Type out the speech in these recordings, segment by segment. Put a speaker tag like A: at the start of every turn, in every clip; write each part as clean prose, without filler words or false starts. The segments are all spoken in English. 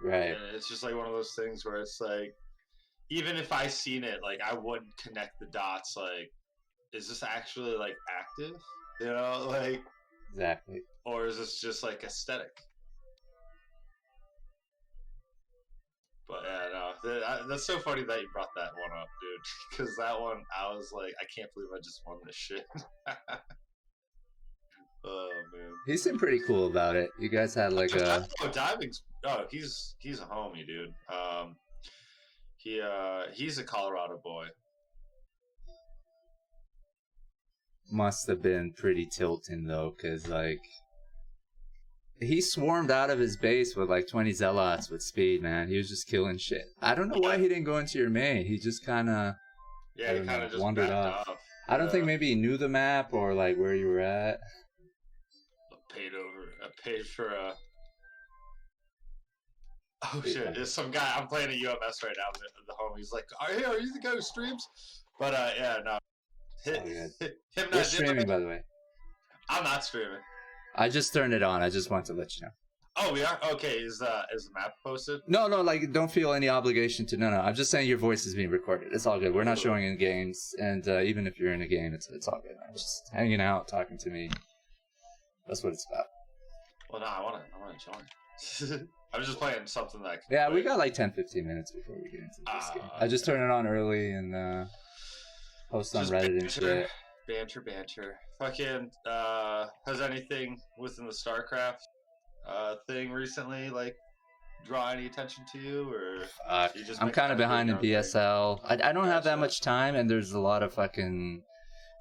A: Right.
B: And it's just like one of those things where it's like, even if I seen it, like I wouldn't connect the dots. Like, is this actually like active? You know, like
A: Exactly.
B: or is this just like aesthetic? But yeah, no, that's so funny that you brought that one up, dude. Because that one, I was like, I can't believe I just won this shit. Oh man,
A: He seemed pretty cool about it. You guys had like a
B: diving's. Oh, he's a homie, dude. He's a Colorado boy.
A: must have been pretty tilting though, because like he swarmed out of his base with like 20 zealots with speed, man. He was just killing shit. I don't know why he didn't go into your main. He just kind of
B: he kind of just
A: wandered off. I don't think maybe he knew the map or like where you were at.
B: I paid for a. Oh shit! There's some guy. I'm playing a UMS right now. The homie's like, "Are you the guy who streams?" But yeah, no. Him
A: We're streaming, by the way.
B: I'm not streaming.
A: I just turned it on. I just want to let you know.
B: Oh, we are? Okay, is the map posted?
A: No, like, don't feel any obligation to. No. I'm just saying your voice is being recorded. It's all good. We're not showing in games, and even if you're in a game, it's all good. I'm just hanging out, talking to me. That's what it's about.
B: Well, no, I want to join. I was just playing something that.
A: Yeah, we got like 10-15 minutes before we get into this game. I just turned it on early and post on Reddit and shit.
B: Banter. Fucking, has anything within the StarCraft thing recently, like, draw any attention to you, or you just
A: I'm kind of behind in BSL. I don't have that much time, and there's a lot of fucking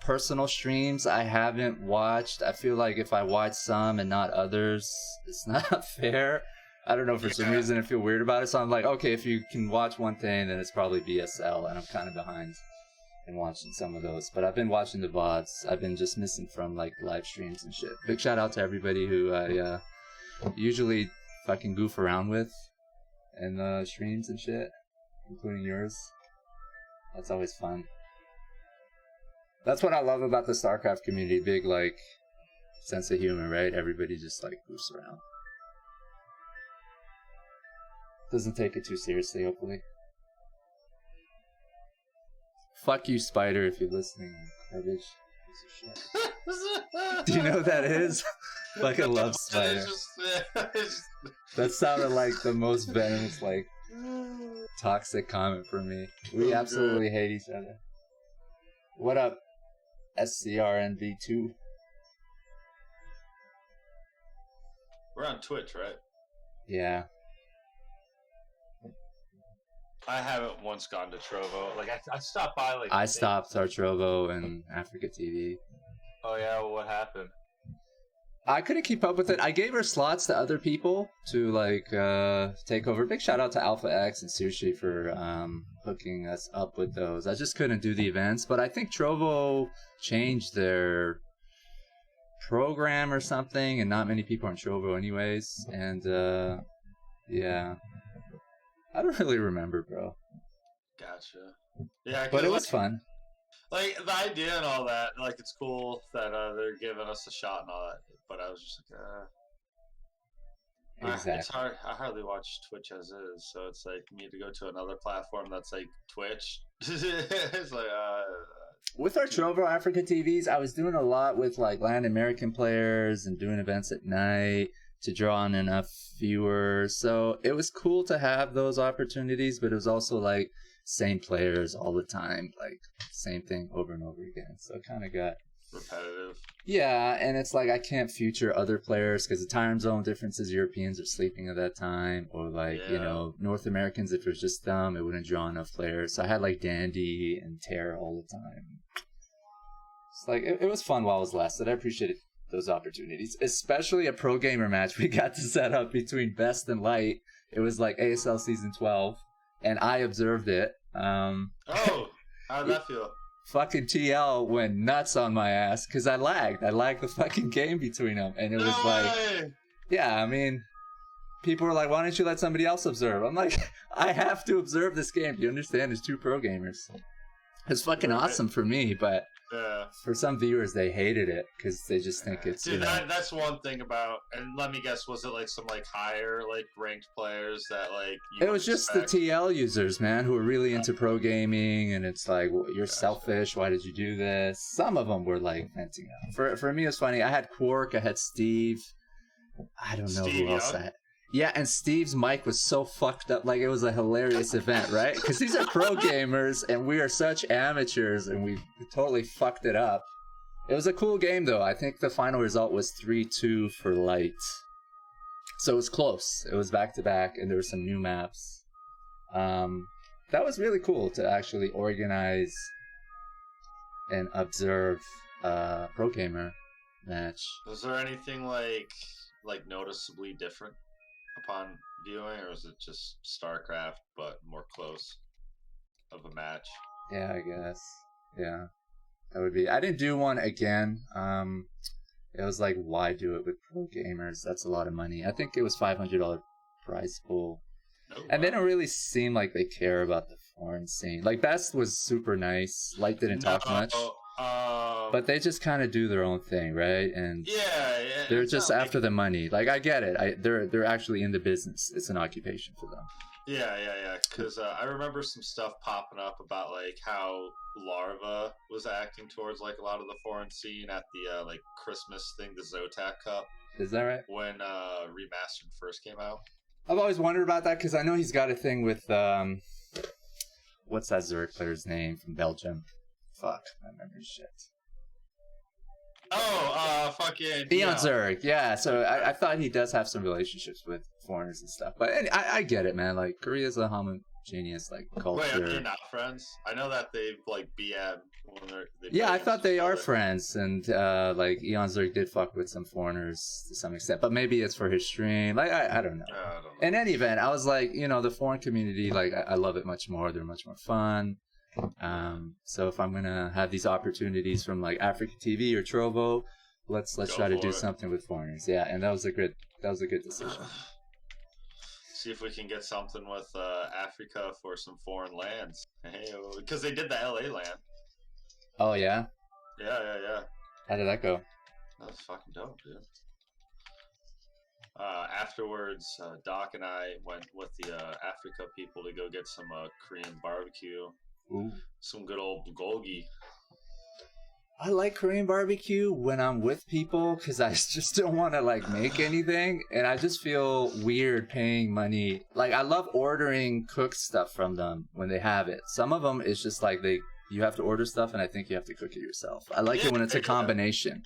A: personal streams I haven't watched. I feel like if I watch some and not others, it's not fair. I don't know, for some reason I feel weird about it, so I'm like, okay, if you can watch one thing, then it's probably BSL, and I'm kind of behind in watching some of those. But I've been watching the VODs. I've been just missing from like live streams and shit. Big shout out to everybody who I usually fucking goof around with in streams and shit, including yours. That's always fun. That's what I love about the StarCraft community. Big like sense of humor, right? Everybody just like goofs around. Doesn't take it too seriously, hopefully. Fuck you, Spider, if you're listening. Garbage. Do you know what that is? Fucking love Spider. That sounded like the most venomous, like, toxic comment from me. We absolutely hate each other. What up, SCRNV2?
B: We're on Twitch, right?
A: Yeah.
B: I haven't once gone to Trovo. Like, I stopped by, like...
A: I stopped our Trovo and Africa TV.
B: Oh, yeah? Well, what happened?
A: I couldn't keep up with it. I gave her slots to other people to, like, take over. Big shout out to Alpha X and Sushi for hooking us up with those. I just couldn't do the events, but I think Trovo changed their program or something, and not many people are on Trovo anyways, and, yeah. I don't really remember, bro.
B: Gotcha. Yeah,
A: but it was fun.
B: Like, the idea and all that, like, it's cool that they're giving us a shot and all that, but I was just like,
A: Exactly.
B: It's hard. I hardly watch Twitch as is, so it's like, you need to go to another platform that's like Twitch. It's like,
A: With our Trovo Africa TVs, I was doing a lot with, like, Latin American players and doing events at night to draw in enough viewers. So it was cool to have those opportunities, but it was also like same players all the time, like same thing over and over again. So it kind of got
B: repetitive.
A: Yeah, and it's like I can't feature other players because the time zone differences. Europeans are sleeping at that time, or like you know, North Americans. If it was just them, it wouldn't draw enough players. So I had like Dandy and Terra all the time. It's like it was fun while it was lasted. I appreciated those opportunities, especially a pro gamer match we got to set up between Best and Light. It was like ASL season 12, and I observed it.
B: Oh, how did that feel?
A: Fucking TL went nuts on my ass because I lagged the fucking game between them, and it was like, yeah, I mean, people were like, why don't you let somebody else observe? I'm like, I have to observe this game. Do you understand? There's two pro gamers. It's fucking awesome for me, but
B: Yeah.
A: For some viewers, they hated it because they just think it's.
B: Dude, that's one thing about. And let me guess, was it like some like higher like ranked players that like?
A: It was just the TL users, man, who were really into pro gaming, and it's like, well, you're selfish. Why did you do this? Some of them were like venting out. For me, it was funny. I had Kwark, I had Steve. I don't know who else I had. Yeah, and Steve's mic was so fucked up. Like, it was a hilarious event, right? Because these are pro gamers, and we are such amateurs, and we totally fucked it up. It was a cool game, though. I think the final result was 3-2 for Light. So it was close. It was back-to-back, and there were some new maps. That was really cool to actually organize and observe a pro gamer match.
B: Was there anything like noticeably different upon viewing, or was it just StarCraft but more close of a match?
A: Yeah, I guess. Yeah, that would be. I didn't do one again. It was like, why do it with pro gamers? That's a lot of money. I think it was $500 prize pool, and they don't really seem like they care about the foreign scene. Like, Best was super nice. Light didn't talk much. But they just kind of do their own thing, right? And they're just after the money. Like, I get it. They're actually in the business. It's an occupation for them.
B: Yeah. Because I remember some stuff popping up about like how Larva was acting towards like a lot of the foreign scene at the like Christmas thing, the Zotac Cup.
A: Is that right?
B: When Remastered first came out.
A: I've always wondered about that because I know he's got a thing with what's that Zerg player's name from Belgium? Fuck, my memory shit.
B: Oh, fucking
A: UNtitled. Yeah. So I thought he does have some relationships with foreigners and stuff. But I get it, man. Like, Korea's a homogeneous like culture.
B: Wait, are they not friends? I know that they've like BM when they.
A: Yeah, I thought they are friends, and like UNtitled did fuck with some foreigners to some extent. But maybe it's for his stream. Like, I don't know. In any event, I was like, the foreign community, like, I love it much more. They're much more fun. So if I'm gonna have these opportunities from like Africa TV or Trovo, let's try to do something with foreigners. Yeah, and that was a good decision.
B: See if we can get something with Africa for some foreign lands. Hey, because they did the LA land.
A: Oh yeah.
B: Yeah.
A: How did that go?
B: That was fucking dope, dude. Afterwards, Doc and I went with the Africa people to go get some Korean barbecue.
A: Ooh.
B: Some good old bulgogi.
A: I like Korean barbecue when I'm with people because I just don't want to like make anything, and I just feel weird paying money. Like, I love ordering cooked stuff from them when they have it. Some of them it's just like you have to order stuff, and I think you have to cook it yourself. I like it when it's a combination.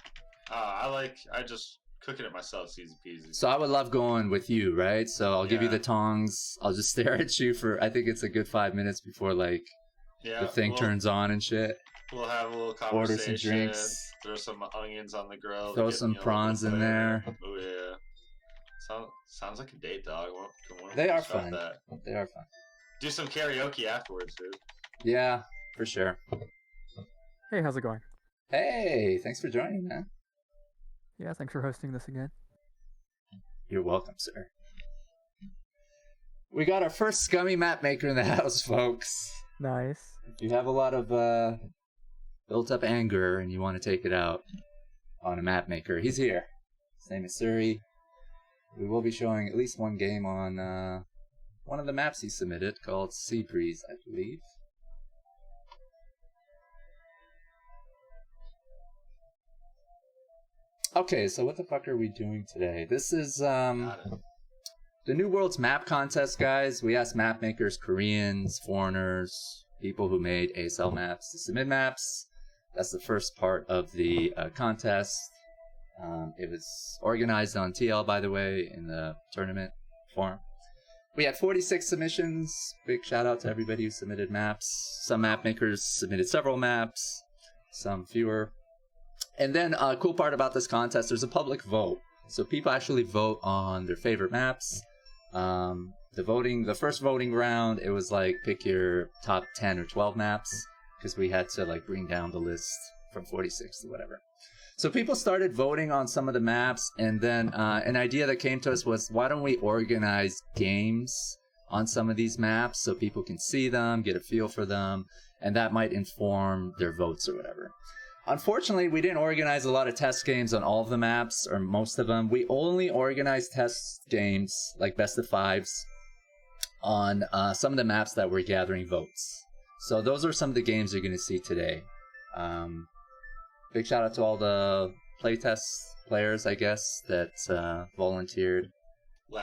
B: I just cooking it myself. It's easy peasy.
A: So I would love going with you, right? So I'll give you the tongs. I'll just stare at you for, I think it's a good 5 minutes before like the thing turns on and shit.
B: We'll have a little conversation.
A: Order some drinks.
B: Throw some onions on the grill.
A: Throw some prawns in there.
B: Oh yeah. Sounds like a date, dog.
A: They are fun. They are fun.
B: Do some karaoke afterwards, dude.
A: Yeah, for sure.
C: Hey, how's it going?
A: Hey, thanks for joining, man.
C: Yeah, thanks for hosting this again.
A: You're welcome, sir. We got our first scummy map maker in the house, folks.
C: Nice.
A: If you have a lot of built up anger and you want to take it out on a map maker, he's here. His name is Suri. We will be showing at least one game on one of the maps he submitted called Sea Breeze, I believe. Okay, so what the fuck are we doing today? This is the New World's map contest, guys. We asked map makers, Koreans, foreigners, people who made ASL maps to submit maps. That's the first part of the contest. It was organized on TL, by the way, in the tournament forum. We had 46 submissions. Big shout out to everybody who submitted maps. Some map makers submitted several maps, some fewer. And then a cool part about this contest, there's a public vote. So people actually vote on their favorite maps. The first voting round, it was like pick your top 10 or 12 maps, because we had to like bring down the list from 46 to whatever. So people started voting on some of the maps, and then an idea that came to us was, why don't we organize games on some of these maps so people can see them, get a feel for them, and that might inform their votes or whatever. Unfortunately, we didn't organize a lot of test games on all of the maps, or most of them. We only organized test games, like best of fives, on some of the maps that were gathering votes. So those are some of the games you're going to see today. Big shout out to all the playtest players, I guess, that volunteered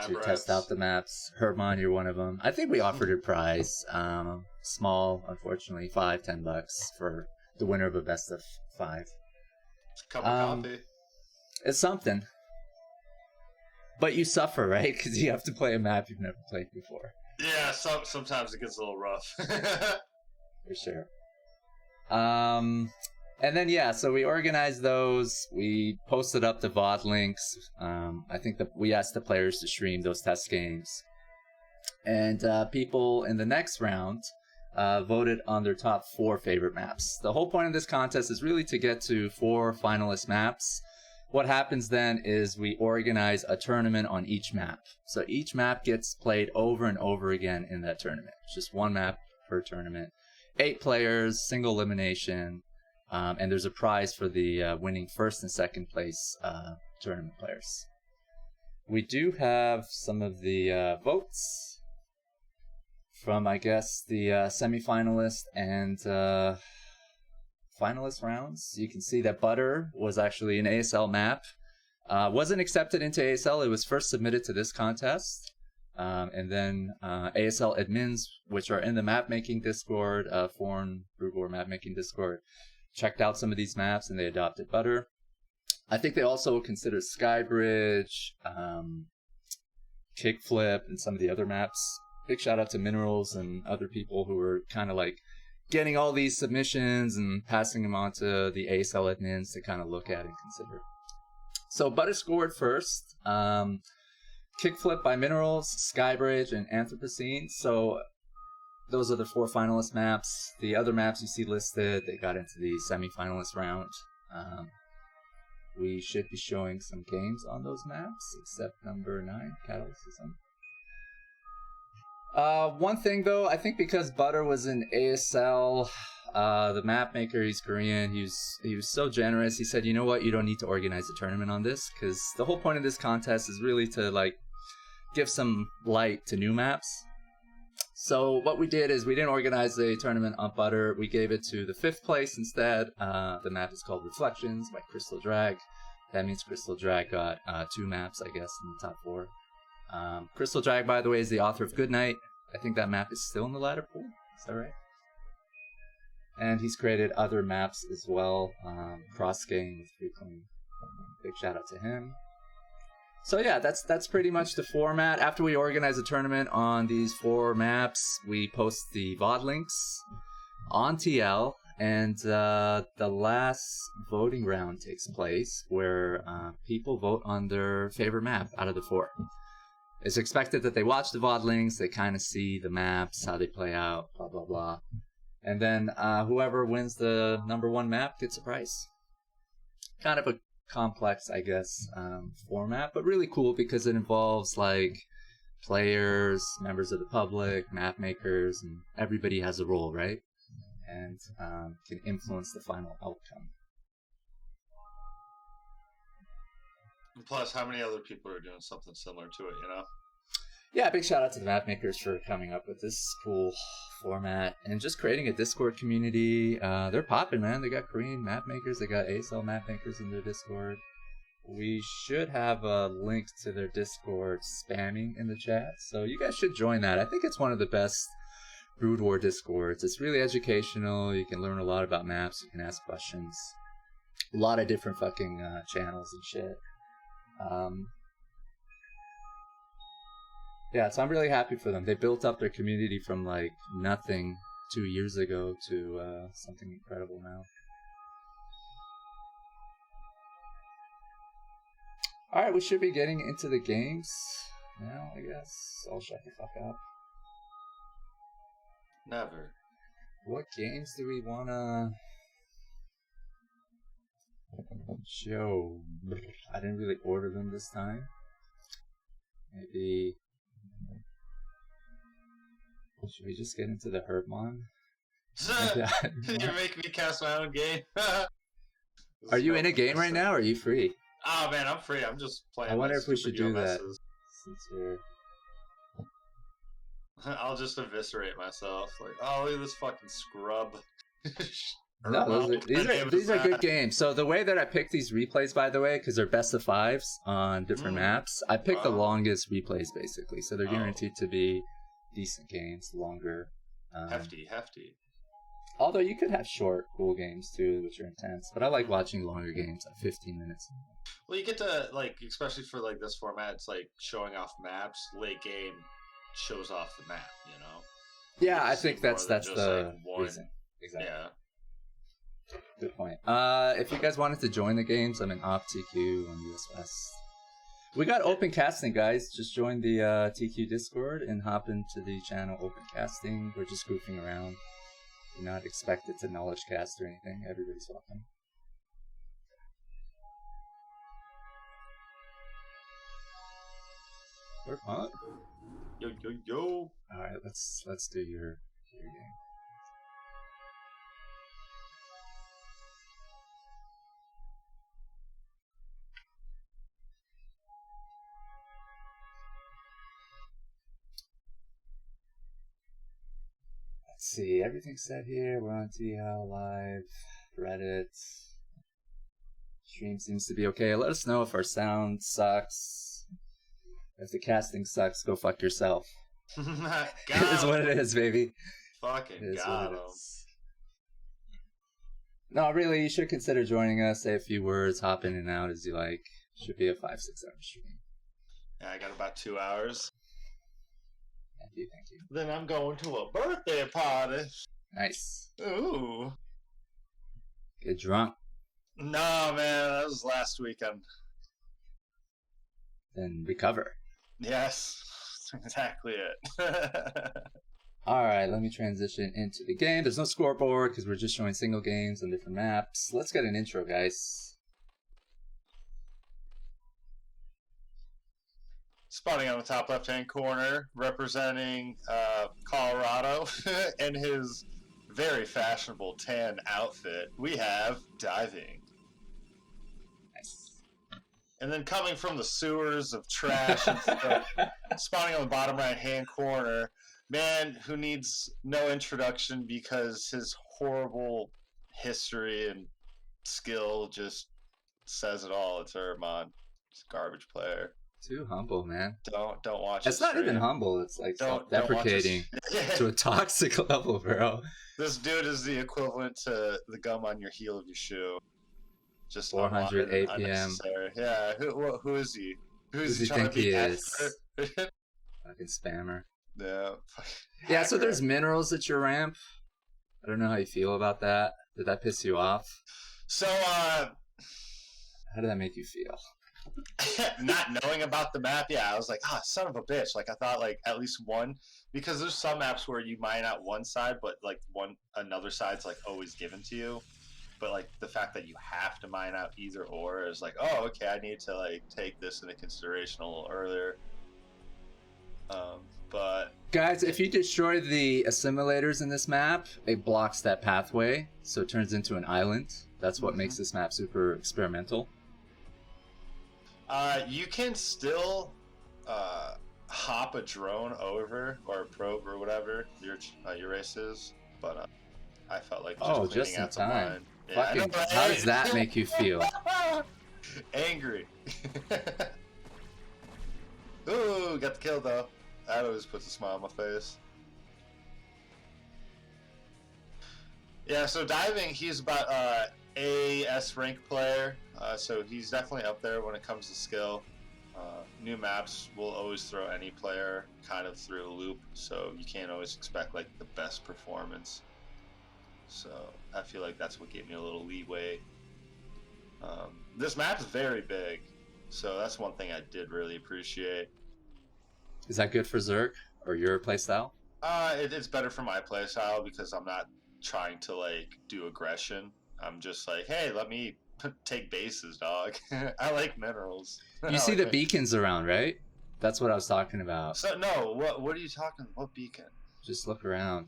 A: to test out the maps. Herbmon, you're one of them. I think we offered a prize. Small, unfortunately, $5-10 for the winner of a best of 5.
B: It's a cup of coffee.
A: It's something. But you suffer, right? Because you have to play a map you've never played before.
B: Yeah, sometimes it gets a little rough.
A: For sure. And then, yeah, so we organized those. We posted up the VOD links. I think that we asked the players to stream those test games. And people in the next round voted on their top 4 favorite maps. The whole point of this contest is really to get to 4 finalist maps. What happens then is we organize a tournament on each map. So each map gets played over and over again in that tournament. It's just 1 map per tournament. 8 players, single elimination, and there's a prize for the winning first and second place tournament players. We do have some of the votes from, I guess, the semi-finalist and finalist rounds. You can see that Butter was actually an ASL map. Wasn't accepted into ASL. It was first submitted to this contest. And then ASL admins, which are in the map-making Discord, foreign Brood War map-making Discord, checked out some of these maps and they adopted Butter. I think they also considered Skybridge, Kickflip, and some of the other maps. Big shout out to Minerals and other people who were kind of like getting all these submissions and passing them on to the ASL admins to kind of look at and consider. So Butter scored first. Kickflip by Minerals, Skybridge, and Anthropocene. So those are the 4 finalist maps. The other maps you see listed, they got into the semi-finalist round. We should be showing some games on those maps, except number 9, Catalysis. One thing though, I think because Butter was in ASL, the map maker, he's Korean, he was so generous. He said, you know what, you don't need to organize a tournament on this, because the whole point of this contest is really to like give some light to new maps. So what we did is we didn't organize a tournament on Butter. We gave it to the 5th place instead. The map is called Reflections by Crystal Drag. That means Crystal Drag got 2 maps, I guess, in the top 4. Crystal Drag, by the way, is the author of Goodnight. I think that map is still in the ladder pool. Is that right? And he's created other maps as well. Cross Game with Frequent. Big shout out to him. So yeah, that's pretty much the format. After we organize a tournament on these 4 maps, we post the VOD links on TL, and the last voting round takes place where people vote on their favorite map out of the 4. It's expected that they watch the VOD links, they kind of see the maps, how they play out, blah, blah, blah. And then whoever wins the number 1 map gets a prize. Kind of a complex, I guess, format, but really cool because it involves like players, members of the public, map makers, and everybody has a role, right? And can influence the final outcome.
B: Plus, how many other people are doing something similar to it, you know?
A: Yeah, big shout out to the map makers for coming up with this cool format and just creating a Discord community. They're popping, man. They got Korean map makers. They got ASL map makers in their Discord. We should have a link to their Discord spamming in the chat, so you guys should join that. I think it's one of the best Brood War Discords. It's really educational. You can learn a lot about maps. You can ask questions. A lot of different fucking channels and shit. Yeah, so I'm really happy for them. They built up their community from like nothing 2 years ago to something incredible now. Alright, we should be getting into the games now, I guess. I'll shut the fuck up.
B: Never.
A: What games do we wanna show? I didn't really order them this time. Maybe... should we just get into the Herbmon?
B: You're making me cast my own game.
A: Are you in a game right now, or are you free?
B: Oh man, I'm free. I'm just playing.
A: I wonder if we should do that.
B: Since you're... I'll just eviscerate myself. Like, oh, look at this fucking scrub.
A: No, these are good games. So the way that I pick these replays, by the way, because they're best of fives on different maps, I pick the longest replays basically. So they're guaranteed to be decent games, longer.
B: Hefty.
A: Although you could have short, cool games too, which are intense. But I like watching longer games, like 15 minutes.
B: Well, you get to, like, especially for like this format, it's like showing off maps. Late game shows off the map, you know.
A: Yeah, I think that's the reason. Exactly.
B: Yeah.
A: Good point. If you guys wanted to join the games, I'm in OpTQ on US West. We got open casting, guys. Just join the TQ Discord and hop into the channel open casting. We're just goofing around. You're not expected to knowledge cast or anything. Everybody's welcome. Herbmon.
B: Yo.
A: All right, let's do your game. Let's see, everything's set here. We're on TL Live, Reddit. Stream seems to be okay. Let us know if our sound sucks. If the casting sucks, go fuck yourself. It is what it is, baby.
B: Fucking got him.
A: No, really, you should consider joining us. Say a few words, hop in and out as you like. Should be a 5-6 hour stream.
B: Yeah, I got about 2 hours.
A: Thank you.
B: Then I'm going to a birthday party.
A: Nice.
B: Ooh.
A: Get drunk.
B: No, man, that was last weekend.
A: Then recover.
B: Yes, that's exactly it.
A: Alright, let me transition into the game. There's no scoreboard because we're just showing single games on different maps. Let's get an intro, guys.
B: Spotting on the top left-hand corner, representing Colorado in his very fashionable tan outfit, we have Diving.
A: Nice.
B: And then coming from the sewers of trash and stuff, spawning on the bottom right-hand corner, man who needs no introduction because his horrible history and skill just says it all. It's Herbmon. He's a garbage player.
A: Too humble, man.
B: Don't watch.
A: It's not even humble. It's like self-deprecating to a toxic level, bro.
B: This dude is the equivalent to the gum on your heel of your shoe. Just
A: 400 APM.
B: Yeah. Who is he?
A: Who does he think he is? Fucking spammer.
B: Yeah.
A: Yeah. So there's minerals at your ramp. I don't know how you feel about that. Did that piss you off?
B: So
A: how did that make you feel?
B: Not knowing about the map, yeah, I was like, son of a bitch. Like, I thought, like, at least one, because there's some maps where you mine out one side, but, like, another side's, like, always given to you. But, like, the fact that you have to mine out either or is like, oh, okay, I need to, like, take this into consideration a little earlier. But...
A: Guys, if you destroy the assimilators in this map, it blocks that pathway, so it turns into an island. That's what makes this map super experimental.
B: You can still hop a drone over, or a probe, or whatever your race is, but I felt like
A: just in time.
B: Yeah,
A: Fucking, how does that make you feel?
B: Angry. Ooh, got the kill though. That always puts a smile on my face. Yeah, so Diving, he's about AS rank player, so he's definitely up there when it comes to skill. New maps will always throw any player kind of through a loop, so you can't always expect like the best performance. So I feel like that's what gave me a little leeway. This map is very big, so that's one thing I did really appreciate.
A: Is that good for Zerg or your playstyle?
B: It's better for my playstyle because I'm not trying to like do aggression. I'm just like, hey, let me take bases, dog. I like minerals.
A: You see the beacons around, right? That's what I was talking about.
B: So no, what are you talking? What beacon?
A: Just look around.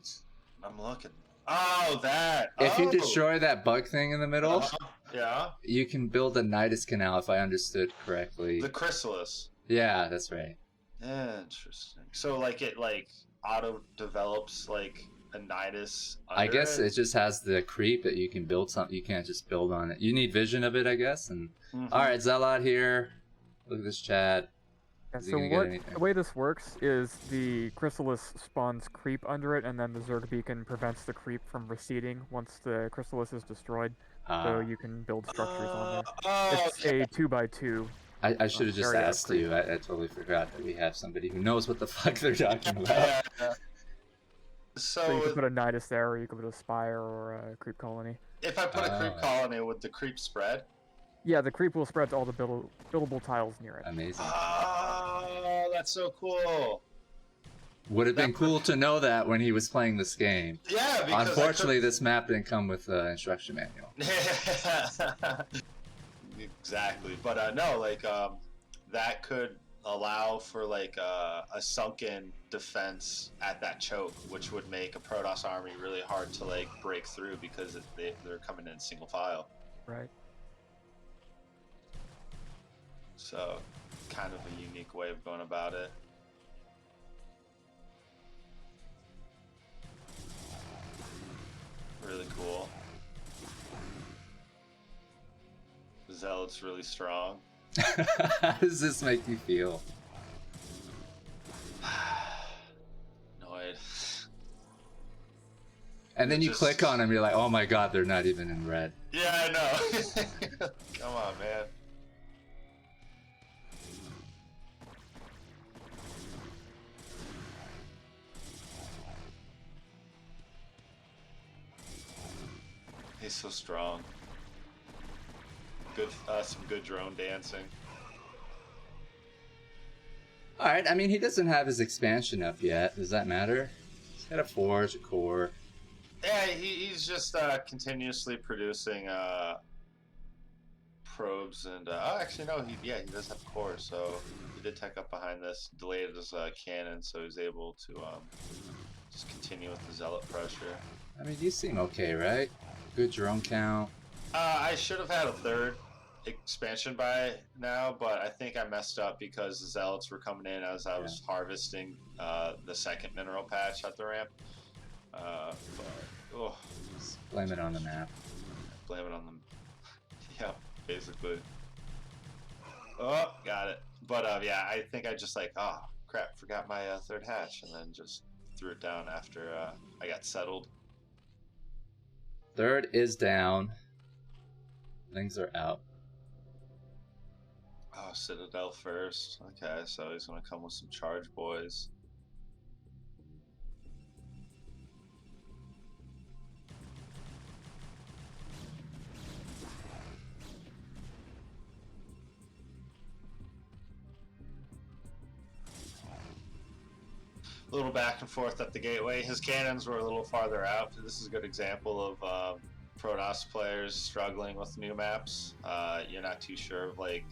B: I'm looking. Oh, that.
A: If you
B: Oh.
A: destroy that bug thing in the middle,
B: Yeah.
A: you can build a Nidus Canal, if I understood correctly.
B: The chrysalis.
A: Yeah, that's right.
B: Interesting. So like it like auto develops like a nidus under
A: I guess
B: it?
A: it just has the creep that you can build something. You can't just build on it. You need vision of it, I guess. And all right, Zealot here. Look at this chat.
C: Yeah,
A: Is he
C: so
A: gonna get anything?
C: the way this works is the chrysalis spawns creep under it, and then the Zerg beacon prevents the creep from receding once the chrysalis is destroyed. So you can build structures on there. It's
B: Okay.
C: a 2x2
A: I should have just
C: area of
A: asked
C: creep.
A: you. I totally forgot that we have somebody who knows what the fuck they're talking about.
B: Yeah.
C: So you
B: So
C: could put a Nidus there, or you could put a Spire or a creep colony.
B: if I put a creep colony, would the creep spread?
C: Yeah, the creep will spread to all the buildable tiles near it.
A: Amazing.
B: Oh, that's so cool.
A: Would have been cool to know that when he was playing this game.
B: Yeah, because
A: unfortunately, this map didn't come with an instruction manual.
B: Exactly, but no, like that could allow for like a sunken defense at that choke, which would make a Protoss army really hard to like break through because they're coming in single file.
C: Right.
B: So, kind of a unique way of going about it. Really cool. Zealot's really strong.
A: How does this make you feel?
B: Annoyed.
A: And then you click on them, you're like, oh my god, they're not even in red.
B: Yeah, I know. Come on, man. He's so strong. Good, some good drone dancing.
A: Alright, I mean, he doesn't have his expansion up yet. Does that matter? He's got a forge, a core.
B: Yeah, he's just continuously producing probes and oh, actually no, he does have a core, so he did tech up behind this, delayed his cannon, so he's able to just continue with the zealot pressure.
A: I mean, you seem okay, right? Good drone count.
B: I should have had a third expansion by now, but I think I messed up because the zealots were coming in as I was harvesting the second mineral patch at the ramp.
A: Just blame it on the map.
B: Blame it on them. Yeah, basically. Oh, got it. But yeah, I think I just like, oh crap, forgot my third hatch, and then just threw it down after I got settled.
A: Third is down. Things are out.
B: Oh, Citadel first. Okay, so he's gonna come with some charge boys. A little back and forth at the gateway. His cannons were a little farther out. This is a good example of Protoss players struggling with new maps. You're not too sure of like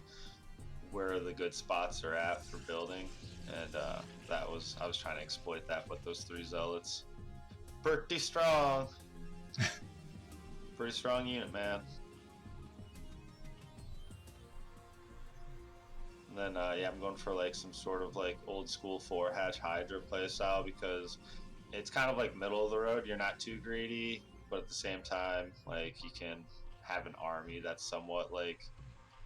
B: where the good spots are at for building, and I was trying to exploit that with those three zealots. Pretty strong. Pretty strong unit, man. And then yeah, I'm going for like some sort of like old school 4-hatch Hydra playstyle because it's kind of like middle of the road. You're not too greedy, but at the same time, like you can have an army that's somewhat like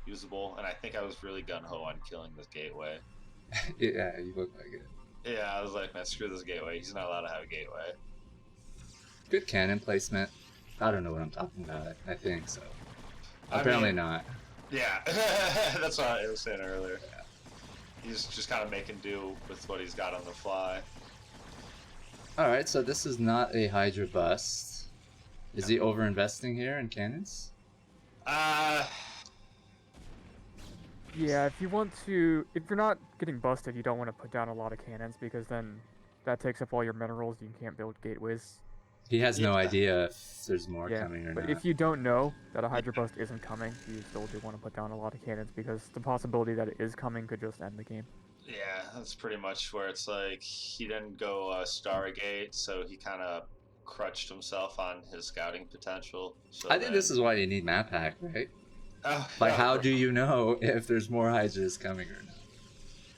B: usable. And I think I was really gung-ho on killing this gateway.
A: Yeah, you look like it.
B: Yeah, I was like, man, screw this gateway. He's not allowed to have a gateway.
A: Good cannon placement. I don't know what I'm talking about. I think so.
B: I
A: Apparently
B: mean,
A: not.
B: Yeah, that's what I was saying earlier. He's just kind of making do with what he's got on the fly.
A: Alright, so this is not a Hydra bust. Is he over-investing here in cannons?
C: Yeah, if you're not getting busted, you don't want to put down a lot of cannons because then that takes up all your minerals. You can't build gateways.
A: He has no idea if there's more coming or
C: but
A: not.
C: if you don't know that a Hydra bust isn't coming, you still do want to put down a lot of cannons because the possibility that it is coming could just end the game.
B: Yeah, that's pretty much where it's like he didn't go Stargate, so he kind of crutched himself on his scouting potential. So
A: I think this is why you need map hack, right?
B: Like,
A: how do you know if there's more Hydras coming or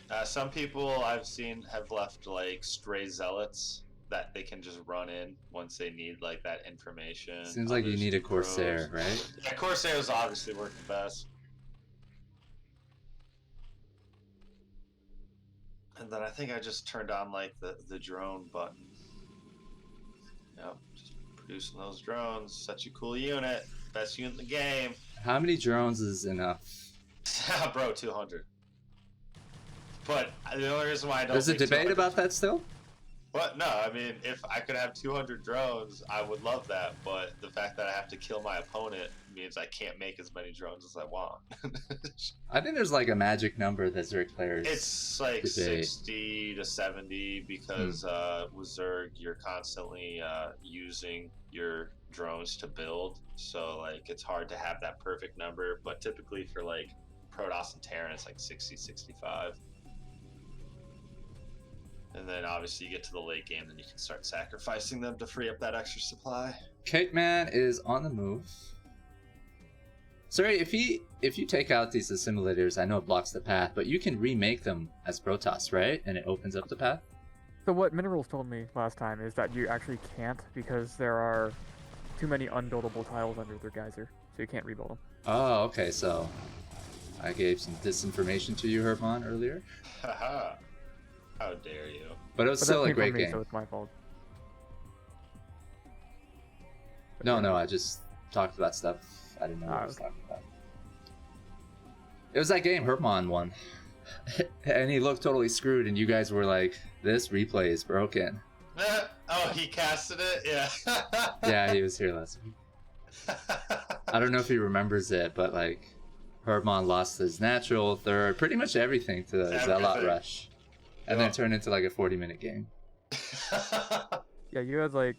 A: not?
B: Some people I've seen have left like stray zealots that they can just run in once they need like that information.
A: Seems like you need a Corsair,
B: pros.
A: right?
B: Yeah, Corsairs obviously work the best. And then I think I just turned on like the drone button. Yep, just producing those drones. Such a cool unit. Best unit in the game.
A: How many drones is enough?
B: Bro, 200. But the only reason why I don't
A: There's a debate about that still?
B: But no, I mean, if I could have 200 drones, I would love that. But the fact that I have to kill my opponent means I can't make as many drones as I want.
A: I think there's like a magic number that Zerg players.
B: It's like
A: debate.
B: 60 to 70 because with Zerg, you're constantly using your drones to build. So like it's hard to have that perfect number. But typically for like Protoss and Terran, it's like 60, 65. And then obviously you get to the late game, then you can start sacrificing them to free up that extra supply.
A: Kate Man is on the move. Sorry, if you take out these assimilators, I know it blocks the path, but you can remake them as Protoss, right? And it opens up the path?
C: So what Minerals told me last time is that you actually can't because there are too many unbuildable tiles under their geyser, so you can't rebuild them.
A: Oh, okay, so I gave some disinformation to you, Herbmon, earlier.
B: Haha. How dare you?
A: But it was still a great
C: me,
A: game.
C: So it's my fault. But
A: No, I just talked about stuff I didn't know what I was talking about. It was that game Herbmon won. And he looked totally screwed, and you guys were like, this replay is broken.
B: Oh, he casted it? Yeah.
A: Yeah, he was here last week. I don't know if he remembers it, but like, Herbmon lost his natural third, pretty much everything to the Zealot Rush. And then turned into like a 40-minute game.
C: Yeah, you had like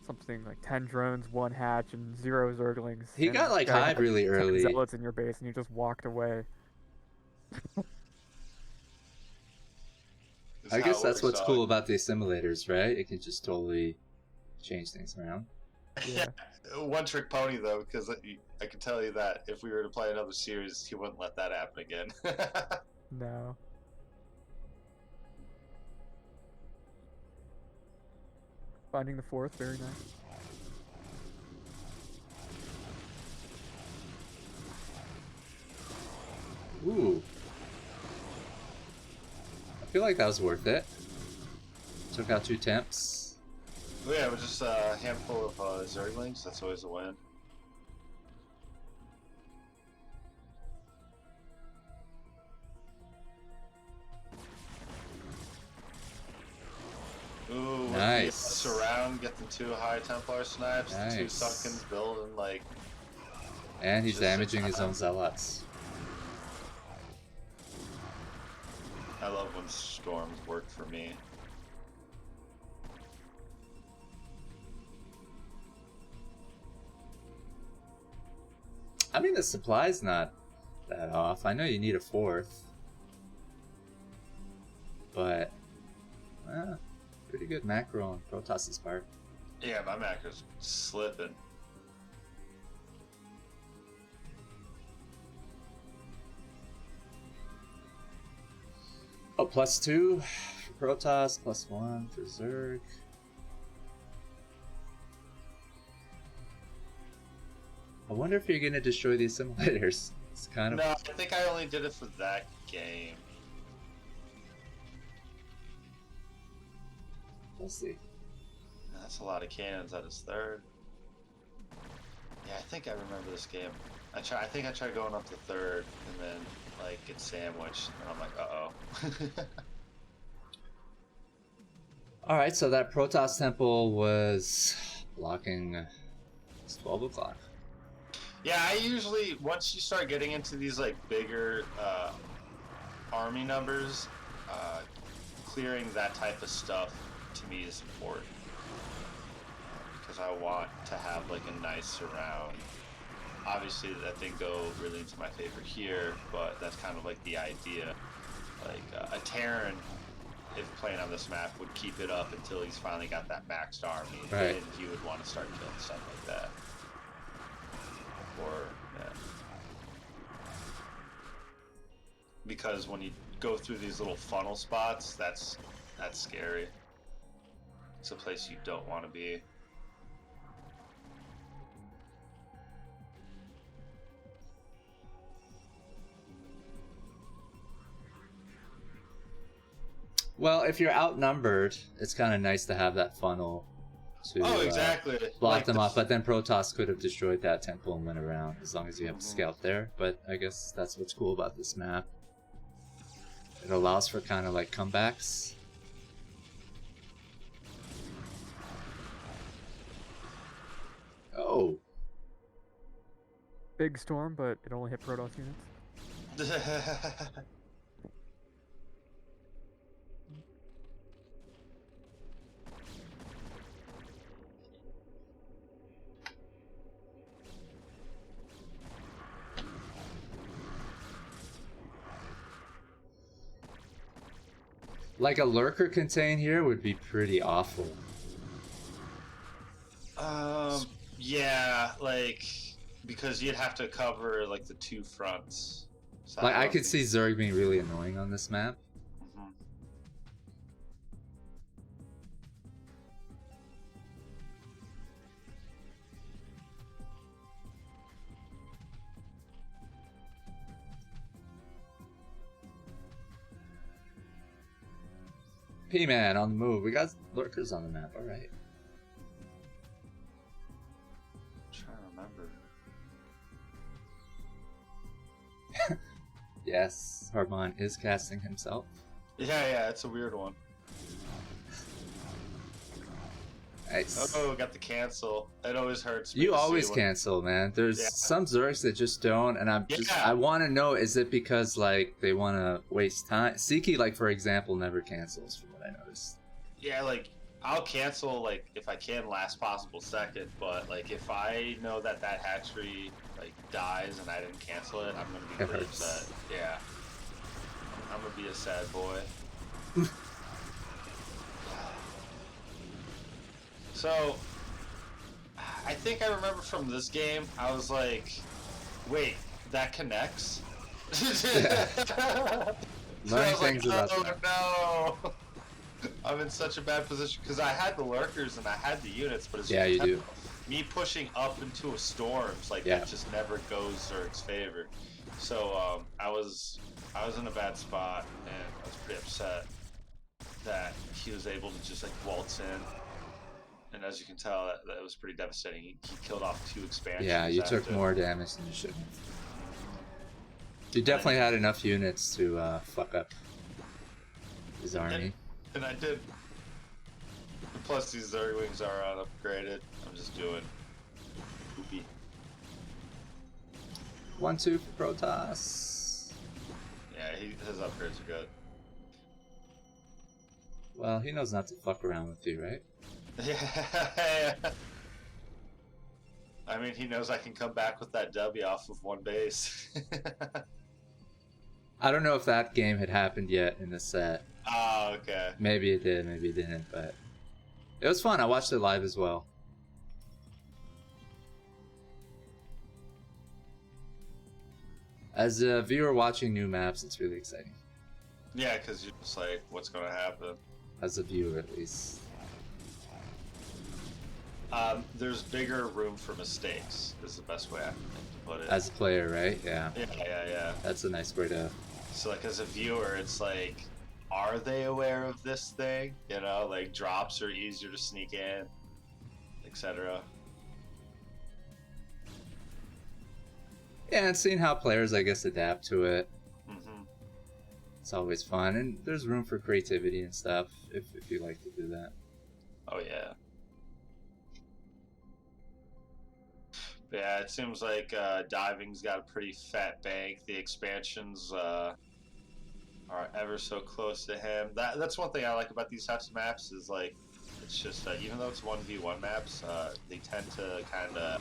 C: something like 10 drones, 1 hatch, and 0 Zerglings.
A: He got like Hive really early.
C: Zealots in your base, and you just walked away.
A: I guess that's what's cool about the assimilators, right? It can just totally change things around.
C: Yeah.
B: One trick pony though, because I can tell you that if we were to play another series, he wouldn't let that happen again.
C: No. Finding the 4th, very nice.
A: Ooh. I feel like that was worth it. Took out 2 temps.
B: Oh yeah, it was just a handful of Zerglings. That's always a win. Ooh,
A: nice.
B: Surround, get the 2 high Templar snipes,
A: nice.
B: the 2 Suckins building like.
A: And he's damaging his own zealots.
B: I love when storms work for me.
A: I mean, the supply's not that off. I know you need a 4th. But, pretty good macro on Protoss's part.
B: Yeah, my macro's slipping.
A: Oh, +2 for Protoss, +1 for Zerg. I wonder if you're gonna destroy the assimilators. It's kind of.
B: No, I think I only did it for that game.
A: We'll see.
B: That's a lot of cannons at his 3rd. Yeah, I think I remember this game. I think I tried going up to 3rd and then like get sandwiched, and I'm like, uh-oh.
A: All right, so that Protoss temple was blocking. It's 12 o'clock.
B: Yeah, I usually, once you start getting into these like bigger army numbers, clearing that type of stuff to me is important. Because I want to have like a nice surround. Obviously that didn't go really into my favor here, but that's kind of like the idea. Like a Terran if playing on this map, would keep it up until he's finally got that maxed army.
A: Right.
B: Then he would want to start killing stuff like that. Or, yeah. Because when you go through these little funnel spots, that's scary. It's a place you don't want to be.
A: Well, if you're outnumbered, it's kind of nice to have that funnel to
B: exactly.
A: block
B: Like
A: them off. But then Protoss could have destroyed that temple and went around, as long as you have the scout there. But I guess that's what's cool about this map. It allows for kind of like comebacks. Oh.
C: Big storm, but it only hit Protoss units.
A: Like a lurker contain here would be pretty awful.
B: Yeah, like, because you'd have to cover like the two fronts. So
A: Like I could see Zerg being really annoying on this map. P-Man on the move. We got lurkers on the map. All right.
B: Trying to remember.
A: Yes, Herbmon is casting himself.
B: Yeah, it's a weird one.
A: Nice.
B: Oh, got the cancel. It always hurts me.
A: You
B: to
A: always
B: see when...
A: cancel, man. There's some Zergs that just don't, and
B: Yeah.
A: I want to know, is it because like they want to waste time? Sziky, like for example, never cancels, from what I noticed.
B: Yeah, like I'll cancel like if I can last possible second, but like if I know that hatchery like dies and I didn't cancel it, I'm gonna be really upset. Yeah, I'm gonna be a sad boy. So, I think I remember from this game, I was like, wait, that connects?
A: Learning things about that.
B: No! I'm in such a bad position, because I had the lurkers and I had the units, but it's
A: you do.
B: Me pushing up into a storms, like that just never goes Zerg's favor. So, I was in a bad spot, and I was pretty upset that he was able to just like waltz in. And as you can tell, that was pretty devastating. He killed off 2 expansions.
A: Yeah, you took more damage than you should. You definitely had enough units to fuck up his army.
B: And I did. Plus, these Zerg wings are upgraded. I'm just doing poopy.
A: 1-2 for Protoss.
B: Yeah, his upgrades are good.
A: Well, he knows not to fuck around with you, right?
B: Yeah. I mean, he knows I can come back with that W off of 1 base.
A: I don't know if that game had happened yet in the set.
B: Oh, okay.
A: Maybe it did, maybe it didn't, but it was fun. I watched it live as well. As a viewer watching new maps, it's really exciting.
B: Yeah, because you're just like, what's going to happen?
A: As a viewer, at least.
B: There's bigger room for mistakes, is the best way I can put it.
A: As a player, right? Yeah.
B: Yeah.
A: That's a nice way to...
B: So, like, as a viewer, it's like, are they aware of this thing? You know, like, drops are easier to sneak in, etc.
A: Yeah, and seeing how players, I guess, adapt to it.
B: Mm-hmm.
A: It's always fun, and there's room for creativity and stuff, if you like to do that.
B: Oh, yeah. Yeah, it seems like diving's got a pretty fat bank. The expansions are ever so close to him. That's one thing I like about these types of maps is like it's just even though it's 1v1 maps, they tend to kind of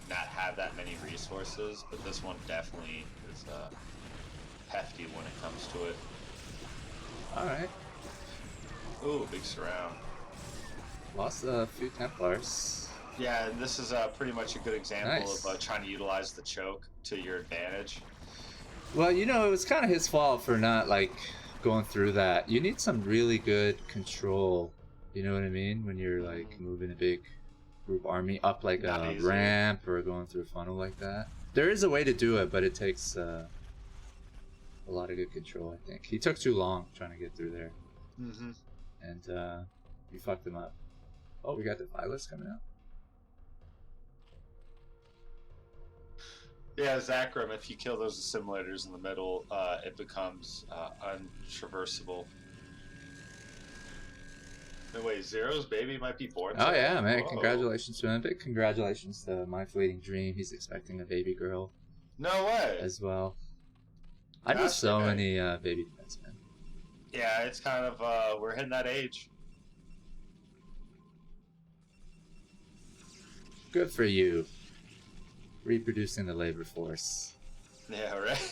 B: not have that many resources. But this one definitely is hefty when it comes to it.
A: All right.
B: Ooh, big surround.
A: Lost a few Templars.
B: Yeah, and this is pretty much a good example
A: Nice.
B: of trying to utilize the choke to your advantage.
A: Well, you know, it was kind of his fault for not, like, going through that. You need some really good control, you know what I mean? When you're, like, moving a big group army up, like,
B: Not
A: a
B: easy.
A: ramp or going through a funnel like that. There is a way to do it, but it takes a lot of good control, I think. He took too long trying to get through there. And you fucked him up. Oh, we got the Finalist coming out.
B: Yeah, Zakram, if you kill those assimilators in the middle, it becomes untraversable. No way, Zero's baby might be born today?
A: Oh yeah, man!
B: Whoa.
A: Congratulations to him! Big congratulations to My Fleeting Dream. He's expecting a baby girl.
B: No way.
A: As well. I know so many baby defensemen.
B: Yeah, it's kind of we're hitting that age.
A: Good for you. Reproducing the labor force.
B: Yeah, right.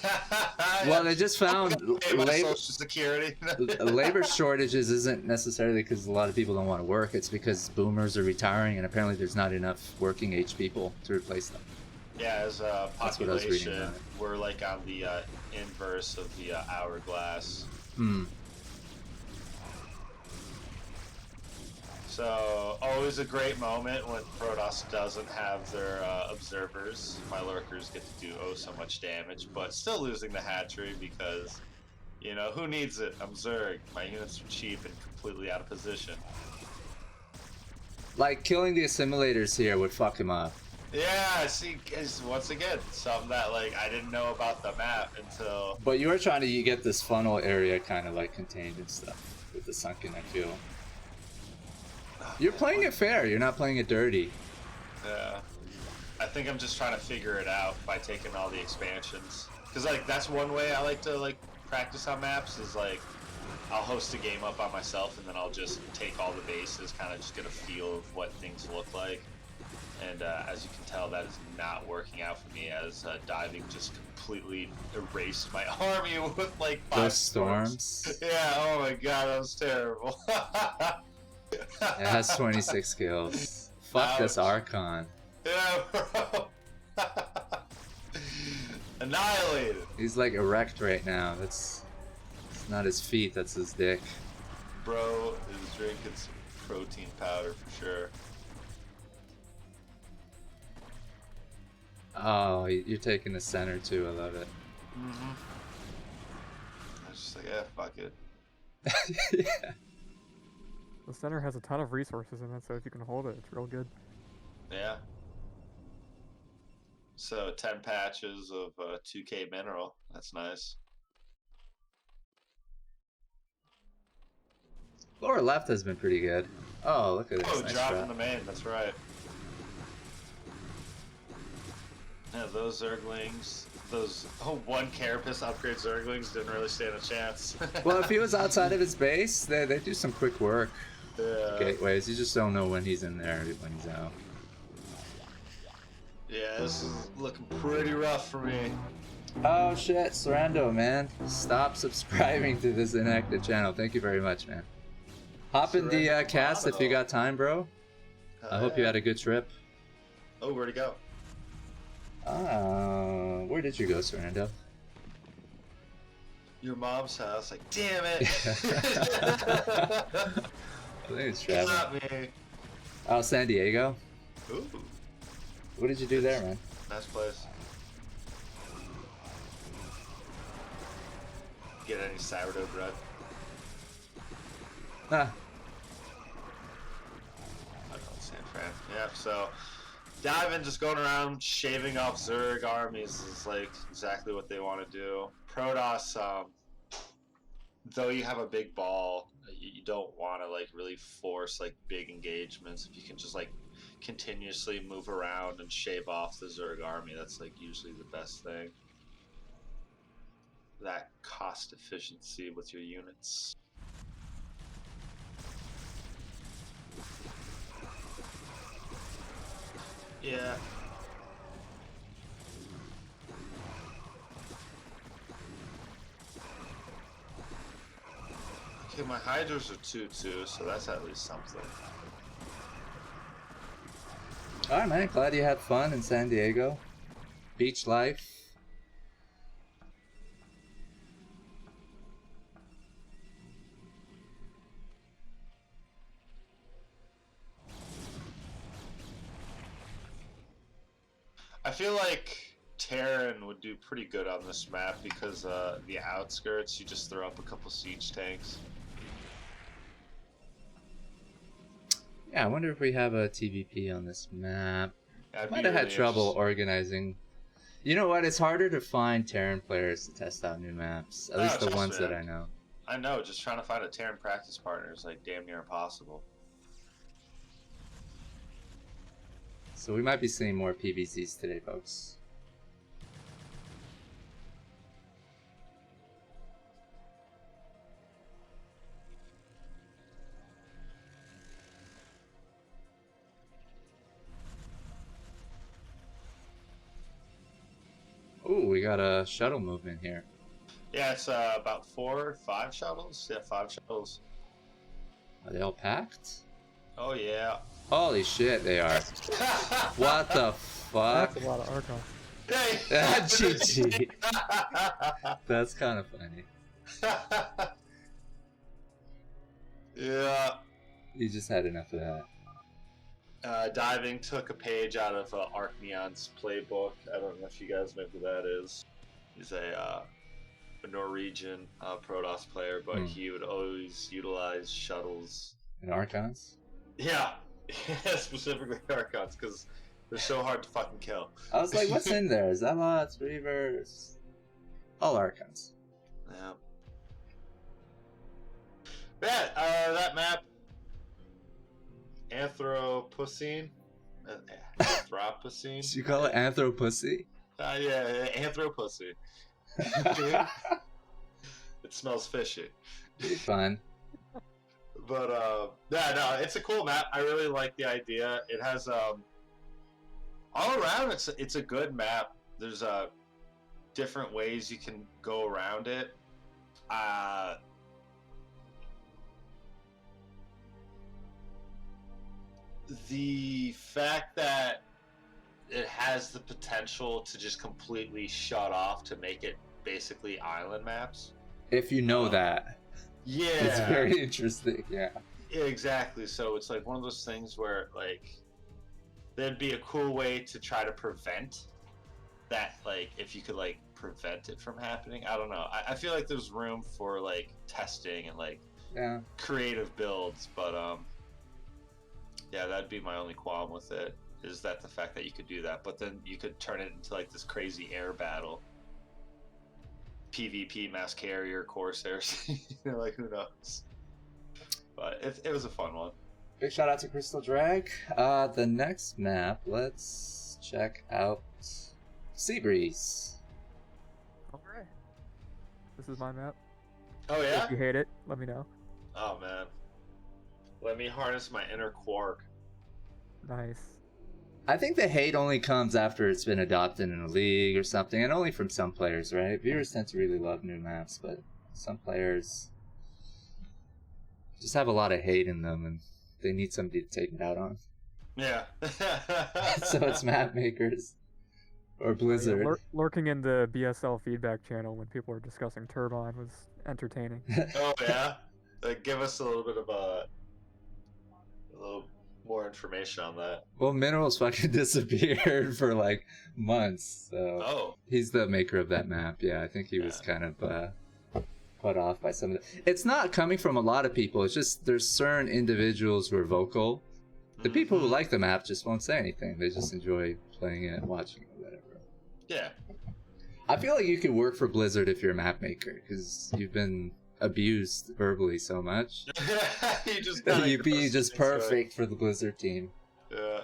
A: Well, they just found
B: Social Security.
A: labor shortages isn't necessarily because a lot of people don't want to work. It's because boomers are retiring, and apparently there's not enough working age people to replace them.
B: Yeah, as a
A: That's what I was reading
B: population,
A: about it.
B: we're like on the inverse of the hourglass. So, always a great moment when Protoss doesn't have their observers. My lurkers get to do so much damage, but still losing the hatchery because, you know, who needs it? I'm Zerg. My units are cheap and completely out of position.
A: Like, killing the assimilators here would fuck him up.
B: Yeah, see, once again, something that, like, I didn't know about the map until...
A: But you were trying to get this funnel area kind of, like, contained and stuff with the sunken, I feel. You're playing it fair. You're not playing it dirty.
B: Yeah. I think I'm just trying to figure it out by taking all the expansions. Because, like, that's one way I like to, like, practice on maps is, like, I'll host a game up on myself and then I'll just take all the bases, kind of just get a feel of what things look like. And as you can tell, that is not working out for me as diving just completely erased my army with, like, 5
A: Those storms.
B: Yeah, oh my god, that was terrible.
A: It has 26 kills. Fuck this Archon.
B: Yeah, bro. Annihilated.
A: He's like erect right now. It's not his feet, that's his dick.
B: Bro is drinking some protein powder for sure.
A: Oh, you're taking the center too. I love it.
B: I was just like, yeah, fuck it.
A: Yeah.
C: The center has a ton of resources in it, so if you can hold it, it's real good.
B: Yeah. So 10 patches of 2K mineral. That's nice.
A: Lower left has been pretty good. Oh, look at this.
B: Oh,
A: Nice
B: dropping
A: drop.
B: the main. That's right. Yeah, those Zerglings, those one Carapace upgrade Zerglings didn't really stand a chance.
A: Well, if he was outside of his base, they do some quick work.
B: Yeah.
A: Gateways. You just don't know when he's in there, when he's out.
B: Yeah, this is looking pretty rough for me.
A: Oh shit, Sorando, man. Stop subscribing to this inactive channel. Thank you very much, man. Hop in the cast if you got time, bro. I hope you had a good trip.
B: Oh, where'd he go?
A: Where did you go, Sorando?
B: Your mom's house. Like, damn it!
A: I think it's
B: It's
A: traveling.
B: not me.
A: Oh, San Diego?
B: Ooh,
A: What did you do there, man?
B: nice place. Get any sourdough bread?
A: Ah,
B: I don't know, San Fran. Yeah, so diving, just going around shaving off Zerg armies is like exactly what they want to do. Protoss, though you have a big ball, you don't want to like really force like big engagements. If you can just like continuously move around and shave off the Zerg army, that's like usually the best thing. That cost efficiency with your units. Yeah. Okay, my Hydras are 2-2, so that's at least something.
A: Alright, man. Glad you had fun in San Diego. Beach life.
B: I feel like Terran would do pretty good on this map because the outskirts, you just throw up a couple siege tanks.
A: Yeah, I wonder if we have a TVP on this map.
B: I'd
A: Might
B: be
A: have had
B: really
A: trouble
B: interested.
A: organizing. You know what? It's harder to find Terran players to test out new maps. At least the
B: trust
A: ones
B: me,
A: that I know.
B: I know, just trying to find a Terran practice partner is like damn near impossible.
A: So we might be seeing more PVCs today, folks. Ooh, we got a shuttle movement here.
B: Yeah, it's about 4 or 5 shuttles. Yeah, 5 shuttles.
A: Are they all packed?
B: Oh yeah.
A: Holy shit, they are. What the fuck?
C: That's a lot of Archons.
A: GG. That's kind of funny.
B: Yeah.
A: You just had enough of that.
B: Diving took a page out of Arkneon's playbook. I don't know if you guys know who that is. He's a Norwegian Protoss player, but he would always utilize shuttles.
A: And Archons?
B: Yeah, specifically Archons, because they're so hard to fucking kill.
A: I was like, what's in there? Zealots, Reavers? All Archons.
B: Yeah. Yeah, that map, Anthropocene. Anthropocene.
A: Did you call it Anthropussy?
B: Yeah, Anthropocene. It smells fishy.
A: Pretty fun.
B: But yeah, no, it's a cool map. I really like the idea. It has all around. It's a good map. There's different ways you can go around it. The fact that it has the potential to just completely shut off to make it basically island maps.
A: If you know that.
B: Yeah.
A: It's very interesting, yeah.
B: Yeah, exactly. So it's like one of those things where like there'd be a cool way to try to prevent that, like if you could like prevent it from happening. I don't know. I feel like there's room for like testing and like creative builds, but yeah, that'd be my only qualm with it, is that the fact that you could do that, but then you could turn it into like this crazy air battle. PvP, mass carrier, Corsairs, you know, like who knows? But it was a fun one.
A: Big shout out to Crystal Drag. The next map, let's check out Seabreeze.
C: Alright. This is my map.
B: Oh yeah?
C: If you hate it, let me know.
B: Oh man. Let me harness my inner Kwark.
C: Nice.
A: I think the hate only comes after it's been adopted in a league or something, and only from some players, right? Viewers tend to really love new maps, but some players just have a lot of hate in them, and they need somebody to take it out on.
B: Yeah.
A: So it's map makers or Blizzard.
C: Yeah, lurking in the BSL feedback channel when people were discussing Turbine was entertaining.
B: Oh yeah? Like, give us a little bit of a little more information on that.
A: Well, Minerals fucking disappeared for like months, so he's the maker of that map. Yeah, I think he was kind of put off by some of the... It's not coming from a lot of people, it's just there's certain individuals who are vocal. The people who like the map just won't say anything, they just enjoy playing it, watching it, whatever.
B: Yeah.
A: I feel like you could work for Blizzard if you're a map maker, because you've been abused verbally so much. You'd be just perfect for the Blizzard team.
B: Yeah.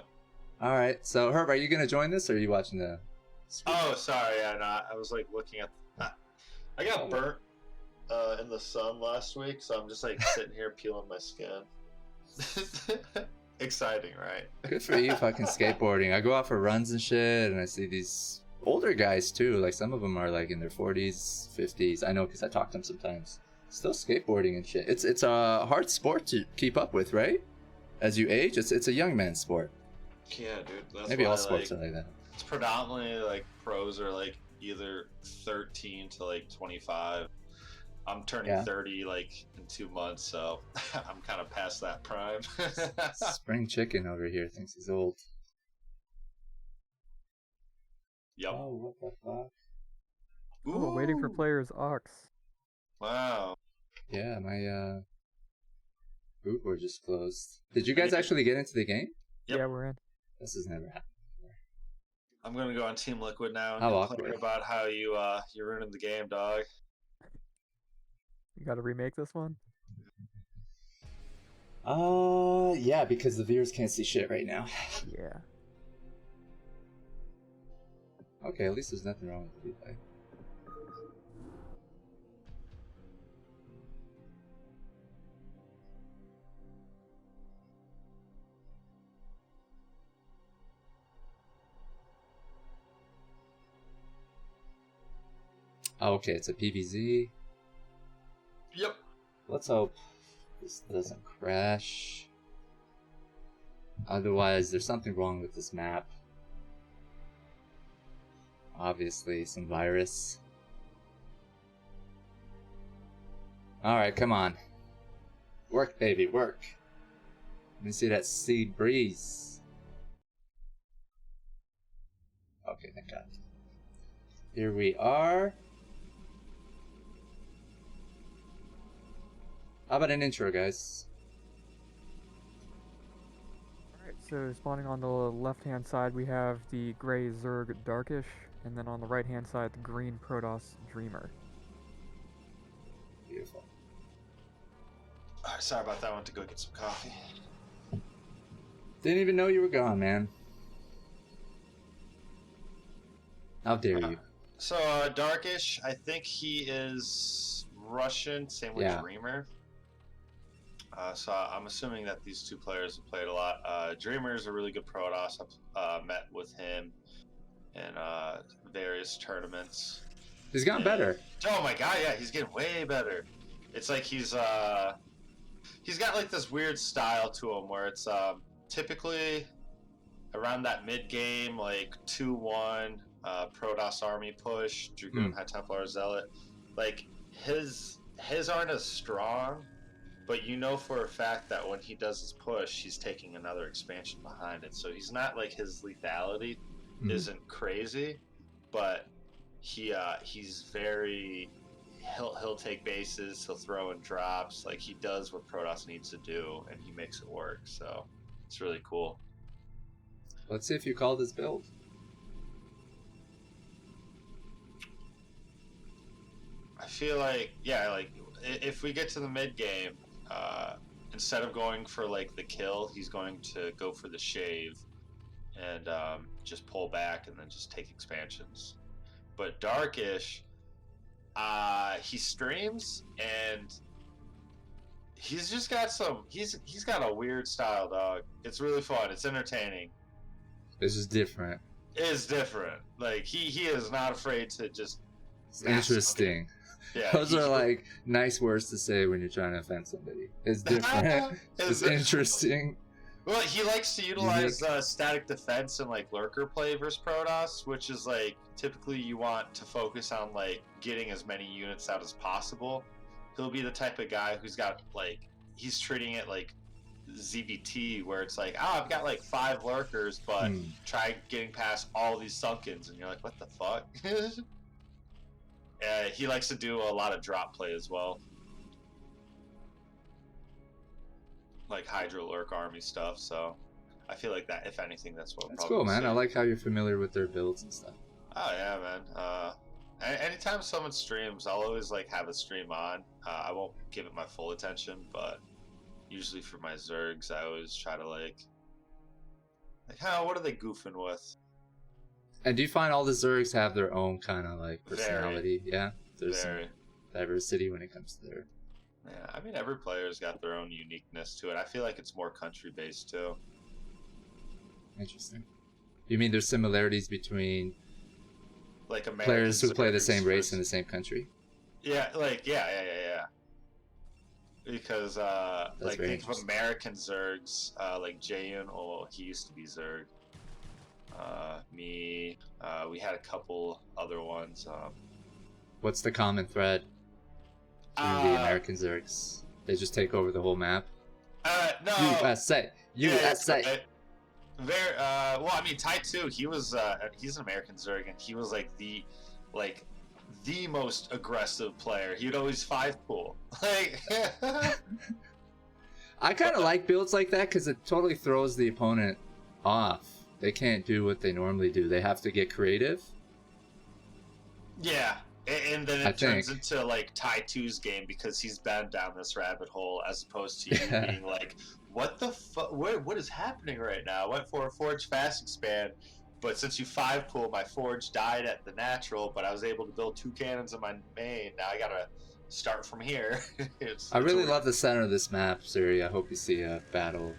A: Alright, so Herb, are you going to join this, or are you watching the...
B: Oh, sorry, yeah, no, I was like looking at... I got burnt in the sun last week, so I'm just like sitting here peeling my skin. Exciting, right?
A: Good for you, fucking skateboarding. I go out for runs and shit, and I see these older guys too. Like some of them are like in their 40s, 50s. I know because I talk to them sometimes. Still skateboarding and shit. It's a hard sport to keep up with, right? As you age, it's a young man's sport.
B: Yeah, dude. That's
A: Maybe
B: why,
A: all sports
B: like,
A: are like that.
B: it's predominantly like pros are like either 13 to like 25. I'm turning 30 like in 2 months, so I'm kind of past that prime.
A: Spring chicken over here thinks he's old.
B: Yep.
A: Oh, what the fuck?
C: Oh, waiting for players Ox.
B: Wow.
A: Yeah, my boot board just closed. Did you guys actually get into the game?
B: Yep.
C: Yeah, we're in.
A: This has never happened before.
B: I'm gonna go on Team Liquid now and
A: How
B: complain
A: awkward.
B: about how you're ruining the game, dog.
C: You gotta remake this one?
A: Yeah, because the viewers can't see shit right now.
C: Yeah.
A: Okay, at least there's nothing wrong with the replay. Oh, okay, it's a PVZ.
B: Yep.
A: Let's hope this doesn't crash. Otherwise, there's something wrong with this map. Obviously, some virus. Alright, come on. Work, baby, work. Let me see that sea breeze. Okay, thank God. Here we are. How about an intro, guys?
C: Alright, so spawning on the left-hand side, we have the gray Zerg Darkysh, and then on the right-hand side, the green Protoss Dreamer.
A: Beautiful.
B: Sorry about that. I went to go get some coffee.
A: Didn't even know you were gone, man. How dare you?
B: So, Darkysh, I think he is Russian, same with Dreamer. So I'm assuming that these two players have played a lot. Dreamer is a really good Protoss. I've met with him in various tournaments.
A: He's gotten better.
B: Oh my god, yeah, he's getting way better. It's like he's got like this weird style to him where it's typically around that mid game, like 2-1 Protoss army push, Dragoon High Templar Zealot. Like his aren't as strong, but you know for a fact that when he does his push, he's taking another expansion behind it. So he's not like his lethality isn't crazy, but he's very he'll take bases, he'll throw in drops, like he does what Protoss needs to do, and he makes it work. So it's really cool.
A: Let's see if you call this build.
B: I feel like like if we get to the mid game, instead of going for like the kill, he's going to go for the shave and just pull back and then just take expansions. But Darkysh, he streams and he's just got he's got a weird style, dog. It's really fun. It's entertaining.
A: This is different.
B: It is different. Like he is not afraid to just.
A: It's interesting.
B: Yeah,
A: those are like nice words to say when you're trying to offend somebody. It's different. It's interesting.
B: Well, he likes to utilize static defense and like lurker play versus Protoss, which is like typically you want to focus on like getting as many units out as possible. He'll be the type of guy who's got like he's treating it like ZBT, where it's like, I've got like 5 lurkers, but try getting past all these sunkens, and you're like, what the fuck? He likes to do a lot of drop play as well. Like Hydro Lurk army stuff, so I feel like that, if anything, that's what
A: That's cool, man. I like how you're familiar with their builds and stuff.
B: Oh, yeah, man. Anytime someone streams, I'll always like have a stream on. I won't give it my full attention, but usually for my Zergs, I always try to like what are they goofing with?
A: And do you find all the Zergs have their own kind of like personality?
B: Very.
A: Yeah, there's some diversity when it comes to their.
B: Yeah, I mean every player's got their own uniqueness to it. I feel like it's more country based too.
A: Interesting. You mean there's similarities between
B: like Americans,
A: players who play the same race in the same country?
B: Yeah, like yeah. because like think of American Zergs, like Jayun. Oh, he used to be Zerg. Me. We had a couple other ones.
A: What's the common thread between the American Zergs? They just take over the whole map.
B: No.
A: USA. USA.
B: Yeah, very. Well, I mean, Tai too. He's an American Zerg, and he was like the most aggressive player. He'd always 5-pool. Like.
A: I kind of like builds like that because it totally throws the opponent off. They can't do what they normally do. They have to get creative.
B: Yeah, and then it turns into like Tai 2's game because he's been down this rabbit hole as opposed to you being like, what the fuck? What is happening right now? I went for a Forge Fast Expand, but since you 5-pool, my Forge died at the natural, but I was able to build 2 cannons in my main. Now I gotta start from here.
A: I really love the center of this map, Siri. I hope you see a battle.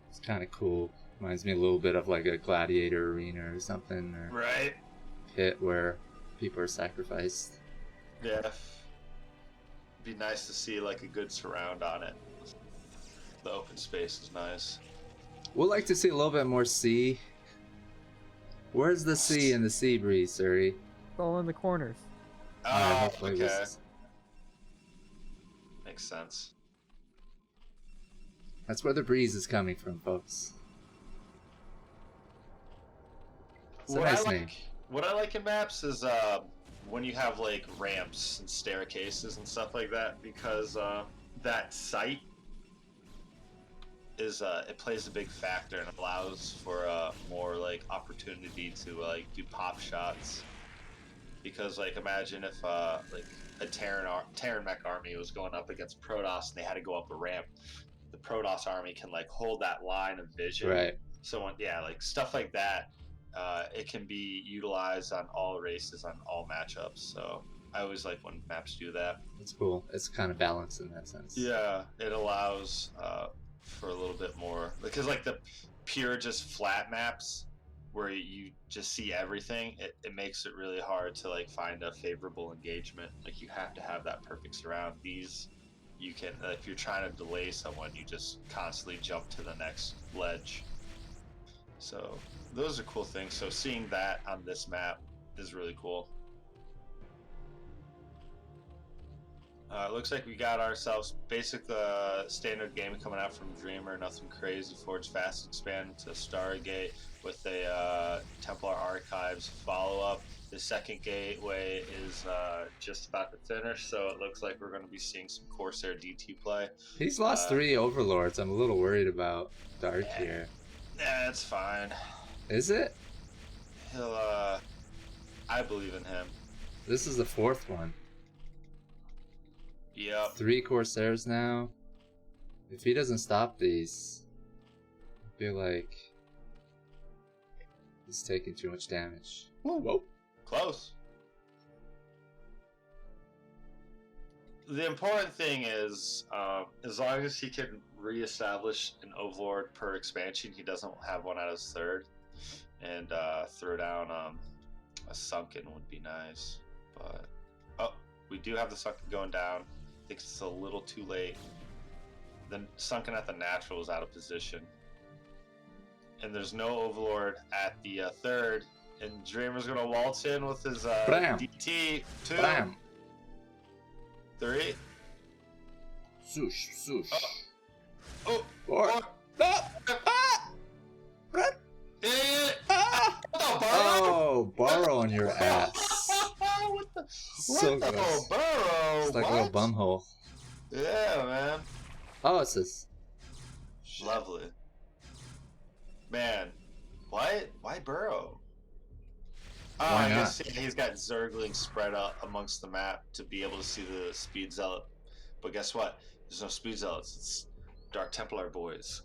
A: It's kind of cool. Reminds me a little bit of like a gladiator arena or something. Or
B: right.
A: Pit where people are sacrificed.
B: Yeah. It'd be nice to see like a good surround on it. The open space is nice.
A: We'd like to see a little bit more sea. Where's the sea in the sea breeze, Siri?
C: It's all in the corners.
B: Oh, okay. Makes sense.
A: That's where the breeze is coming from, folks. It's a nice name.
B: What I like in maps is when you have like ramps and staircases and stuff like that, because that sight is it plays a big factor and allows for more like opportunity to like do pop shots. Because like imagine if like a Terran mech army was going up against Protoss and they had to go up a ramp, the Protoss army can like hold that line of vision.
A: Right.
B: So like stuff like that. It can be utilized on all races, on all matchups. So I always like when maps do that.
A: It's cool. It's kind of balanced in that sense.
B: Yeah, it allows for a little bit more, because like the pure just flat maps where you just see everything, it makes it really hard to like find a favorable engagement. Like you have to have that perfect surround. These you can, if you're trying to delay someone, you just constantly jump to the next ledge. So those are cool things. So seeing that on this map is really cool. It looks like we got ourselves basic standard game coming out from Dreamer. Nothing crazy. Forge Fast Expand to Stargate with a Templar Archives follow-up. The second gateway is just about to finish, so it looks like we're going to be seeing some Corsair DT play.
A: He's lost 3 Overlords. I'm a little worried about Dark here.
B: Yeah, it's fine.
A: Is it?
B: He'll, I believe in him.
A: This is the 4th one.
B: Yep.
A: 3 Corsairs now. If he doesn't stop these, I feel like he's taking too much damage.
B: Whoa. Close. The important thing is, as long as he can reestablish an Overlord per expansion, he doesn't have one out of his 3rd, and throw down a Sunken would be nice. But we do have the Sunken going down. I think it's a little too late. The Sunken at the natural is out of position, and there's no Overlord at the 3rd. And Dreamer's gonna waltz in with his DT 2,
A: Bam.
B: 3.
A: Swoosh, swoosh.
B: Oh,
A: 4. Oh, burrow on your ass.
B: What the burrow?
A: It's like a little bumhole.
B: Yeah, man.
A: Oh, it's this.
B: Lovely. Man, why burrow? Oh,
A: Why
B: I
A: not?
B: guess he's got Zerglings spread out amongst the map to be able to see the Speed Zealot. But guess what? There's no Speed Zealots. It's Dark Templar boys.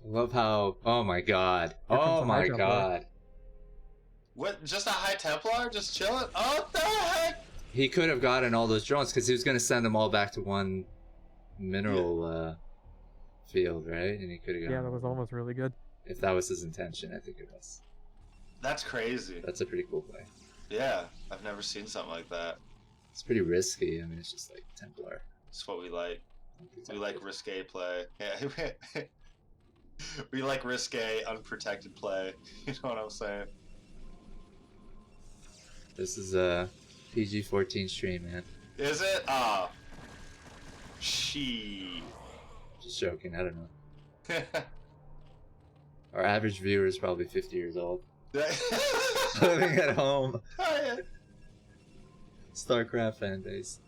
A: Love how. Oh my god. Oh my god.
B: What? Just a High Templar? Just chilling? Oh, what the heck?
A: He could have gotten all those drones because he was going to send them all back to one mineral field, right? And he could have gotten.
C: Yeah, that was almost really good.
A: If that was his intention, I think it was.
B: That's crazy.
A: That's a pretty cool play.
B: Yeah, I've never seen something like that.
A: It's pretty risky. I mean, it's just like Templar.
B: That's what we like. We like risque play. Yeah. We like risque, unprotected play. You know what I'm saying?
A: This is a PG-14 stream, man.
B: Is it? Ah. She.
A: Just joking. I don't know. Our average viewer is probably 50 years old. Living at home.
B: Oh, yeah.
A: StarCraft fan base.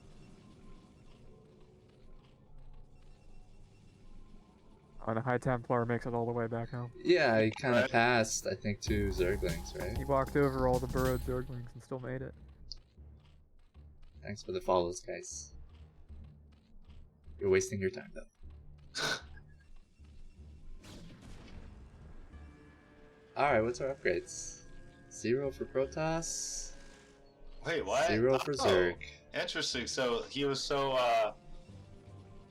C: On a High Templar makes it all the way back home.
A: Yeah, he kind of passed, I think, 2 Zerglings, right?
C: He walked over all the burrowed Zerglings and still made it.
A: Thanks for the follows, guys. You're wasting your time, though. Alright, what's our upgrades? 0 for Protoss.
B: Wait, what?
A: 0 for Zerg.
B: Interesting. So he was so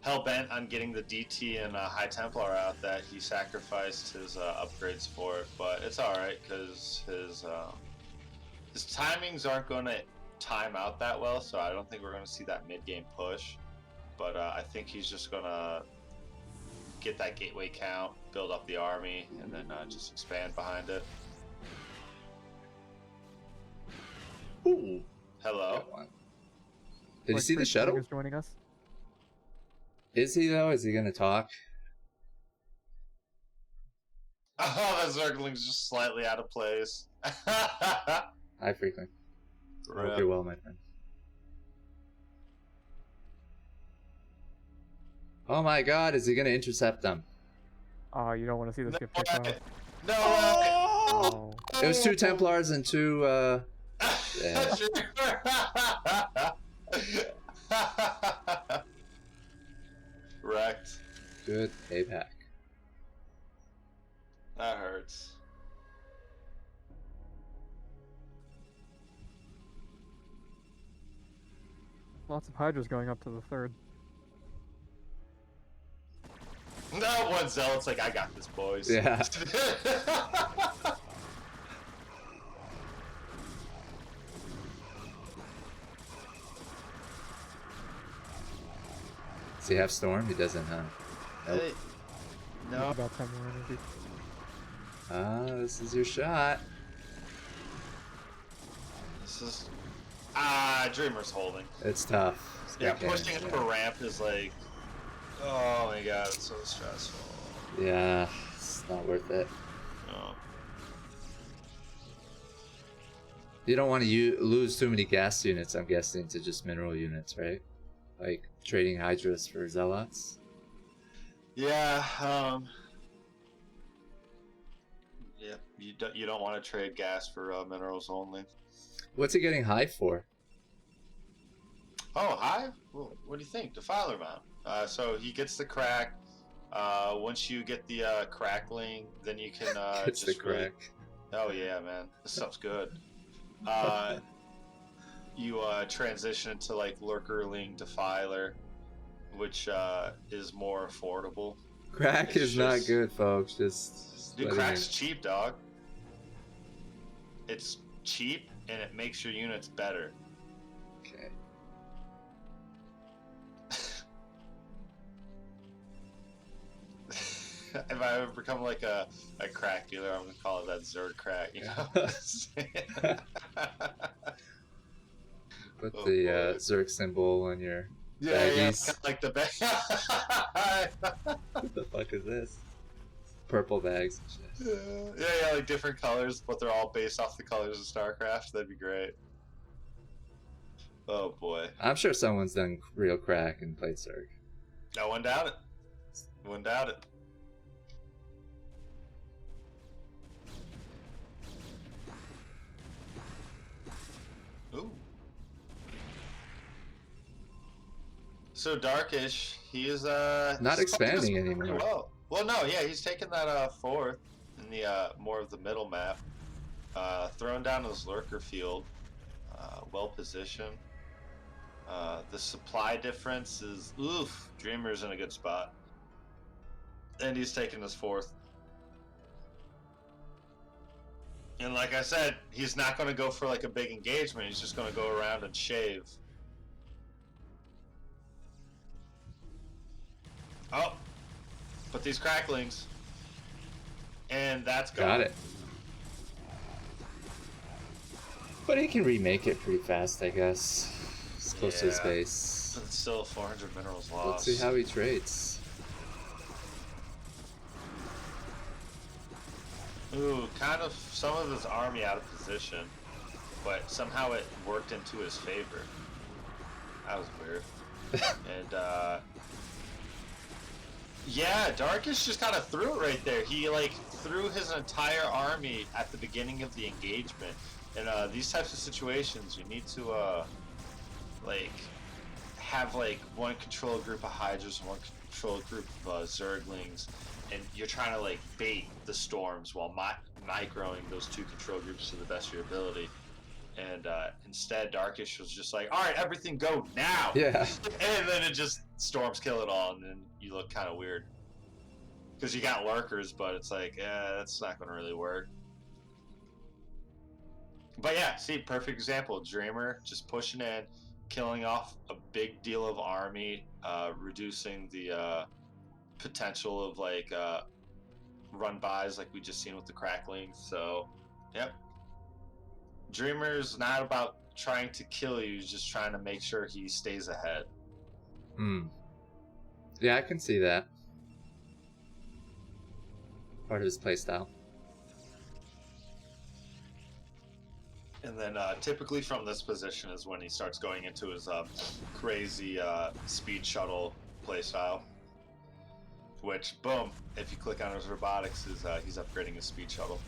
B: hell-bent on getting the DT and High Templar out that he sacrificed his upgrades for it. But it's alright, because his timings aren't going to time out that well, so I don't think we're going to see that mid-game push. But I think he's just going to get that gateway count, build up the army, and then just expand behind it.
A: Ooh.
B: Hello.
A: Did you see the shuttle?
C: Is joining us.
A: Is he though? Is he gonna talk?
B: Oh, that Zergling's just slightly out of place.
A: Hi, Freakling. I hope you're well, my friend. Oh my god, is he gonna intercept them?
C: Oh, you don't want to see this get picked off.
B: No!
C: Oh.
A: It was 2 Templars and 2, yeah.
B: Wrecked.
A: Good payback.
B: That hurts.
C: Lots of Hydras going up to the 3rd.
B: No, one Zealot's like, I got this, boys.
A: Yeah. Does he have Storm? He doesn't, huh? Nope.
B: Hey. No.
C: About 10 more energy.
A: Ah, this is your shot.
B: This is... Dreamer's holding.
A: It's tough. It's
B: Yeah,
A: good
B: pushing
A: games,
B: up a ramp is like... Oh my god, it's so stressful.
A: Yeah, it's not worth it.
B: No.
A: You don't want to lose too many gas units, I'm guessing, to just mineral units, right? Like trading Hydras for Zealots.
B: Yeah, yeah, you don't want to trade gas for minerals only.
A: What's he getting Hive for?
B: Oh, Hive? Well, what do you think? Defiler Mount. So he gets the crack. Once you get the crackling, then you can
A: Gets
B: just
A: the crack.
B: Oh yeah, man, this stuff's good. You transition into like Lurkerling Defiler, which is more affordable.
A: Crack
B: It's
A: is not
B: just-
A: good, folks. Just
B: Dude,
A: letting
B: crack's
A: you-
B: cheap, dog. It's cheap and it makes your units better.
A: Okay.
B: If I ever become like a crack dealer, I'm gonna call it that Zerg crack, you know?
A: Put
B: Oh,
A: the
B: boy.
A: Zerg symbol on your
B: Yeah,
A: baggies.
B: kind of like the bag.
A: What the fuck is this? Purple bags and shit.
B: Yeah, like different colors, but they're all based off the colors of StarCraft. That'd be great. Oh boy.
A: I'm sure someone's done real crack and played Zerg.
B: No one doubt it. No one doubt it. Ooh. So Darkysh, he is
A: Not
B: he's
A: expanding
B: focused pretty
A: anymore.
B: Well, no, yeah, he's taken that fourth in the more of the middle map, throwing down his lurker field, well positioned. The supply difference is oof. Dreamer's in a good spot, and he's taking his fourth. And like I said, he's not going to go for like a big engagement. He's just going to go around and shave. But these cracklings, and that's gone.
A: Got it. But he can remake it pretty fast, I guess. It's close to his base.
B: But it's still 400 minerals lost.
A: Let's see how he trades.
B: Ooh, kind of some of his army out of position, but somehow it worked into his favor. That was weird. And yeah, Darkysh just kind of threw it right there. He like threw his entire army at the beginning of the engagement. And these types of situations, you need to like have like one control group of Hydras and one control group of Zerglings, and you're trying to like bait the storms while microing those two control groups to the best of your ability. And instead, Darkysh was just like, "All right, everything go now!"
A: Yeah.
B: And then it just storms kill it all, and then you look kind of weird because you got lurkers, but it's like, yeah, that's not going to really work. But yeah, see, perfect example. Dreamer just pushing in, killing off a big deal of army, reducing the potential of like run-bys like we just seen with the crackling. So, yep. Dreamer's not about trying to kill you, he's just trying to make sure he stays ahead.
A: Yeah, I can see that. Part of his playstyle.
B: And then typically from this position is when he starts going into his crazy speed shuttle playstyle. Which, boom, if you click on his robotics, is he's upgrading his speed shuttle.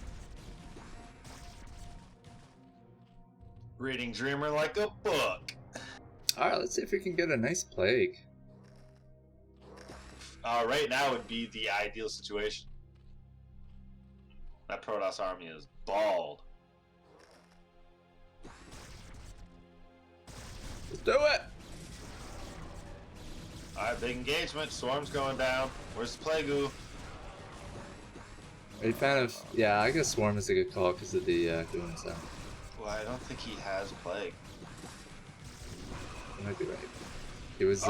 B: Reading Dreamer like a book.
A: Alright, let's see if we can get a nice plague.
B: Right now would be the ideal situation. That Protoss army is bald.
A: Let's do it!
B: Alright, big engagement. Storm's going down. Where's the Plague Goo?
A: Are you a fan of... Yeah, I guess Swarm is a good call because of the Goon sound.
B: Well, I don't think he has Plague.
A: You might be right. It was,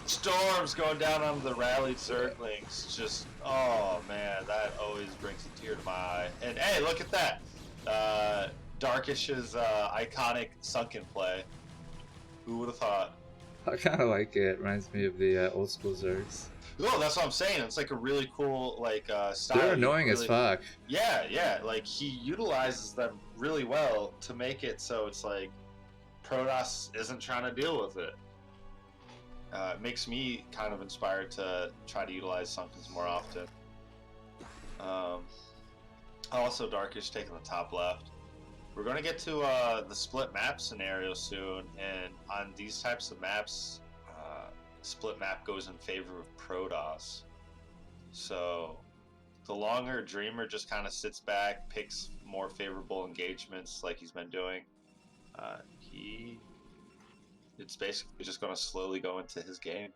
B: Storm's going down on the rallied Zerglings. Just, oh man, that always brings a tear to my eye. And hey, look at that! Darkysh's iconic sunken play. Who would have thought?
A: I kind of like it. It reminds me of the old school Zergs.
B: No, that's what I'm saying. It's like a really cool like style.
A: They're annoying as fuck.
B: Yeah, yeah. Like he utilizes them really well to make it so it's like Protoss isn't trying to deal with it. It makes me kind of inspired to try to utilize Sunkens more often. Also, Darkysh taking the top left. We're going to get to the split map scenario soon, and on these types of maps, split map goes in favor of Protoss. So the longer Dreamer just kind of sits back, picks more favorable engagements like he's been doing, it's basically just going to slowly go into his game.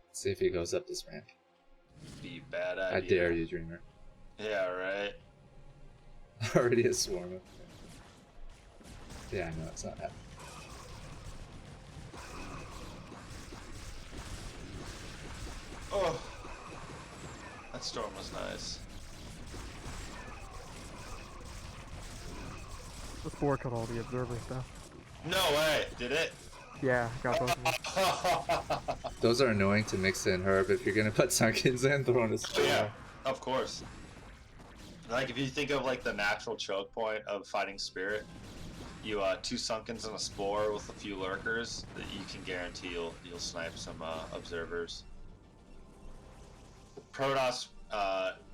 A: Let's see if he goes up this ramp.
B: Be bad idea.
A: I dare you, Dreamer.
B: Yeah, right.
A: Already a swarm up there. Yeah, I know, it's not happening.
B: Oh, that storm was nice.
C: The spore killed all the observers though.
B: No way, did it?
C: Yeah, got both of them.
A: Those are annoying to mix in, Herb. If you're gonna put Sunkens in, throw in a spore.
B: Yeah, of course. Like if you think of like the natural choke point of fighting spirit, you 2 Sunkens and a spore with a few lurkers, that you can guarantee you'll snipe some observers. Protoss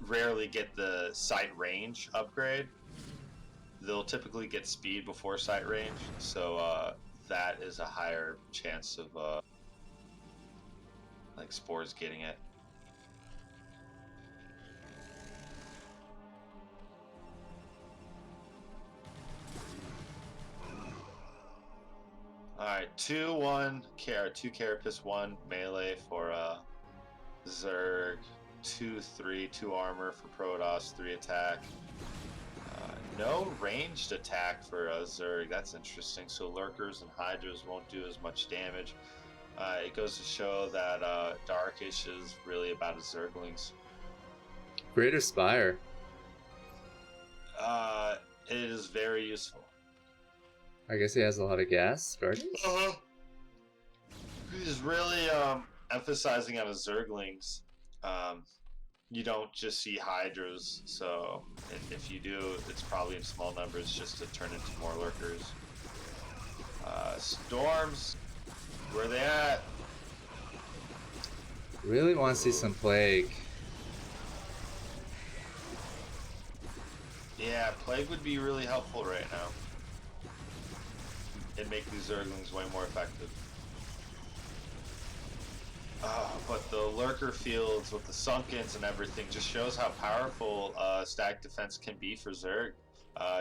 B: rarely get the sight range upgrade. They'll typically get speed before sight range, so that is a higher chance of like spores getting it. Alright, 2-1 2 Carapace, 1 melee for Zerg, 2-3, 2 armor for Protoss, 3 attack. No ranged attack for Zerg. That's interesting. So lurkers and hydras won't do as much damage. It goes to show that Darkysh is really about his Zerglings.
A: Greater Spire.
B: It is very useful.
A: I guess he has a lot of gas.
B: Uh-huh. He's really emphasizing on his Zerglings. You don't just see hydras, so if you do, it's probably in small numbers just to turn into more lurkers. Storms, where they at?
A: Really want to see some plague.
B: Yeah, plague would be really helpful right now. It'd make these Zerglings way more effective. But the lurker fields with the sunkens and everything just shows how powerful stack defense can be for Zerg.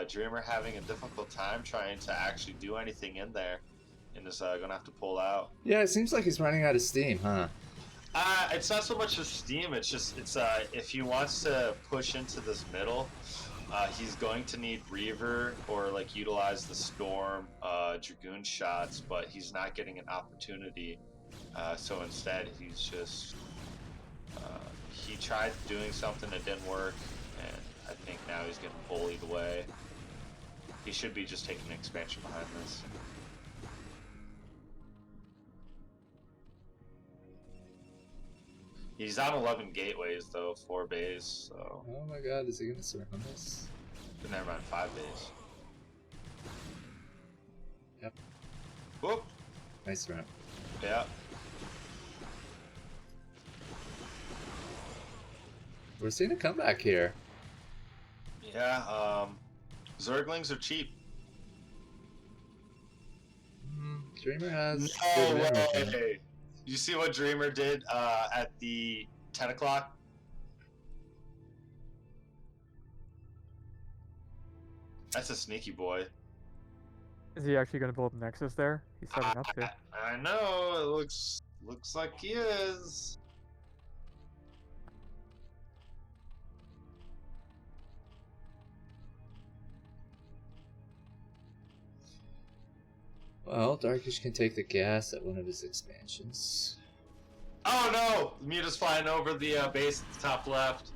B: Dreamer having a difficult time trying to actually do anything in there, and is gonna have to pull out.
A: Yeah, it seems like he's running out of steam, huh?
B: It's not so much of steam. It's if he wants to push into this middle, he's going to need Reaver or like utilize the Storm Dragoon shots, but he's not getting an opportunity. So instead, he's just he tried doing something that didn't work, and I think now he's getting bullied away. He should be just taking an expansion behind this. He's on 11 gateways though, 4 bays. So.
A: Oh my god, is he gonna surround us?
B: Never mind, 5 bays.
A: Yep.
B: Whoop.
A: Nice round.
B: Yeah.
A: We're seeing a comeback here.
B: Yeah, Zerglings are cheap.
A: Dreamer has
B: No
A: good memory.
B: way! You see what Dreamer did at the 10 o'clock? That's a sneaky boy.
C: Is he actually going to build Nexus there? He's setting up to.
B: I know, it looks like he is.
A: Well, Darkysh can take the gas at one of his expansions.
B: Oh no! The Muta's flying over the base at the top left.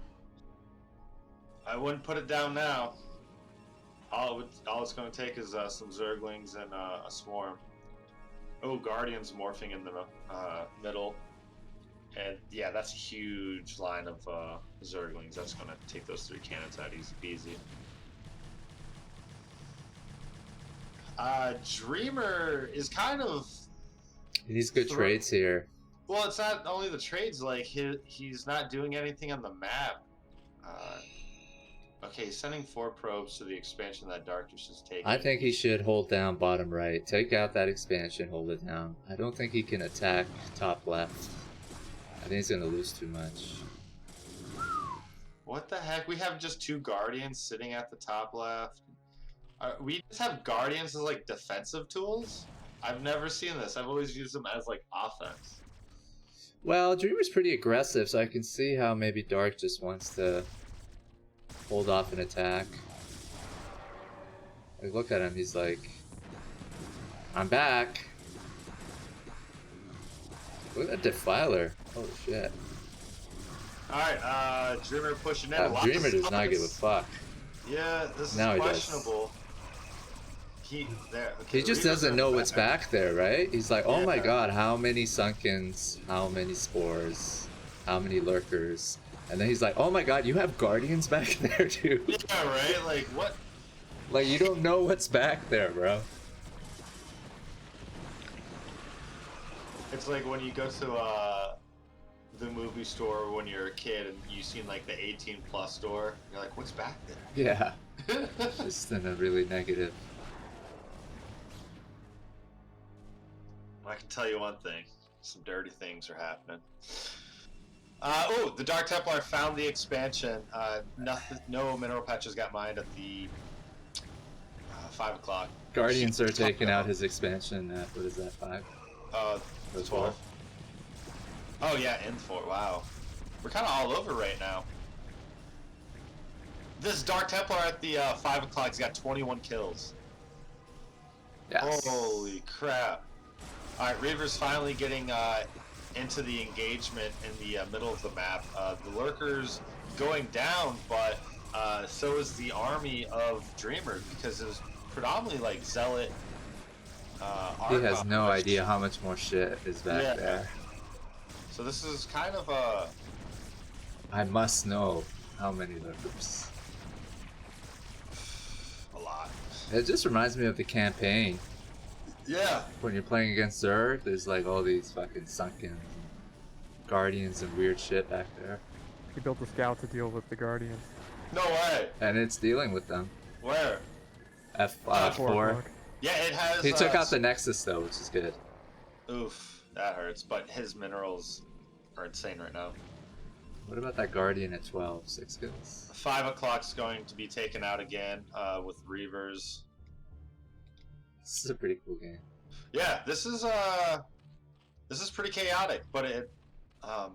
B: I wouldn't put it down now. All it's going to take is some Zerglings and a Swarm. Oh, Guardian's morphing in the middle. And yeah, that's a huge line of Zerglings. That's going to take those 3 cannons out easy peasy. Dreamer is kind of...
A: He needs good trades here.
B: Well, it's not only the trades, like, he's not doing anything on the map. Okay, he's sending 4 probes to the expansion that Darkysh is taking.
A: I think he should hold down bottom right. Take out that expansion, hold it down. I don't think he can attack top left. I think he's going to lose too much.
B: What the heck? We have just 2 Guardians sitting at the top left. We just have Guardians as, like, defensive tools? I've never seen this. I've always used them as, like, offense.
A: Well, Dreamer's pretty aggressive, so I can see how maybe Dark just wants to hold off an attack. Like, look at him, he's like, I'm back. Look at that Defiler. Holy shit.
B: Alright, Dreamer pushing in.
A: Dreamer does not give a fuck.
B: Yeah, this is
A: now
B: questionable.
A: He just doesn't know what's back there, right? He's like, oh my god, how many Sunkens, how many Spores, how many Lurkers. And then he's like, oh my god, you have Guardians back there too?
B: Yeah, right? Like, what?
A: Like, you don't know what's back there, bro.
B: It's like when you go to the movie store when you're a kid and you've seen like the 18+ store. You're like, what's back there?
A: Yeah. Just in a really negative.
B: I can tell you one thing. Some dirty things are happening. Oh, the Dark Templar found the expansion. No mineral patches got mined at the 5 o'clock.
A: Guardians are taking out his expansion at, what is that, 5?
B: The 12. Oh yeah, in 4. Wow. We're kind of all over right now. This Dark Templar at the 5 o'clock, he's got 21 kills.
A: Yes.
B: Holy crap. Alright, Reaver's finally getting into the engagement in the middle of the map. The Lurker's going down, but so is the army of Dreamer, because it was predominantly like Zealot.
A: He has no idea how much more shit is back there.
B: So this is kind of a...
A: I must know how many Lurkers.
B: A lot.
A: It just reminds me of the campaign.
B: Yeah.
A: When you're playing against Zerg, there's like all these fucking sunken Guardians and weird shit back there.
C: He built a scout to deal with the Guardians.
B: No way.
A: And it's dealing with them.
B: Where?
A: F4.
B: Yeah, it has...
A: He took out the Nexus though, which is good.
B: Oof, that hurts. But his minerals are insane right now.
A: What about that Guardian at 12? 6 kills.
B: 5 o'clock's going to be taken out again with Reavers.
A: This is a pretty cool game.
B: Yeah, this is pretty chaotic, but it I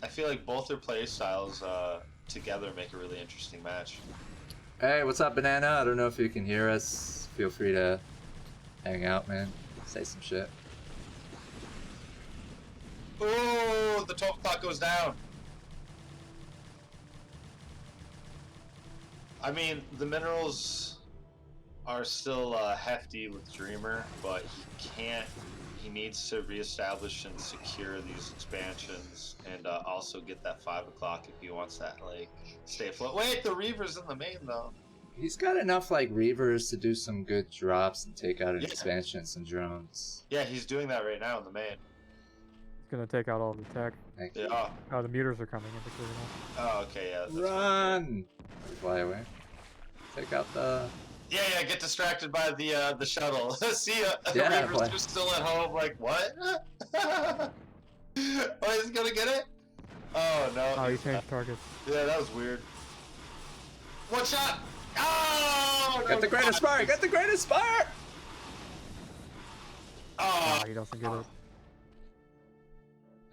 B: feel like both their play styles together make a really interesting match.
A: Hey, what's up, Banana? I don't know if you can hear us. Feel free to hang out, man. Say some shit.
B: Oh, the 12 o'clock goes down. I mean, the minerals are still hefty with Dreamer, but he needs to reestablish and secure these expansions, and also get that 5 o'clock if he wants that, like, stay afloat. Wait, the Reaver's in the main, though.
A: He's got enough, like, Reavers to do some good drops and take out an expansion and some drones.
B: Yeah, he's doing that right now in the main.
C: He's gonna take out all the tech.
B: Yeah.
C: Oh, the meters are coming into clear now.
B: Oh, okay, yeah. That's
A: Run! Fly away. Take out the...
B: Yeah, get distracted by the shuttle. See ya.
A: Yeah,
B: Reavers are still at home, like, what? Oh, he's gonna get it? Oh, no.
C: Oh, he changed targets.
B: Yeah, that was weird. One shot! Oh!
A: Get the greatest spark! Get the greatest spark!
B: Oh!
C: He doesn't get it.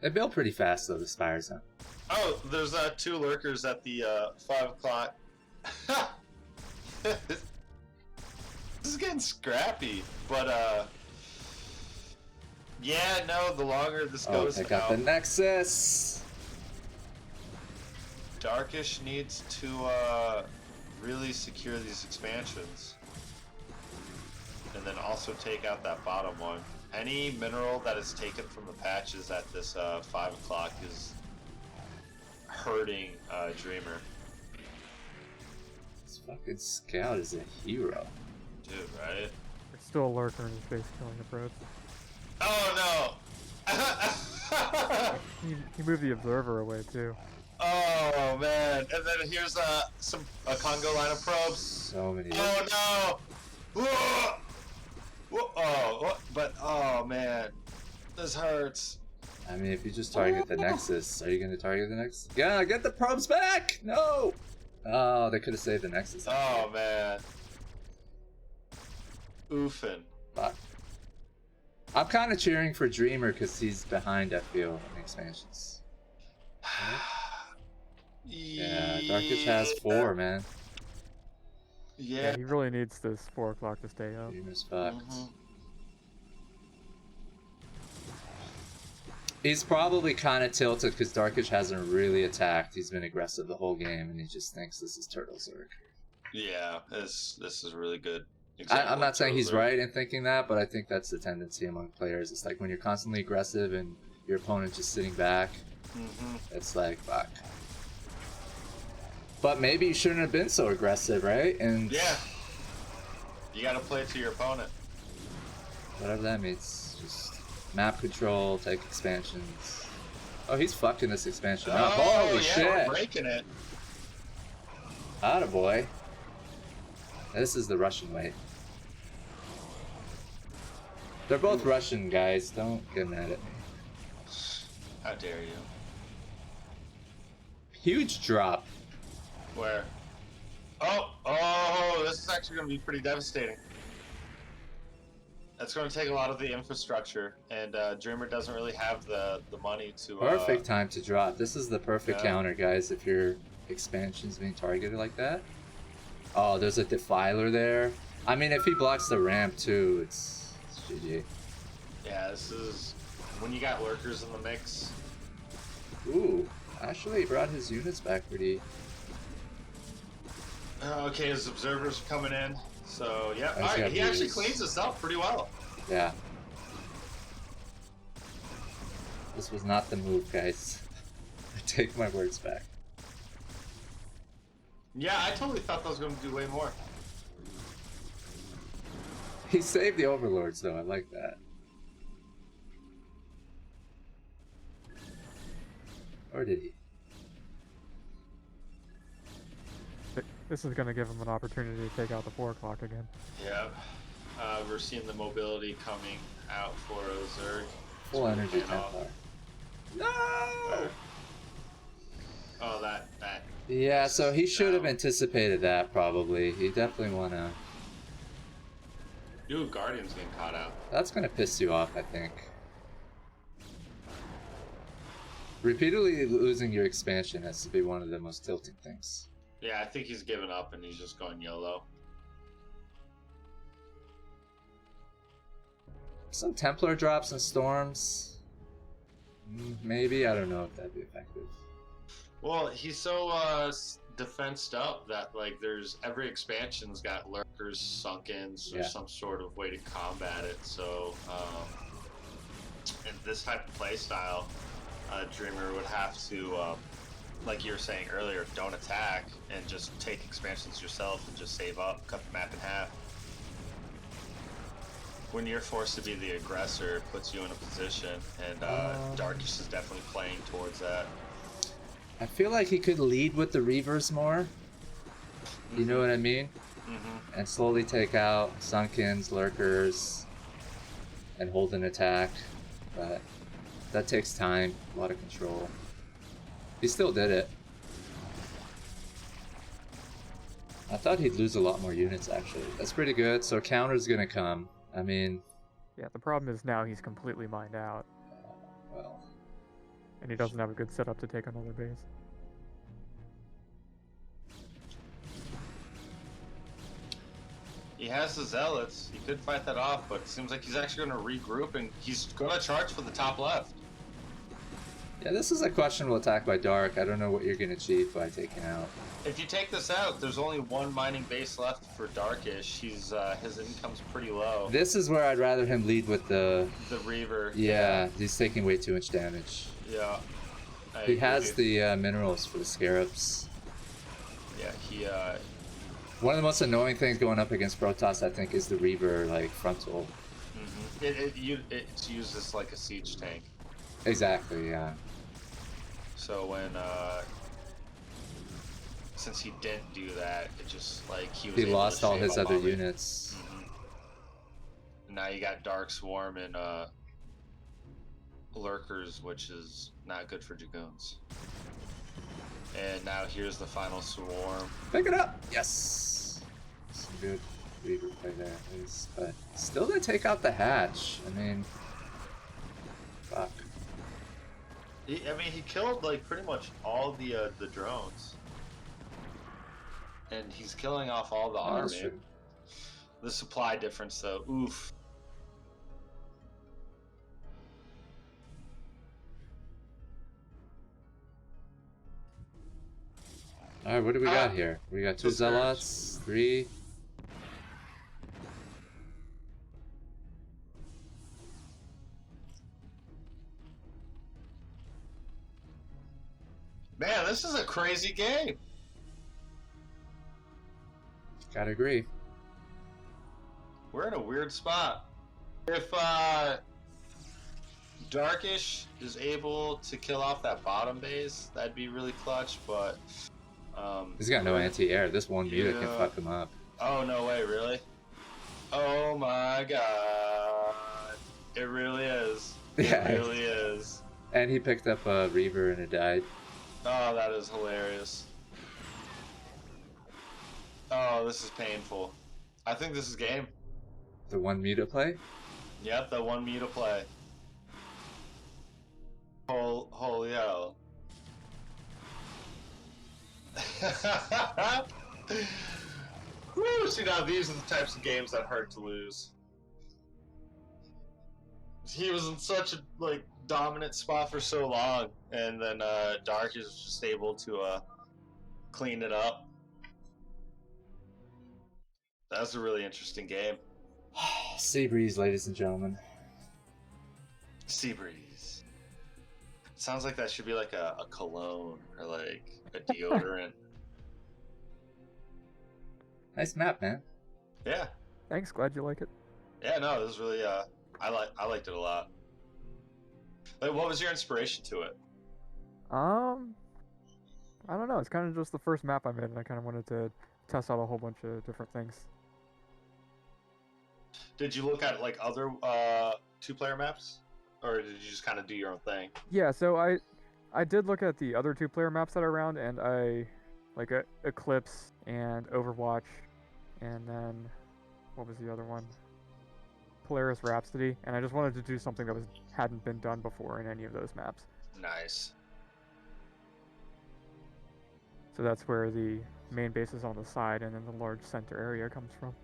A: They build pretty fast, though, the spires, huh?
B: Oh, there's 2 lurkers at the 5 o'clock. This is getting scrappy, but yeah, no, the longer this goes
A: I got the Nexus!
B: Darkysh needs to really secure these expansions, and then also take out that bottom one. Any mineral that is taken from the patches at this 5 o'clock is hurting Dreamer.
A: This fucking scout is a hero.
B: Dude, right?
C: There's still a lurker in his base killing the probes.
B: Oh no!
C: He moved the observer away too.
B: Oh man! And then here's a Congo line of probes.
A: So many.
B: Oh no! Whoa! Whoa! Oh, but oh man, this hurts.
A: I mean, if you just target the Nexus, are you gonna target the Nexus? Yeah, get the probes back! No! Oh, they could have saved the Nexus.
B: Oh man. Oofin.
A: Fuck. I'm kind of cheering for Dreamer because he's behind, I feel, in expansions. Yeah, Darkysh has 4, man.
B: Yeah.
C: He really needs this 4 o'clock to stay up.
A: Dreamer's fucked. He's probably kind of tilted because Darkysh hasn't really attacked. He's been aggressive the whole game, and he just thinks this is LamoZerg.
B: Yeah, this is really good.
A: I'm not saying he's right in thinking that, but I think that's the tendency among players. It's like when you're constantly aggressive and your opponent just sitting back, it's like, fuck. But maybe you shouldn't have been so aggressive, right? And
B: yeah, you gotta play to your opponent.
A: Whatever that means. Just map control, take expansions. Oh, he's fucking this expansion up. Holy shit!
B: We're breaking it.
A: Attaboy. This is the Russian way. They're both Russian, guys. Don't get mad at me.
B: How dare you?
A: Huge drop.
B: Where? Oh, this is actually going to be pretty devastating. That's going to take a lot of the infrastructure, and Dreamer doesn't really have the money to...
A: Perfect time to drop. This is the perfect counter, guys. If you're expansions being targeted like that. Oh, there's a Defiler there. I mean, if he blocks the ramp too, it's GG.
B: Yeah, this is when you got lurkers in the mix.
A: Ooh, actually he brought his units back pretty.
B: Okay, his observers are coming in. So, yeah.
A: He's
B: Alright,
A: got
B: he actually
A: these.
B: cleans this up pretty well.
A: Yeah. This was not the move, guys. I take my words back.
B: Yeah, I totally thought that was going to do way more.
A: He saved the Overlords, though. I like that. Or did he?
C: This is going to give him an opportunity to take out the 4 o'clock again.
B: Yeah. We're seeing the mobility coming out for Zerg.
A: Full energy Templar. No!
B: Oh, that.
A: Yeah, so he should have anticipated that, probably. He definitely want to...
B: Dude, Guardian's getting caught out.
A: That's going to piss you off, I think. Repeatedly losing your expansion has to be one of the most tilting things.
B: Yeah, I think he's given up and he's just going YOLO.
A: Some Templar drops and Storms. Maybe, I don't know if that'd be effective.
B: Well, he's so defensed up that like there's every expansion's got lurkers, sunkens, or some sort of way to combat it. So in this type of play style, Dreamer would have to, like you were saying earlier, don't attack and just take expansions yourself and just save up, cut the map in half. When you're forced to be the aggressor, it puts you in a position, and Darkysh is definitely playing towards that.
A: I feel like he could lead with the Reavers more. You know what I mean? And slowly take out Sunkens, Lurkers, and hold an attack. But that takes time, a lot of control. He still did it. I thought he'd lose a lot more units, actually. That's pretty good. So counter's gonna come. I mean...
C: Yeah, the problem is now he's completely mined out.
A: Well...
C: And he doesn't have a good setup to take another base.
B: He has the Zealots. He could fight that off, but it seems like he's actually going to regroup, and he's going to charge for the top left.
A: Yeah, this is a questionable attack by Dark. I don't know what you're going to achieve by taking out.
B: If you take this out, there's only one mining base left for Darkysh. He's his income's pretty low.
A: This is where I'd rather him lead with the
B: Reaver.
A: Yeah, he's taking way too much damage.
B: Yeah.
A: He has the minerals for the Scarabs.
B: Yeah, he...
A: One of the most annoying things going up against Protoss, I think, is the Reaver, like, frontal.
B: It's used as, like, a siege tank.
A: Exactly, yeah.
B: So when, since he didn't do that, it just, like, he
A: lost all his other units.
B: And now you got Dark Swarm and, Lurkers, which is not good for Dragoons. And now here's the final swarm.
A: Pick it up! Yes! Some good Reaver play there, at least. But still they take out the hatch. I mean... Fuck.
B: He killed, like, pretty much all the drones. And he's killing off all the army. The supply difference, though. Oof.
A: Alright, what do we got here? We got 2 Zealots, 3.
B: Man, this is a crazy game.
A: Gotta agree.
B: We're in a weird spot. If Darkysh is able to kill off that bottom base, that'd be really clutch, but...
A: he's got no anti-air. This one muta can fuck him up.
B: Oh, no way, really? Oh my god. It really is.
A: Yeah.
B: It really is.
A: And he picked up a Reaver and it died.
B: Oh, that is hilarious. Oh, this is painful. I think this is game.
A: The one muta play?
B: Yep, the one muta play. Holy hell. Woo, see, now these are the types of games that hurt to lose. He was in such a dominant spot for so long, and then Darkysh was just able to clean it up. That was a really interesting game.
A: Sea breeze, ladies and gentlemen.
B: Sea breeze. Sounds like that should be like a cologne or like a deodorant.
A: Nice map, man.
B: Yeah.
C: Thanks, glad you like it.
B: Yeah, no, it was really I liked it a lot. Like, what was your inspiration to it?
C: I don't know. It's kind of just the first map I made, and I kind of wanted to test out a whole bunch of different things.
B: Did you look at like other two-player maps, or did you just kind of do your own thing?
C: Yeah, so I did look at the other two-player maps that are around, and I like Eclipse and Overwatch, and then what was the other one? Polaris Rhapsody, and I just wanted to do something that hadn't been done before in any of those maps.
B: Nice.
C: So that's where the main base is on the side, and then the large center area comes from.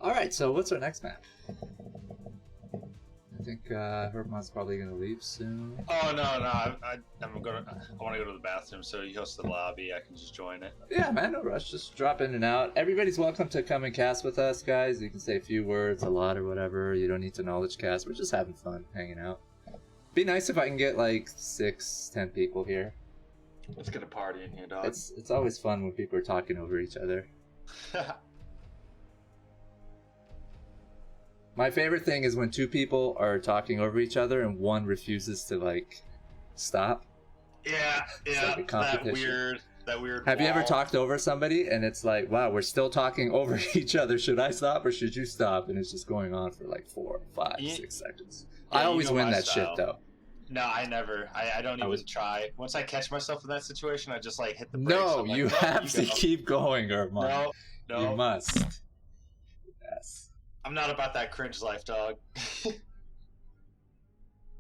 A: Alright, so what's our next map? I think Herbmon's probably going to leave soon.
B: Oh, no, I want to go to the bathroom, so you host the lobby, I can just join it.
A: Yeah, man, no rush. Just drop in and out. Everybody's welcome to come and cast with us, guys. You can say a few words, a lot, or whatever. You don't need to knowledge cast. We're just having fun, hanging out. Be nice if I can get like 6-10 people here.
B: Let's get a party in here, dog.
A: It's always fun when people are talking over each other. My favorite thing is when two people are talking over each other and one refuses to like stop.
B: Yeah,
A: like a competition.
B: that weird.
A: Have you ever
B: wall.
A: talked over somebody and it's like, wow, we're still talking over each other. Should I stop or should you stop? And it's just going on for like 4, 5, 6 seconds.
B: Yeah,
A: I always win that
B: style.
A: shit though.
B: No, I never. I don't even try. Once I catch myself in that situation, I just like hit the brakes.
A: No,
B: like,
A: you have to keep going, Herbmon.
B: No.
A: You must. Yes.
B: I'm not about that cringe life, dog.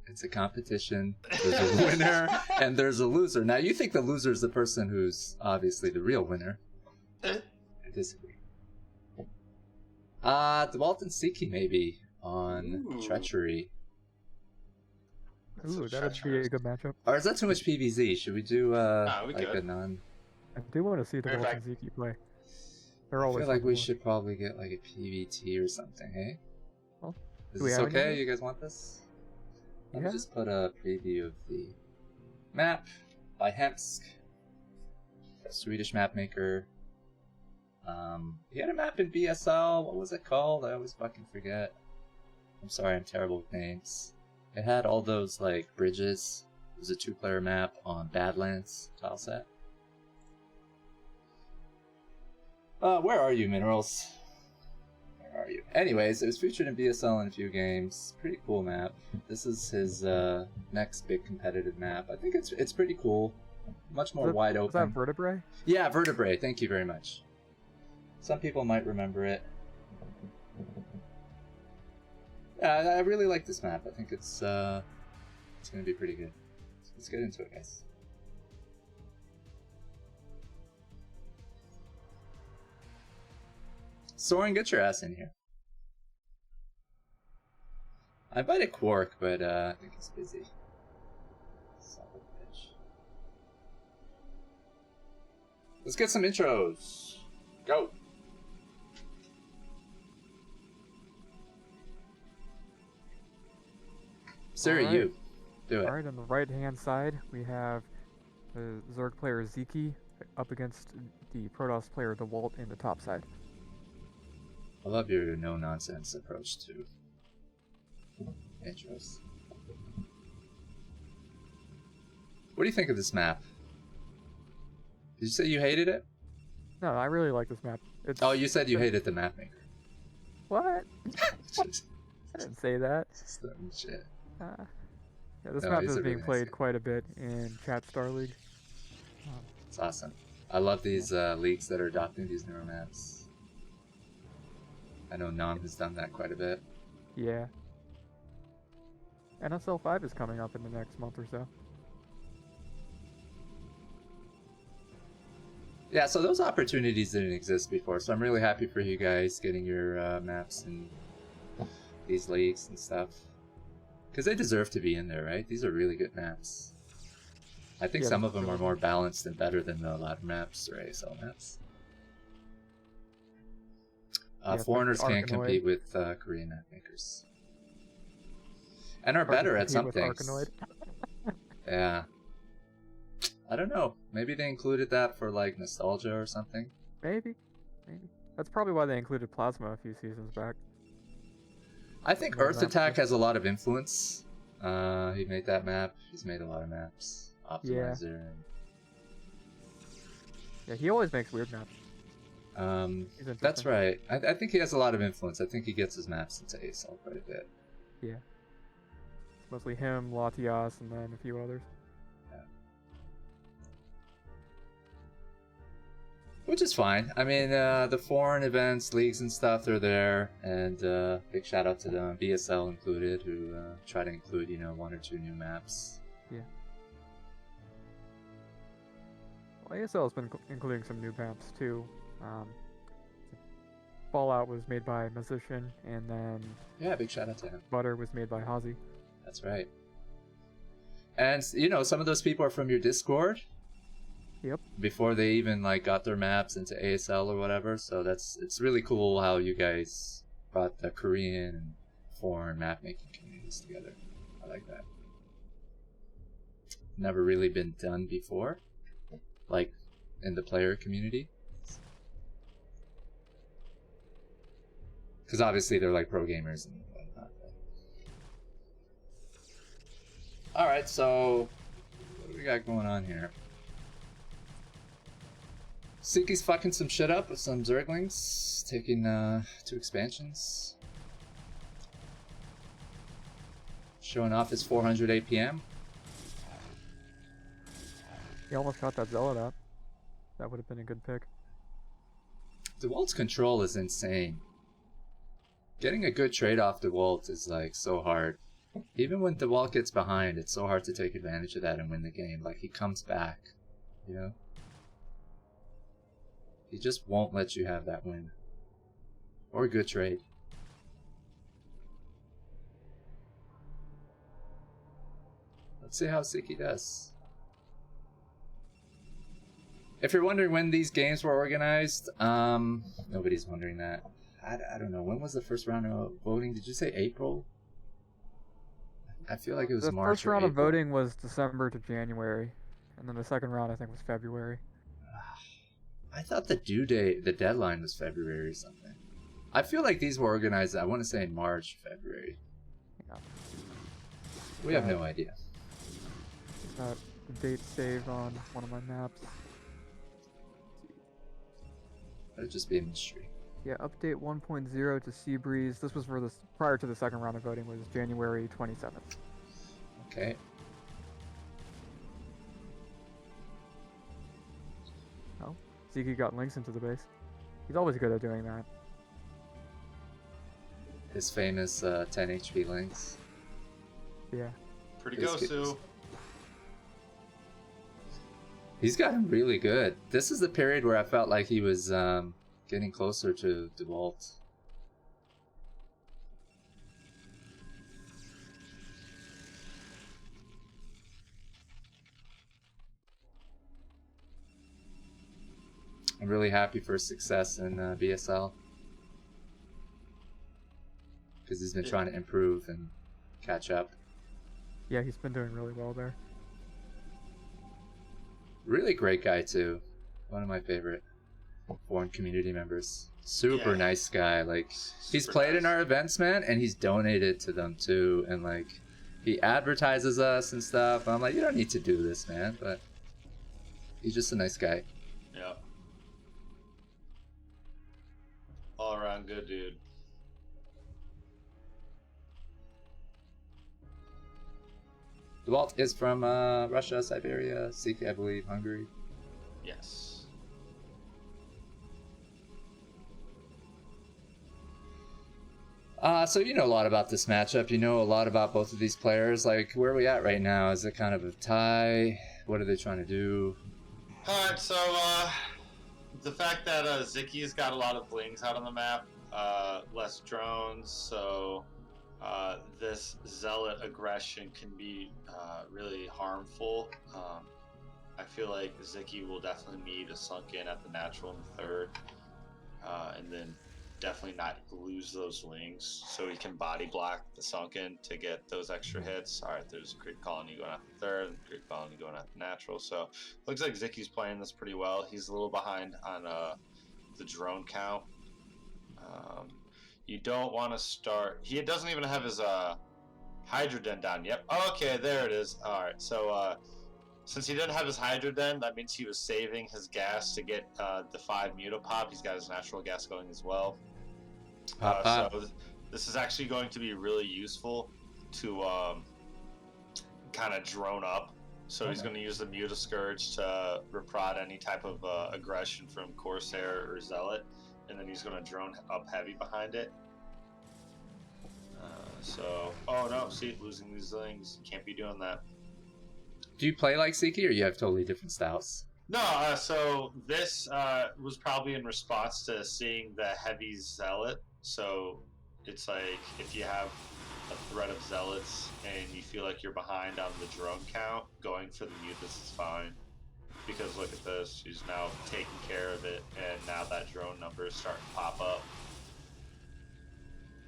A: It's a competition. There's a winner and there's a loser. Now, you think the loser is the person who's obviously the real winner. I disagree. Dewalt and Sziky maybe on Treachery.
C: Ooh, that would be a good matchup.
A: Or is that too much PvZ? Should we do like
B: could.
A: a non...
C: I do want to see the Dewalt and Sziky play. They're always
A: I feel like we should probably get like a PvT or something, hey?
C: Well,
A: is this okay? You guys want this? Let me just put a preview of the map by Hemsk, Swedish map maker. He had a map in BSL. What was it called? I always fucking forget. I'm sorry, I'm terrible with names. It had all those like bridges. It was a 2-player map on Badlands tile set. Where are you, Minerals? Where are you? Anyways, it was featured in BSL in a few games. Pretty cool map. This is his next big competitive map. I think it's pretty cool. Much more wide open.
C: Is that Vertebrae?
A: Yeah, Vertebrae. Thank you very much. Some people might remember it. Yeah, I really like this map. I think it's gonna be pretty good. So let's get into it, guys. Soren, get your ass in here. I invited Kwark, but I think he's busy. Son of a bitch. Let's get some intros. Go. Siri,
C: right.
A: you. Do it.
C: Alright, on the right-hand side, we have the Zerg player Sziky up against the Protoss player Dewalt in the top side.
A: I love your no-nonsense approach to intros. What do you think of this map? Did you say you hated it?
C: No, I really like this map.
A: Oh, you said you hated the map maker.
C: What? I didn't say that.
A: Shit.
C: Yeah, this map is being played quite a bit in Chat Star League.
A: It's awesome. I love these leagues that are adopting these newer maps. I know Nam has done that quite a bit.
C: Yeah. NSL 5 is coming up in the next month or so.
A: Yeah, so those opportunities didn't exist before, so I'm really happy for you guys getting your maps in these leagues and stuff. Because they deserve to be in there, right? These are really good maps. I think
C: Yeah,
A: some
C: this
A: of
C: is
A: them
C: really
A: are more balanced and better than the ladder maps or ASL maps.
C: Yeah, especially
A: Foreigners can't
C: Arkanoid.
A: compete with Korean map makers. And are
C: Hard to
A: better at
C: compete
A: some
C: with
A: things.
C: Arkanoid.
A: Yeah. I don't know. Maybe they included that for like nostalgia or something.
C: Maybe. That's probably why they included Plasma a few seasons back.
A: I think
C: Another
A: Earth
C: map
A: Attack
C: maker.
A: has a lot of influence. He made that map. He's made a lot of maps.
C: Yeah.
A: Optimizer.
C: Yeah, he always makes weird maps. He's
A: That's
C: interesting.
A: right. I think he has a lot of influence. I think he gets his maps into ASL quite a bit.
C: Yeah. It's mostly him, Latias, and then a few others.
A: Which is fine. I mean, the foreign events, leagues and stuff, they're there. And big shout out to them, BSL included, who try to include, 1 or 2 new maps.
C: Yeah. Well, ASL has been including some new maps too. Fallout was made by Musician, and then
A: Yeah, big shout out to him.
C: Butter was made by Hazy.
A: That's right. And, some of those people are from your Discord.
C: Yep.
A: Before they even got their maps into ASL or whatever, so it's really cool how you guys brought the Korean and foreign map making communities together. I like that. Never really been done before, like in the player community, because obviously they're like pro gamers and whatnot. All right, so what do we got going on here? Sziky's fucking some shit up with some Zerglings, taking 2 expansions. Showing off his 400 APM.
C: He almost got that Zealot out. That would have been a good pick.
A: Dewalt's control is insane. Getting a good trade off Dewalt is so hard. Even when Dewalt gets behind, it's so hard to take advantage of that and win the game. He comes back, He just won't let you have that win. Or a good trade. Let's see how Sziky does. If you're wondering when these games were organized, nobody's wondering that. I don't know. When was the first round of voting? Did you say April? I feel like it was
C: The
A: March
C: first
A: or
C: round of
A: April.
C: voting was December to January, and then the second round I think was February.
A: I thought the due date, the deadline was February or something. I feel like these were organized, I want to say in March, February.
C: Yeah.
A: We have no idea.
C: Got the date saved on one of my maps.
A: It'd just be a mystery.
C: Yeah, update 1.0 to Seabreeze. This was for prior to the second round of voting, was January 27th.
A: Okay.
C: Oh, Sziky got links into the base. He's always good at doing that.
A: His famous 10 HP links.
C: Yeah.
B: Pretty
A: This
B: go,
A: kid-
B: Sue.
A: He's gotten really good. This is the period where I felt like he was getting closer to Dewalt. I'm really happy for his success in BSL. Because he's been trying to improve and catch up.
C: Yeah, he's been doing really well there.
A: Really great guy too. One of my favorite foreign community members. Super
B: Yeah.
A: nice guy. He's
B: Super
A: played in
B: nice.
A: our events, man, and he's donated to them too. And he advertises us and stuff. I'm like, you don't need to do this, man. But he's just a nice guy.
B: Yeah. All around good dude.
A: Dewalt is from Russia, Siberia, Sziky, I believe, Hungary.
B: Yes.
A: So you know a lot about this matchup. You know a lot about both of these players. Like, where are we at right now? Is it kind of a tie? What are they trying to do?
B: Alright, so the fact that Sziky's got a lot of blings out on the map, less drones, so this zealot aggression can be really harmful. I feel like Sziky will definitely need a sunk in at the natural in the third, and then definitely not lose those lings, so he can body block the sunken to get those extra hits. All right, there's a Great Colony going at the third, and Great Colony going at the natural. So looks like Sziky's playing this pretty well. He's a little behind on the drone count. You don't want to start. He doesn't even have his Hydra Den down. Yep. Okay, there it is. All right, so. Since he didn't have his Hydra Den, that means he was saving his gas to get the 5 Mutapop. He's got his natural gas going as well. So this is actually going to be really useful to kind of drone up. So he's going to use the Mutascourge to reprod any type of aggression from Corsair or Zealot, and then he's going to drone up heavy behind it. Oh no, see, losing these things. Can't be doing that.
A: Do you play like Sziky, or you have totally different styles?
B: No, so this was probably in response to seeing the heavy Zealot. So it's like if you have a threat of Zealots and you feel like you're behind on the drone count, going for the Mutas is fine. Because look at this, he's now taking care of it, and now that drone number is starting to pop up.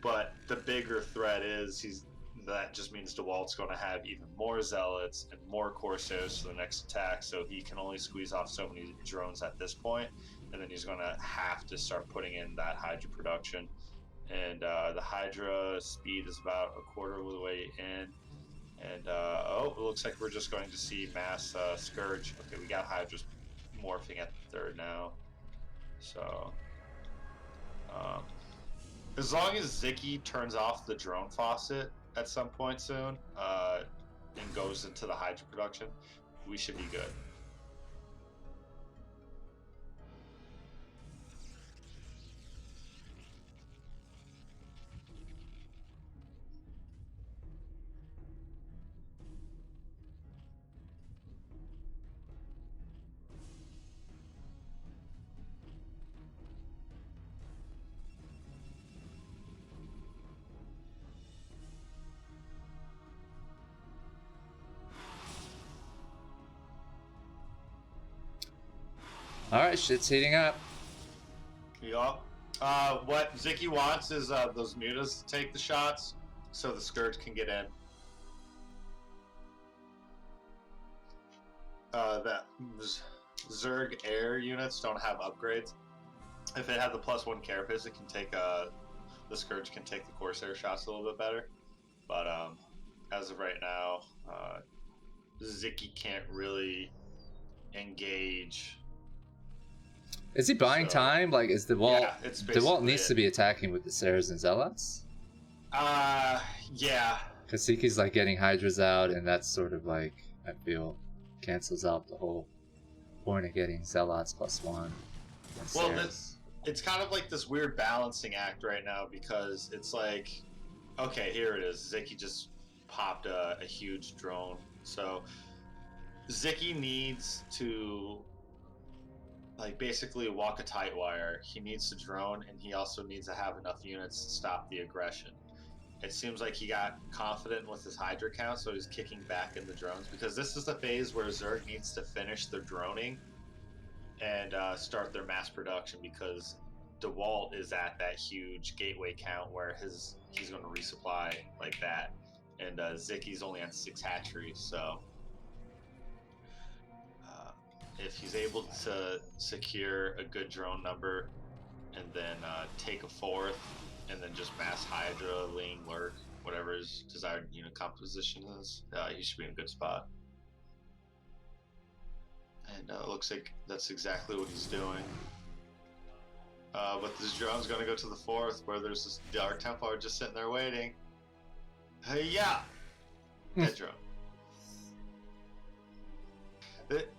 B: But the bigger threat is that just means Dewalt's going to have even more Zealots and more Corsairs for the next attack, so he can only squeeze off so many drones at this point, and then he's going to have to start putting in that Hydra production. And the Hydra speed is about a quarter of the way in, and it looks like we're just going to see mass Scourge. Okay, we got Hydras morphing at the third now, so as long as Sziky turns off the drone faucet at some point soon and goes into the Hydra production, we should be good.
A: Alright, shit's heating up.
B: Yeah. What Sziky wants is those mutas to take the shots so the Scourge can get in. That Zerg air units don't have upgrades. If it had the +1 carapace, it can take the Scourge can take the Corsair shots a little bit better. But as of right now, Sziky can't really engage.
A: Is he buying time? Like, is Dewalt?
B: Yeah, it's basically
A: Dewalt needs to be attacking with the Sares and Zealots?
B: Yeah.
A: Because Sziky's like getting Hydras out, and that's sort of like, I feel, cancels out the whole point of getting Zealots +1.
B: Well, it's kind of like this weird balancing act right now, because it's like, okay, here it is. Sziky just popped a huge drone. So Sziky needs to like basically walk a tight wire. He needs to drone, and he also needs to have enough units to stop the aggression. It seems like he got confident with his Hydra count, so he's kicking back in the drones, because this is the phase where Zerg needs to finish their droning and start their mass production, because Dewalt is at that huge gateway count where he's going to resupply like that, and Sziky's only on 6 hatcheries, so if he's able to secure a good drone number and then take a 4th and then just mass Hydra, Ling, Lurk, whatever his desired unit composition is, he should be in a good spot. And it looks like that's exactly what he's doing. But this drone's going to go to the 4th, where there's this Dark Templar just sitting there waiting. Hey, yeah! Dead drone.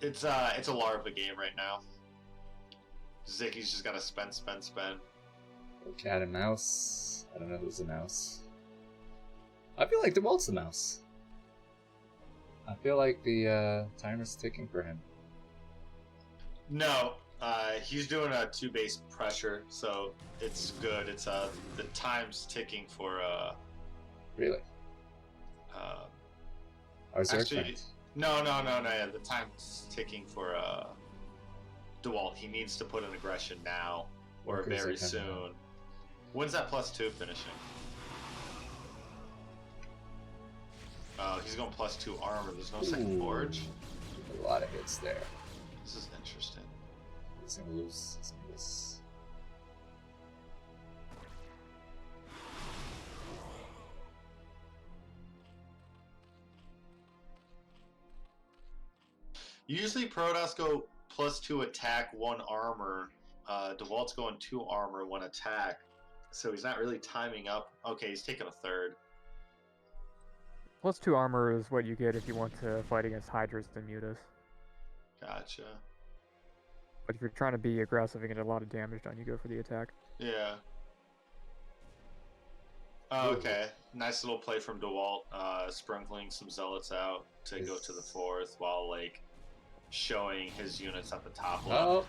B: It's a larva game right now. Sziky's just gotta spend.
A: Cat and mouse. I don't know who's the mouse. I feel like Dewalt's the mouse. I feel like the timer's ticking for him.
B: No, he's doing a 2 base pressure, so it's good. It's the time's ticking for
A: Really? Our Zerg
B: actually,
A: friend.
B: no. Yeah, the time's ticking for Dewalt. He needs to put an aggression now or
A: Workers
B: very
A: are coming
B: soon.
A: out.
B: When's that +2 finishing? He's going +2 armor. There's no second forge.
A: A lot of hits there.
B: This is interesting.
A: He's gonna lose. He's gonna lose.
B: Usually Protoss go +2 attack, 1 armor. Dewalt's going 2 armor, 1 attack. So he's not really timing up. Okay, he's taking a third.
C: +2 armor is what you get if you want to fight against Hydras and Mutas.
B: Gotcha.
C: But if you're trying to be aggressive and get a lot of damage done, you go for the attack.
B: Yeah. Oh, okay. Nice little play from Dewalt, sprinkling some zealots out to go to the 4th while like showing his units at the top left.
A: Oh,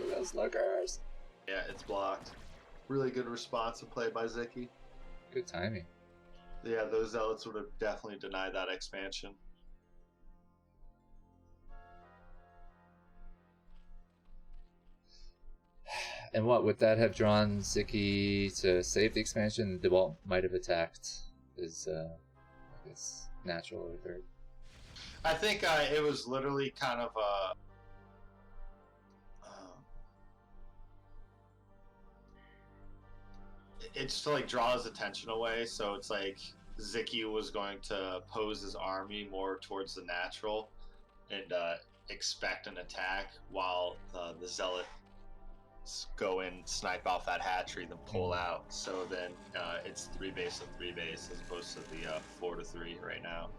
A: those lookers.
B: Yeah, it's blocked. Really good responsive play by Sziky.
A: Good timing.
B: Yeah, those zealots would have definitely denied that expansion.
A: And what would that have drawn Sziky to save the expansion? Dewalt might have attacked his, I guess, natural or third.
B: I think it was literally kind of it's to like draw his attention away. So it's like Sziky was going to pose his army more towards the natural and expect an attack while the zealot go in, snipe off that hatchery, then pull out. So then it's 3 base of 3 base as opposed to the 4 to 3 right now.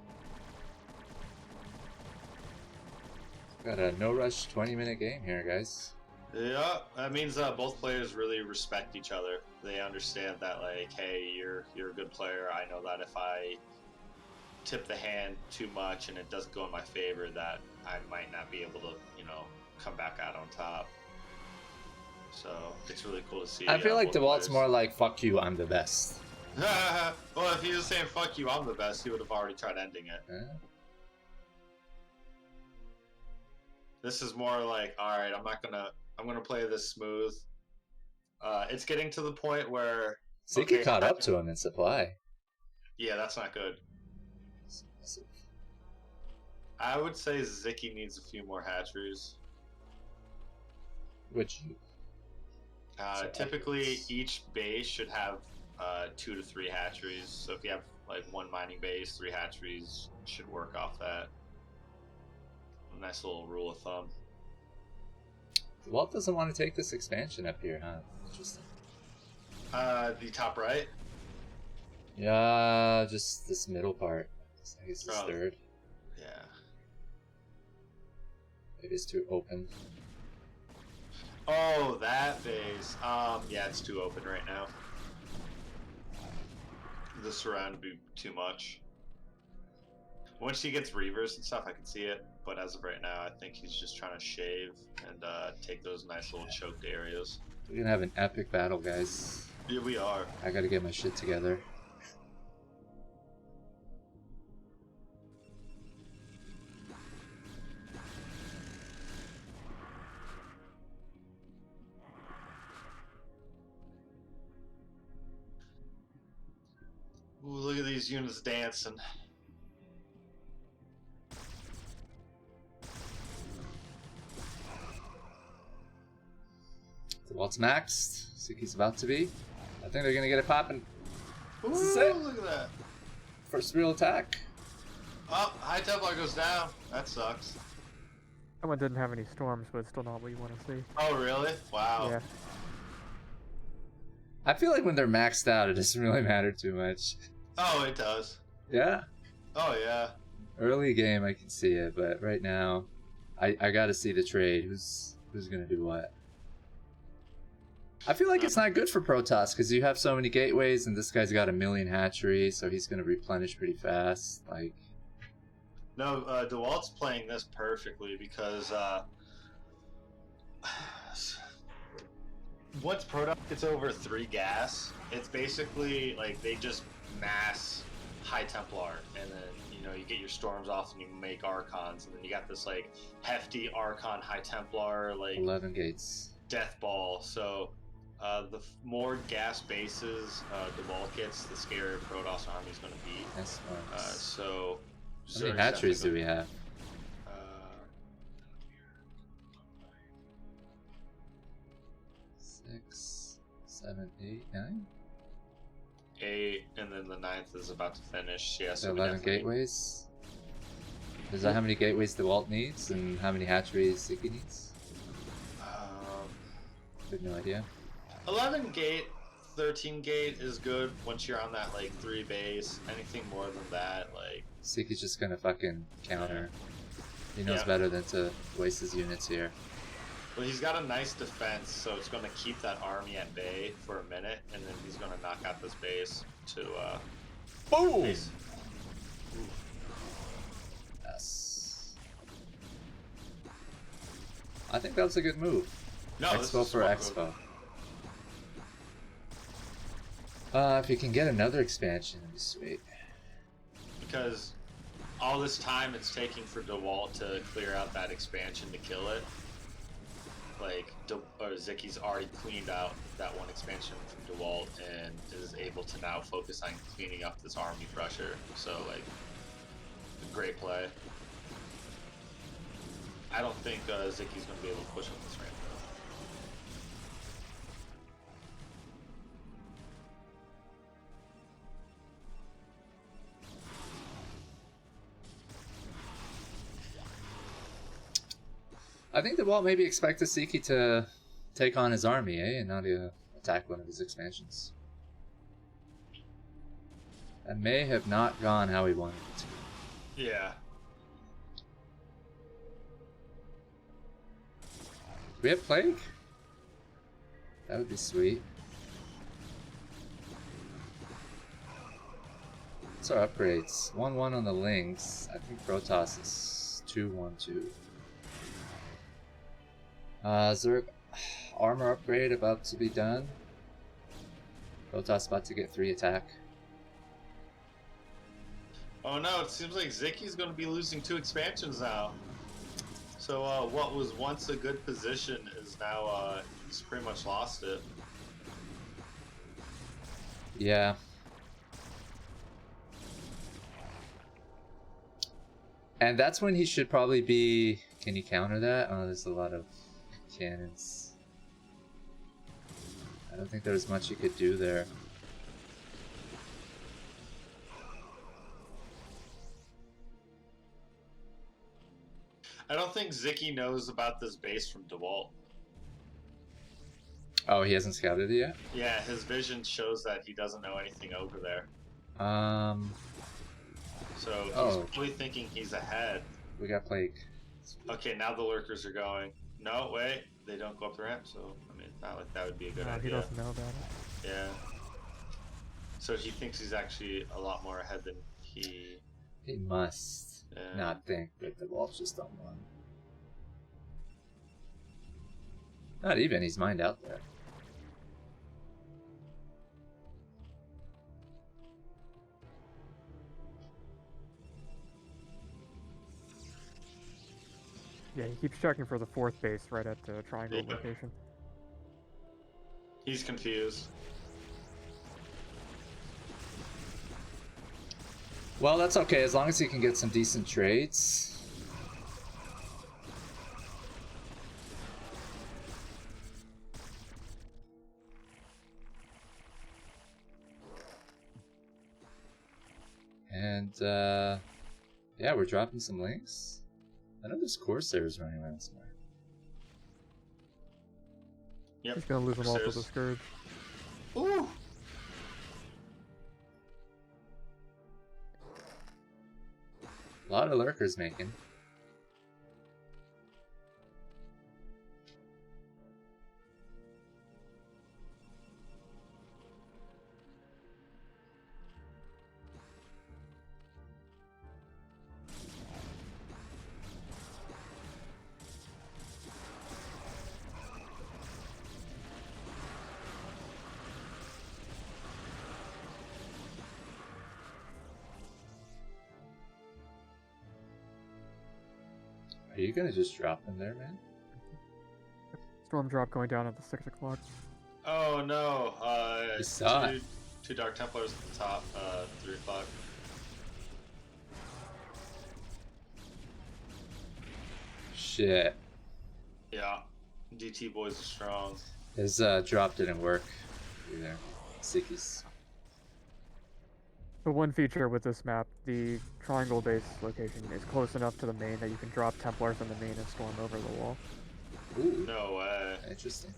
A: Got a no rush 20-minute game here, guys.
B: Yeah, that means both players really respect each other. They understand that, like, hey, you're a good player. I know that if I tip the hand too much and it doesn't go in my favor, that I might not be able to, come back out on top. So it's really cool to see.
A: I feel like
B: both
A: Dewalt's
B: players.
A: more like, fuck you, I'm the best.
B: Well, if he was saying fuck you, I'm the best, he would have already tried ending it. This is more like, all right, I'm gonna play this smooth. It's getting to the point where
A: Sziky caught up to him in supply.
B: Yeah, that's not good. I would say Sziky needs a few more hatcheries.
A: Which you?
B: Typically, each base should have 2 to 3 hatcheries. So if you have like 1 mining base, 3 hatcheries should work off that. A nice little rule of thumb.
A: Dewalt doesn't want to take this expansion up here, huh? Interesting.
B: The top right?
A: Yeah, just this middle part. I guess it's third.
B: Yeah.
A: Maybe it's too open.
B: Oh, that base. Yeah, it's too open right now. The surround would be too much. Once he gets reavers and stuff, I can see it. But as of right now, I think he's just trying to shave and take those nice little choked areas.
A: We're gonna have an epic battle, guys.
B: Yeah, we are.
A: I gotta get my shit together.
B: Ooh, look at these units dancing.
A: Dewalt's maxed. Sziky's about to be. I think they're gonna get it popping.
B: Ooh,
A: This is it.
B: look at that.
A: First real attack.
B: Oh, High Templar goes down. That sucks.
C: That one didn't have any storms, but it's still not what you want to see.
B: Oh, really? Wow.
C: Yeah.
A: I feel like when they're maxed out, it doesn't really matter too much.
B: Oh, it does.
A: Yeah.
B: Oh, yeah.
A: Early game, I can see it, but right now, I gotta see the trade. Who's gonna do what? I feel like it's not good for Protoss because you have so many gateways, and this guy's got 1,000,000 hatcheries, so he's gonna replenish pretty fast. Like,
B: No, Dewalt's playing this perfectly because once Protoss gets over 3 gas, it's basically like they just mass High Templar, and then you get your storms off and you make Archons, and then you got this like hefty Archon High Templar like
A: 11 gates.
B: death ball. So the more gas bases Dewalt gets, the scarier Protoss army is going to be.
A: That's nice.
B: So
A: how many hatcheries do we have? 6, 7, 8, 9.
B: 8, and then the 9th is about to finish. Yeah, so
A: 11 gateways. Is that how many gateways Dewalt needs, and how many hatcheries Sziky needs? I have no idea.
B: 11 gate, 13 gate is good once you're on that like 3 base. Anything more than that, like
A: Sziky's just gonna fucking counter. He knows better than to waste his units here.
B: Well, he's got a nice defense, so it's going to keep that army at bay for a minute, and then he's going to knock out this base to
A: boom.
B: Base.
A: Yes. I think that was a good move.
B: No,
A: Expo for Expo. If you can get another expansion, it'd be sweet.
B: Because all this time it's taking for Dewalt to clear out that expansion to kill it. Like, Sziky's already cleaned out that one expansion from Dewalt and is able to now focus on cleaning up this army pressure. So, like, great play. I don't think Sziky's going to be able to push up this ramp,
A: I think the Walt maybe expected Sziky to take on his army, and not attack one of his expansions. That may have not gone how he wanted it to.
B: Yeah.
A: Do we have Plague? That would be sweet. What's our upgrades? 1-1 on the links. I think Protoss is 2-1-2. Zerg armor upgrade about to be done. Protoss about to get 3 attack.
B: Oh no, it seems like Sziky's going to be losing 2 expansions now. So what was once a good position is now he's pretty much lost it.
A: Yeah. And that's when he should probably be... Can you counter that? Oh, there's a lot of cannons. I don't think there's much you could do there.
B: I don't think Sziky knows about this base from Dewalt.
A: Oh, he hasn't scouted it yet?
B: Yeah, his vision shows that he doesn't know anything over there. So he's probably thinking he's ahead.
A: We got Plague.
B: Okay, now the lurkers are going. No, wait, they don't go up the ramp, so I mean, not like that would be a good idea.
C: He doesn't know about it.
B: Yeah. So he thinks he's actually a lot more ahead than he...
A: He must not think that the Wolf's just on one. Not even, he's mined out there.
C: Yeah, he keeps checking for the 4th base right at the triangle location.
B: He's confused.
A: Well, that's okay, as long as he can get some decent trades. And, yeah, we're dropping some links. I know there's Corsairs running around somewhere.
B: Yep.
C: He's gonna lose them all to the Scourge.
B: Ooh!
A: A lot of lurkers making. Are you gonna just drop them there, man?
C: Storm drop going down at the 6 o'clock.
B: Oh no!
A: You saw it.
B: Two Dark Templars at the top. 3 o'clock.
A: Shit.
B: Yeah, DT boys are strong.
A: His drop didn't work either. Sziky's.
C: The one feature with this map, the triangle base location is close enough to the main that you can drop Templars on the main and storm over the wall.
A: Ooh.
B: No way.
A: Interesting.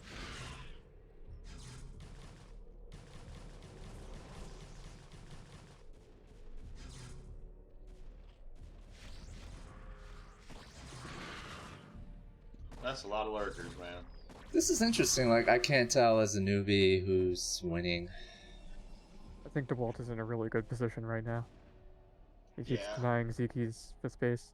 B: That's a lot of lurkers, man.
A: This is interesting. Like, I can't tell as a newbie who's winning.
C: I think Dewalt is in a really good position right now. He keeps
B: Yeah.
C: denying Sziky's the space.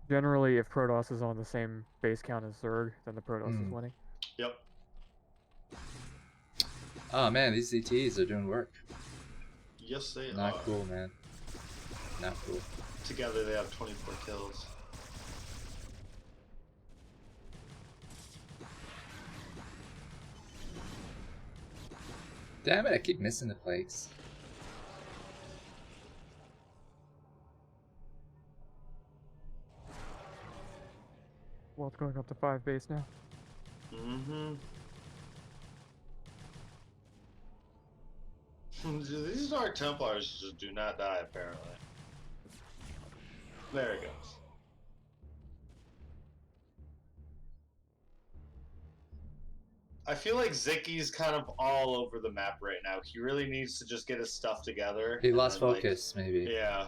C: Generally, if Protoss is on the same base count as Zerg, then the Protoss is winning.
B: Yep.
A: Oh man, these ZTs are doing work.
B: Yes, they
A: Not
B: are.
A: cool, man. Not cool.
B: Together, they have 24 kills.
A: Damn it, I keep missing the plagues.
C: Walt's going up to 5 base now.
B: Mm-hmm. These Dark Templars just do not die, apparently. There it goes. I feel like Sziky's kind of all over the map right now. He really needs to just get his stuff together.
A: He
B: and
A: lost
B: then,
A: focus, maybe.
B: Yeah.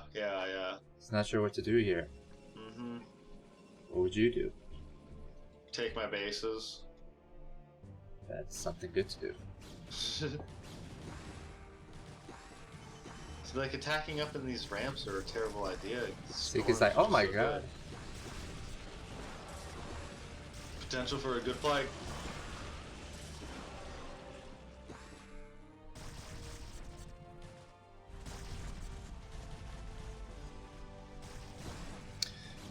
A: He's not sure what to do here.
B: Mm-hmm.
A: What would you do?
B: Take my bases.
A: That's something good to do.
B: So like attacking up in these ramps are a terrible idea.
A: Sziky's like, oh my god.
B: Potential for a good fight.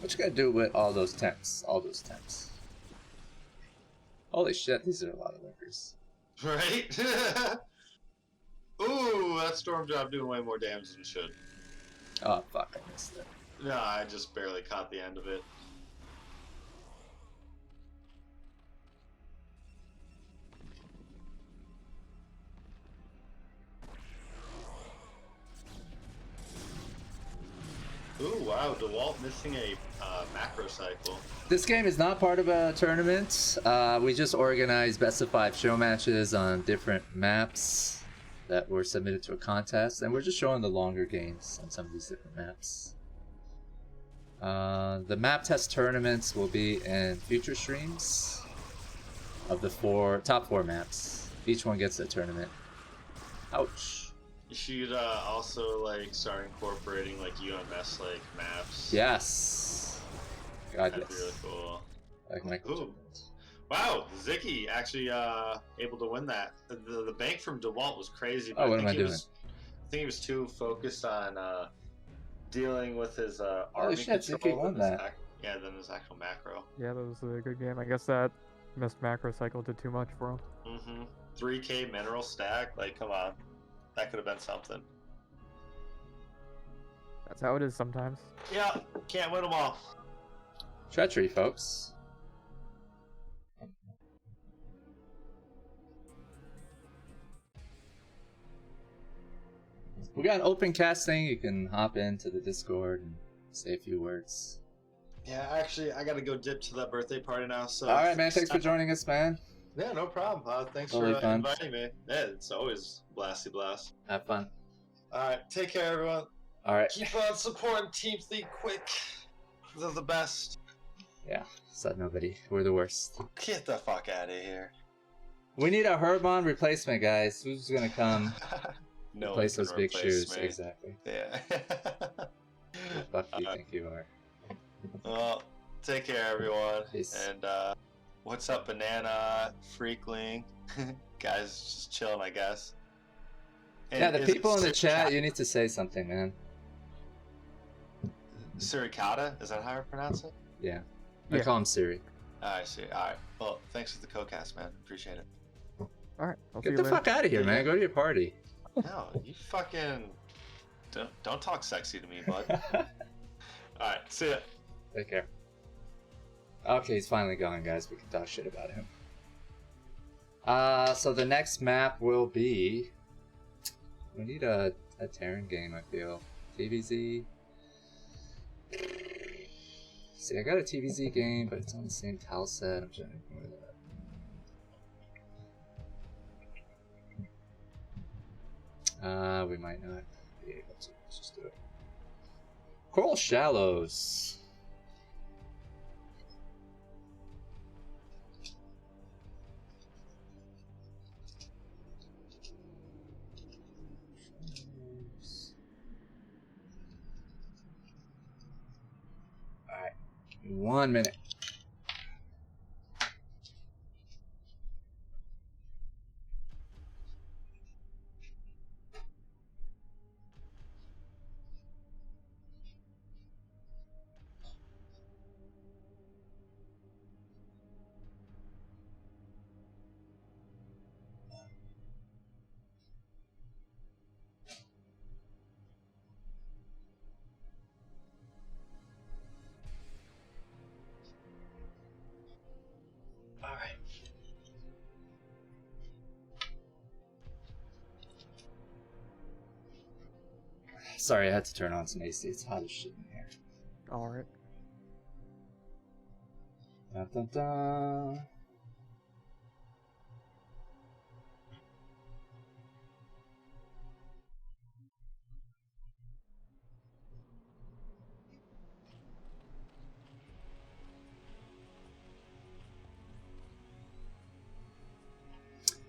A: What you gotta do with all those temps? All those temps. Holy shit, these are a lot of workers.
B: Right? Ooh, that storm drop doing way more damage than it should.
A: Oh fuck, I missed it.
B: No, I just barely caught the end of it. Ooh, wow, Dewalt missing a macro cycle.
A: This game is not part of a tournament. We just organized best of 5 show matches on different maps that were submitted to a contest, and we're just showing the longer games on some of these different maps. The map test tournaments will be in future streams of the top 4 maps. Each one gets a tournament. Ouch.
B: You should also like start incorporating like UMS like maps.
A: Yes. God,
B: That'd
A: yes.
B: be really cool.
A: Like Michael
B: Ooh.
A: Jordan's.
B: Wow, Sziky actually able to win that. The bank from Dewalt was crazy.
A: Oh, what am I doing?
B: I think he was too focused on dealing with his army
A: shit,
B: control
A: Sziky won
B: than his
A: that.
B: than his actual macro.
C: Yeah, that was a good game. I guess that missed macro cycle did too much for him.
B: Mm-hmm. 3K mineral stack, like come on, that could have been something.
C: That's how it is sometimes.
B: Yeah, can't win them all.
A: Treachery, folks. We got an open casting. You can hop into the Discord and say a few words.
B: Yeah, actually, I gotta go dip to that birthday party now. So.
A: All right, man. Thanks for joining us, man.
B: Yeah, no problem. Thanks
A: Totally
B: for
A: fun.
B: inviting me. Yeah, it's always blasty blast.
A: Have fun.
B: All right, take care, everyone.
A: All right.
B: Keep on supporting Team Fleet Quick. They're the best.
A: Yeah. Said nobody. We're the worst.
B: Get the fuck out of here.
A: We need a Herbmon replacement, guys. Who's gonna come
B: No
A: replace
B: one
A: those
B: can
A: big
B: replace
A: shoes?
B: me.
A: Exactly.
B: Yeah.
A: Who the fuck do you think you are?
B: Well, take care, everyone.
A: Peace.
B: And what's up, Banana Freakling? Guys, just chilling, I guess. And
A: Yeah, the
B: is
A: people in the
B: it
A: chat, you need to say something, man.
B: Suricata? Is that how I pronounce it?
A: Yeah. I
C: Yeah.
A: call him Siri.
B: I see. All right. Well, thanks for the co-cast, man. Appreciate it.
C: All right. I'll see
A: Get
C: you
A: the
C: later.
A: fuck out of here,
B: Yeah,
A: man.
B: yeah.
A: Go to your party.
B: No, you fucking don't talk sexy to me, bud. All right. See ya.
A: Take care. Okay, he's finally gone, guys. We can talk shit about him. So the next map will be... We need a Terran game, I feel. TVZ. See, I got a TVZ game, but it's on the same tile set. I'm trying to ignore that. We might not be able to. Let's just do it. Coral Shallows. Alright. 1 minute. Alright. Sorry, I had to turn on some AC. It's hot as shit in here.
C: All right.
A: Dun, dun, dun.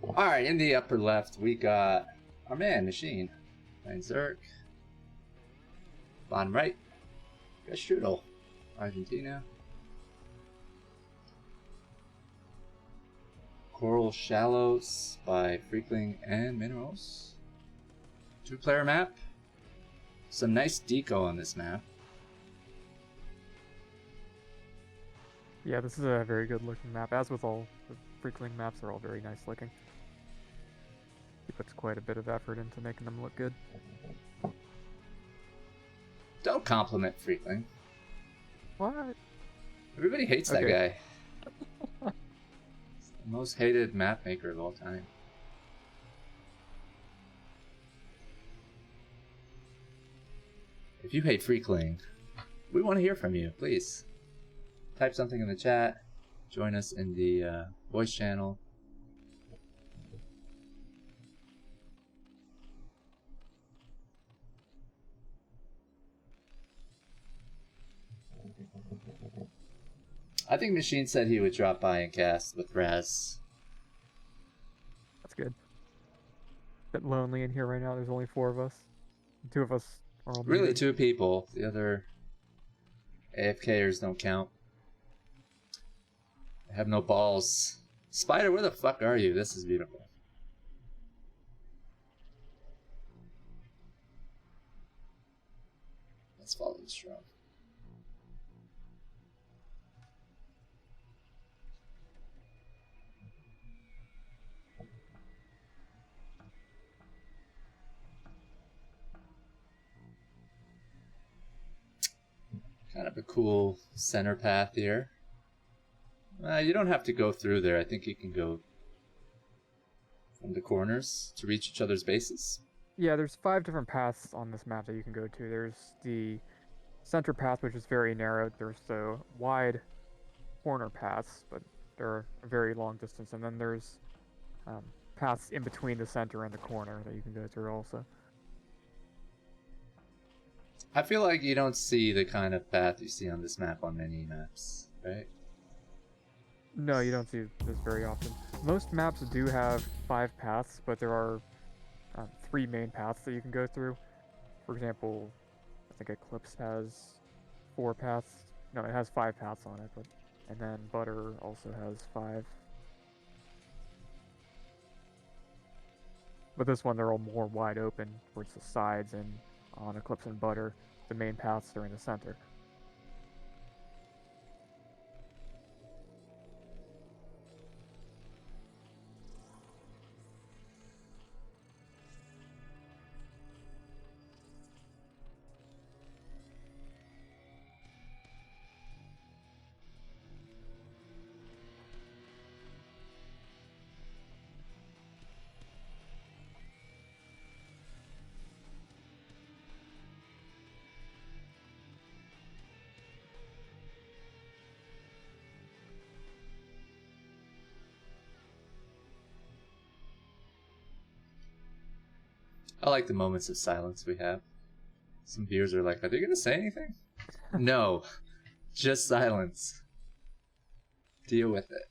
A: Alright, in the upper left, we got our man, Machine. LamoZerg. Bottom right, got Strudel, Argentina. Coral Shallows by Freakling and Minerals. 2-player map. Some nice deco on this map.
C: Yeah, this is a very good looking map. As with all the Freakling maps, they're all very nice looking. He puts quite a bit of effort into making them look good.
A: Don't compliment Freakling.
C: What?
A: Everybody hates that
C: Okay.
A: guy. He's the most hated map maker of all time. If you hate Freakling, we want to hear from you, please. Type something in the chat. Join us in the voice channel. I think Machine said he would drop by and cast with Raz.
C: That's good. Bit lonely in here right now. There's only 4 of us. 2 of us are all
A: Really,
C: muted.
A: 2 people. The other AFKers don't count. I have no balls. Spider, where the fuck are you? This is beautiful. Let's follow the strong. Kind of a cool center path here. You don't have to go through there. I think you can go from the corners to reach each other's bases.
C: Yeah, there's 5 different paths on this map that you can go to. There's the center path, which is very narrow. There's the wide corner paths, but they're a very long distance. And then there's paths in between the center and the corner that you can go through also.
A: I feel like you don't see the kind of path you see on this map on many maps, right?
C: No, you don't see this very often. Most maps do have 5 paths, but there are 3 main paths that you can go through. For example, I think Eclipse has 4 paths. No, it has 5 paths on it, but and then Butter also has 5. But this one, they're all more wide open towards the sides, and on Eclipse and Butter, the main paths are in the center.
A: I like the moments of silence we have. Some viewers are like, are they gonna say anything? No. Just silence. Deal with it.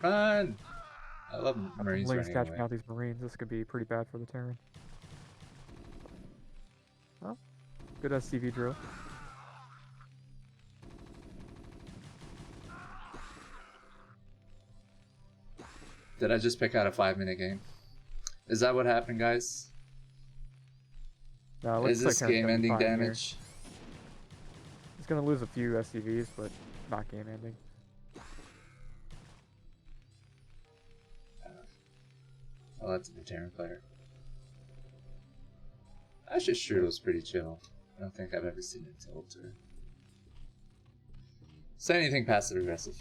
A: Run! I love Marines
C: Ling's
A: running
C: catching
A: away.
C: out these Marines. This could be pretty bad for the Terran. Oh, good SCV drill.
A: Did I just pick out a 5-minute game? Is that what happened, guys?
C: No, it looks
A: Is
C: like
A: this
C: Terran's gonna be
A: game-ending
C: fine here.
A: damage?
C: He's gonna lose a few SCVs, but not game ending.
A: Oh, that's a Terran player. Actually, Strudel's pretty chill. I don't think I've ever seen him tilt or say anything passive aggressive.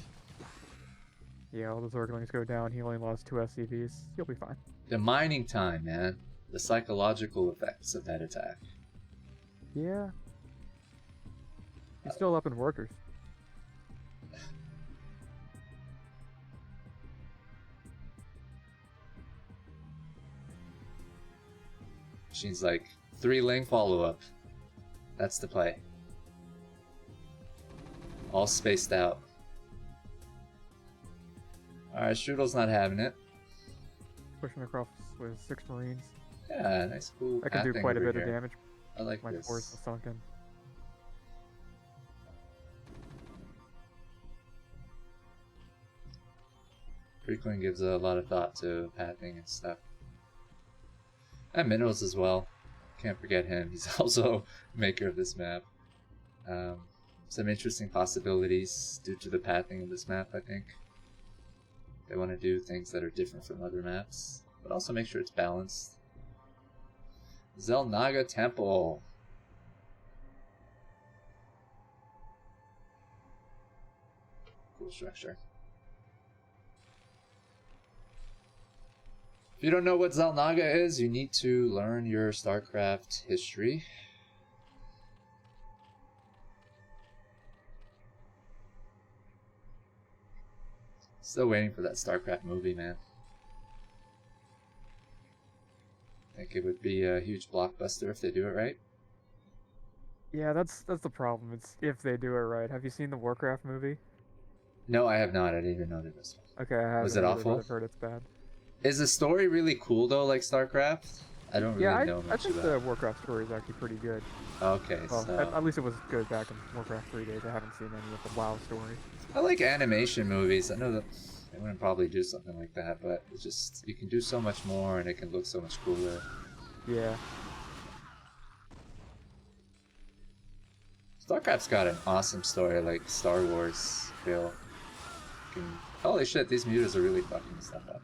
C: Yeah, all the Zerglings go down. He only lost 2 SCVs. He'll be fine.
A: The mining time, man. The psychological effects of that attack.
C: Yeah. He's still up in workers.
A: She's like 3-link follow-up. That's the play. All spaced out. Alright, Strudel's not having it.
C: Pushing across with 6 Marines.
A: Yeah, nice cool.
C: I can do
A: pathing
C: quite a
A: over
C: bit of
A: here.
C: damage.
A: I like
C: My
A: this.
C: force is sunken.
A: Frequent gives a lot of thought to pathing and stuff. And minerals as well. Can't forget him. He's also maker of this map. Some interesting possibilities due to the pathing of this map, I think. They want to do things that are different from other maps, but also make sure it's balanced. Zelnaga Temple. Cool structure. If you don't know what Zelnaga is, you need to learn your StarCraft history. Still waiting for that StarCraft movie, man. I think it would be a huge blockbuster if they do it right.
C: Yeah, that's the problem. It's if they do it right. Have you seen the Warcraft movie?
A: No, I have not. I didn't even know there was one.
C: Okay, I haven't.
A: Was it
C: either,
A: awful?
C: But I've heard it's bad.
A: Is the story really cool though, like StarCraft? I don't really
C: Yeah,
A: know
C: I
A: much
C: think
A: about
C: the
A: it.
C: Warcraft story is actually pretty good.
A: Okay,
C: Well,
A: so
C: at least it was good back in Warcraft 3 days. I haven't seen any of the WoW story.
A: I like animation movies. I know that they wouldn't probably do something like that, but it's just you can do so much more and it can look so much cooler.
C: Yeah.
A: StarCraft's got an awesome story, like Star Wars feel. Holy shit, these mutas are really fucking stuff up.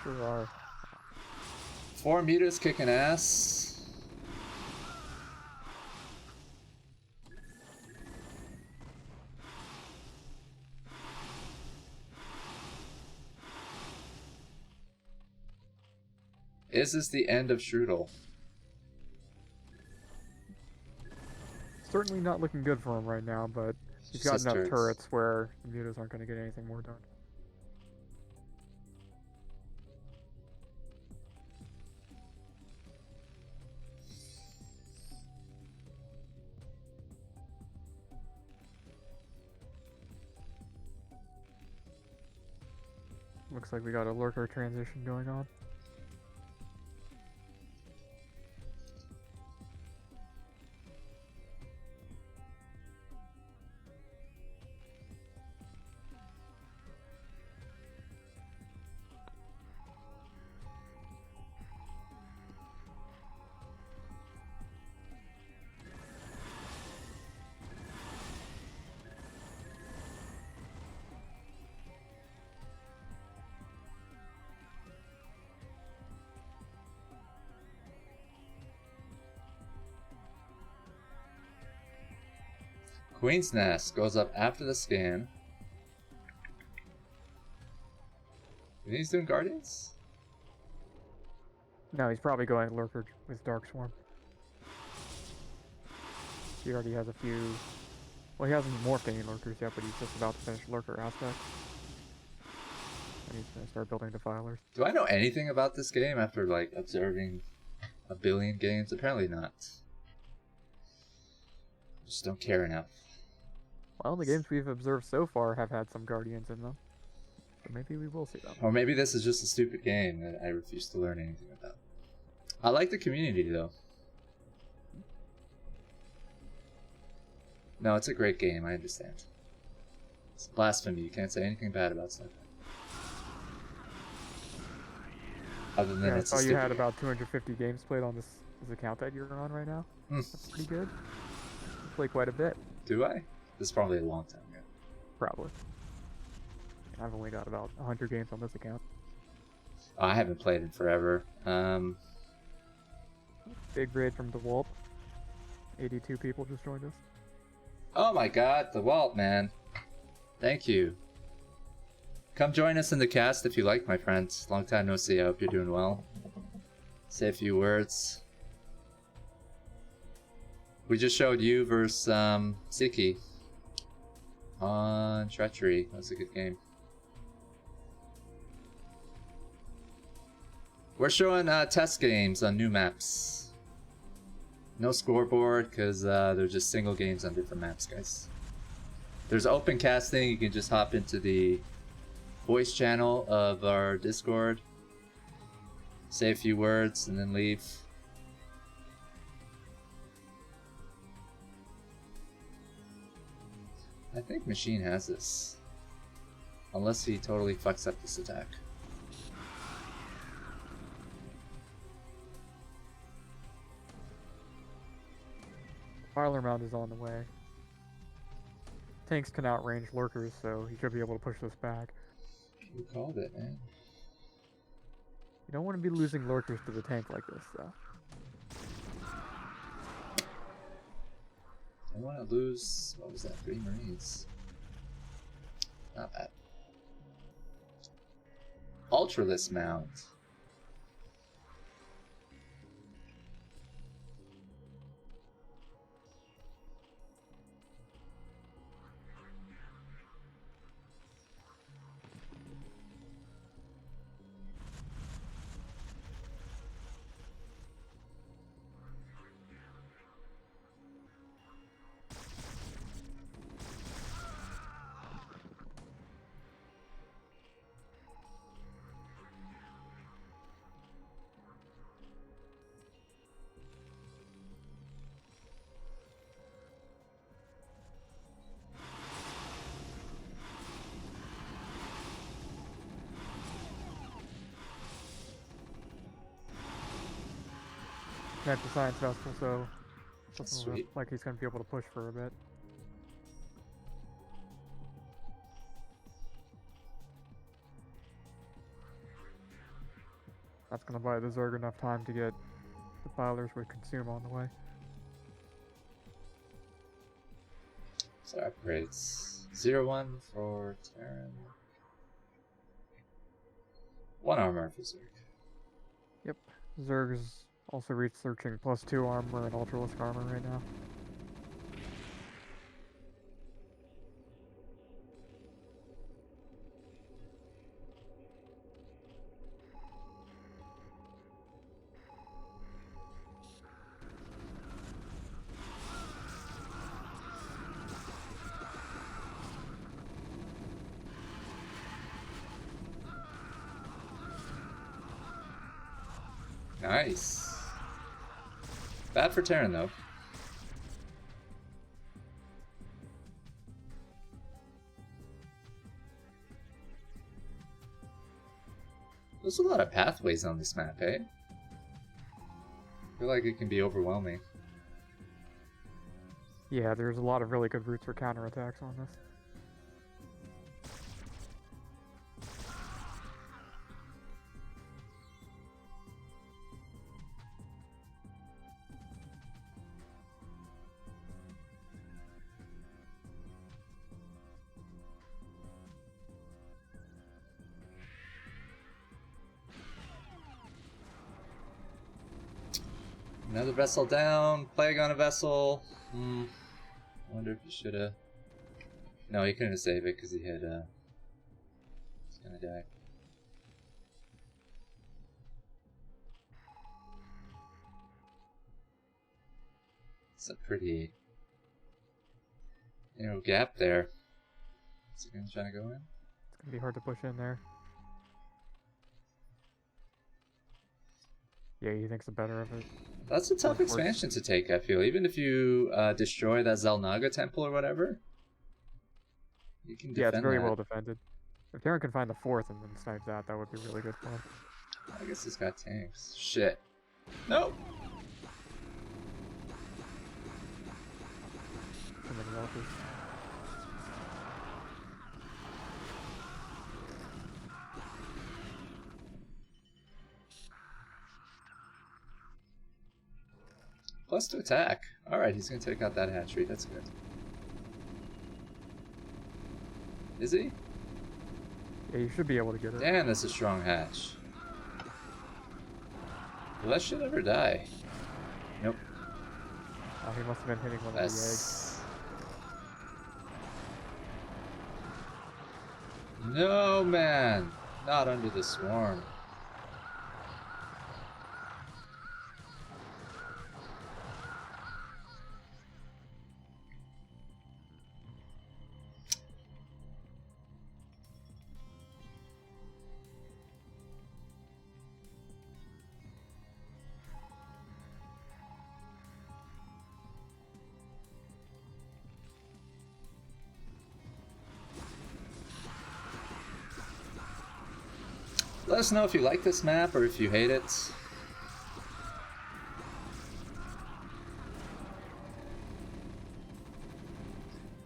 C: Sure are.
A: 4 mutas kicking ass. Is this the end of Strudel?
C: Certainly not looking good for him right now, but he's got
A: Just
C: enough
A: turrets.
C: turrets where the mutas aren't going to get anything more done. Looks like we got a lurker transition going on.
A: Queen's Nest goes up after the scan. You think he's doing Guardians?
C: No, he's probably going lurker with Dark Swarm. He already has a few. Well, he hasn't morphed any lurkers yet, but he's just about to finish lurker aspect. I need to start building defilers.
A: Do I know anything about this game after like observing a billion games? Apparently not. Just don't care enough.
C: Well, the games we've observed so far have had some Guardians in them. So maybe we will see them.
A: Or maybe this is just a stupid game that I refuse to learn anything about. I like the community though. No, it's a great game, I understand. It's blasphemy, you can't say anything bad about sci-fi. Other than
C: Yeah, I
A: it's
C: saw
A: a
C: you
A: stupid
C: had
A: game.
C: about 250 games played on this account that you're on right now. That's pretty good. You play quite a bit.
A: Do I? This is probably a long time ago.
C: Probably. I've only got about 100 games on this account.
A: Oh, I haven't played in forever.
C: Big raid from Dewalt. 82 people just joined us.
A: Oh my god, Dewalt, man. Thank you. Come join us in the cast if you like, my friends. Long time no see, I hope you're doing well. Say a few words. We just showed you versus Sziky on Treachery. That was a good game. We're showing test games on new maps. No scoreboard, because they're just single games on different maps, guys. There's open casting. You can just hop into the voice channel of our Discord, say a few words, and then leave. I think Machine has this. Unless he totally fucks up this attack.
C: Filer Mound is on the way. Tanks can outrange lurkers, so he should be able to push this back.
A: You called it, man.
C: You don't want to be losing lurkers to the tank like this, though.
A: I want to lose, what was that, 3 Marines? Not bad. Ultralist Mound.
C: Connect the Science Vessel, so
A: That's
C: doesn't look
A: sweet.
C: like he's going to be able to push for a bit. That's going to buy the Zerg enough time to get the Filers with Consume on the way.
A: So upgrades. 0-1 for Terran. 1 armor for Zerg.
C: Yep. Zerg's also researching +2 armor and Ultralisk armor right now.
A: Nice. Bad for Terran though. There's a lot of pathways on this map, eh? I feel like it can be overwhelming.
C: Yeah, there's a lot of really good routes for counterattacks on this.
A: Another vessel down. Plague on a vessel. I wonder if he should have. No, he couldn't have saved it because he had. He's gonna die. It's a pretty narrow gap there. Is he gonna try to go in?
C: It's gonna be hard to push in there. Yeah, he thinks the better of it.
A: That's a tough expansion to take, I feel. Even if you destroy that Xel'Naga temple or whatever, you can defend
C: it's very
A: that.
C: well defended. If Terran can find the 4th and then snipe that, that would be really good for him.
A: I guess he's got tanks. Shit. Nope.
C: Too many altars.
A: Plus to attack. Alright, he's gonna take out that hatchery. That's good. Is he?
C: Yeah, you should be able to get it.
A: Damn, that's a strong hatch. Will that shit ever die? Nope.
C: Oh, he must have been hitting one of the eggs.
A: No, man. Not under the swarm. Let us know if you like this map or if you hate it.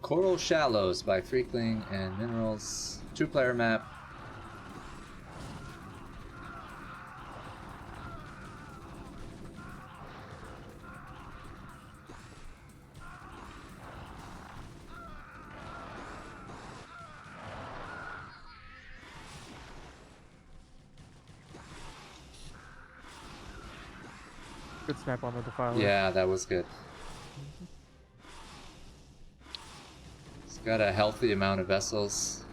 A: Coral Shallows by Freakling and Minerals. 2-player map.
C: Good snap on the Defiler.
A: Yeah, that was good. He's got a healthy amount of vessels.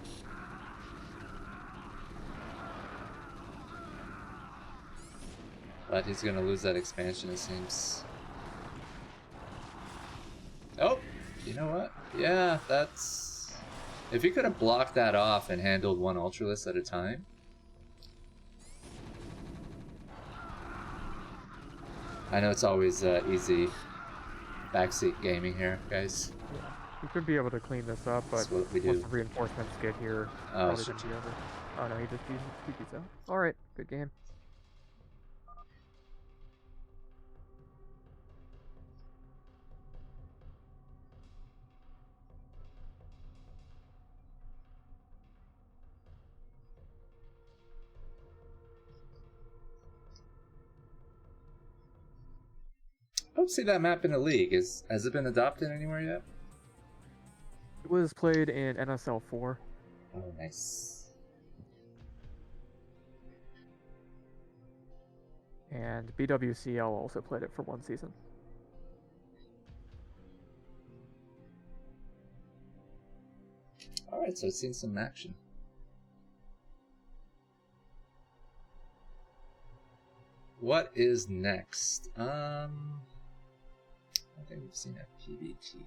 A: But he's gonna lose that expansion, it seems. Oh, you know what? Yeah, that's... If he could have blocked that off and handled one Ultralisk at a time. I know it's always easy backseat gaming here, guys.
C: Yeah. We could be able to clean this up, but
A: That's what we do.
C: once the reinforcements get here, probably gonna be over. Oh no, he just used TP's out. Alright, good game.
A: I don't see that map in the league. Has it been adopted anywhere yet?
C: It was played in NSL 4.
A: Oh, nice.
C: And BWCL also played it for one season.
A: Alright, so it's seen some action. What is next? I think we've seen a PvT.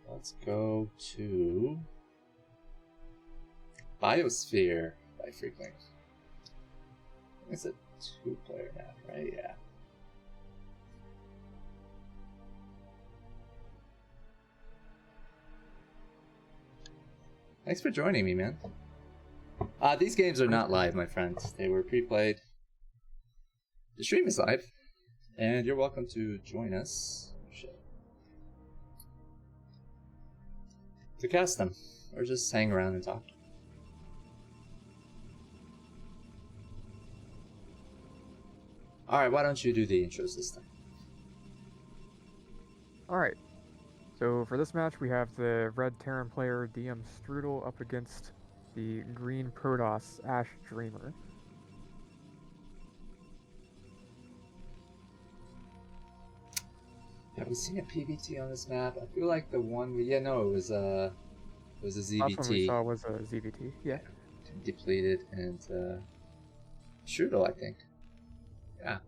A: Let's go to Biosphere by Freakling. It's a 2-player map, right? Yeah. Thanks for joining me, man. These games are not live, my friends. They were pre-played. The stream is live, and you're welcome to join us. To cast them, or just hang around and talk. Alright, why don't you do the intros this time?
C: Alright. So for this match, we have the red Terran player DM Strudel up against the green Protoss Ash Dreamer.
A: Have we seen a PvT on this map? I feel like the one we... Yeah, no, it was a ZVT.
C: Last one we saw was a ZVT, yeah.
A: Depleted and Strudel, I think. Yeah.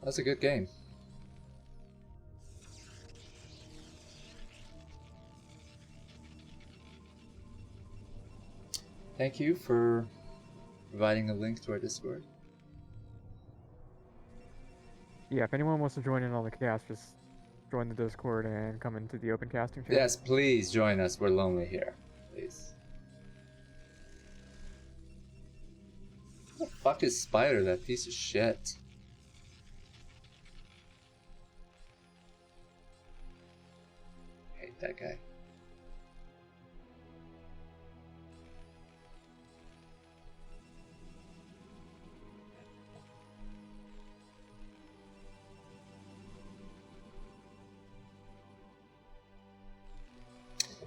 A: That's a good game. Thank you for providing a link to our Discord.
C: Yeah, if anyone wants to join in on the cast, just join the Discord and come into the open casting channel.
A: Yes, please join us. We're lonely here. Please. What the fuck is Spider, that piece of shit? Hate that guy.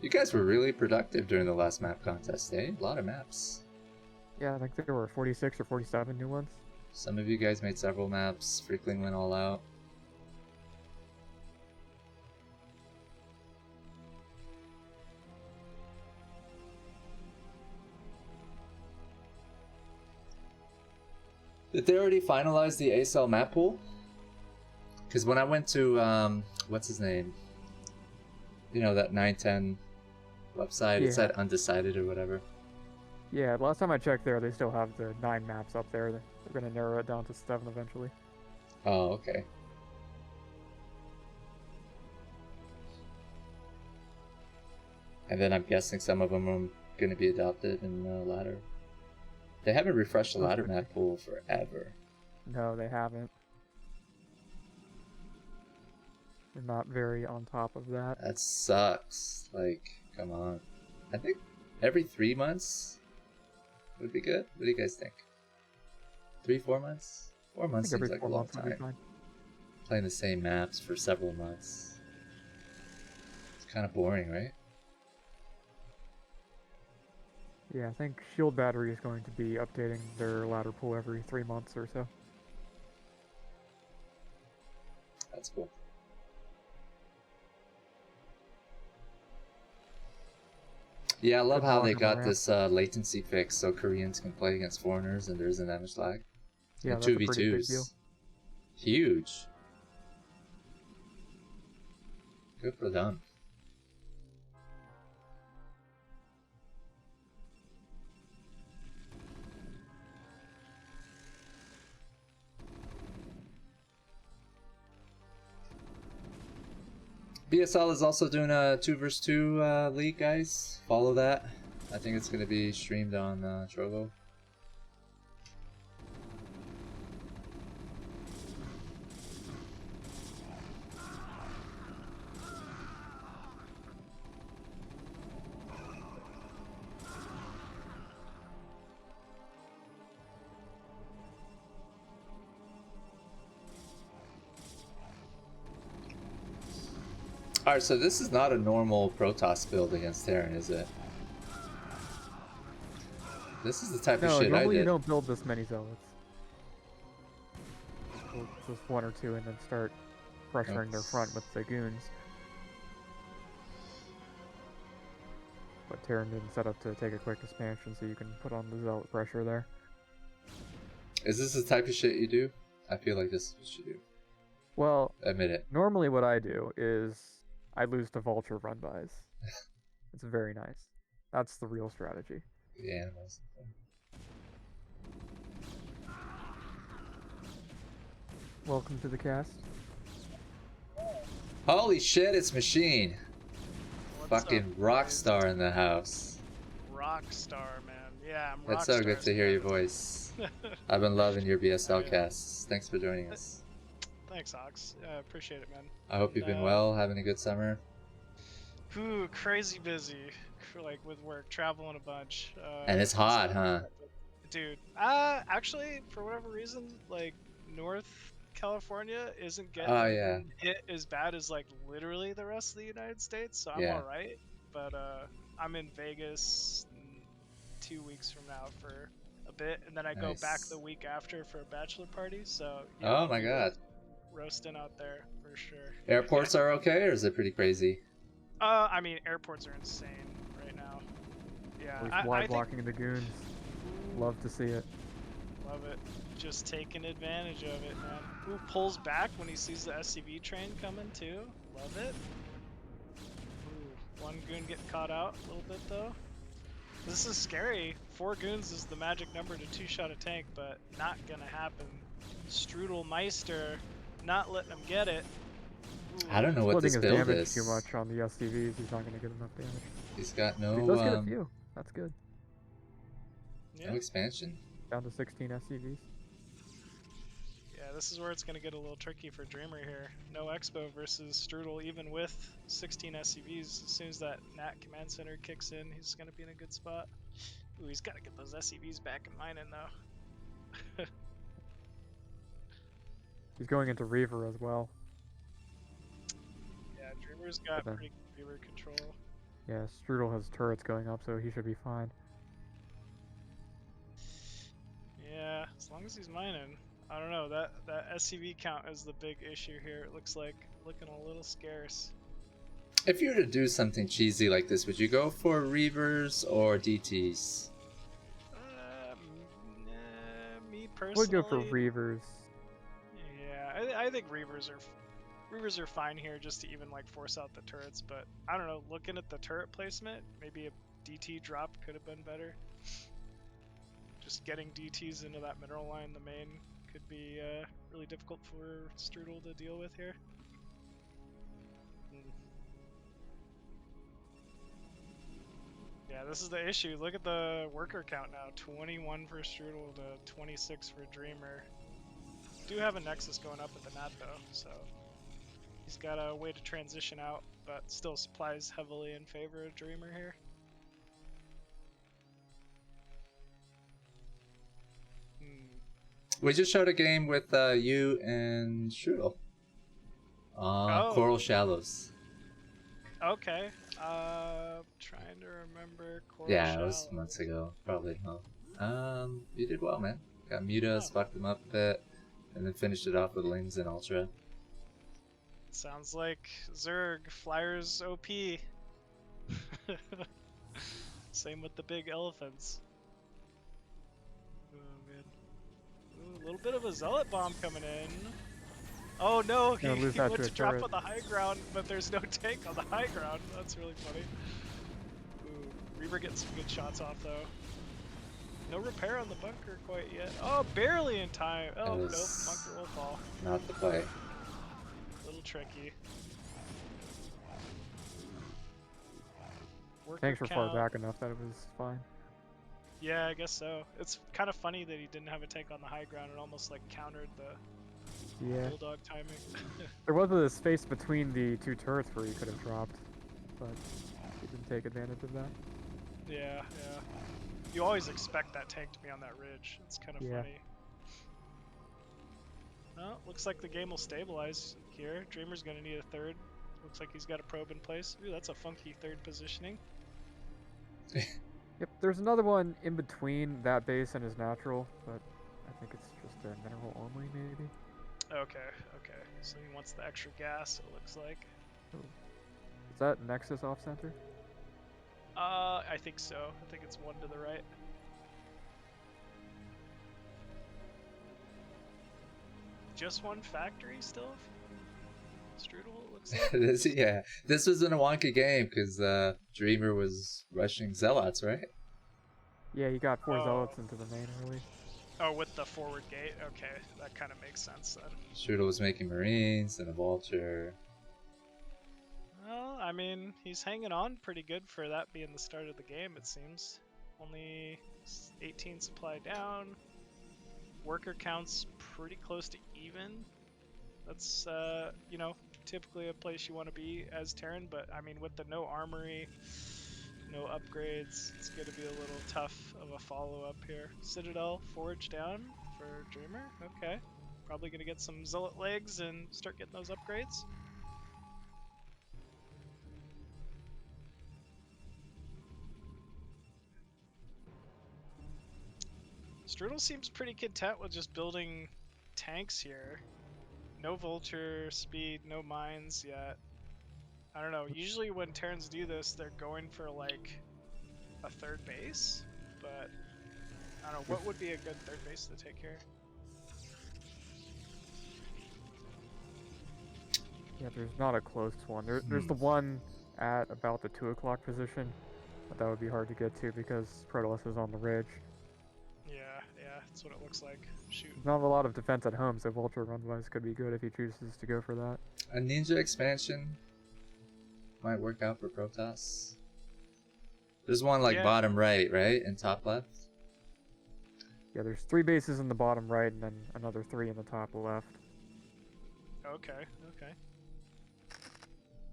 A: You guys were really productive during the last map contest, eh? A lot of maps.
C: Yeah, I think there were 46 or 47 new ones.
A: Some of you guys made several maps. Freakling went all out. Did they already finalize the ASL map pool? Because when I went to, what's his name? You know, that 910 website, it said undecided or whatever.
C: Yeah, last time I checked there, they still have the 9 maps up there. They're going to narrow it down to 7 eventually.
A: Oh, okay. And then I'm guessing some of them are going to be adopted in the ladder. They haven't refreshed the ladder map pool forever.
C: No, they haven't. They're not very on top of that.
A: That sucks. Like, come on. I think every 3 months would be good. What do you guys think? 3-4 months? 4 months seems like a long time. Playing the same maps for several months. It's kind of boring, right?
C: Yeah, I think Shield Battery is going to be updating their ladder pool every 3 months or so.
A: That's cool. Yeah, I love how they got this latency fix so Koreans can play against foreigners and there isn't that much lag.
C: Yeah,
A: and
C: that's a pretty big deal.
A: Huge. Good for them. BSL is also doing a 2 vs 2 league, guys. Follow that. I think it's going to be streamed on Trovo. Alright, so this is not a normal Protoss build against Terran, is it? This is the type of shit I did.
C: No, normally you don't build this many zealots. Just 1 or 2 and then start pressuring their front with the goons. But Terran didn't set up to take a quick expansion, so you can put on the zealot pressure there.
A: Is this the type of shit you do? I feel like this is what you do.
C: Well,
A: admit it.
C: Normally what I do is I lose to Vulture run-bys. It's very nice. That's the real strategy.
A: The animals.
C: Welcome to the cast.
A: Holy shit, it's Machine.
D: What's
A: Fucking
D: up,
A: Rockstar in the house.
D: Rockstar, man. Yeah, I'm Rockstar.
A: It's so good to hear your voice. I've been loving your BSL casts. Thanks for joining us.
D: Thanks, Ox. Appreciate it, man.
A: I hope you've been well, having a good summer.
D: Ooh, crazy busy. Like with work, traveling a bunch.
A: And it's hot, huh?
D: Dude, actually, for whatever reason, like North California isn't getting hit as bad as like literally the rest of the United States, so I'm alright. But I'm in Vegas 2 weeks from now for a bit, and then I go back the week after for a bachelor party. So
A: oh my god,
D: roasting out there for sure.
A: Airports are okay, or is it pretty crazy?
D: I mean, airports are insane right now. Yeah,
C: At least blocking the goons. Love to see it.
D: Love it. Just taking advantage of it, man. Ooh, pulls back when he sees the SCV train coming too. Love it. Ooh, one goon getting caught out a little bit though. This is scary. 4 goons is the magic number to 2-shot a tank, but not gonna happen. Strudel Meister not letting him get it. Ooh.
A: I don't know what this
C: his
A: build
C: damage
A: is.
C: too much on the SCVs. He's not gonna get enough damage.
A: He's got no.
C: He does get a few. That's good.
A: No expansion.
C: Down to 16 SCVs.
D: Yeah, this is where it's gonna get a little tricky for Dreamer here. No Expo versus Strudel, even with 16 SCVs. As soon as that Nat Command Center kicks in, he's gonna be in a good spot. Ooh, he's gotta get those SCVs back in mining though.
C: He's going into Reaver as well.
D: Yeah, Dreamer's got pretty good Reaver control.
C: Yeah, Strudel has turrets going up, so he should be fine.
D: Yeah, as long as he's mining. I don't know, that SCV count is the big issue here. It looks like looking a little scarce.
A: If you were to do something cheesy like this, would you go for Reavers or DTs?
D: Me personally,
C: Would go for Reavers.
D: Yeah, I think Reavers are fine here just to even like force out the turrets, but I don't know, looking at the turret placement, maybe a DT drop could have been better. Just getting DTs into that mineral line, the main, could be really difficult for Strudel to deal with here. Yeah, this is the issue. Look at the worker count now. 21 for Strudel to 26 for Dreamer. Do have a Nexus going up at the Nat though, so he's got a way to transition out, but still supplies heavily in favor of Dreamer here.
A: We just showed a game with you and Strudel. Coral Shallows.
D: Okay. Trying to remember Coral
A: Yeah,
D: Shallows.
A: it was months ago, probably. Huh? You did well, man. Got Mutas, fucked them up a bit, and then finished it off with Lings and Ultra.
D: Sounds like Zerg, Flyers OP. Same with the big elephants. Oh man. Ooh, a little bit of a Zealot bomb coming in. Oh no, he went to drop on the high ground, but there's no tank on the high ground. That's really funny. Ooh, Reaver getting some good shots off though. No repair on the bunker quite yet. Oh, barely in time. Oh, nope, bunker will fall.
A: Not the play.
D: A little tricky.
C: Tanks were far back enough that it was fine.
D: Yeah, I guess so. It's kind of funny that he didn't have a tank on the high ground. It almost like countered the Bulldog timing.
C: There was a space between the 2 turrets where he could have dropped, but he didn't take advantage of that.
D: Yeah, yeah. You always expect that tank to be on that ridge. It's kind of funny. Well, looks like the game will stabilize here. Dreamer's going to need a third. Looks like he's got a probe in place. Ooh, that's a funky third positioning.
C: Yep, there's another one in between that base and his natural, but I think it's just a mineral only, maybe.
D: Okay, okay. So he wants the extra gas, it looks like.
C: Oh. Is that Nexus off center?
D: I think so. I think it's one to the right. Just one factory still? Strudel, it looks like.
A: Yeah, this was in a wonky game because Dreamer was rushing Zealots, right?
C: Yeah, he got 4 Zealots into the main early.
D: Oh, with the forward gate? Okay, that kind of makes sense then.
A: Strudel was making Marines and a Vulture.
D: Well, I mean, he's hanging on pretty good for that being the start of the game, it seems. Only 18 supply down. Worker count's pretty close to even. That's, you know, typically a place you want to be as Terran, but I mean, with the no armory, no upgrades, it's going to be a little tough of a follow-up here. Citadel, Forge down for Dreamer. Okay. Probably going to get some Zealot legs and start getting those upgrades. Strudel seems pretty content with just building tanks here. No Vulture speed, no mines yet. I don't know, usually when Terrans do this, they're going for like a third base, but I don't know, what would be a good third base to take here?
C: Yeah, there's not a close one. There's the one at about the 2 o'clock position, but that would be hard to get to because Protoss is on the ridge.
D: Yeah, that's what it looks like. Shoot.
C: There's not a lot of defense at home, so Vulture run-wise could be good if he chooses to go for that.
A: A ninja expansion might work out for Protoss. There's one like bottom right, and top left.
C: Yeah, there's 3 bases in the bottom right and then another 3 in the top left.
D: Okay.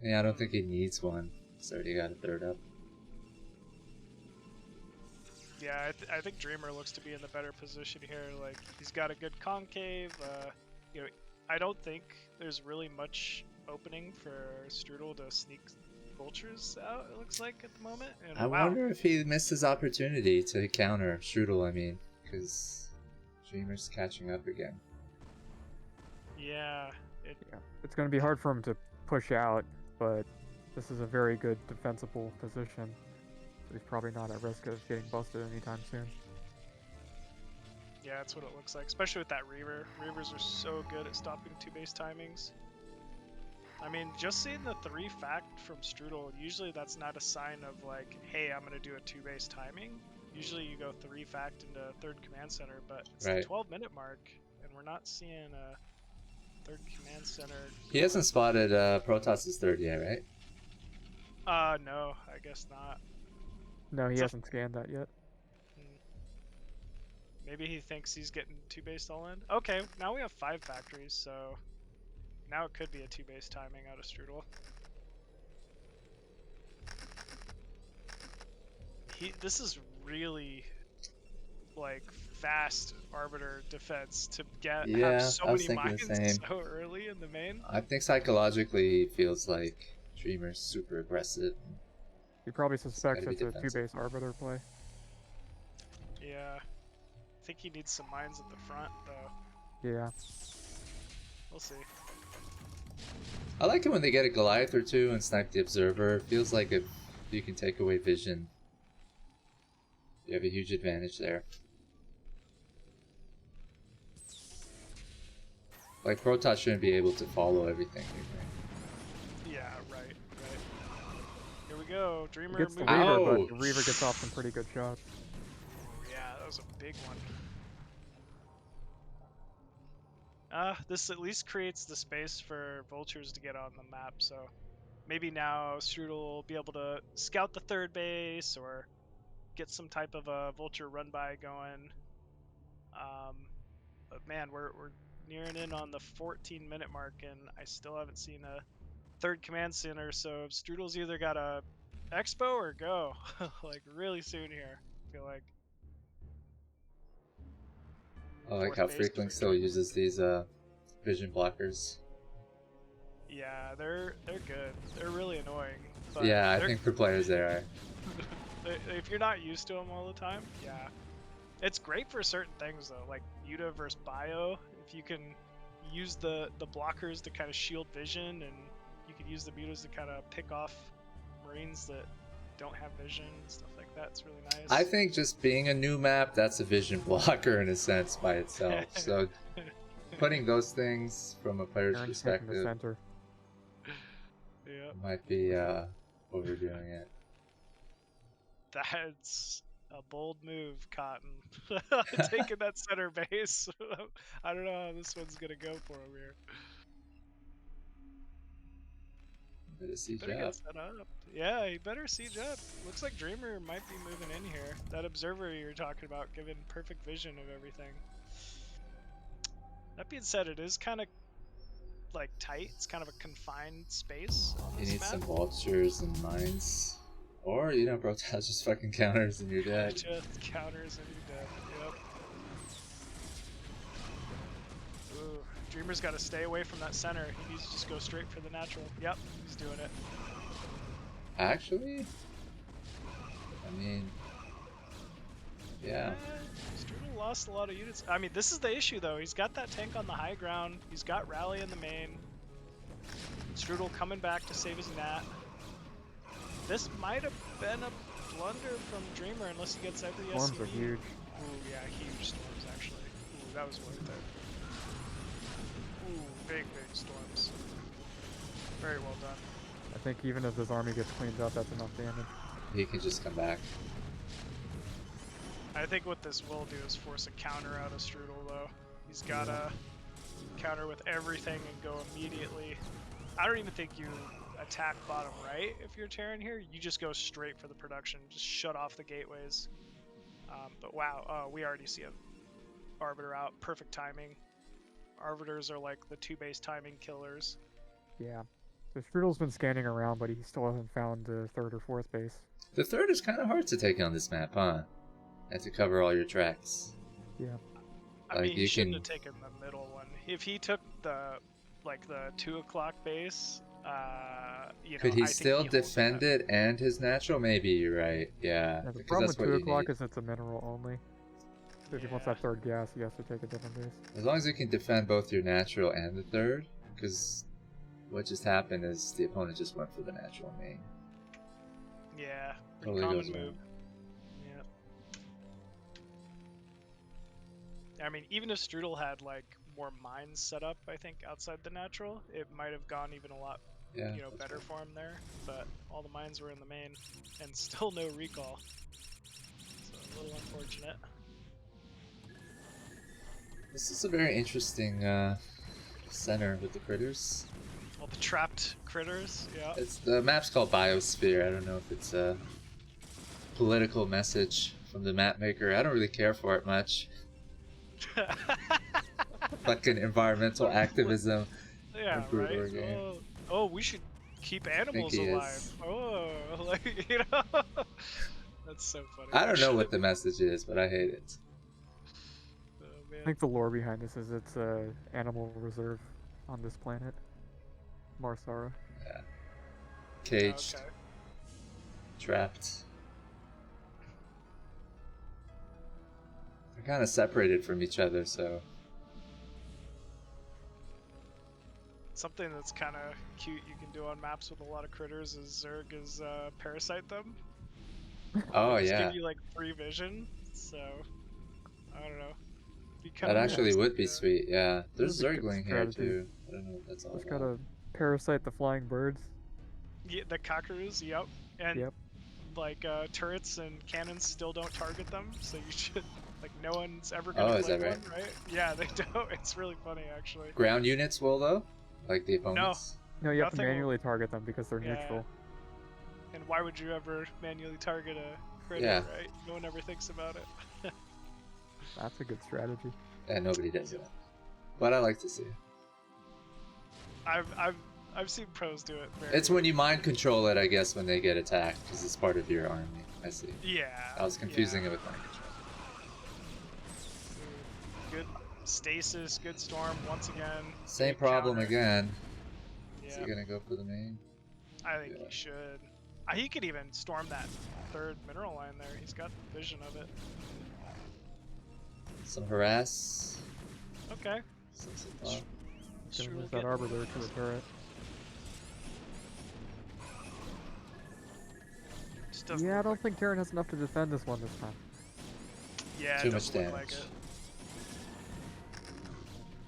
A: Yeah, I don't think he needs one. He's already got a third up.
D: Yeah, I think Dreamer looks to be in the better position here. Like, he's got a good concave. You know, I don't think there's really much opening for Strudel to sneak vultures out, it looks like, at the moment. And,
A: I wonder if he missed his opportunity to counter Strudel, because Dreamer's catching up again.
D: Yeah.
C: It's going to be hard for him to push out, but this is a very good defensible position. So he's probably not at risk of getting busted anytime soon.
D: Yeah, that's what it looks like, especially with that Reaver. Reavers are so good at stopping 2-base timings. I mean, just seeing the 3 fact from Strudel, usually that's not a sign of like, hey, I'm going to do a 2-base timing. Usually you go 3 fact into 3rd command center, but it's the 12-minute mark, and we're not seeing a 3rd command center.
A: He hasn't spotted Protoss' 3rd yet, right?
D: No, I guess not.
C: No, he hasn't scanned that yet.
D: Maybe he thinks he's getting 2-base all in. Okay, now we have 5 factories, so now it could be a 2-base timing out of Strudel. This is really like fast Arbiter defense to have so many mines so early in the main.
A: I think psychologically he feels like Dreamer's super aggressive.
C: He probably suspects it's a 2-base Arbiter play.
D: Yeah. I think he needs some mines at the front, though.
C: Yeah.
D: We'll see.
A: I like it when they get a Goliath or 2 and snipe the Observer. It feels like if you can take away vision, you have a huge advantage there. Like, Protoss shouldn't be able to follow everything.
D: Yeah, right. Here we go. Dreamer
C: Gets the
D: moving.
C: Reaver, but the Reaver gets off some pretty good shots.
D: Yeah, that was a big one. This at least creates the space for vultures to get on the map, so maybe now Strudel will be able to scout the 3rd base or get some type of a vulture run by going. But man, we're nearing in on the 14-minute mark, and I still haven't seen a 3rd command center, so Strudel's either got a expo or go, like really soon here, I feel like.
A: I like how Freakling still uses these vision blockers.
D: Yeah, they're good. They're really annoying. But
A: yeah, I think for players they are.
D: If you're not used to them all the time, yeah. It's great for certain things though, like Muta versus Bio. If you can use the blockers to kind of shield vision, and you can use the Mutas to kind of pick off Marines that don't have vision and stuff like that. It's really nice.
A: I think just being a new map, that's a vision blocker in a sense by itself. So putting those things from a player's perspective might be overdoing it.
D: That's a bold move, Cotton. Taking that center base. I don't know how this one's gonna go for him here.
A: Better siege
D: better
A: up.
D: get set up. Yeah, he better siege up. Looks like Dreamer might be moving in here. That observer you're talking about, giving perfect vision of everything. That being said, it is kind of like tight. It's kind of a confined space.
A: You need some vultures and mines. Or, Protoss just fucking counters and you're dead.
D: Just counters and you're dead, yep. Ooh, Dreamer's got to stay away from that center. He needs to just go straight for the natural. Yep, he's doing it.
A: Actually? I mean... Yeah.
D: Strudel lost a lot of units. I mean, this is the issue, though. He's got that tank on the high ground. He's got Rally in the main. Strudel coming back to save his nat. This might have been a blunder from Dreamer unless he gets every SCV.
C: Storms are huge.
D: Ooh, yeah, huge storms, actually. Ooh, that was worth it. Ooh, big storms. Very well done.
C: I think even if this army gets cleaned up, that's enough damage.
A: He can just come back.
D: I think what this will do is force a counter out of Strudel, though. He's got to counter with everything and go immediately. I don't even think you attack bottom right if you're Terran here. You just go straight for the production. Just shut off the gateways. But wow, we already see a Arbiter out. Perfect timing. Arbiters are like the 2-base timing killers.
C: Yeah. So Strudel's been scanning around, but he still hasn't found the 3rd or 4th base.
A: The 3rd is kind of hard to take on this map, huh? And to cover all your tracks.
C: Yeah.
D: I mean, he shouldn't have taken the middle one. If he took the 2 o'clock base, you know,
A: could he still defend it and his natural? Maybe you're right. Yeah.
C: The problem with 2 o'clock is it's a mineral only. So if he wants that 3rd gas, he has to take a different base.
A: As long as you can defend both your natural and the 3rd, because what just happened is the opponent just went for the natural main.
D: Yeah,
A: totally
D: common move. Yeah. I mean, even if Strudel had like more mines set up, I think outside the natural, it might have gone even a lot, better for him there. But all the mines were in the main, and still no recall. So a little unfortunate.
A: This is a very interesting center with the critters.
D: All the trapped critters, yeah.
A: The map's called Biosphere. I don't know if it's a political message from the map maker. I don't really care for it much. Fucking environmental activism.
D: Yeah, right. Oh, we should keep animals alive. Oh, like, you know. That's so funny.
A: I don't know what the message is, but I hate it.
C: I think the lore behind this is it's a animal reserve on this planet. Marsara.
A: Yeah. Caged. Okay. Trapped. They're kind of separated from each other, so...
D: Something that's kind of cute you can do on maps with a lot of critters is Zerg is parasite them.
A: Oh, yeah.
D: Give you like free vision, so... I don't know.
A: That actually would be sweet, yeah. There's Zergling here too. I don't know what that's all about.
C: Just gotta parasite the flying birds.
D: Yeah, the cockaroos, yep. And like turrets and cannons still don't target them, so you should like no one's ever gonna play one, right? Yeah, they don't. It's really funny actually.
A: Ground units will though? Like the opponents?
C: No, you have to manually target them because they're neutral.
D: And why would you ever manually target a critter, right? No one ever thinks about it.
C: That's a good strategy.
A: Yeah, nobody does it. But I like to see it.
D: I've seen pros do it.
A: It's when you mind control it, I guess, when they get attacked, because it's part of your army. I see.
D: Yeah.
A: I was confusing it with mind control.
D: Good stasis, good storm once again.
A: Same problem again.
D: Yeah.
A: Is he gonna go for the main?
D: I think he should. He could even storm that 3rd mineral line there. He's got vision of it.
A: Some harass.
D: Okay.
C: Gonna move that Arbiter to the turret. Yeah, I don't think Terran has enough to defend this one this time.
D: Yeah,
A: too much damage.
D: Like it.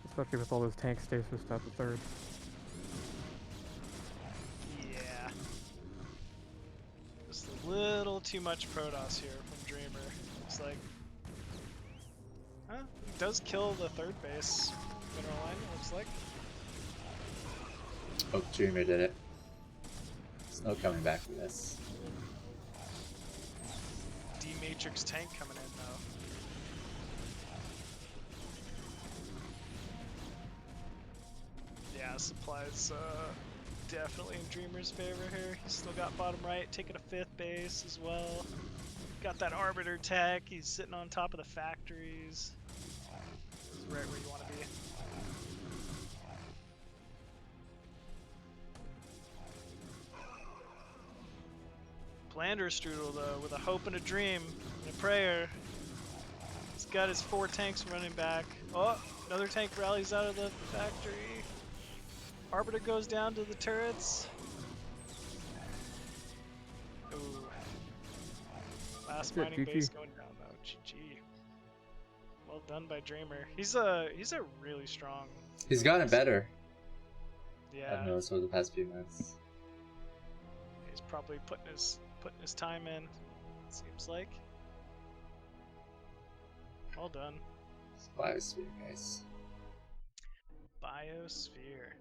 C: Especially with all those tank stasis at the 3rd.
D: Yeah. Just a little too much Protoss here from Dreamer. It's like... Huh? It does kill the 3rd base mineral line, it looks like.
A: Oh, Dreamer did it. There's no coming back from this.
D: D-Matrix tank coming in though. Yeah, supplies definitely in Dreamer's favor here. He's still got bottom right, taking a 5th base as well. Got that Arbiter tech, he's sitting on top of the factories. He's right where you want to be. Blander's Strudel though, with a hope and a dream and a prayer. He's got his 4 tanks running back. Oh, another tank rallies out of the factory. Arbiter goes down to the turrets. Ooh. Last mining base going down though. GG. Well done by Dreamer. He's a really strong.
A: He's gotten better. I've noticed over the past few months.
D: He's probably putting his time in. It seems like. Well done.
A: It's Biosphere, guys.
D: Biosphere.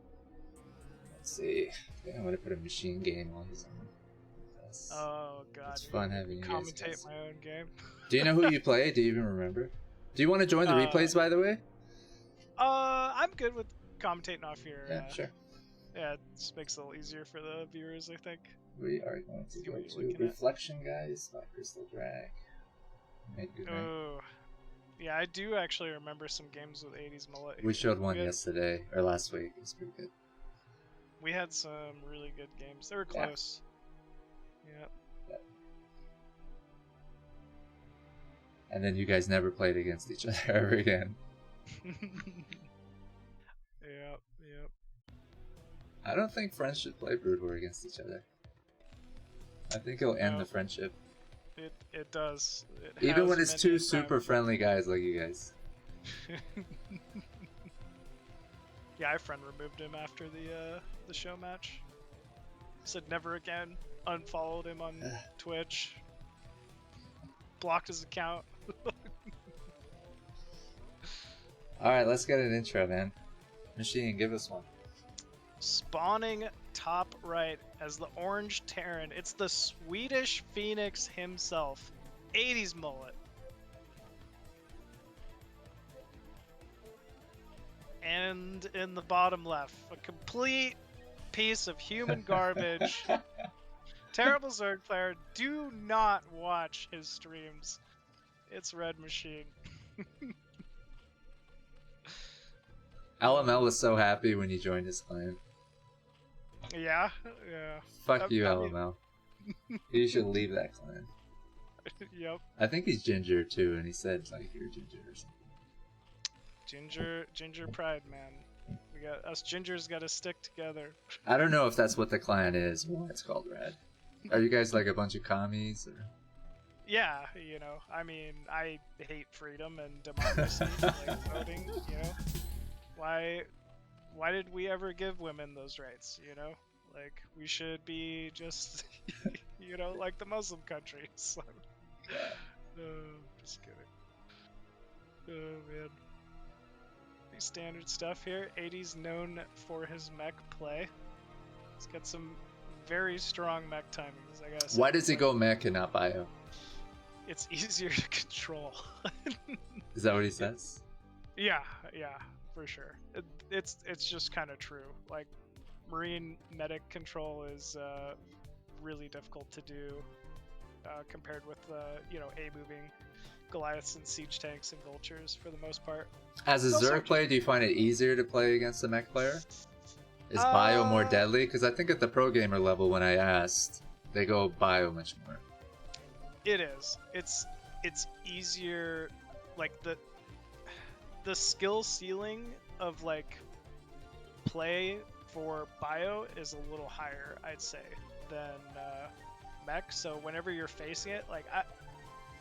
A: Let's see. I think I'm gonna put a machine game on this one.
D: Oh god.
A: It's fun having you guys.
D: Commentate my own game.
A: Do you know who you play? Do you even remember? Do you want to join the replays, by the way?
D: I'm good with commentating off here.
A: Yeah, sure.
D: Yeah, it just makes it a little easier for the viewers, I think.
A: We are going to go to Reflection, guys, by Crystal Drag.
D: Oh, yeah, I do actually remember some games with 80s mullet.
A: We showed one yesterday, or last week. It was pretty good.
D: We had some really good games. They were close. Yeah.
A: And then you guys never played against each other ever again.
D: Yep.
A: I don't think friends should play Brood War against each other. I think it'll end the friendship.
D: It does.
A: Even when it's two super friendly guys like you guys.
D: Yeah, I friend removed him after the show match. Said never again. Unfollowed him on Twitch. Blocked his account.
A: Alright, let's get an intro, man. Machine, give us one.
D: Spawning top right as the orange Terran. It's the Swedish Phoenix himself. 80s mullet. And in the bottom left, a complete piece of human garbage. Terrible Zerg player. Do not watch his streams. It's Red Machine.
A: LML was so happy when you joined his clan.
D: Yeah.
A: Fuck you, LML. You should leave that clan.
D: Yep.
A: I think he's ginger too, and he said like you're ginger or something.
D: Ginger pride, man. We got us gingers got to stick together.
A: I don't know if that's what the clan is or why it's called Red. Are you guys like a bunch of commies or?
D: Yeah, you know, I mean, I hate freedom and democracy, like voting. You know, why did we ever give women those rights? You know, like we should be just, you know, like the Muslim countries. So, just kidding. Oh man. Standard stuff here. 80's known for his mech play. He's got some very strong mech timings, I guess.
A: Why does he go mech and not bio?
D: It's easier to control.
A: Is that what he says?
D: Yeah, for sure. It's just kind of true. Like, Marine medic control is really difficult to do compared with you know, A-moving Goliaths and siege tanks and vultures for the most part.
A: As a Zerg player, do you find it easier to play against a mech player? Is bio more deadly? Because I think at the pro gamer level, when I asked, they go bio much more.
D: It is. It's easier. Like the skill ceiling of like play for bio is a little higher, I'd say, than mech. So whenever you're facing it, like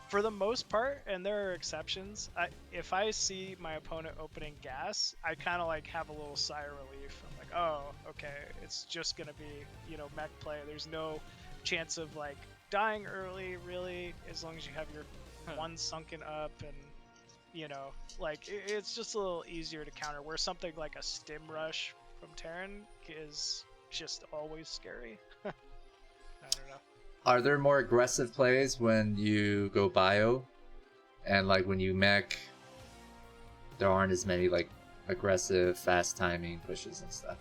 D: for the most part, and there are exceptions, if I see my opponent opening gas, I kind of like have a little sigh of relief. I'm like, oh, okay, it's just gonna be, you know, mech play. There's no chance of like dying early, really, as long as you have your one sunken up, and you know, like it's just a little easier to counter. Where something like a stim rush from Terran is just always scary. I don't know.
A: Are there more aggressive plays when you go bio? And like when you mech, there aren't as many like aggressive, fast timing pushes and stuff?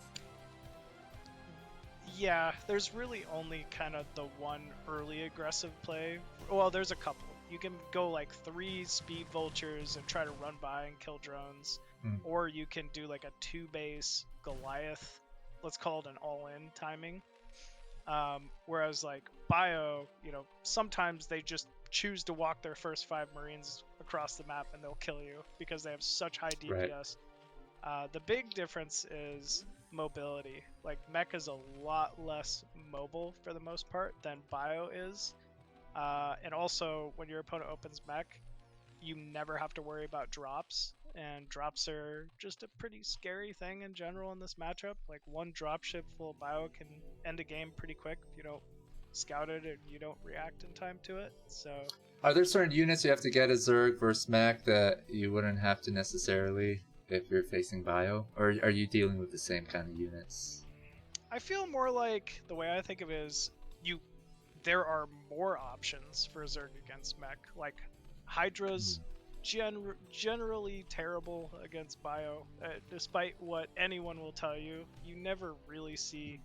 D: Yeah, there's really only kind of the one early aggressive play. Well, there's a couple. You can go like 3 speed vultures and try to run by and kill drones. Or you can do like a 2-base Goliath, let's call it an all-in timing. Whereas like bio, you know, sometimes they just choose to walk their first 5 Marines across the map and they'll kill you because they have such high DPS. Right. The big difference is mobility. Like mech is a lot less mobile for the most part than bio is. And also when your opponent opens mech, you never have to worry about drops. and drops are just a pretty scary thing in general in this matchup. Like one dropship full of bio can end a game pretty quick if you don't scout it and you don't react in time to it. So
A: are there certain units you have to get a Zerg versus mech that you wouldn't have to necessarily if you're facing bio, or are you dealing with the same kind of units?
D: I feel more like the way I think of it is there are more options for Zerg against mech. Like Hydra's generally terrible against bio, despite what anyone will tell you. You never really see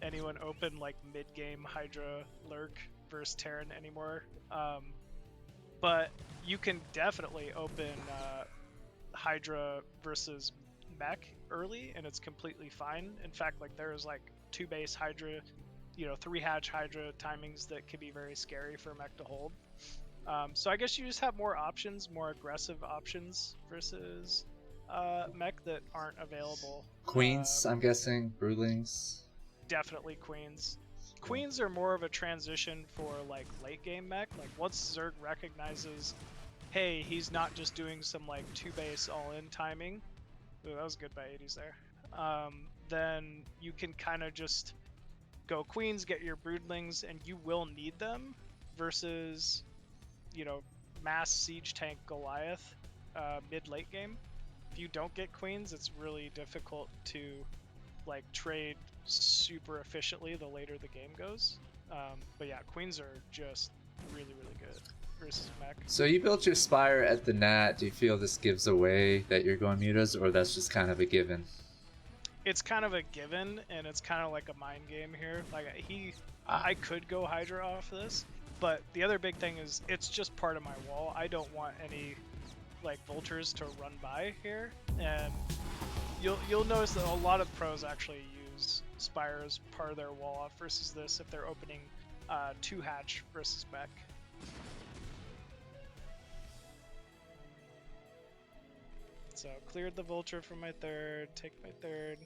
D: anyone open like mid-game Hydra lurk versus Terran anymore. But you can definitely open Hydra versus mech early, and it's completely fine. In fact, like there's like 2 base Hydra, 3 hatch Hydra timings that can be very scary for mech to hold. So I guess you just have more options, more aggressive options versus mech that aren't available.
A: Queens, I'm guessing, Broodlings.
D: Definitely queens. Queens are more of a transition for like late game mech. Like once Zerg recognizes, hey, he's not just doing some like 2 base all in timing. Ooh, that was good by 80s there. Then you can kind of just go queens, get your broodlings, and you will need them versus, mass siege tank Goliath mid-late game. If you don't get queens, it's really difficult to like trade super efficiently the later the game goes. But yeah, queens are just really, really good versus mech.
A: So you built your Spire at the Nat. Do you feel this gives away that you're going mutas, or that's just kind of a given?
D: It's kind of a given, and it's kind of like a mind game here. Like I could go Hydra off this, but the other big thing is it's just part of my wall. I don't want any like vultures to run by here, and you'll notice that a lot of pros actually use Spire as part of their wall off versus this if they're opening 2 hatch versus mech. So cleared the vulture from my third, take my third.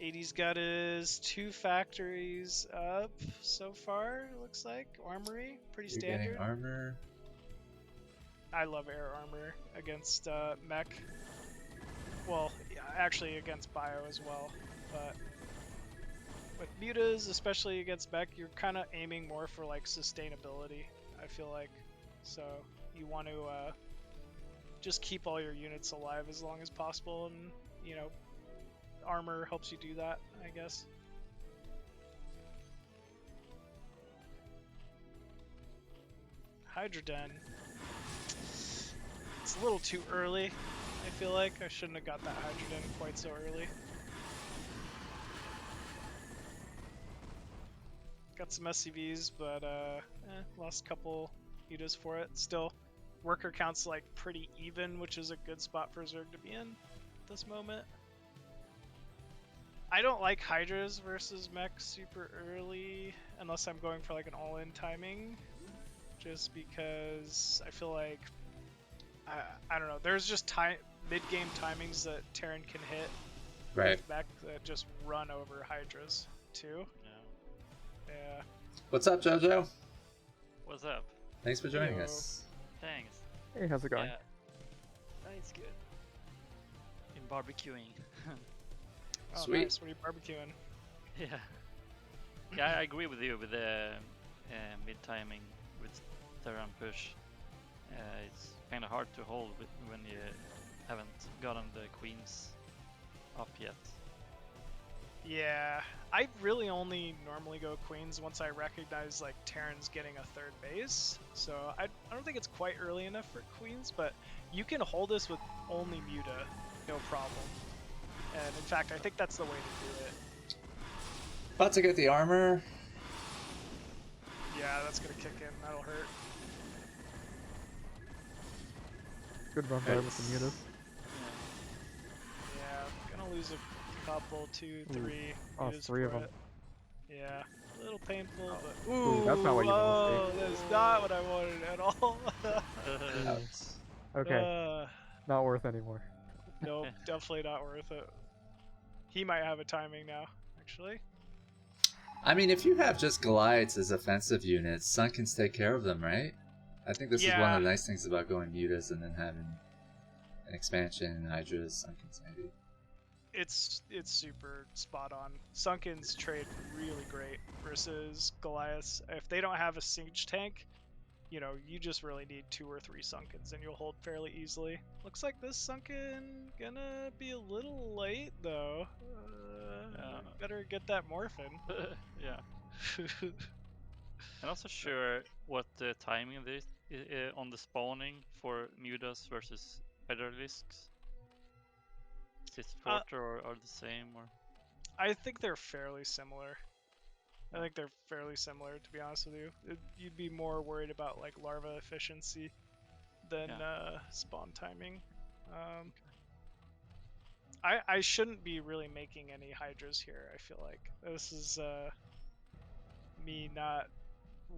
D: 80's got his 2 factories up so far, it looks like. Armory, pretty
A: You're
D: standard.
A: getting armor.
D: I love air armor against mech. Well, actually against bio as well. But with mutas, especially against mech, you're kind of aiming more for like sustainability, I feel like. So you want to just keep all your units alive as long as possible, and armor helps you do that, I guess. Hydra Den. It's a little too early, I feel like. I shouldn't have got that Hydra Den quite so early. Got some SCVs, but lost a couple mutas for it. Still, worker count's like pretty even, which is a good spot for Zerg to be in at this moment. I don't like Hydras versus mech super early, unless I'm going for like an all-in timing, just because I feel like, I don't know, there's just mid-game timings that Terran can hit with mech that just run over Hydras too. Yeah.
A: What's up, Jojo?
E: What's up?
A: Thanks for joining us.
E: Thanks.
C: Hey, how's it going?
E: Yeah. It's good. In barbecuing.
D: Oh,
A: Sweet.
D: Nice. What are you barbecuing?
E: Yeah. Yeah, I agree with you with the mid timing with Terran push. It's kind of hard to hold when you haven't gotten the queens up yet.
D: Yeah, I really only normally go queens once I recognize like Terran's getting a third base. So I don't think it's quite early enough for queens, but you can hold this with only muta, no problem. And in fact, I think that's the way to do it.
A: About to get the armor.
D: Yeah, that's gonna kick in. That'll hurt.
C: Good run by with the mutas.
D: Yeah, gonna lose a couple, 2, 3.
C: Oh, 3 of them.
D: Yeah, a little painful, but
C: Ooh, that's not what you want to see.
D: that is not what I wanted at all.
C: Okay, not worth anymore.
D: Nope, definitely not worth it. He might have a timing now, actually.
A: I mean, if you have just Goliaths as offensive units, Sunkins take care of them, right? I think this is one of the nice things about going mutas and then having an expansion, Hydras, Sunkens maybe.
D: It's super spot on. Sunkens trade really great versus Goliaths. If they don't have a siege tank, you know, you just really need 2 or 3 Sunkens and you'll hold fairly easily. Looks like this Sunken gonna be a little late though. Better get that Morphin.
E: Yeah. I'm not so sure what the timing of this on the spawning for Mutas versus Hydralisks. Is it shorter or the same? Or
D: I think they're fairly similar. I think they're fairly similar, to be honest with you. You'd be more worried about like larva efficiency than spawn timing. I shouldn't be really making any Hydras here. I feel like this is me not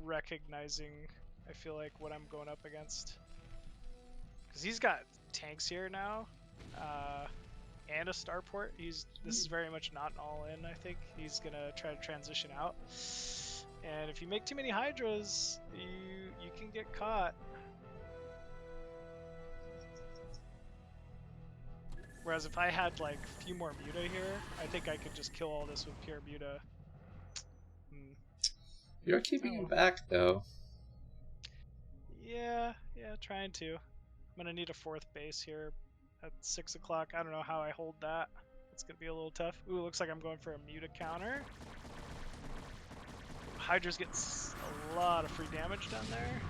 D: recognizing, I feel like, what I'm going up against. Because he's got tanks here now, and a starport. This is very much not an all-in, I think. He's gonna try to transition out. And if you make too many Hydras, you can get caught. Whereas if I had like a few more Muta here, I think I could just kill all this with pure Muta.
A: You're keeping him back though.
D: Yeah, trying to. I'm gonna need a 4th base here at 6 o'clock. I don't know how I hold that. It's gonna be a little tough. Ooh, looks like I'm going for a Muta counter. Hydra's getting a lot of free damage down there.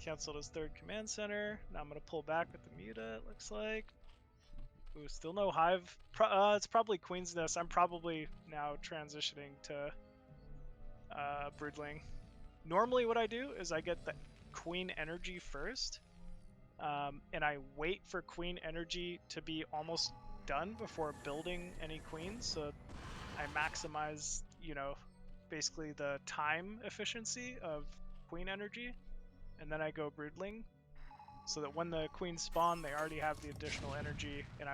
D: Canceled his 3rd command center. Now I'm gonna pull back with the Muta, it looks like. Ooh, still no Hive. It's probably Queen's Nest. I'm probably now transitioning to Broodling. Normally what I do is I get the Queen Energy first, and I wait for Queen Energy to be almost done before building any Queens, so I maximize, you know, basically the time efficiency of Queen Energy, and then I go Broodling, so that when the Queens spawn, they already have the additional energy, and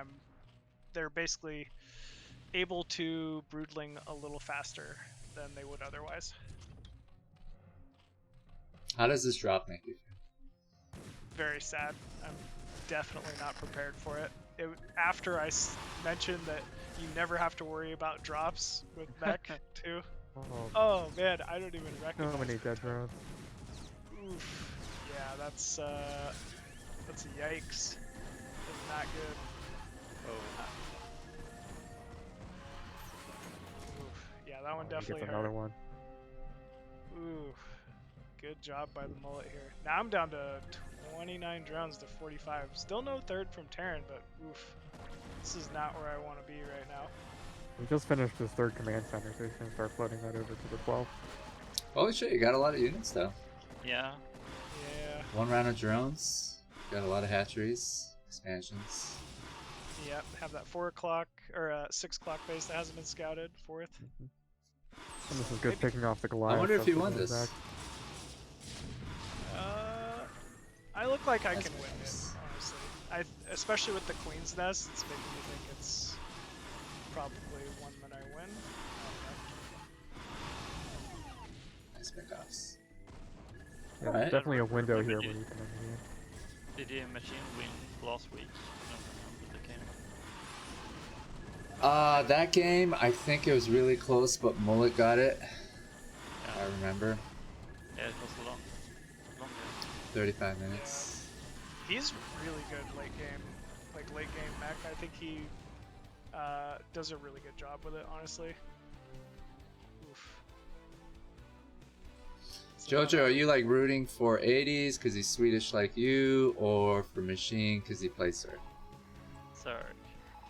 D: they're basically able to Broodling a little faster than they would otherwise.
A: How does this drop make you feel?
D: Very sad. I'm definitely not prepared for it. After I mentioned that you never have to worry about drops with mech too. Oh man, I don't even recognize.
C: So many dead drones.
D: Oof. Yeah, that's a yikes. That's not good.
E: oh,
D: Oof. Yeah, that one
C: He
D: definitely
C: gets
D: hurt.
C: another one.
D: Ooh, good job by the mullet here. Now I'm down to 29 drones to 45. Still no 3rd from Terran, but oof. This is not where I want to be right now.
C: He just finished his 3rd command center, so he's gonna start floating that over to the 12.
A: Holy shit, you got a lot of units though.
E: yeah.
D: Yeah.
A: 1 round of drones. Got a lot of hatcheries, expansions.
D: Yep, have that 4 o'clock or 6 o'clock base that hasn't been scouted. 4th.
C: And this is good picking off the Goliath.
A: I wonder if
C: stuff
A: you
C: with
A: won
C: the
A: this.
C: Zach.
D: I look like I
A: That's
D: can win it,
A: nice.
D: honestly. Especially with the Queen's Nest, it's making me think it's probably one that I win.
A: Nice pickoffs.
C: Yeah,
A: Alright.
C: definitely a window
E: Remember
C: here
E: you-
C: where you can win.
E: Did the machine win last week? I don't remember the game.
A: That game, I think it was really close, but Mullet got it.
E: Yeah.
A: I remember.
E: Yeah, it was a long game.
A: 35 minutes.
D: He's really good late game, late game mech. I think he does a really good job with it, honestly. Oof.
A: Jojo, are you like rooting for 80s because he's Swedish like you, or for Machine because he plays Zerg?
E: Zerg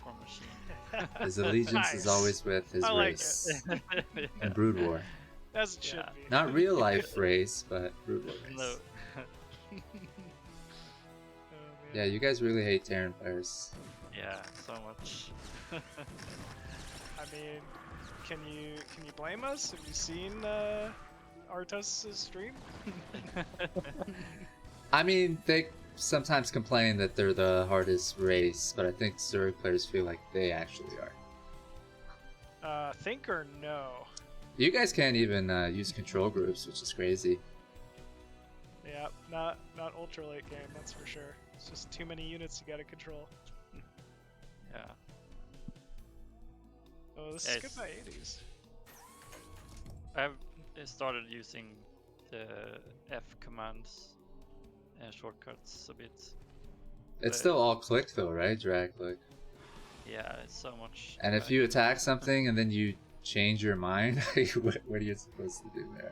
E: from machine.
A: His allegiance is
D: Nice.
A: always with his
D: I like
A: race
E: Yeah.
A: and Brood War.
D: As it should
E: Yeah.
D: be.
A: Not real life race, but Brood War race.
E: No.
D: Oh, man.
A: Yeah, you guys really hate Terran players.
E: Yeah, so much.
D: I mean, can you blame us? Have you seen Artos' stream?
A: I mean, they sometimes complain that they're the hardest race, but I think Zerg players feel like they actually are.
D: Think or no?
A: You guys can't even use control groups, which is crazy.
D: Yeah, not ultra late game, that's for sure. It's just too many units you gotta control.
E: Yeah.
D: Oh, this is good by 80s.
E: I've started using the F commands and shortcuts a bit.
A: It's still all click though, right? Drag click.
E: Yeah, it's so much.
A: And if you attack something and then you change your mind, what are you supposed to do there?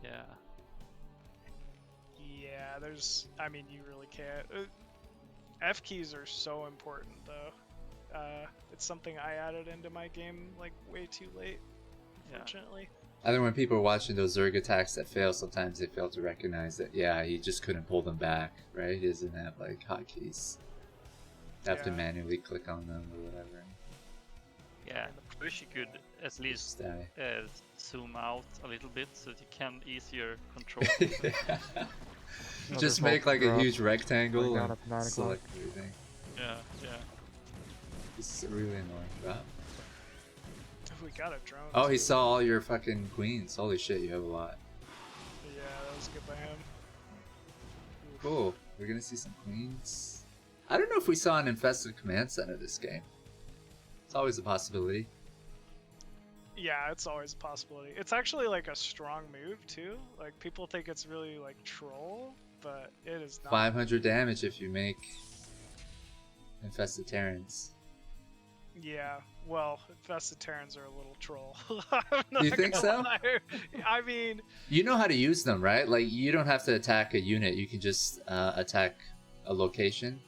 E: Yeah.
D: Yeah, there's. I mean, you really can't. F keys are so important, though. It's something I added into my game like way too late, unfortunately.
A: I think when people are watching those Zerg attacks that fail, sometimes they fail to recognize that, yeah, he just couldn't pull them back, right? He doesn't have, like, hotkeys. You have to manually click on them or whatever.
E: Yeah, I wish you could at least zoom out a little bit so that you can easier control.
A: Just make like a huge rectangle and select everything.
E: Yeah.
A: This is a really annoying drop.
D: We got a drone.
A: Oh, he saw all your fucking queens. Holy shit, you have a lot.
D: Yeah, that was good by him.
A: Cool. We're gonna see some queens. I don't know if we saw an infested command center this game. It's always a possibility.
D: Yeah, it's always a possibility. It's actually like a strong move too. Like people think it's really like troll, but it is not.
A: 500 damage if you make infested Terrans.
D: Yeah, well, infested Terrans are a little troll.
A: You think so?
D: Lie. I mean,
A: you know how to use them, right? Like you don't have to attack a unit. You can just attack a location.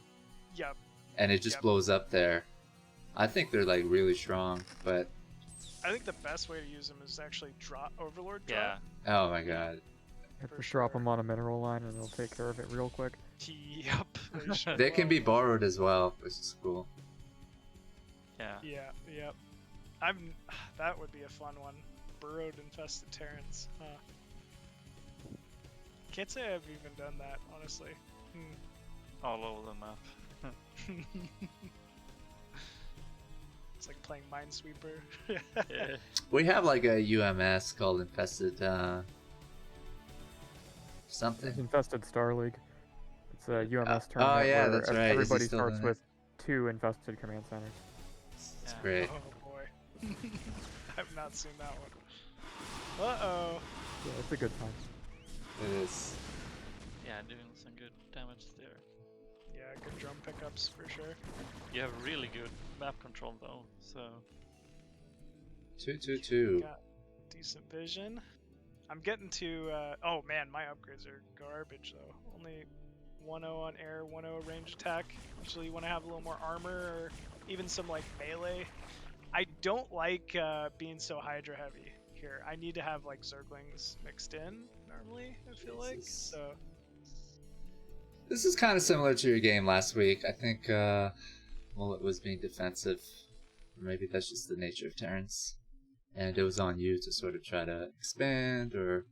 D: Yep.
A: And it just blows up there. I think they're like really strong, but
D: I think the best way to use them is actually drop Overlord drop.
A: Yeah. Oh my god.
C: Just drop them on a mineral line and they'll take care of it real quick.
D: Yep.
A: They can be borrowed as well, which is cool.
D: Yeah. Yep. That would be a fun one. Burrowed infested Terrans. Huh. Can't say I've even done that, honestly.
E: All over the map.
D: It's like playing Minesweeper.
E: Yeah.
A: We have like a UMS called Infested something.
C: It's Infested Star League. It's a UMS tournament
A: oh yeah,
C: where
A: that's right.
C: everybody starts with 2 infested command centers.
A: That's great.
D: Oh boy. I've not seen that one. Uh-oh.
C: Yeah, it's a good time.
A: It is.
E: Yeah, doing some good damage there.
D: Yeah, good drum pickups for sure.
E: You have really good map control though, so...
A: 222.
D: Got decent vision. I'm getting to, oh man, my upgrades are garbage though. Only 1-0 on air, 1-0 range attack. Usually you want to have a little more armor or even some like melee. I don't like being so Hydra heavy here. I need to have like Zerglings mixed in normally, I feel like, so...
A: This is kind of similar to your game last week. I think, well, it was being defensive. Maybe that's just the nature of Terrans. And it was on you to sort of try to expand or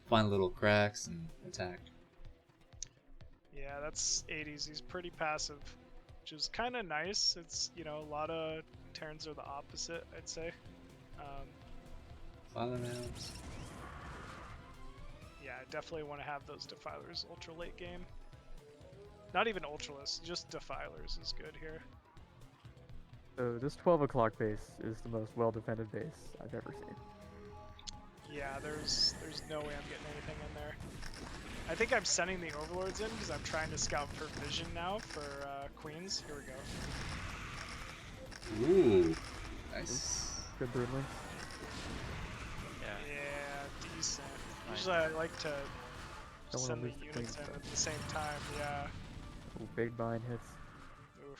A: find little cracks and attack.
D: Yeah, that's 80s. He's pretty passive, which is kind of nice. It's, you know, a lot of Terrans are the opposite, I'd say.
A: Follow rounds.
D: Yeah, I definitely want to have those Defilers ultra late game. Not even ultraless, just Defilers is good here.
C: So this 12 o'clock base is the most well-defended base I've ever seen.
D: Yeah, there's no way I'm getting anything in there. I think I'm sending the Overlords in because I'm trying to scout for vision now for Queens. Here we go.
A: Ooh, nice.
C: Good broodling.
D: Yeah, decent.
E: Nice.
D: Usually I like to
C: Don't wanna
D: send the
C: lose the
D: units in
C: Queens,
D: at the same time, yeah.
C: Ooh, big bind hits.
D: Oof.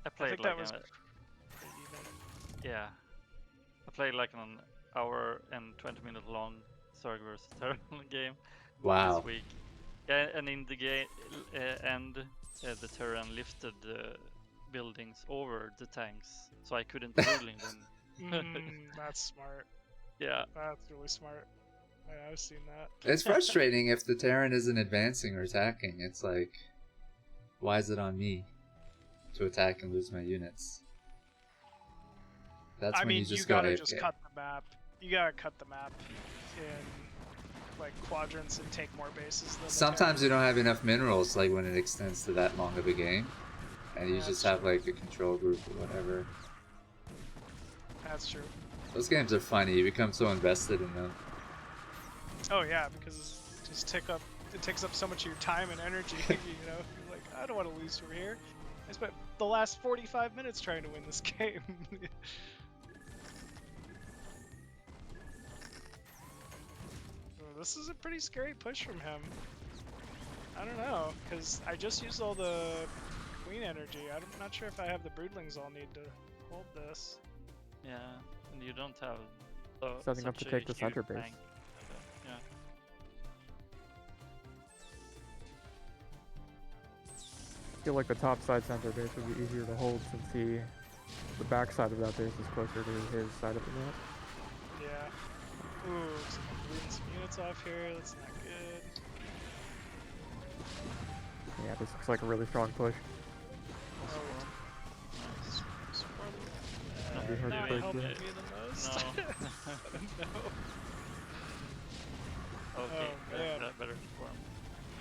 E: I
D: I
E: played
D: think
E: like
D: that was
E: a,
D: pretty even.
E: yeah. I played like an hour and 20-minute long Zerg vs Terran game
A: Wow.
E: this week. Yeah, and in the game the Terran lifted the buildings over the tanks, so I couldn't ruling them.
D: That's smart.
E: Yeah.
D: That's really smart. Yeah, I've seen that.
A: It's frustrating if the Terran isn't advancing or attacking. It's like, why is it on me to attack and lose my units? That's
D: I
A: when
D: mean,
A: you just
D: gotta
A: go
D: just
A: AFK.
D: cut the map. You gotta cut the map in like quadrants and take more bases than
A: Sometimes you don't have enough minerals, like when it extends to that long of a game, and you just have like a control group or whatever.
D: That's true.
A: Those games are funny. You become so invested in them.
D: Oh yeah, because it just it takes up so much of your time and energy. You know, you're like, I don't want to lose from here. I spent the last 45 minutes trying to win this game. This is a pretty scary push from him. I don't know, because I just used all the queen energy. I'm not sure if I have the broodlings I'll need to hold this.
E: Yeah, and you don't have
C: setting up to take the center base.
E: Tank. Yeah.
C: I feel like the top side center base would be easier to hold since the back side of that base is closer to his side of the map.
D: Yeah. Ooh, I'm bleeding some units off here. That's not good.
C: Yeah, this looks like a really strong push.
D: Oh,
C: Be hard to
D: not
C: break
D: helping
C: there.
D: me the most.
E: No.
D: No.
E: Okay,
D: Oh, man.
E: that better form.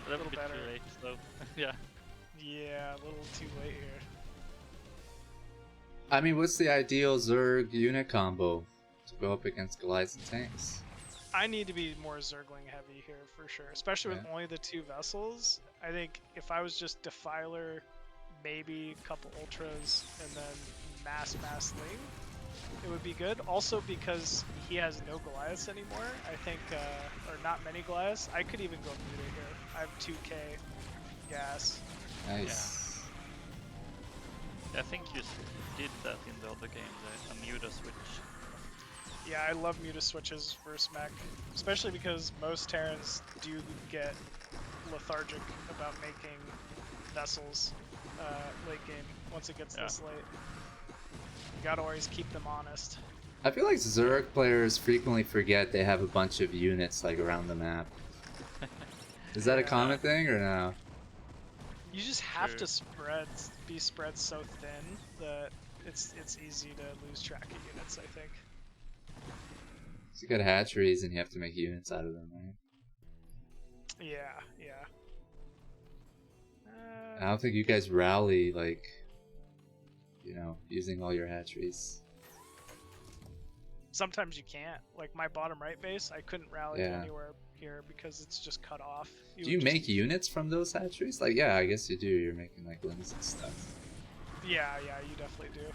E: A little bit
D: better.
E: too late, so yeah.
D: Yeah, a little too late here.
A: I mean, what's the ideal Zerg unit combo to go up against Goliaths and tanks?
D: I need to be more Zergling heavy here for sure, especially with only the 2 vessels. I think if I was just Defiler, maybe a couple Ultras, and then mass Ling, it would be good. Also because he has no Goliaths anymore, I think, or not many Goliaths, I could even go Muta here. I have 2k gas.
A: Nice.
E: I think you did that in the other game, the Muta switch.
D: Yeah, I love Muta switches versus mech, especially because most Terrans do get lethargic about making vessels late game once it gets this late. You gotta always keep them honest.
A: I feel like Zerg players frequently forget they have a bunch of units like around the map. Is that a common thing or no?
D: You just have to be spread so thin that it's easy to lose track of units, I think.
A: So you got hatcheries and you have to make units out of them, right?
D: Yeah.
A: I don't think you guys rally like, you know, using all your hatcheries.
D: Sometimes you can't. Like my bottom right base, I couldn't rally anywhere here because it's just cut off.
A: Do you make units from those hatcheries? Like, yeah, I guess you do. You're making like limbs and stuff.
D: Yeah, you definitely do.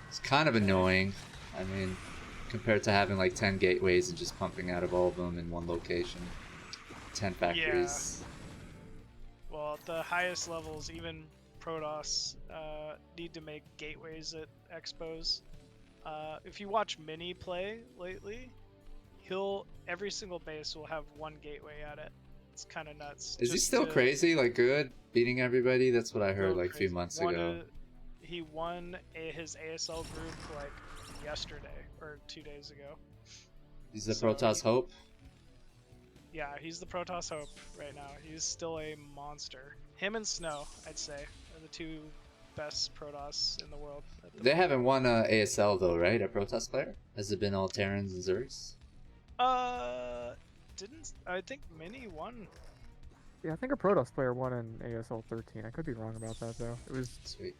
A: It's kind of annoying. I mean, compared to having like 10 gateways and just pumping out of all of them in one location. 10 factories.
D: Yeah. Well, at the highest levels, even Protoss need to make gateways at expos. If you watch Mini play lately, every single base will have one gateway at it. It's kind of nuts.
A: Is he still crazy? Like good? Beating everybody? That's what I heard like a few months ago.
D: He won his ASL group like yesterday or 2 days ago.
A: He's the Protoss Hope?
D: Yeah, he's the Protoss Hope right now. He's still a monster. Him and Snow, I'd say, are the 2 best Protoss in the world.
A: They haven't won ASL though, right? A Protoss player? Has it been all Terrans and Zergs?
D: I think Mini won.
C: Yeah, I think a Protoss player won in ASL 13. I could be wrong about that though. It was
A: sweet.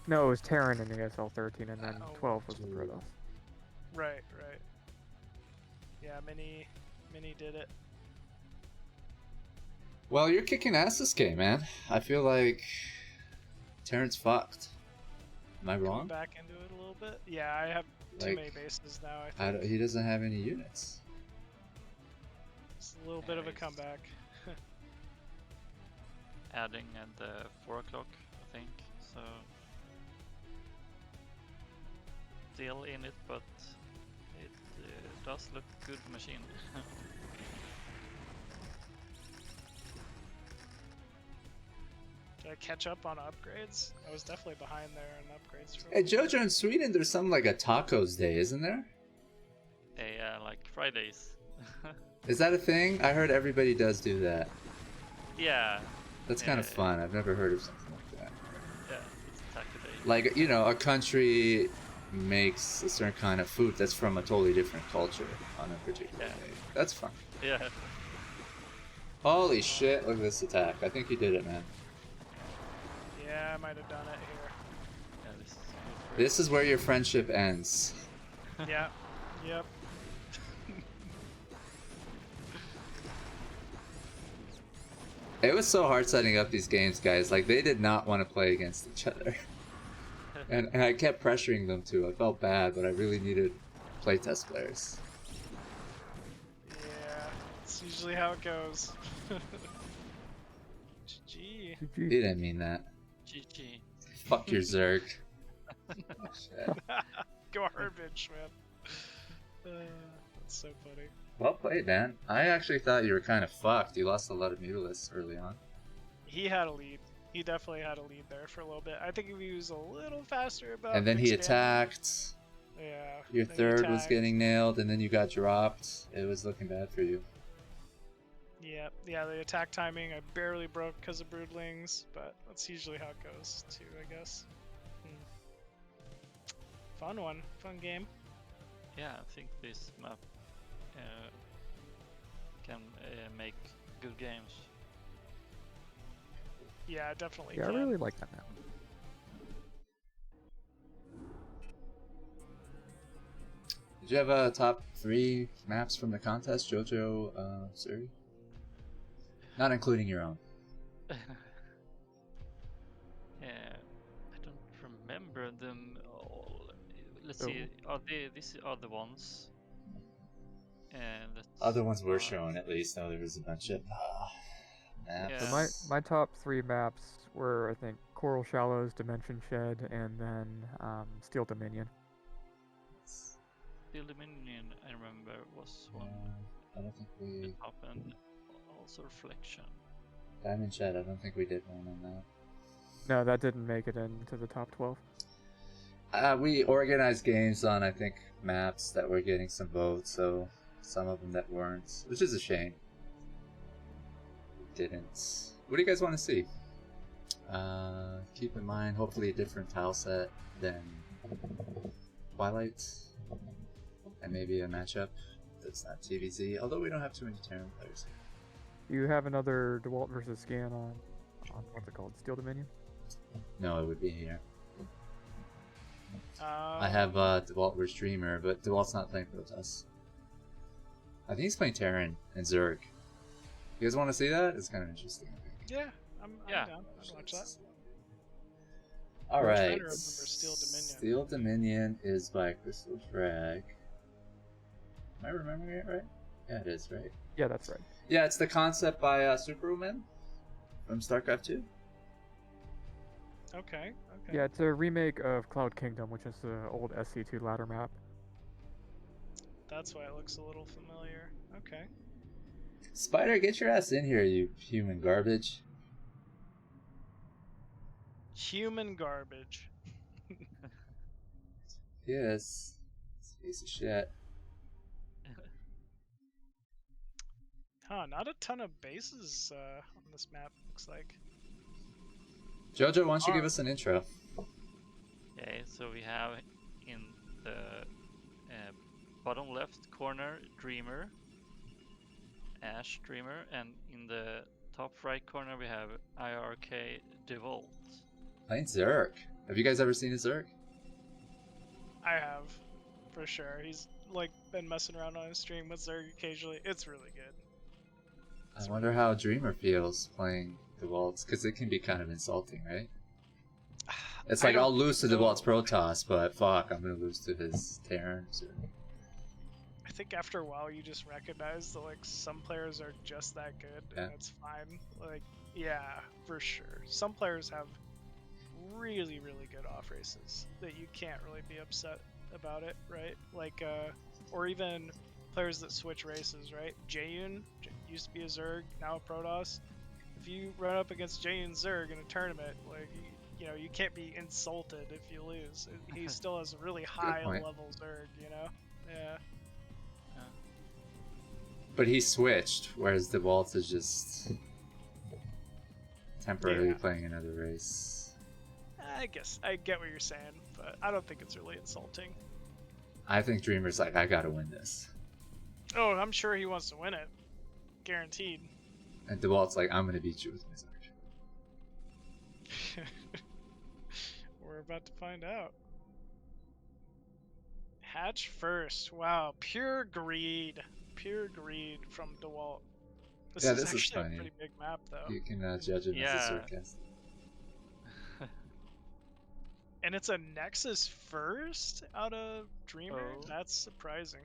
C: No, it was Terran in ASL 13, and then 12 was the Protoss.
D: Right. Yeah, Mini did it.
A: Well, you're kicking ass this game, man. I feel like Terran's fucked. Am I wrong?
D: Coming back into it a little bit. Yeah, I have too many bases now. I think
A: he doesn't have any units.
D: It's a little bit of a comeback.
E: Adding at the 4 o'clock, I think. So still in it, but it does look good machine.
D: Did I catch up on upgrades? I was definitely behind there on upgrades.
A: Hey, Jojo, in Sweden, there's something like a tacos day, isn't there?
E: Yeah, like Fridays.
A: Is that a thing? I heard everybody does do that.
E: Yeah.
A: That's kind of fun. I've never heard of something like that.
E: Yeah, it's a taco day.
A: Like, you know, a country makes a certain kind of food that's from a totally different culture on a particular day. That's fun.
E: Yeah.
A: Holy shit, look at this attack. I think he did it, man.
D: Yeah, I might have done it here.
E: Yeah,
A: This is where your friendship ends.
D: Yeah. Yep.
A: It was so hard setting up these games, guys. Like, they did not want to play against each other. And I kept pressuring them to. I felt bad, but I really needed playtest players.
D: Yeah, it's usually how it goes. GG.
C: GG.
A: He didn't mean that.
E: GG.
A: Fuck your Zerg. Shit.
D: Garbage, man. That's so funny.
A: Well played, man. I actually thought you were kind of fucked. You lost a lot of mutalisks early on.
D: He had a lead. He definitely had a lead there for a little bit. I think if he was a little faster about.
A: And then he attacked.
D: Yeah.
A: Your
D: then he
A: third was
D: attacked.
A: getting nailed, and then you got dropped. It was looking bad for you.
D: Yeah, the attack timing I barely broke because of broodlings, but that's usually how it goes too, I guess. Fun one, fun game.
E: Yeah, I think this map can make good games.
D: Yeah, definitely.
C: Yeah, I
D: can.
C: really like that map.
A: Did you have top 3 maps from the contest, Jojo, Suri? Not including your own.
E: I don't remember them all. Let's see. These are the ones. And
A: Other ones were shown, at least. Though there was a bunch of maps.
E: Yeah.
C: So my top 3 maps were, I think, Coral Shallows, Dimension Shed, and then Steel Dominion.
E: Steel Dominion, I remember, was one.
A: I don't think we.
E: Top and also Reflection.
A: Diamond Shed, I don't think we did one on that.
C: No, that didn't make it into the top 12.
A: We organized games on, I think, maps that were getting some votes, so some of them that weren't, which is a shame. Didn't. What do you guys want to see? Keep in mind, hopefully a different tile set than Twilight, and maybe a matchup that's not TVZ, although we don't have too many Terran players.
C: You have another Dewalt versus Scan on what's it called? Steel Dominion?
A: No, it would be here. I have Dewalt versus Dreamer, but Dewalt's not playing Protoss. I think he's playing Terran and Zerg. You guys want to see that? It's kind of interesting, I think.
D: Yeah, I'm down. I'll watch that.
A: Alright.
D: I'm trying to remember Steel Dominion.
A: Steel Dominion is by Crystal Drag. Am I remembering it right? Yeah, it is, right?
C: Yeah, that's right.
A: Yeah, it's the concept by Superwoman from StarCraft 2.
D: Okay.
C: Yeah, it's a remake of Cloud Kingdom, which is the old SC2 ladder map.
D: That's why it looks a little familiar. Okay.
A: Spider, get your ass in here, you human garbage.
D: Human garbage.
A: Yes. Piece of shit.
D: Huh, not a ton of bases on this map, looks like.
A: Jojo, why don't you give us an intro?
E: Okay, so we have in the bottom left corner Dreamer, Ash Dreamer, and in the top right corner we have IRK Dewalt.
A: Playing Zerg. Have you guys ever seen a Zerg?
D: I have, for sure. He's like been messing around on his stream with Zerg occasionally. It's really good.
A: I wonder how Dreamer feels playing Dewalt's, because it can be kind of insulting, right? It's like, I'll lose to Dewalt's Protoss, but fuck, I'm gonna lose to his Terrans.
D: I think after a while you just recognize that like some players are just that good, and it's fine. Like, yeah, for sure. Some players have really, really good off races that you can't really be upset about it, right? Like, or even players that switch races, right? Jayun used to be a Zerg, now a Protoss. If you run up against Jayun Zerg in a tournament, like, you know, you can't be insulted if you lose. He still has a really high level Zerg, you know? Yeah.
A: But he switched, whereas Dewalt is just temporarily playing another race.
D: I guess I get what you're saying, but but I don't think it's really insulting.
A: I think Dreamer's like, I gotta win this.
D: Oh, I'm sure he wants to win it. Guaranteed.
A: And Dewalt's like, I'm gonna beat you with my Zerg.
D: We're about to find out. Hatch first. Wow, pure greed. Pure greed from Dewalt. This is actually
A: funny.
D: a pretty big map, though.
A: You can judge him as a sarcastic.
D: And it's a Nexus first out of Dreamer?
E: Oh.
D: That's surprising.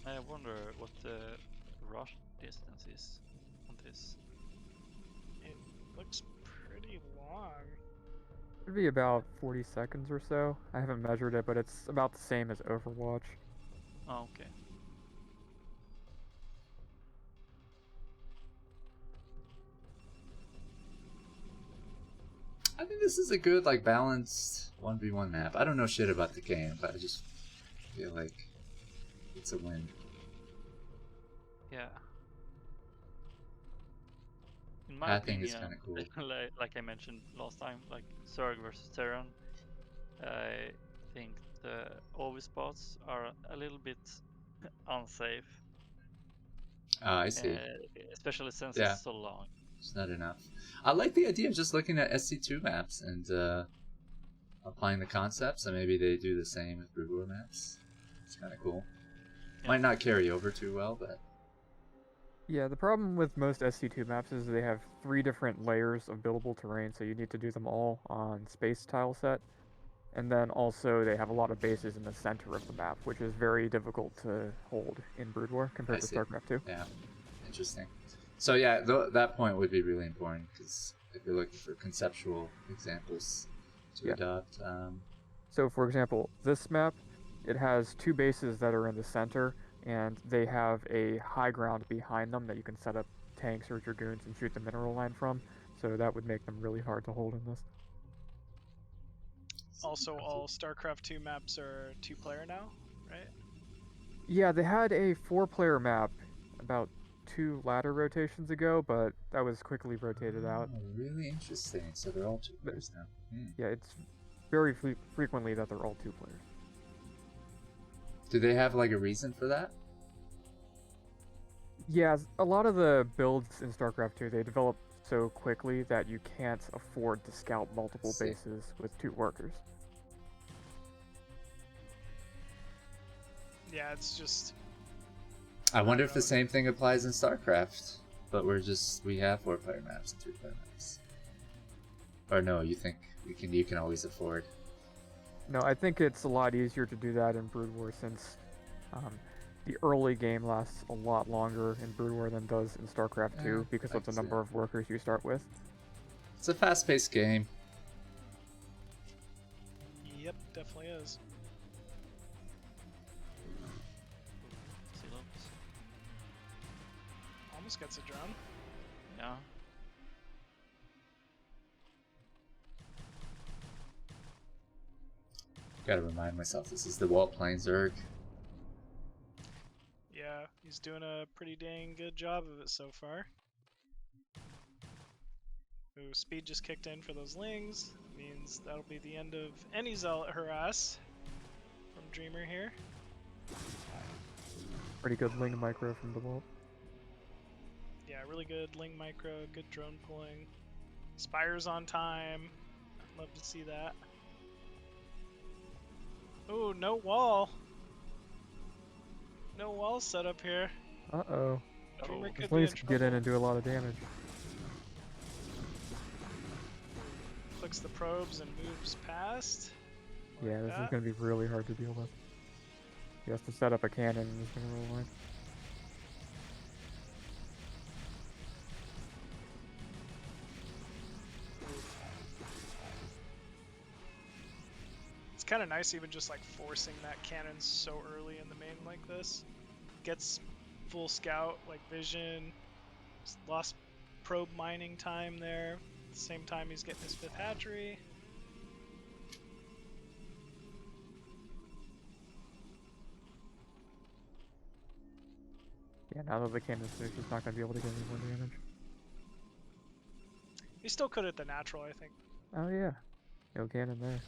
E: I wonder what the rush distance is on this.
D: It looks pretty long.
C: It'd be about 40 seconds or so. I haven't measured it, but it's about the same as Overwatch.
E: Oh, okay.
A: I think this is a good, like, balanced 1v1 map. I don't know shit about the game, but I just feel like it's a win.
E: Yeah. In my
A: I think it's
E: opinion,
A: kind of cool.
E: like I mentioned last time, like Zerg versus Terran, I think the OV spots are a little bit unsafe.
A: I see.
E: Especially since
A: Yeah.
E: it's so long.
A: It's not enough. I like the idea of just looking at SC2 maps and applying the concepts, and maybe they do the same with Brood War maps. It's kind of cool.
E: Yeah.
A: Might not carry over too well, but...
C: Yeah, the problem with most SC2 maps is they have 3 different layers of buildable terrain, so you need to do them all on space tile set. And then also they have a lot of bases in the center of the map, which is very difficult to hold in Brood War compared to StarCraft 2.
A: Yeah, interesting. So yeah, that point would be really important, because if you're looking for conceptual examples to adopt.
C: So for example, this map, it has 2 bases that are in the center, and they have a high ground behind them that you can set up tanks or dragoons and shoot the mineral line from, so that would make them really hard to hold in this.
D: Also, all StarCraft 2 maps are 2-player now, right?
C: Yeah, they had a 4-player map about 2 ladder rotations ago, but that was quickly rotated out.
A: Oh, really interesting. So they're all 2 players now.
C: Yeah, it's very frequently that they're all 2 players.
A: Do they have like a reason for that?
C: Yeah, a lot of the builds in StarCraft 2, they develop so quickly that you can't afford to scout multiple bases with 2 workers.
D: Yeah, it's just...
A: I wonder if the same thing applies in StarCraft, but we have 4-player maps and 3-player maps. Or no, you think you can always afford?
C: No, I think it's a lot easier to do that in Brood War since the early game lasts a lot longer in Brood War than does in StarCraft 2 because of the number of workers you start with.
A: It's a fast-paced game.
D: Yep, definitely is. Almost gets a drone.
E: Yeah.
A: Gotta remind myself, this is the Dewalt playing Zerg.
D: Yeah, he's doing a pretty dang good job of it so far. Ooh, speed just kicked in for those lings. Means that'll be the end of any Zealot harass from Dreamer here.
C: Pretty good ling micro from Dewalt.
D: Yeah, really good ling micro, good drone pulling. Spires on time. I'd love to see that. Ooh, no wall. No wall set up here.
C: Uh-oh.
D: Dreamer could
C: These
D: be in
C: lings can get in
D: trouble.
C: and do a lot of damage.
D: Clicks the probes and moves past.
C: Yeah, this is going to be really hard to deal with. He has to set up a cannon and he's going to roll line.
D: It's kind of nice even just like forcing that cannon so early in the main like this. Gets full scout, like vision, just lost probe mining time there. At the same time he's getting his 5th hatchery.
C: Yeah, now that the cannon's finished, it's not going to be able to get any more damage.
D: He still could at the natural, I think.
C: Oh yeah. No cannon there.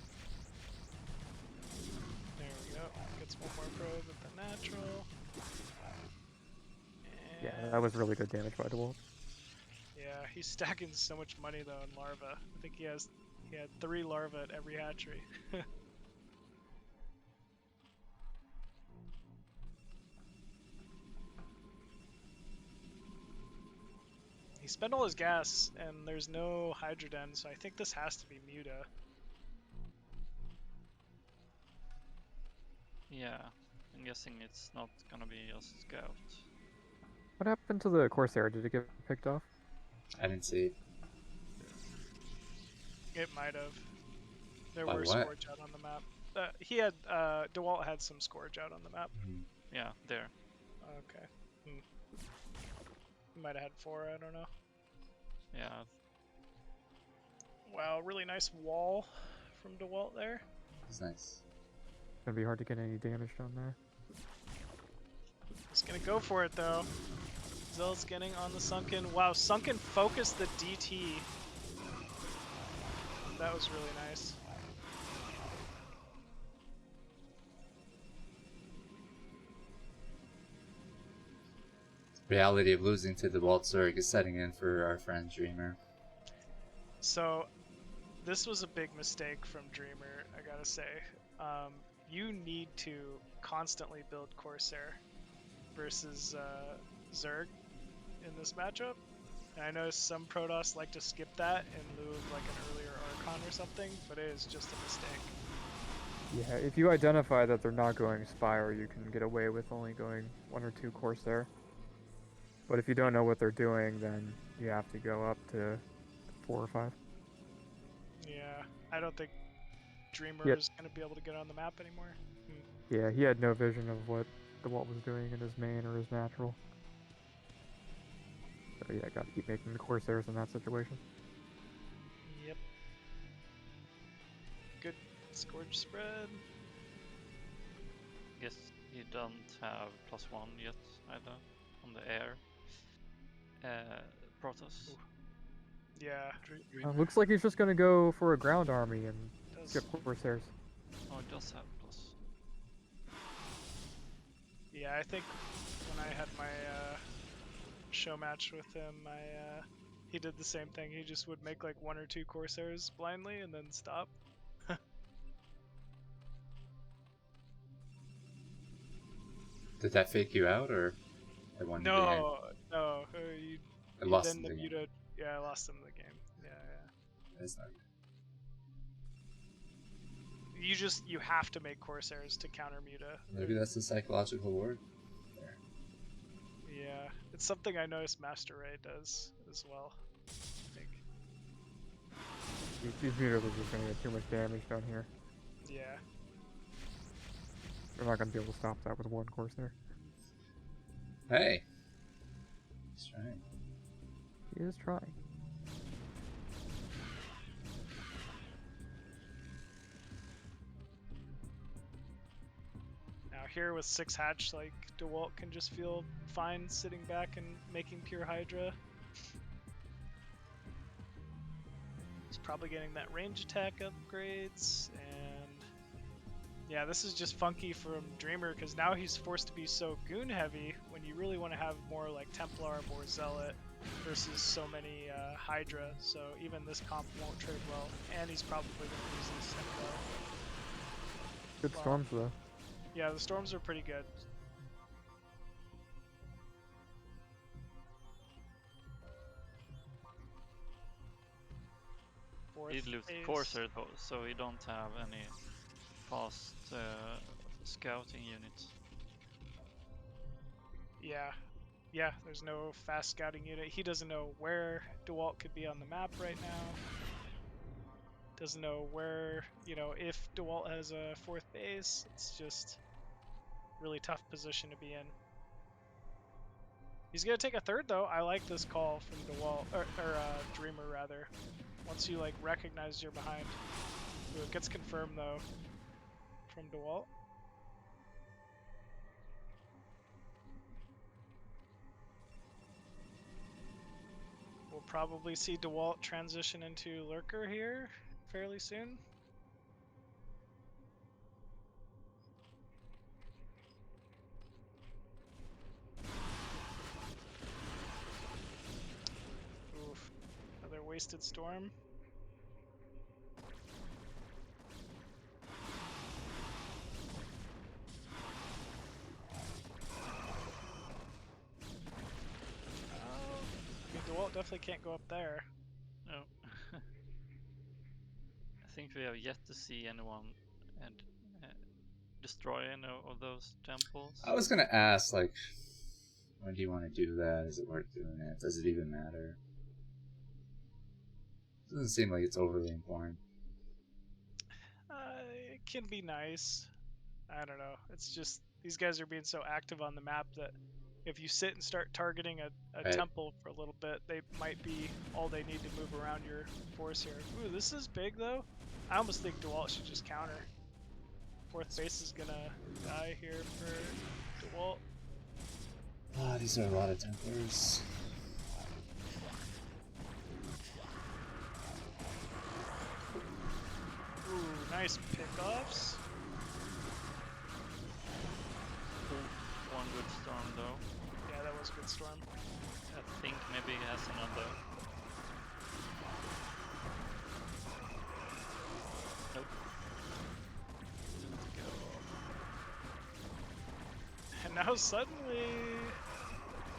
D: There we go. Gets one more probe at the natural.
C: Yeah, that was really good damage by Dewalt.
D: Yeah, he's stacking so much money though in larva. I think he had 3 larvae at every hatchery. He spent all his gas, and there's no Hydroden, so I think this has to be Muta.
E: Yeah, I'm guessing it's not gonna be a scout.
C: What happened to the Corsair? Did it get picked off?
A: I didn't see it.
D: It might have. There
A: By
D: were
A: what?
D: Scourge out on the map. Dewalt had some Scourge out on the map.
E: Yeah, there.
D: Okay. He might have had 4, I don't know.
E: Yeah.
D: Wow, really nice wall from Dewalt there.
A: It's nice.
C: It's gonna be hard to get any damage down there.
D: He's gonna go for it though. Zell's getting on the Sunken. Wow, Sunken focused the DT. That was really nice.
A: Reality of losing to the LamoZerg is setting in for our friend Dreamer.
D: So, this was a big mistake from Dreamer, I gotta say. You need to constantly build Corsair versus Zerg in this matchup. And I know some Protoss like to skip that in lieu of like an earlier Archon or something, but it is just a mistake.
C: Yeah, if you identify that they're not going Spire, you can get away with only going 1 or 2 Corsair. But if you don't know what they're doing, then you have to go up to 4 or 5.
D: Yeah, I don't think Dreamer is going to be able to get on the map anymore.
C: Yeah, he had no vision of what Dewalt was doing in his main or his natural. So yeah, gotta keep making the Corsairs in that situation.
D: Yep. Good Scourge spread.
E: Guess you don't have +1 yet either on the air. Protoss.
D: Ooh. Yeah.
C: Looks like he's just gonna go for a ground army and skip Corsairs.
E: Oh, it does have plus.
D: Yeah, I think when I had my show match with him, he did the same thing. He just would make like 1 or 2 Corsairs blindly and then stop.
A: Did that fake you out, or it won the game?
D: No.
A: I lost
D: then
A: the game.
D: muted. Yeah, I lost him the game. Yeah.
A: That's not good.
D: You have to make Corsairs to counter Muta.
A: Maybe that's the psychological word. There.
D: Yeah, it's something I noticed Master Ray does as well. I think.
C: These Mutas are just gonna get too much damage down here.
D: Yeah.
C: They're not gonna be able to stop that with 1 Corsair.
A: Hey! He's trying.
C: He is trying.
D: Now here with 6 hatch, like Dewalt can just feel fine sitting back and making pure Hydra. He's probably getting that range attack upgrades, and yeah, this is just funky from Dreamer because now he's forced to be so goon heavy when you really want to have more like Templar, more Zealot versus so many Hydra. So even this comp won't trade well, and he's probably going to lose this Templar.
C: Good storms though.
D: Yeah, the storms are pretty good.
E: He lose Corsair though, so he don't have any fast scouting units.
D: Yeah, there's no fast scouting unit. He doesn't know where Dewalt could be on the map right now. Doesn't know where, if Dewalt has a 4th base. It's just really tough position to be in. He's gonna take a 3rd though. I like this call from Dewalt, or Dreamer rather. Once you like recognize you're behind. Ooh, it gets confirmed though from Dewalt. probably see Dewalt transition into Lurker here fairly soon. Oof. Another wasted storm. Dewalt definitely can't go up there.
E: No. I think we have yet to see anyone and destroy any of those temples.
A: I was gonna ask, like, when do you want to do that? Is it worth doing it? Does it even matter? Doesn't seem like it's overly important.
D: It can be nice. I don't know. It's just these guys are being so active on the map that if you sit and start targeting a
A: Right.
D: temple for a little bit, they might be all they need to move around your force here. Ooh, this is big though. I almost think Dewalt should just counter. Fourth base is gonna die here for Dewalt.
A: Ah, these are a lot of Templars.
D: Ooh, nice pickoffs.
E: One good storm though.
D: Yeah, that was a good storm.
E: I think maybe he has another. Nope. Didn't go.
D: And now suddenly,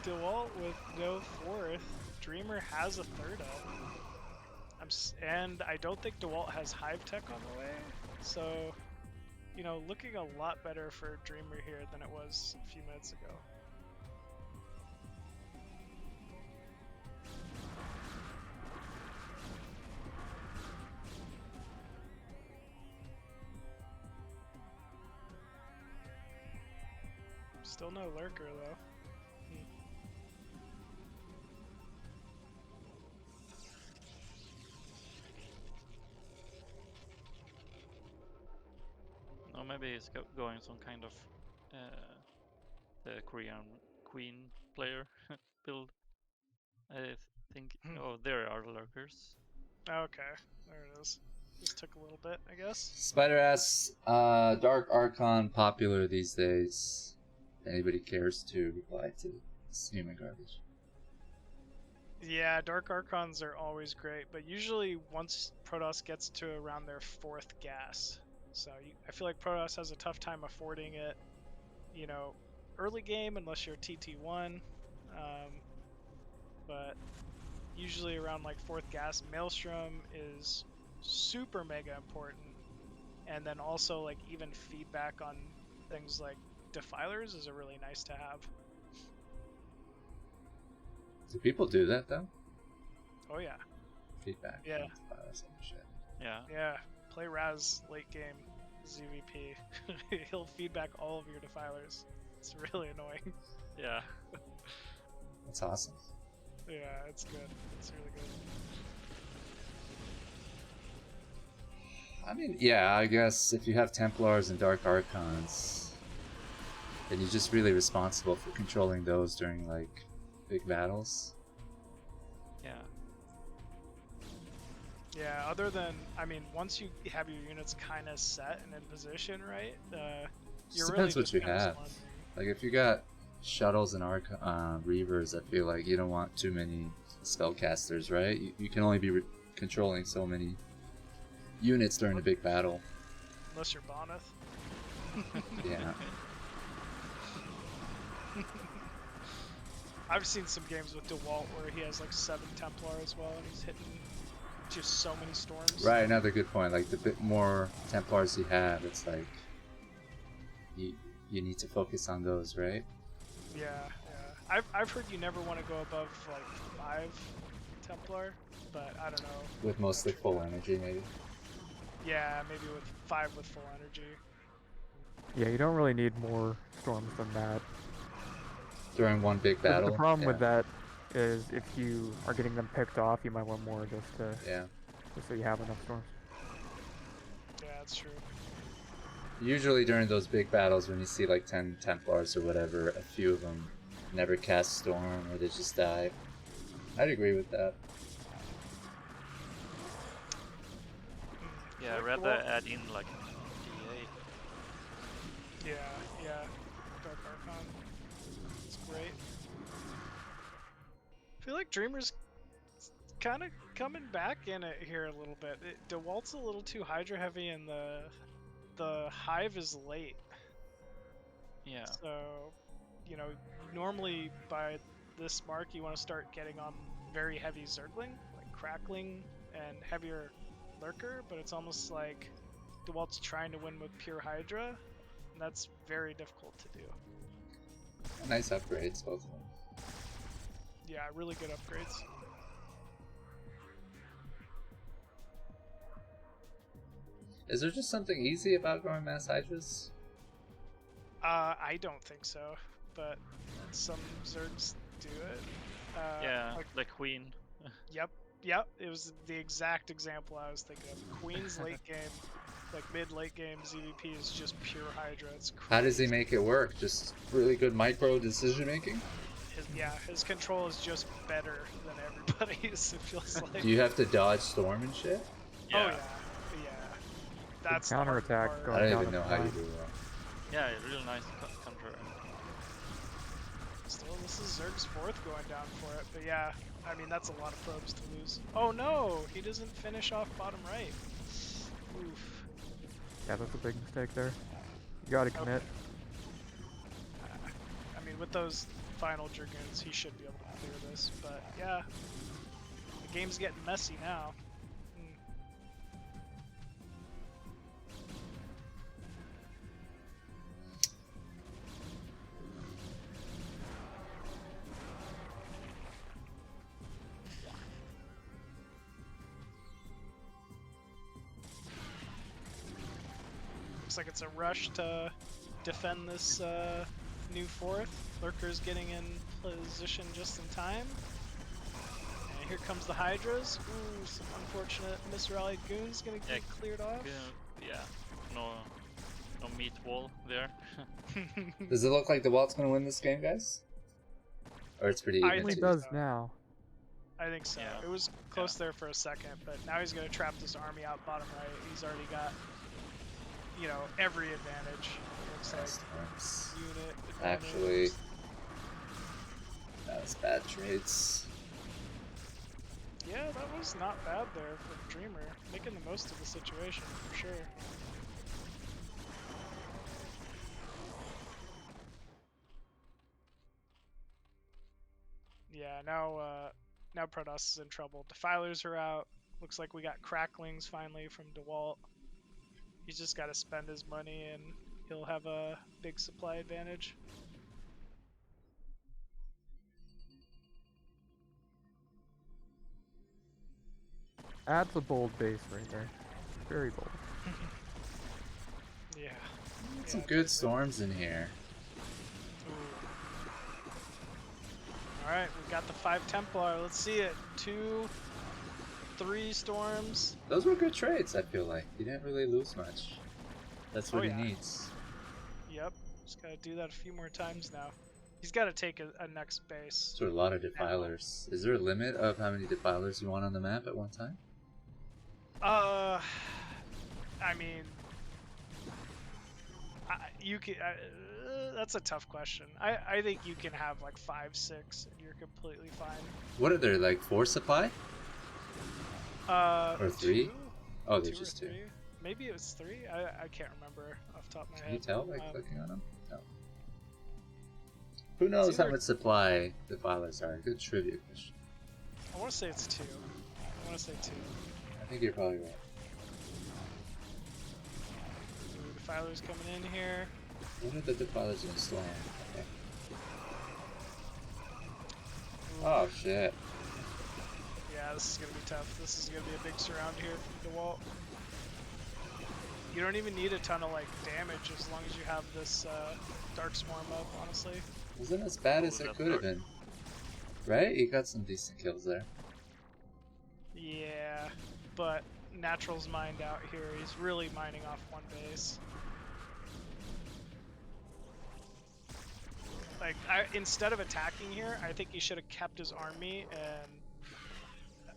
D: Dewalt with no fourth. Dreamer has a third up. And I don't think Dewalt has Hive Tech on the way. So, you know, looking a lot better for Dreamer here than it was a few minutes ago. Still no Lurker though.
E: Or maybe he's going some kind of the Korean Queen player build. I think. Oh, there are lurkers.
D: Okay, there it is. Just took a little bit, I guess.
A: Spider asks, Dark Archon popular these days? Anybody cares to reply to this human garbage?
D: Yeah, Dark Archons are always great, but usually once Protoss gets to around their fourth gas. So I feel like Protoss has a tough time affording it, you know, early game unless you're TT1. But usually around like fourth gas, Maelstrom is super mega important. And then also like even feedback on things like Defilers is a really nice to have.
A: Do people do that though?
D: Oh yeah.
A: Feedback.
D: Yeah.
A: Shit.
E: Yeah.
D: Yeah. Play Raz late game ZVP. He'll feedback all of your Defilers. It's really annoying.
E: Yeah.
A: That's awesome.
D: Yeah, it's good. It's really good.
A: I mean, yeah, I guess if you have Templars and Dark Archons, then you're just really responsible for controlling those during, like, big battles.
E: Yeah.
D: Yeah, other than, I mean, once you have your units kind of set and in position, right? You're
A: Depends
D: really
A: what you have. Like, if you got shuttles and reavers, I feel like you don't want too many spellcasters, right? You can only be controlling so many units during a big battle.
D: Unless you're Bonneth.
A: Yeah.
D: I've seen some games with Dewalt where he has like 7 Templar as well, and he's hitting just so many storms.
A: Right, another good point. Like, the bit more Templars you have, it's like you need to focus on those, right?
D: Yeah, yeah. I've heard you never want to go above like 5 Templar, but I don't know.
A: With mostly full energy, maybe.
D: Yeah, maybe with 5 with full energy.
C: Yeah, you don't really need more storms than that.
A: During one big battle.
C: The problem with that is if you are getting them picked off, you might want more just so you have enough storms.
D: Yeah, that's true.
A: Usually during those big battles, when you see like 10 Templars or whatever, a few of them never cast Storm or they just die. I'd agree with that.
E: Yeah, I'd rather add in like DA.
D: Yeah. Dark Archon. It's great. I feel like Dreamer's kind of coming back in it here a little bit. Dewalt's a little too Hydra heavy, and the Hive is late.
E: Yeah.
D: So, you know, normally by this mark you want to start getting on very heavy Zergling, like Crackling and heavier Lurker, but it's almost like Dewalt's trying to win with pure Hydra, and that's very difficult to do.
A: Nice upgrades, both of them.
D: Yeah, really good upgrades.
A: Is there just something easy about going Mass Hydras?
D: I don't think so, but some Zergs do it.
E: Yeah, like Queen.
D: Yep, it was the exact example I was thinking of. Queen's late game, like mid-late game ZVP is just pure Hydra. It's crazy.
A: How does he make it work? Just really good micro decision making?
D: His control is just better than everybody's, it feels like.
A: Do you have to dodge storm and shit?
D: Yeah. Oh yeah. That's
C: counterattack.
A: I don't even know how you do that.
E: Yeah, real nice counter.
D: Still, this is Zerg's fourth going down for it, but yeah, I mean that's a lot of probes to lose. Oh no, he doesn't finish off bottom right. Oof.
C: Yeah, that's a big mistake there. You gotta commit.
D: I mean, with those final Dragoons, he should be able to clear this, but yeah, the game's getting messy now. Looks like it's a rush to defend this new fourth. Lurker's getting in position just in time. And here comes the Hydras. Ooh, some unfortunate misrallied goons gonna get cleared off.
E: Yeah, no meat wall there.
A: Does it look like Dewalt's gonna win this game, guys? Or it's pretty even?
C: It really does now.
D: I think so.
E: Yeah.
D: It was close there for a second, but now he's gonna trap this army out bottom right. He's already got, you know, every advantage. Looks like unit advantage.
A: Actually, that was bad trades.
D: Yeah, that was not bad there for Dreamer. Making the most of the situation, for sure. Yeah, now Protoss is in trouble. Defilers are out. Looks like we got Cracklings finally from Dewalt. He's just got to spend his money and he'll have a big supply advantage.
C: That's a bold base right there. Very bold.
D: Yeah.
A: Some good storms in here.
D: Alright, we got the 5 Templar. Let's see it. 2, 3 storms.
A: Those were good trades, I feel like. He didn't really lose much. That's what he
D: yeah.
A: needs.
D: Yep. Just gotta do that a few more times now. He's gotta take a next base.
A: So a lot of defilers. Is there a limit of how many defilers you want on the map at one time?
D: I mean, you can. That's a tough question. I think you can have like 5, 6, and you're completely fine.
A: What are there, like 4 supply? Or 3?
D: 2?
A: Oh, there's just 2.
D: Maybe it was 3. I can't remember off the top of my head.
A: Can you tell by clicking on them? No. Who knows how much supply defilers are? Good trivia question.
D: I want to say it's 2.
A: I think you're probably right.
D: Ooh, defilers coming in here.
A: What are the defilers in the storm? Okay. Oh shit.
D: Yeah, this is gonna be tough. This is gonna be a big surround here from Dewalt. You don't even need a ton of like damage as long as you have this Dark Swarm up, honestly.
A: Wasn't as bad as it could have been. Right? You got some decent kills there.
D: Yeah, but Natural's mined out here. He's really mining off one base. Like, instead of attacking here, I think he should have kept his army and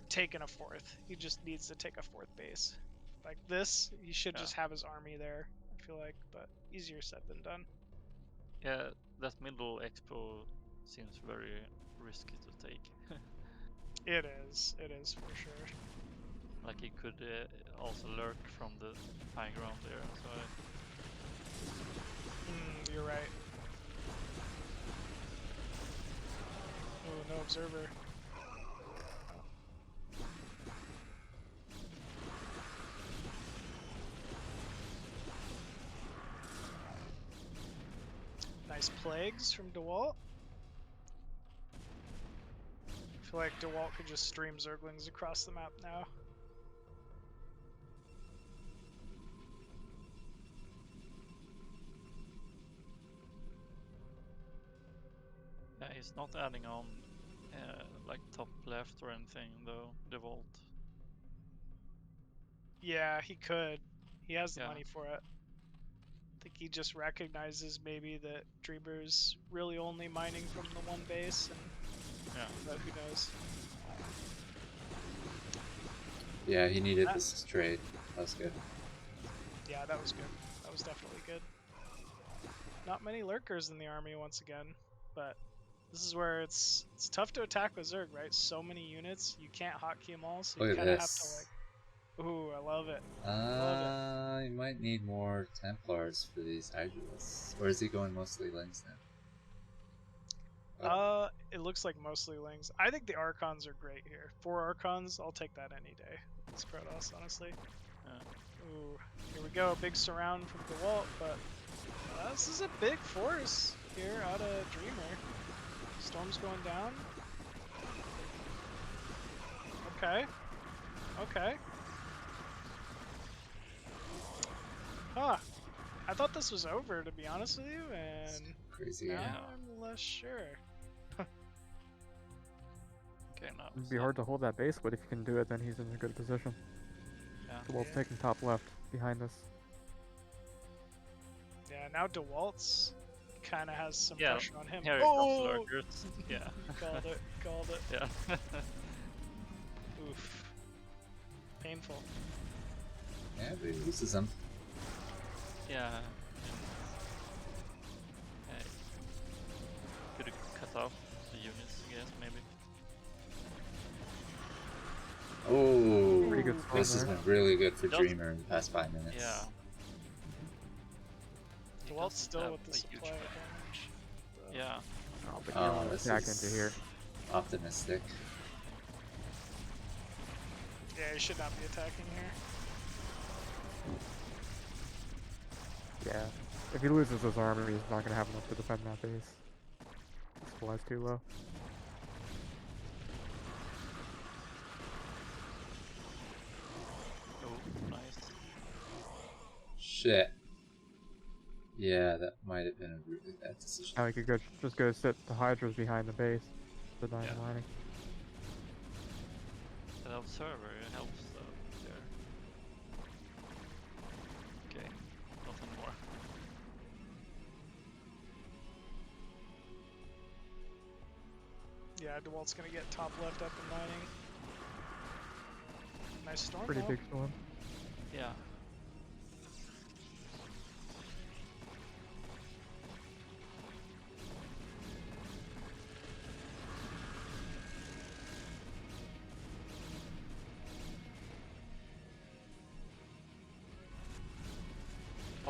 D: taken a fourth. He just needs to take a fourth base. Like this, he should just have his army there, I feel like, but easier said than done.
E: Yeah, that middle expo seems very risky to take.
D: It is for sure.
E: Like he could also lurk from the high ground there, so
D: You're right. Oh, no observer. Nice plagues from Dewalt. I feel like Dewalt could just stream Zerglings across the map now.
E: yeah, he's not adding on like top left or anything though, Dewalt.
D: Yeah, he could. He has the
E: Yeah.
D: money for it. I think he just recognizes maybe that Dreamer's really only mining from the one base, and but who knows.
A: Yeah, he needed this trade. That was good.
D: Yeah, that was good. That was definitely good. Not many lurkers in the army once again, but this is where it's tough to attack with Zerg, right? So many units, you can't hotkey them all, so you kind of have to like. Ooh, I love it.
A: You might need more Templars for these Hydralisks. Or is he going mostly Lings now?
D: It looks like mostly Lings. I think the Archons are great here. 4 Archons, I'll take that any day. It's Protoss, honestly. Ooh, here we go. Big surround from Dewalt, but this is a big force here out of Dreamer. Storm's going down. Okay. Okay. Huh. I thought this was over, to be honest with you, and
A: crazy.
D: Now I'm less sure.
E: Okay, now
C: It'd be hard to hold that base, but if you can do it, then he's in a good position. Dewalt's taking top left behind this.
D: Yeah, now Dewalt's kind of has some pressure on him.
E: Here
D: oh!
E: comes lurkers. Yeah.
D: Called it. Called it.
E: Yeah.
D: Oof. Painful.
A: Yeah, but he loses them.
E: Yeah. Could have cut off the units, I guess, maybe.
A: Oh,
C: pretty good
A: this has been really good for
E: Does,
A: Dreamer in the past 5 minutes.
E: Yeah.
D: Dewalt's still with the supply advantage.
E: Yeah.
C: Oh, but you
A: this
C: back
A: is
C: into here.
A: optimistic.
D: Yeah, he should not be attacking here.
C: Yeah. If he loses his army, he's not going to have enough to defend that base. The supply's too low.
E: Oh, nice.
A: Shit. Yeah, that might have been a really bad decision.
C: Now he could just go sit the Hydras behind the base. The dying mining.
E: The observer helps though there. Okay, nothing more.
D: Yeah, Dewalt's gonna get top left up and mining. Nice storm.
C: Pretty big storm.
E: Yeah.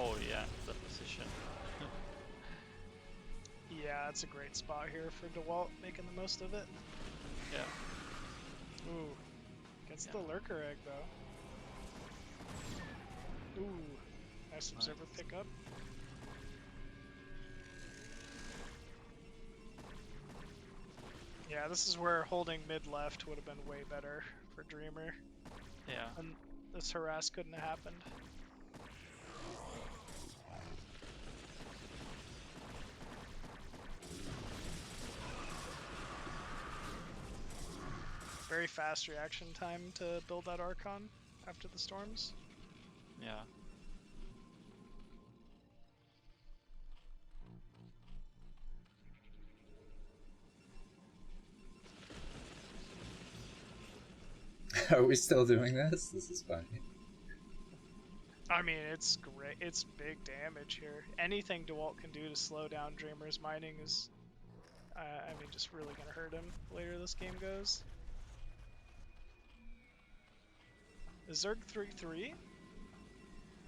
E: Oh yeah, the position.
D: Yeah, it's a great spot here for Dewalt, making the most of it.
E: Yeah.
D: Ooh, gets the lurker egg though. Ooh, nice observer pickup. Yeah, this is where holding mid left would have been way better for Dreamer.
E: Yeah.
D: And this harass couldn't have happened. Very fast reaction time to build that Archon after the storms.
E: Yeah.
A: Are we still doing this? This is funny.
D: I mean, it's great. It's big damage here. Anything Dewalt can do to slow down Dreamer's mining is, I mean, just really gonna hurt him later this game goes. Is Zerg 3-3?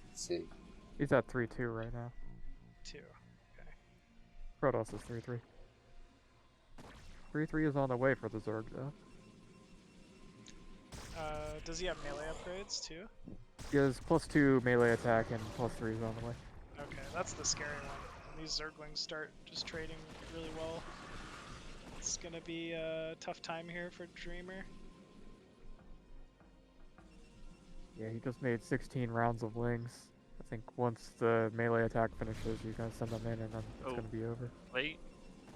A: Let's see.
C: He's at 3-2 right now.
D: 2. Okay.
C: Protoss is 3-3. 3-3 is on the way for the Zerg, though.
D: Does he have melee upgrades too?
C: He has +2 melee attack and +3 is on the way.
D: Okay, that's the scary one. When these Zerglings start just trading really well, it's gonna be a tough time here for Dreamer.
C: Yeah, he just made 16 rounds of wings. I think once the melee attack finishes, you can send them in and then it's gonna be over.
E: Wait.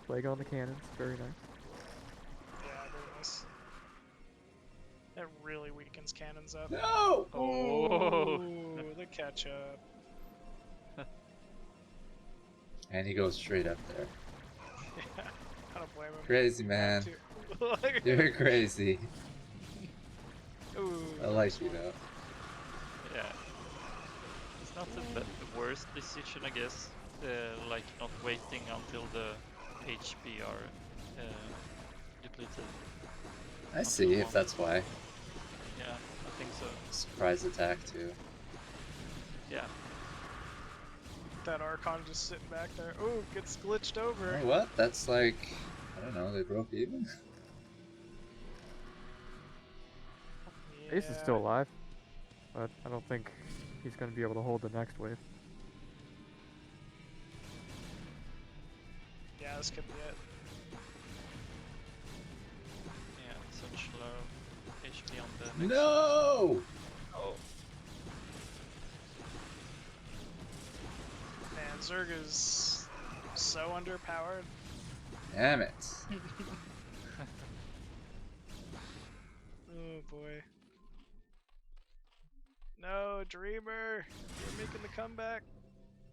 C: Plague on the cannons, very nice.
D: Yeah, very nice. That really weakens cannons up.
A: No!
E: Oh!
D: Ooh, the catch up.
A: And he goes straight up there.
D: Yeah, I don't blame him.
A: Crazy, man. You're crazy.
D: Ooh,
A: I like you, though.
E: Yeah. It's not the worst decision, I guess. Like not waiting until the HP are depleted.
A: I see, if that's why.
E: Yeah, I think so.
A: Surprise attack, too.
E: Yeah.
D: That Archon just sitting back there. Ooh, gets glitched over.
A: Oh, what? That's like... I don't know, they broke even?
C: Ace is still alive, but I don't think he's going to be able to hold the next wave.
D: Yeah, this could be it.
E: Yeah, such low HP on the next
A: No!
E: Oh.
D: Man, Zerg is so underpowered.
A: Damn it.
D: Oh boy. No, Dreamer! You're making the comeback.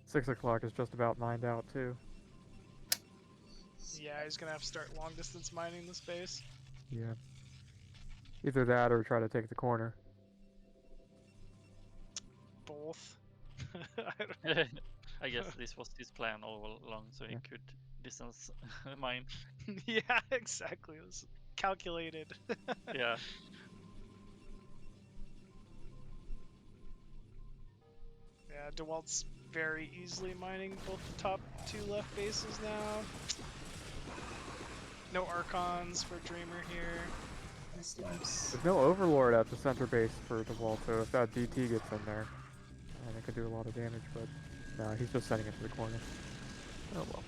C: 6 o'clock is just about mined out, too.
D: Yeah, he's gonna have to start long distance mining this base.
C: Yeah. Either that or try to take the corner.
D: Both.
E: I guess this was his plan all along, so he could distance mine.
D: Yeah, exactly. It was calculated.
E: Yeah.
D: Yeah, Dewalt's very easily mining both the top 2 left bases now. No Archons for Dreamer here.
C: There's no Overlord at the center base for Dewalt, so if that DT gets in there, and it could do a lot of damage, but no, he's just sending it to the corner. Oh well.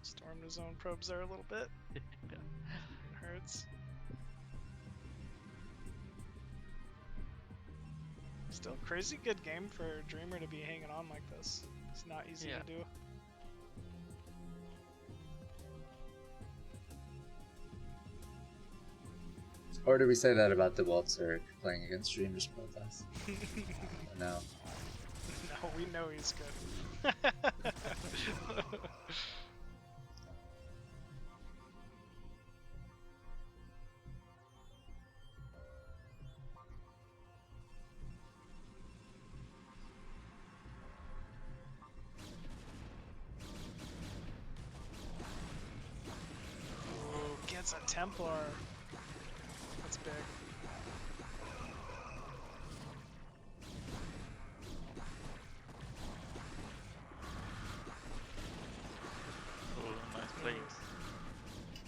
D: Stormed his own probes there a little bit.
E: Yeah.
D: Hurts. Still crazy good game for Dreamer to be hanging on like this. It's not easy to do.
A: Or do we say that about the LamoZerg playing against streamers profiles? No.
D: No, we know he's good. Ooh, gets a Templar. That's big.
E: Oh, nice plays.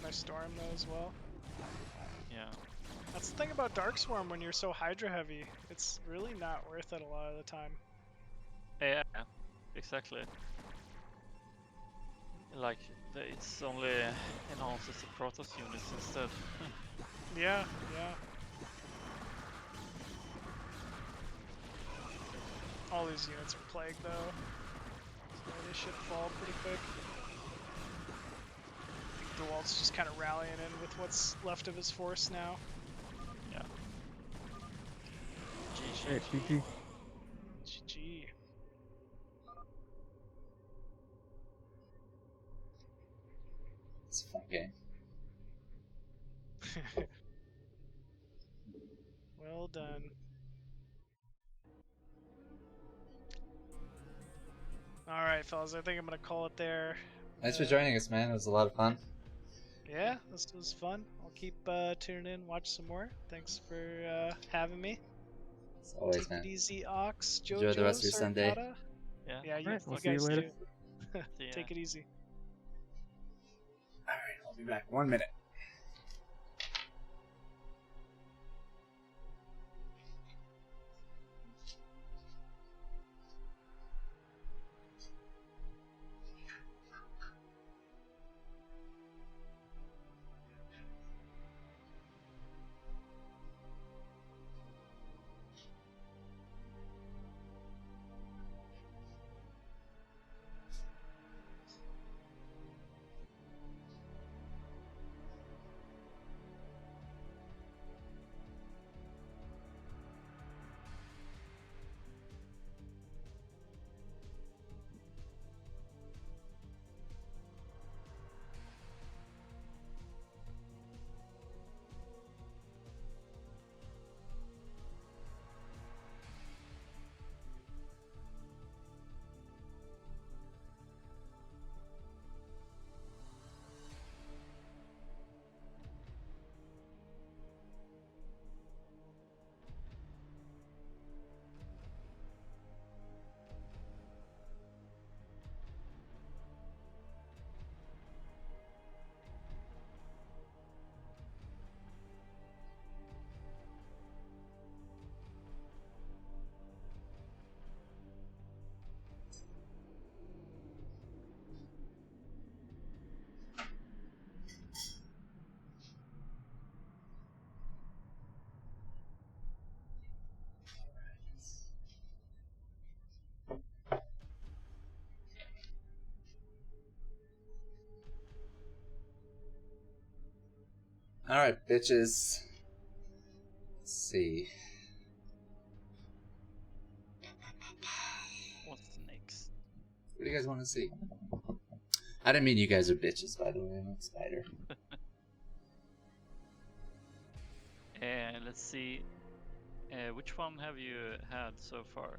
D: Nice storm though as well.
E: Yeah.
D: That's the thing about Dark Swarm when you're so Hydra heavy. It's really not worth it a lot of the time.
E: Yeah, exactly. Like, it's only enhances the Protoss units instead.
D: Yeah, yeah. All these units are plagued though, so they should fall pretty quick. Dewalt's just kind of rallying in with what's left of his force now.
E: Yeah.
C: Hey, GG.
D: GG.
A: It's a fun game.
D: Well done. All right, fellas. I think I'm gonna call it there.
A: Thanks for joining us, man. It was a lot of fun.
D: Yeah, this was fun. I'll keep tuning in, watch some more. Thanks for having me.
A: As always,
D: Take
A: man.
D: it easy, Ox, Jojo,
A: Enjoy the rest of your Sunday.
D: Sarkata. Yeah, you,
C: Alright, we'll
D: you
C: see you
D: guys
C: later.
D: too.
E: See ya.
D: Take it easy.
A: All right, I'll be back. 1 minute. All right, bitches. Let's see.
E: What's next?
A: What do you guys want to see? I didn't mean you guys are bitches, by the way. I'm a spider.
E: Let's see. Which one have you had so far?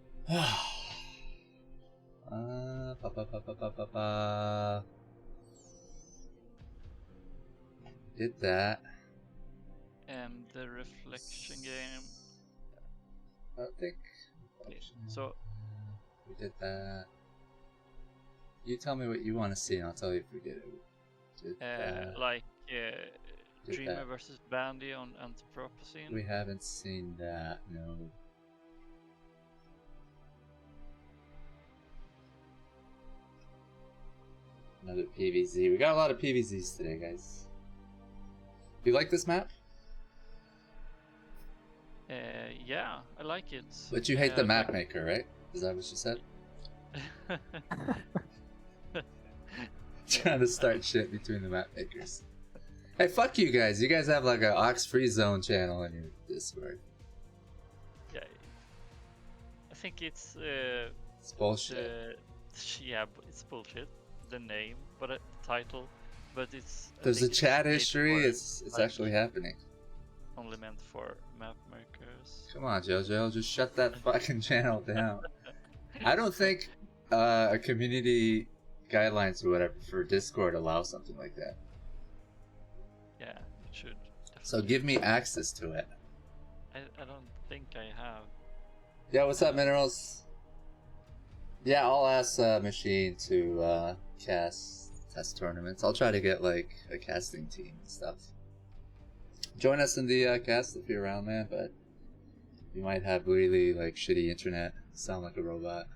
A: Did that.
E: And the reflection game.
A: I think.
E: So
A: We did that. You tell me what you want to see, and I'll tell you if we did it. Did
E: Dreamer
A: that.
E: versus Bandy on Anthropocene.
A: We haven't seen that, no. Another PVZ. We got a lot of PVZs today, guys. You like this map?
E: Yeah, I like it.
A: But you hate the map maker, right? Is that what you said? Trying to start shit between the map makers. Hey, fuck you guys. You guys have like an Ox Free Zone channel in your Discord.
E: Yeah. I think it's
A: bullshit.
E: Yeah, it's bullshit. The name, but the title, but it's.
A: There's a chat history. It's like, actually happening.
E: Only meant for map makers.
A: Come on, JoJo, just shut that fucking channel down. I don't think a community guidelines or whatever for Discord allow something like that.
E: Yeah, it should. Definitely.
A: So give me access to it.
E: I don't think I have.
A: Yeah, what's up, Minerals? Yeah, I'll ask Machine to test tournaments. I'll try to get like a casting team and stuff. Join us in the cast if you're around, man, but you might have really like shitty internet, sound like a robot.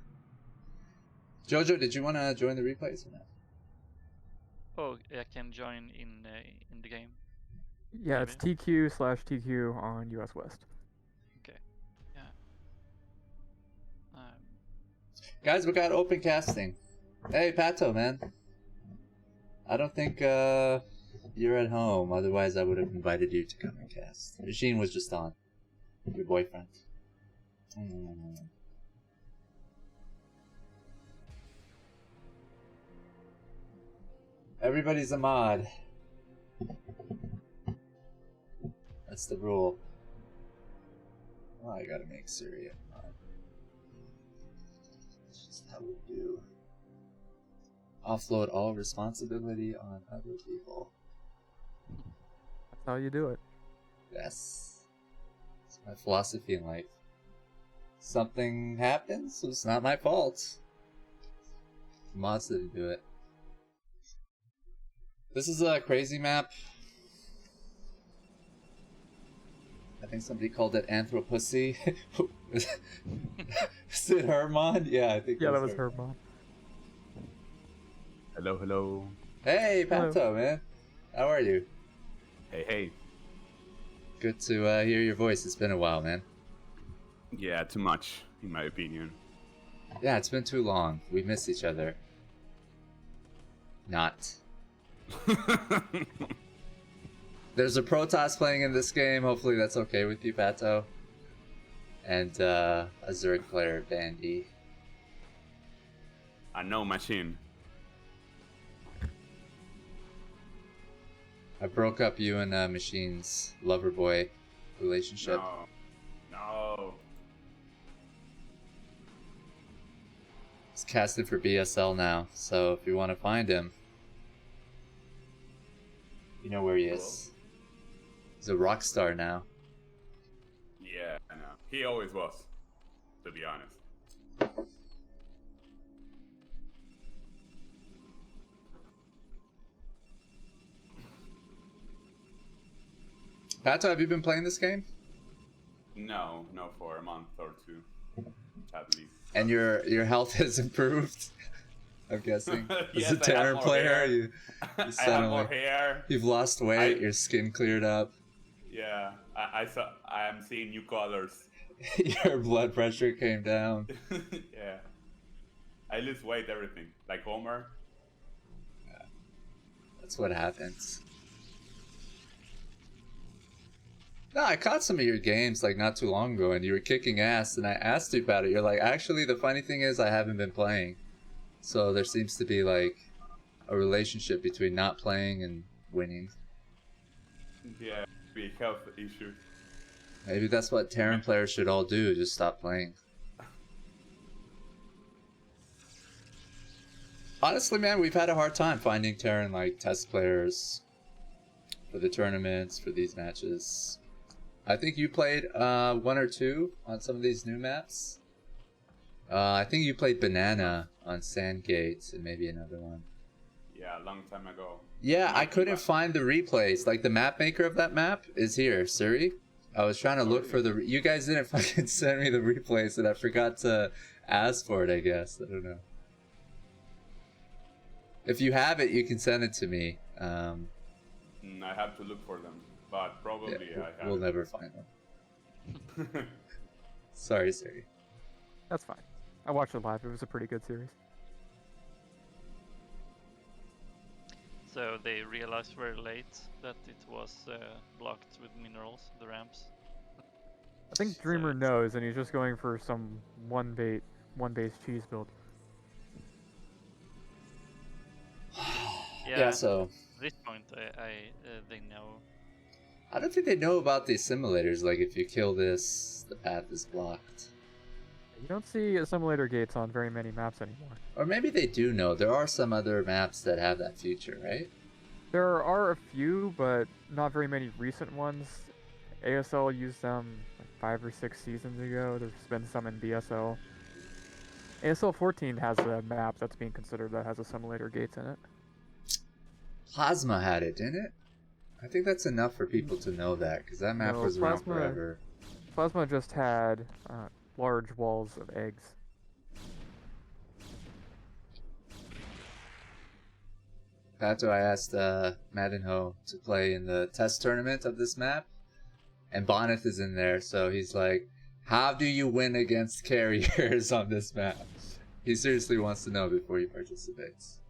A: Jojo, did you want to join the replays or not?
E: Oh, I can join in the game.
C: Yeah,
E: Maybe.
C: it's TQ/TQ on US West.
E: Okay. Yeah.
A: Guys, we got open casting. Hey, Pato, man. I don't think you're at home. Otherwise, I would have invited you to come and cast. Machine was just on. Your boyfriend. Everybody's a mod. That's the rule. Oh, I gotta make Syria. That's just how we do. Offload all responsibility on other people.
C: That's how you do it.
A: Yes. It's my philosophy in life. Something happens, so it's not my fault. Mods didn't do it. This is a crazy map. I think somebody called it Anthropocene. Is it Herbmon? Yeah, I think.
C: Yeah, that was Herbmon.
F: Hello, hello.
A: Hey, Panto, man. How are you?
F: Hey.
A: Good to hear your voice. It's been a while, man.
F: Yeah, too much, in my opinion.
A: Yeah, it's been too long. We miss each other. Not. There's a Protoss playing in this game. Hopefully that's okay with you, Pato. And a Zerg player, Bandy.
F: I know machine.
A: I broke up you and Machine's lover boy relationship.
F: No.
A: He's casted for BSL now, so if you want to find him, you know where he is. He's a rock star now.
F: Yeah, I know. He always was, to be honest.
A: Pato, have you been playing this game?
F: No, for a month or two, at least.
A: And your health has improved? I'm guessing.
F: Yes,
A: As a Terran player, you
F: I have
A: suddenly,
F: more hair.
A: you've lost weight, your skin cleared up.
F: Yeah, I am seeing new colors.
A: Your blood pressure came down.
F: Yeah. I lose weight, everything. Like Homer.
A: Yeah. That's what happens. No, I caught some of your games like not too long ago and you were kicking ass and I asked you about it. You're like, actually the funny thing is I haven't been playing. So there seems to be like a relationship between not playing and winning.
F: Yeah, be a health issue.
A: Maybe that's what Terran players should all do, just stop playing. Honestly, man, we've had a hard time finding Terran like test players for the tournaments, for these matches. I think you played one or two on some of these new maps. I think you played Banana on Sandgate and maybe another one.
F: Yeah, a long time ago.
A: Yeah, I couldn't find the replays. Like the map maker of that map is here, Suri. I was trying to look for the... You guys didn't fucking send me the replays and I forgot to ask for it, I guess. I don't know. If you have it, you can send it to me.
F: I have to look for them, but probably
A: Yeah,
F: I have.
A: we'll never find them. Sorry, Suri.
C: That's fine. I watched it live. It was a pretty good series.
E: So they realized very late that it was blocked with minerals, the ramps.
C: I think Dreamer knows, and he's just going for some one base cheese build.
E: Yeah,
A: so...
E: At this point, they know.
A: I don't think they know about these simulators, like if you kill this, the path is blocked.
C: You don't see assimilator gates on very many maps anymore.
A: Or maybe they do know. There are some other maps that have that feature, right?
C: There are a few, but not very many recent ones. ASL used them like 5 or 6 seasons ago. There's been some in BSL. ASL 14 has a map that's being considered that has assimilator gates in it.
A: Plasma had it, didn't it? I think that's enough for people to know that, because that map was around forever.
C: Plasma just had large walls of eggs.
A: Pato, I asked Maddenho to play in the test tournament of this map, and Bonneth is in there, so he's like, how do you win against carriers on this map? He seriously wants to know before he participates.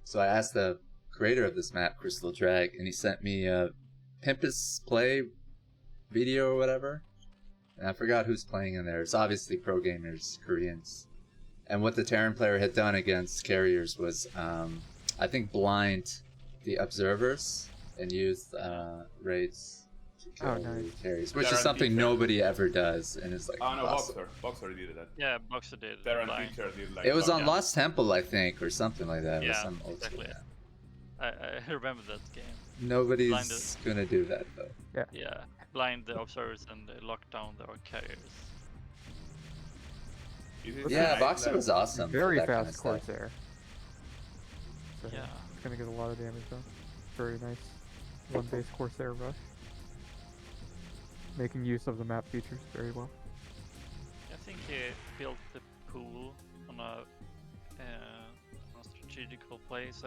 A: So I asked the creator of this map, Crystal Drag, and he sent me a Pimpus play video or whatever. And I forgot who's playing in there. It's obviously pro gamers, Koreans. And what the Terran player had done against carriers was, I think, blind the observers and use raids to kill
C: nice.
A: carries, which is something nobody ever does, and it's like
F: Oh no,
A: awesome.
F: Boxer did that.
E: Yeah, Boxer did.
F: Darren Teacher did like.
A: It was on Lost Temple, I think, or something like that.
E: Yeah,
A: some
E: exactly.
A: Yeah.
E: I remember that game.
A: Nobody's gonna do that though.
E: Yeah, blind the observers and lock down their carriers.
A: Yeah, Boxer was awesome.
C: Very
A: for that
C: fast
A: kind of
C: Corsair. So
E: Yeah.
C: It's gonna get a lot of damage done. Very nice. One base Corsair rush. Making use of the map features very well.
E: I think he built the pool on a strategical place.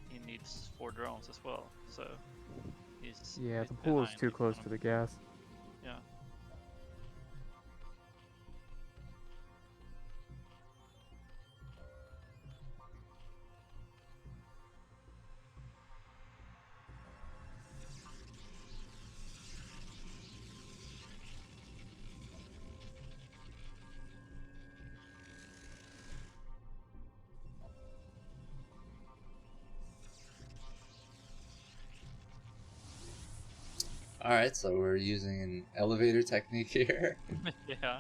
E: He needs 4 drones as well, so he's
C: Yeah, the pool is too close to the gas.
E: Yeah.
A: Alright, so we're using an elevator technique here.
E: Yeah.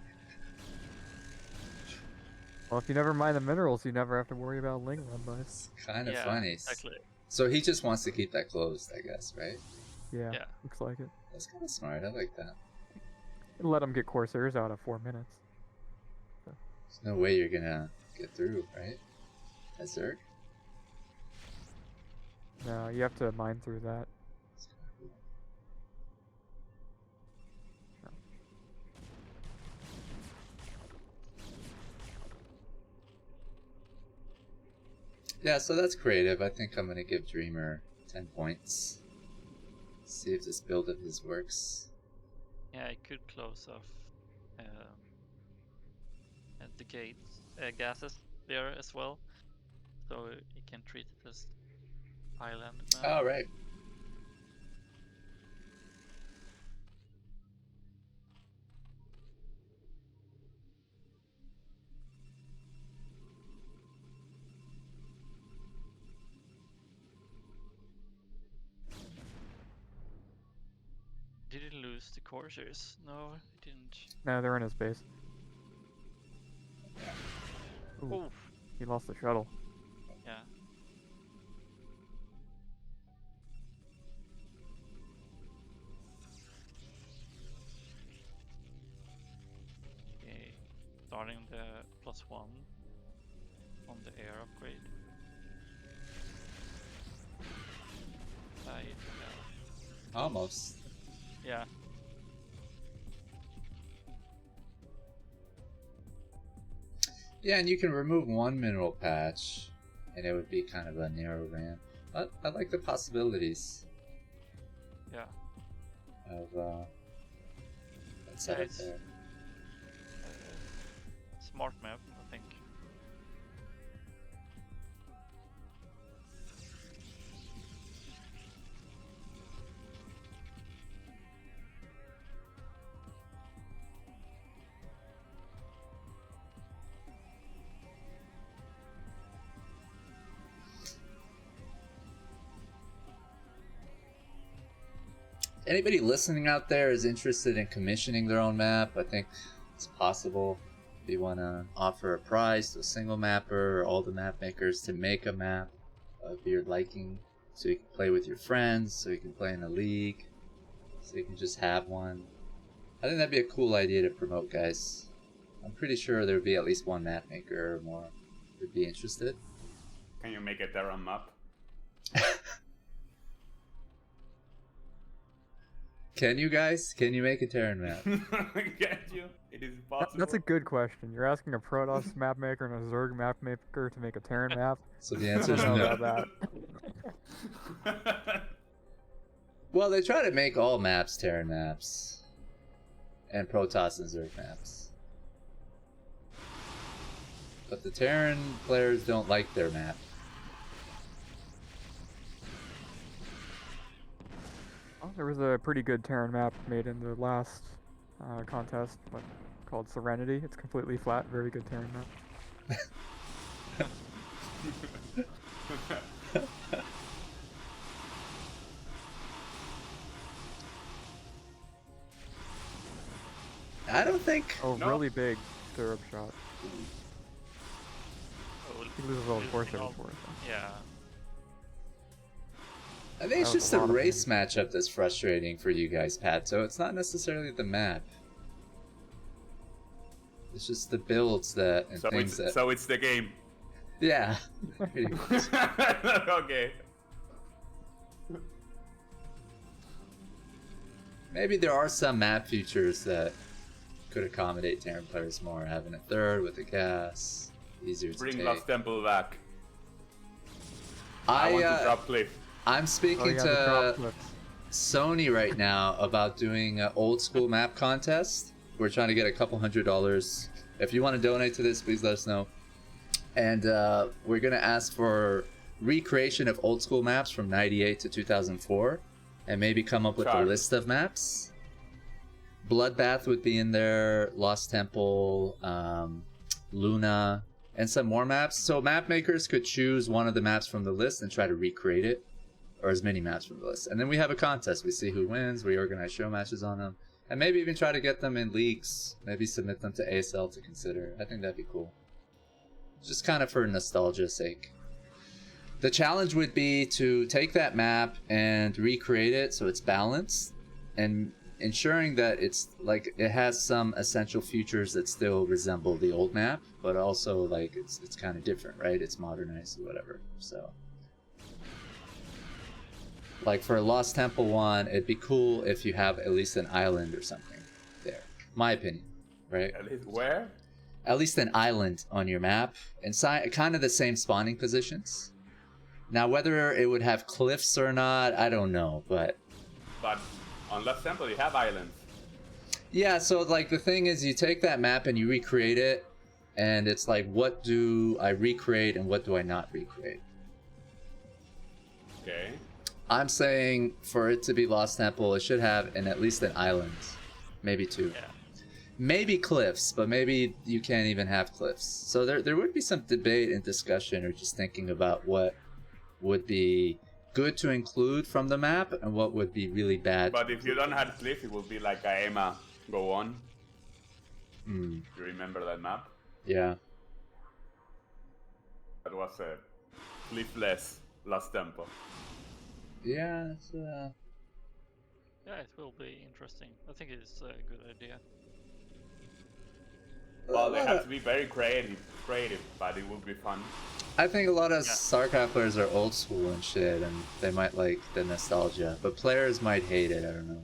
C: Well, if you never mind the minerals, you never have to worry about Ling Run buys.
A: It's kind of
E: Yeah,
A: funny.
E: exactly.
A: So he just wants to keep that closed, I guess, right?
C: Yeah,
E: Yeah.
C: looks like it.
A: That's kind of smart. I like that.
C: Let him get Corsairs out of 4 minutes.
A: There's no way you're gonna get through, right? Zerg?
C: No, you have to mine through that.
A: That's kinda cool. Yeah, so that's creative. I think I'm gonna give Dreamer 10 points. See if this build of his works.
E: Yeah, I could close off at the gates, gases there as well, so you can treat it as island map.
A: Oh, right.
E: Did he lose the Corsairs? No, he didn't.
C: No, they're in his base. Ooh,
E: Oof.
C: he lost the shuttle.
E: Yeah. Okay, starting the +1 on the air upgrade.
A: Almost.
E: Yeah.
A: Yeah, and you can remove one mineral patch, and it would be kind of a narrow ramp. But I like the possibilities
E: Yeah.
A: of that setup
E: it's-
A: there.
E: Smart map, I think.
A: Anybody listening out there is interested in commissioning their own map, I think it's possible. If you want to offer a prize to a single mapper or all the map makers to make a map of your liking, so you can play with your friends, so you can play in a league, so you can just have one. I think that'd be a cool idea to promote, guys. I'm pretty sure there would be at least one map maker or more who'd be interested.
F: Can you make a Darren map?
A: Can you guys? Can you make a Terran map?
F: Can you? It is possible.
C: That's a good question. You're asking a Protoss map maker and a Zerg map maker to make a Terran map?
A: So the answer is
C: I don't know
A: no.
C: about that.
A: Well, they try to make all maps Terran maps. And Protoss and Zerg maps. But the Terran players don't like their map.
C: Oh, there was a pretty good Terran map made in the last contest called Serenity. It's completely flat, very good Terran map.
A: I don't think.
C: Oh,
F: No.
C: really big stirrup shot.
E: Oh,
C: He loses all the force
E: losing all-
C: every force.
E: Yeah.
A: I think it's
C: That was
A: just
C: a
A: a
C: lot of
A: race matchup that's frustrating for you guys, Pat. So it's not necessarily the map. It's just the builds that and things that.
F: So it's the game.
A: Yeah. Pretty much.
F: Okay.
A: Maybe there are some map features that could accommodate Terran players more. Having a third with the gas, easier to
F: Bring
A: take.
F: Lost Temple back. I want to drop cliff.
A: I'm
C: Oh
A: speaking
C: yeah, the drop
A: to
C: clips.
A: Sony right now about doing an old school map contest. We're trying to get a couple $100. If you want to donate to this, please let us know. And we're gonna ask for recreation of old school maps from '98 to 2004, and maybe come up with a list of maps. Bloodbath would be in there, Lost Temple, Luna, and some more maps. So map makers could choose one of the maps from the list and try to recreate it, or as many maps from the list. And then we have a contest. We see who wins. We organize show matches on them, and maybe even try to get them in leagues. Maybe submit them to ASL to consider. I think that'd be cool. Just kind of for nostalgia's sake. The challenge would be to take that map and recreate it so it's balanced, and ensuring that it's like it has some essential features that still resemble the old map, but also like it's kind of different, right? It's modernized or whatever. So like for Lost Temple 1, it'd be cool if you have at least an island or something there. My opinion, right?
F: At least where?
A: At least an island on your map, inside kind of the same spawning positions. Now, whether it would have cliffs or not, I don't know, but
F: on Lost Temple you have islands.
A: yeah. So like the thing is, you take that map and you recreate it, and it's like, what do I recreate and what do I not recreate?
F: Okay.
A: I'm saying for it to be Lost Temple, it should have at least an island, maybe two.
E: Yeah.
A: Maybe cliffs, but maybe you can't even have cliffs. So there would be some debate and discussion, or just thinking about what would be good to include from the map and what would be really bad.
F: But if you don't have cliff, it will be like a Emma go on.
A: Hmm.
F: You remember that map?
A: Yeah.
F: That was a cliffless Lost Temple.
A: Yeah. It's,
E: Yeah, it will be interesting. I think it's a good idea.
F: Well, they have to be very creative, but it would be fun.
A: I think a lot of StarCraft players are old school and shit, and they might like the nostalgia, but players might hate it. I don't know.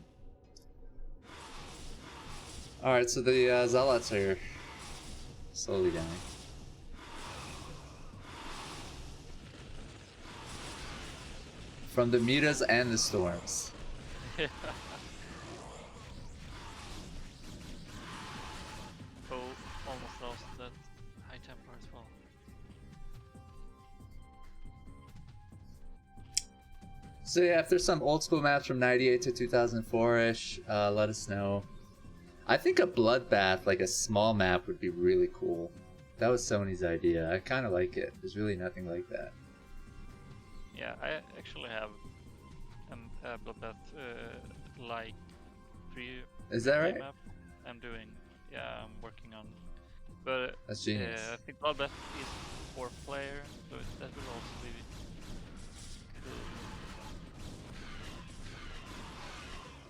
A: All right, so the Zealots are slowly dying. From the mutas and the storms.
E: Oh, almost lost that High Templar as well.
A: So yeah, if there's some old school maps from '98 to 2004-ish, let us know. I think a Bloodbath, like a small map, would be really cool. That was Sony's idea. I kind of like it. There's really nothing like that.
E: Yeah, I actually have a Bloodbath like 3
A: Is that right?
E: map I'm doing. Yeah, I'm working on. But
A: That's genius.
E: I think Bloodbath is 4-player, so that will also be cool.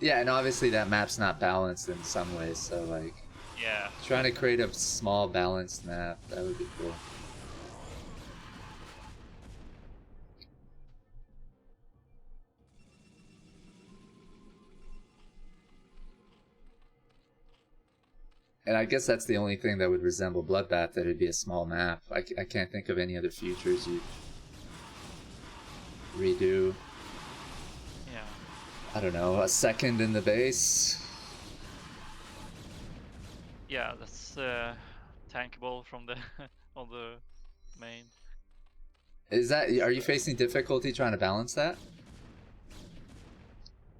A: Yeah, and obviously that map's not balanced in some ways, so like
E: Yeah.
A: trying to create a small balanced map, that would be cool. And I guess that's the only thing that would resemble Bloodbath, that it'd be a small map. I can't think of any other features you'd redo.
E: Yeah.
A: I don't know, a second in the base?
E: Yeah, that's tankable from the on the main.
A: Is that, are you facing difficulty trying to balance that?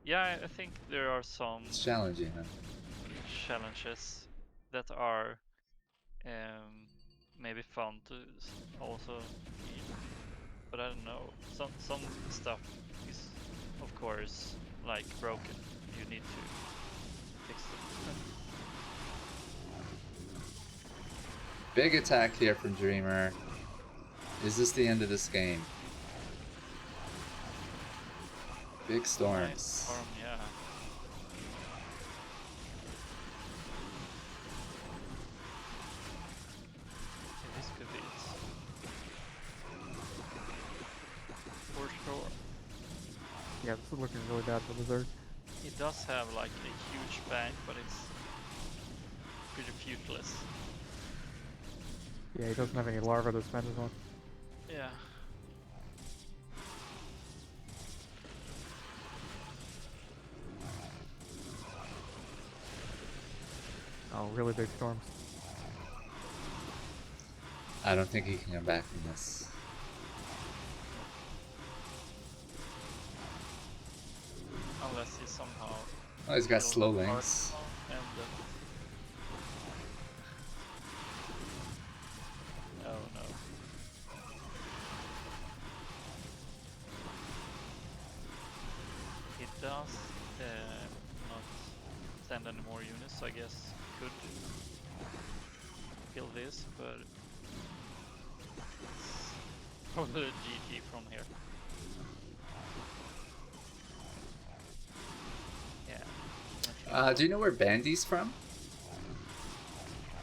E: Yeah, I think there are some
A: It's challenging, huh?
E: challenges that are maybe fun to also eat. But I don't know. Some stuff is of course like broken. You need to fix it.
A: Big attack here from Dreamer. Is this the end of this game? Big storms.
E: Nice storm, yeah. Yeah, this could be it. For sure.
C: Yeah, this is looking really bad for LamoZerg.
E: It does have like a huge bank, but it's pretty feutless.
C: Yeah, he doesn't have any larvae to spend it on.
E: Yeah.
C: Oh, really big storms.
A: I don't think he can come back from this.
E: Unless he somehow.
A: Oh, he's got
E: kills
A: slow
E: the
A: links.
E: Kwark And oh no. It does not send any more units, so I guess could kill this, but it's probably a GG from here. Yeah.
A: Do you know where Bandy's from?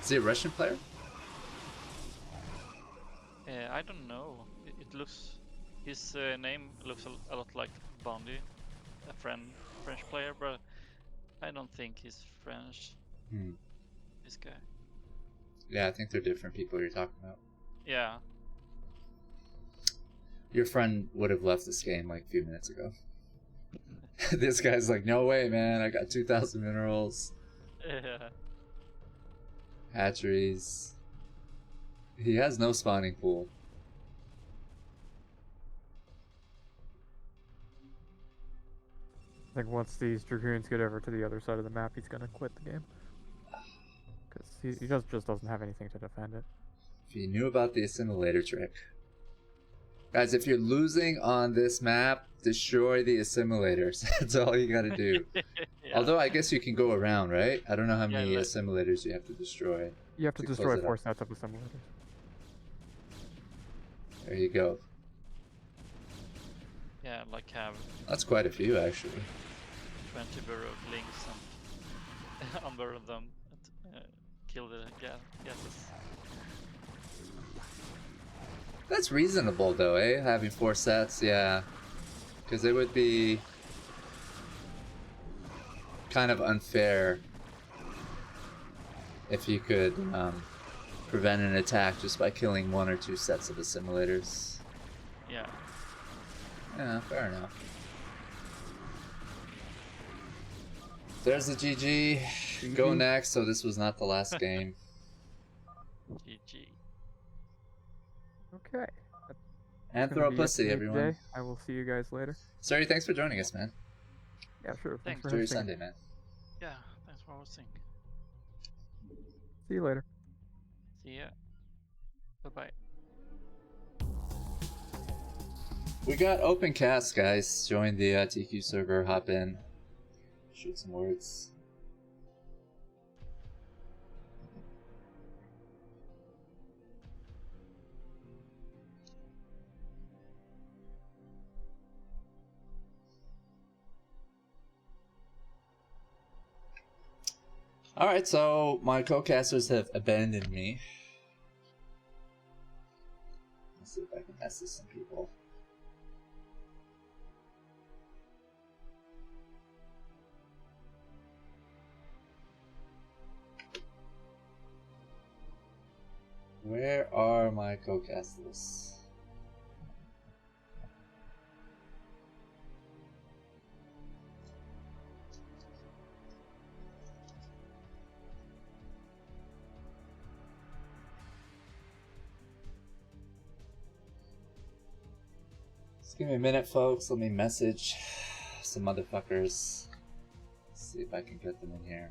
A: Is he a Russian player?
E: I don't know. It looks. His name looks a lot like Bandy, a French player, but I don't think he's French. This guy.
A: Yeah, I think they're different people you're talking about.
E: Yeah.
A: Your friend would have left this game like a few minutes ago. This guy's like, no way, man. I got 2,000 minerals.
E: Yeah.
A: Hatcheries. He has no spawning pool.
C: I think once these Dragoons get over to the other side of the map, he's gonna quit the game. Because he just doesn't have anything to defend it.
A: If you knew about the assimilator trick. Guys, if you're losing on this map, destroy the assimilators. That's all you gotta do.
E: Yeah.
A: Although I guess you can go around, right? I don't know how
E: Yeah,
A: many
E: like-
A: assimilators you have to destroy.
C: You have to
A: close
C: destroy
A: it
C: 4
A: up.
C: sets of assimilators.
A: There you go.
E: Yeah, like have
A: That's quite a few, actually.
E: 20 burrow links and unburrow them and kill the gases.
A: That's reasonable, though, eh? Having 4 sets, yeah. Because it would be kind of unfair if you could prevent an attack just by killing 1 or 2 sets of assimilators.
E: Yeah.
A: Yeah, fair enough. There's the GG. Go next, so this was not the last game.
E: GG.
C: Okay.
A: Anthropocene, everyone.
C: Today. I will see you guys later.
A: Sorry, thanks for joining us, man.
C: Yeah, sure.
E: Thanks.
C: for
A: Enjoy your
C: hosting.
A: Sunday, man.
E: Yeah, thanks for watching.
C: See you later.
E: See ya. Bye-bye.
A: We got open cast, guys. Join the TQ server, hop in, shoot some words. Alright, so my co-casters have abandoned me. Let's see if I can message some people. Where are my co-casters? Just give me a minute, folks. Let me message some motherfuckers. See if I can get them in here.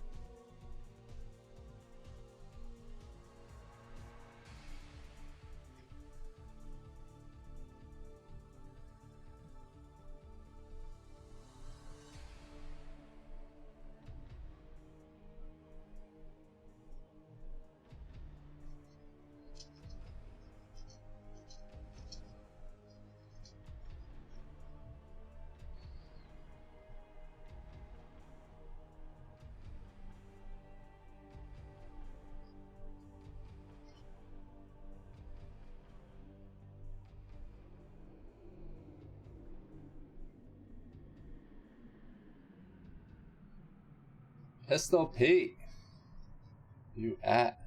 A: Pistol Pete. You at?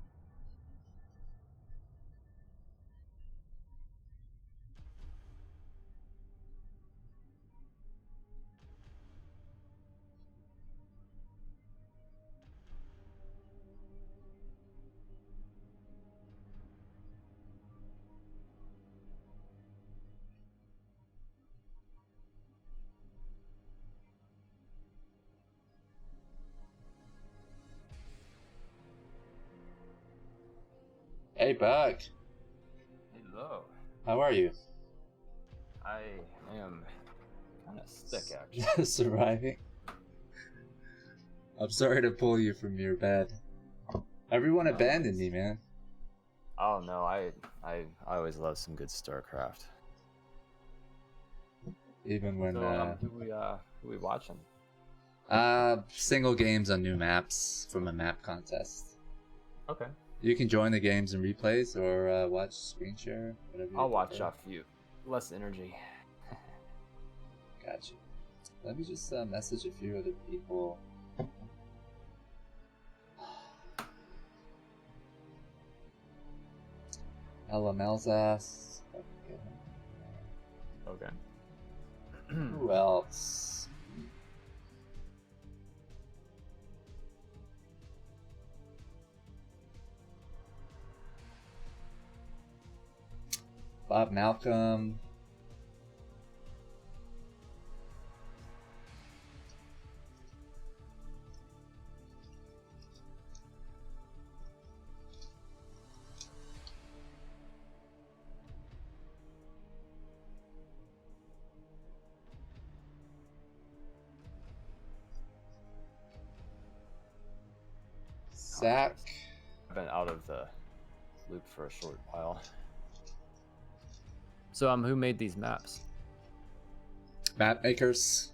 A: Hey, Buck.
G: Hello.
A: How are you?
G: I am kind of sick, actually.
A: Surviving. I'm sorry to pull you from your bed. Everyone abandoned me, man.
G: Oh no, I always love some good StarCraft.
A: Even when
G: who we watching?
A: Single games on new maps from a map contest.
G: Okay.
A: You can join the games and replays or watch screen share, whatever.
G: I'll watch off you. Less energy.
A: Gotcha. Let me just message a few other people. LML's ass.
G: Okay.
A: Who else? Bob Malcolm. Zach.
G: I've been out of the loop for a short while. So who made these maps?
A: Map makers.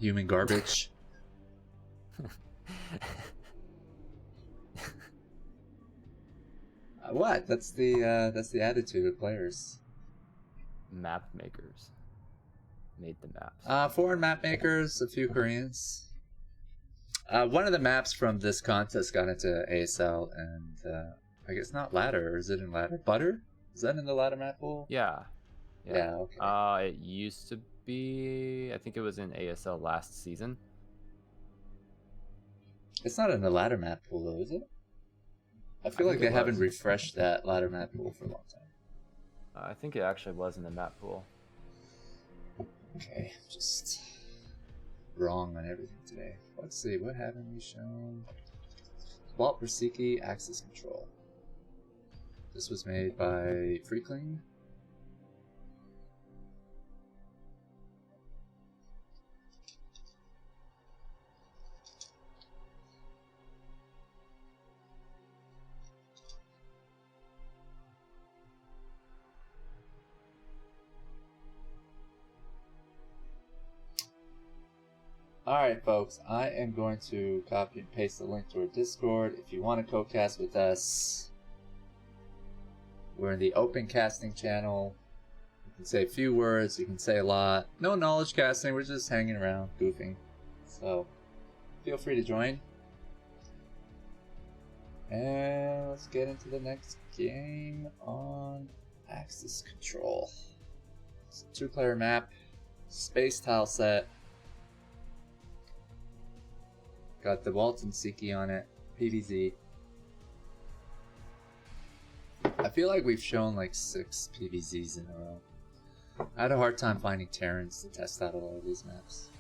A: Human garbage. What? That's the attitude of players.
G: Map makers made the maps.
A: Foreign map makers, a few Koreans. One of the maps from this contest got into ASL, and I guess not ladder, or is it in ladder? Butter? Is that in the ladder map pool?
G: Yeah.
A: Okay.
G: It used to be. I think it was in ASL last season.
A: It's not in the ladder map pool though, is it? I feel like they haven't refreshed that ladder map pool for a long time.
G: I think it actually was in the map pool.
A: Okay, just wrong on everything today. Let's see, what haven't we shown? Dewalt for Sziky, Access Control. This was made by Freakling. Alright folks, I am going to copy and paste the link to our Discord. If you want to co-cast with us, we're in the open casting channel. You can say a few words, you can say a lot. No knowledge casting, we're just hanging around, goofing. So, feel free to join. And let's get into the next game on Access Control. It's a 2-player map, space tile set. Got the Dewalt and Sziky on it, PvZ. I feel like we've shown like 6 PvZs in a row. I had a hard time finding Terrans to test out a lot of these maps.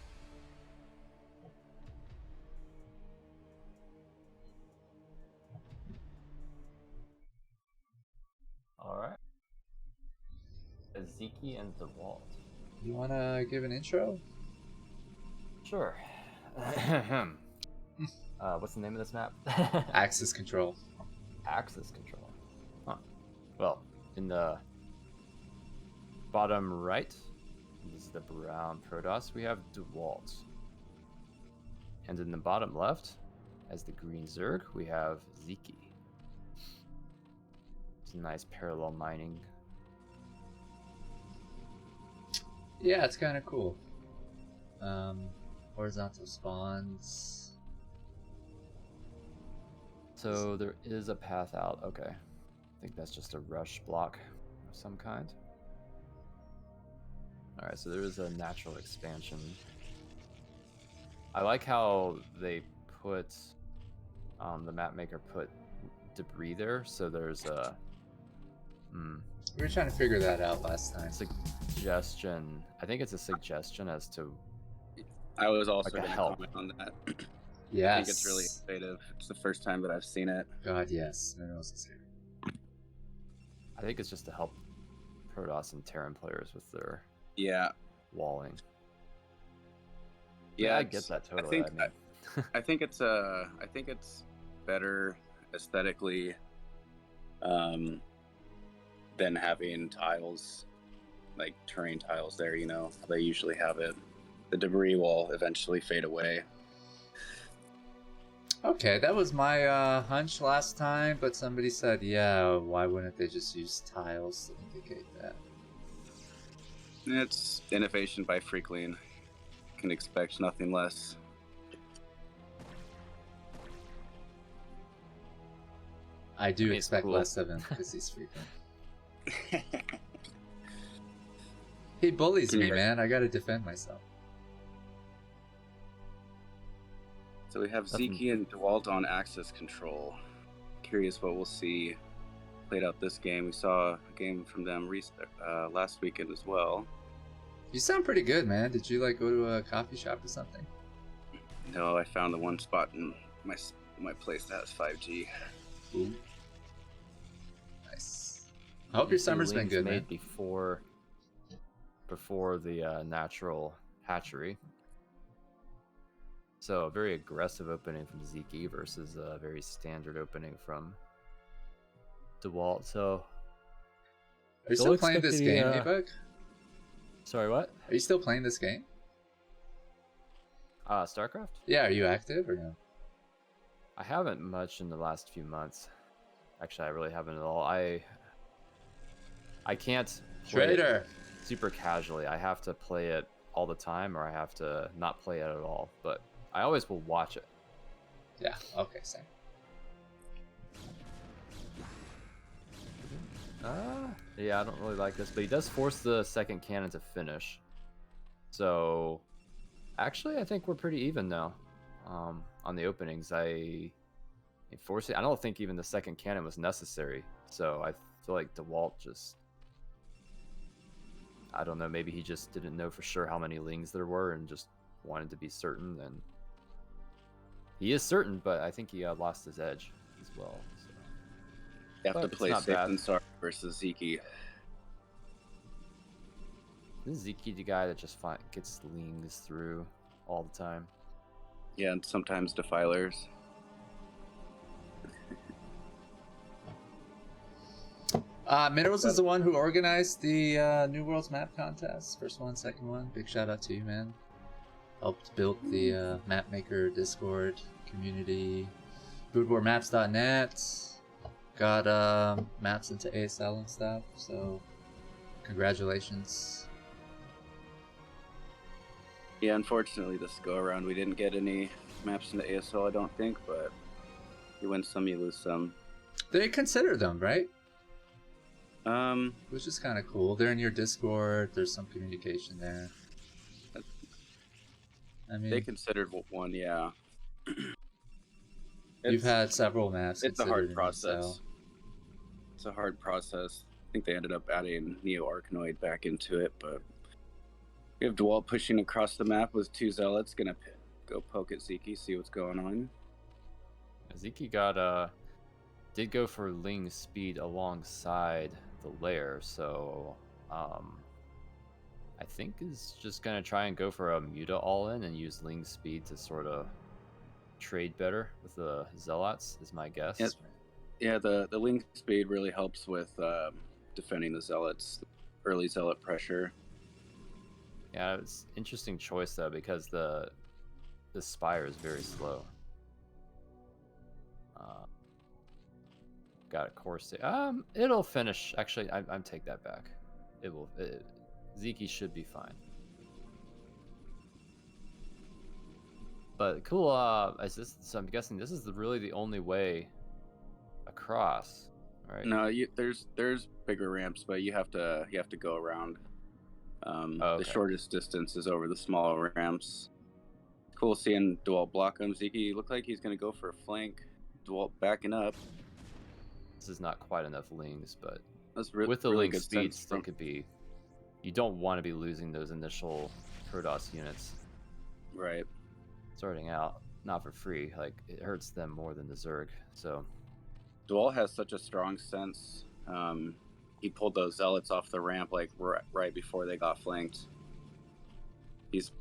G: Alright. Sziky and Dewalt.
A: You wanna give an intro?
G: Sure. What's the name of this map?
A: Access Control.
G: Access Control. Huh. Well, in the bottom right, this is the brown Protoss, we have Dewalt. And in the bottom left, as the green Zerg, we have Sziky. It's a nice parallel mining.
A: Yeah, it's kind of cool. Horizontal spawns.
G: So there is a path out. Okay. I think that's just a rush block of some kind. Alright, so there is a natural expansion. I like how they put, the map maker put debris there, so there's a...
A: We were trying to figure that out last time.
G: Suggestion. I think it's a suggestion as to...
H: I was also
G: like
H: going to comment on that.
A: Yes.
H: I think it's really innovative. It's the first time that I've seen it.
A: God, yes. Minerals is here.
G: I think it's just to help Protoss and Terran players with their walling.
H: Yeah,
G: I get that totally.
H: I think it's better aesthetically than having tiles, like terrain tiles there, you know. They usually have it. The debris will eventually fade away.
A: Okay, that was my hunch last time, but somebody said, yeah, why wouldn't they just use tiles to indicate that?
H: It's innovation by Freakling. Can expect nothing less.
A: I do expect less of him because he's Freakling. He bullies me, man. I gotta defend myself.
H: So we have Sziky and Dewalt on access control. Curious what we'll see played out this game. We saw a game from them last weekend as well.
A: You sound pretty good, man. Did you like go to a coffee shop or something?
H: No, I found the one spot in my place that has 5G.
A: Ooh. Nice. I hope your summer's been good, man.
G: Before the natural hatchery. So a very aggressive opening from Sziky versus a very standard opening from Dewalt. So
A: are you still playing this game, Ebug?
G: Sorry, what?
A: Are you still playing this game?
G: StarCraft?
A: Yeah, are you active or no?
G: I haven't much in the last few months. Actually, I really haven't at all. I can't play it super casually. I have to play it all the time, or I have to not play it at all. But I always will watch it.
A: Yeah, okay, same.
G: Yeah, I don't really like this, but he does force the second cannon to finish. So, actually, I think we're pretty even now on the openings. I don't think even the second cannon was necessary. So I feel like Dewalt just, I don't know, maybe he just didn't know for sure how many lings there were and just wanted to be certain. And he is certain, but I think he lost his edge as well. So.
H: You have to play safe and sorry versus Sziky.
G: This is Sziky the guy that just gets lings through all the time.
H: Yeah, and sometimes defilers.
A: Minerals is the one who organized the New Worlds map contest. First one, second one. Big shout out to you, man. Helped build the map maker Discord community. Foodwarmaps.net. Got maps into ASL and stuff. So, congratulations.
H: Yeah, unfortunately, this go around we didn't get any maps into ASL, I don't think, but you win some, you lose some.
A: They consider them, right?
H: Which
A: is kind of cool. They're in your Discord. There's some communication there. I mean,
H: they considered one, yeah.
A: You've had several maps.
H: It's a hard process. It's a hard process. I think they ended up adding Neo Arkanoid back into it, but we have Dewalt pushing across the map with two zealots. Gonna go poke at Sziky, see what's going on.
G: Sziky did go for ling speed alongside the lair, so I think is just gonna try and go for a Muta all-in and use ling speed to sort of trade better with the zealots, is my guess.
H: Yeah, the ling speed really helps with defending the zealots, early zealot pressure.
G: Yeah, it's interesting choice though, because the spire is very slow. Got a course. It'll finish. Actually, I'm take that back. It will. Sziky should be fine. But cool. So I'm guessing this is really the only way across, right?
H: No, there's bigger ramps, but you have to go around. The shortest distance is over the smaller ramps. Cool seeing Dewalt block him. Sziky looked like he's gonna go for a flank. Dewalt backing up.
G: This is not quite enough lings, but
H: That's
G: with the
H: really
G: ling
H: good
G: speed,
H: sense
G: still could be. You don't want to be losing those initial Protoss units
H: right
G: starting out, not for free. Like, it hurts them more than the Zerg. So
H: Dewalt has such a strong sense. He pulled those zealots off the ramp like right before they got flanked. He's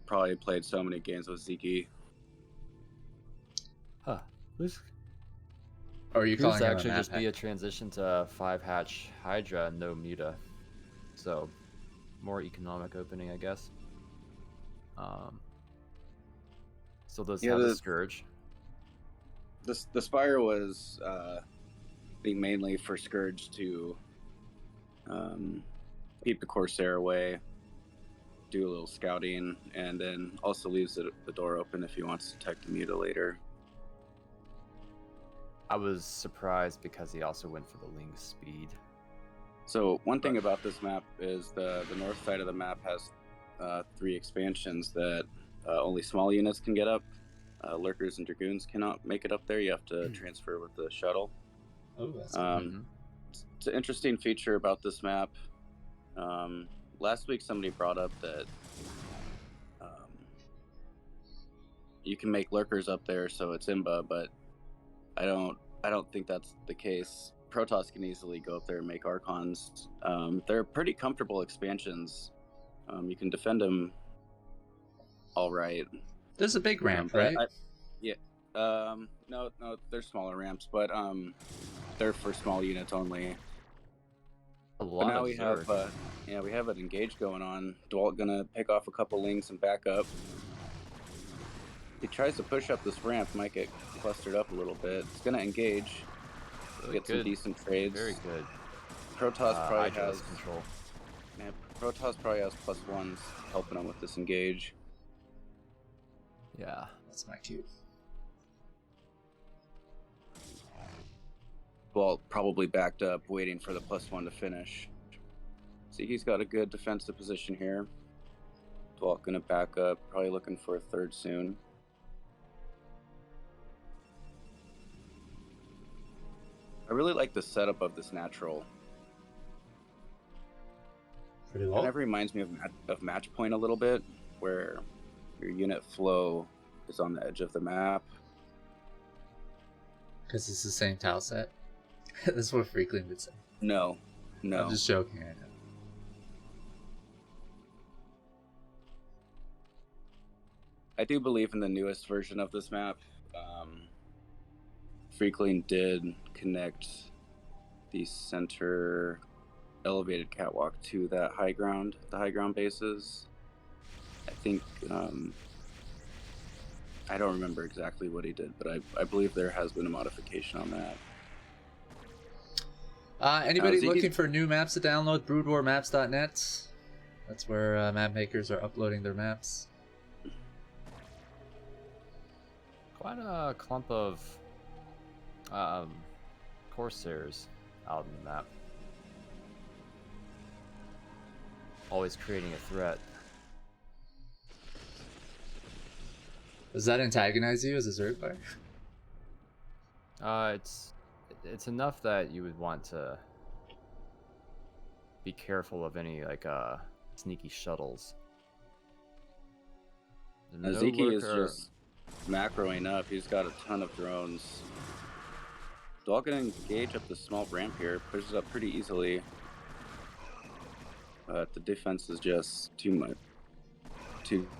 H: probably played so many games with Sziky.
G: Huh.
A: Or are you calling him
G: actually
A: a map
G: just be a transition to 5-hatch Hydra, no Muta. So, more economic opening, I guess. Still does have a Scourge.
H: The Spire was being mainly for Scourge to keep the Corsair away, do a little scouting, and then also leaves the door open if he wants to tech the Muta later.
G: I was surprised because he also went for the ling speed.
H: So one thing about this map is the north side of the map has 3 expansions that only small units can get up. Lurkers and Dragoons cannot make it up there. You have to transfer with the shuttle.
A: Oh, that's
H: It's an interesting feature about this map. Last week somebody brought up that you can make Lurkers up there, so it's Imba, but I don't think that's the case. Protoss can easily go up there and make Archons. They're pretty comfortable expansions. You can defend them all right.
A: There's a big ramp, right?
H: No, they're smaller ramps, but they're for small units only.
G: But now
H: we have an engage going on. Dewalt gonna pick off a couple lings and back up. He tries to push up this ramp, might get clustered up a little bit. It's gonna engage.
G: Really
H: get some decent trades.
G: Very good.
H: Protoss probably has
G: control.
H: Yeah, Protoss probably has +1s helping him with this engage.
G: Yeah,
A: that's my cue.
H: Well, probably backed up, waiting for the +1 to finish. Sziky's got a good defensive position here. Dewalt gonna back up, probably looking for a third soon. I really like the setup of this natural.
A: Pretty well.
H: Kind of reminds me of Match Point a little bit, where your unit flow is on the edge of the map.
A: Because it's the same tile set. That's what Freakling would say.
H: No.
A: I'm just joking right now.
H: I do believe in the newest version of this map. Freakling did connect the center elevated catwalk to that high ground, the high ground bases. I think, I don't remember exactly what he did, but I believe there has been a modification on that.
A: Anybody looking for new maps to download? broodwarmaps.net. That's where map makers are uploading their maps.
G: Quite a clump of Corsairs out on the map. Always creating a threat.
A: Does that antagonize you as a Zerg player?
G: It's enough that you would want to be careful of any sneaky shuttles.
H: Sziky is just macroing up. He's got a ton of drones. Dewalt gonna engage up the small ramp here, pushes up pretty easily. But the defense is just too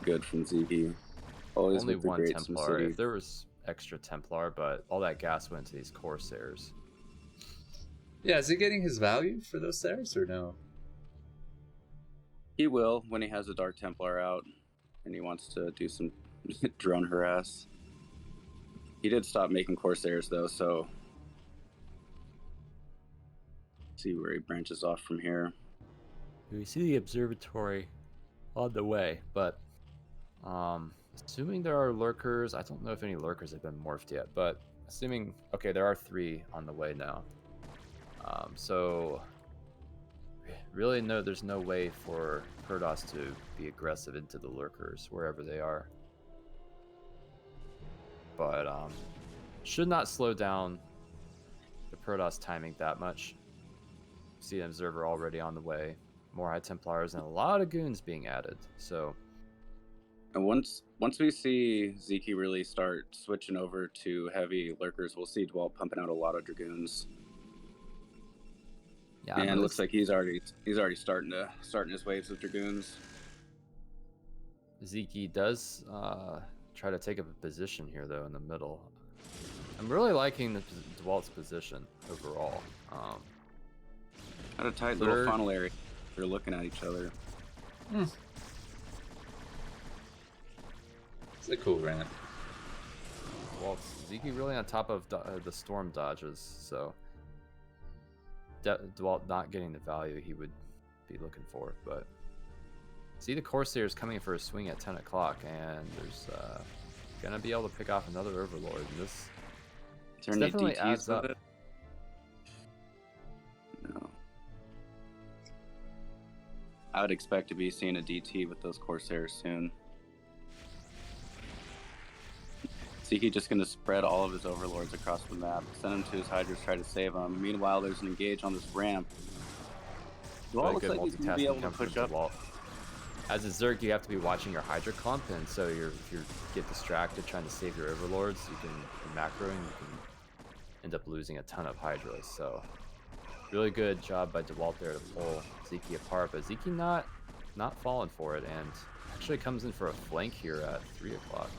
H: good from Sziky. Always
G: only
H: with the
G: one
H: great
G: Templar.
H: SimCity.
G: If there was extra Templar, but all that gas went to these Corsairs.
A: Yeah, is he getting his value for those stairs or no?
H: He will when he has a Dark Templar out and he wants to do some drone harass. He did stop making Corsairs though, so see where he branches off from here.
G: We see the observatory on the way, but assuming there are lurkers, I don't know if any lurkers have been morphed yet, but assuming, okay, there are 3 on the way now. So really, no, there's no way for Protoss to be aggressive into the lurkers wherever they are. But should not slow down the Protoss timing that much. See an observer already on the way, more High Templars, and a lot of goons being added. So,
H: and once we see Sziky really start switching over to heavy lurkers, we'll see Dewalt pumping out a lot of dragoons. Yeah, and it looks like he's already starting his waves with dragoons.
G: Sziky does try to take up a position here though in the middle. I'm really liking the Dewalt's position overall.
H: Got a tight little funnel area. They're looking at each other.
A: It's a cool ramp.
G: Well, Sziky really on top of the storm dodges, so Dewalt not getting the value he would be looking for. But see the Corsairs coming for a swing at 10 o'clock, and there's gonna be able to pick off another Overlord. And this definitely adds up.
H: No. I would expect to be seeing a DT with those Corsairs soon. Sziky just going to spread all of his Overlords across the map, send them to his Hydras, try to save them. Meanwhile, there's an engage on this ramp.
G: Really looks like he's going to be able to push up. Dewalt. As a Zerg, you have to be watching your Hydra clump, and so if you get distracted trying to save your Overlords, you can macro and you can end up losing a ton of Hydras. So really good job by Dewalt there to pull Sziky apart, but Sziky not falling for it, and actually comes in for a flank here at 3 o'clock.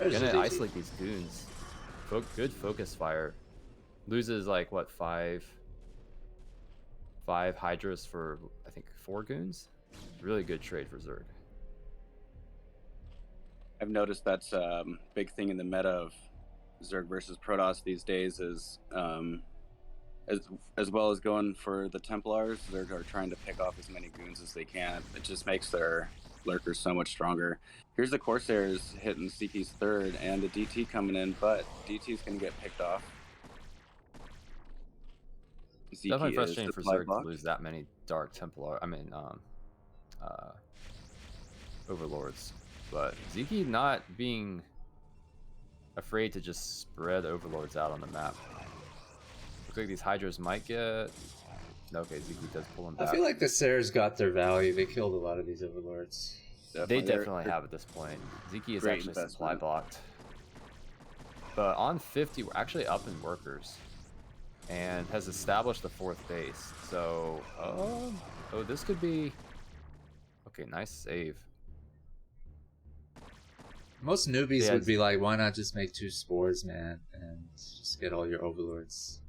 G: Gonna isolate these goons. Good focus fire. Loses like what, 5 Hydras for I think 4 goons. Really good trade for Zerg.
H: I've noticed that's a big thing in the meta of Zerg versus Protoss these days is as well as going for the Templars, Zerg are trying to pick off as many goons as they can. It just makes their lurkers so much stronger. Here's the Corsairs hitting Sziky's third and the DT coming in, but DT's going to get picked off.
G: Sziky definitely frustrating for Zerg to lose that many Dark Templar. Overlords. But Sziky not being afraid to just spread Overlords out on the map. Looks like these Hydras might get... Okay, Sziky does pull them back.
A: I feel like the Sairs got their value. They killed a lot of these Overlords.
G: They definitely have at this point. Sziky is actually supply blocked. But on 50, we're actually up in workers. And has established the 4th base. So, oh, this could be... Okay, nice save.
A: Most newbies would be like, why not just make 2 spores, man, and just get all your Overlords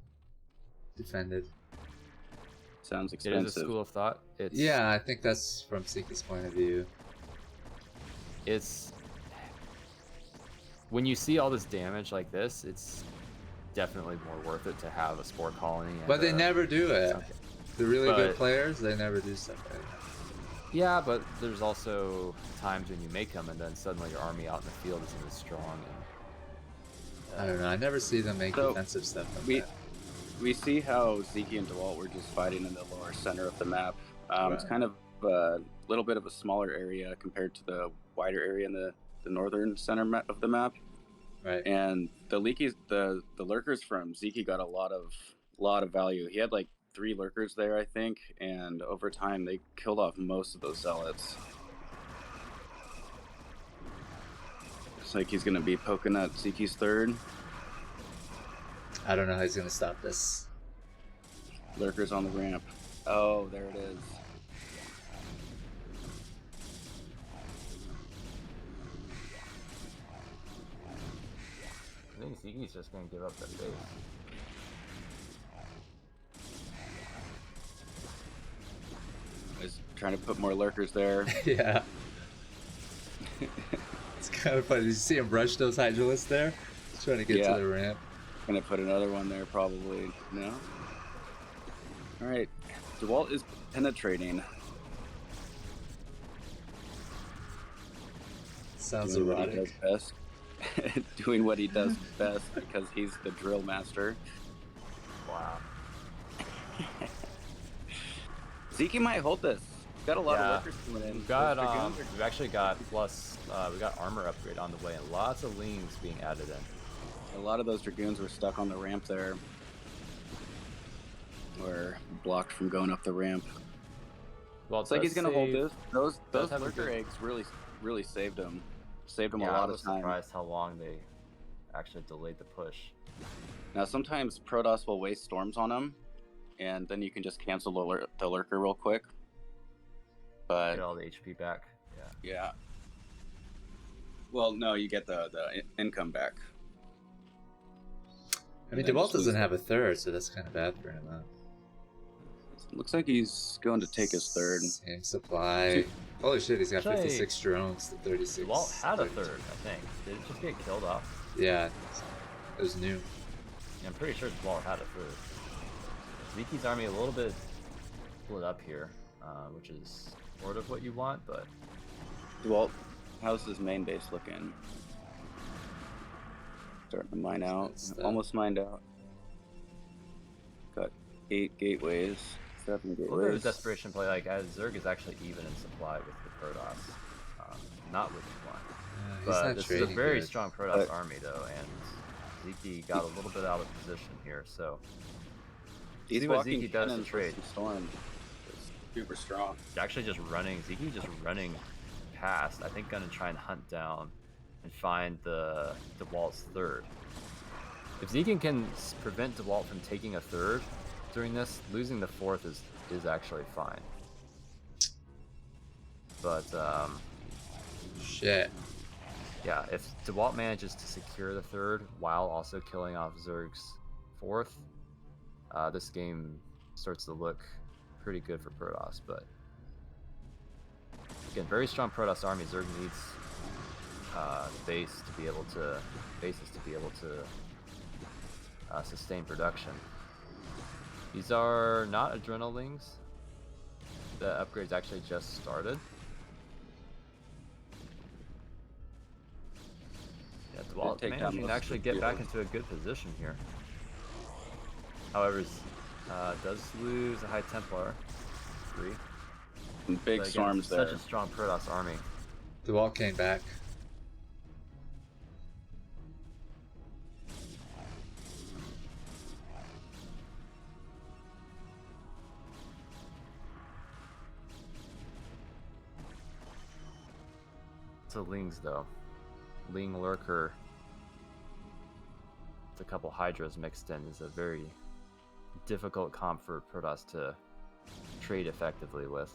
A: defended.
H: Sounds expensive.
G: It is a school of thought.
A: Yeah, I think that's from Sziky's point of view.
G: It's... When you see all this damage like this, it's definitely more worth it to have a spore colony.
A: But they never do it. The really good players, they never do stuff like that.
G: Yeah, but there's also times when you make them and then suddenly your army out in the field isn't as strong. And,
A: I don't know. I never see them make defensive stuff like that.
H: We see how Sziky and Dewalt were just fighting in the lower center of the map. It's kind of a little bit of a smaller area compared to the wider area in the northern center of the map.
A: Right.
H: And the lurkers from Sziky got a lot of value. He had like 3 lurkers there, I think, and over time they killed off most of those zealots. Looks like he's going to be poking at Sziky's third.
A: I don't know how he's going to stop this.
H: Lurkers on the ramp. Oh, there it is.
G: I think Sziky's just going to give up that base.
H: He's trying to put more lurkers there.
A: Yeah. It's kind of funny. Did you see him rush those Hydralisks there? He's trying to get to the ramp.
H: Gonna put another one there probably. No? Alright. Dewalt is penetrating.
A: Sounds erotic.
H: Best. doing what he does best because he's the drill master.
G: Wow.
H: Sziky might hold this. Got a lot
G: Yeah.
H: of workers coming in.
G: We've got we've actually got plus we got armor upgrade on the way and lots of lings being added in.
H: A lot of those dragoons were stuck on the ramp there. Or blocked from going up the ramp.
G: Well,
H: it's like he's gonna hold this. Those lurker
G: good...
H: eggs really saved him. Saved him
G: yeah,
H: a lot
G: I was
H: of time.
G: surprised how long they actually delayed the push.
H: Now sometimes Protoss will waste storms on him, and then you can just cancel the lurker real quick. But
G: get all the HP back. Yeah.
H: Yeah. Well, no, you get the income back.
A: I mean, Dewalt doesn't have a third, so that's kind of bad for him, huh?
H: Looks like he's going to take his third.
A: Same supply. Holy shit, he's got
G: Actually,
A: 56 drones to 36.
G: Dewalt had a third, I think. Did it just get killed off?
A: Yeah, it was new.
G: Yeah, I'm pretty sure Dewalt had a third. Sziky's army a little bit split up here, which is sort of what you want, but...
H: Dewalt, how's his main base looking? Starting to mine out. Almost mined out. Got 8 gateways, 7 gateways.
G: A little bit of a desperation play, like as Zerg is actually even in supply with the Protoss, not with one. But this is a very strong Protoss army though, and Sziky got a little bit out of position here, so
H: he's
G: see what
H: walking
G: Sziky does to trade.
H: Storm is super strong.
G: Actually just running, Sziky just running past, I think gonna try and hunt down and find the Dewalt's third. If Sziky can prevent Dewalt from taking a third during this, losing the fourth is actually fine. But
A: shit.
G: Yeah, if Dewalt manages to secure the third while also killing off Zerg's fourth, this game starts to look pretty good for Protoss. But again, very strong Protoss army. Zerg needs bases to be able to sustain production. These are not adrenalings. The upgrade's actually just started. Yeah, Dewalt managing to actually get back into a good position here. However, does lose a High Templar. 3.
H: Big storms there.
G: Such a strong Protoss army.
A: Dewalt came back.
G: To Lings though. Ling Lurker with a couple Hydras mixed in is a very difficult comp for Protoss to trade effectively with.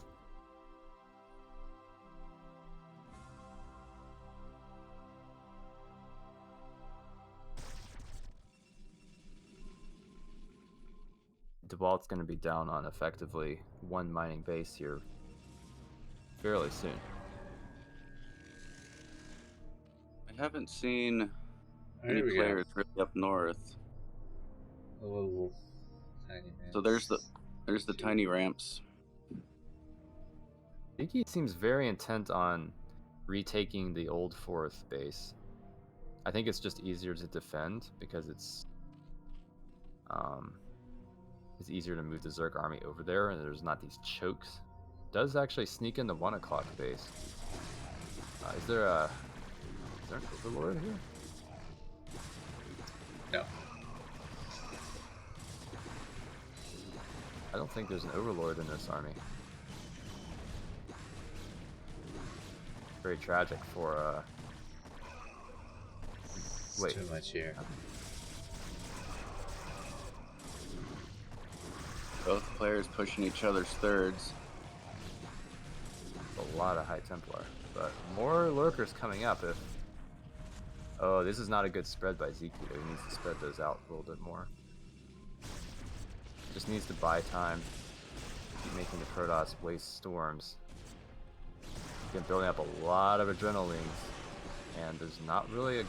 G: Dewalt's going to be down on effectively one mining base here fairly soon.
H: I haven't seen any players really up north.
A: A little tiny ramps.
H: So there's the tiny ramps.
G: Sziky seems very intent on retaking the old fourth base. I think it's just easier to defend because it's easier to move the Zerg army over there and there's not these chokes. Does actually sneak in the 1 o'clock base. Is there an Overlord here?
A: No.
G: I don't think there's an Overlord in this army. Very tragic for
A: Wait. Too much here.
H: Both players pushing each other's thirds.
G: A lot of High Templar, but more lurkers coming up if... Oh, this is not a good spread by Sziky. He needs to spread those out a little bit more. Just needs to buy time. Keep making the Protoss waste storms. Again, building up a lot of adrenalines, and there's not really a...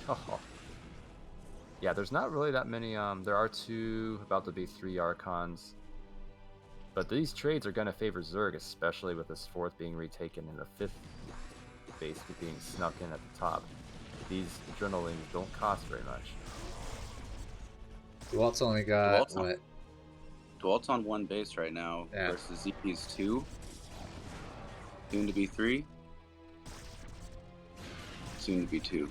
G: Oh. Yeah, there's not really that many, there are 2, about to be 3 Archons. But these trades are going to favor Zerg, especially with this 4th being retaken and the 5th base being snuck in at the top. these adrenalines don't cost very much.
A: Dewalt's only got what?
H: Dewalt's on 1 base right now versus Sziky's 2. Soon to be 3. Soon to be 2.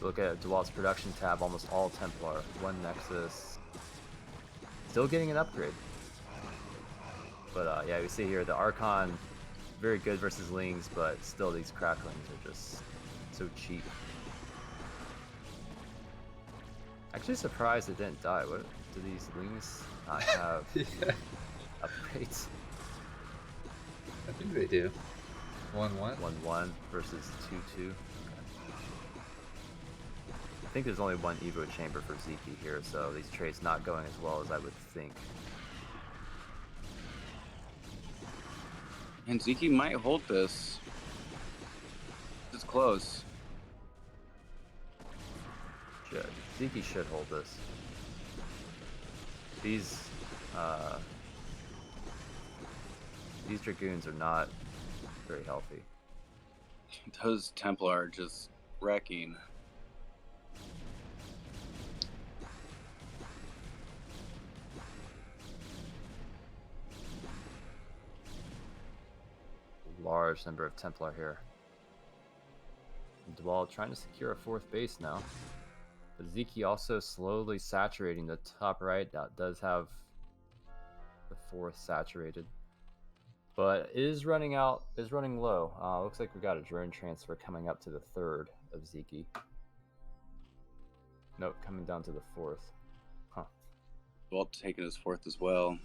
G: Look at Dewalt's production tab, almost all Templar, 1 Nexus. Still getting an upgrade. But yeah, we see here the Archon, very good versus Lings, but still these cracklings are just so cheap. Actually surprised it didn't die. What do these Lings not have upgrades?
A: I think they do. 1-1?
G: 1-1 versus 2-2. I think there's only 1 Evo chamber for Sziky here, so these trades not going as well as I would think.
H: And Sziky might hold this. It's close.
G: Should. Sziky should hold this. These Dragoons are not very healthy.
H: Those Templar are just wrecking.
G: Large number of Templar here. Dewalt trying to secure a 4th base now. But Sziky also slowly saturating the top right. That does have the 4th saturated. But is running low. Looks like we got a drone transfer coming up to the 3rd of Sziky. Nope, coming down to the 4th. Huh.
H: Dewalt taking his 4th as well.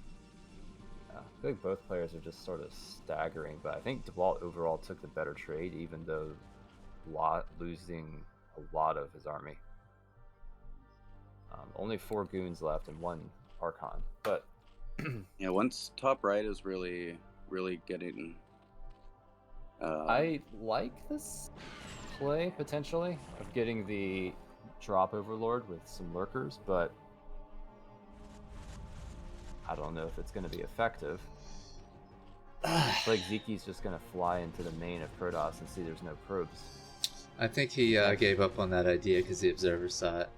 G: I think both players are just sort of staggering, but I think Dewalt overall took the better trade, even though losing a lot of his army. Only 4 goons left and 1 Archon, but
H: yeah, once top right is really getting.
G: I like this play potentially of getting the drop overlord with some lurkers, but I don't know if it's going to be effective. It's like Sziky's just going to fly into the main of Protoss and see there's no probes.
A: I think he gave up on that idea because the observer saw it.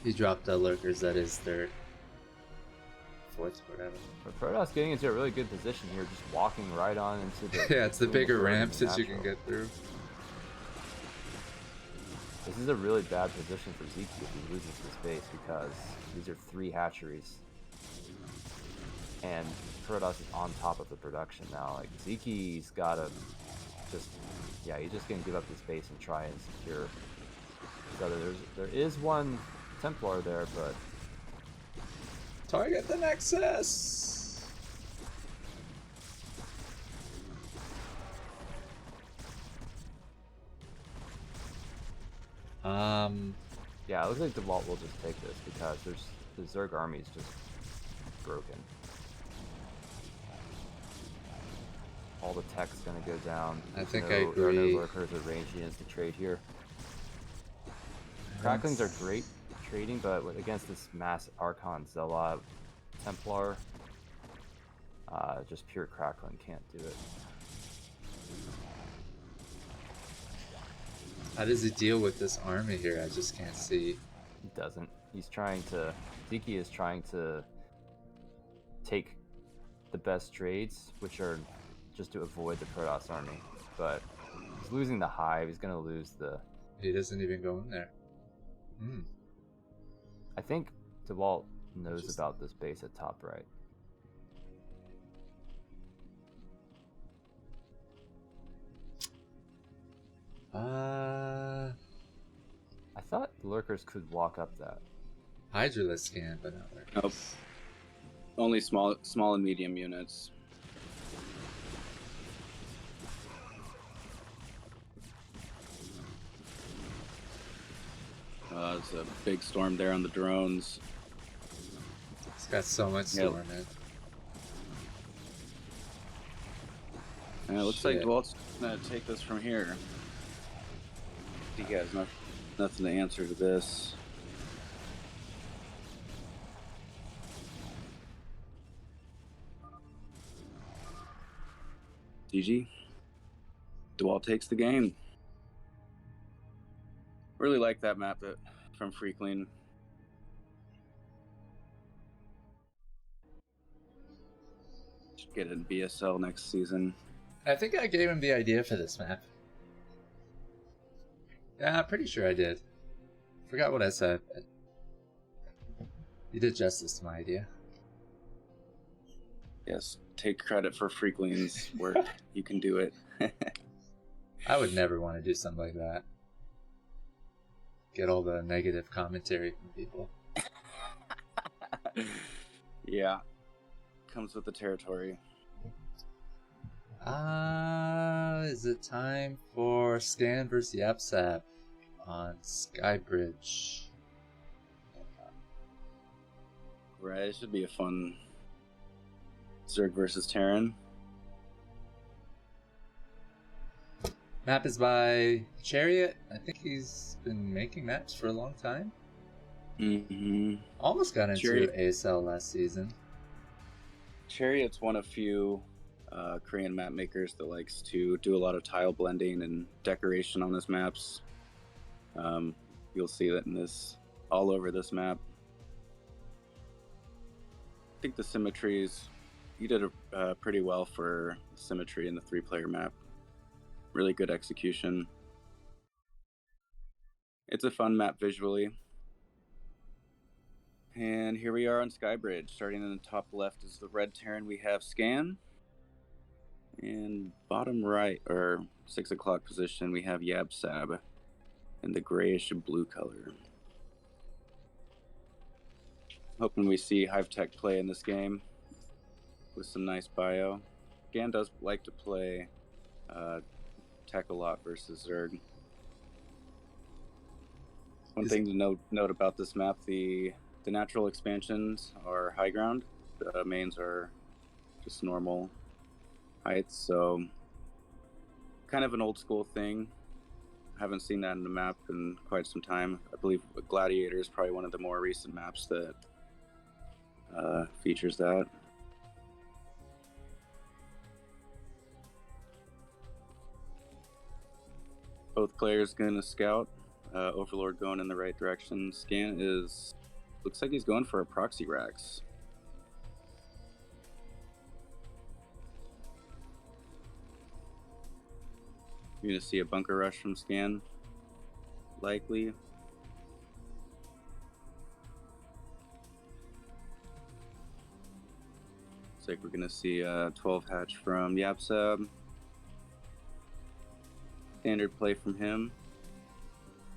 A: He dropped the lurkers, that is their 4th, whatever.
G: But Protoss getting into a really good position here, just walking right on into the...
A: yeah, it's the bigger ramps that you can get through.
G: This is a really bad position for Sziky if he loses this base, because these are 3 hatcheries. And Protoss is on top of the production now. Like, Sziky's gotta just... yeah, he's just gonna give up this base and try and secure... So there is 1 Templar there, but...
A: Target the Nexus!
G: Yeah, it looks like Dewalt will just take this because the Zerg army is just broken. All the tech's gonna go down.
A: I think I
G: There are
A: agree.
G: no lurkers or ranged units to trade here. Cracklings are great trading, but against this mass Archon Zealot Templar, just pure crackling can't do it.
A: How does he deal with this army here? I just can't see.
G: He doesn't. He's trying to... Sziky is trying to take the best trades, which are just to avoid the Protoss army. But he's losing the hive. He's going to lose the...
A: He doesn't even go in there.
G: I think Dewalt knows about this base at top right. I thought lurkers could walk up that.
A: Hydralisk can, but not lurkers.
H: Nope. Only small and medium units. There's a big storm there on the drones.
A: It's got so much storm in it.
H: And it looks like Dewalt's gonna take this from here. He has nothing to answer to this. GG. Dewalt takes the game. Really like that map from Freakling. Should get it in BSL next season.
A: I think I gave him the idea for this map. Yeah, I'm pretty sure I did. Forgot what I said. But you did justice to my idea.
H: Yes, take credit for Freakling's work. You can do it.
A: I would never want to do something like that. Get all the negative commentary from people.
H: Yeah. Comes with the territory.
A: Is it time for Scan vs. Yabsab on Skybridge?
H: Right, it should be a fun Zerg versus Terran.
A: Map is by Chariot. I think he's been making maps for a long time.
H: Mm-hmm.
A: Almost got into
H: Chariot.
A: ASL last season.
H: Chariot's one of few Korean map makers that likes to do a lot of tile blending and decoration on his maps. You'll see that all over this map. I think the symmetries, you did pretty well for symmetry in the 3-player map. Really good execution. It's a fun map visually. And here we are on Skybridge. Starting in the top left is the red Terran. We have Scan. And bottom right, or 6 o'clock position, we have Yabsab in the grayish blue color. Hoping we see Hive Tech play in this game with some nice bio. Scan does like to play Tech a lot versus Zerg. One thing to note about this map, the natural expansions are high ground. The mains are just normal heights, so kind of an old school thing. Haven't seen that in the map in quite some time. I believe Gladiator is probably one of the more recent maps that features that. Both players going to scout. Overlord going in the right direction. Scan looks like he's going for a proxy Rax. You're going to see a bunker rush from Scan. Likely. Looks like we're going to see a 12 hatch from Yabsab. Standard play from him.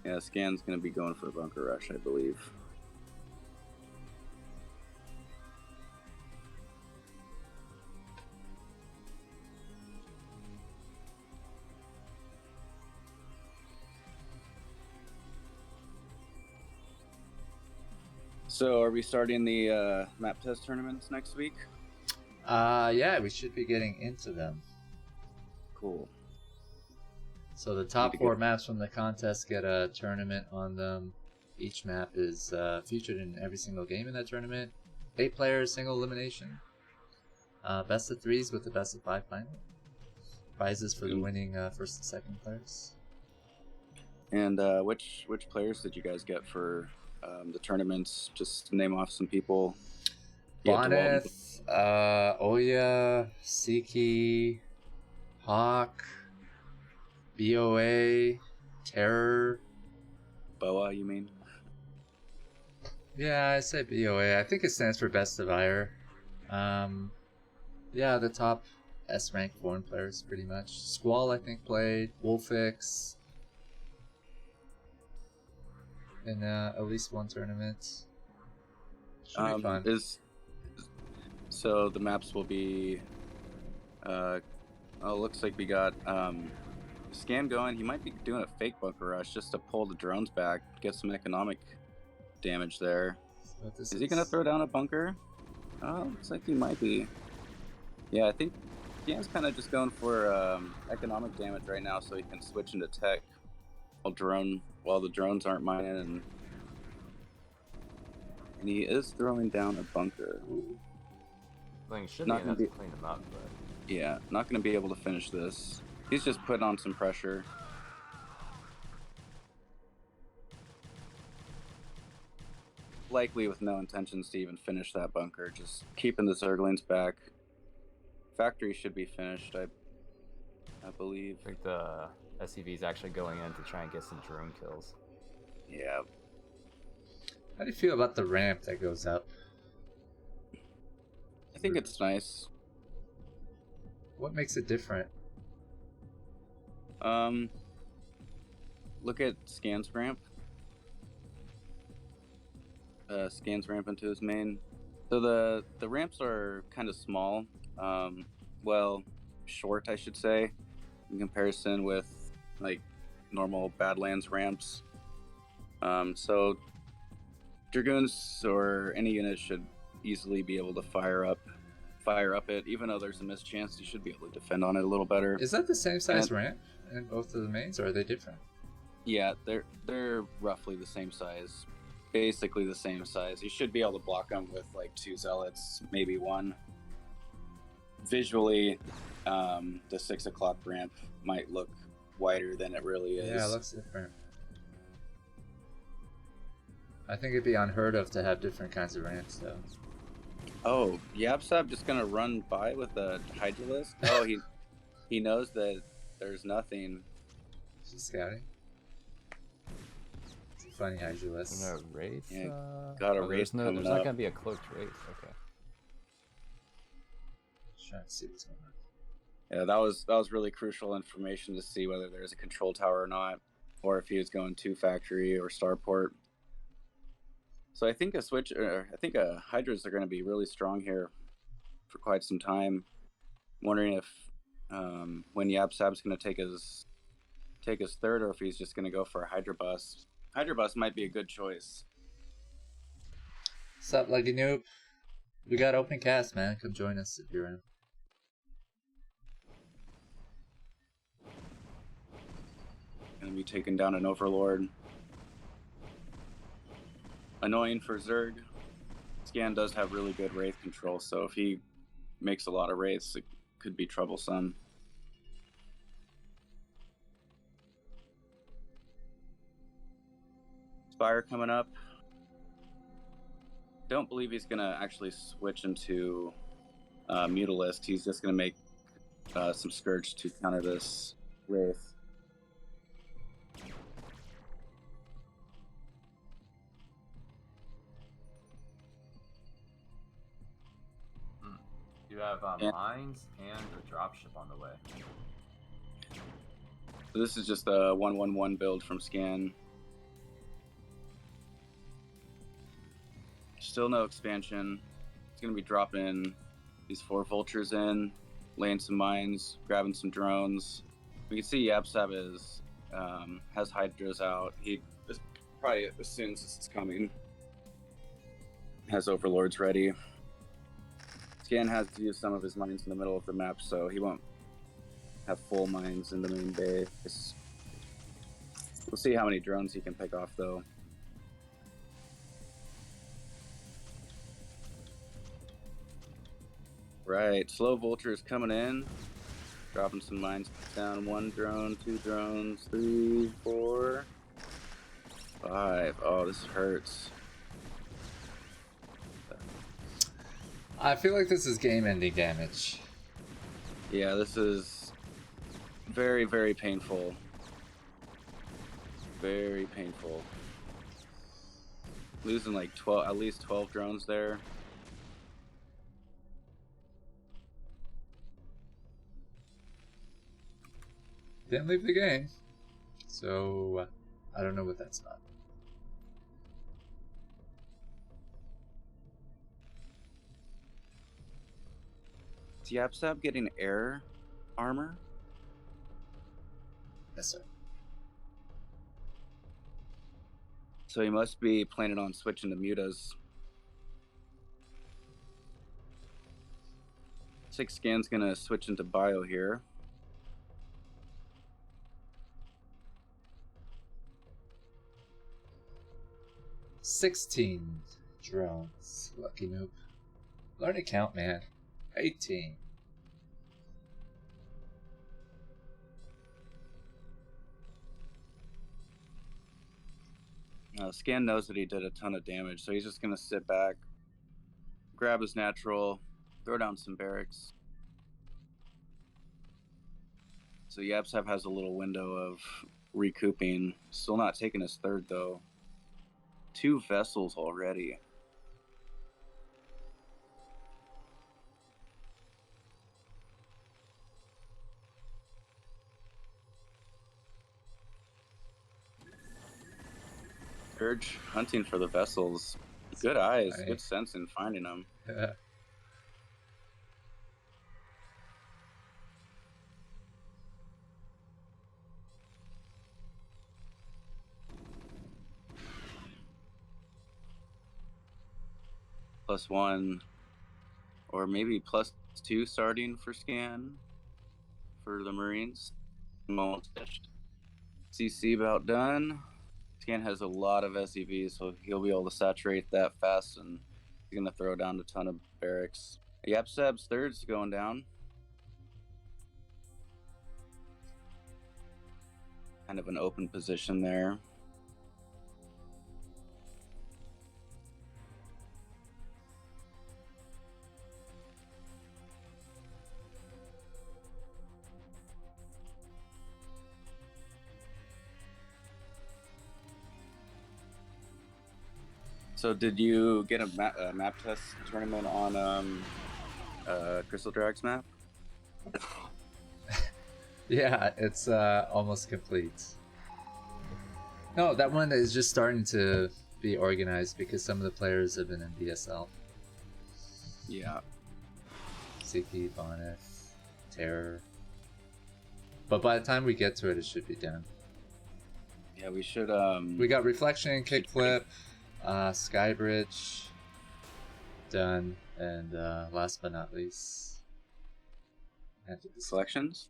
H: Yeah, Scan's going to be going for a bunker rush, I believe. So, are we starting the map test tournaments next week?
A: Yeah, we should be getting into them.
H: Cool.
A: So the top 4 maps from the contest get a tournament on them. Each map is featured in every single game in that tournament. 8 players, single elimination. Best of 3s with the best of 5 final. Prizes for the winning first and second players. And
H: which players did you guys get for the tournaments? Just name off some people.
A: Boneth, Oya, Sziky, Hawk, BOA, Terror.
H: BOA, you mean?
A: Yeah, I say BOA. I think it stands for Best of Ire. Yeah, the top S-rank foreign players, pretty much. Squall, I think, played. Wolfix. In at least one tournament. Should be fun.
H: So the maps will be... looks like we got... Scan going. He might be doing a fake bunker rush just to pull the drones back, get some economic damage there. Is he going to throw down a bunker? Oh, looks like he might be. Yeah, I think Scan's kind of just going for economic damage right now so he can switch into tech while the drones aren't mining. And he is throwing down a bunker.
G: I think should not be enough to clean him up, but...
H: Yeah, not going to be able to finish this. He's just putting on some pressure. likely with no intentions to even finish that bunker. Just keeping the Zerglings back. Factory should be finished, I believe.
G: I think the SCV is actually going in to try and get some drone kills.
H: Yeah.
A: How do you feel about the ramp that goes up?
H: I think it's nice.
A: What makes it different?
H: Look at Scan's ramp. Scan's ramp into his main. So the ramps are kind of small. Well, short, I should say, in comparison with like normal Badlands ramps. So Dragoons or any unit should easily be able to fire up it. Even though there's a mischance, you should be able to defend on it a little better.
A: Is that the same size ramp in both of the mains, or are they different?
H: Yeah, they're roughly the same size. Basically the same size. You should be able to block them with like 2 zealots, maybe 1. Visually, the 6 o'clock ramp might look wider than it really is.
A: Yeah, it looks different. I think it'd be unheard of to have different kinds of ramps, though.
H: Oh, Yabsab just gonna run by with a Hydralisk? Oh, he knows that there's nothing.
A: She's scouting. It's a funny Hydralisk.
G: No wraith?
H: Yeah, got a wraith coming
G: There's
H: up.
G: not gonna be a cloaked wraith. Okay.
A: Just trying to see what's going on.
H: Yeah, that was really crucial information to see whether there's a control tower or not, or if he was going to factory or starport. So I think Hydras are going to be really strong here for quite some time. I'm wondering if when Yabsab's going to take his third, or if he's just going to go for a Hydra bust. Hydra bust might be a good choice.
A: What's up, Lucky Noob? We got open cast, man. Come join us if you're in.
H: Going to be taking down an Overlord. Annoying for Zerg. Scan does have really good Wraith control, so if he makes a lot of Wraiths, it could be troublesome. Spire coming up. Don't believe he's going to actually switch into Mutalisk. He's just going to make some Scourge to counter this Wraith.
G: You have mines and a dropship on the way.
H: So this is just a 1-1-1 build from Scan. Still no expansion. It's going to be dropping these 4 vultures in, laying some mines, grabbing some drones. We can see Yabsab has Hydras out. He probably as soon as it's coming has Overlords ready. Scan has to use some of his mines in the middle of the map, so he won't have full mines in the main base. We'll see how many drones he can pick off, though. Right, slow vultures coming in, dropping some mines down. 1 drone, 2 drones, 3, 4, 5. Oh, this hurts.
A: I feel like this is game-ending damage.
H: Yeah, this is very, very painful. Very painful. Losing like at least 12 drones there.
A: Didn't leave the game. So, I don't know what that's about.
H: Is Yabsab getting air armor?
A: Yes, sir.
H: So he must be planning on switching to mutas. 6 Scan's gonna switch into bio here.
A: $16 drones. Lucky noob. Learn to count, man. 18.
H: Scan knows that he did a ton of damage, so he's just going to sit back, grab his natural, throw down some barracks. So Yabsab has a little window of recouping. Still not taking his third, though. 2 vessels already. Urge hunting for the vessels. Good eyes, good sense in finding them.
A: Yeah.
H: +1, or maybe +2 starting for Scan for the Marines. CC about done. Scan has a lot of SEVs, so he'll be able to saturate that fast, and he's going to throw down a ton of barracks. Yabsab's third's going down. Kind of an open position there. So did you get a map test tournament on Crystal Drag's map?
A: Yeah, it's almost complete. No, that one is just starting to be organized because some of the players have been in BSL.
H: Yeah.
A: Sziky, Bonnet, Terror. But by the time we get to it, it should be done.
H: Yeah, we should.
A: We got Reflection, Kickflip, Skybridge done, and last but not least,
H: Selections.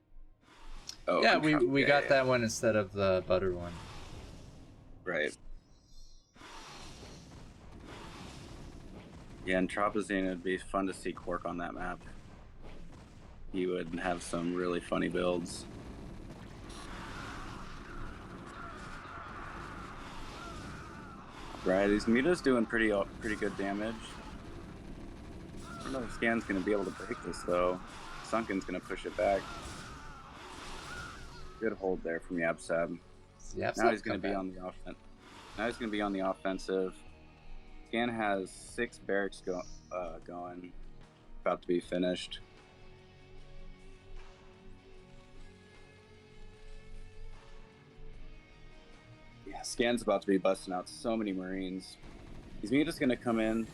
H: Oh,
A: yeah, we got that one instead of the butter one.
H: Right. Yeah, and Anthropocene, it'd be fun to see Kwark on that map. He would have some really funny builds. Right, these Muta's doing pretty good damage. I don't know if Scan's going to be able to break this, though. Sunken's going to push it back. Good hold there from Yabsab. Now he's going to be on the offense. Now he's going to be on the offensive. Scan has 6 barracks going, about to be finished. Yeah, Scan's about to be busting out so many Marines. He's just going to come in.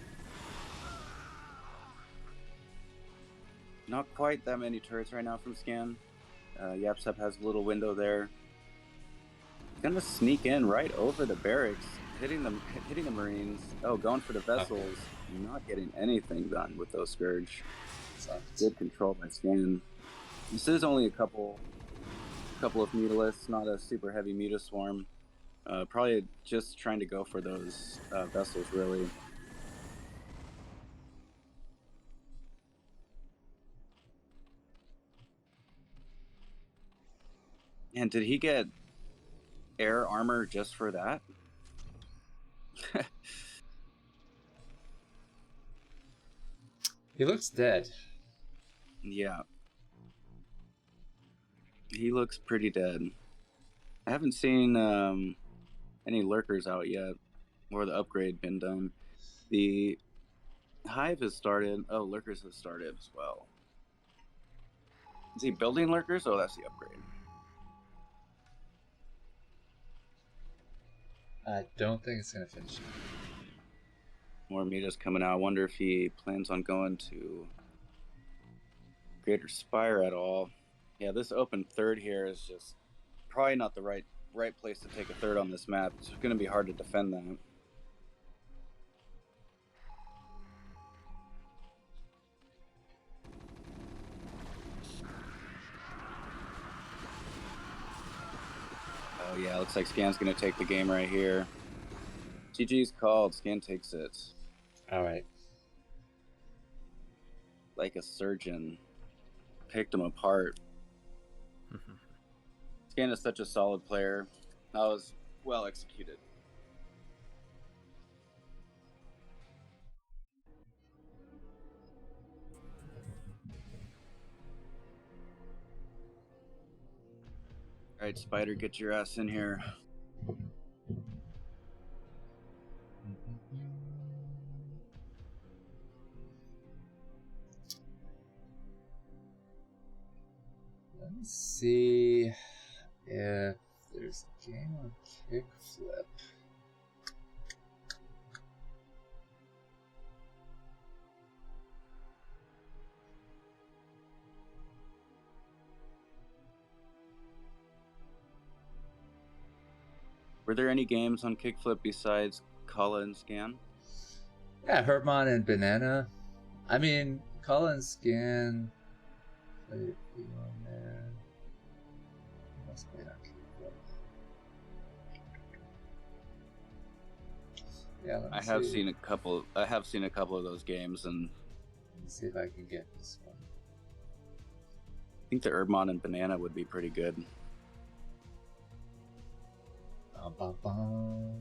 H: Not quite that many turrets right now from Scan. Yabsab has a little window there. He's going to sneak in right over the barracks, hitting the Marines. Oh, going for the vessels. Not getting anything done with those Scourge. Good control by Scan. This is only a couple of Mutalists, not a super heavy Muta swarm. Probably just trying to go for those vessels, really. And did he get air armor just for that?
A: He looks dead.
H: Yeah. He looks pretty dead. I haven't seen any lurkers out yet, or the upgrade been done. The hive has started. Oh, lurkers have started as well. Is he building lurkers? Oh, that's the upgrade.
A: I don't think it's gonna finish.
H: More Muta's coming out. I wonder if he plans on going to Greater Spire at all. Yeah, this open third here is just probably not the right place to take a third on this map. It's going to be hard to defend that. Oh yeah, looks like Scan's going to take the game right here. GG's called. Scan takes it.
A: All right.
H: Like a surgeon. Picked him apart. Scan is such a solid player. That was well executed. Alright, Spider, get your ass in here.
A: Let me see if there's a game on Kickflip.
H: Were there any games on Kickflip besides Kala and Scan?
A: Yeah, Herbmon and Banana. I mean, Kala and Scan. Play it on there. Must play on Kickflip. Yeah, let me
H: I have
A: see.
H: seen a couple. I have seen a couple of those games, and
A: Let me see if I can get this one.
H: I think the Herbmon and Banana would be pretty good.
A: Bum, bum, bum.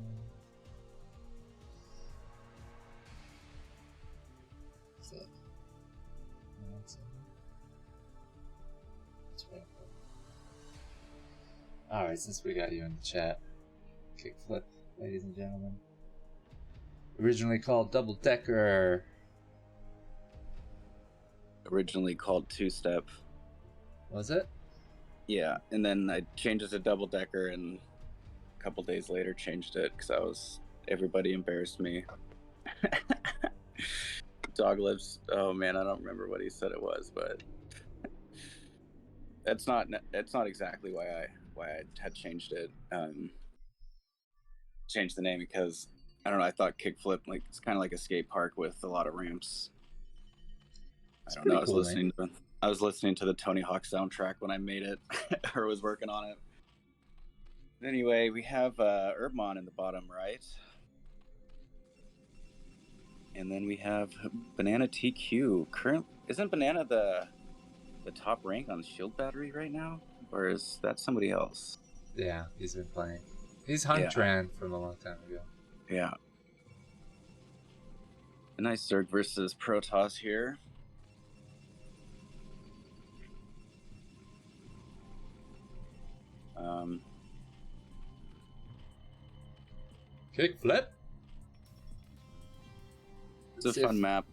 A: What's that? No, that's it. That's right. Alright, since we got you in the chat, Kickflip, ladies and gentlemen. Originally called Double Decker.
H: Originally called Two Step.
A: Was it?
H: Yeah, and then I changed it to Double Decker, and a couple days later changed it because everybody embarrassed me. Dog Lips. Oh man, I don't remember what he said it was, but that's not exactly why I had changed it. Changed the name because I don't know. I thought Kickflip, like, it's kind of like a skate park with a lot of ramps. I don't know. I was listening to the Tony Hawk soundtrack when I made it or was working on it. Anyway, we have Herbmon in the bottom right. And then we have Banana TQ. Isn't Banana the top rank on Shield Battery right now? Or is that somebody else?
A: Yeah, he's been playing. He's Huntran from a long time ago.
H: Yeah. A nice Zerg versus Protoss here.
A: Kickflip?
H: It's a fun map.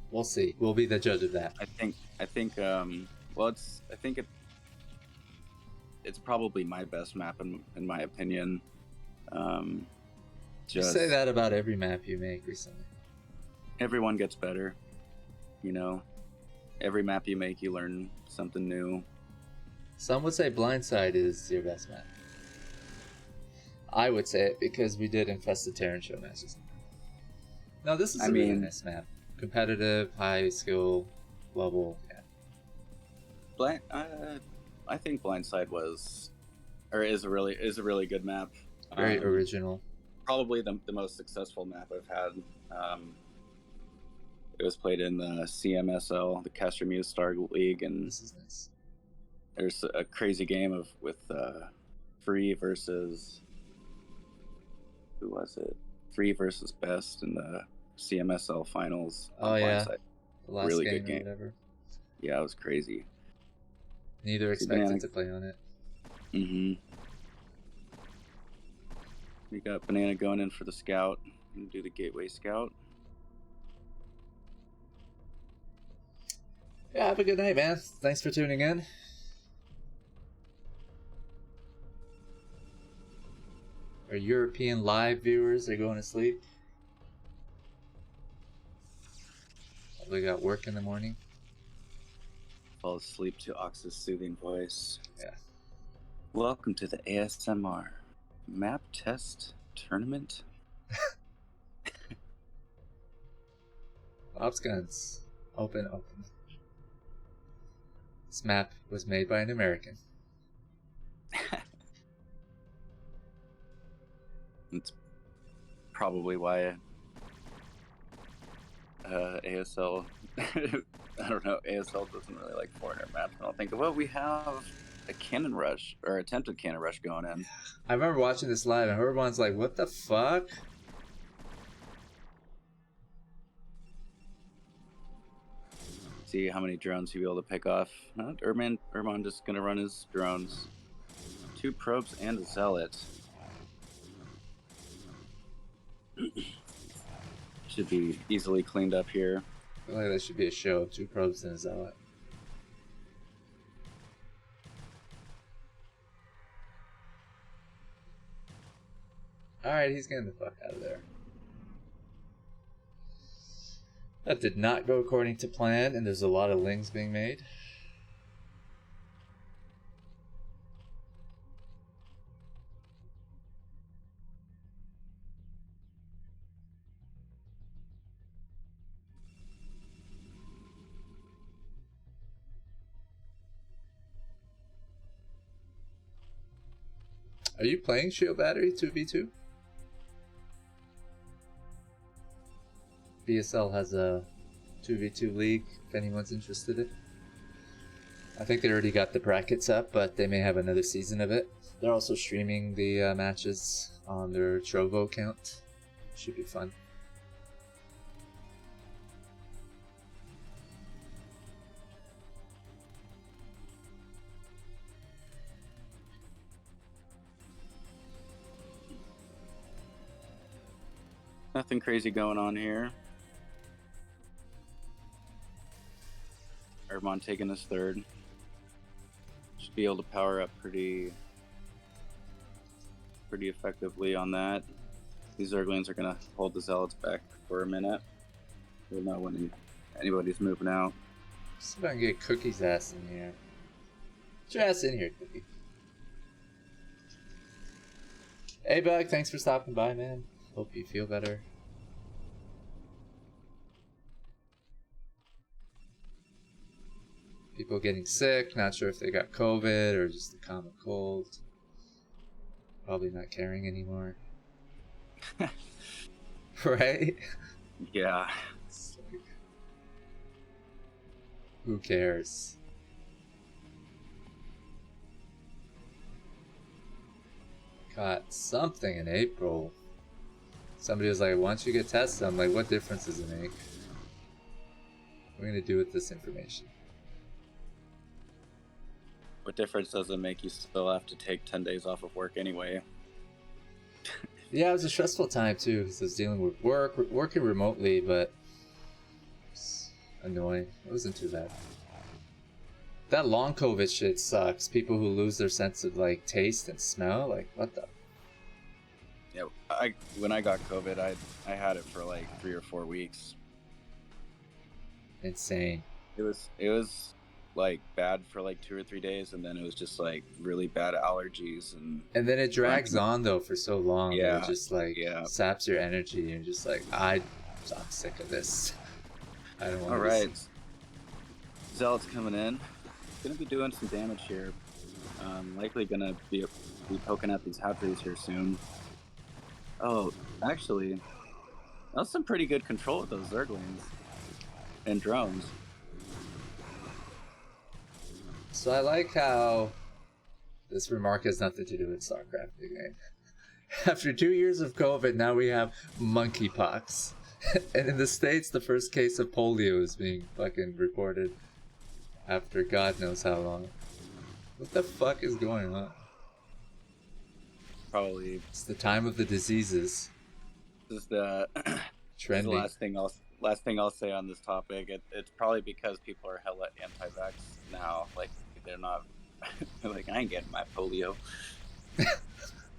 A: We'll see. We'll be the judge of that.
H: I think it's probably my best map in my opinion.
A: You say that about every map you make recently.
H: Everyone gets better, you know. Every map you make, you learn something new.
A: Some would say Blindside is your best map. I would say it because we did Infest the Terran Showmatches. No, this is a really nice map. Competitive, high skill level. Yeah.
H: I think Blindside is a really good map.
A: Very original.
H: Probably the most successful map I've had. It was played in the CMSL, the Castor Muse Star League, and
A: this is nice.
H: There's a crazy game with Free versus who was it? Free versus Best in the CMSL finals.
A: Oh yeah,
H: Blindside.
A: the last
H: really
A: game
H: good game.
A: Or whatever.
H: Yeah, it was crazy.
A: Neither expected to play on it.
H: We got Banana going in for the scout and do the gateway scout.
A: Yeah, have a good night, man. Thanks for tuning in. Our European live viewers are going to sleep. We got work in the morning.
H: Fall asleep to Ox's soothing voice.
A: Yeah.
H: Welcome to the ASMR map test tournament.
A: Ops guns. Open. This map was made by an American.
H: It's probably why ASL, I don't know, ASL doesn't really like foreigner maps. I don't think, well, we have a cannon rush, or attempted cannon rush going in.
A: I remember watching this live and everyone's like, what the fuck?
H: See how many drones he'll be able to pick off. Herbmon just gonna run his drones. 2 probes and a zealot. Should be easily cleaned up here.
A: I feel like that should be a show of 2 probes and a zealot. Alright, he's getting the fuck out of there. That did not go according to plan, and there's a lot of lings being made. Are you playing Shield Battery 2v2? BSL has a 2v2 league, if anyone's interested in it. I think they already got the brackets up, but they may have another season of it. They're also streaming the matches on their Trovo account. Should be fun.
H: Nothing crazy going on here. Herbmon taking his third. Should be able to power up pretty effectively on that. These Zerglings are going to hold the Zealots back for a minute. We'll know when anybody's moving out.
A: See if I can get Cookie's ass in here. Get your ass in here, Cookie. Hey, Bug, thanks for stopping by, man. Hope you feel better. People getting sick, not sure if they got COVID or just a common cold. Probably not caring anymore. Right?
H: Yeah.
A: Like, who cares? Got something in April. Somebody was like, why don't you get tested? I'm like, what difference does it make? What are we going to do with this information?
H: What difference does it make? You still have to take 10 days off of work anyway.
A: Yeah, it was a stressful time too, because I was dealing with working remotely, but it's annoying. It wasn't too bad. That long COVID shit sucks. People who lose their sense of like taste and smell, like what the?
H: Yeah, when I got COVID, I had it for like 3 or 4 weeks.
A: Insane.
H: It was like bad for like 2 or 3 days, and then it was just like really bad allergies and
A: then it drags on though for so long.
H: Yeah,
A: that it just like saps your energy, and you're just like, I'm sick of this. I don't want.
H: All right, Zealot's coming in. Gonna be doing some damage here. Likely gonna be poking at these hatcheries here soon. Oh, actually, that's some pretty good control with those Zerglings and drones.
A: So I like how this remark has nothing to do with StarCraft again. After 2 years of COVID, now we have monkeypox. And in the States, the first case of polio is being fucking reported after God knows how long. What the fuck is going on?
H: Probably.
A: It's the time of the diseases.
H: This is the
A: trendy.
H: This is the last thing I'll say on this topic. It's probably because people are hella anti-vax now. Like, they're not, like, I ain't getting my polio.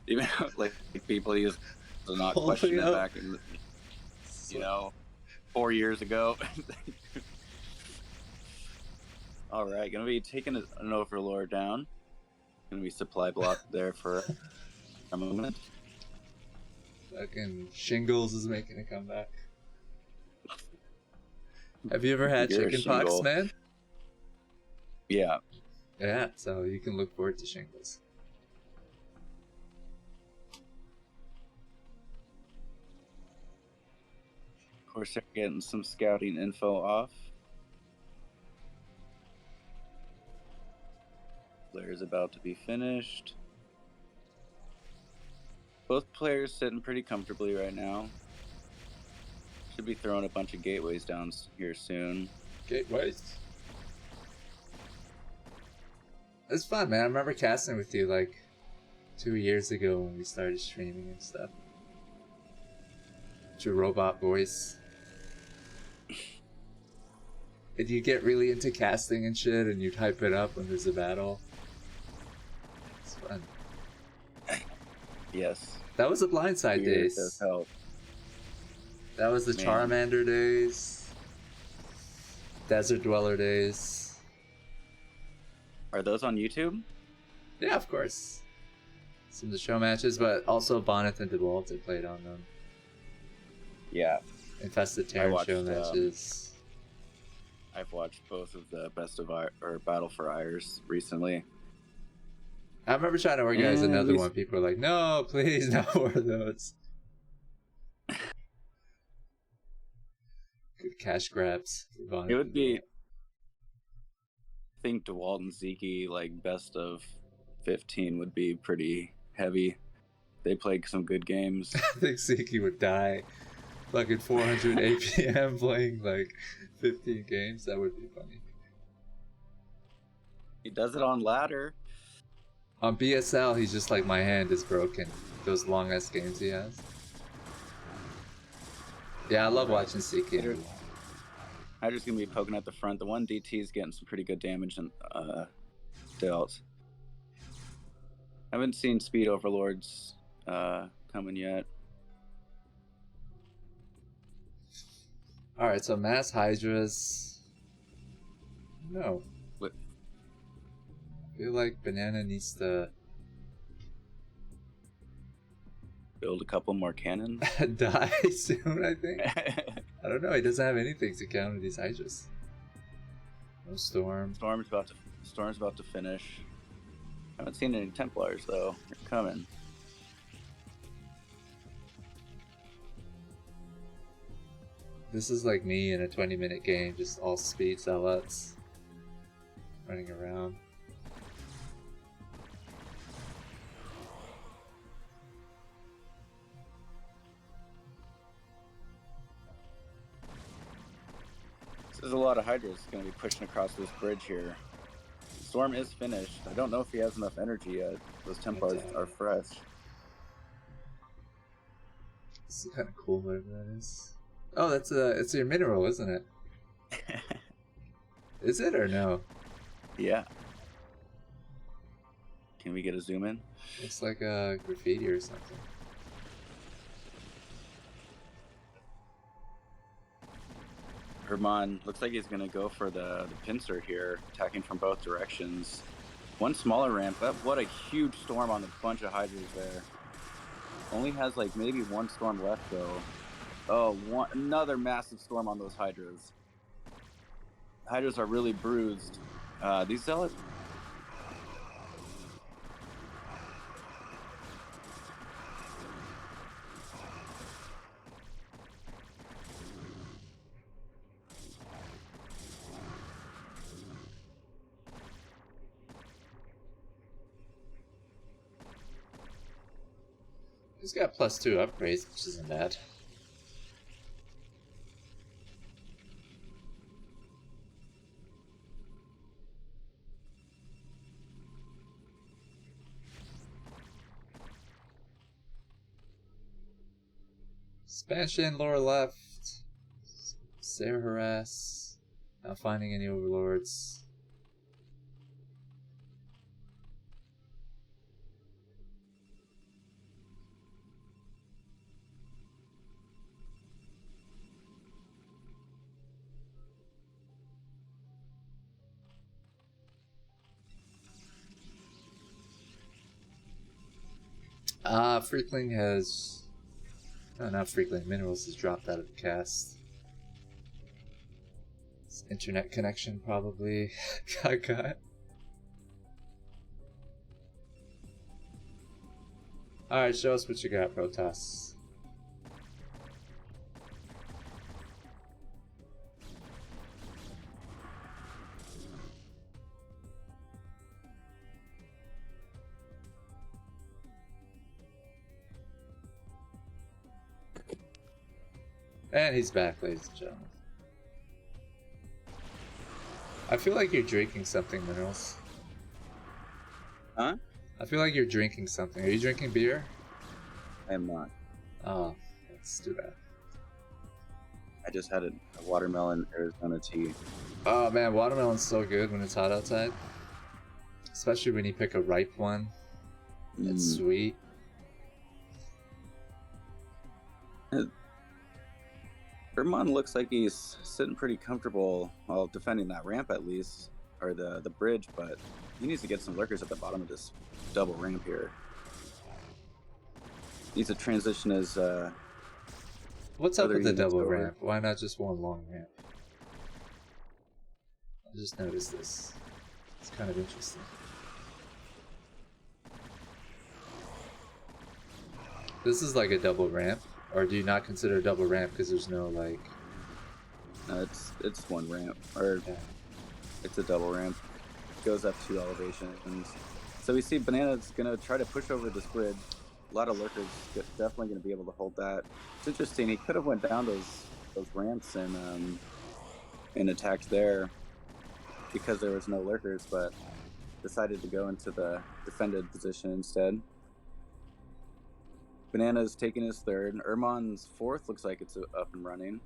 H: Even like people used to not question it back in, 4 years ago. All right, gonna be taking an Overlord down. Gonna be supply blocked there for a moment.
A: Fucking Shingles is making a comeback. Have you ever had chickenpox, man?
H: Yeah.
A: Yeah, so you can look forward to Shingles.
H: Of course, they're getting some scouting info off. Player's about to be finished. Both players sitting pretty comfortably right now. Should be throwing a bunch of gateways down here soon.
A: Gateways? It's fun, man. I remember casting with you like 2 years ago when we started streaming and stuff. With your robot voice. And you get really into casting and shit, and you type it up when there's a battle. It's fun.
H: Yes.
A: That was the Blindside days.
H: Does help.
A: That was the
H: Man.
A: Charmander days. Desert Dweller days.
H: Are those on YouTube?
A: Yeah, of course. Some of the show matches, but also Bonnet and Dewalt, they played on them.
H: Yeah.
A: Infested Terran
H: watched,
A: show matches.
H: I've watched both of the Best of or Battle for Ires recently.
A: I remember trying to organize
H: And
A: another one. People were like, no, please, no more of those. Good cash grabs.
H: It would be, I think Dewalt and Sziky, like best of 15 would be pretty heavy. They played some good games.
A: I think Sziky would die. Fucking 400 APM playing like 15 games. That would be funny.
H: He does it on ladder.
A: On BSL, he's just like, my hand is broken. Those long ass games he has. Yeah, I love watching Sziky.
H: Hydra's gonna be poking at the front. The one DT is getting some pretty good damage and dealt. Haven't seen Speed Overlords coming yet.
A: Alright, so Mass Hydras. No.
H: What?
A: I feel like Banana needs to
H: Build a couple more cannons.
A: die soon, I think. I don't know, he doesn't have anything to counter these Hydras. No Storm.
H: Storm's about to finish. Haven't seen any Templars though. They're coming.
A: This is like me in a 20-minute game, just all speed zealots running around.
H: There's a lot of Hydras going to be pushing across this bridge here. Storm is finished. I don't know if he has enough energy yet. Those Templars are fresh.
A: This is kind of cool, whatever that is. Oh, that's it's your mineral, isn't it? Is it or no?
H: Yeah. Can we get a zoom in?
A: Looks like a graffiti or something.
H: Herbmon looks like he's going to go for the pincer here, attacking from both directions. One smaller ramp. What a huge storm on a bunch of Hydras there. Only has like maybe one storm left though. Oh, another massive storm on those Hydras. Hydras are really bruised. These zealots.
A: He's got +2 upgrades, which isn't bad. Expansion, lower left. Sarah harass. Not finding any overlords. Freakling has... No, not Freakling. Minerals has dropped out of the cast. His internet connection probably got cut. Alright, show us what you got, Protoss. And he's back, ladies and gentlemen. I feel like you're drinking something, Minerals.
H: Huh?
A: I feel like you're drinking something. Are you drinking beer?
H: I am not.
A: Oh, let's do that.
H: I just had a watermelon Arizona tea.
A: Oh man, watermelon's so good when it's hot outside. Especially when you pick a ripe one. It's sweet.
H: Herbmon looks like he's sitting pretty comfortable while defending that ramp at least, or the bridge, but he needs to get some lurkers at the bottom of this double ramp here. Needs to transition his
A: What's up with the double
H: over.
A: ramp? Why not just one long ramp? I just noticed this. It's kind of interesting. This is like a double ramp, or do you not consider a double ramp because there's no like?
H: No, it's one ramp, or it's a double ramp. It goes up 2 elevations. So we see Banana's gonna try to push over this bridge. A lot of lurkers definitely gonna be able to hold that. It's interesting. He could have went down those ramps and attacked there because there was no lurkers, but decided to go into the defended position instead. Banana's taking his third. Herbmon's fourth looks like it's up and running.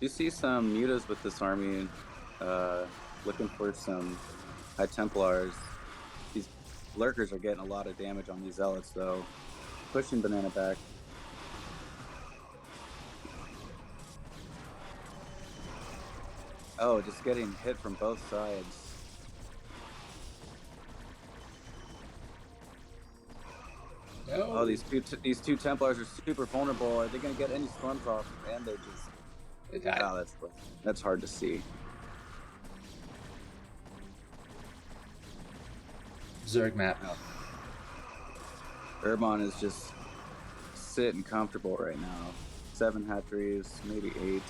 H: You see some mutas with this army looking for some High Templars. These lurkers are getting a lot of damage on these zealots though. Pushing Banana back. Oh, just getting hit from both sides.
A: No.
H: Oh, these two Templars are super vulnerable. Are they going to get any storms off? And they just...
A: They died.
H: Oh, that's hard to see.
A: Zerg map.
H: Oh. Herbmon is just sitting comfortable right now. 7 hatcheries, maybe 8.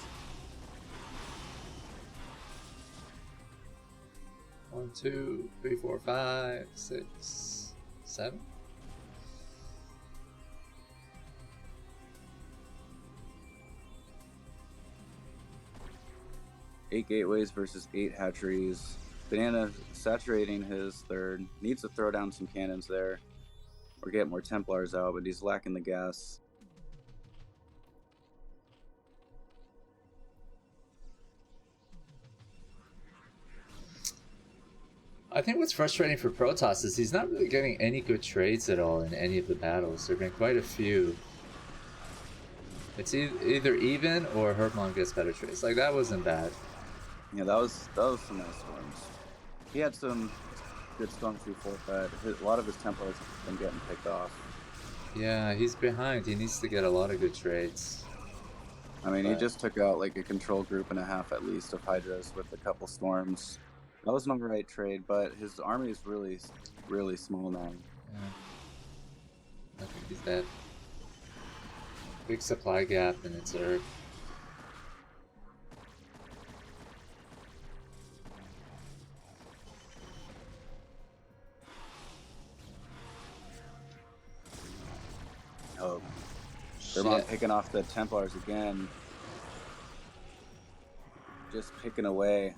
A: 1, 2, 3, 4, 5, 6, 7.
H: Eight gateways versus 8 hatcheries. Banana saturating his third. Needs to throw down some cannons there or get more Templars out, but he's lacking the gas.
A: I think what's frustrating for Protoss is he's not really getting any good trades at all in any of the battles. There have been quite a few. It's either even or Herbmon gets better trades. Like, that wasn't bad.
H: Yeah, that was some nice storms. He had some good storms before that. A lot of his Templars have been getting picked off.
A: Yeah, he's behind. He needs to get a lot of good trades.
H: I mean, he just took out like a control group and a half at least of Hydras with a couple storms. That was an alright trade, but his army is really, really small now.
A: Yeah. I think he's dead. Big supply gap in its Zerg.
H: Oh, Herbmon picking off the Templars again. Just picking away.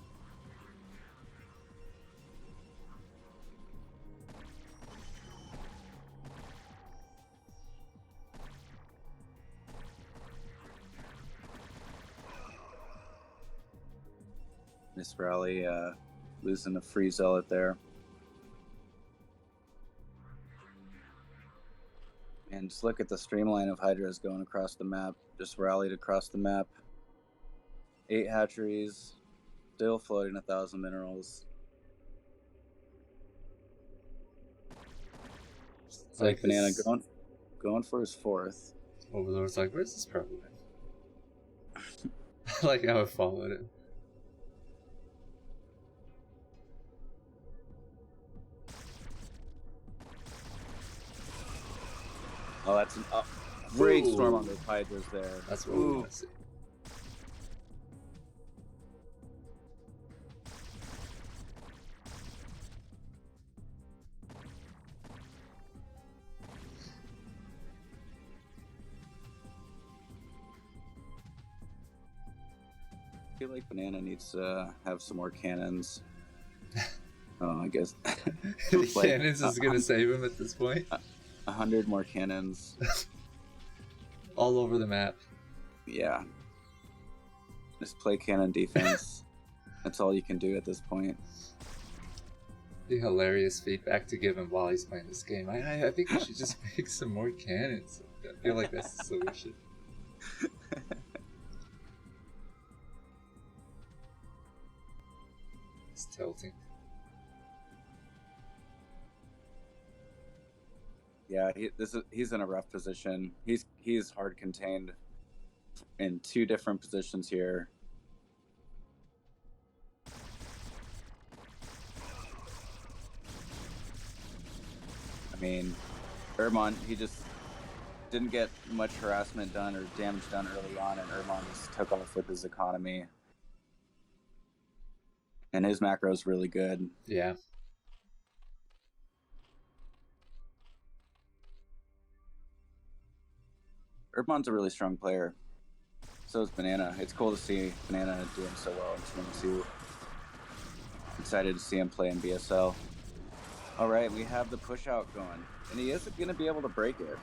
H: Miss Rally losing a free zealot there. And just look at the streamline of Hydras going across the map. Just rallied across the map. 8 hatcheries, still floating 1,000 minerals. It's like Banana going for his 4th.
A: Overlord's like, where's this problem? I like how it followed it.
H: Oh, that's a great storm on those Hydras there.
A: That's what we want to see.
H: I feel like Banana needs to have some more cannons. Oh, I guess.
A: The cannons is gonna save him at this point.
H: 100 more cannons.
A: All over the map.
H: Yeah. Just play cannon defense. That's all you can do at this point.
A: The hilarious feedback to give him while he's playing this game. I think we should just make some more cannons. I feel like that's the solution. It's tilting.
H: Yeah, he's in a rough position. He's hard contained in 2 different positions here. I mean, Herbmon, he just didn't get much harassment done or damage done early on, and Herbmon just took off with his economy. And his macro's really good.
A: Yeah.
H: Herbmon's a really strong player. So is Banana. It's cool to see Banana doing so well in 22. Excited to see him play in BSL. All right, we have the push out going, and he isn't going to be able to break it.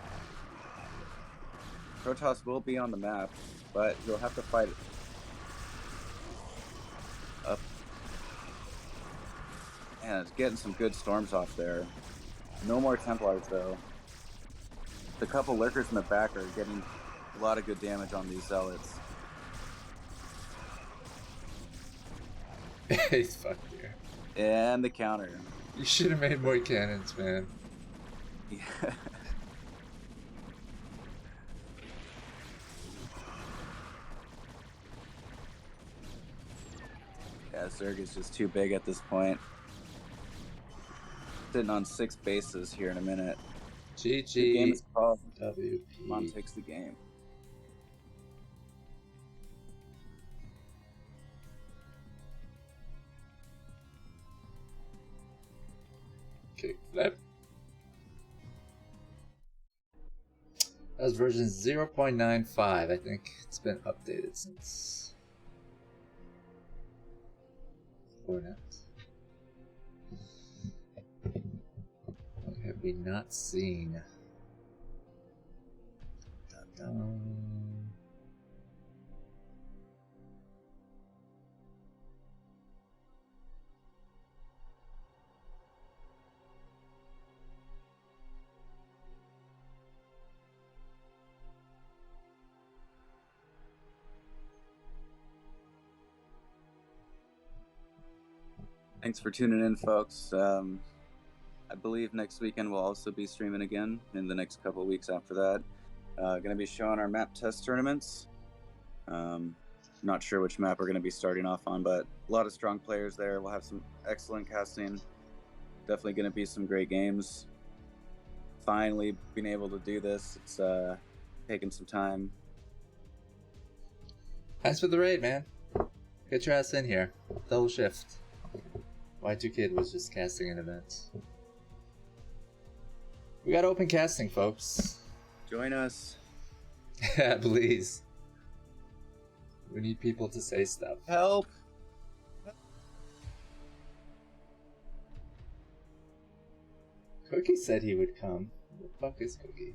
H: Protoss will be on the map, but he'll have to fight it up. And it's getting some good storms off there. No more Templars though. The couple lurkers in the back are getting a lot of good damage on these zealots.
A: He's fucked here.
H: And the counter.
A: You should have made more cannons, man.
H: Yeah. Yeah, Zerg is just too big at this point. Sitting on 6 bases here in a minute.
A: GG.
H: The game is called.
A: WP.
H: Mon takes the game.
A: Kick flip. That was version 0.95. I think it's been updated since Fortnite. What have we not seen? Dun-dun.
H: Thanks for tuning in, folks. I believe next weekend we'll also be streaming again in the next couple of weeks after that. Going to be showing our map test tournaments. Not sure which map we're going to be starting off on, but a lot of strong players there. We'll have some excellent casting. Definitely going to be some great games. Finally being able to do this. It's taking some time.
A: Thanks for the raid, man. Get your ass in here. Double shift. Y2Kid was just casting an event. We got open casting, folks.
H: Join us.
A: Yeah, please. We need people to say stuff.
H: Help!
A: Cookie said he would come. Who the fuck is Cookie?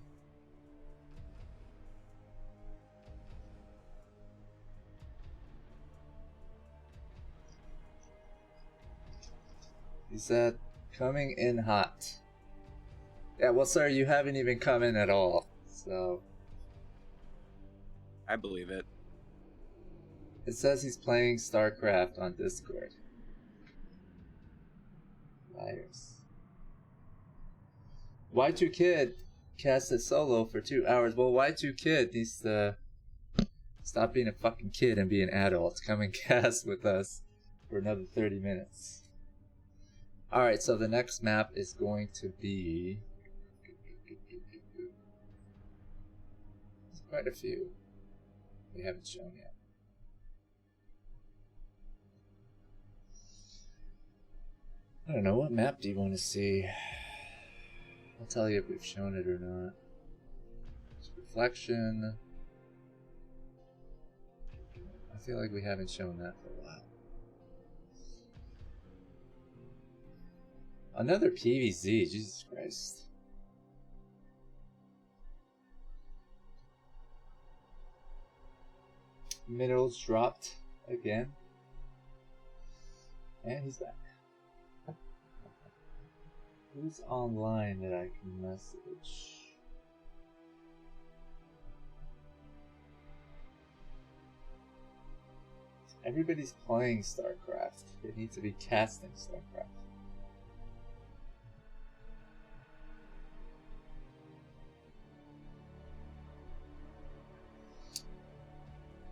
A: He said, coming in hot. Yeah, well, sir, you haven't even come in at all, so...
H: I believe it.
A: It says he's playing StarCraft on Discord. Liars. Y2Kid casted solo for 2 hours. Well, Y2Kid needs to stop being a fucking kid and be an adult. Come and cast with us for another 30 minutes. Alright, so the next map is going to be... There's quite a few we haven't shown yet. I don't know, what map do you want to see? I'll tell you if we've shown it or not. It's Reflection. I feel like we haven't shown that for a while. Another PVZ, Jesus Christ. Minerals dropped again. And he's back. Who's online that I can message? Everybody's playing StarCraft. They need to be casting StarCraft.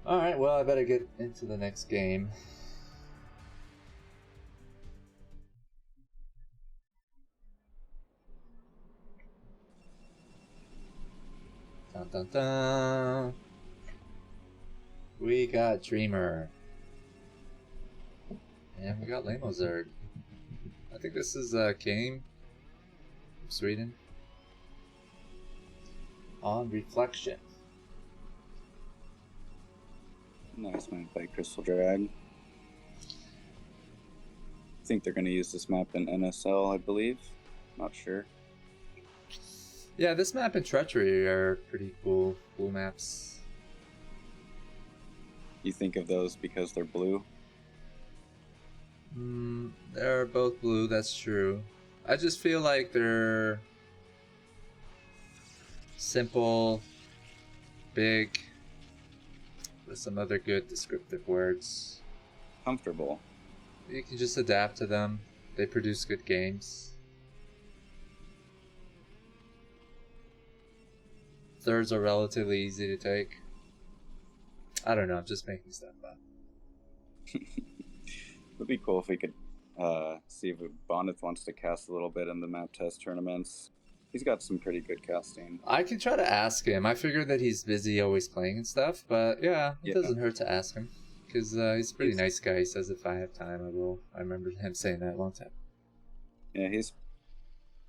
A: Alright, well, I better get into the next game. Dun dun dun. We got Dreamer. And we got LamoZerg. I think this is Game from Sweden. On Reflection.
H: Nice map by Crystal Drag. I think they're going to use this map in NSL, I believe. Not sure.
A: Yeah, this map and Treachery are pretty cool maps.
H: You think of those because they're blue?
A: They're both blue, that's true. I just feel like they're simple, big, with some other good descriptive words.
H: Comfortable.
A: You can just adapt to them. They produce good games. Thirds are relatively easy to take. I don't know, I'm just making stuff up.
H: It'd be cool if we could see if Bonnet wants to cast a little bit in the map test tournaments. He's got some pretty good casting.
A: I can try to ask him. I figure that he's busy always playing and stuff, but yeah, it doesn't hurt to ask him. Because he's a pretty nice guy. He says if I have time, I will. I remember him saying that a long time.
H: Yeah, he's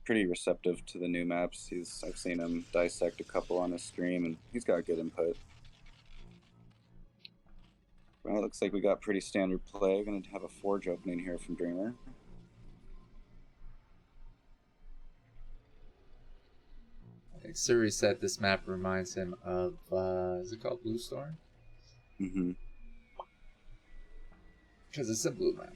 H: pretty receptive to the new maps. I've seen him dissect a couple on his stream, and he's got good input. Well, it looks like we got pretty standard play. Going to have a Forge opening here from Dreamer.
A: I think Suri said this map reminds him of, is it called Blue Storm?
H: Mm-hmm.
A: Because it's a blue map.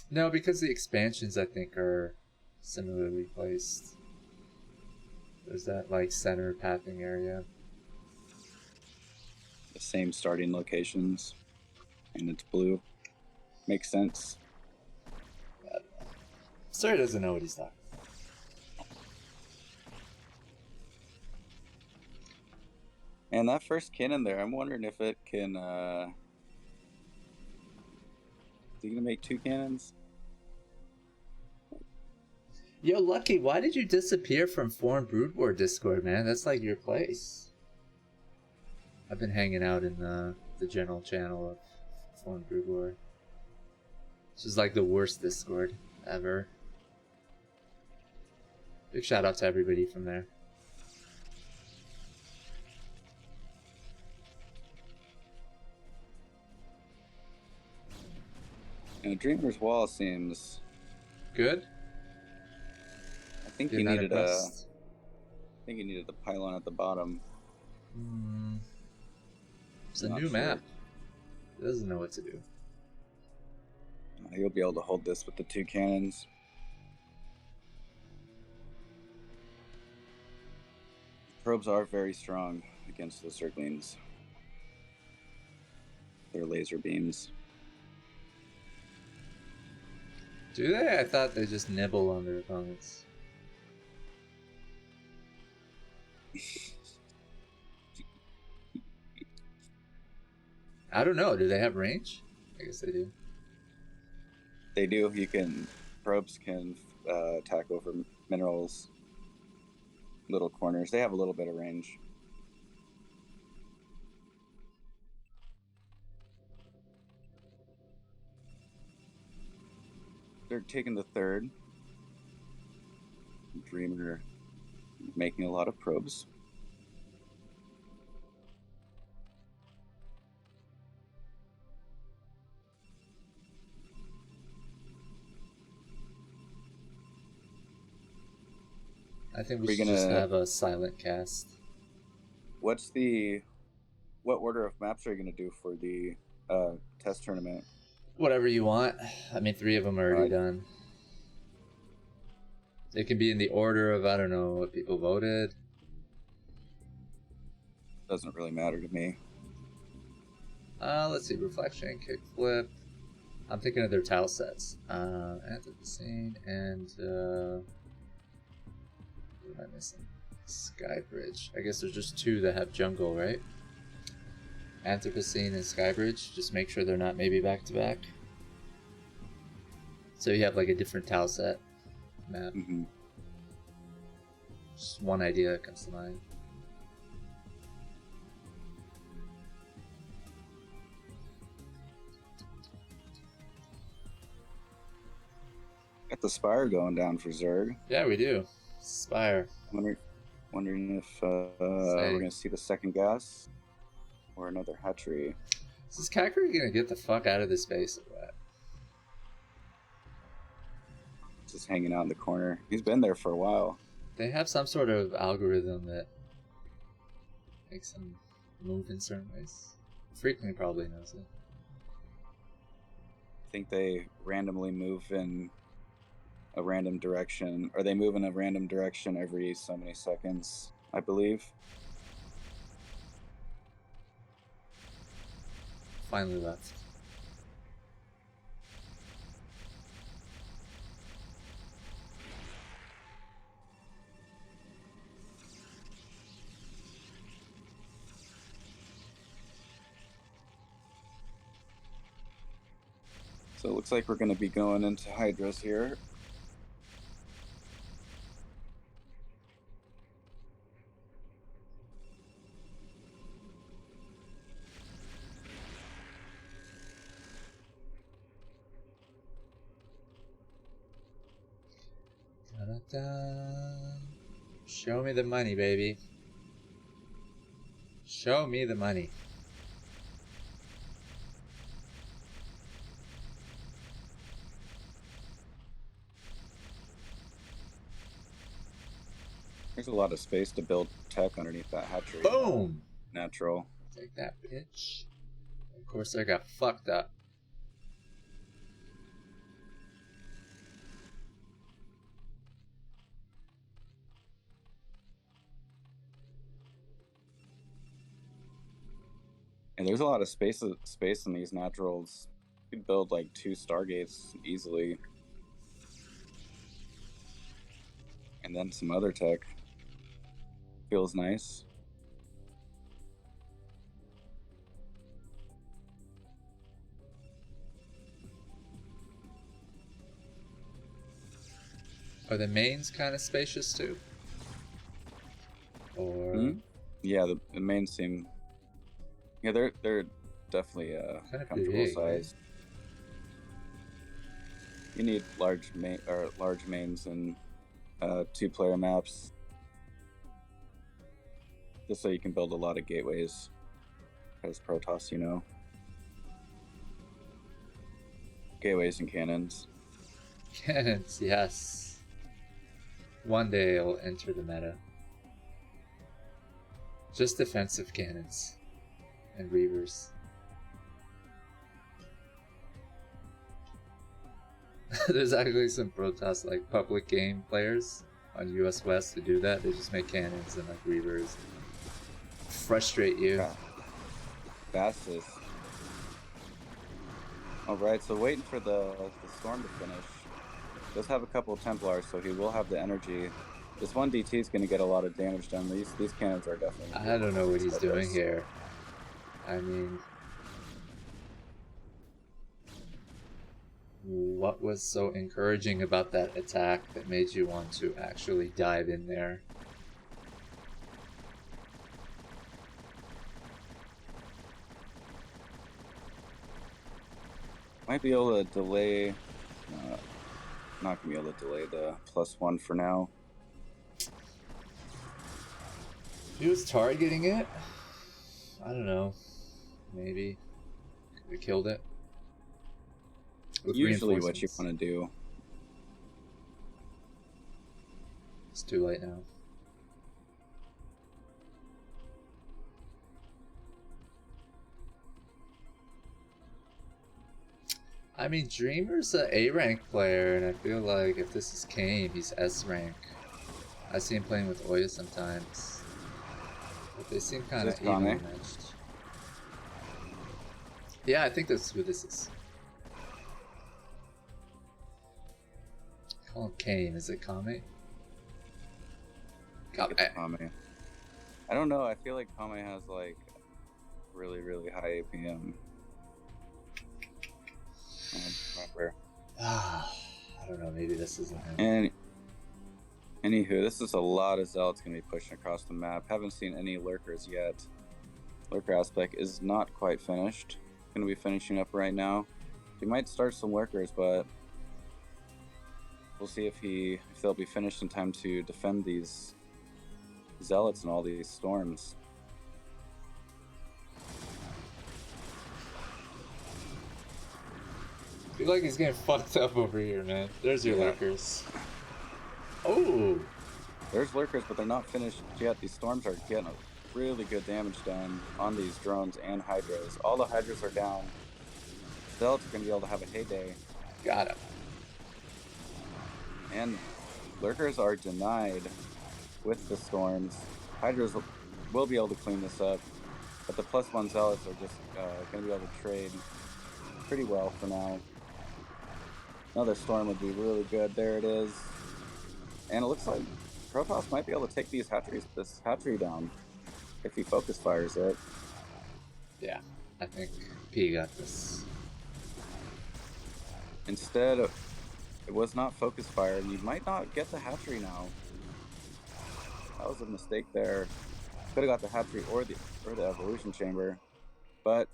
A: No, because the expansions, I think, are similarly placed. There's that, like, center pathing area.
H: The same starting locations. And it's blue. Makes sense.
A: Suri doesn't know what he's talking about.
H: And that first cannon there, I'm wondering if it can, is he going to make two cannons?
A: Yo, Lucky, why did you disappear from Foreign Brood War Discord, man? That's like your place. I've been hanging out in the general channel of Foreign Brood War. This is like the worst Discord ever. Big shout out to everybody from there.
H: And Dreamer's wall seems
A: good.
H: I think he needed the pylon at the bottom.
A: It's a new map. He doesn't know what to do.
H: He'll be able to hold this with the two cannons. Probes are very strong against the Zerglings. Their laser beams.
A: Do they? I thought they just nibble on their opponents. I don't know. Do they have range? I guess they do.
H: They do. Probes can attack over minerals, little corners. They have a little bit of range. They're taking the third. Dreamer making a lot of probes.
A: I think we should just have a silent cast.
H: What order of maps are you gonna do for the test tournament?
A: Whatever you want. I mean, 3 of them are already done. It can be in the order of, I don't know, what people voted.
H: Doesn't really matter to me.
A: Let's see, Reflection, Kickflip. I'm thinking of their tile sets. Anthropocene and what am I missing? Skybridge. I guess there's just 2 that have jungle, right? Anthropocene and Skybridge. Just make sure they're not maybe back to back. So you have like a different tile set map.
H: Mm-hmm.
A: Just one idea that comes to mind.
H: Got the Spire going down for Zerg.
A: Yeah, we do. Spire.
H: Wondering if we're gonna see the second gas or another hatchery.
A: Is this Kakari gonna get the fuck out of this space or what?
H: Just hanging out in the corner. He's been there for a while.
A: They have some sort of algorithm that makes him move in certain ways. Frequently probably knows it.
H: I think they randomly move in a random direction, or they move in a random direction every so many seconds, I believe.
A: Finally left.
H: So it looks like we're going to be going into Hydras here.
A: Da-da-da. Show me the money, baby. Show me the money.
H: There's a lot of space to build tech underneath that hatchery.
A: Boom!
H: Natural.
A: Take that, bitch. Of course, I got fucked up.
H: And there's a lot of space in these naturals. You could build like 2 Stargates easily. And then some other tech. Feels nice.
A: Are the mains kind of spacious too? Or
H: yeah, the mains seem. Yeah, they're definitely
A: kind of
H: comfortable
A: big,
H: size. Right? You need large mains and 2-player maps, just so you can build a lot of gateways. As Protoss, you know, gateways and cannons.
A: Cannons, yes. One day it'll enter the meta. Just defensive cannons and reavers. There's actually some Protoss like public game players on US West to do that. They just make cannons and like reavers. Frustrate you.
H: Yeah. Fastest. Alright, so waiting for the storm to finish. Does have a couple of Templars, so he will have the energy. This one DT is going to get a lot of damage done. These cannons are definitely.
A: I don't know what he's doing here. I mean, what was so encouraging about that attack that made you want to actually dive in there?
H: Might be able to delay. Not gonna be able to delay the +1 for now.
A: He was targeting it. I don't know. Maybe could have killed it. With
H: Usually, what you want to do.
A: It's too late now. I mean, Dreamer's an A rank player, and I feel like if this is Kane, he's S rank. I see him playing with Oya sometimes, but they seem kind of evenly matched. Yeah, I think that's who this is. Call him Kane. Is it Kame?
H: Kame. I don't know. I feel like Kame has like really, really high APM. I don't remember.
A: I don't know. Maybe this isn't him.
H: And anywho, this is a lot of Zealots gonna be pushing across the map. Haven't seen any lurkers yet. Lurker aspect is not quite finished. Gonna be finishing up right now. He might start some lurkers, but we'll see if they'll be finished in time to defend these Zealots and all these storms.
A: I feel like he's getting fucked up over here, man. There's your lurkers. Oh!
H: There's lurkers, but they're not finished yet. These storms are getting a really good damage done on these drones and hydras. All the hydras are down. Zealots are going to be able to have a heyday.
A: Got him.
H: And lurkers are denied with the storms. Hydras will be able to clean this up, but the +1 Zealots are just going to be able to trade pretty well for now. Another storm would be really good. There it is. And it looks like Protoss might be able to take this hatchery down if he focus fires it.
A: Yeah, I think P got this.
H: Instead, it was not focus fire, and you might not get the hatchery now. That was a mistake there. Could have got the hatchery or the evolution chamber, but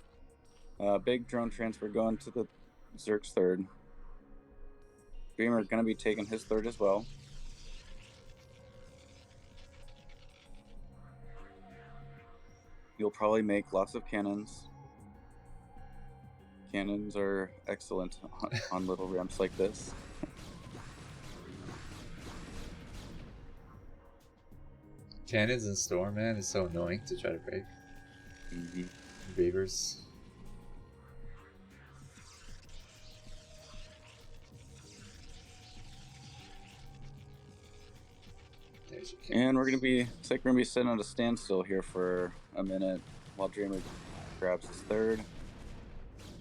H: big drone transfer going to the Zerg's third. Dreamer going to be taking his third as well. You'll probably make lots of cannons. Cannons are excellent on little ramps like this.
A: Cannons and Storm, man, is so annoying to try to break.
H: Mm-hmm.
A: Reavers.
H: And we're gonna be, it's like we're gonna be sitting at a standstill here for a minute while Dreamer grabs his third.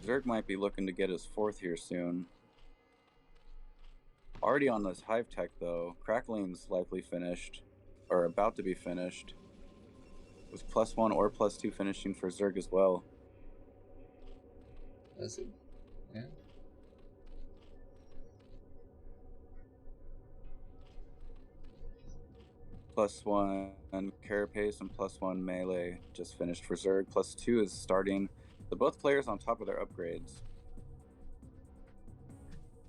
H: Zerg might be looking to get his fourth here soon. Already on this hive tech though, Crackling's likely finished, or about to be finished, with +1 or +2 finishing for Zerg as well.
A: Is it? Yeah.
H: +1 carapace and +1 melee just finished for Zerg. +2 is starting. So both players on top of their upgrades.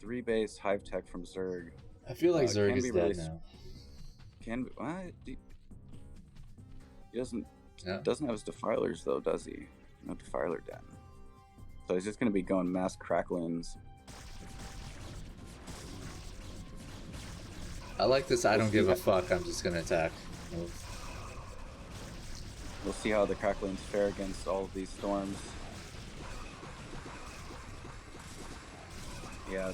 H: 3 base hive tech from Zerg.
A: I feel like Zerg is dead now.
H: What? He doesn't have his defilers though, does he? No defiler den. So he's just gonna be going mass cracklings.
A: I like this. I don't give a fuck. I'm just gonna attack.
H: We'll see how the cracklings fare against all of these storms. Yeah.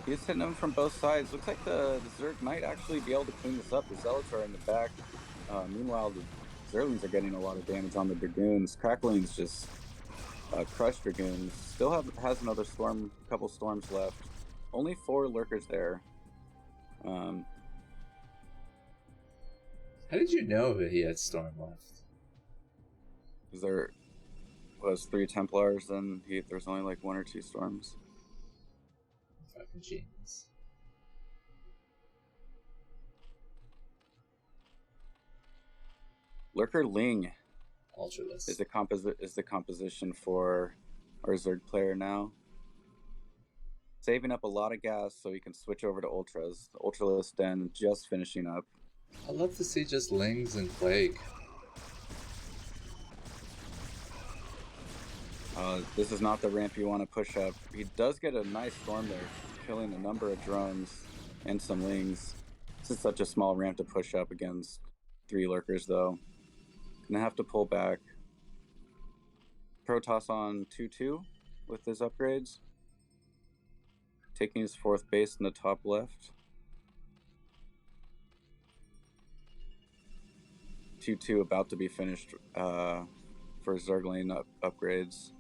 H: He's hitting them from both sides. Looks like the Zerg might actually be able to clean this up. The Zealots are in the back. Meanwhile, the Zerglings are getting a lot of damage on the Dragoons. Cracklings just crushed Dragoons. Still has another storm, couple storms left. Only 4 lurkers there.
A: How did you know that he had storm left?
H: Because there was 3 Templars, and there's only like 1 or 2 storms.
A: Fucking genius.
H: Lurker Ling
A: Ultralist
H: is the composition for our Zerg player now. Saving up a lot of gas so he can switch over to Ultras. The Ultralist den just finishing up.
A: I'd love to see just Lings and Plague.
H: This is not the ramp you want to push up. He does get a nice storm there, killing a number of drones and some Lings. This is such a small ramp to push up against 3 lurkers, though. Gonna have to pull back. Protoss on 2-2 with his upgrades. Taking his 4th base in the top left. 2-2 about to be finished for Zergling upgrades.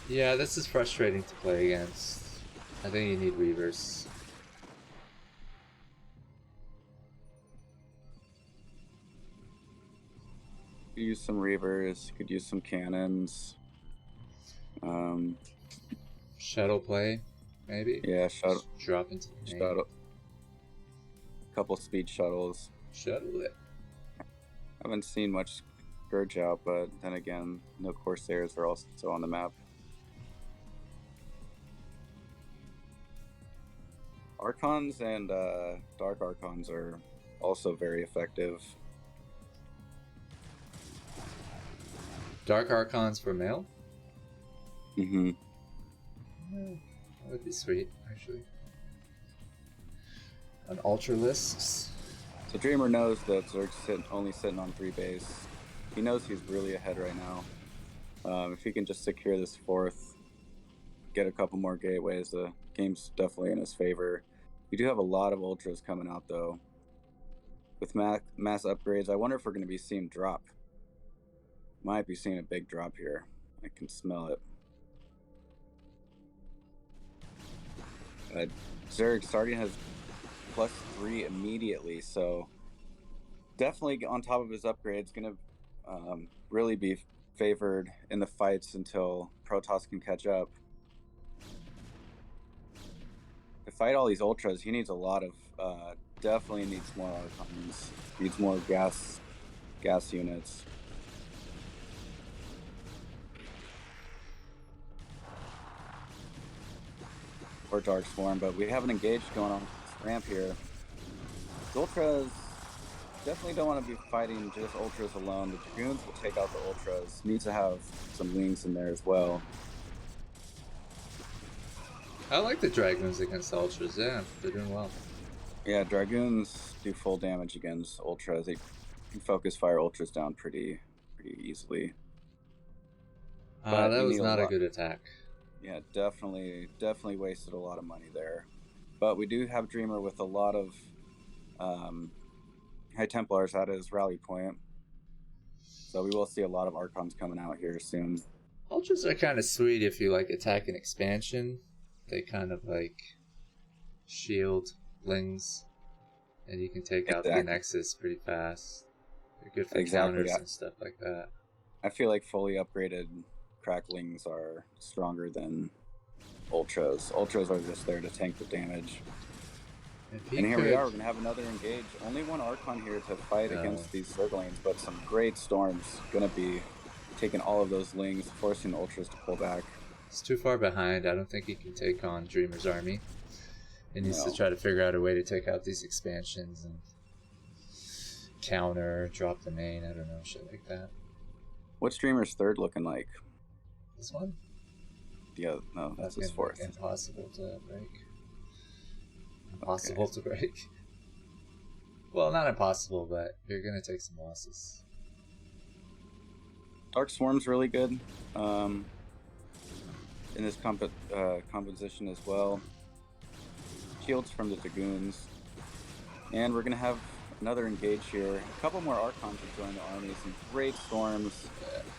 A: Yeah, this is frustrating to play against. I think you need Reavers.
H: Could use some Reavers, could use some cannons.
A: Shuttle play, maybe?
H: Yeah, shuttle.
A: Just drop into the main.
H: Shuttle. Couple speed shuttles.
A: Shuttle it.
H: Haven't seen much Scourge out, but then again, no Corsairs are also on the map. Archons and Dark Archons are also very effective.
A: Dark Archons for male?
H: Mm-hmm.
A: That would be sweet, actually. On Ultra lists.
H: So Dreamer knows that Zerg's only sitting on 3 base. He knows he's really ahead right now. If he can just secure this 4th, get a couple more gateways, the game's definitely in his favor. We do have a lot of Ultras coming out, though. With mass upgrades, I wonder if we're going to be seeing drop. Might be seeing a big drop here. I can smell it. Zerg starting has +3 immediately, so definitely on top of his upgrades, going to really be favored in the fights until Protoss can catch up. To fight all these Ultras, he needs a lot of, definitely needs more Archons, needs more gas units. Or Dark Swarm, but we have an engage going on this ramp here. The Ultras definitely don't want to be fighting just Ultras alone. The Dragoons will take out the Ultras. Needs to have some wings in there as well.
A: I like the Dragoons against Ultras, yeah, they're doing well.
H: Yeah, Dragoons do full damage against Ultras. They can focus fire Ultras down pretty easily.
A: That was not a good attack.
H: Yeah, definitely wasted a lot of money there. But we do have Dreamer with a lot of High Templars at his rally point. So we will see a lot of Archons coming out here soon.
A: Ultras are kind of sweet if you like attack an expansion. They kind of like shield lings, and you can take out the Nexus pretty fast. They're good for counters and stuff like that.
H: I feel like fully upgraded cracklings are stronger than Ultras. Ultras are just there to tank the damage. And here we are, we're going to have another engage. Only one Archon here to fight against these Zerglings, but some great storms. Going to be taking all of those lings, forcing the Ultras to pull back.
A: It's too far behind. I don't think he can take on Dreamer's army. He needs to try to figure out a way to take out these expansions and counter, drop the main, I don't know, shit like that.
H: What's Dreamer's 3rd looking like?
A: This one?
H: Yeah, no, that's his 4th.
A: Impossible to break. Impossible to break. Well, not impossible, but you're gonna take some losses.
H: Dark Swarm's really good in this composition as well. Shields from the Dragoons. And we're gonna have another engage here. A couple more Archons to join the army. Some great storms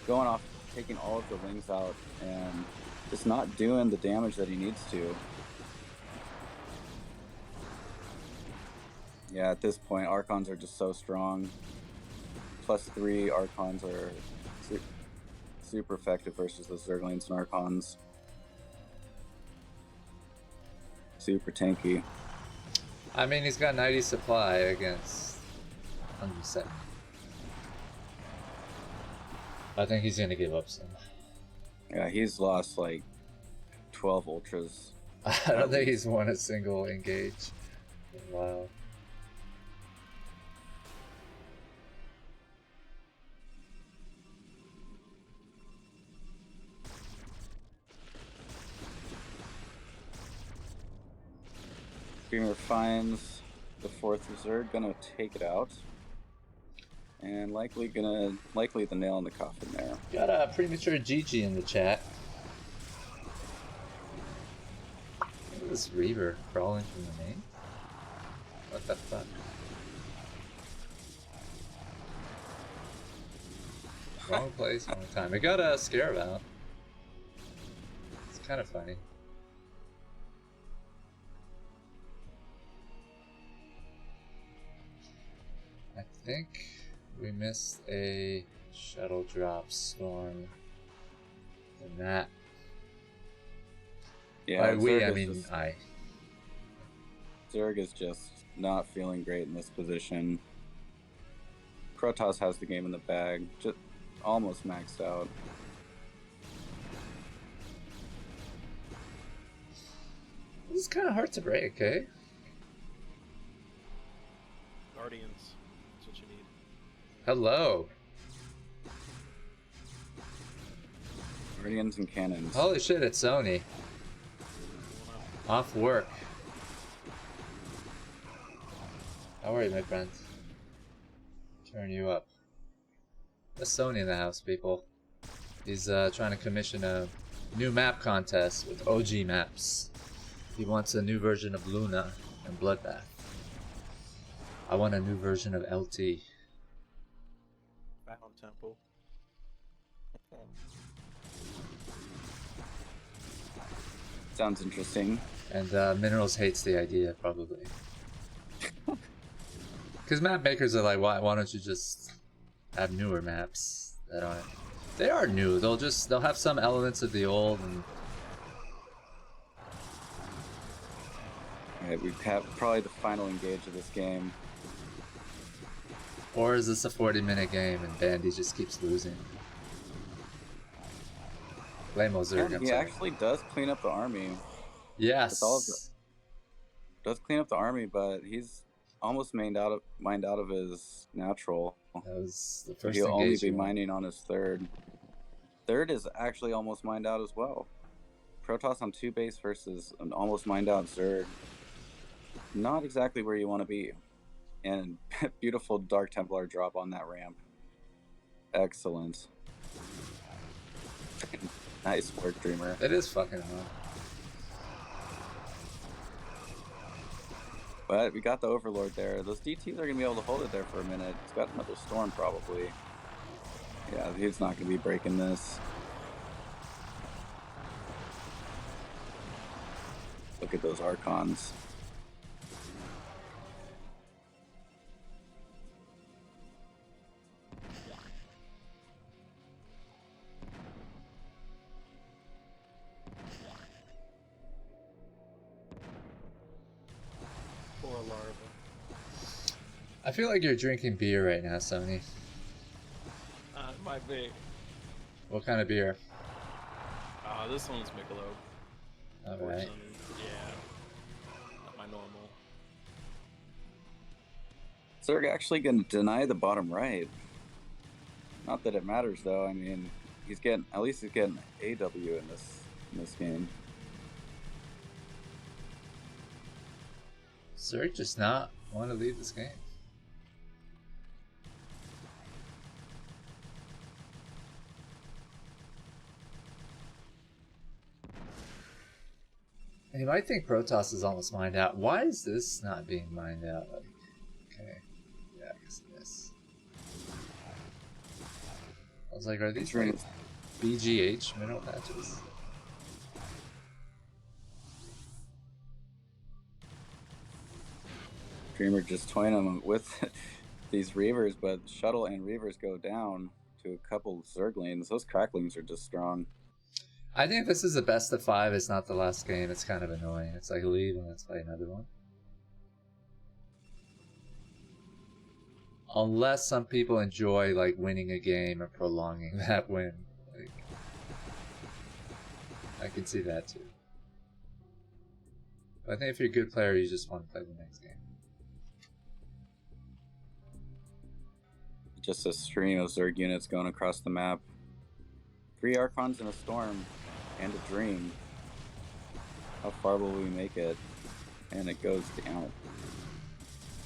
H: going off, taking all of the wings out, and just not doing the damage that he needs to. Yeah, at this point, Archons are just so strong. +3 Archons are super effective versus the Zerglings and Archons. Super tanky.
A: I mean, he's got 90 supply against 170. I think he's gonna give up some.
H: Yeah, he's lost like 12 Ultras.
A: I don't think he's won a single engage in a while.
H: Dreamer finds the 4th Zerg, gonna take it out. And likely the nail in the coffin there.
A: Got a premature GG in the chat. Look at this Reaver crawling from the main. What the fuck? Wrong place, wrong time. I got a Scarab out. It's kind of funny. I think we missed a shuttle drop storm in that.
H: Yeah,
A: By we, I mean I.
H: Zerg is just not feeling great in this position. Protoss has the game in the bag, just almost maxed out.
A: This is kind of hard to break, eh?
I: Guardians. That's what you need.
A: Hello.
H: Guardians and cannons.
A: Holy shit, it's Sony. Off work. How are you, my friend? Turn you up. There's Sony in the house, people. He's trying to commission a new map contest with OG maps. He wants a new version of Luna and Bloodbath. I want a new version of LT.
I: Back on Temple.
H: Sounds interesting.
A: And Minerals hates the idea, probably. Because map makers are like, why don't you just have newer maps that aren't... They are new, they'll have some elements of the old and...
H: Alright, we have probably the final engage of this game.
A: Or is this a 40-minute game and Bandy just keeps losing? LamoZerg,
H: He actually does clean up the army.
A: Yes.
H: Does clean up the army, but he's almost mined out of his natural.
A: That was the first
H: He'll only be
A: engagement.
H: mining on his third. Third is actually almost mined out as well. Protoss on 2 base versus an almost mined out Zerg. Not exactly where you want to be. And beautiful Dark Templar drop on that ramp. Excellent. Nice work, Dreamer.
A: It is fucking hard.
H: But we got the Overlord there. Those DTs are going to be able to hold it there for a minute. It's got another storm probably. Yeah, he's not going to be breaking this. Look at those Archons.
I: Poor larva.
A: I feel like you're drinking beer right now, Sony.
I: It might be.
A: What kind of beer?
I: This one's Michelob.
A: Alright.
I: Yeah. Not my normal.
H: Zerg actually going to deny the bottom right. Not that it matters though. I mean, at least he's getting AW in this game.
A: Zerg does not want to leave this game. And you might think Protoss is almost mined out. Why is this not being mined out? Like, okay. Yeah, I guess it is. I was like, are these like BGH mineral patches?
H: Dreamer just toying him with these Reavers, but Shuttle and Reavers go down to a couple Zerglings. Those Cracklings are just strong.
A: I think this is a best of 5. It's not the last game. It's kind of annoying. It's like leave and let's play another one. Unless some people enjoy like winning a game or prolonging that win. Like, I can see that too. But I think if you're a good player, you just want to play the next game.
H: Just a stream of Zerg units going across the map. 3 Archons in a storm and a dream. How far will we make it? and it goes down.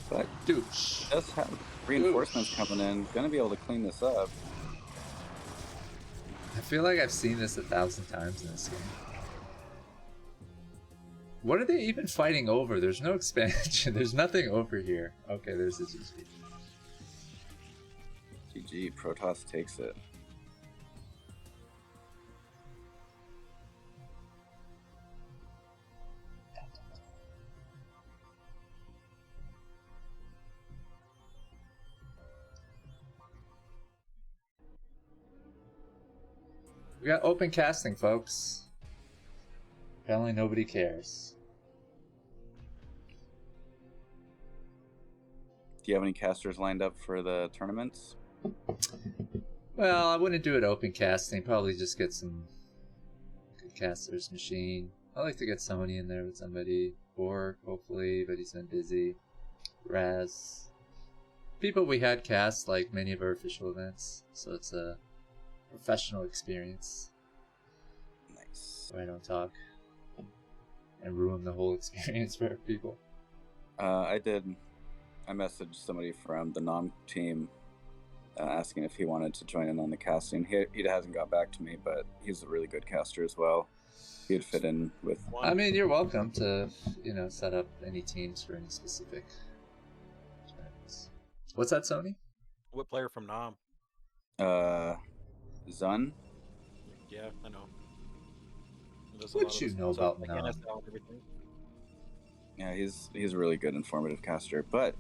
H: But
A: Douche.
H: does have reinforcements coming in. Gonna be able to clean this up.
A: I feel like I've seen this 1,000 times in this game. What are they even fighting over? There's no expansion. There's nothing over here. Okay, there's the GG.
H: GG, Protoss takes it.
A: We got open casting, folks. Apparently nobody cares.
H: Do you have any casters lined up for the tournaments?
A: Well, I wouldn't do it open casting. Probably just get some good casters machine. I like to get Sony in there with somebody. Kwark, hopefully, but he's been busy. Raz. People we had cast like many of our official events, so it's a professional experience.
H: Nice.
A: Where I don't talk and ruin the whole experience for people.
H: I did. I messaged somebody from the NOM team asking if he wanted to join in on the casting. He hasn't got back to me, but he's a really good caster as well. He'd fit in with.
A: I mean, you're welcome to, set up any teams for any specific tournaments. What's that, Sony?
I: What player from NOM?
H: Zun.
I: Yeah, I know.
A: What you know about NOM?
I: NSL and everything.
H: Yeah, he's a really good informative caster. But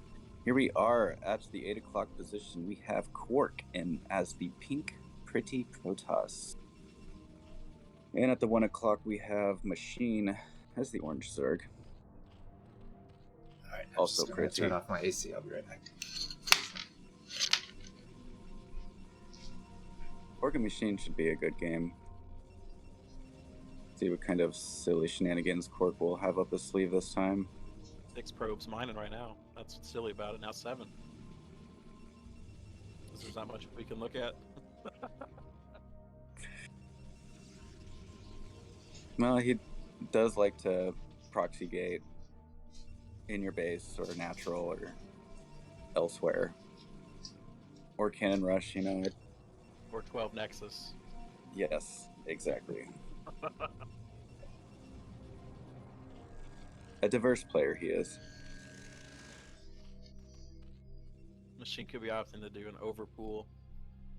H: here we are at the 8 o'clock position. We have Kwark in as the pink pretty Protoss. And at the 1 o'clock we have Machine as the orange Zerg.
A: Alright,
H: also pretty.
A: Turn off my AC, I'll be right back.
H: Kwark and Machine should be a good game. See what kind of silly shenanigans Kwark will have up his sleeve this time.
I: 6 probes mining right now. That's what's silly about it. Now 7. Because there's not much we can look at.
H: Well, he does like to proxy gate in your base or natural or elsewhere. Or cannon rush,
I: Or 12 Nexus.
H: Yes, exactly. A diverse player he is.
I: Machine could be opting to do an overpool,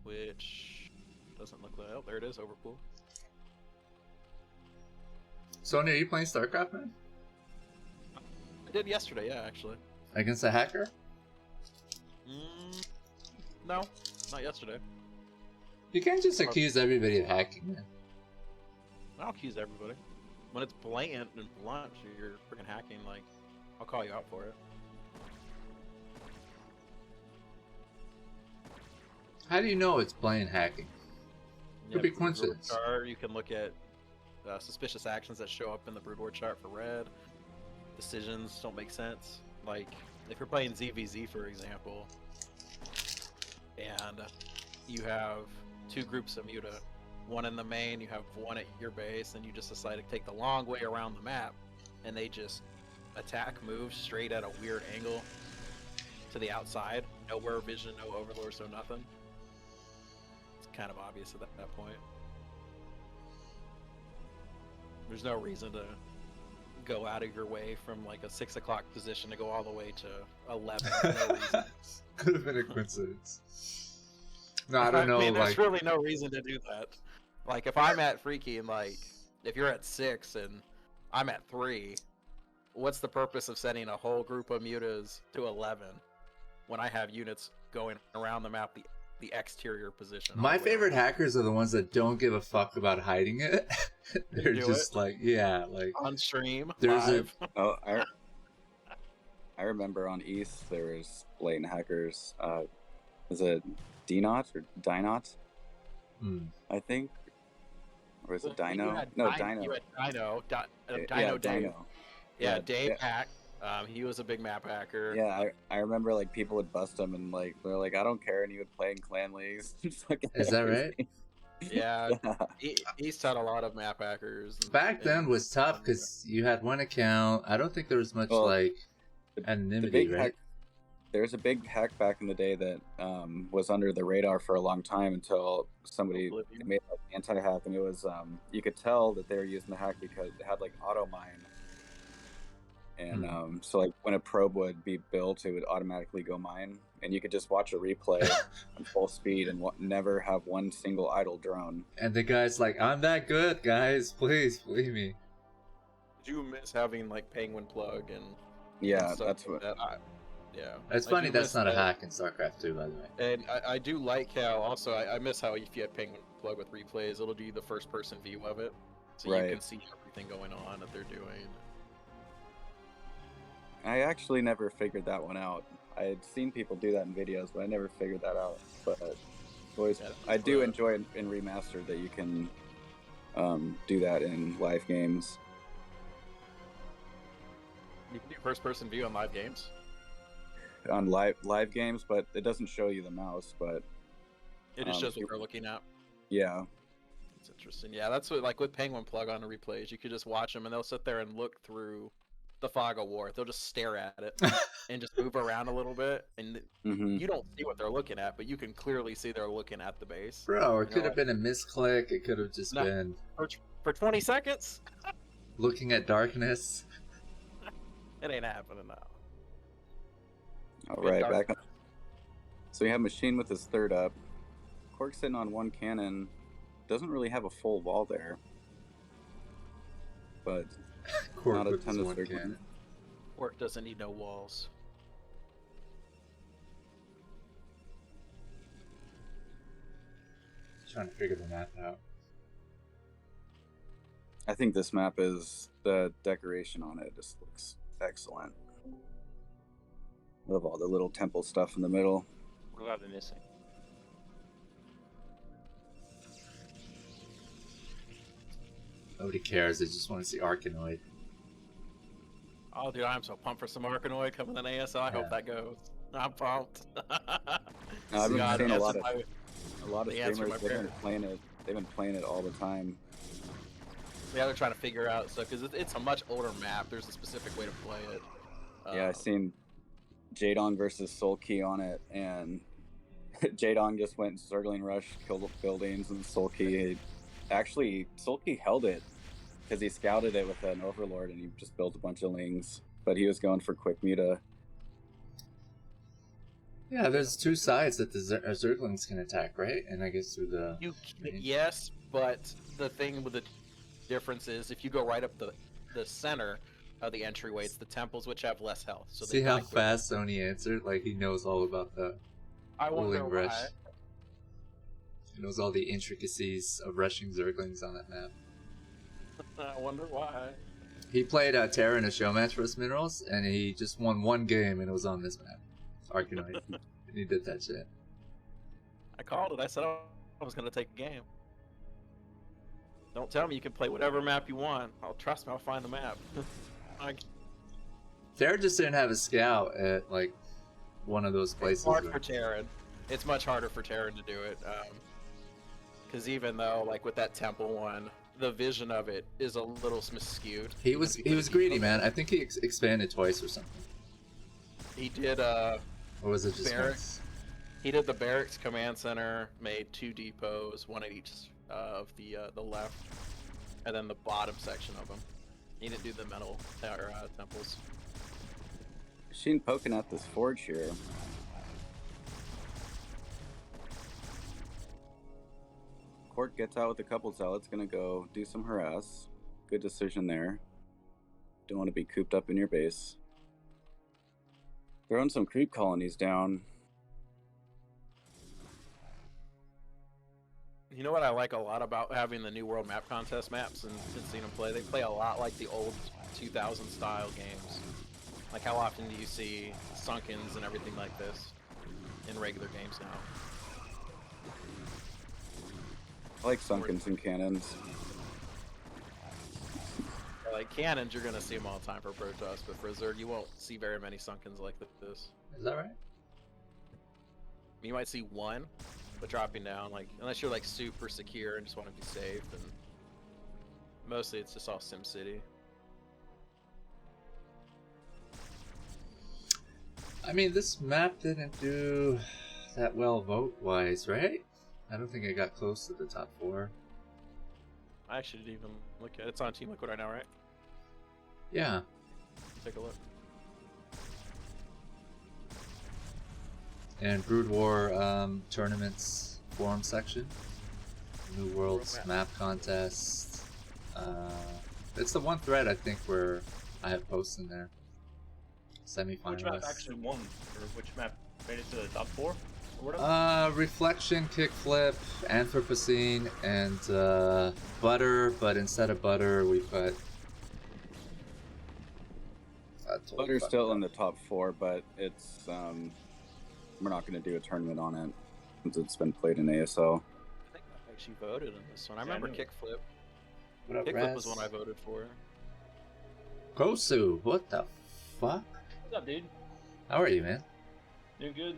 I: which doesn't look like. Oh, there it is, overpool.
A: Sonya, are you playing StarCraft, man?
I: I did yesterday, yeah, actually.
A: Against a hacker?
I: No, not yesterday.
A: You can't just accuse everybody of hacking, man.
I: I'll accuse everybody. When it's blatant and blunt, you're freaking hacking, like, I'll call you out for it.
A: How do you know it's blatant hacking? Could be
I: because
A: coincidence.
I: You can look at suspicious actions that show up in the Broodboard chart for red. Decisions don't make sense. Like, if you're playing ZVZ, for example, and you have 2 groups of Muta, one in the main, you have one at your base, and you just decide to take the long way around the map, and they just attack, move straight at a weird angle to the outside. Nowhere vision, no overlords, no nothing. It's kind of obvious at that point. There's no reason to go out of your way from like a 6 o'clock position to go all the way to 11. No reason.
A: Could have been a coincidence. No, I don't know.
I: I mean, there's really no reason to do that. Like, if I'm at Freaky and like, if you're at 6 and I'm at 3, what's the purpose of sending a whole group of mutas to 11 when I have units going around the map the exterior position?
A: My favorite hackers are the ones that don't give a fuck about hiding it. They're just like, like
I: on stream.
H: There's
I: live.
H: I remember on East there was blatant hackers. Was it D-Not or Dinot? I think. Or was it Dino? No, Dino.
I: You had Dino.
H: Dino.
I: Dave. Yeah, Dave hacked. He was a big map hacker.
H: Yeah, I remember like people would bust him and like they're like, I don't care, and he would play in clan leagues.
A: Is that right?
I: Yeah, he's taught a lot of map hackers.
A: Back then was tough because you had one account. I don't think there was much like anonymity, right?
H: There was a big hack back in the day that was under the radar for a long time until somebody made an anti-hack, and it was you could tell that they were using the hack because it had like auto mine, and so like when a probe would be built, it would automatically go mine, and you could just watch a replay on full speed and never have one single idle drone.
A: And the guy's like, "I'm that good, guys. Please believe me."
I: Did you miss having like Penguin Plug and
H: that's what.
I: Yeah,
A: it's funny that's not a hack in StarCraft 2, by the way.
I: And I do like how also I miss how if you had Penguin Plug with replays, it'll do the first-person view of it, so you can see everything going on that they're doing.
H: I actually never figured that one out. I had seen people do that in videos, but I never figured that out. But I do enjoy in Remastered that you can do that in live games.
I: You can do first-person view on live games.
H: On live games, but it doesn't show you the mouse, but
I: it just shows what they're looking at.
H: Yeah,
I: it's interesting. Yeah, that's what, like with Penguin Plug on the replays, you could just watch them and they'll sit there and look through the fog of war. They'll just stare at it and just move around a little bit, and you don't see what they're looking at, but you can clearly see they're looking at the base.
A: Bro, it could have been a misclick. It could have just been
I: for 20 seconds
A: looking at darkness.
I: It ain't happening now.
H: All right, back up. So we have Machine with his third up. Kwark sitting on one cannon. Doesn't really have a full wall there. But not a ton of circling.
I: Kwark doesn't need no walls.
A: Trying to figure the map out.
H: I think this map is, the decoration on it just looks excellent. Love all the little temple stuff in the middle.
J: What are they missing?
A: Nobody cares. They just want to see Arkanoid.
I: Oh, dude, I'm so pumped for some Arkanoid coming in ASL. I hope that goes. I'm pumped.
H: I've been seeing a lot of streamers. They've been playing it. They've been playing it all the time.
I: Yeah, they're trying to figure out stuff because it's a much older map. There's a specific way to play it.
H: Yeah, I've seen Jadong versus Sulky on it, and Jadong just went Zergling Rush, killed buildings, and Sulky held it because he scouted it with an Overlord and he just built a bunch of Lings, but he was going for quick muta.
A: Yeah, there's two sides that the Zerglings can attack, right? And I guess through the...
I: Yes, but the thing with the difference is if you go right up the center of the entryway, it's the temples which have less health. So
A: see how fast Sony answered? Like, he knows all about the Rolling Rush. He knows all the intricacies of rushing Zerglings on that map.
I: I wonder why.
A: He played Terra in a showmatch for us Minerals, and he just won one game, and it was on this map. Arkanoid. And he did that shit.
I: I called it. I said I was going to take a game. Don't tell me you can play whatever map you want. Trust me, I'll find the map.
A: Terra just didn't have a scout at like one of those places.
I: It's hard for Terran. It's much harder for Terran to do it. Because even though, like with that temple one, the vision of it is a little skewed.
A: He was greedy, man. I think he expanded twice or something.
I: He did.
A: Or was it just
I: barracks? He did the barracks command center. Made 2 depots, one at each of the left, and then the bottom section of them. He didn't do the metal temples.
H: Machine poking at this forge here. Kwark gets out with a couple zealots, gonna go do some harass. Good decision there. Don't want to be cooped up in your base. Throwing some creep colonies down.
I: You know what I like a lot about having the New World Map Contest maps and seeing them play? They play a lot like the old 2000 style games. Like how often do you see Sunkens and everything like this in regular games now?
H: I like Sunkens and cannons.
I: Like cannons, you're gonna see them all the time for Protoss, but for Zerg, you won't see very many Sunkens like this.
A: Is that right?
I: You might see one, But dropping down, like, unless you're like super secure and just want to be safe, then mostly it's just all SimCity.
A: I mean, this map didn't do that well vote-wise, right? I don't think I got close to the top 4.
I: I actually didn't even look at it. It's on Team Liquid right now, right?
A: Yeah.
I: Take a look.
A: And Brood War tournaments forum section. New Worlds map contest. It's the one thread I think where I have posts in there. Semi-finalist.
J: Which map actually won, or which map made it to the top 4? Or whatever?
A: Reflection, Kickflip, Anthropocene, and Butter, but instead of Butter we put...
H: Butter's still in the top 4, but it's we're not going to do a tournament on it since it's been played in ASL.
I: I think I actually voted in this one. I remember Kickflip.
A: What up,
I: Kickflip
A: Raz?
I: was one I voted for.
A: Kosu, what the fuck?
J: What's up, dude?
A: How are you, man?
J: Doing good.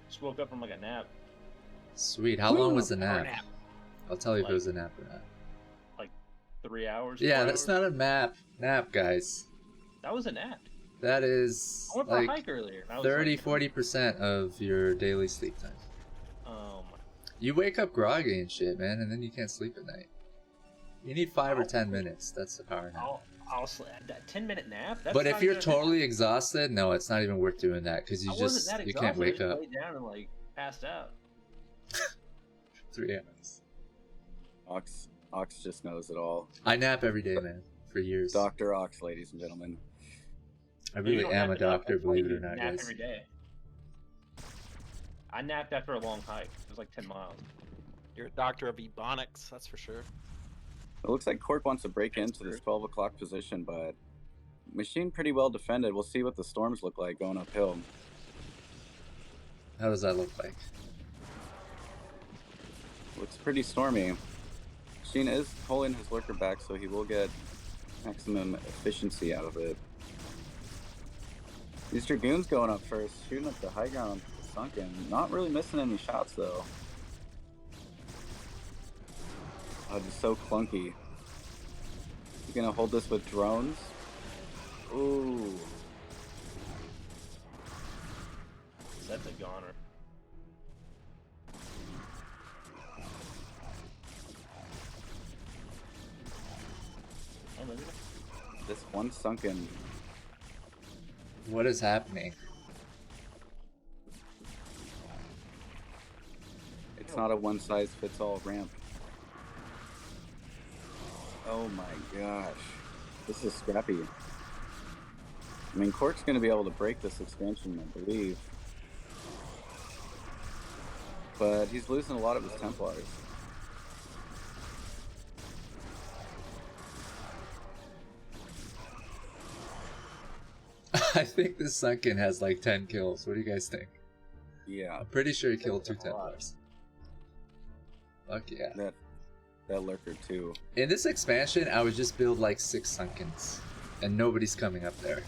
J: Just woke up from like a nap.
A: Sweet. How long was the nap?
J: nap.
A: I'll tell you if it was a nap or not.
J: Like 3 hours?
A: Yeah,
J: 4
A: that's
J: hours?
A: not a nap, guys.
J: That was a nap.
A: That is
J: I went for a
A: like
J: hike earlier. and I was
A: 30-40% of your daily sleep time.
J: Oh my.
A: You wake up groggy and shit, man, and then you can't sleep at night. You need 5 or 10 minutes. That's a power nap.
J: I'll that 10-minute nap? That's
A: But if
J: not
A: you're
J: even-
A: totally exhausted, no, it's not even worth doing that because you
J: I wasn't
A: just
J: that
A: you
J: exhausted.
A: can't wake
J: I just
A: up.
J: laid down and like passed out.
A: 3 hours.
H: Ox just knows it all.
A: I nap every day, man, for years.
H: Dr. Ox, ladies and gentlemen.
A: I really am a doctor, believe it or not,
J: nap
A: guys.
J: every day. I napped after a long hike. It was like 10 miles.
I: You're a doctor of ebonics, that's for sure.
H: It looks like Kwark wants to break into this 12 o'clock position, but Machine pretty well defended. We'll see what the storms look like going uphill.
A: How does that look like?
H: Looks pretty stormy. Machine is pulling his lurker back, so he will get maximum efficiency out of it. These Dragoons going up first, shooting up the high ground, sunken. Not really missing any shots, though. Oh, just so clunky. You gonna hold this with drones? Ooh.
J: That's a goner. Oh, maybe not.
H: This one sunken.
A: What is happening?
H: It's not a one-size-fits-all ramp. Oh my gosh. This is scrappy. I mean, Kwark's going to be able to break this expansion, I believe. But he's losing a lot of his Templars.
A: I think this Sunken has like 10 kills. What do you guys think?
H: Yeah.
A: I'm pretty sure he killed 2 Templars. Fuck yeah.
H: That lurker too.
A: In this expansion, I would just build like 6 Sunkens. And nobody's coming up there.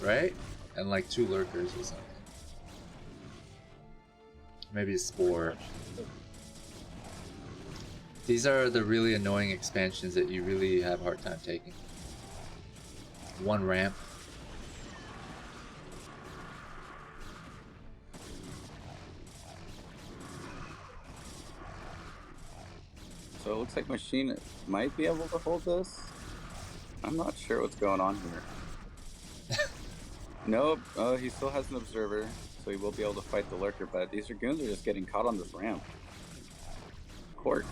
A: Right? And like 2 lurkers or something. Maybe a Spore. These are the really annoying expansions that you really have a hard time taking. 1 ramp.
H: So it looks like Machine might be able to hold this. I'm not sure what's going on here. Nope. Oh, he still has an observer, so he will be able to fight the lurker, but these Dragoons are just getting caught on this ramp. Kwark.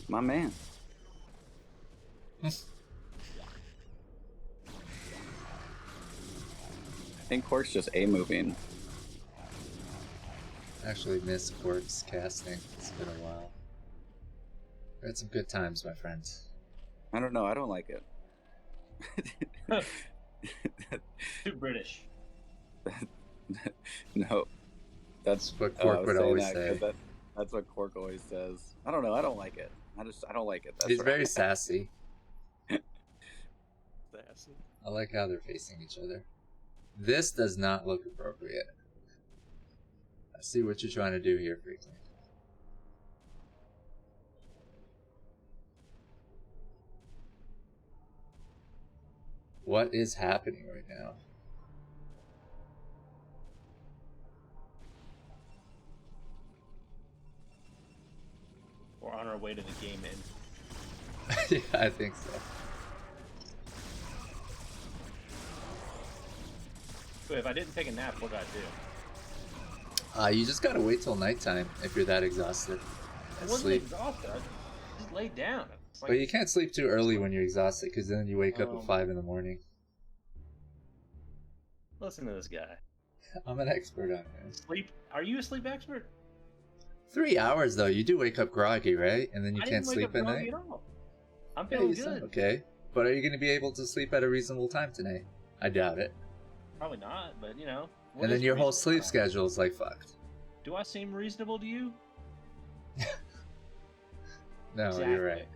H: My man. I think Kwark's just A-moving.
A: Actually missed Kwark's casting. It's been a while. We had some good times, my friends.
H: I don't know. I don't like it.
J: Too British.
H: No. That's
A: what Kwark would always say.
H: That's what Kwark always says. I don't know. I don't like it. I don't like it. That's
A: He's
H: right.
A: very sassy.
I: Sassy.
A: I like how they're facing each other. This does not look appropriate. I see what you're trying to do here, Freakling. What is happening right now?
J: We're on our way to the game end.
A: Yeah, I think so.
J: So if I didn't take a nap, what do I do?
A: You just gotta wait till nighttime if you're that exhausted.
J: I
A: And
J: wasn't
A: sleep.
J: exhausted. I just laid down. It's like,
A: But you can't sleep too early when you're exhausted, because then you wake up at 5 in the morning.
J: listen to this guy.
A: I'm an expert on it.
J: Sleep? Are you a sleep expert?
A: 3 hours though, you do wake up groggy, right? And then you
J: I
A: can't
J: didn't wake
A: sleep
J: up
A: at
J: groggy
A: night?
J: at all. I'm
A: Yeah,
J: feeling
A: you sound
J: good.
A: okay. But are you going to be able to sleep at a reasonable time tonight? I doubt it.
J: Probably not, but you know. what
A: And then
J: is
A: your whole
J: reasonable
A: sleep
J: time?
A: schedule is like fucked.
J: Do I seem reasonable to you?
A: No,
J: Exactly.
A: you're right.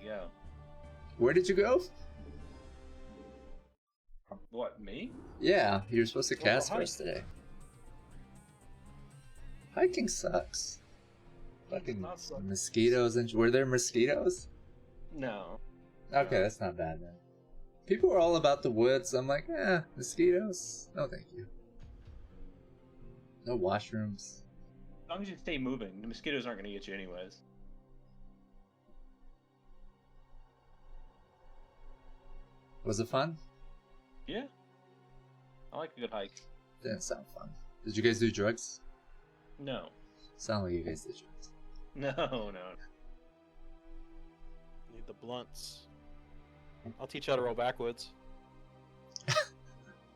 J: Yeah.
A: Where did you go?
J: What, me?
A: Yeah, you were supposed to
J: Well,
A: cast
J: hike.
A: first today. Hiking sucks. Fucking
J: Not suck.
A: mosquitoes and were there mosquitoes?
J: No.
A: Okay, that's not bad then. People were all about the woods. I'm like, mosquitoes? No, thank you. No washrooms.
J: As long as you stay moving, the mosquitoes aren't going to get you anyways.
A: Was it fun?
J: Yeah. I like a good hike.
A: Didn't sound fun. Did you guys do drugs?
J: No.
A: Sound like you guys did drugs.
J: No.
I: Need the blunts. I'll teach you how to roll backwards.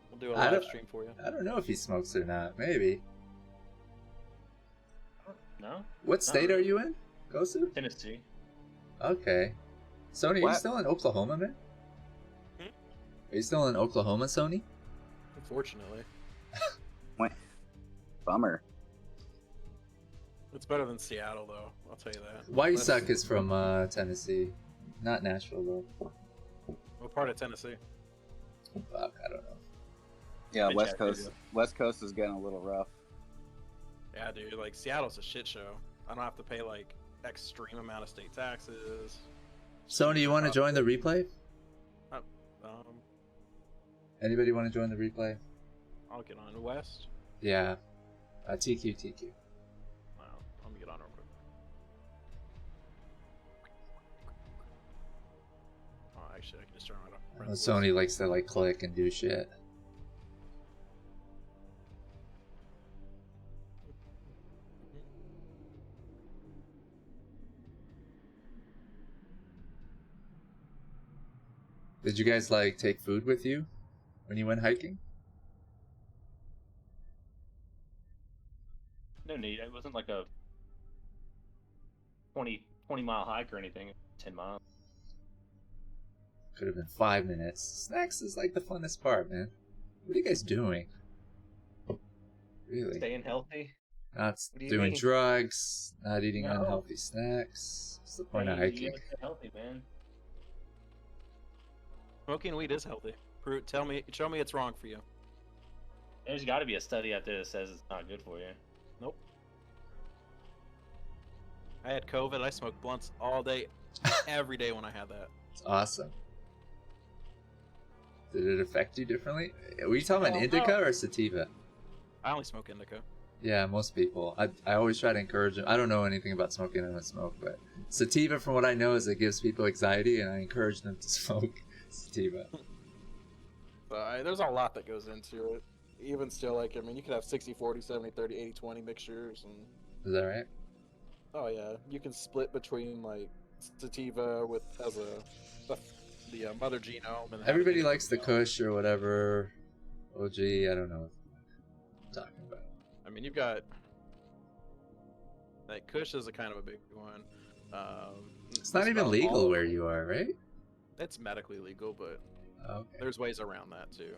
I: We'll do a
A: I
I: live
A: don't-
I: stream for you.
A: I don't know if he smokes or not. Maybe.
J: No?
A: What state are you in? Gosu?
J: Tennessee.
A: Okay. Sony, are you
H: What?
A: still in Oklahoma, man? Are you still in Oklahoma, Sony?
I: Unfortunately.
H: Bummer.
I: It's better than Seattle, though. I'll tell you that.
A: Why you
I: Less-
A: suck is from Tennessee. Not Nashville, though.
I: What part of Tennessee?
A: Fuck, I don't know.
H: Yeah,
J: Good
H: West
J: chat,
H: Coast.
J: dude.
H: West Coast is getting a little rough.
I: Yeah, dude. Like, Seattle's a shit show. I don't have to pay, like, extreme amount of state taxes.
A: Sony, you want to join the replay?
I: Um,
A: Anybody want to join the replay?
I: I'll get on West.
A: Yeah. TQ.
I: Wow, let me get on real quick. Oh, actually, I can just turn it
A: I know
I: off.
A: Sony likes to like click and do shit. Did you guys like take food with you when you went hiking?
J: No need. It wasn't like a 20 mile hike or anything. 10 miles.
A: Could have been 5 minutes. Snacks is like the funnest part, man. What are you guys doing? Really?
J: Staying healthy.
A: Not
J: What do you
A: doing
J: mean?
A: drugs, not eating
J: No.
A: unhealthy snacks. What's the point of
J: Hey, you
A: hiking?
J: gotta stay healthy, man.
I: Smoking weed is healthy. Show me it's wrong for you.
J: There's got to be a study out there that says it's not good for you.
I: Nope. I had COVID. I smoked blunts all day, every day when I had that.
A: It's awesome. Did it affect you differently? Were you talking about
J: Hell
A: indica
J: no.
A: or sativa?
I: I only smoke indica.
A: Yeah, most people. I always try to encourage them. I don't know anything about smoking. I don't smoke, but sativa, from what I know, is it gives people anxiety, and I encourage them to smoke sativa.
I: But there's a lot that goes into it. Even still, like, I mean, you could have 60-40, 70-30, 80-20 mixtures, and
A: Is that right?
I: oh yeah, you can split between like sativa with as the mother genome. And
A: Everybody
I: having
A: likes the
I: genome.
A: Kush or whatever. OG, I don't know what I'm talking about.
I: I mean, you've got like Kush is a kind of a big one.
A: It's not
I: just
A: even
I: about
A: legal
I: all-
A: where you are, right?
I: It's medically legal, but
A: Okay.
I: there's ways around that too.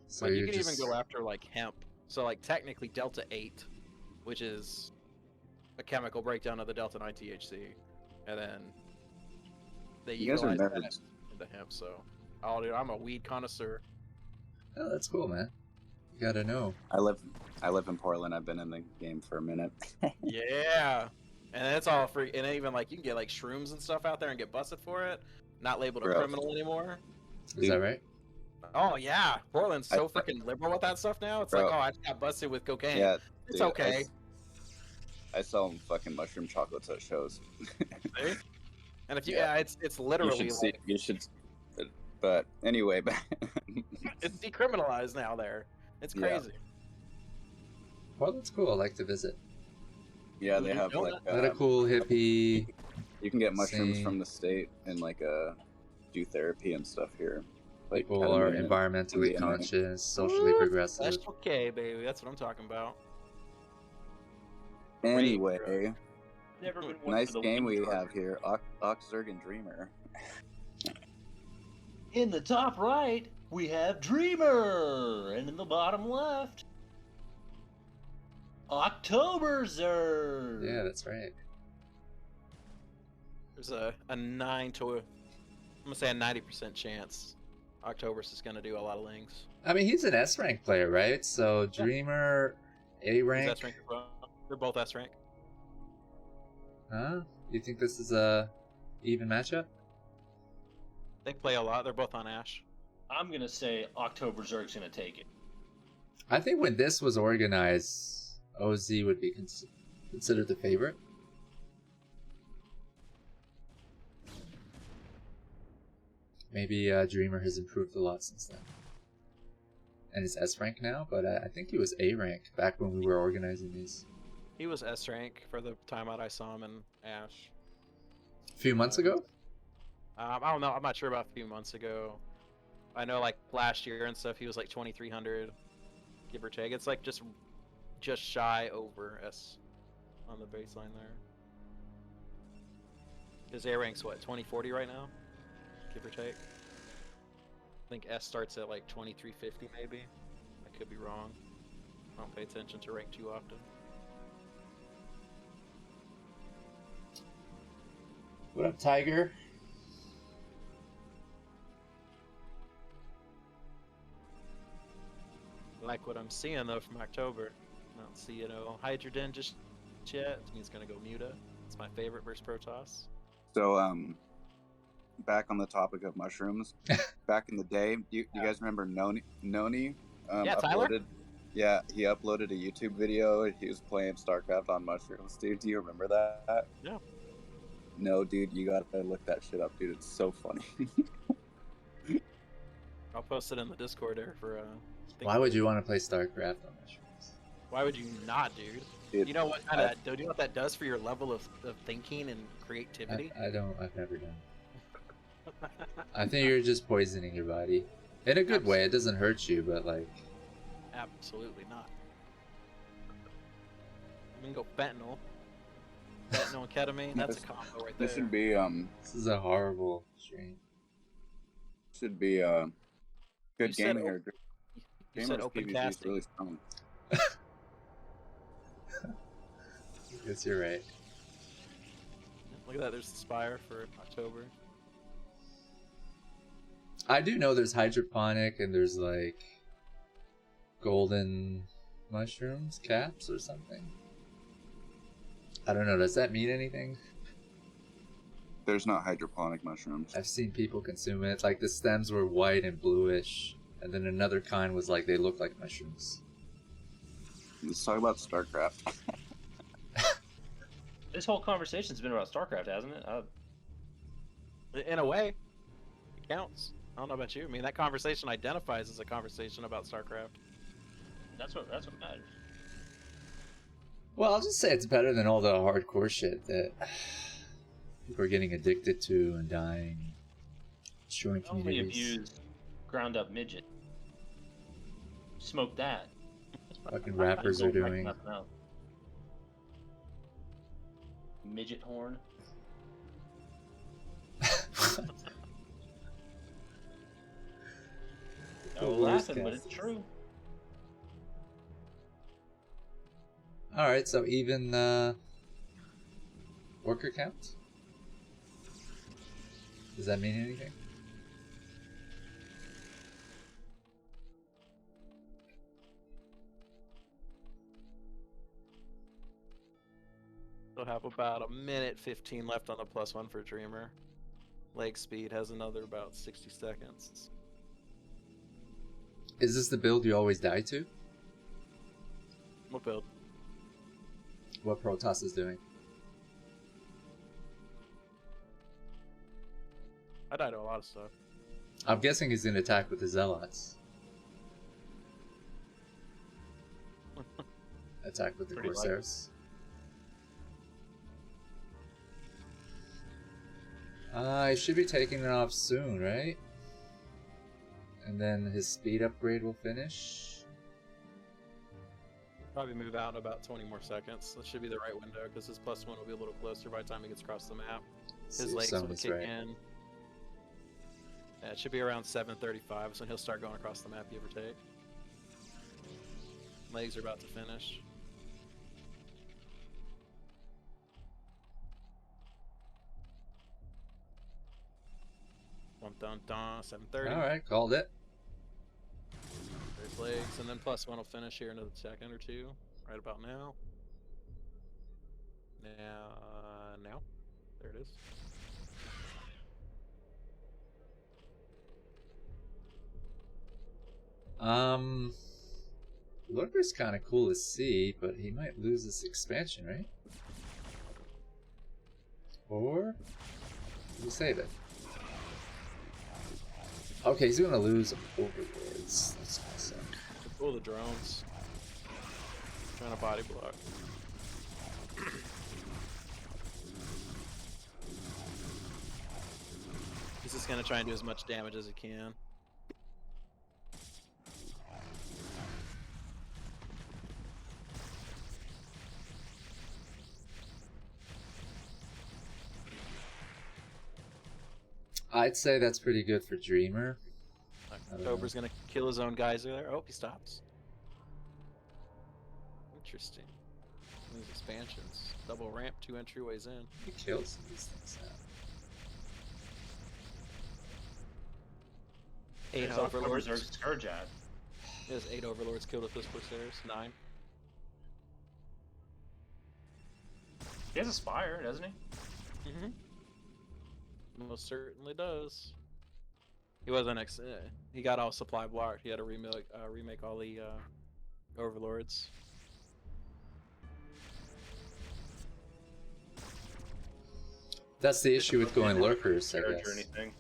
A: So
I: But you
A: you're
I: can
A: just...
I: even go after like hemp. So like technically Delta 8, which is a chemical breakdown of the Delta 9 THC, and then they
H: You guys are
I: utilize that
H: nerds.
I: into hemp. So, oh dude, I'm a weed connoisseur.
A: Oh, that's cool, man. You gotta know.
H: I live in Portland. I've been in the game for a minute.
I: Yeah, and it's all free. And even like you can get like shrooms and stuff out there and get busted for it. Not labeled a
H: Gross.
I: criminal anymore.
A: Is that right?
I: Oh yeah, Portland's so freaking liberal with that stuff now. It's like, oh, I just got busted with cocaine.
H: Yeah,
I: it's
H: dude,
I: okay.
H: I sell fucking mushroom chocolates at shows.
I: See? And if you, yeah, it's literally.
H: You should. But anyway,
I: it's decriminalized now. There, it's crazy.
H: Yeah.
A: Well, that's cool. I like to visit.
H: Yeah, they have like
A: a cool hippie.
H: You can get mushrooms from the state and like do therapy and stuff here. Like
A: people are environmentally conscious, socially progressive.
I: That's okay, baby. That's what I'm talking about.
H: Anyway, nice game we have here. Octzerg and Dreamer.
J: In the top right, we have Dreamer, and in the bottom left, Octzerg.
A: Yeah, that's right.
I: There's a 9 to I'm gonna say a 90% chance Octzerg is gonna do a lot of links.
A: I mean, he's an S rank player, right? So Dreamer, A rank.
I: S rank. They're both S rank.
A: Huh? You think this is a even matchup?
I: They play a lot. They're both on Ash.
J: I'm gonna say Octzerg's gonna take it.
A: I think when this was organized, OZ would be considered the favorite. Maybe Dreamer has improved a lot since then. And is S rank now, but I think he was A rank back when we were organizing these.
I: He was S rank for the time out I saw him in Ash.
A: A few months ago?
I: I don't know. I'm not sure about a few months ago. I know like last year and stuff, he was like 2,300, give or take. It's like just shy over S on the baseline there. His A rank's what, 2040 right now, give or take. I think S starts at like 2350 maybe. I could be wrong. I don't pay attention to rank too often.
A: What up, Tiger?
I: Like what I'm seeing though from October. I don't see Hydrogen just yet. I think it's gonna go Muta. It's my favorite versus Protoss.
H: So back on the topic of mushrooms, back in the day, you guys remember Noni?
I: Yeah, Tyler.
H: Yeah, he uploaded a YouTube video. He was playing StarCraft on mushrooms, dude. Do you remember that?
I: Yeah.
H: No, dude, you gotta look that shit up, dude. It's so funny.
I: I'll post it in the Discord there for.
A: Why would you want to play StarCraft on mushrooms?
I: Why would you not, dude? You know what kind of do you know what that does for your level of thinking and creativity?
A: I've never done. I think you're just poisoning your body. In a good way, it doesn't hurt you, but like...
I: Absolutely not. I'm gonna go fentanyl. Fentanyl and ketamine, that's a combo right there.
H: This should be,
A: This is a horrible stream.
H: Should be, good game here.
I: You said open casting.
H: Really strong.
A: I guess you're right.
I: Look at that, there's the Spire for October.
A: I do know there's hydroponic and there's like golden mushrooms, caps or something. I don't know, does that mean anything?
H: There's not hydroponic mushrooms.
A: I've seen people consume it. It's like the stems were white and bluish, and then another kind was like they look like mushrooms.
H: Let's talk about StarCraft.
J: This whole conversation's been about StarCraft, hasn't it?
I: In a way, it counts. I don't know about you. I mean, that conversation identifies as a conversation about StarCraft.
J: That's what matters.
A: Well, I'll just say it's better than all the hardcore shit that people are getting addicted to and dying, destroying communities.
J: Only abused ground up midget. Smoke that.
A: Fucking rappers are doing.
J: Midget horn. I'm laughing, but it's true.
A: Alright, so even worker count? Does that mean anything?
I: have about a minute 15 left on the +1 for Dreamer. Leg speed has another about 60 seconds.
A: Is this the build you always die to?
I: What build?
A: What Protoss is doing?
I: I die to a lot of stuff.
A: I'm guessing he's gonna attack with the Zealots. Attack with the
J: Pretty
A: Corsairs. He should be taking it off soon, right? And then his speed upgrade will finish.
I: Probably move out in about 20 more seconds. That should be the right window because his +1 will be a little closer by the time he gets across the map. His legs will kick in. Yeah, it should be around 7:35, so he'll start going across the map, give or take. Legs are about to finish. Dun dun, 7:30.
A: Alright, called it.
I: There's legs, and then +1 will finish here in a second or two. Right about now. Now. There it is.
A: Lurker's kind of cool to see, but he might lose this expansion, right? Or you save it. Okay, he's gonna lose Overlords. That's awesome.
I: Pull the drones. Trying to body block. He's just gonna try and do as much damage as he can.
A: I'd say that's pretty good for Dreamer.
I: October's gonna kill his own geyser there. Oh, he stops. Interesting. These expansions. Double ramp, 2 entryways in.
A: He kills these things out.
I: 8
J: There's
I: overlords.
J: LamoZerg Scourge at.
I: There's 8 overlords killed with those Corsairs. 9.
J: He has a Spire, doesn't he?
I: Mm-hmm. Most certainly does. He wasn't he got all supply blocked. He had to remake all the overlords.
A: That's the issue with going Lurkers, I
J: Scourge
A: guess.
J: or anything.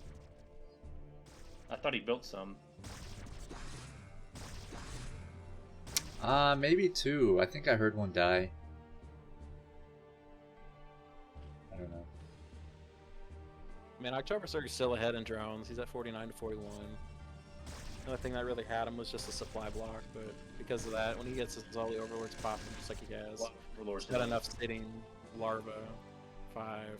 J: I thought he built some.
A: Maybe 2. I think I heard one die. I don't know.
I: I mean, Octzerg is still ahead in drones. He's at 49 to 41. The only thing that really had him was just a supply block, but because of that, when he gets all the overlords popping, just like he has,
J: Overlords
I: he's got enough sitting larva. 5,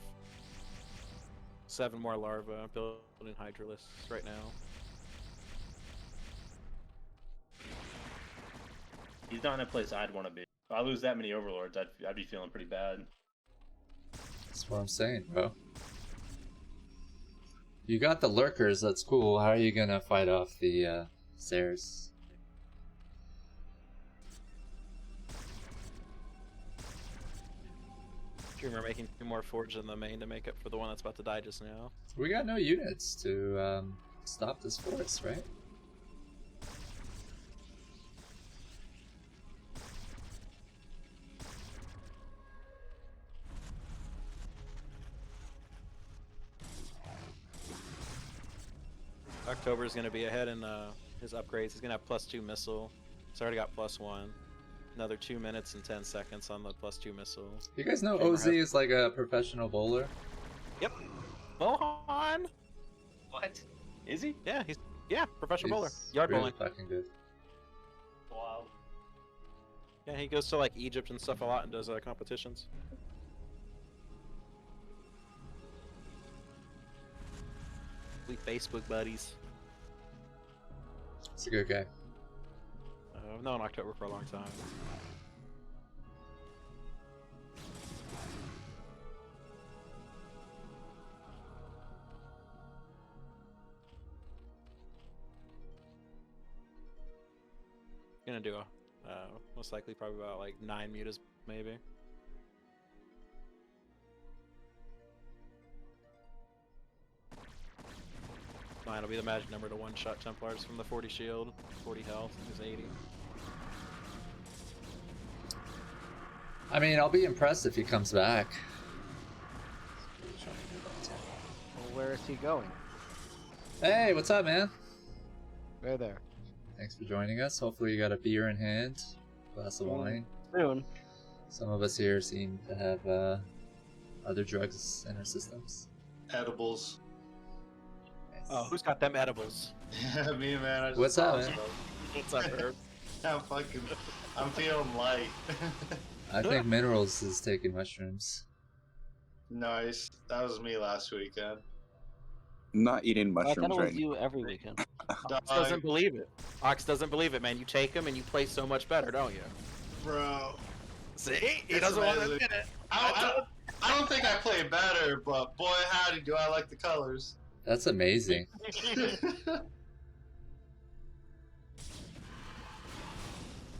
I: 7 more larva building Hydralisks right now.
J: He's not in a place I'd want to be. If I lose that many overlords, I'd be feeling pretty bad.
A: That's what I'm saying, bro. You got the Lurkers, that's cool. How are you gonna fight off the Sares?
I: Dreamer making 2 more forge in the main to make up for the one that's about to die just now.
A: We got no units to stop this force, right?
I: October is going to be ahead in his upgrades. He's going to have +2 missile. He's already got +1. Another 2 minutes and 10 seconds on the +2 missile.
A: You guys know OZ is like a professional bowler?
I: Yep. Mohan!
J: What? Is he?
I: Yeah, he's professional bowler.
A: He's
I: Yard
A: really
I: bowling.
A: fucking good.
J: Wow.
I: Yeah, he goes to like Egypt and stuff a lot and does competitions. We Facebook buddies.
A: He's a good guy.
I: I've known October for a long time. Gonna do a most likely probably about like 9 mutas maybe. Mine will be the magic number to one-shot Templars from the 40 shield, 40 health, and there's 80.
A: I mean, I'll be impressed if he comes back.
K: Well, where is he going?
A: Hey, what's up, man?
K: Right there.
A: Thanks for joining us. Hopefully you got a beer in hand, glass of wine.
K: Soon.
A: Some of us here seem to have other drugs in our systems.
B: Edibles.
I: Oh, who's got them edibles?
B: Yeah, me, man. I just
A: What's up, man?
I: What's up, Herb?
B: I'm feeling light.
A: I think Minerals is taking mushrooms.
B: Nice. That was me last weekend.
H: I'm not eating
K: I
H: mushrooms
K: thought it was
H: right
K: you every weekend.
I: Ox doesn't believe it. Ox doesn't believe it, man. You take them and you play so much better, don't you?
B: Bro.
I: See? He
B: It's
I: doesn't want to
B: amazing.
I: admit it.
B: I don't think I play better, but boy howdy do I like the colors.
A: That's amazing.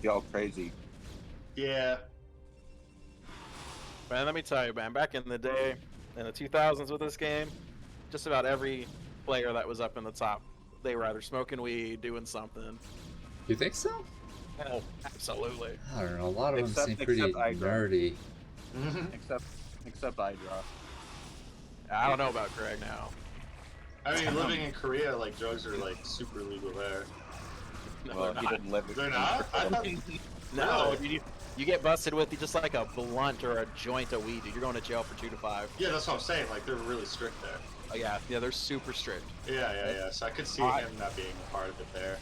H: Y'all crazy.
B: Yeah.
I: Man, let me tell you, man, back in the day, in the 2000s with this game, just about every player that was up in the top, they were either smoking weed, doing something.
A: You think so?
I: Oh, absolutely.
A: I don't know. A lot of them
H: Except-
A: seem pretty
H: except I draw.
A: nerdy.
H: Except I draw.
I: I don't know about Greg now.
B: I mean, living in Korea, like, drugs are, like, super legal there.
I: No,
H: Well,
I: they're
H: he
I: not.
H: didn't live.
B: They're not? I thought...
I: No,
B: Really?
I: dude, you get busted with just like a blunt or a joint of weed, dude. You're going to jail for 2 to 5.
B: Yeah, that's what I'm saying. Like, they're really strict there.
I: Oh, yeah, they're super strict.
B: Yeah. So I could see him not being a part of it there.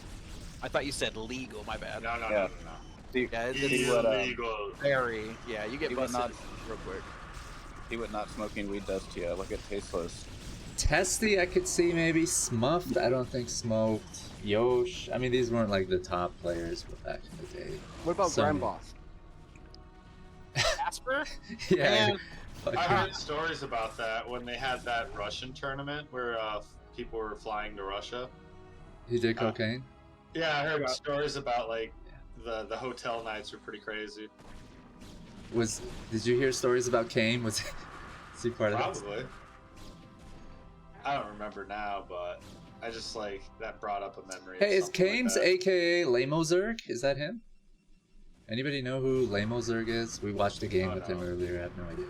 I: I thought you said legal. My bad.
B: No.
H: See,
I: Yeah, it's
B: Illegal.
I: very. Yeah, you get
H: See what
I: busted
H: not-
I: real quick.
H: see what not smoking weed does to you. Look at Tasteless.
A: Testy, I could see maybe. Smuffed, I don't think smoked. Yosh, I mean, these weren't like the top players back in the day.
K: What about
A: Some-
K: Grand Boss?
I: Casper?
A: Yeah.
I: Man,
A: fuck
B: I
A: yeah.
B: heard stories about that when they had that Russian tournament where people were flying to Russia.
A: He did cocaine?
B: Yeah, I heard stories about, like, the hotel nights were pretty crazy.
A: Did you hear stories about Kane? Was he part of that?
B: Probably. I don't remember now, but I just, like, that brought up a memory.
A: Hey,
B: of
A: is
B: something
A: Kane's
B: like that.
A: aka LamoZerg? Is that him? Anybody know who LamoZerg is? We watched a game
B: Oh,
A: with him
B: no.
A: earlier. I have no idea.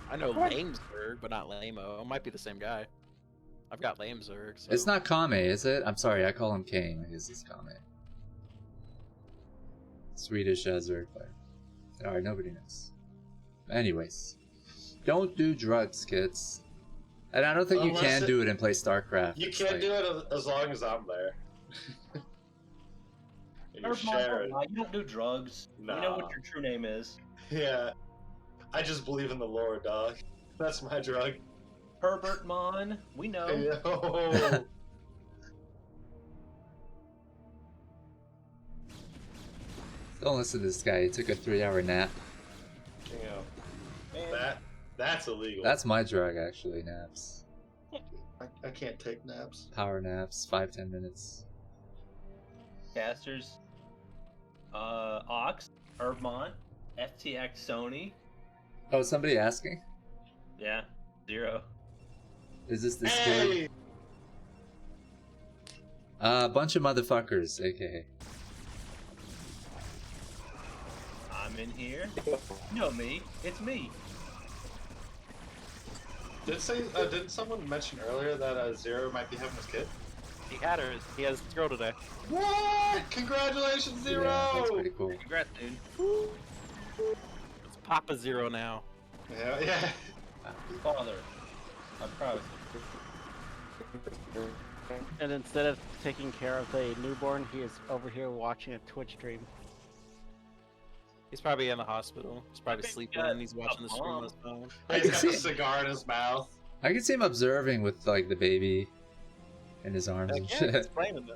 I: I know LameZerg, but not Lamo. It might be the same guy. I've got LameZerg. So.
A: It's not Kame, is it? I'm sorry, I call him Kane. I guess it's Kame. Swedish Zerg player. Alright, nobody knows. Anyways. Don't do drugs, kids. And I don't think you can do it and play StarCraft.
B: You
A: It's
B: can't
A: like-
B: do it as long as I'm there. And you're
J: Herbmon,
B: sharing.
J: you don't do drugs. We know
B: Nah.
J: what your true name is.
B: Yeah. I just believe in the lore, dog. That's my drug.
J: Herbmon, we know.
B: Yo.
A: Don't listen to this guy. He took a 3-hour nap.
B: That's illegal.
A: That's my drug, actually, naps.
B: I can't take naps.
A: Power naps, 5-10 minutes.
J: Casters, Ox, Herbmon, FTX Sony.
A: Oh, somebody asking?
J: Yeah, 0.
A: Is this the
B: Hey!
A: kid? A bunch of motherfuckers, aka.
J: I'm in here. You know me. It's me.
B: Didn't someone mention earlier that Zero might be having his kid?
I: He had her. He has a girl today.
B: What? Congratulations, Zero!
A: Yeah, that's pretty cool.
J: Congrats, dude.
I: It's Papa Zero now.
B: Yeah.
J: Father. I'm proud.
K: And instead of taking care of the newborn, he is over here watching a Twitch stream.
I: He's probably in the hospital. He's probably
J: think
I: sleeping
J: that
I: and he's watching the stream on his phone.
A: I
B: He's
A: can
B: got
A: see
B: the cigar in his mouth.
A: I can see him observing with like the baby in his arms and
I: He's
A: shit.
I: playing them.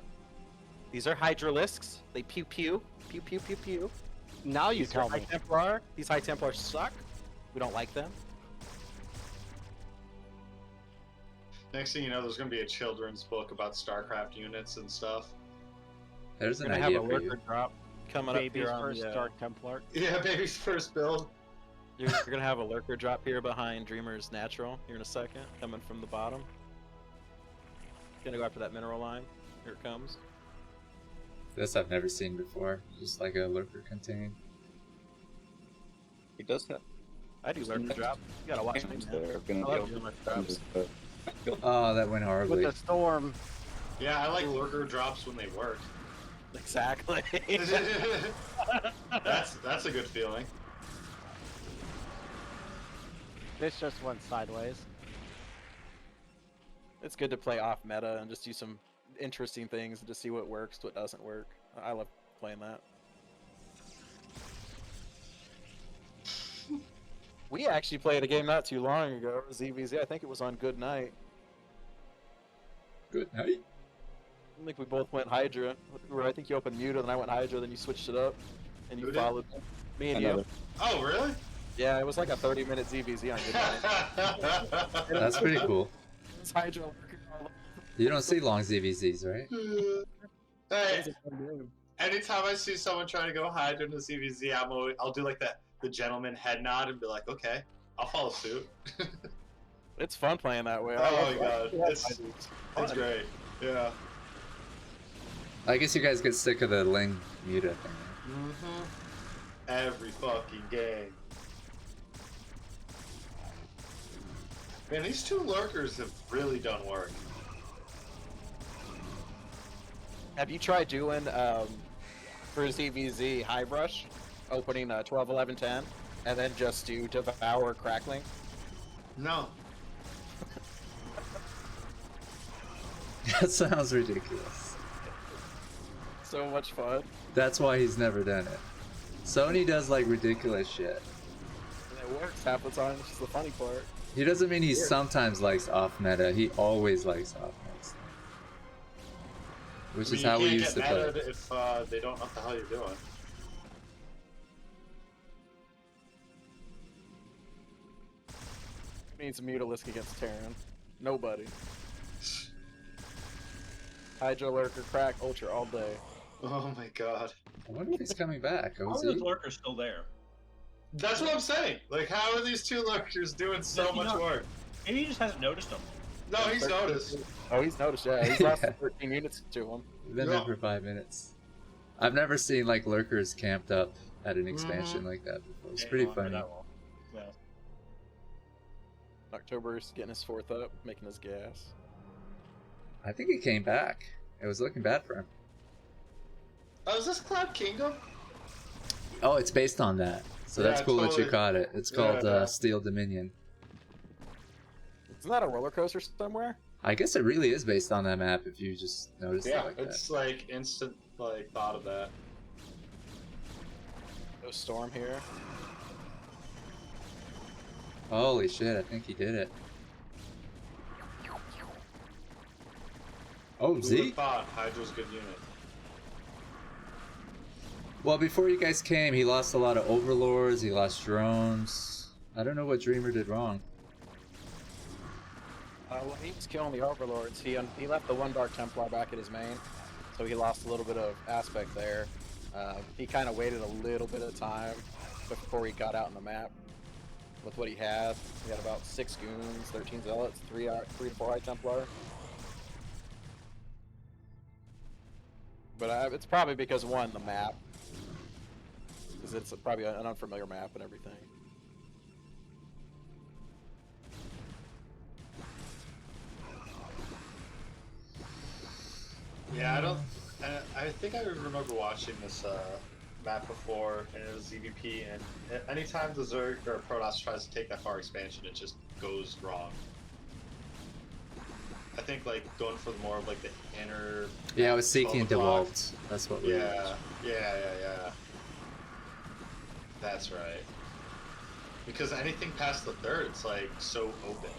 I: These are Hydralisks. They pew pew. Pew pew pew pew.
K: Now you
I: These are
K: tell
I: High
K: me.
I: Templar. These High Templars suck. We don't like them.
B: Next thing you know, there's going to be a children's book about StarCraft units and stuff.
A: There's
I: We're
A: an
I: gonna have a
A: idea for you.
I: lurker drop coming
K: Baby's
I: up here on
K: first
I: the,
K: Dark Templar.
B: Yeah, baby's first build.
I: You're gonna have a lurker drop here behind Dreamer's Natural here in a second, coming from the bottom. Gonna go after that mineral line. Here it comes.
A: This I've never seen before. Just like a lurker contained.
H: He does have.
I: I do lurker drop. You gotta watch me, man. I love doing lurker drops.
A: Oh, that went horribly.
K: With the storm.
B: Yeah, I like lurker drops when they work.
I: Exactly.
B: That's a good feeling.
K: This just went sideways.
I: It's good to play off meta and just do some interesting things and just see what works, what doesn't work. I love playing that. We actually played a game not too long ago, ZVZ. I think it was on Good Night.
A: Good night.
I: I think we both went Hydra. I think you opened Muta, then I went Hydra, then you switched it up, and you followed me and you.
B: Oh, really?
I: Yeah, it was like a 30-minute ZVZ on Good Night.
A: That's pretty cool.
I: It's Hydra.
A: You don't see long ZVZs, right?
B: Hey, anytime I see someone trying to go Hydra into ZVZ, I'll do like the gentleman head nod and be like, okay, I'll follow suit.
I: It's fun playing that way.
B: Oh my god, it's great. Yeah.
A: I guess you guys get sick of the Ling Muta thing.
B: Mm-hmm. Every fucking game. Man, these two lurkers have really done work.
I: Have you tried doing for ZVZ High Brush, opening 12, 11, 10, and then just do Devour Crackling?
B: No.
A: That sounds ridiculous.
I: So much fun.
A: That's why he's never done it. Sony does like ridiculous shit.
I: And it works half the time, which is the funny part.
A: He doesn't mean he sometimes likes off meta, he always likes off meta. Which is how we used to play.
B: You can't get mad if they don't know what the hell you're doing.
I: Who needs a Mutalisk against Terran? Nobody. Hydra, Lurker, Crack, Ultra all day.
B: Oh my god.
A: I wonder if he's coming back.
J: How are those lurkers still there?
B: That's what I'm saying. Like, how are these two lurkers doing so much work?
J: Maybe he just hasn't noticed them.
B: No, he's noticed.
I: Oh, he's noticed, yeah. He's lost 13 units to him.
A: We've been there for 5 minutes. I've never seen like lurkers camped up at an expansion like that before. It's pretty funny.
J: Yeah.
I: October's getting his 4th up, making his gas.
A: I think he came back. It was looking bad for him.
B: Oh, is this Cloud Kingdom?
A: Oh, it's based on that. So that's cool that you caught it. It's called Steel Dominion.
I: Isn't that a roller coaster somewhere?
A: I guess it really is based on that map if you just notice it like
B: it's
A: that.
B: like instant thought of that.
I: No storm here.
A: Holy shit, I think he did it. Oh,
B: Who
A: Z?
B: would've thought Hydra's a good unit?
A: Well, before you guys came, he lost a lot of overlords, he lost drones. I don't know what Dreamer did wrong.
I: Well, he was killing the overlords. He left the one Dark Templar back at his main, so he lost a little bit of aspect there. He kind of waited a little bit of time before he got out on the map with what he had. He had about 6 goons, 13 zealots, 3 to 4 High Templar. But it's probably because, one, the map. Because it's probably an unfamiliar map and everything.
B: Yeah, I think I remember watching this map before, and it was EVP, and anytime the Zerg or Protoss tries to take that far expansion, it just goes wrong. I think like going for more of like the inner.
A: Yeah, I was seeking Dewalt. That's what we
B: Yeah. That's right. Because anything past the 3rd, it's like so open.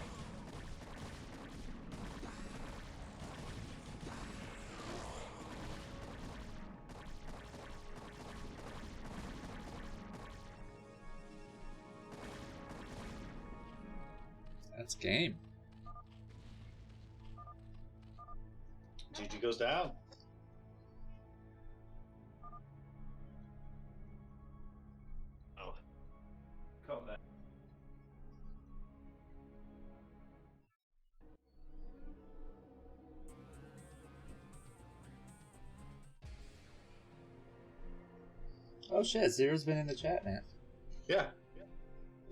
A: That's game.
B: GG goes down.
J: Oh. Call that.
A: Oh shit, Zero's been in the chat, man.
B: Yeah.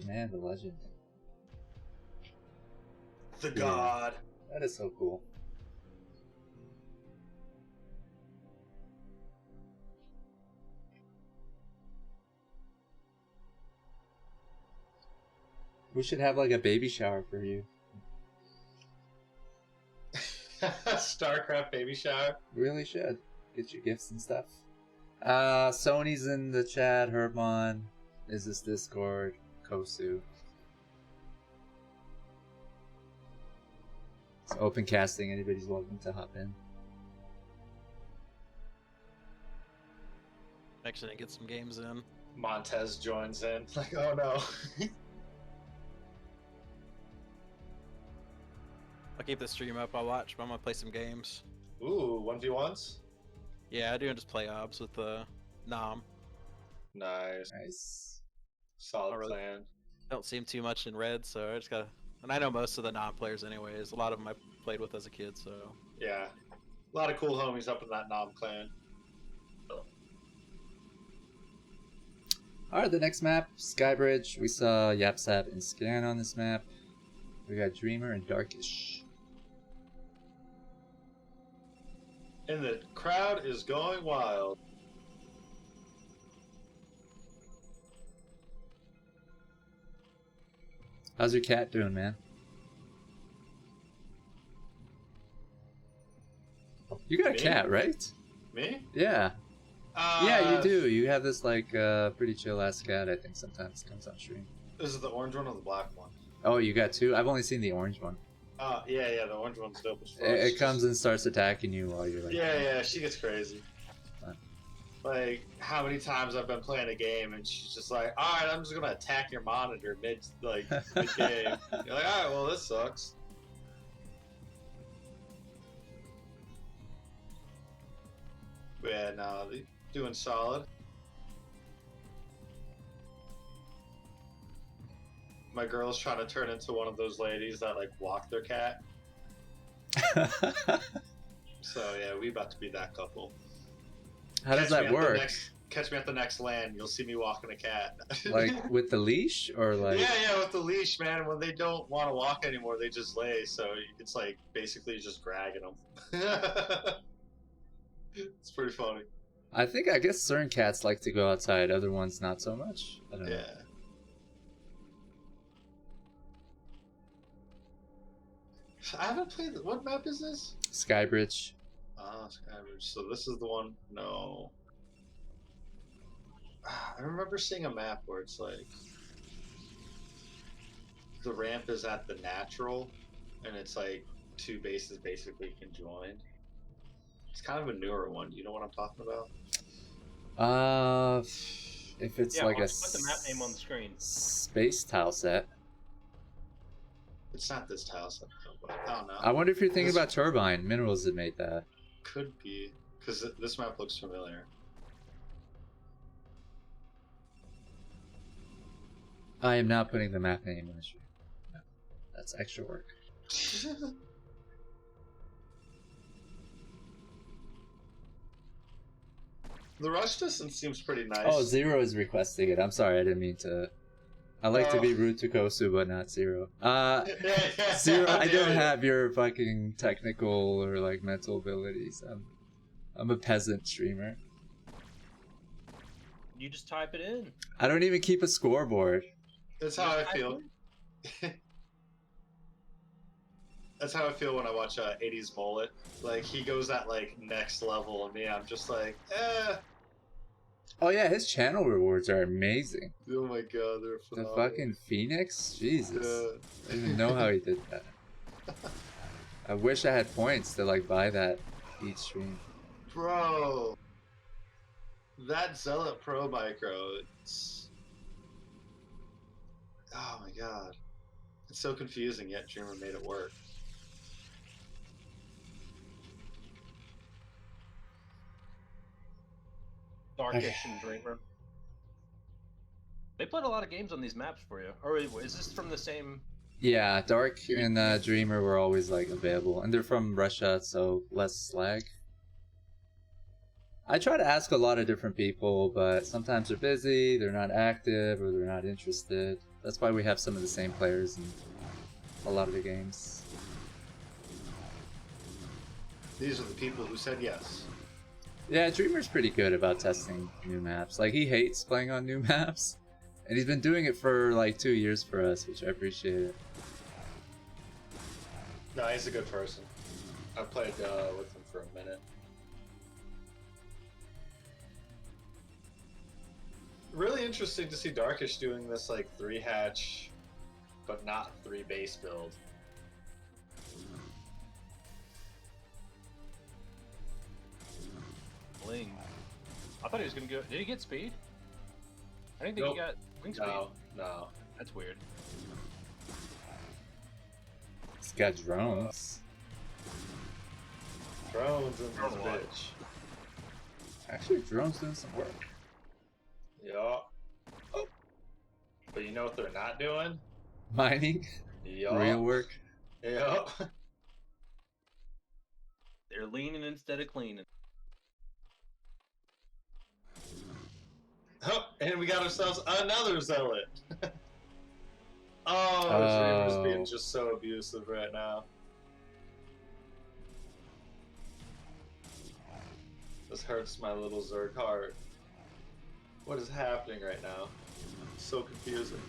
A: Man, the legend.
B: The god.
A: That is so cool. We should have like a baby shower for you.
B: StarCraft baby shower.
A: Really should. Get your gifts and stuff. Sony's in the chat. Herbmon. Is this Discord? Kosu. It's open casting. Anybody's welcome to hop in.
I: Actually, get some games in.
B: Montez joins in. Like, oh no.
I: I'll keep the stream up. I'll watch, but I'm gonna play some games.
B: Ooh, 1v1s?
I: Yeah, I do just play obs with the Nom.
B: Nice.
A: Nice.
B: Solid
I: really,
B: plan.
I: Don't seem too much in red, so I just gotta. And I know most of the Nom players, anyways. A lot of them I played with as a kid, so.
B: Yeah. A lot of cool homies up in that Nom clan.
A: Alright, the next map, Skybridge. We saw Yabsab and Scan on this map. We got Dreamer and Darkysh.
B: And the crowd is going wild.
A: How's your cat doing, man? You got a cat, right?
B: Me?
A: Yeah. Yeah, you do. You have this like pretty chill ass cat. I think sometimes comes on stream.
B: Is it the orange one or the black one?
A: Oh, you got two. I've only seen the orange one.
B: Yeah, the orange one's dope as fuck.
A: It comes and starts attacking you while you're like.
B: Yeah, she gets crazy.
A: Fun.
B: Like how many times I've been playing a game and she's just like, all right, I'm just gonna attack your monitor mid game. You're like, all right, well this sucks. But yeah, no, they doing solid. My girl's trying to turn into one of those ladies that like walk their cat. So yeah, we about to be that couple.
A: How does that work?
B: Catch me at the next land. You'll see me walking a cat.
A: Like with the leash or like?
B: Yeah, with the leash, man. When they don't want to walk anymore, they just lay. So it's like basically just dragging them. It's pretty funny.
A: I guess certain cats like to go outside, other ones not so much. I don't know.
B: I haven't played. What map is this?
A: Skybridge.
B: Ah, Skybridge. So this is the one. No. I remember seeing a map where it's like the ramp is at the natural, and it's like two bases basically conjoined. It's kind of a newer one. Do you know what I'm talking about?
A: If it's
J: yeah,
A: like
J: put the map name on the screen.
A: Space tile set.
B: It's not this tile set. I don't know.
A: I wonder if you're thinking about Turbine Minerals that made that.
B: Could be, because this map looks familiar.
A: I am not putting the map name on the stream. No, that's extra work.
B: The rush distance seems pretty nice.
A: Oh, Zero is requesting it. I'm sorry, I didn't mean to. I like to be rude to Kosu, but not Zero. Zero, I don't have your fucking technical or like mental abilities. I'm a peasant streamer.
J: You just type it in.
A: I don't even keep a scoreboard.
B: That's how I feel. That's how I feel when I watch 80s Bullet. Like, he goes at, like, next level, and me, I'm just like, eh.
A: Oh yeah, his channel rewards are amazing.
B: Oh my god, they're phenomenal.
A: The fucking Phoenix? Jesus. I didn't even know how he did that. I wish I had points to, like, buy that each stream.
B: Bro. That Zealot Pro micro, it's... Oh my god. It's so confusing, yet Dreamer made it work.
J: Darkysh and Dreamer. They played a lot of games on these maps for you. Or is this from the same...
A: Yeah, Dark and Dreamer were always like available, and they're from Russia, so less slag. I try to ask a lot of different people, but sometimes they're busy, they're not active, or they're not interested. That's why we have some of the same players in a lot of the games.
B: These are the people who said yes.
A: Yeah, Dreamer's pretty good about testing new maps. Like, he hates playing on new maps, and he's been doing it for like 2 years for us, which I appreciate.
B: No, he's a good person. I've played with him for a minute. Really interesting to see Darkysh doing this like 3-hatch, but not 3-base build.
J: Bling. I thought he was gonna go. Did he get speed? I didn't think
B: Nope.
J: he got wing speed.
B: No.
J: That's weird.
A: He's got drones.
B: Drones in this bitch.
A: Actually, drones doing some work.
B: Yeah. Oh. But you know what they're not doing?
A: Mining?
B: Yeah.
A: Real work?
B: Yeah.
J: They're leaning instead of cleaning.
B: Oh, and we got ourselves another zealot. Dreamer's being just so abusive right now. This hurts my little Zerg heart. What is happening right now? It's so confusing.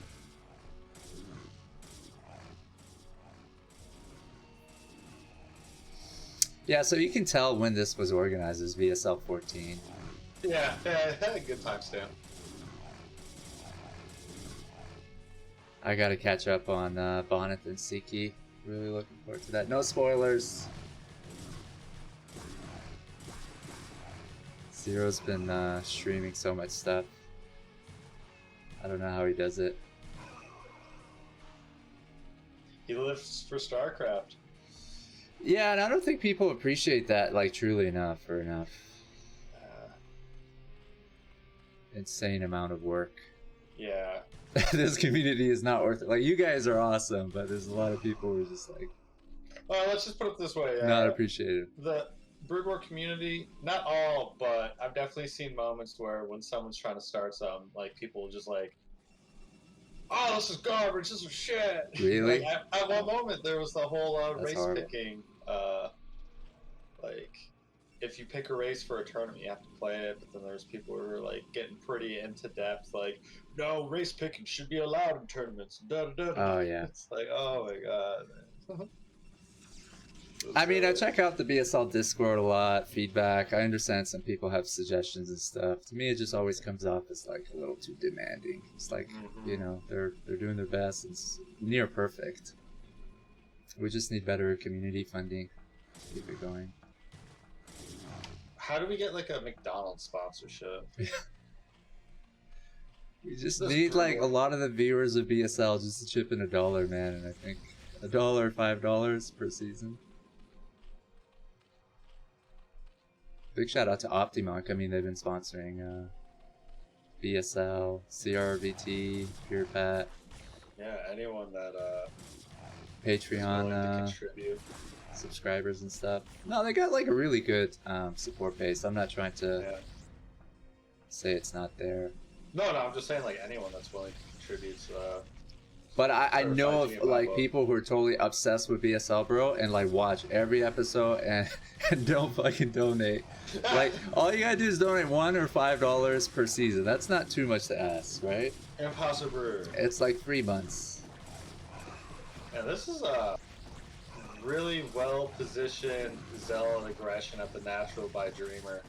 A: Yeah, so you can tell when this was organized as VSL 14.
B: Yeah, good timestamp.
A: I gotta catch up on Bonnet and Sziky. Really looking forward to that. No spoilers. Zero's been streaming so much stuff. I don't know how he does it.
B: He lives for StarCraft.
A: Yeah, and I don't think people appreciate that like truly enough or enough. Insane amount of work.
B: Yeah.
A: This community is not worth it. Like, you guys are awesome, but there's a lot of people who are just like...
B: Well, let's just put it this way.
A: not appreciated.
B: The Brood War community, not all, but I've definitely seen moments where when someone's trying to start something, like, people just like, oh, this is garbage, this is shit.
A: Really?
B: Like, at one moment, there was the whole race
A: horrible.
B: picking, like, if you pick a race for a tournament, you have to play it, but then there's people who are, like, getting pretty into depth, like, no, race picking should be allowed in tournaments, da-da-da-da.
A: Oh, yeah.
B: It's like, oh my god, man.
A: I mean, I check out the BSL Discord a lot, feedback. I understand some people have suggestions and stuff. To me, it just always comes off as like a little too demanding. It's like, you know, they're doing their best. It's near perfect. We just need better community funding to keep it going.
B: How do we get like a McDonald's sponsorship?
A: We just need like a lot of the viewers of BSL just to chip in $1, man, and I think $1, $5 per season. Big shout out to Optimonk. I mean, they've been sponsoring BSL, CRVT, Pure Pat.
B: Yeah, anyone that
A: Patreon subscribers and stuff. No, they got like a really good support base. I'm not trying to say it's not there.
B: No, I'm just saying like anyone that's willing to contribute.
A: But I know of like people who are totally obsessed with BSL, bro, and like watch every episode and don't fucking donate. Like, all you gotta do is donate $1 or $5 per season. That's not too much to ask, right?
B: Impossible.
A: It's like 3 months.
B: Yeah, this is a really well-positioned Zealot aggression at the natural by Dreamer.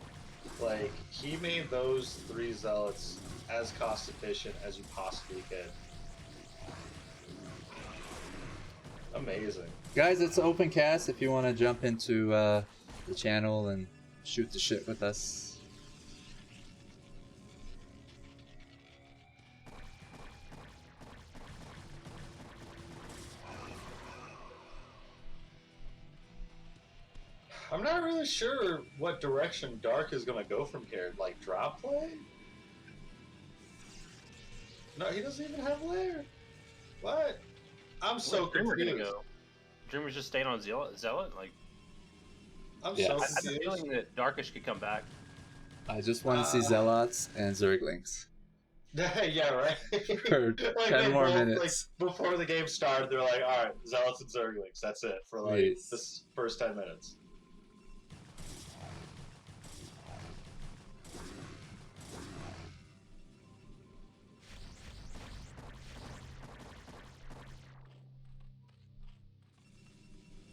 B: Like, he made those 3 Zealots as cost-efficient as you possibly could. Amazing.
A: Guys, it's open cast if you want to jump into the channel and shoot the shit with us.
B: I'm not really sure what direction Dark is going to go from here. Like, drop play? No, he doesn't even have lair. What? I'm so
J: Dreamer
B: confused.
J: gonna go? Dreamer's just staying on Zealot? Like,
B: I'm so confused.
J: I have a feeling that Darkysh could come back.
A: I just want to see Zealots and Zerglings.
B: Yeah, right.
A: For
B: like
A: 10 more
B: both,
A: minutes.
B: Like before the game started, they're like, "All right, Zealots and Zerglings. That's it for like
A: Please.
B: this first 10 minutes."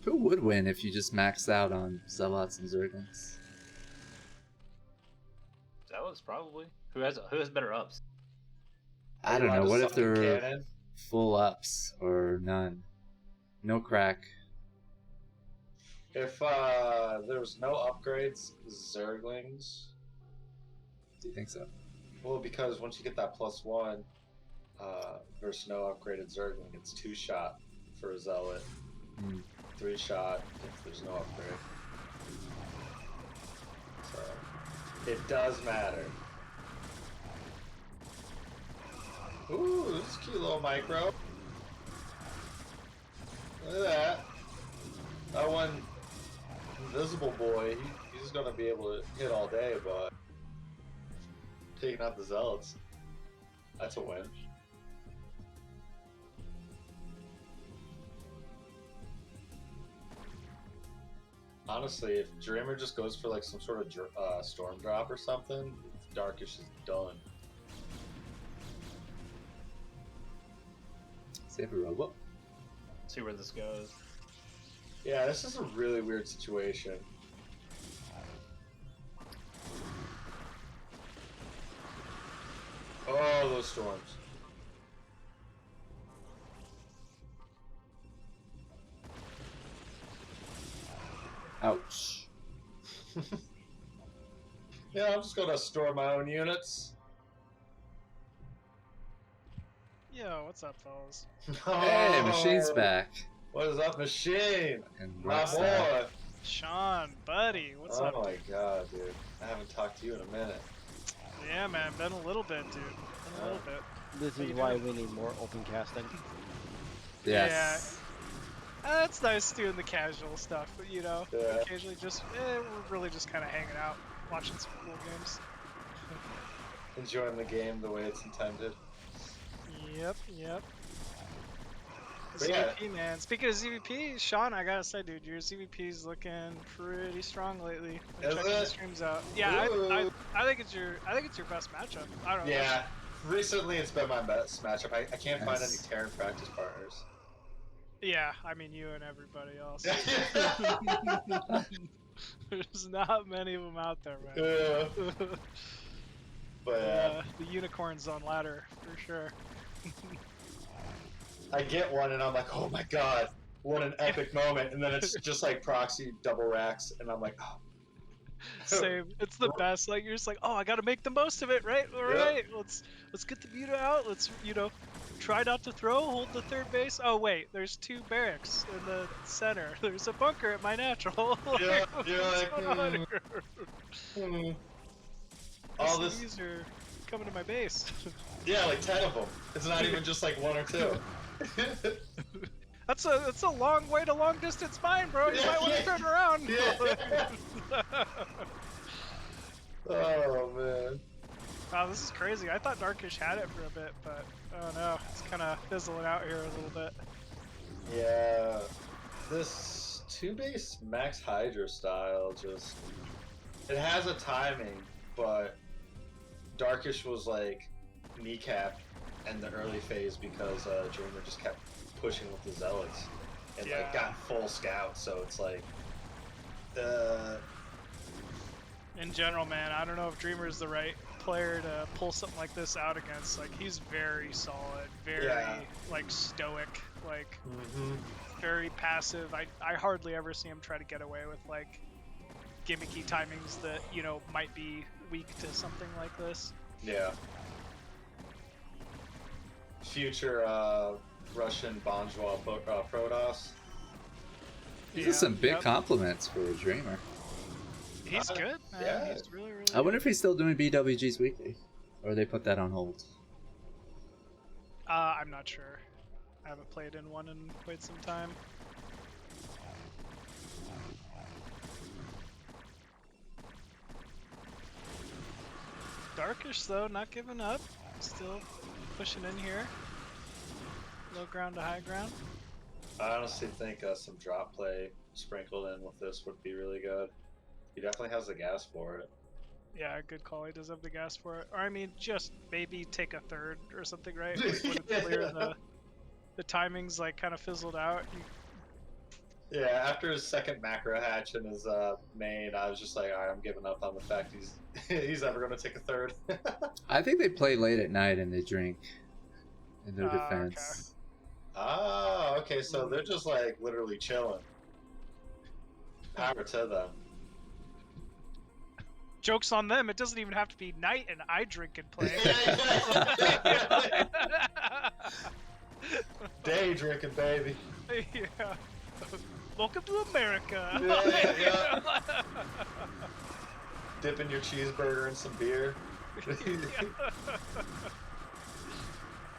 A: Who would win if you just maxed out on Zealots and Zerglings?
J: Zealots probably. Who has better ups?
A: I don't know. What if they're
B: cannon?
A: full ups or none? No crack.
B: If there was no upgrades, Zerglings.
A: Do you think so?
B: Well, because once you get that +1 versus no upgraded Zergling, it's 2-shot for a Zealot, 3-shot if there's no upgrade. So it does matter. Ooh, this is a cute little micro. Look at that. That one invisible boy, he's gonna be able to hit all day, but taking out the Zealots, that's a win. Honestly, if Dreamer just goes for like some sort of storm drop or something, Darkysh is done.
A: Save a robot.
J: See where this goes.
B: Yeah, this is a really weird situation. Oh, those storms.
A: Ouch.
B: Yeah, I'm just gonna store my own units.
D: Yo, what's up, fellas?
A: Hey, Machine's back.
B: What is up, Machine?
A: And
B: My
A: Rockstar.
B: boy.
D: Sean, buddy, what's up?
B: Oh my god, dude. I haven't talked to you in a minute.
D: Yeah, man, been a little bit, dude. Been a little bit.
K: This
D: How
K: is
D: you
K: why
D: doing?
K: we need more open casting.
A: Yes.
D: Yeah. It's nice doing the casual stuff, you know.
B: Yeah.
D: Occasionally just, we're really just kind of hanging out, watching some cool games.
B: Enjoying the game the way it's intended.
D: Yep.
B: But yeah.
D: ZVP, man. Speaking of ZVP, Sean, I gotta say, dude, your ZVP's looking pretty strong lately. Been
B: Is
D: checking
B: it?
D: the streams out. Yeah, I think it's your best matchup. I don't know.
B: Yeah. Recently, it's been my best matchup. I can't find any Terran practice partners.
D: Yeah, I mean you and everybody else. There's not many of them out there, man.
B: Yeah. But
D: the unicorns on ladder for sure.
B: I get one and I'm like, oh my god, what an epic moment. And then it's just like proxy double racks, and I'm like, oh.
D: Same. It's the best. Like you're just like, oh, I gotta make the most of it, right? All right, let's get the Muta out. Let's try not to throw. Hold the third base. Oh wait, there's 2 barracks in the center. There's a bunker at my natural.
B: Yeah,
D: What's going on here?
B: All this.
D: These are coming to my base.
B: Yeah, like 10 of them. It's not even just like 1 or 2.
D: That's a long way to long distance mine, bro. You might want to turn around.
B: Yeah. Oh man.
D: Wow, this is crazy. I thought Darkysh had it for a bit, but oh no, it's kind of fizzling out here a little bit.
B: Yeah, this 2-base Max Hydra style just, it has a timing, but Darkysh was like kneecapped in the early phase because Dreamer just kept pushing with the Zealots and like got full scout, so it's like
D: in general, man, I don't know if Dreamer is the right player to pull something like this out against. Like he's very solid, very like stoic, like very passive. I hardly ever see him try to get away with like gimmicky timings that might be weak to something like this.
B: Yeah. Future Russian Bonjour Protoss.
A: These are some big compliments for a Dreamer.
D: He's good, man.
B: Yeah.
D: He's really
A: I wonder if he's still doing BWGs weekly, or they put that on hold.
D: I'm not sure. I haven't played in one in quite some time. Darkysh though, not giving up. Still pushing in here. Low ground to high ground.
B: I honestly think some drop play sprinkled in with this would be really good. He definitely has the gas for it.
D: Yeah, good call. He does have the gas for it. Or I mean, just maybe take a third or something, right? Like when it's clear the timing's like kind of fizzled out.
B: Yeah, after his second macro hatch in his main, I was just like, alright, I'm giving up on the fact he's ever going to take a third.
A: I think they play late at night and they drink in their defense.
D: Okay.
B: Oh, okay, so they're just like literally chilling. Power to them.
D: Joke's on them. It doesn't even have to be night and I drink and play.
B: Day drinking, baby.
D: Yeah. Welcome to America.
B: Yeah. Dipping your cheeseburger in some beer.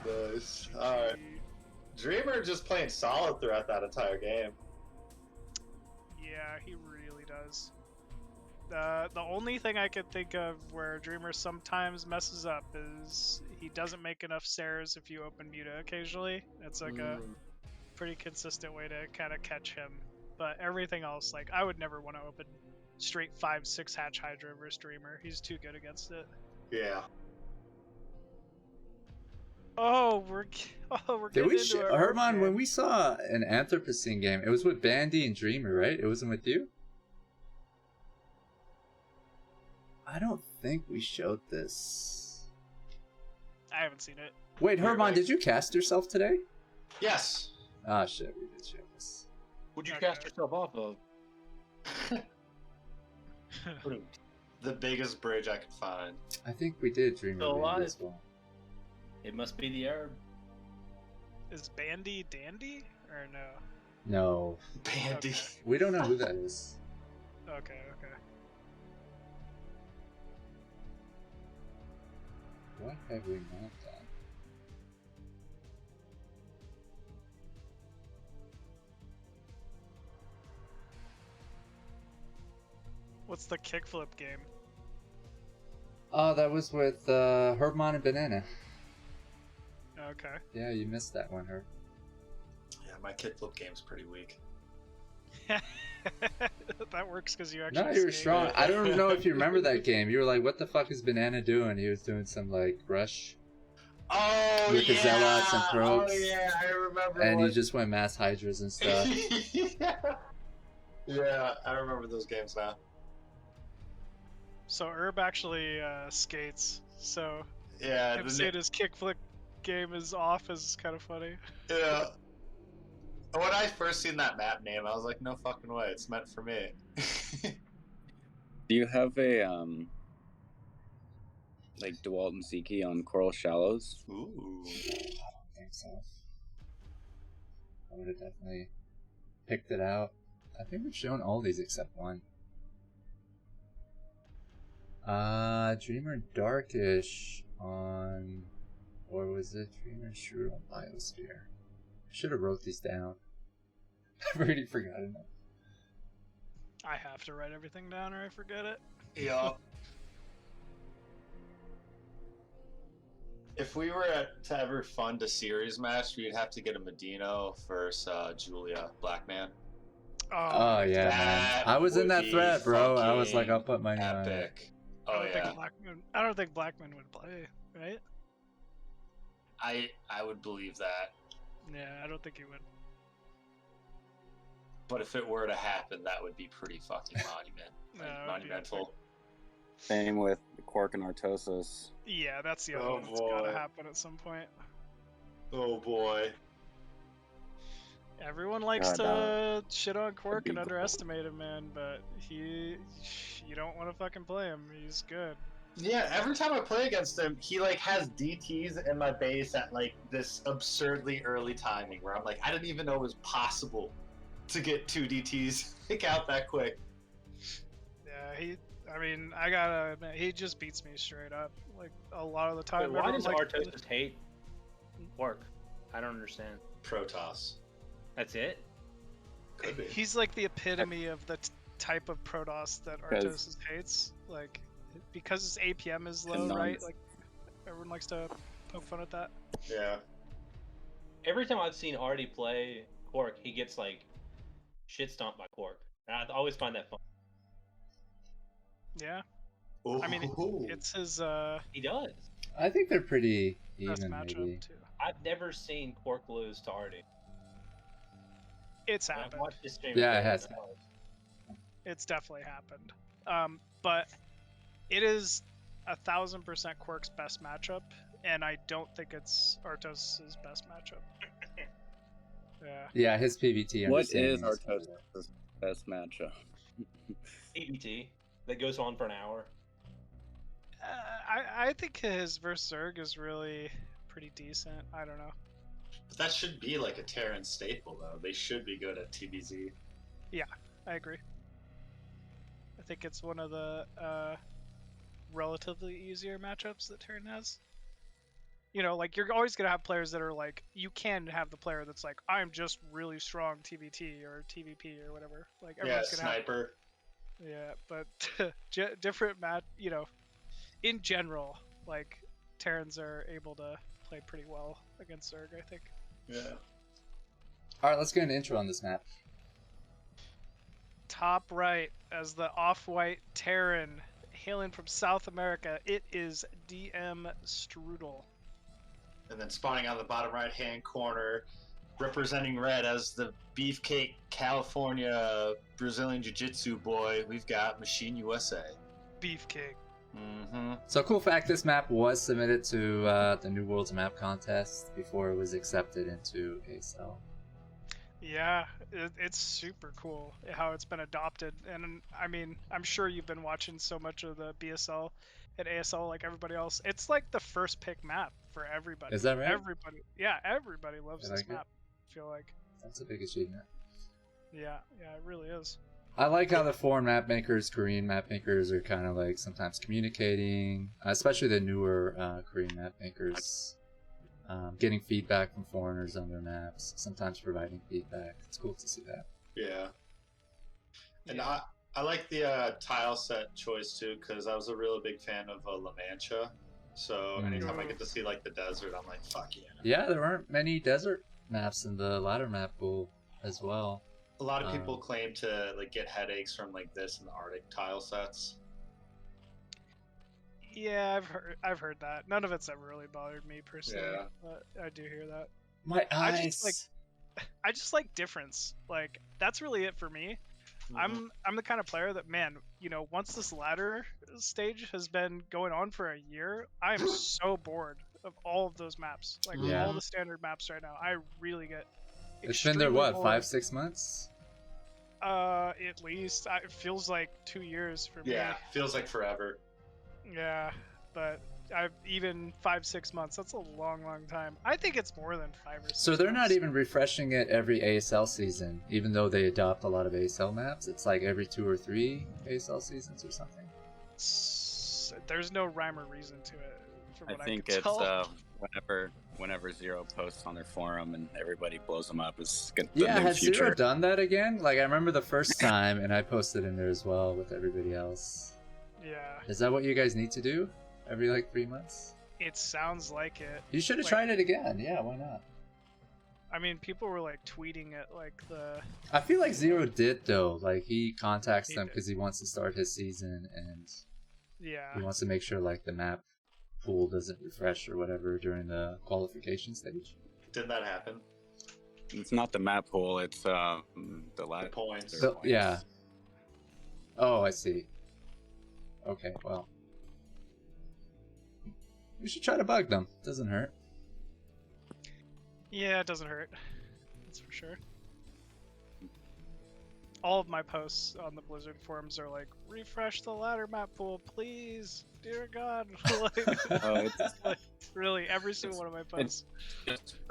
B: Nice. Alright. Dreamer just playing solid throughout that entire game.
D: Yeah, he really does. The only thing I could think of where Dreamer sometimes messes up is he doesn't make enough Sares if you open Muta occasionally. It's like a pretty consistent way to kind of catch him. But everything else, like, I would never want to open straight 5-6 hatch Hydra versus Dreamer. He's too good against it.
B: Yeah.
D: Oh, we're
A: Did we
D: getting into it.
A: Herbmon, when we saw an Anthropocene game, it was with Bandy and Dreamer, right? It wasn't with you? I don't think we showed this.
D: I haven't seen it.
A: Wait, Herbmon, did you cast yourself today?
B: Yes.
A: Ah, shit, we did show this.
J: What'd you cast yourself off of?
B: The biggest bridge I could find.
A: I think we did Dreamer
J: Still
A: Bandy
J: alive.
A: as well.
J: It must be the Arab.
D: Is Bandy Dandy or no?
A: No.
B: Bandy.
D: Okay.
A: We don't know who that is.
D: Okay.
A: What have we not done?
D: What's the kickflip game?
A: Oh, that was with Herbmon and Banana.
D: Okay.
A: Yeah, you missed that one, Herb.
B: Yeah, my kickflip game's pretty weak.
D: That works because you actually.
A: No, you were
D: skate.
A: strong. I don't know if you remember that game. You were like, what the fuck is Banana doing? He was doing some, like, rush.
B: Oh,
A: with the Zealots and probes.
B: Oh, yeah, I remember.
A: And you just went mass Hydras and stuff.
B: Yeah, I remember those games now.
D: So Herb actually skates. So
B: Yeah,
D: him saying his kickflip game is off is kind of funny.
B: Yeah. When I first seen that map name, I was like, no fucking way, it's meant for me.
H: Do you have a like Dewalt and Sziky on Coral Shallows?
B: Ooh.
A: I don't think so. I would have definitely picked it out. I think we've shown all these except one. Dreamer Darkysh on, or was it Dreamer Strudel Biosphere? Should have wrote these down. I've already forgotten them.
D: I have to write everything down or I forget it.
B: Yeah. If we were to ever fund a series match, we'd have to get a Medino versus Julia Blackman.
A: Oh yeah, man. I was in that thread, bro. I was like, I'll put money on it.
B: Epic. Oh yeah.
D: I don't think Blackman would play, right?
B: I would believe that.
D: Yeah, I don't think he would.
B: But if it were to happen, that would be pretty fucking monumental.
H: Same with Kwark and Artosis.
D: Yeah, that's the other one that's gotta happen at some point.
B: Oh boy.
D: Everyone likes to shit on Kwark and underestimate him, man, but you don't want to fucking play him. He's good.
B: Yeah, every time I play against him, he like has DTs in my base at like this absurdly early timing where I'm like, I didn't even know it was possible to get 2 DTs like out that quick.
D: Yeah, I gotta admit, he just beats me straight up. Like a lot of the time.
J: Wait, why does Artosis hate Kwark? I don't understand.
B: Protoss.
J: That's it?
D: He's like the epitome of the type of Protoss that Artosis hates. Like, because his APM is low, right? Like everyone likes to poke fun at that.
B: Yeah.
J: Every time I've seen Artie play Kwark, he gets like shit stomped by Kwark. And I always find that fun.
D: Yeah.
B: Ooh.
D: I mean, it's his.
J: He does.
A: I think they're pretty
D: best
A: even,
D: matchup
A: maybe.
D: too.
J: I've never seen Kwark lose to Artie.
D: It's
J: And
D: happened.
J: I've watched his stream.
A: Yeah, it has.
D: It's definitely happened. But it is 1000% Kwark's best matchup, and I don't think it's Artos' best matchup. Yeah.
A: Yeah, his PvT.
H: What is Artos' best matchup?
J: PvT that goes on for an hour.
D: I think his versus Zerg is really pretty decent. I don't know.
B: But that should be like a Terran staple, though. They should be good at TBZ.
D: Yeah, I agree. I think it's one of the relatively easier matchups that Terran has. You know, like, you're always going to have players that are like, you can have the player that's like, I'm just really strong TVT or TVP or whatever. Like, everyone's gonna
B: sniper.
D: Yeah, but different you know, in general, like, Terrans are able to play pretty well against Zerg, I think.
B: Yeah.
A: Alright, let's get an intro on this map.
D: Top right, as the off-white Terran, hailing from South America, it is DM Strudel.
B: And then spawning on the bottom right-hand corner, representing red as the Beefcake California Brazilian Jiu-Jitsu boy, we've got Machine USA.
D: Beefcake.
B: Mm-hmm.
A: So, cool fact, this map was submitted to the New Worlds Map Contest before it was accepted into ASL.
D: Yeah, it's super cool how it's been adopted. And I mean, I'm sure you've been watching so much of the BSL and ASL like everybody else. It's like the first pick map for everybody.
A: Is that right?
D: Everybody loves this map, I feel like.
A: That's a big achievement.
D: Yeah, it really is.
A: I like how the foreign map makers, Korean map makers, are kind of like sometimes communicating, especially the newer Korean map makers, getting feedback from foreigners on their maps, sometimes providing feedback. It's cool to see that.
B: Yeah. And I like the tile set choice too, because I was a really big fan of La Mancha. So anytime I get to see like the desert, I'm like, fuck yeah.
A: Yeah, there aren't many desert maps in the ladder map pool as well.
B: A lot of people claim to like get headaches from like this and the Arctic tile sets.
D: Yeah, I've heard that. None of it's ever really bothered me personally.
B: Yeah.
D: But I do hear that.
A: My eyes.
D: I just like difference. Like, that's really it for me. I'm the kind of player that, man, you know, once this ladder stage has been going on for a year, I am so bored of all of those maps. Like, all the standard maps right now. I really get
A: It's been there, what, 5-6 months?
D: At least. It feels like 2 years for me.
B: Yeah, feels like forever.
D: Yeah, but I've even 5-6 months. That's a long time. I think it's more than 5 or 6.
A: So they're not even refreshing it every ASL season, even though they adopt a lot of ASL maps. It's like every 2 or 3 ASL seasons or something.
D: There's no rhyme or reason to it.
H: I think it's whenever Zero posts on their forum and everybody blows them up is the new
A: has
H: future.
A: Zero done that again? Like, I remember the first time, and I posted in there as well with everybody else.
D: Yeah.
A: Is that what you guys need to do every like 3 months?
D: It sounds like it.
A: You should have tried it again. Yeah, why not?
D: I mean, people were like tweeting it like the.
A: I feel like Zero did though. Like, he contacts them because he wants to start his season, and he wants to make sure like the map pool doesn't refresh or whatever during the qualification stage.
B: Did that happen?
H: It's not the map pool. It's the last
B: points.
A: Yeah. Oh, I see. Okay, well, we should try to bug them. Doesn't hurt.
D: Yeah, it doesn't hurt. That's for sure. All of my posts on the Blizzard forums are like, refresh the ladder map pool, please, dear God. Like, really, every single one of my posts.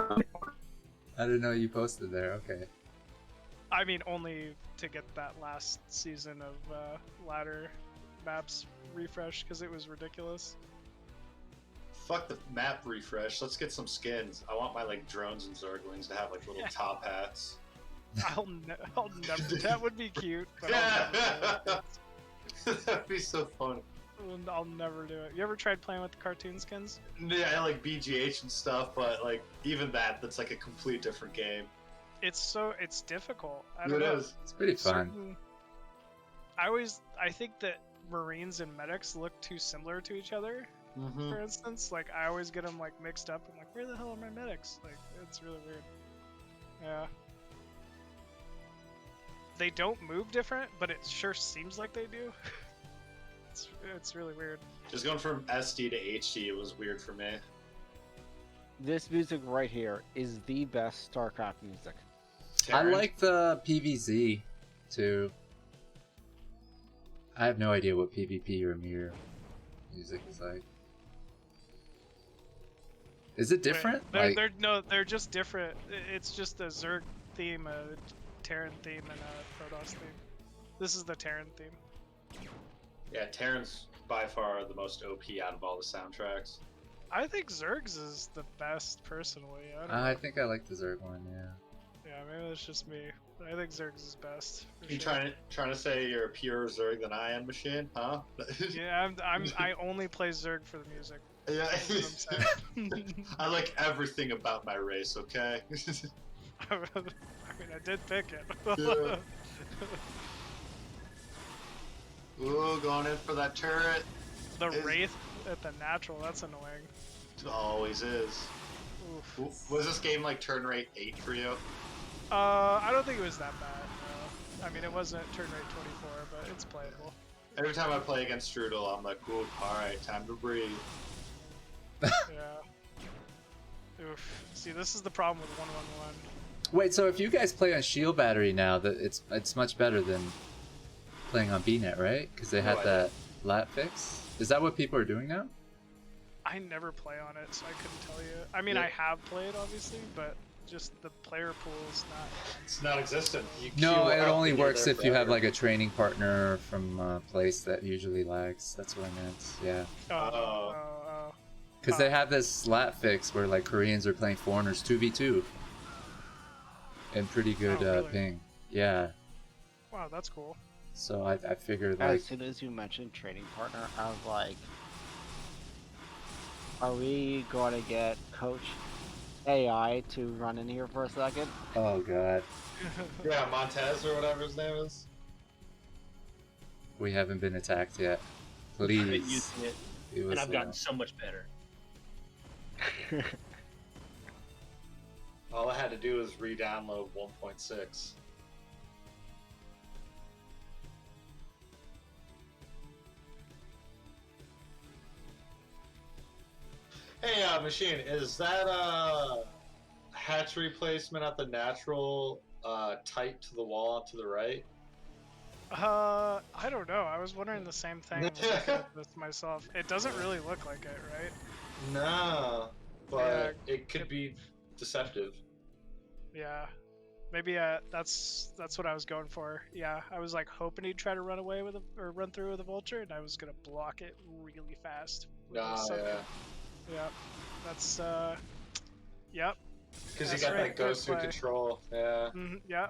A: I didn't know you posted there. Okay.
D: I mean, only to get that last season of ladder maps refreshed because it was ridiculous.
B: Fuck the map refresh. Let's get some skins. I want my like drones and Zerglings to have like little top hats.
D: I'll never. That would be cute. But
B: That'd be so funny.
D: I'll never do it. You ever tried playing with the cartoon skins?
B: Yeah, I like BGH and stuff, but like even that's like a complete different game.
D: It's difficult. I don't
B: It
D: know.
B: is.
A: It's pretty fun.
D: I think that Marines and medics look too similar to each other.
B: Mm-hmm.
D: For instance, like I always get them like mixed up. I'm like, where the hell are my medics? Like, it's really weird. Yeah. They don't move different, but it sure seems like they do. It's really weird.
B: Just going from SD to HD was weird for me.
K: This music right here is the best StarCraft music.
A: I like the PvZ too. I have no idea what PvP or Mir music is like. Is it different?
D: They're just different. It's just a Zerg theme, a Terran theme, and a Protoss theme. This is the Terran theme.
B: Yeah, Terran's by far the most OP out of all the soundtracks.
D: I think Zerg's is the best, personally.
A: I think I like the Zerg one, yeah.
D: Yeah, maybe that's just me. I think Zerg's is best.
B: You trying to say you're a pure Zerg than I am, Machine? Huh?
D: Yeah, I only play Zerg for the music.
B: Yeah.
D: That's what I'm saying.
B: I like everything about my race. Okay.
D: I mean, I did pick it.
B: Yeah. Ooh, going in for that turret.
D: The Wraith at the natural, that's annoying.
B: It always is.
D: Oof.
B: Was this game like turn rate 8 for you?
D: I don't think it was that bad, no. I mean, it wasn't turn rate 24, but it's playable.
B: Every time I play against Strudel, I'm like, ooh, alright, time to breathe.
D: Yeah. Oof. See, this is the problem with 111.
A: Wait, so if you guys play on Shield Battery now, that it's much better than playing on BNet, right? Because they had that lat fix. Is that what people are doing now?
D: I never play on it, so I couldn't tell you. I mean, I have played, obviously, but just the player pool is not...
B: It's non-existent.
A: No, it only works if you have like a training partner from a place that usually lags. That's what I meant, yeah. Because they have this lat fix where like Koreans are playing foreigners 2v2. And pretty good
D: really?
A: ping. Yeah.
D: Wow, that's cool.
A: So I figured like...
K: As soon as you mentioned training partner, I was like, are we going to get Coach AI to run in here for a second?
A: Oh god.
B: Yeah, Montez or whatever his name is.
A: We haven't been attacked yet.
J: I've been
A: Please.
J: using it, and I've gotten so much better.
B: All I had to do was re-download 1.6. Hey, Machine, is that hatchery placement at the natural tight to the wall to the right?
D: I don't know. I was wondering the same thing. Looking at this myself. It doesn't really look like it, right?
B: No, but it could be deceptive.
D: Yeah, maybe that's what I was going for. Yeah, I was like hoping he'd try to run away with or run through with a vulture, and I was gonna block it really fast. Yeah, that's yep.
B: Because you got that ghost through control. Yeah.
D: Yeah.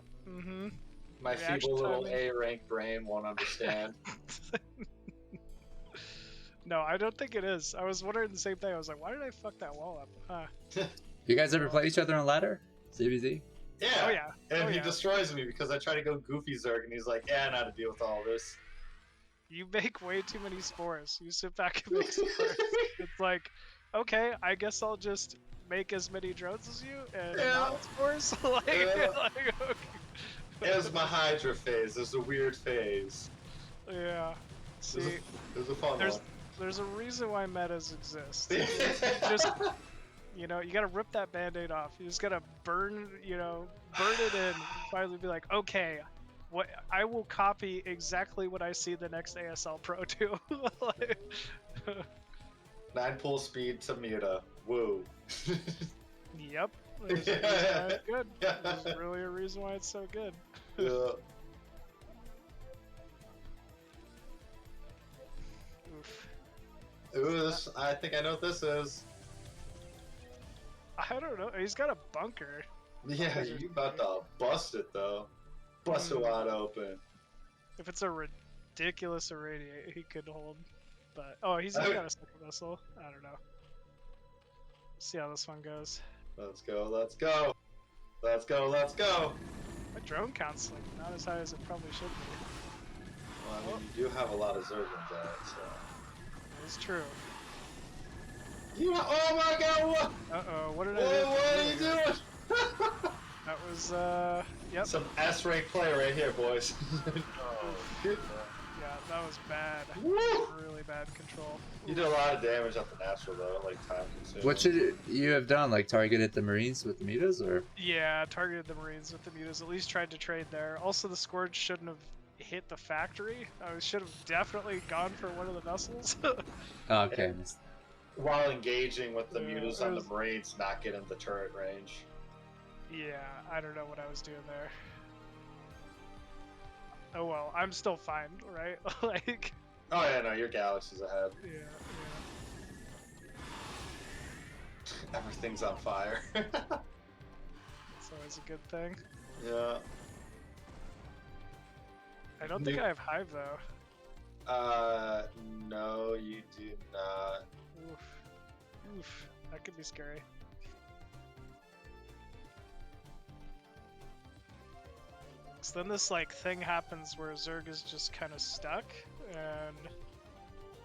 B: My feeble little A rank brain won't understand.
D: No, I don't think it is. I was wondering the same thing. I was like, why did I fuck that wall up?
A: You guys ever play each other on ladder? CBZ?
B: Yeah.
D: Oh yeah.
B: And he destroys me because I try to go goofy Zerg, and he's like, yeah, I know how to deal with all this.
D: You make way too many spores. You sit back and make spores. It's like, okay, I guess I'll just make as many drones as you and not spores. Okay.
B: It was my Hydra phase. It was a weird phase.
D: Yeah. See,
B: it was a fun one.
D: There's a reason why metas exist. You know, you gotta rip that band-aid off. You just gotta burn it in. Finally be like, okay, what I will copy exactly what I see the next ASL Pro do.
B: 9 pull speed to Muta. Woo.
D: Yep. There's a reason why it's good. There's really a reason why it's so good.
B: Yeah. Ooh, I think I know what this is.
D: I don't know. He's got a bunker.
B: Yeah, you about to bust it though. Bust it wide open.
D: If it's a ridiculous irradiate, he could hold. But oh, he's got a second vessel. I don't know. See how this one goes.
B: Let's go, let's go. Let's go, let's go.
D: My drone count's like not as high as it probably should be.
B: Well, I mean, you do have a lot of Zerglings out, so.
D: That's true.
B: Oh my god, what?
D: Uh-oh, what did I do?
B: What are you doing?
D: That was, yep.
B: Some S-rank play right here, boys.
D: Yeah, that was bad.
B: Woo!
D: Really bad control.
B: You did a lot of damage on the natural, though, like time consuming.
A: What should you have done? Like targeted the Marines with the mutas, or?
D: Yeah, targeted the Marines with the mutas. At least tried to trade there. Also, the Scourge shouldn't have hit the factory. I should have definitely gone for one of the vessels.
A: Oh, okay.
B: While engaging with the mutas on the Marines, not getting the turret range.
D: Yeah, I don't know what I was doing there. Oh well, I'm still fine, right? Like.
B: Oh yeah, no, your galaxy's ahead.
D: Yeah.
B: Everything's on fire.
D: It's always a good thing.
B: Yeah.
D: I don't think I have Hive though.
B: No, you do not.
D: Oof, that could be scary. So then this like thing happens where Zerg is just kind of stuck, and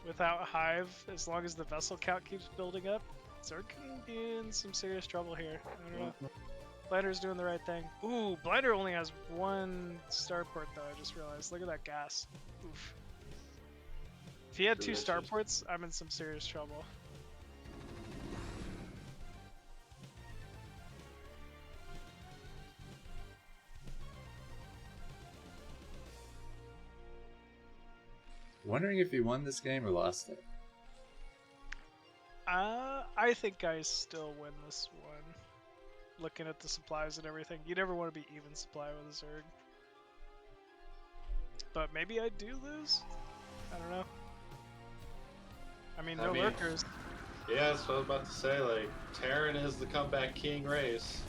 D: without Hive, as long as the vessel count keeps building up, Zerg can be in some serious trouble here. I don't know. Blinder's doing the right thing. Ooh, Blinder only has one starport though, I just realized. Look at that gas. Oof. If he had two starports, I'm in some serious trouble.
A: Wondering if he won this game or lost it.
D: I think I still win this one. Looking at the supplies and everything, you never want to be even supply with a Zerg. But maybe I do lose? I don't know. I mean, no lurkers.
B: Yeah, that's what I was about to say. Like, Terran is the comeback king race.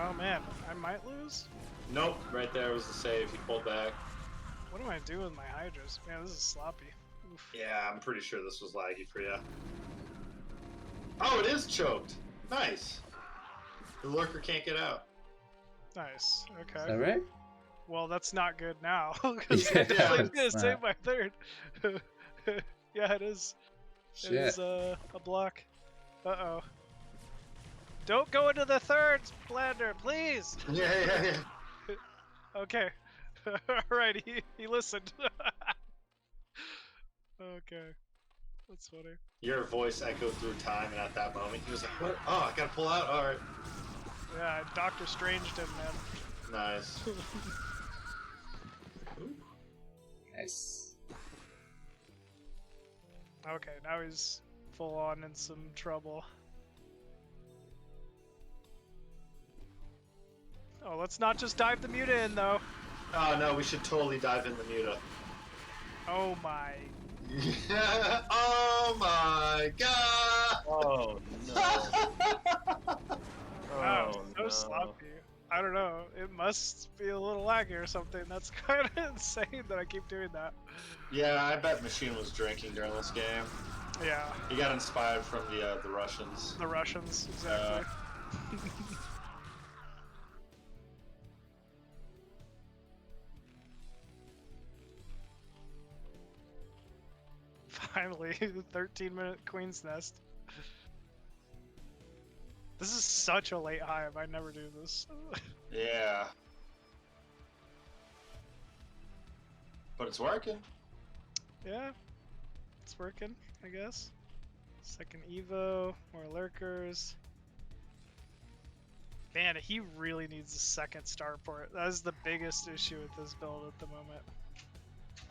D: Oh man, I might lose?
B: Nope, right there was the save. He pulled back.
D: What am I doing with my Hydras? Man, this is sloppy. Oof.
B: Yeah, I'm pretty sure this was laggy for you. Oh, it is choked. Nice. The lurker can't get out.
D: Nice. Okay.
A: Is that right?
D: Well, that's not good now. Because
A: Yeah,
D: I definitely did
A: it's
D: save
A: not.
D: my third. Yeah, it is.
A: Shit.
D: It is a block. Uh-oh. Don't go into the third, Blander, please!
B: Yeah.
D: Okay. Alright, he listened. Okay. That's funny.
B: Your voice echoed through time, and at that moment, he was like, what? Oh, I gotta pull out? Alright.
D: Yeah, Doctor Stranged him, man.
B: Nice.
A: Nice.
D: Okay, now he's full on in some trouble. Oh, let's not just dive the Muta in, though.
B: Oh, no, we should totally dive in the Muta.
D: Oh my.
B: Yeah. Oh my god!
J: Oh no.
D: Wow, so sloppy. I don't know. It must be a little laggy or something. That's kind of insane that I keep doing that.
B: Yeah, I bet Machine was drinking during this game.
D: Yeah.
B: He got inspired from the Russians.
D: The Russians, exactly. Finally, the 13-minute Queen's Nest. This is such a late hive. I never do this.
B: Yeah. But it's working.
D: Yeah, it's working, I guess. Second Evo, more lurkers. Man, he really needs a second starport. That is the biggest issue with this build at the moment.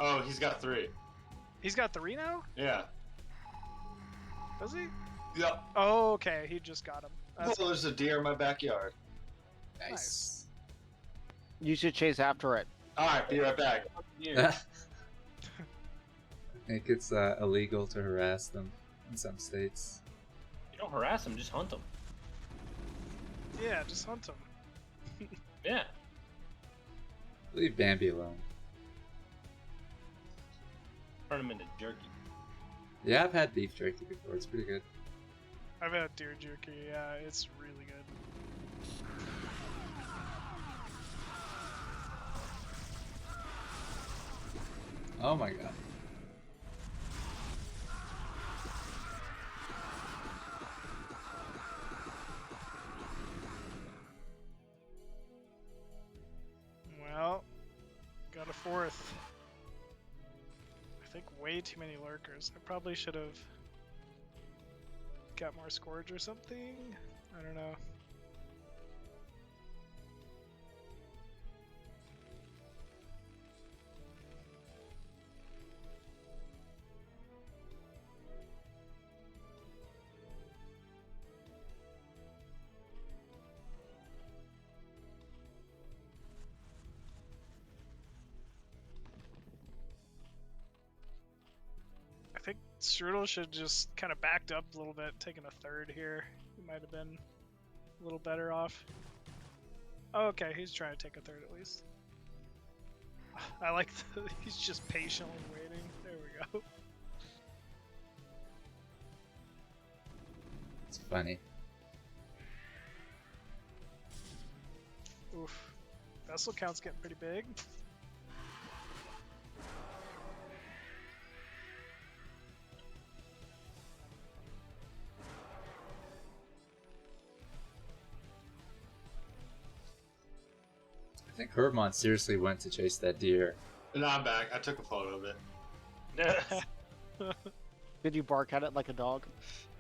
B: Oh, he's got 3.
D: He's got 3 now?
B: Yeah.
D: Does he?
B: Yep.
D: Oh, okay. He just got him. That's
B: there's a deer in my backyard.
A: Nice.
K: You should chase after it.
B: Alright, be right back.
A: I think it's illegal to harass them in some states.
J: You don't harass them, just hunt them.
D: Yeah, just hunt him.
J: Yeah.
A: Leave Bambi alone.
J: Or turn them into jerky.
A: Yeah, I've had beef jerky before. It's pretty good.
D: I've had deer jerky. Yeah, it's really good.
A: Oh my god.
D: Well, got a fourth. I think way too many lurkers. I probably should have got more Scourge or something. I don't know. I think Strudel should just kind of backed up a little bit, taking a third here. He might have been a little better off. Oh, okay, he's trying to take a third at least. I like he's just patiently waiting. There we go.
A: It's funny.
D: Oof. Vessel count's getting pretty big.
A: I think Herbmon seriously went to chase that deer.
B: No, I'm back. I took a photo of it.
K: Did you bark at it like a dog?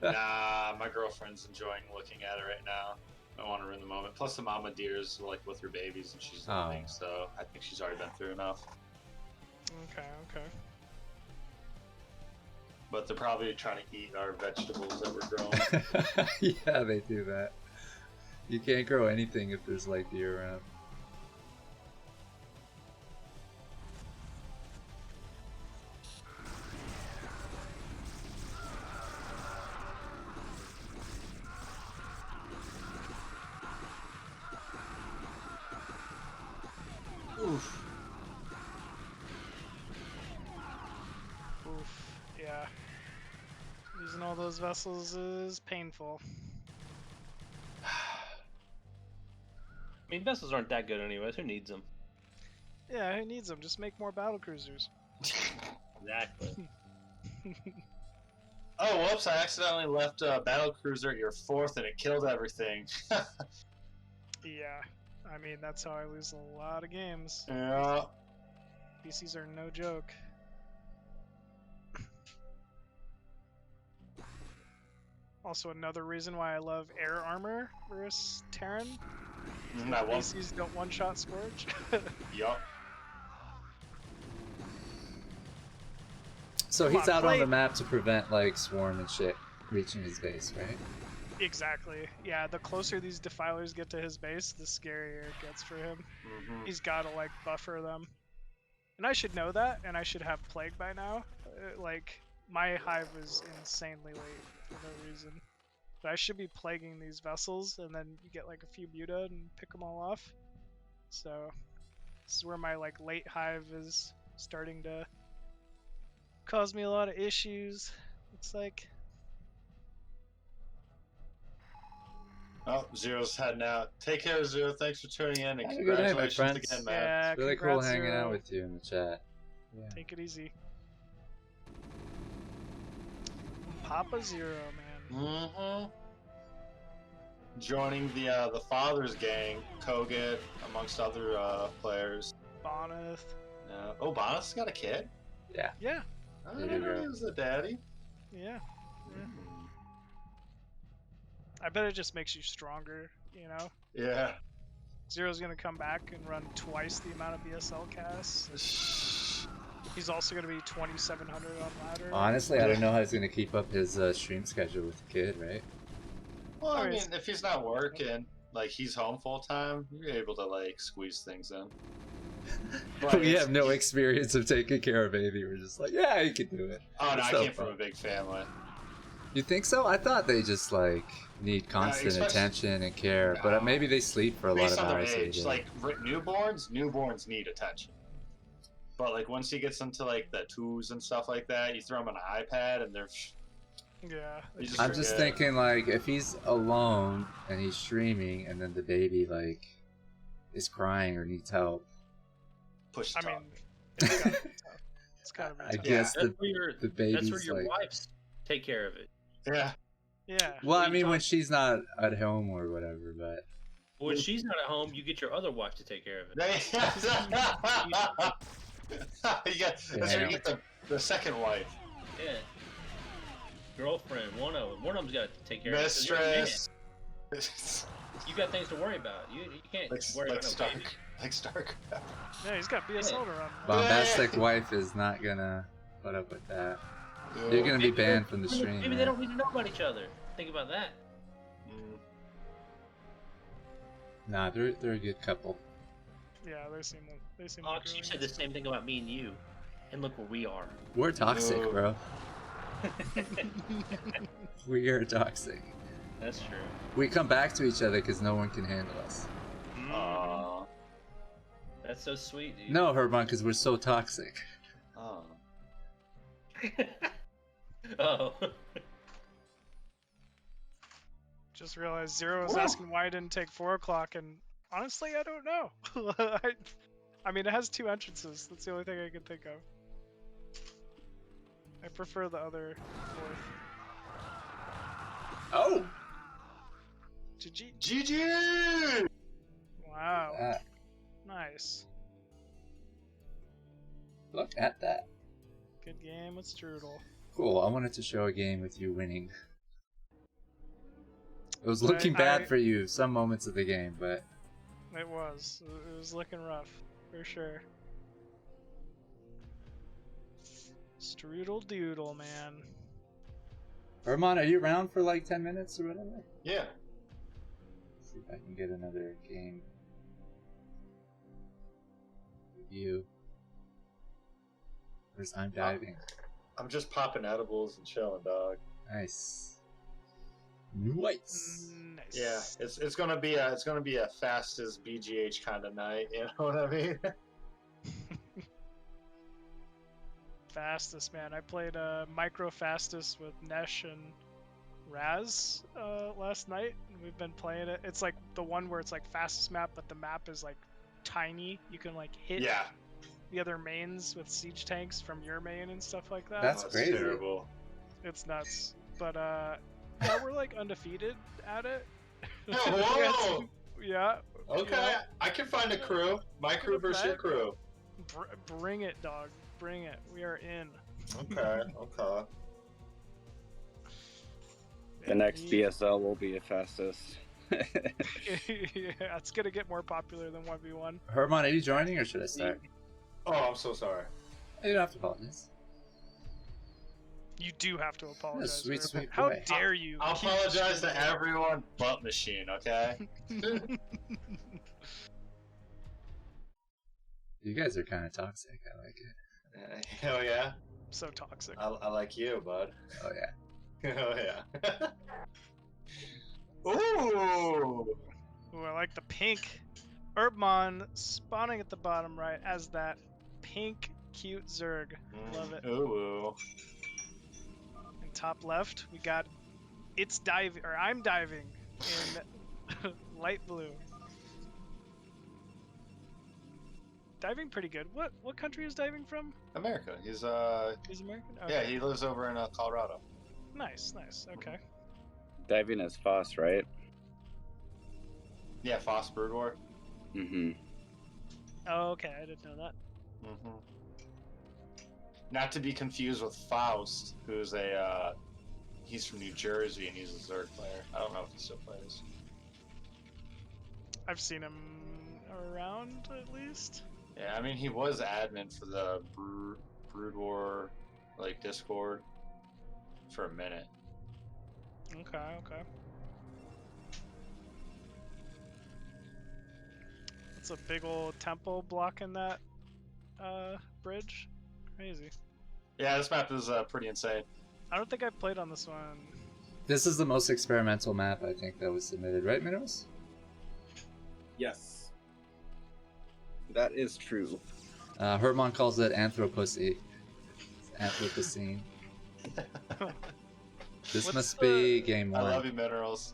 B: Nah, my girlfriend's enjoying looking at it right now. I don't want to ruin the moment. Plus, the mama deer's like with her babies, and she's learning, so I think she's already been through enough.
D: Okay, okay.
B: But they're probably trying to eat our vegetables that we're growing.
A: Yeah, they do that. You can't grow anything if there's like deer around.
D: Oof. Oof. Yeah. Using all those vessels is painful.
J: I mean, vessels aren't that good anyways. Who needs them?
D: Yeah, who needs them? Just make more battle cruisers.
J: Exactly.
B: Oh, whoops, I accidentally left a battle cruiser at your fourth and it killed everything.
D: Yeah. I mean, that's how I lose a lot of games.
B: Yeah.
D: PCs are no joke. Also, another reason why I love air armor versus Terran. PCs don't one-shot Scourge.
B: Yup.
A: So he's out on the map to prevent like Swarm and shit reaching his base, right?
D: Exactly. Yeah, the closer these defilers get to his base, the scarier it gets for him. He's got to like buffer them. And I should know that, and I should have Plague by now. Like, my hive was insanely late for no reason. But I should be plaguing these vessels, and then you get like a few muta and pick them all off. So, this is where my like late hive is starting to cause me a lot of issues. It's like...
B: Oh, Zero's heading out. Take care, Zero. Thanks for tuning in, and
A: Have a good night, my
B: congratulations
A: friends.
B: again, man.
D: Yeah,
A: It's really cool
D: congrats,
A: hanging out
D: Zero.
A: with you in the chat. Yeah.
D: Take it easy. Papa Zero, man.
B: Mm-hmm. Joining the Father's Gang, Koget, amongst other players.
D: Boneth.
B: Oh, Boneth's got a kid?
A: Yeah.
D: Yeah.
B: I didn't know he was a daddy.
D: Yeah. I bet it just makes you stronger, you know?
B: Yeah.
D: Zero's gonna come back and run twice the amount of BSL casts. He's also gonna be 2,700 on ladder.
A: Honestly, I don't know how he's gonna keep up his stream schedule with the kid, right?
B: Well, I mean, if he's not working, like he's home full time, you're able to like squeeze things in.
A: But we have no experience of taking care of baby. We're just like, yeah, you can do it.
B: Oh no,
A: It's
B: I
A: no
B: came from
A: fun.
B: a big family.
A: You think so? I thought they just like need constant attention and care, but maybe they sleep for a lot
B: Based
A: of
B: on their
A: hours a
B: age,
A: day.
B: like newborns need attention. But like once he gets into like the twos and stuff like that, you throw him on an iPad and they're.
D: Yeah.
A: I'm just thinking like if he's alone and he's streaming and then the baby like is crying or needs help.
B: Push.
D: I mean, it's gotta be tough. It's gotta be tough.
A: I guess
J: That's where
A: the baby's
J: that's where your
A: like...
J: wives take care of it.
B: Yeah.
D: Yeah.
A: Well, I mean when she's not at home or whatever, but.
J: When she's not at home, you get your other wife to take care of it.
B: That's where you get the second wife.
J: Yeah. Girlfriend, one of them's got to take care of it.
B: Mistress.
J: You got things to worry about. You can't worry about no baby.
B: Like Stark.
D: Yeah, he's got BSL to run.
A: Bombastic wife is not gonna put up with that. You're gonna be banned from the stream.
J: Maybe they don't need to know about each other. Think about that.
A: Nah, they're a good couple.
D: Yeah, they seem
J: Ox, you said the same thing about me and you, and look where we are.
A: We're toxic, bro. We are toxic.
J: That's true.
A: We come back to each other because no one can handle us.
B: Aww.
J: That's so sweet, dude.
A: No, Herbmon, because we're so toxic.
B: Oh.
J: Oh.
D: Just realized Zero was asking why I didn't take 4 o'clock, and honestly, I don't know. I mean, it has 2 entrances. That's the only thing I can think of. I prefer the other 4th.
A: Oh!
D: GG.
B: GG!
D: Wow. Nice.
A: Look at that.
D: Good game with Strudel.
A: Cool, I wanted to show a game with you winning. It was looking bad for you some moments of the game, but...
D: It was. It was looking rough, for sure. Strudel doodle, man.
A: Herbmon, are you around for like 10 minutes or whatever?
B: Yeah.
A: Let's see if I can get another game with you. Where's ImDiving?
B: I'm just popping edibles and chilling, dog.
A: Nice. Nice.
B: Yeah, it's gonna be a fastest BGH kind of night. You know what I mean?
D: Fastest, man. I played micro fastest with Nesh and Raz last night, and we've been playing it. It's like the one where it's like fastest map, but the map is like tiny. You can like hit the other mains with siege tanks from your main and stuff like that.
A: That's crazy.
B: Terrible.
D: It's nuts. But yeah, we're like undefeated at it.
B: Whoa!
D: Yeah.
B: Okay,
D: yeah.
B: I can find a crew. My crew versus your crew.
D: Bring it, dog. Bring it. We are in.
B: Okay. Okay.
H: The next BSL will be the fastest.
D: Yeah, it's gonna get more popular than 1v1.
A: Herbmon, are you joining or should I start?
B: Oh, I'm so sorry.
A: You don't have to apologize.
D: You do have to apologize.
A: Sweet, sweet
D: How
A: boy.
D: dare you?
B: I'll apologize to everyone but Machine, okay?
A: You guys are kind of toxic. I like it.
B: Hell yeah.
D: So toxic.
B: I like you, bud.
A: Oh yeah.
B: Oh yeah. Ooh!
D: Ooh, I like the pink. Herbmon spawning at the bottom right as that pink cute Zerg. Love it.
B: Ooh.
D: And top left, we got It's Diving, or I'm Diving in light blue. Diving pretty good. What country is Diving from?
B: America. He's
D: American? Okay.
B: Yeah, he lives over in Colorado.
D: Nice. Okay.
H: Diving is Foss, right?
B: Yeah, Foss Brood War.
H: Mm-hmm.
D: Oh, okay, I didn't know that.
B: Mm-hmm. Not to be confused with Faust, who's he's from New Jersey and he's a Zerg player. I don't know if he still plays.
D: I've seen him around at least.
B: Yeah, I mean he was admin for the Brood War like Discord for a minute.
D: Okay. It's a big old temple blocking that bridge. Crazy.
B: Yeah, this map is pretty insane.
D: I don't think I've played on this one.
A: This is the most experimental map I think that was submitted, right, Minerals?
H: Yes. That is true.
A: Herbmon calls it Anthropocene. Anthropocene. This must be game 1.
B: I love you, minerals.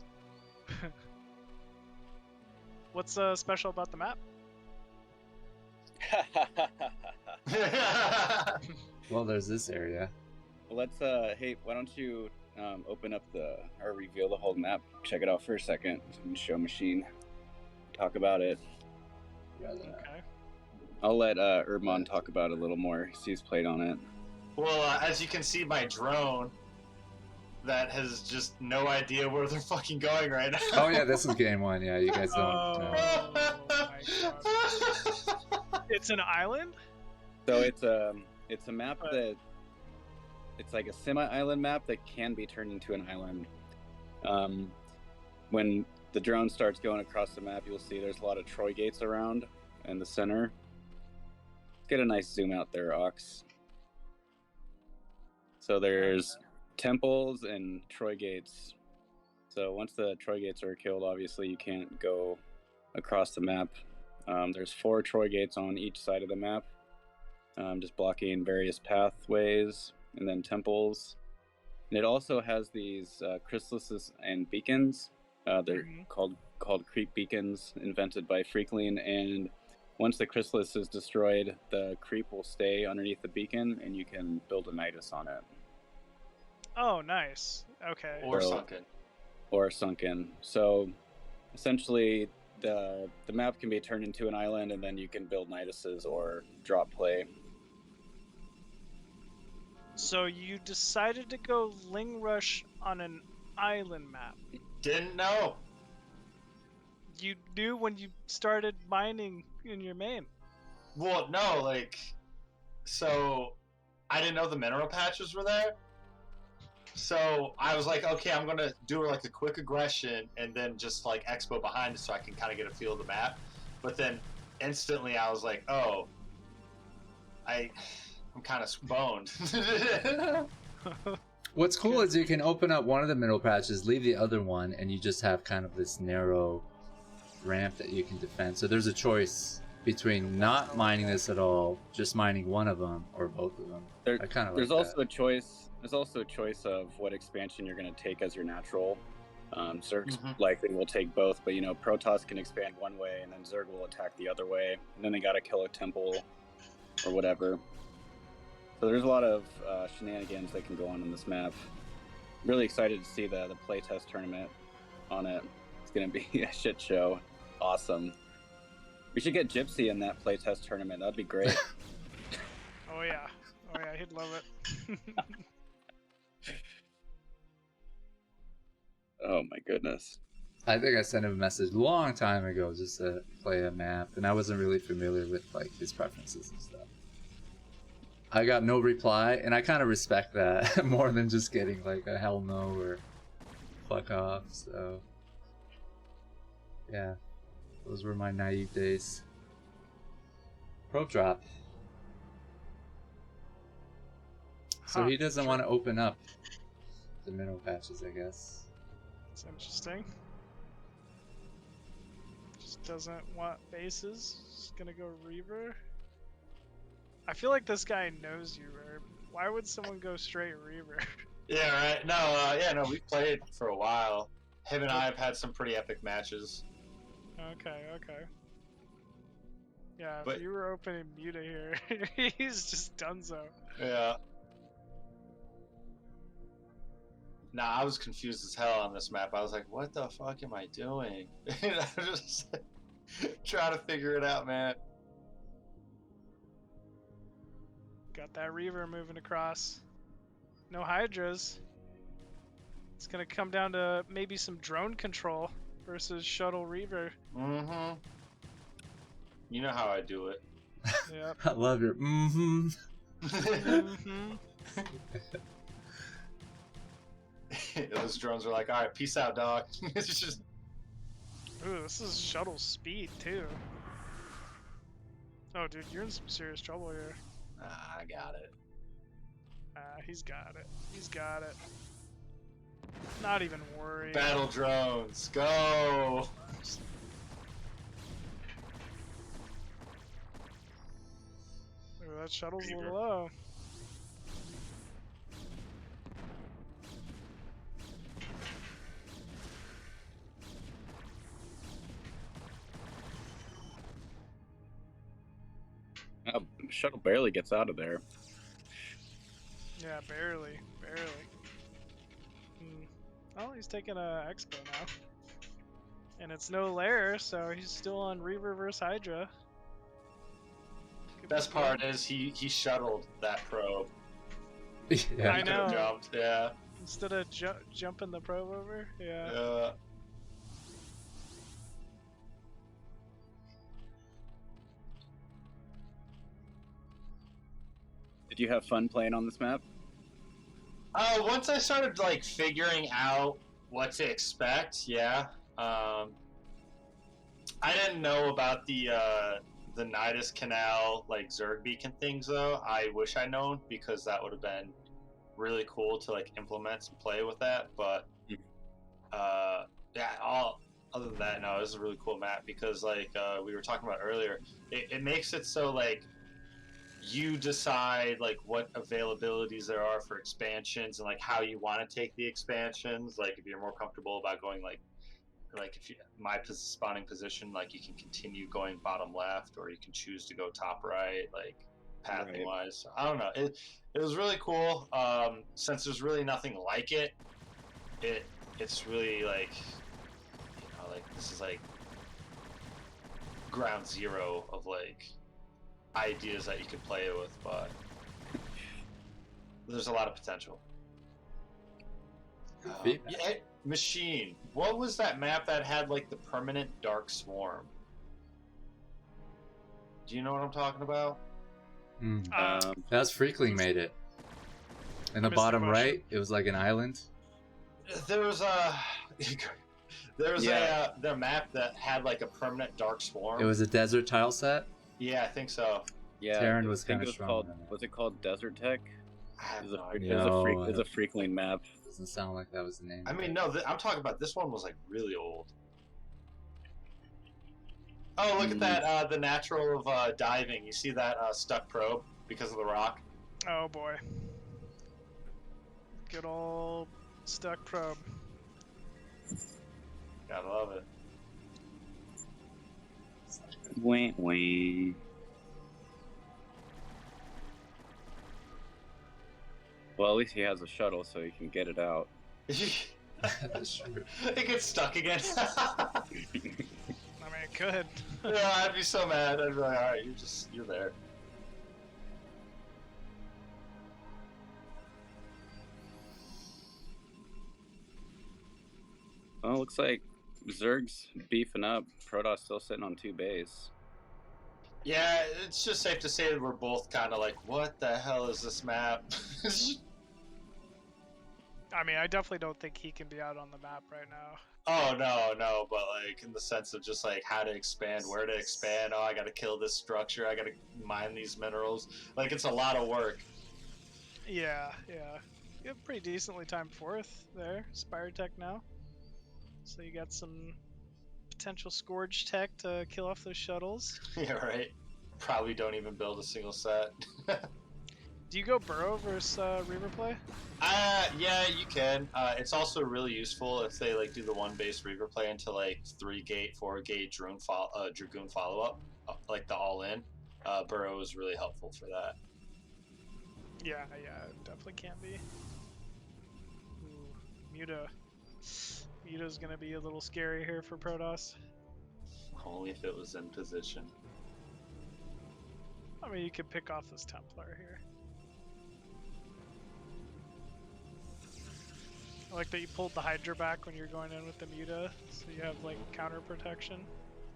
D: What's special about the map?
A: Well, there's this area.
H: Well, let's hey, why don't you open up or reveal the whole map? Check it out for a second. Show machine. Talk about it.
D: Okay.
H: I'll let Herbmon talk about it a little more. He's played on it.
B: Well, as you can see, my drone that has just no idea where they're fucking going right now.
A: Oh yeah, this is game 1. Yeah, you guys don't.
D: Oh my god. It's an island?
H: So it's a map that it's like a semi-island map that can be turned into an island. When the drone starts going across the map, you'll see there's a lot of Troy gates around in the center. Get a nice zoom out there, Ox. So there's temples and Troy gates. So once the Troy gates are killed, obviously you can't go across the map. There's 4 Troy gates on each side of the map, just blocking various pathways, and then temples. And it also has these chrysalises and beacons. They're called creep beacons, invented by Freakling. And once the chrysalis is destroyed, the creep will stay underneath the beacon, and you can build a nidus on it.
D: Oh, nice. Okay.
B: Or sunken.
H: Or sunken. So essentially, the map can be turned into an island, and then you can build niduses or drop play.
D: So you decided to go Ling Rush on an island map.
B: Didn't know.
D: You knew when you started mining in your main.
B: Well, no, so I didn't know the mineral patches were there. So I was like, okay, I'm gonna do a quick aggression and then just expo behind it so I can kind of get a feel of the map. But then instantly I was like, oh, I'm kind of boned.
A: What's cool is you can open up one of the middle patches, leave the other one, and you just have kind of this narrow ramp that you can defend. So there's a choice between not mining this at all, just mining one of them, or both of them. I kind of like
H: There's
A: that.
H: also a choice. There's also a choice of what expansion you're going to take as your natural. Zerg likely will take both, but Protoss can expand one way, and then Zerg will attack the other way, and then they got to kill a temple or whatever. So there's a lot of shenanigans that can go on in this map. Really excited to see the playtest tournament on it. It's going to be a shit show. Awesome. We should get Gypsy in that playtest tournament. That'd be great.
D: Oh yeah, he'd love it.
H: Oh my goodness.
A: I think I sent him a message a long time ago just to play a map, and I wasn't really familiar with his preferences and stuff. I got no reply, and I kind of respect that more than just getting a hell no or fuck off. So yeah, those were my naive days. Probe drop. So he doesn't want to open up the mineral patches, I guess.
D: It's interesting. Just doesn't want bases. Just gonna go Reaver. I feel like this guy knows you, Herb. Why would someone go straight Reaver?
B: Yeah, right. No, we've played for a while. Him and I have had some pretty epic matches.
D: Okay. Yeah, if you were opening Muta here, he's just donezo.
B: Yeah. Nah, I was confused as hell on this map. I was like, what the fuck am I doing? I was just trying to figure it out, man.
D: Got that Reaver moving across. No Hydras. It's gonna come down to maybe some drone control versus shuttle Reaver.
B: Mm-hmm. You know how I do it.
D: Yep.
A: I love your mm-hmm.
B: Those drones are like, all right, peace out, dog. It's just.
D: Ooh, this is shuttle speed too. Oh, dude, you're in some serious trouble here.
B: I got it.
D: He's got it. He's got it. Not even worried.
B: Battle drones, go!
D: that shuttle's a
B: Reaver.
D: little low.
H: Shuttle barely gets out of there.
D: Yeah, barely. Oh, he's taking a expo now. And it's no lair, so he's still on Reaver versus Hydra.
B: Best part is he shuttled that probe.
A: Yeah.
D: I know.
B: Jumped, yeah.
D: Instead of jumping the probe over, yeah.
B: Yeah.
H: Did you have fun playing on this map?
B: Once I started like figuring out what to expect, yeah. I didn't know about the Nidus Canal like Zerg beacon things though. I wish I'd known because that would have been really cool to like implement and play with that. But yeah, other than that, no, it was a really cool map because like we were talking about earlier, it makes it so like you decide like what availabilities there are for expansions and like how you want to take the expansions. Like if you're more comfortable about going like if you my spawning position, like you can continue going bottom left or you can choose to go top right, like pathing wise. So, I don't know. It was really cool. Since there's really nothing like it, it's really like like this is like ground zero of like ideas that you could play with, but there's a lot of potential. Yeah, Machine. What was that map that had like the permanent dark swarm? Do you know what I'm talking about?
A: That's Freakling made it. In the bottom right, it was like an island.
B: There was their map that had like a permanent dark swarm.
A: It was a desert tile set.
B: Yeah, I think so.
H: Yeah,
A: Terran was kind of strong.
H: Was it called Desert Tech? It was a Freakling map.
A: Doesn't sound like that was the name.
B: I mean, no, I'm talking about this one was like really old. Oh, look at that! The natural of diving. You see that stuck probe because of the rock?
D: Oh boy. Good old stuck probe.
B: Gotta love it.
H: Wait. Well, at least he has a shuttle, so he can get it out.
A: That's true.
B: It gets stuck again.
D: I mean, it could.
B: Yeah, I'd be so mad. I'd be like, all right, you're there.
H: Well, it looks like Zerg's beefing up. Protoss still sitting on 2 bays.
B: Yeah, it's just safe to say that we're both kind of like, what the hell is this map?
D: I mean, I definitely don't think he can be out on the map right now.
B: Oh, no, but like in the sense of just like how to expand, where to expand. Oh, I gotta kill this structure, I gotta mine these minerals. Like, it's a lot of work.
D: Yeah. You have pretty decently timed 4th there, Spire Tech now. So you got some potential Scourge Tech to kill off those shuttles.
B: Yeah, right. Probably don't even build a single set.
D: Do you go Burrow versus Reaver play?
B: Yeah, you can. It's also really useful if they like do the 1 base Reaver play into like 3 gate, 4 gate Dragoon follow up, like the all in. Burrow is really helpful for that.
D: Yeah, it definitely can be. Ooh, Muta's gonna be a little scary here for Protoss.
B: Only if it was in position.
D: I mean, you could pick off this Templar here. I like that you pulled the Hydra back when you're going in with the Muta, so you have like counter protection.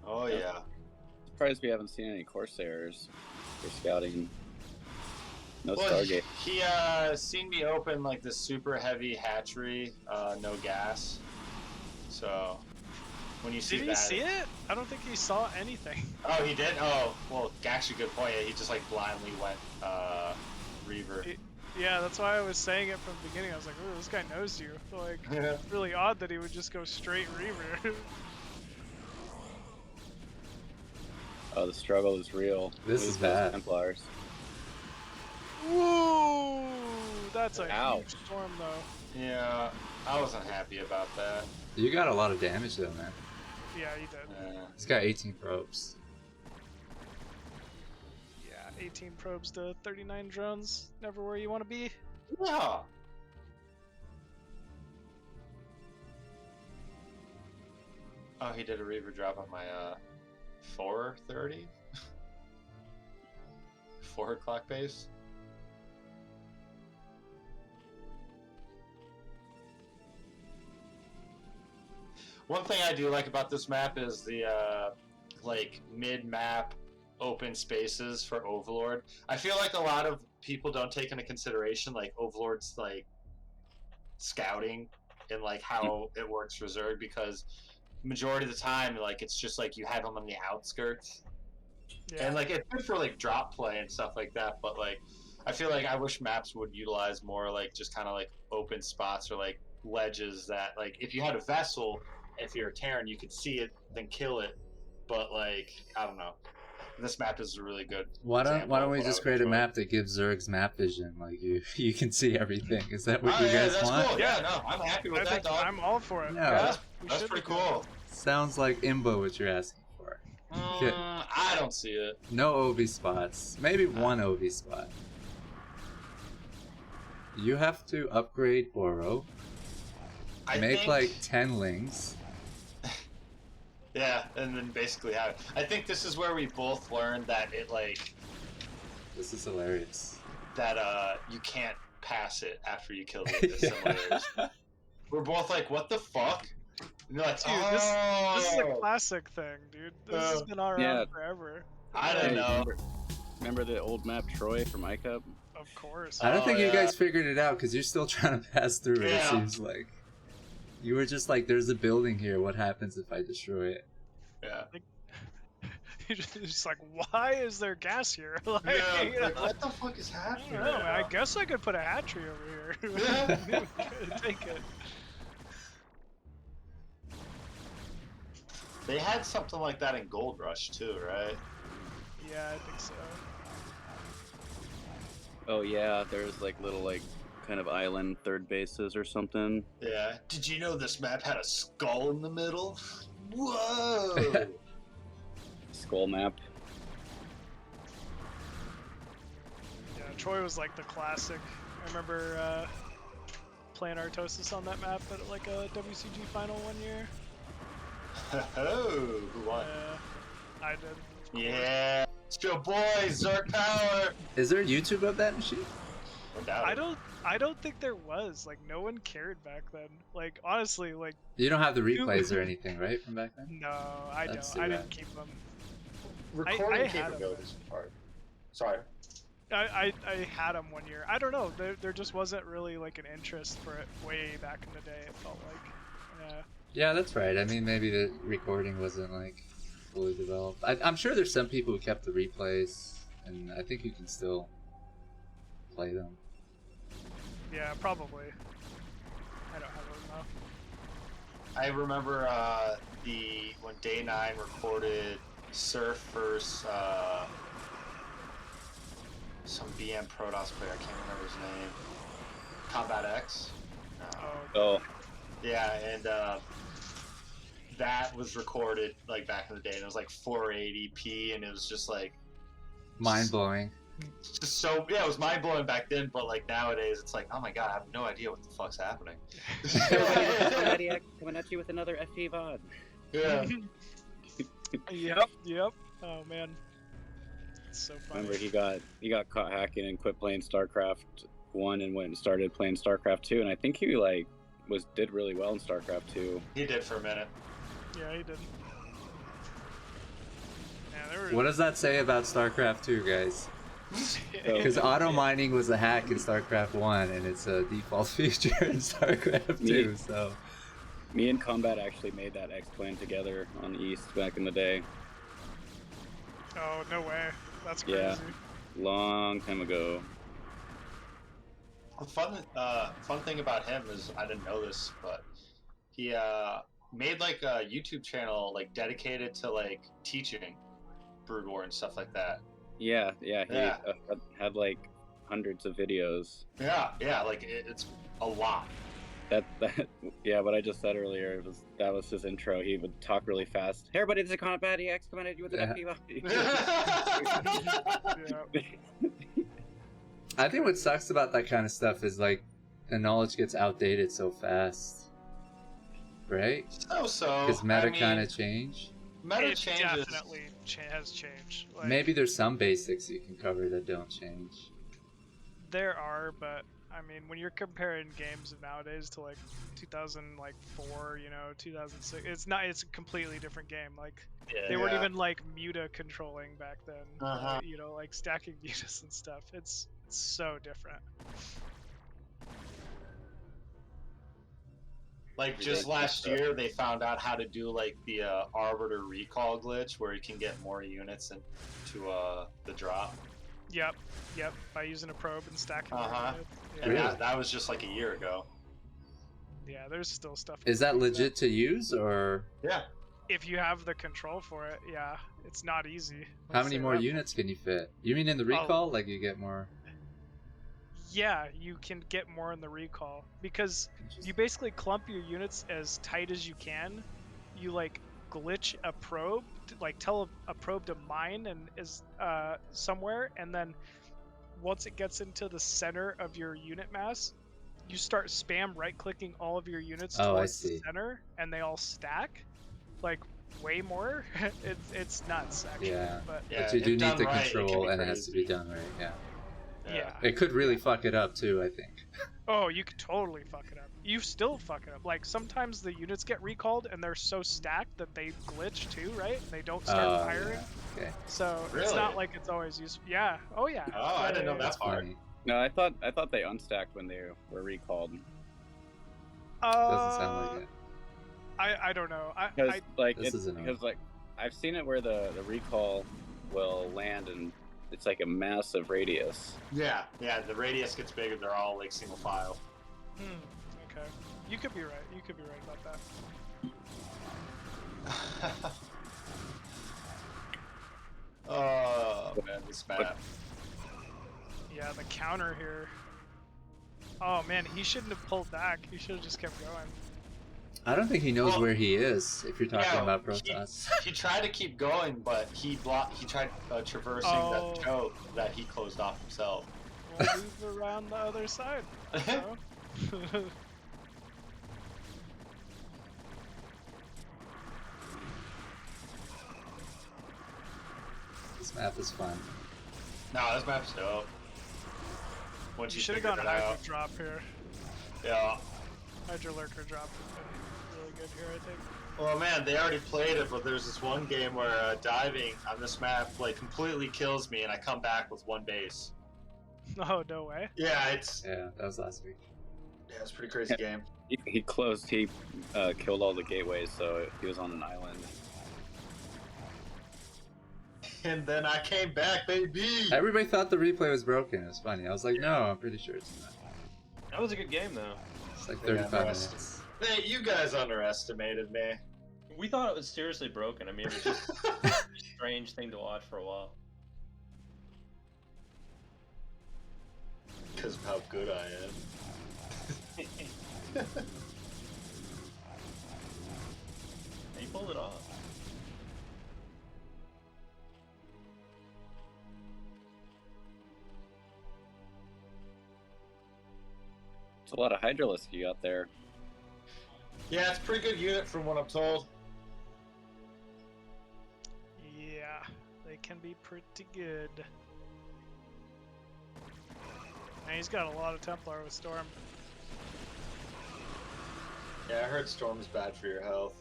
B: Oh yeah.
H: Surprised we haven't seen any Corsairs for scouting. No
B: well,
H: Stargate.
B: He seen me open like this super heavy hatchery, no gas. So when you see
D: did
B: that,
D: he see it? I don't think he saw anything.
B: Oh, he did. Oh, well, actually, good point. Yeah, he just like blindly went Reaver.
D: Yeah, that's why I was saying it from the beginning. I was like, "Ooh, this guy knows you." Like, it's really odd that he would just go straight Reaver.
H: Oh, the struggle is real.
A: This is bad.
H: Templars.
D: Woo! That's a
H: Ow.
D: huge storm, though.
B: Yeah, I wasn't happy about that.
A: You got a lot of damage though, man.
D: Yeah, you did.
A: He's got 18 probes.
D: Yeah, 18 probes to 39 drones. Never where you want to be.
B: Yeah. Oh, he did a Reaver drop on my 4:30? 4 o'clock base. One thing I do like about this map is the like mid-map open spaces for Overlord. I feel like a lot of people don't take into consideration like Overlord's like scouting and like how it works for Zerg, because majority of the time like it's just like you have them on the outskirts.
D: Yeah.
B: And like it's good for like drop play and stuff like that, but like I feel like I wish maps would utilize more like just kind of like open spots or like ledges that like if you had a vessel, if you're a Terran, you could see it then kill it. But like I don't know, this map is a really good.
A: Why don't
B: example of
A: we
B: what I
A: just
B: would
A: create a
B: enjoy.
A: map that gives Zerg's map vision? Like you can see everything. Is that what
B: Oh,
A: you
B: yeah,
A: guys
B: that's
A: want?
B: cool. Yeah, no, I'm happy with
D: I
B: that,
D: think
B: dog.
D: I'm all for it.
A: Yeah,
D: we
B: That's
D: should
B: pretty
D: be doing
B: cool.
A: Sounds like Imbo what you're asking for. Get
B: I don't see it.
A: no OV spots. Maybe one OV spot. You have to upgrade Oro.
B: I
A: Make
B: think-
A: like 10 links.
B: Yeah, and then basically have it. I think this is where we both learned that it like
A: This is hilarious.
B: that you can't pass it after you kill the assimilators. We're both like, what the fuck? And you're like,
D: Dude,
B: oh,
D: this is a classic thing, dude. This has been around
H: Yeah.
D: forever.
B: I don't
H: Hey,
B: know.
H: remember the old map Troy from iCup?
D: Of course.
A: I don't think you
B: yeah.
A: guys figured it out because you're still trying to pass through it, it
B: Yeah.
A: seems like. You were just like, there's a building here, what happens if I destroy it?
B: Yeah.
D: You're just like, why is there gas here? Like,
B: Yeah,
D: you know,
B: like, what the fuck is
D: I
B: happening?
D: don't know,
B: right
D: man. I
B: now?
D: guess I could put a hatchery over here.
B: Yeah.
D: Take it.
B: They had something like that in Gold Rush too, right?
D: Yeah, I think so.
H: Oh yeah, there's like little like kind of island third bases or something.
B: Yeah. Did you know this map had a skull in the middle? Whoa!
H: Skull map.
D: Yeah, Troy was like the classic. I remember playing Artosis on that map at like a WCG final one year.
B: Oh, who won?
D: I did.
B: Yeah. It's your boy, Zerg Power!
A: Is there YouTube of that machine?
D: I don't think there was. Like, no one cared back then. Like, honestly, like.
A: You don't have the replays or anything, right, from back then?
D: No, I
A: That's
D: don't. I
A: too
D: didn't
A: bad.
D: keep them.
B: Recording
D: I had 'em.
B: capabilities are. Sorry.
D: I had them one year. I don't know. There just wasn't really like an interest for it way back in the day. It felt like. Yeah.
A: Yeah, that's right. I mean, maybe the recording wasn't like fully developed. I'm sure there's some people who kept the replays, and I think you can still play them.
D: Yeah, probably. I don't have them though.
B: I remember when Day 9 recorded Surf versus some BM Protoss player, I can't remember his name. Combat X? No.
H: Oh.
B: Yeah, and that was recorded like back in the day, and it was like 480p, and it was just like
A: Mind blowing.
B: just so it was mind blowing back then, but like nowadays it's like, oh my god, I have no idea what the fuck's happening.
H: Coming at you with another FP VOD.
B: Yeah.
D: Yep. Oh man. It's so funny.
H: Remember he got caught hacking and quit playing StarCraft 1 and went and started playing StarCraft 2, and I think he like did really well in StarCraft 2.
B: He did for a minute.
D: Yeah, he did. Yeah,
A: What does that say about StarCraft 2, guys? Because auto mining was a hack in StarCraft 1, and it's a default feature in StarCraft 2. So,
H: me and Combat actually made that X-Plan together on East back in the day.
D: Oh no way! That's crazy.
H: Yeah, long time ago.
B: The fun thing about him is I didn't know this, but he made like a YouTube channel like dedicated to like teaching Brood War and stuff like that.
H: Yeah, he had like hundreds of videos.
B: Yeah, like it's a lot.
H: Yeah, what I just said earlier that was his intro. He would talk really fast. Hey everybody, this is Combat EX coming at you with an
A: I think what sucks about that kind of stuff is like the knowledge gets outdated so fast, right?
B: So
A: because meta kind of change.
B: Meta
D: it
B: changes.
D: definitely has changed. Like,
A: Maybe there's some basics you can cover that don't change.
D: there are, but I mean, when you're comparing games of nowadays to like 2004, 2006, it's a completely different game. Like they weren't even like muta controlling back then. Like stacking mutas and stuff. It's so different.
B: Like just last year, they found out how to do like the Arbiter recall glitch, where you can get more units into the drop.
D: Yep, by using a probe and stacking.
B: And
A: Really?
B: that was just like a year ago.
D: Yeah, there's still stuff.
A: Is that legit to use, or?
B: Yeah.
D: If you have the control for it, yeah, it's not easy.
A: How many more units can you fit? You mean in the recall, like you get more?
D: Yeah, you can get more in the recall because you basically clump your units as tight as you can. You like glitch a probe, like tell a probe to mine and is somewhere, and then once it gets into the center of your unit mass, you start spam right-clicking all of your units towards the center, and they all stack, like way more. it's nuts actually.
A: Yeah,
D: but
A: you do need the control, and it has to be done right. Yeah. It could really fuck it up too, I think.
D: Oh, you could totally fuck it up. You still fuck it up. Like sometimes the units get recalled and they're so stacked that they glitch too, right? They don't start firing.
A: Yeah. Okay.
D: So it's not like it's always useful. Yeah. Oh yeah.
B: Oh, I didn't know that part.
H: No, I thought they unstacked when they were recalled.
A: Doesn't sound like it.
D: I don't know.
H: Because I've seen it where the recall will land and it's like a massive radius.
B: Yeah, the radius gets bigger. They're all like single file.
D: Okay. You could be right. You could be right about that.
B: Oh man, this map.
D: Yeah, the counter here. Oh man, he shouldn't have pulled back. He should have just kept going.
A: I don't think he knows where he is. If you're talking about Protoss,
B: he tried to keep going, but he tried traversing that choke that he closed off himself.
D: We'll move around the other side. So.
A: This map is fun.
B: No, this map's dope.
D: Once you should have gone Hydra drop here.
B: Yeah.
D: Hydra Lurker drop would have been really good here, I think.
B: Well, man, they already played it, but there's this one game where diving on this map like completely kills me, and I come back with one base.
D: Oh, no way.
B: Yeah,
A: that was last week.
B: Yeah, it's a pretty crazy game.
H: He killed all the gateways, so he was on an island.
B: And then I came back, baby!
A: Everybody thought the replay was broken. It was funny. I was like, no, I'm pretty sure it's not.
J: That was a good game, though.
A: It's like 35 minutes.
B: Hey, you guys underestimated me.
J: We thought it was seriously broken. I mean, it was just a strange thing to watch for a while.
B: Because of how good I am.
J: And you pulled it off.
H: It's a lot of Hydralisk you got there.
B: Yeah, it's a pretty good unit from what I'm told.
D: Yeah, they can be pretty good. And he's got a lot of Templar with Storm.
B: Yeah, I heard Storm is bad for your health.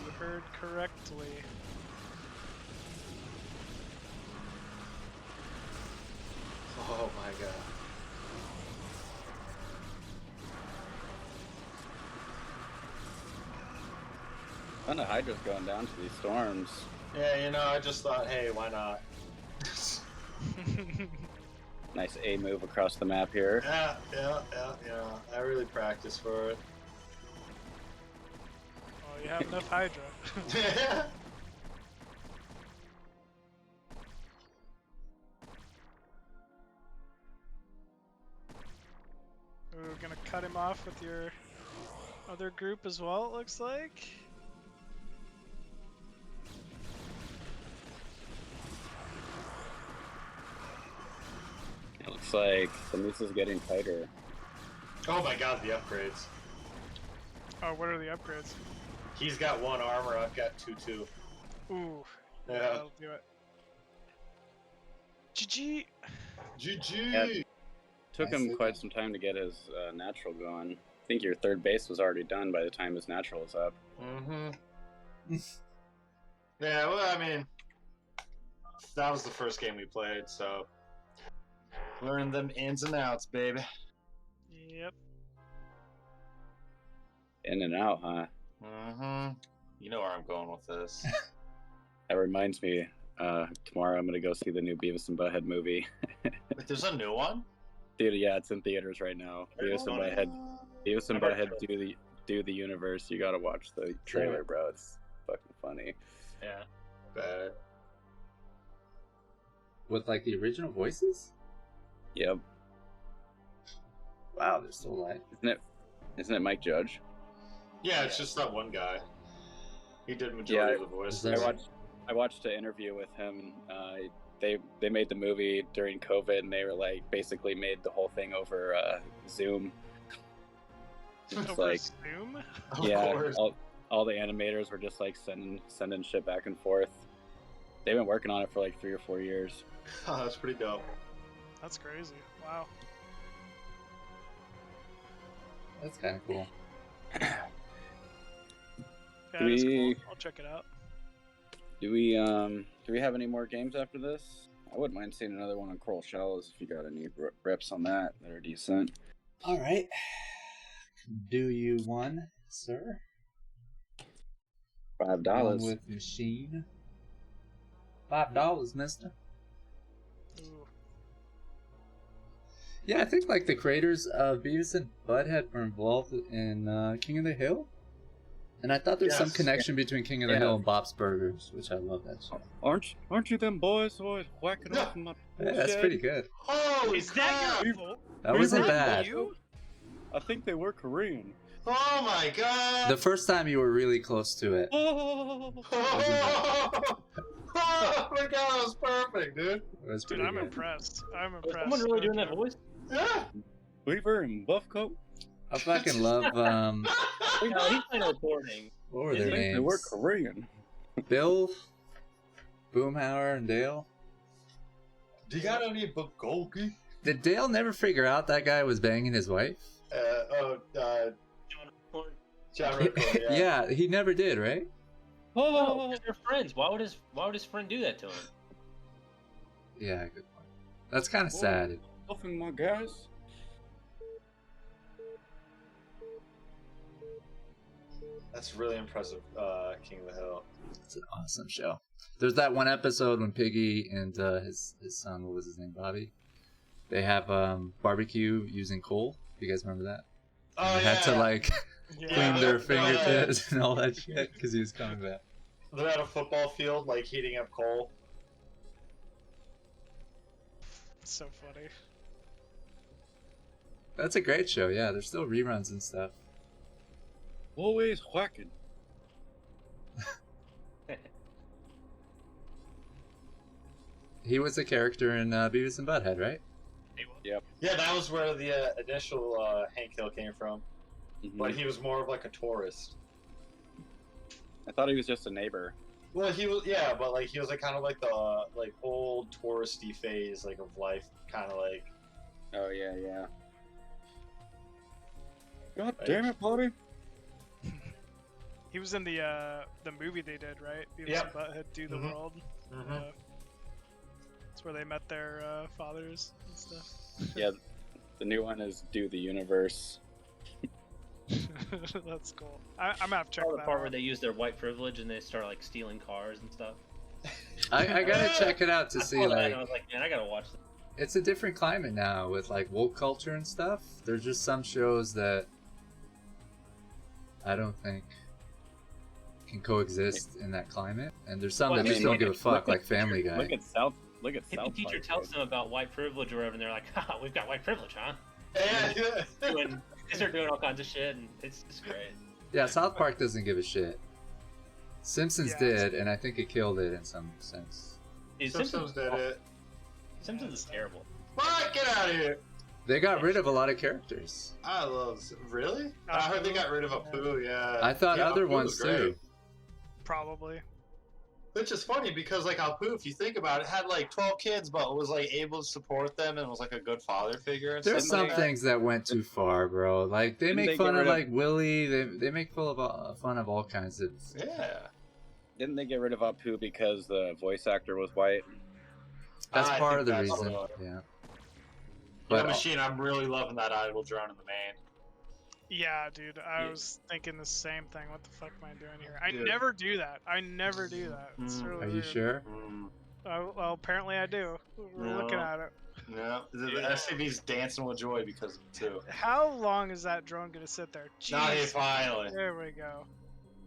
D: You heard correctly.
B: Oh my god.
H: A ton of Hydras going down to these storms.
B: Yeah, I just thought, hey, why not?
H: Nice A move across the map here.
B: Yeah. I really practiced for it.
D: Oh, you have enough Hydra. We're gonna cut him off with your other group as well, it looks like.
H: It looks like the noose is getting tighter.
B: Oh my god, the upgrades.
D: Oh, what are the upgrades?
B: He's got 1 armor, I've got 2.
D: Ooh.
B: Yeah.
D: That'll do it. GG!
B: GG!
H: Yeah, took him quite some time to get his natural going. I think your third base was already done by the time his natural was up.
B: Mm-hmm. Yeah, well, I mean, that was the first game we played, so learn them ins and outs, baby.
D: Yep.
H: In and out, huh?
B: Mm-hmm. You know where I'm going with this.
H: That reminds me, tomorrow I'm gonna go see the new Beavis and Butthead movie.
B: Wait, there's a new one?
H: Dude, yeah, it's in theaters right now. Beavis and Butthead do the universe. You gotta watch the trailer, bro. It's fucking funny.
B: Yeah. Bad.
A: With like the original voices?
H: Yep.
A: Wow, they're still alive.
H: Isn't it Mike Judge?
B: Yeah, it's just that one guy. He did majority of the voices.
H: I watched an interview with him. They made the movie during COVID, and they were like basically made the whole thing over Zoom. It's
D: Over
H: like
D: Zoom?
H: yeah, all the animators were just like sending shit back and forth. They've been working on it for like 3 or 4 years.
B: Oh, that's pretty dope.
D: That's crazy. Wow.
A: That's kind of cool.
D: Yeah, it's cool. I'll check it out.
H: Do we have any more games after this? I wouldn't mind seeing another one on Coral Shells if you got any reps on that are decent.
A: All right. Do you one, sir?
H: $5
A: with machine. $5, mister.
D: Ooh.
A: Yeah, I think like the creators of Beavis and Butthead were involved in King of the Hill. And I thought there's some connection between King of the Hill and Bob's Burgers, which I love that shit.
H: Aren't you them boys always whacking off in my
A: Yeah, that's pretty good.
B: Oh,
D: is that your fault?
A: That wasn't bad.
D: You?
H: I think they were Korean.
B: Oh my god!
A: The first time you were really close to it.
B: Oh my god, that was perfect, dude.
A: It was
D: Dude,
A: pretty
D: I'm
A: good.
D: impressed. I'm
J: Was
D: impressed.
J: someone really doing that voice?
B: Yeah!
H: Weaver and Buffcoat.
A: I fucking love
J: No, he's kind of recording.
A: what were
H: I
A: their
H: think
A: names?
H: they were Korean.
A: Bill, Boomhauer, and Dale.
B: Do you got any bulgogi?
A: Did Dale never figure out that guy was banging his wife?
B: John Rickle, yeah.
A: Yeah, he never did, right?
J: No, because they're friends. Why would his friend do that to him?
A: Yeah, good point. That's kind of sad.
H: Buffing my guys.
B: That's really impressive, King of the Hill.
A: It's an awesome show. There's that one episode when Piggy and his son, what was his name, Bobby? They have barbecue using coal. You guys remember that?
B: Oh,
A: They had to like clean their fingertips and all that shit because he was coming back.
B: They're at a football field, like heating up coal.
D: So funny.
A: That's a great show. Yeah, there's still reruns and stuff.
H: Always whacking.
A: He was a character in Beavis and Butthead, right?
H: Yep.
B: Yeah, that was where the initial Hank Hill came from. But he was more of like a tourist.
H: I thought he was just a neighbor.
B: Well, he was, yeah, but like he was like kind of like the like old touristy phase like of life, kind of like.
H: Oh yeah, yeah. God damn it, Bobby!
D: He was in the movie they did, right? Beavis and Butthead Do the World. That's where they met their fathers and stuff.
H: Yeah, the new one is Do the Universe.
D: That's cool. I'm gonna have to check
J: The
D: that
J: part
D: out.
J: where they use their white privilege and they start like stealing cars and stuff.
A: I gotta check it out to see
J: saw that
A: like.
J: and I was like, man, I gotta watch this.
A: It's a different climate now with like woke culture and stuff. There's just some shows that I don't think can coexist in that climate, and there's some that just don't give a fuck, like Family Guy.
H: Look at South
J: If the teacher
H: Park,
J: tells
H: dude.
J: them about white privilege or whatever, and they're like, haha, we've got white privilege, huh?
B: Yeah.
J: They start doing all kinds of shit, and it's just great.
A: Yeah, South Park doesn't give a shit. Simpsons did, and I think it killed it in some sense.
J: Dude,
B: Simpsons did it.
J: Simpsons is terrible.
B: What? Get out of here!
A: They got rid of a lot of characters.
B: I love. Really? I heard they got rid of Apu. Yeah.
A: I thought
B: Yeah,
A: other
B: Apu
A: ones
B: was great.
A: too.
D: Probably.
B: Which is funny because like Apu, if you think about it, had like 12 kids, but was like able to support them and was like a good father figure. And
A: There's
B: stuff
A: some
B: like
A: things that went too far, bro. Like they
H: Didn't
A: make
H: they
A: fun
H: get
A: of
H: rid of-
A: like Willie. They make fun of all kinds of.
B: that. Yeah.
H: Didn't they get rid of Apu because the voice actor was white?
A: That's
B: I
A: part of
B: think
A: the
B: that's
A: reason.
B: what-
A: Yeah.
B: But
A: But
B: Machine, I'm really loving that idle drone in the main.
D: Yeah, dude. I
B: Yeah.
D: was thinking the same thing. What the fuck am I doing here? I
B: Dude.
D: never do that. I never do that. It's really
A: are you
D: weird.
A: sure?
D: Well, apparently I do. We're looking at it.
B: Yeah. The SCV's dancing with joy because of it too.
D: How long is that drone gonna sit there?
B: Not
D: Jeez.
B: here finally.
D: There we go.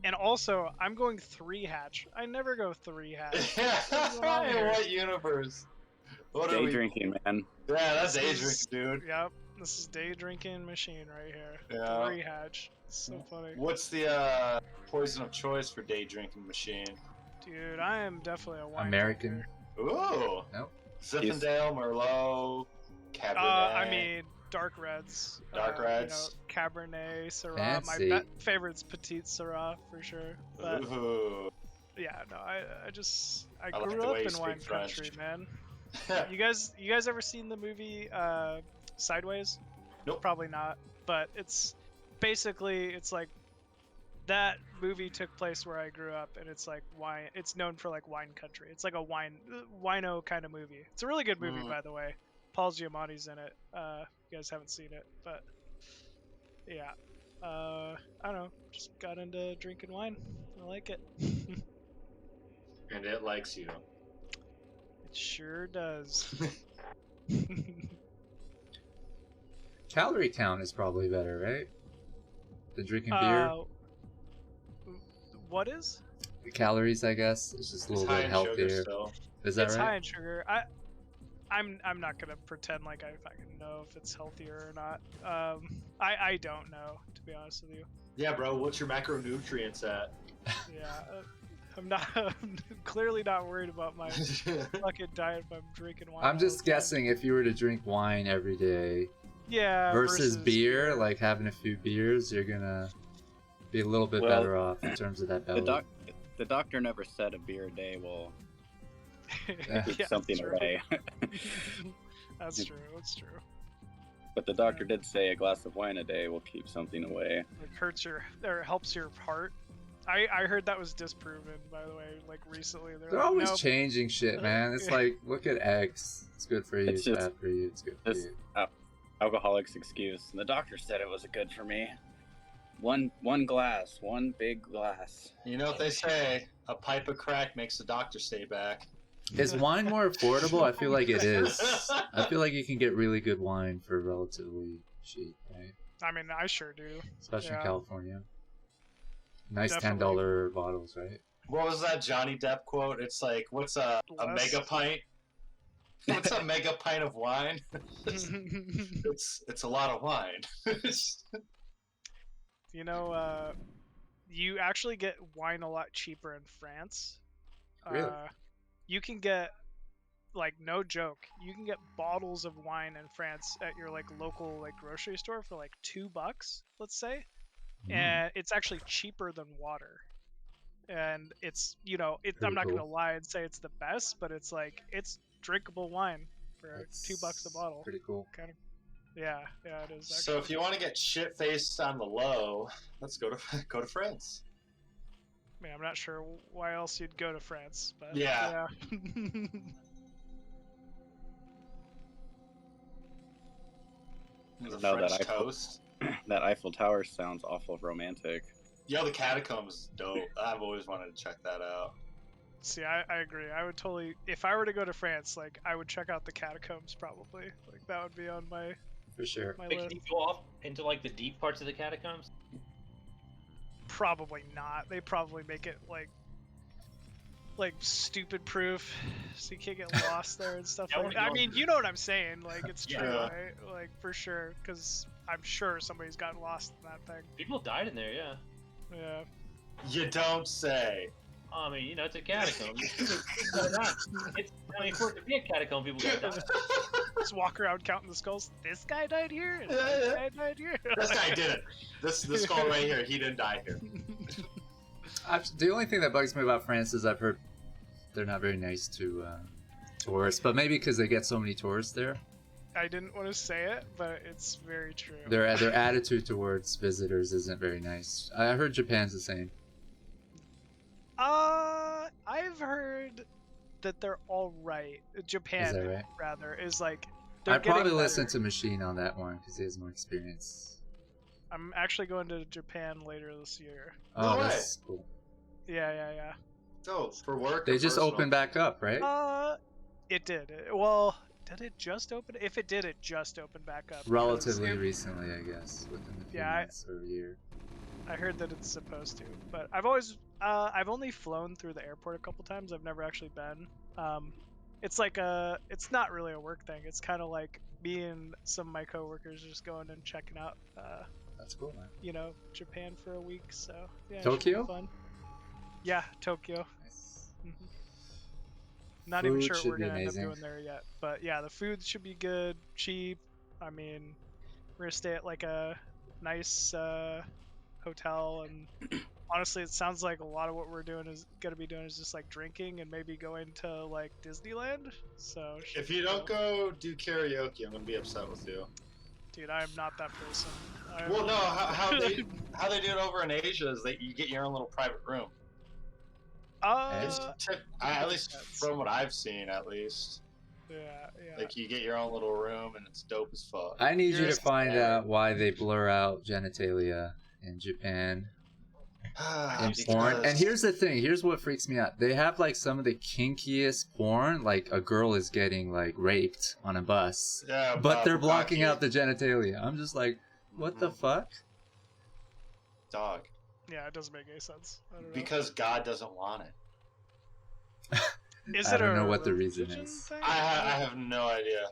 D: And also, I'm going 3 hatch. I never go 3 hatch.
B: Yeah. In what universe? What are
H: Day
B: we?
H: drinking, man.
B: Yeah, that's
D: This
B: day
D: is-
B: drinking, dude.
D: Yep. This is day drinking machine right here.
B: Yeah.
D: 3 hatch. It's so funny.
B: What's the poison of choice for day drinking machine?
D: Dude, I am definitely a wine
A: American.
D: drinker.
B: Ooh.
A: Nope.
B: Zinfandel, Merlot, Cabernet.
D: I mean, dark reds.
B: Dark reds.
D: You know, Cabernet, Syrah.
A: Fancy.
D: My favorite's Petite Syrah for sure. But
B: Ooh.
D: yeah, no, I
B: like
D: grew
B: the
D: up
B: way you
D: in wine
B: speak French.
D: country, man. You guys ever seen the movie Sideways?
B: Nope.
D: Probably not. But it's basically like that movie took place where I grew up, and it's like wine. It's known for like wine country. It's like a wino kind of movie. It's a really good movie, by the way. Paul Giamatti's in it. You guys haven't seen it, but yeah. I don't know. Just got into drinking wine. I like it.
B: And it likes you.
D: It sure does.
A: Calorie count is probably better, right? Than drinking beer.
D: What is?
A: The calories, I guess, is just a little bit healthier. Is that
D: It's
A: right?
D: high in sugar. I'm not gonna pretend like I fucking know if it's healthier or not. I don't know, to be honest with you.
B: Yeah, bro. What's your macronutrients at?
D: Yeah, I'm clearly not worried about my fucking diet if I'm drinking wine.
A: I'm
D: all
A: just
D: the time.
A: guessing if you were to drink wine every day
D: Yeah.
A: versus beer, like having a few beers, you're gonna be a little bit
H: Well,
A: better off in terms of that belly.
H: The doctor never said a beer a day will keep
D: Yeah,
H: something
D: that's
H: away.
D: That's true. That's true.
H: But the doctor did say a glass of wine a day will keep something away.
D: Like hurts your or helps your heart. I heard that was disproven, by the way, like recently.
A: They're
D: like,
A: always
D: nope.
A: changing shit, man. It's like, look at eggs. It's good for you.
H: It's
A: It's
H: just-
A: bad for you. It's good for
H: This
A: you.
H: alcoholic's excuse. And the doctor said it was good for me. One glass, one big glass.
B: You know what they say? A pipe of crack makes the doctor stay back.
A: Is wine more affordable? I feel like it is. I feel like you can get really good wine for relatively cheap, right?
D: I mean, I sure do.
A: Especially in
D: Yeah.
A: California. Nice
D: Definitely.
A: $10 bottles, right?
B: What was that Johnny Depp quote? It's like, what's a
D: Less.
B: mega pint? What's a mega pint of wine? It's a lot of wine.
D: You know, you actually get wine a lot cheaper in France.
A: Really?
D: You can get, like, no joke, you can get bottles of wine in France at your like local like grocery store for like $2, let's say, and it's actually cheaper than water. And it's I'm not
A: cool.
D: gonna lie and say it's the best, but it's like it's drinkable wine for
A: That's
D: $2 a bottle.
A: Pretty cool.
D: Kind of. Yeah, it is.
B: So if you want to get shit faced on the low, let's go to France.
D: I mean, I'm not sure why else you'd go to France, but
B: Yeah. The
H: No,
B: French
H: that
B: toast.
H: That Eiffel Tower sounds awful romantic.
B: Yo, the catacombs is dope. I've always wanted to check that out.
D: See, I agree. I would totally, if I were to go to France, like I would check out the catacombs probably. Like that would be on my
A: For sure.
J: Wait,
D: list.
J: can you go off into like the deep parts of the catacombs?
D: Probably not. They probably make it like like stupid proof, so you can't get lost there and stuff.
J: Yeah,
D: Like I mean, you know what I'm saying? Like it's true,
B: Yeah.
D: right? Like for sure, because I'm sure somebody's gotten lost in that thing.
J: People died in there, yeah.
D: Yeah.
B: You don't say.
J: I mean, you know, it's a catacomb. I mean, for it to be a catacomb, people got died.
D: Just walk around counting the skulls. This guy died here. And
B: Yeah,
D: this
B: yeah.
D: guy died here.
B: This guy didn't. This skull right here, he didn't die here.
A: The only thing that bugs me about France is I've heard they're not very nice to tourists, but maybe because they get so many tourists there.
D: I didn't want to say it, but it's very true.
A: Their attitude towards visitors isn't very nice. I heard Japan's the same.
D: I've heard that they're all right. Japan,
A: Is that right?
D: rather, is like. They're
A: I'd probably
D: getting
A: listen
D: better.
A: to Machine on that one because he has more experience.
D: I'm actually going to Japan later this year.
A: Oh,
B: No
A: that's cool.
D: Yeah.
B: So, for work
A: They
B: or
A: just
B: personal?
A: opened back up, right?
D: It did. Well, did it just open? If it did, it just opened back up. because
A: Relatively
D: it-
A: recently, I guess, within a few
D: Yeah,
A: months or a year.
D: I heard that it's supposed to, but I've only flown through the airport a couple times. I've never actually been. It's like it's not really a work thing. It's kind of like me and some of my coworkers just going and checking out,
A: That's cool, man.
D: you know, Japan for a week. So yeah, it should
A: Tokyo?
D: be fun. Yeah, Tokyo.
A: Nice.
D: Not even
A: Food
D: sure what
A: should
D: we're
A: be
D: gonna end up
A: amazing.
D: doing there yet, but yeah, the food should be good, cheap. I mean, we're gonna stay at like a nice hotel, and honestly, it sounds like a lot of what we're doing is gonna be doing is just like drinking and maybe going to like Disneyland. So should
B: If
D: be
B: you don't
D: cool.
B: go do karaoke, I'm gonna be upset with you.
D: Dude, I am not that person.
B: Well, no, how they do it over in Asia is that you get your own little private room. At least from what I've seen, at least.
D: Yeah.
B: Like you get your own little room and it's dope as fuck.
A: I need you to find out why they blur out genitalia in Japan in porn. And here's the thing. Here's what freaks me out. They have like some of the kinkiest porn. Like a girl is getting like raped on a bus.
B: Yeah,
A: but they're blocking out the genitalia. I'm just like, what the fuck?
B: Dog.
D: Yeah, it doesn't make any sense. I don't know.
B: Because God doesn't want it.
D: Is
A: I
D: it
A: don't know
D: a
A: what the reason
D: religion
A: is.
D: thing?
B: I have no idea.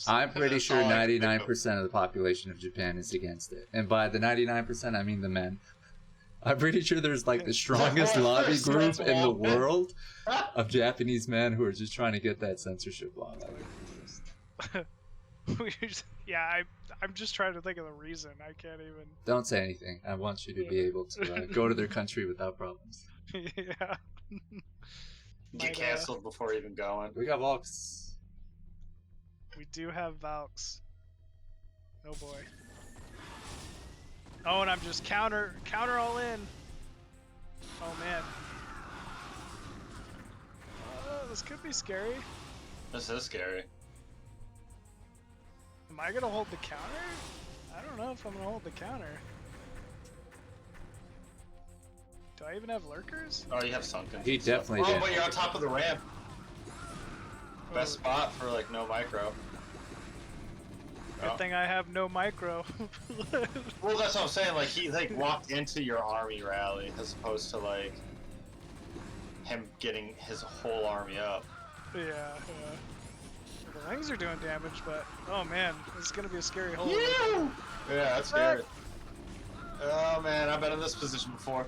A: I'm pretty sure
B: all I can think of.
A: 99% of the population of Japan is against it. And by the 99%, I mean the men. I'm pretty sure there's like the strongest lobby group in the world of Japanese men who are just trying to get that censorship law.
D: Yeah, I'm just trying to think of the reason. I can't even.
A: Don't say anything. I want you to be able to go to their country without problems.
D: Yeah.
B: Get canceled before even going.
A: We got Volks.
D: We do have Valks. Oh boy. Oh, and I'm just counter all in. Oh man. This could be scary.
B: This is scary.
D: Am I gonna hold the counter? I don't know if I'm gonna hold the counter. Do I even have lurkers?
B: Oh, you have sunken.
A: He definitely
B: Oh,
A: did.
B: but you're on top of the ramp. Best spot for like no micro.
D: Good thing I have no micro.
B: Well, that's what I'm saying. Like he like walked into your army rally as opposed to like him getting his whole army up.
D: Yeah. The rings are doing damage, but oh man, this is gonna be a scary hole.
B: Yeah, that's scary. Oh man, I've been in this position before.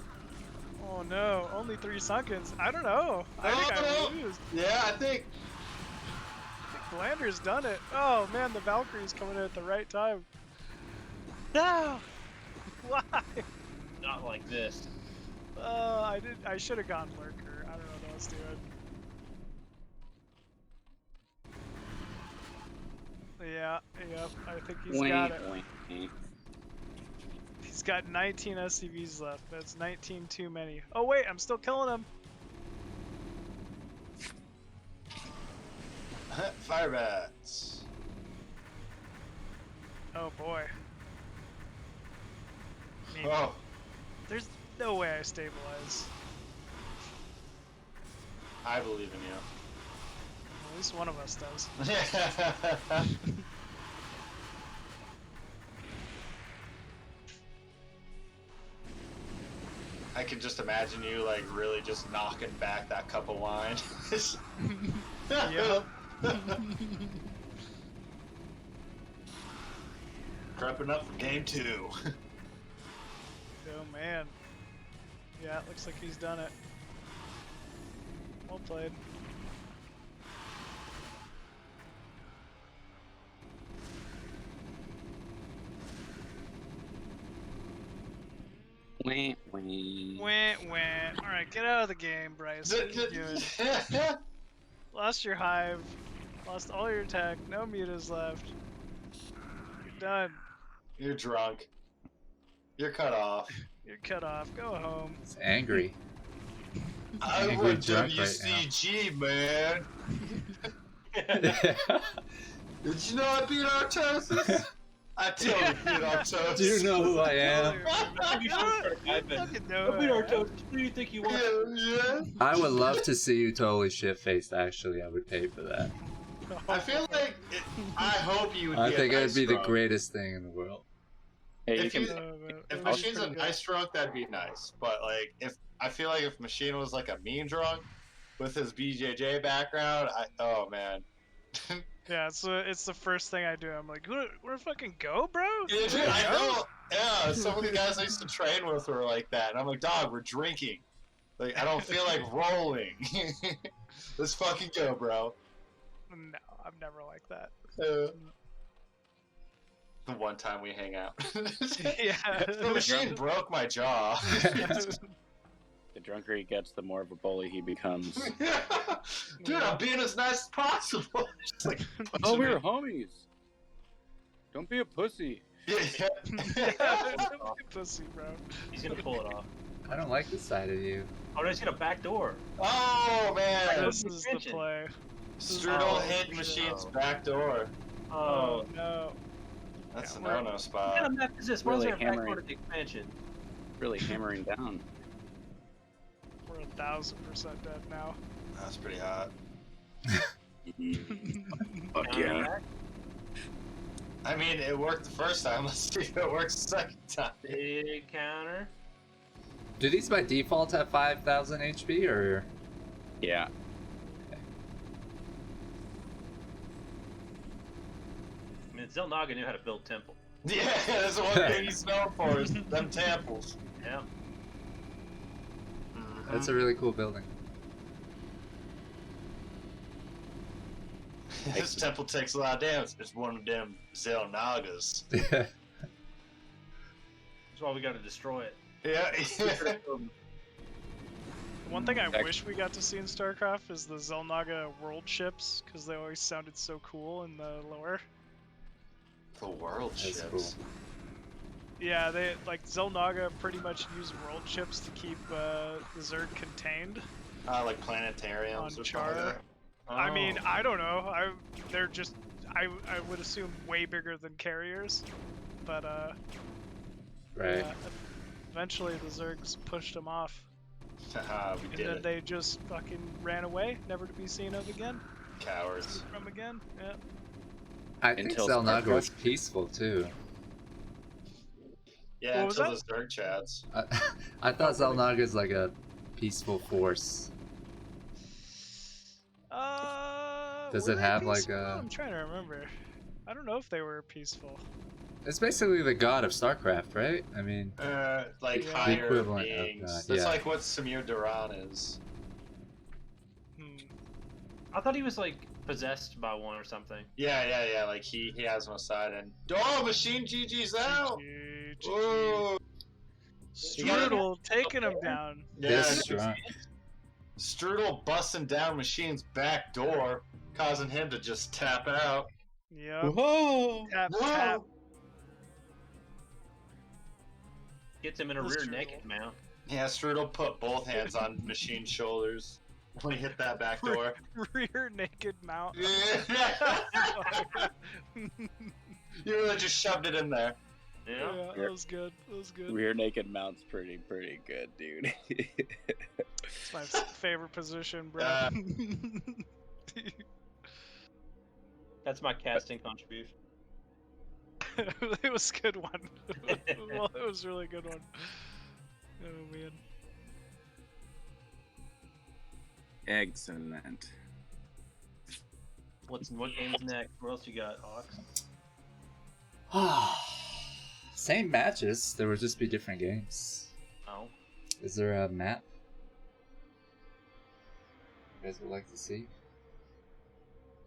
D: Oh no, only 3 sunkens. I don't know. I think I lose.
B: Yeah, I think
D: Blander's done it. Oh man, the Valkyrie's coming in at the right time. No! Why?
J: Not like this.
D: I should have gone lurker. I don't know what I was doing. Yeah, I think he's got it. He's got 19 SCVs left. That's 19 too many. Oh wait, I'm still killing him.
B: Fire bats.
D: Oh boy.
B: Oh.
D: There's no way I stabilize.
B: I believe in you.
D: At least one of us does.
B: can just imagine you like really just knocking back that cup of wine.
D: Yep.
B: Prepping up for game 2.
D: Oh man. Yeah, it looks like he's done it. Well played.
H: Wah, wah.
D: Wah. Alright, get out of the game, Bryce. What are you doing? Lost your hive. Lost all your tech. No mutas left. You're done.
B: You're drunk. You're cut off.
D: You're cut off. Go home.
A: It's angry.
B: I
A: Angry
B: want
A: drunk right
B: WCG, man.
A: Yeah.
B: Did you know I beat Artosis? I totally beat Artosis.
A: Do you know who I am?
J: You should start diving.
D: Fucking know
J: Don't beat
D: it.
J: Artosis. Who do you think you are?
B: Yeah.
A: I would love to see you totally shit-faced, actually. I would pay for that.
B: I feel like I hope you would.
A: I
B: be
A: think
B: a
A: it would
B: nice
A: be the
B: drunk.
A: greatest thing in the world.
H: Hey, you
B: If
H: can.
B: you,
D: man.
B: if
D: It was
B: Machine's a
D: pretty good.
B: nice drunk, that'd be nice. But like, I feel like if Machine was like a mean drunk with his BJJ background, oh man.
D: Yeah, it's the first thing I do. I'm like, wanna fucking go, bro?
B: Yeah, dude, I know. Yeah, some of the guys I used to train with were like that, and I'm like, dog, we're drinking. Like, I don't feel like rolling. Let's fucking go, bro.
D: No, I'm never like that.
B: The one time we hang out.
D: Yeah.
B: The Machine broke my jaw.
H: The drunker he gets, the more of a bully he becomes.
B: Dude, I'm being as nice as possible. Like,
H: Oh, we're homies. Don't be a pussy.
B: yeah.
D: Pussy, bro.
J: He's gonna pull it off.
A: I don't like this side of you.
J: Oh, no, he's gonna backdoor.
B: Oh man.
D: This is the play.
B: Strudel
J: Oh,
B: hid
J: shit.
B: Machine's back door.
J: Oh,
D: no.
B: That's a
D: Yeah,
B: no-no
J: what kind
B: spot.
J: of map is this? Why is
H: Really
J: there a backdoor
H: hammering.
J: to the expansion?
H: Really hammering down.
D: We're 1000% dead now.
B: That's pretty hot.
H: Fuck
J: Counter
H: yeah.
J: attack?
B: I mean, it worked the first time. Let's see if it works the second time.
J: Big counter.
A: Do these by default have 5,000 HP, or?
H: Yeah.
J: I mean, Zelnaga knew how to build temple.
B: Yeah, that's the one thing he's known for is them temples.
J: Yeah.
A: That's a really cool building.
B: This temple takes a lot of damage. It's one of them Zelnagas.
J: That's why we gotta destroy it.
B: Yeah.
D: One thing I wish we got to see in StarCraft is the Zelnaga world ships, because they always sounded so cool in the lore.
B: The world
A: That's
B: ships.
A: cool.
D: Yeah, they like Zelnaga pretty much use world ships to keep the Zerg contained
B: Like planetariums
D: on
B: or something
D: Char.
B: like that.
D: I mean,
B: Oh.
D: I don't know. They're just I would assume way bigger than carriers, but
A: Right.
D: yeah, eventually the Zergs pushed them off,
B: Haha, we
D: and
B: did
D: then
B: it.
D: they just fucking ran away, never to be seen of again.
B: Cowards.
D: From again, yeah.
A: I think
H: Until
A: Zelnaga was
H: StarCraft.
A: peaceful too.
B: Yeah,
D: What was
B: until
D: that?
B: the Zerg chats.
A: I thought Zelnaga's like a peaceful force. Does
D: Were
A: it
D: they
A: have, like,
D: peaceful?
A: a-
D: I'm trying to remember. I don't know if they were peaceful.
A: It's basically the god of StarCraft, right? I mean,
B: Like
D: Yeah.
B: higher
A: The equivalent of
B: beings.
A: God,
B: That's
A: yeah.
B: like what Samir Duran is.
D: Hmm.
J: I thought he was like possessed by one or something.
B: Yeah. Like he has no side and Machine GG's out.
D: GG.
B: Whoa.
D: Strudel taking him down.
B: Yeah,
A: this strong.
B: Strudel busting down Machine's back door, causing him to just tap out.
D: Yep.
H: Whoa!
D: Tap,
B: Whoa.
D: tap.
J: Gets him in a
D: That's
J: rear
D: true.
J: naked mount.
B: Yeah, Strudel put both hands on Machine's shoulders when he hit that back door.
D: Rear naked mount.
B: Yeah. You really just shoved it in there.
J: Yeah.
D: Yeah, that was good. That was good.
H: Rear naked mount's pretty good, dude.
D: It's my favorite position, bro.
J: That's my casting contribution.
D: It was a good one. Well, it was a really good one. Oh man.
H: Excellent.
J: What game's next? What else you got, Ox?
A: Same matches. There would just be different games.
J: Oh.
A: Is there a map you guys would like to see?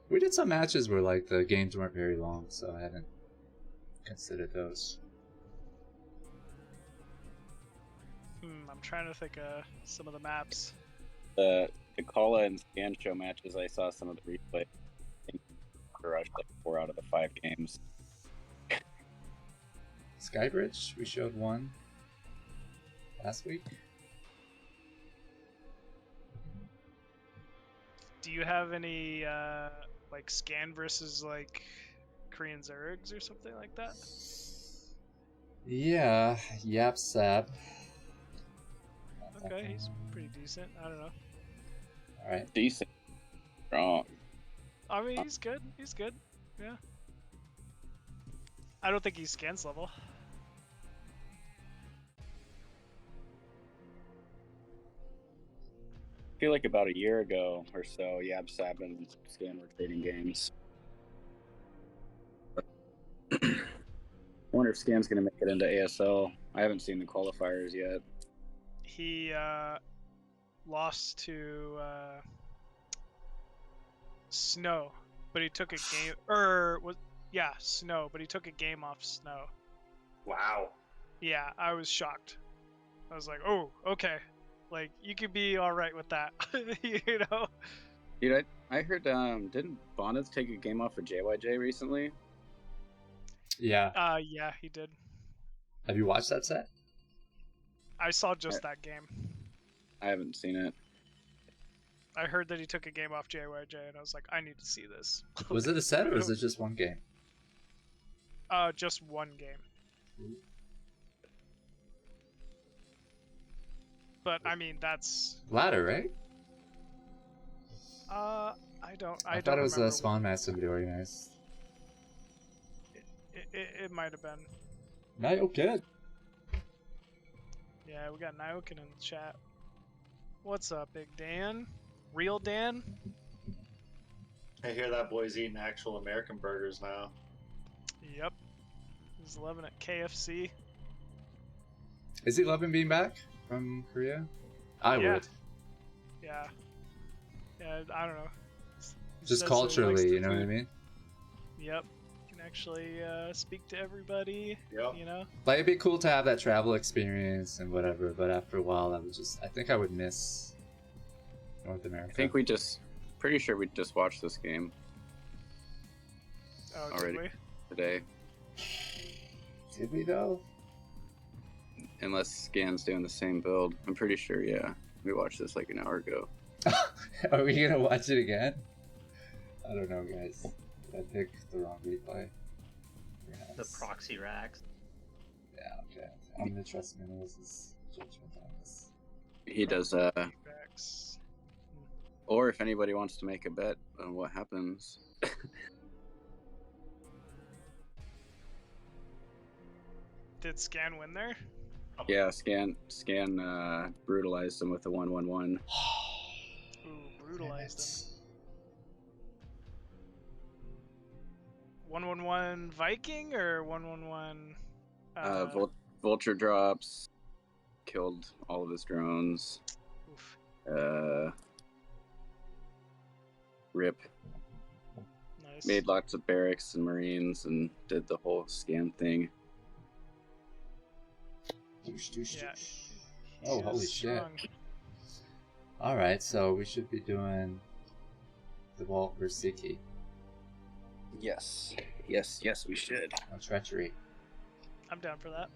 A: We did some matches where like the games weren't very long, so I haven't considered those.
D: I'm trying to think of some of the maps.
H: The Kala and Scan show matches, I saw some of the replay. I think I rushed like 4 out of the 5 games.
A: Skybridge, we showed one last week.
D: Do you have any like scan versus like Korean Zergs or something like that?
A: Yeah, Yabsab.
D: Okay, he's pretty decent. I don't know.
A: All right.
H: Decent. Strong.
D: I mean, he's good. He's good. Yeah. I don't think he's scans level.
H: I feel like about a year ago or so, Yabsab and Scan were trading games. I wonder if Scan's going to make it into ASL. I haven't seen the qualifiers yet.
D: He lost to Snow, but he took a game. Snow, but he took a game off Snow.
B: Wow.
D: Yeah, I was shocked. I was like, oh, okay. Like, you could be all right with that, you know?
H: Dude, I heard, didn't Bonnets take a game off of JYJ recently?
A: Yeah.
D: Yeah, he did.
A: Have you watched that set?
D: I saw just that game.
H: I haven't seen it.
D: I heard that he took a game off JYJ, and I was like, I need to see this.
A: Was it a set or was it just one game?
D: Just one game. But I mean, that's
A: ladder, right?
D: I
A: thought it was a Spawn Master video organized.
D: It might have been.
A: Nyoken.
D: Yeah, we got Nyoken in the chat. What's up, Big Dan? Real Dan?
B: I hear that boy's eating actual American burgers now.
D: Yep. He's loving it. KFC.
A: Is he loving being back from Korea? I would.
D: Yeah. Yeah, I don't know.
A: Just culturally, you know what I mean?
D: Yep. Can actually speak to everybody.
B: Yep.
D: You know?
A: Like, it'd be cool to have that travel experience and whatever, but after a while, I think I would miss North America.
H: I think pretty sure we just watched this game.
D: Oh,
H: already
D: did we?
H: Today.
A: Did we though?
H: Unless Scan's doing the same build. I'm pretty sure, yeah. We watched this like an hour ago.
A: Are we gonna watch it again? I don't know, guys. Did I pick the wrong replay? Perhaps.
J: The proxy racks.
A: Yeah, okay. I'm gonna trust Minerals' judgment on this.
H: He does, or if anybody wants to make a bet on what happens.
D: Did Scan win there?
H: Yeah, Scan brutalized him with a 1-1-1.
D: Ooh, brutalized him. 1-1-1 Viking or 1-1-1?
H: Vulture drops, killed all of his drones.
D: Oof.
H: Rip.
D: Nice.
H: Made lots of barracks and marines and did the whole Scan thing.
D: Yeah.
A: Oh, holy shit. Alright, so we should be doing Dewalt versus Sziky.
H: Yes, we should.
A: On Treachery.
D: I'm down for that.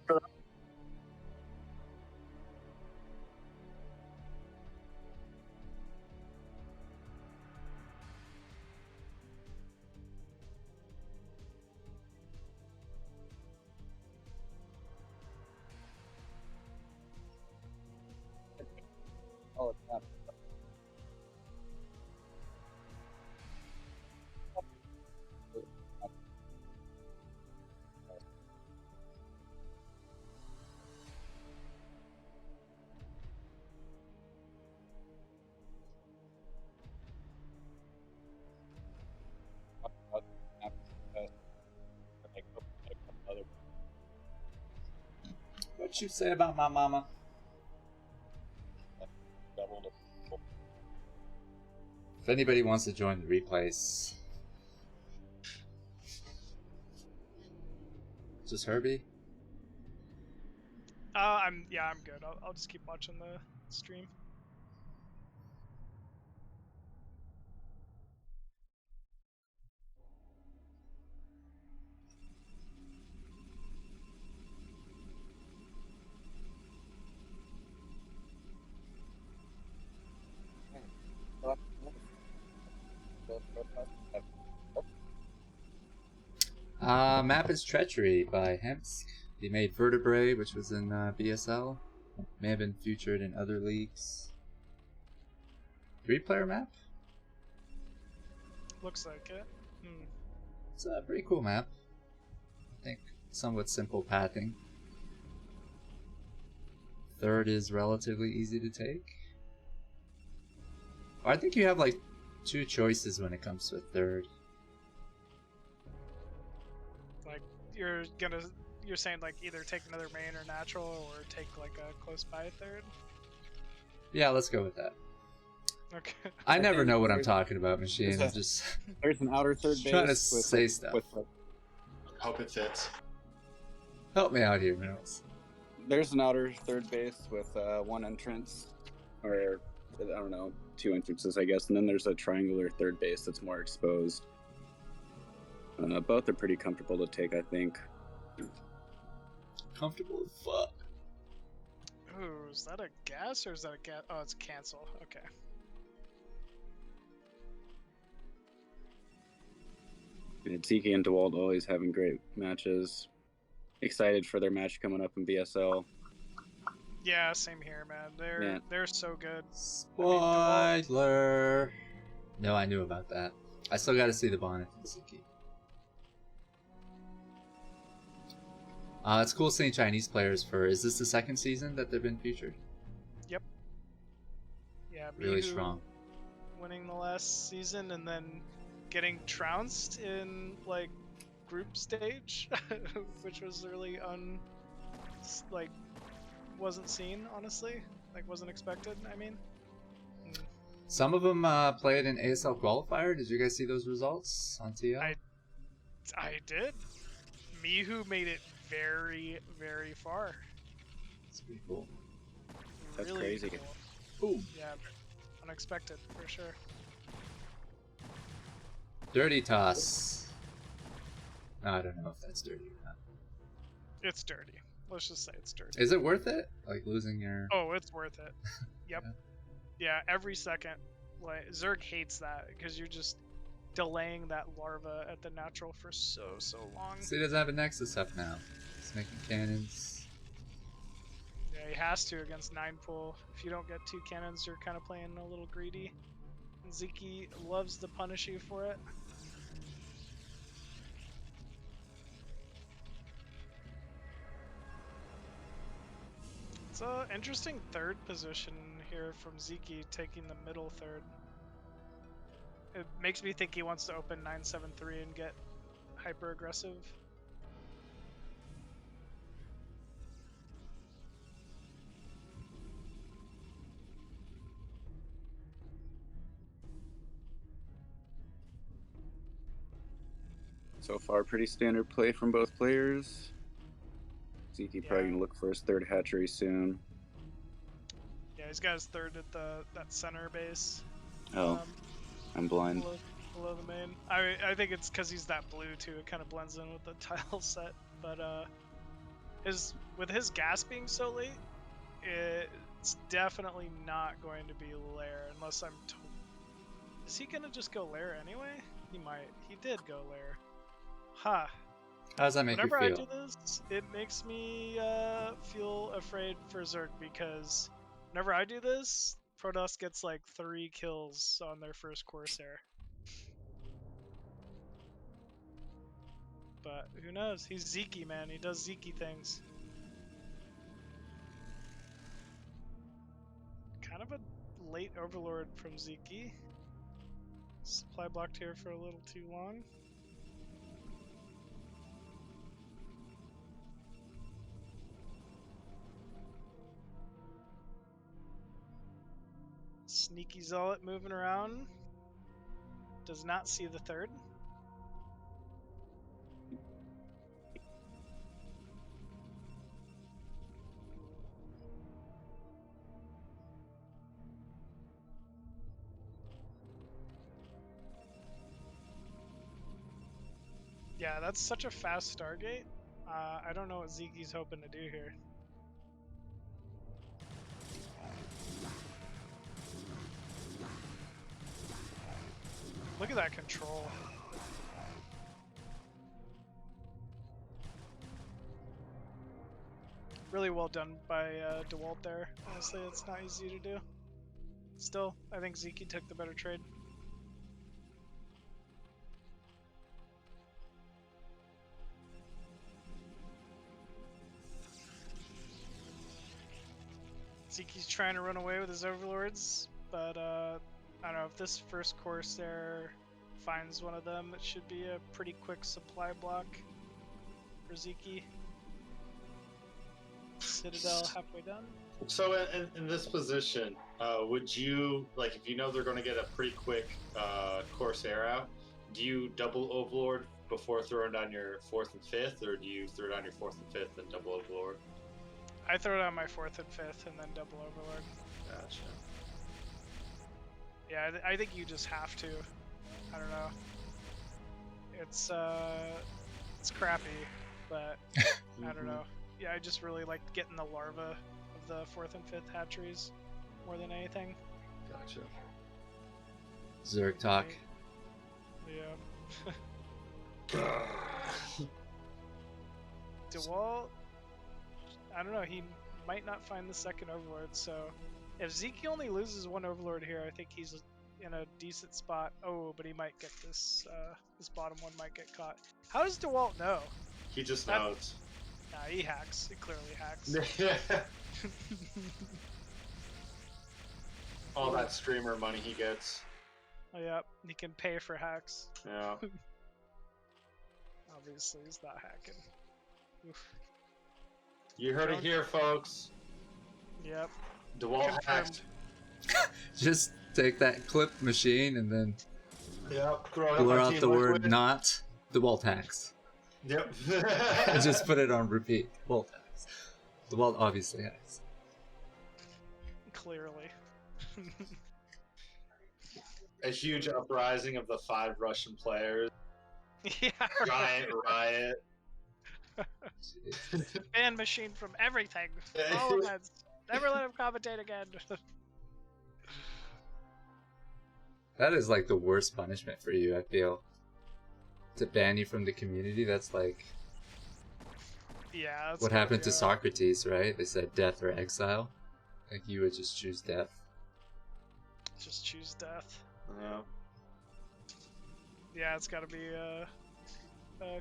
H: Oh, it's not.
A: What you say about my mama? If anybody wants to join the replays, just Herbie.
D: I'm good. I'll just keep watching the stream.
A: Map is Treachery by Hemsk. He made Vertebrae, which was in BSL. May have been featured in other leagues. 3-player map?
D: Looks like it.
A: It's a pretty cool map. I think somewhat simple pathing. Third is relatively easy to take. I think you have like 2 choices when it comes to a third.
D: Like you're saying like either take another main or natural, or take like a close by third.
A: Yeah, let's go with that.
D: Okay.
A: I never know what I'm talking about, Machine. I'm just
H: there's an outer third base
A: trying to say stuff.
B: Hope it fits.
A: Help me out here, Mills.
H: There's an outer third base with 1 entrance, or I don't know, 2 entrances, I guess, and then there's a triangular third base that's more exposed. Both are pretty comfortable to take, I think.
A: Comfortable as fuck.
D: Ooh, is that a gas or is that a gas? Oh, it's cancel. Okay.
H: And Sziky and Dewalt always having great matches. Excited for their match coming up in BSL.
D: Yeah, same here, man. They're so good.
A: Spoiler. No, I knew about that. I still got to see the bonnet from Sziky. It's cool seeing Chinese players for. Is this the 2nd season that they've been featured?
D: Yep. Yeah,
A: really
D: Mihu
A: strong.
D: Winning the last season and then getting trounced in like group stage, which was really wasn't seen, honestly. Like, wasn't expected, I mean.
A: Some of them played in ASL qualifier. Did you guys see those results on TL?
D: I did. Mihu made it very, very far.
A: That's pretty cool.
H: That's
D: really
H: crazy.
D: Cool.
A: Ooh.
D: Yeah, unexpected for sure.
A: Dirty toss. No, I don't know if that's dirty or not.
D: It's dirty. Let's just say it's dirty.
A: Is it worth it? Like losing your...
D: Oh, it's worth it. Yep. Yeah, every second. Like, Zerg hates that because you're just delaying that larva at the natural for so long.
A: So he doesn't have a Nexus up now. He's making cannons.
D: Yeah, he has to against 9 pool. If you don't get 2 cannons, you're kind of playing a little greedy. And Sziky loves to punish you for it. It's an interesting third position here from Sziky, taking the middle third. It makes me think he wants to open 9-7-3 and get hyper aggressive.
H: So far, pretty standard play from both players. Sziky probably gonna look for his third hatchery soon.
D: Yeah, he's got his third at that center base.
H: Oh, I'm blind.
D: Below the main. I think it's because he's that blue too. It kind of blends in with the tile set. But with his gas being so late, it's definitely not going to be lair unless I'm told. Is he gonna just go lair anyway? He might. He did go lair. Ha. Huh.
A: How does that make
D: Whenever
A: you feel?
D: I do this, it makes me feel afraid for Zerg because whenever I do this, Protoss gets like 3 kills on their first Corsair. But who knows? He's Sziky, man. He does Sziky things. Kind of a late Overlord from Sziky. Supply blocked here for a little too long. Sneaky Zealot moving around. Does not see the third. Yeah, that's such a fast Stargate. I don't know what Sziky's hoping to do here. Look at that control. Really well done by Dewalt there. Honestly, it's not easy to do. Still, I think Sziky took the better trade. Sziky's trying to run away with his overlords, but I don't know if this first Corsair finds one of them. It should be a pretty quick supply block for Sziky. Citadel halfway done.
B: So in this position, would you, like, if you know they're going to get a pretty quick Corsair out, do you double Overlord before throwing down your 4th and 5th, or do you throw down your 4th and 5th and double Overlord?
D: I throw down my 4th and 5th and then double Overlord.
B: Gotcha.
D: Yeah, I think you just have to. I don't know. It's crappy, but I don't know. Yeah, I just really like getting the larva of the 4th and 5th hatcheries more than anything.
B: Gotcha.
A: Zerg talk.
D: Yeah. Dewalt, I don't know, he might not find the second Overlord, so if Sziky only loses one Overlord here, I think he's in a decent spot. Oh, but he might get this, this bottom one might get caught. How does Dewalt know?
B: He just knows.
D: Nah, he hacks. He clearly hacks.
B: All that streamer money he gets.
D: Oh, yep, he can pay for hacks.
B: Yeah.
D: Obviously, he's not hacking. Oof.
B: You heard it here, folks.
D: Yep.
B: Dewalt hacked.
A: Just take that clip machine and then
B: throw
A: blur out the word "not." Dewalt hacks.
B: Yep.
A: And just put it on repeat. Dewalt hacks. Dewalt obviously hacks.
D: Clearly.
B: A huge uprising of the 5 Russian players.
D: Yeah.
B: Giant riot.
D: Ban machine from everything. All events. Never let him commentate again.
A: That is like the worst punishment for you, I feel. To ban you from the community, that's like...
D: Yeah, that's
A: what happened to Socrates, right? They said death or exile. Like you would just choose death.
D: Just choose death.
B: Yeah.
D: Yeah, it's gotta be a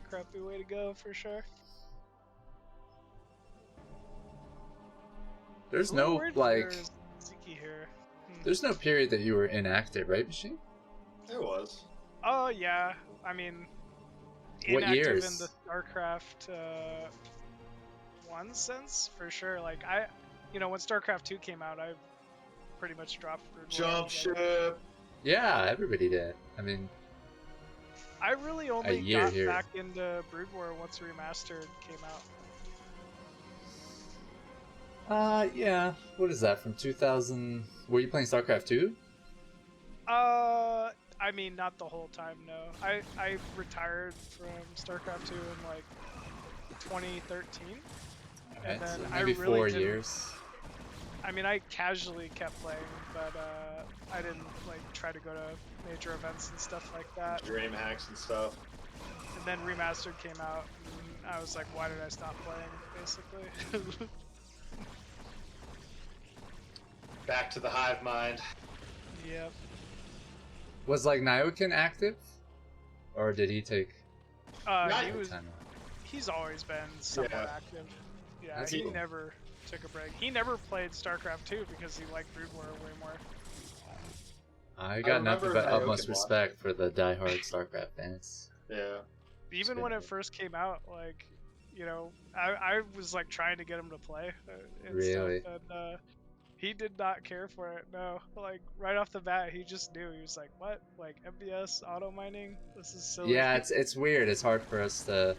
D: crappy way to go for sure.
A: There's no, like...
D: Sziky here.
A: There's no period that you were inactive, right, Machine?
B: There was.
D: Oh, yeah. I mean...
A: What
D: inactive
A: years?
D: in the StarCraft 1 sense, for sure. Like, you know, when StarCraft 2 came out, I pretty much dropped Brood War
B: Jump ship!
A: Yeah, everybody did. I mean...
D: I really only got back into Brood War once Remastered came out.
A: Yeah. What is that, from 2000... Were you playing StarCraft 2?
D: I mean, not the whole time, no. I retired from StarCraft 2 in, like, 2013.
A: Alright,
D: and then
A: so
D: I
A: maybe
D: really
A: 4
D: didn't-
A: years.
D: I mean, I casually kept playing, but I didn't, like, try to go to major events and stuff like that.
B: Dream hacks and stuff.
D: And then Remastered came out, and I was like, why did I stop playing, basically?
B: Back to the hive mind.
D: Yep.
A: Was, like, Nyokin active? Or did he take...
D: He was...
A: time
D: He's always been somewhat active. Yeah, he never took a break. He never played StarCraft 2 because he liked Brood War way more.
A: I got nothing but utmost respect for the diehard StarCraft fans.
B: Yeah.
D: Even when it first came out, like, you know, I was like trying to get him to play. And
A: Really?
D: stuff, and He did not care for it. No, like right off the bat, he just knew. He was like, "What? Like MBS auto mining? This is silly."
A: Yeah, it's weird. It's hard for us to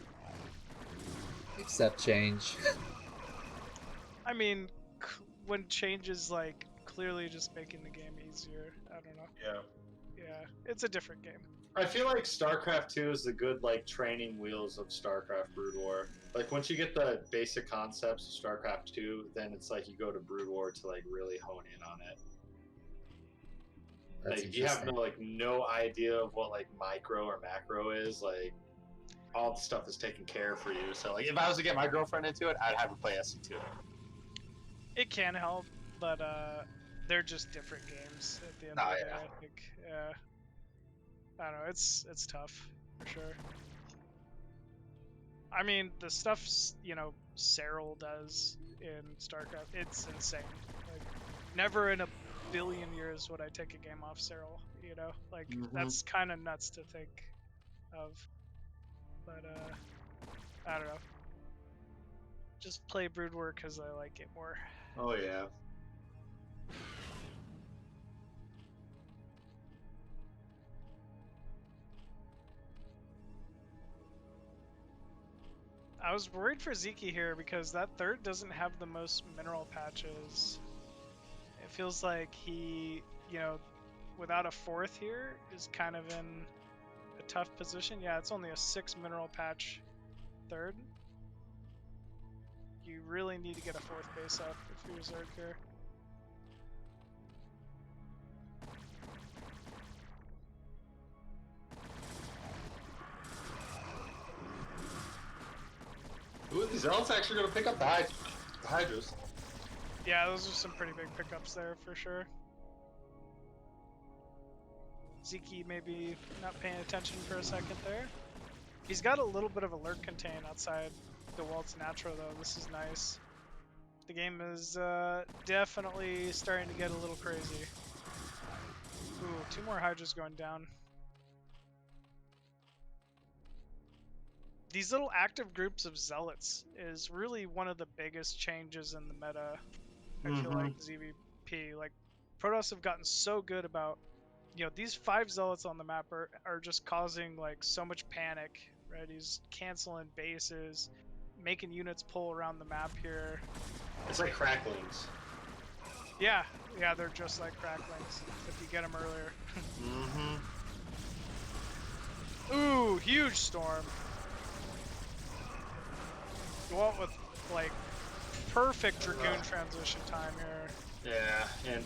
A: accept change.
D: I mean, when change is like clearly just making the game easier. I don't know.
B: Yeah.
D: Yeah, it's a different game.
B: I feel like StarCraft 2 is the good like training wheels of StarCraft Brood War. Like once you get the basic concepts of StarCraft 2, then it's like you go to Brood War to like really hone in on it.
A: That's
B: Like you have no idea of what like micro or macro is. Like all the stuff is taken care of for you. So like if I was to get my girlfriend into it, I'd have her play SC2.
D: It can help, but they're just different games at the end of the day. I think. Yeah. I don't know. It's tough for sure. I mean, the stuff Serral does in StarCraft, it's insane. Like, never in a billion years would I take a game off Serral. You know, like that's kind of nuts to think of. But I don't know. Just play Brood War because I like it more.
B: Oh yeah.
D: I was worried for Sziky here because that third doesn't have the most mineral patches. It feels like he, without a fourth here, is kind of in a tough position. Yeah, it's only a 6 mineral patch third. You really need to get a fourth base up if you're Zerg here.
B: Ooh, the Zealots actually going to pick up the Hydras.
D: Yeah, those are some pretty big pickups there for sure. Sziky maybe not paying attention for a second there. He's got a little bit of a lurk contain outside Dewalt's Natural though. This is nice. The game is definitely starting to get a little crazy. Ooh, 2 more Hydras going down. These little active groups of Zealots is really one of the biggest changes in the meta. I feel like ZVP. Like, Protoss have gotten so good about, these 5 Zealots on the map are just causing like so much panic, right? He's canceling bases, making units pull around the map here.
B: It's like cracklings.
D: Yeah, they're just like cracklings if you get them earlier. Ooh, huge storm. Dewalt with like perfect Dragoon transition time here.
B: Yeah, and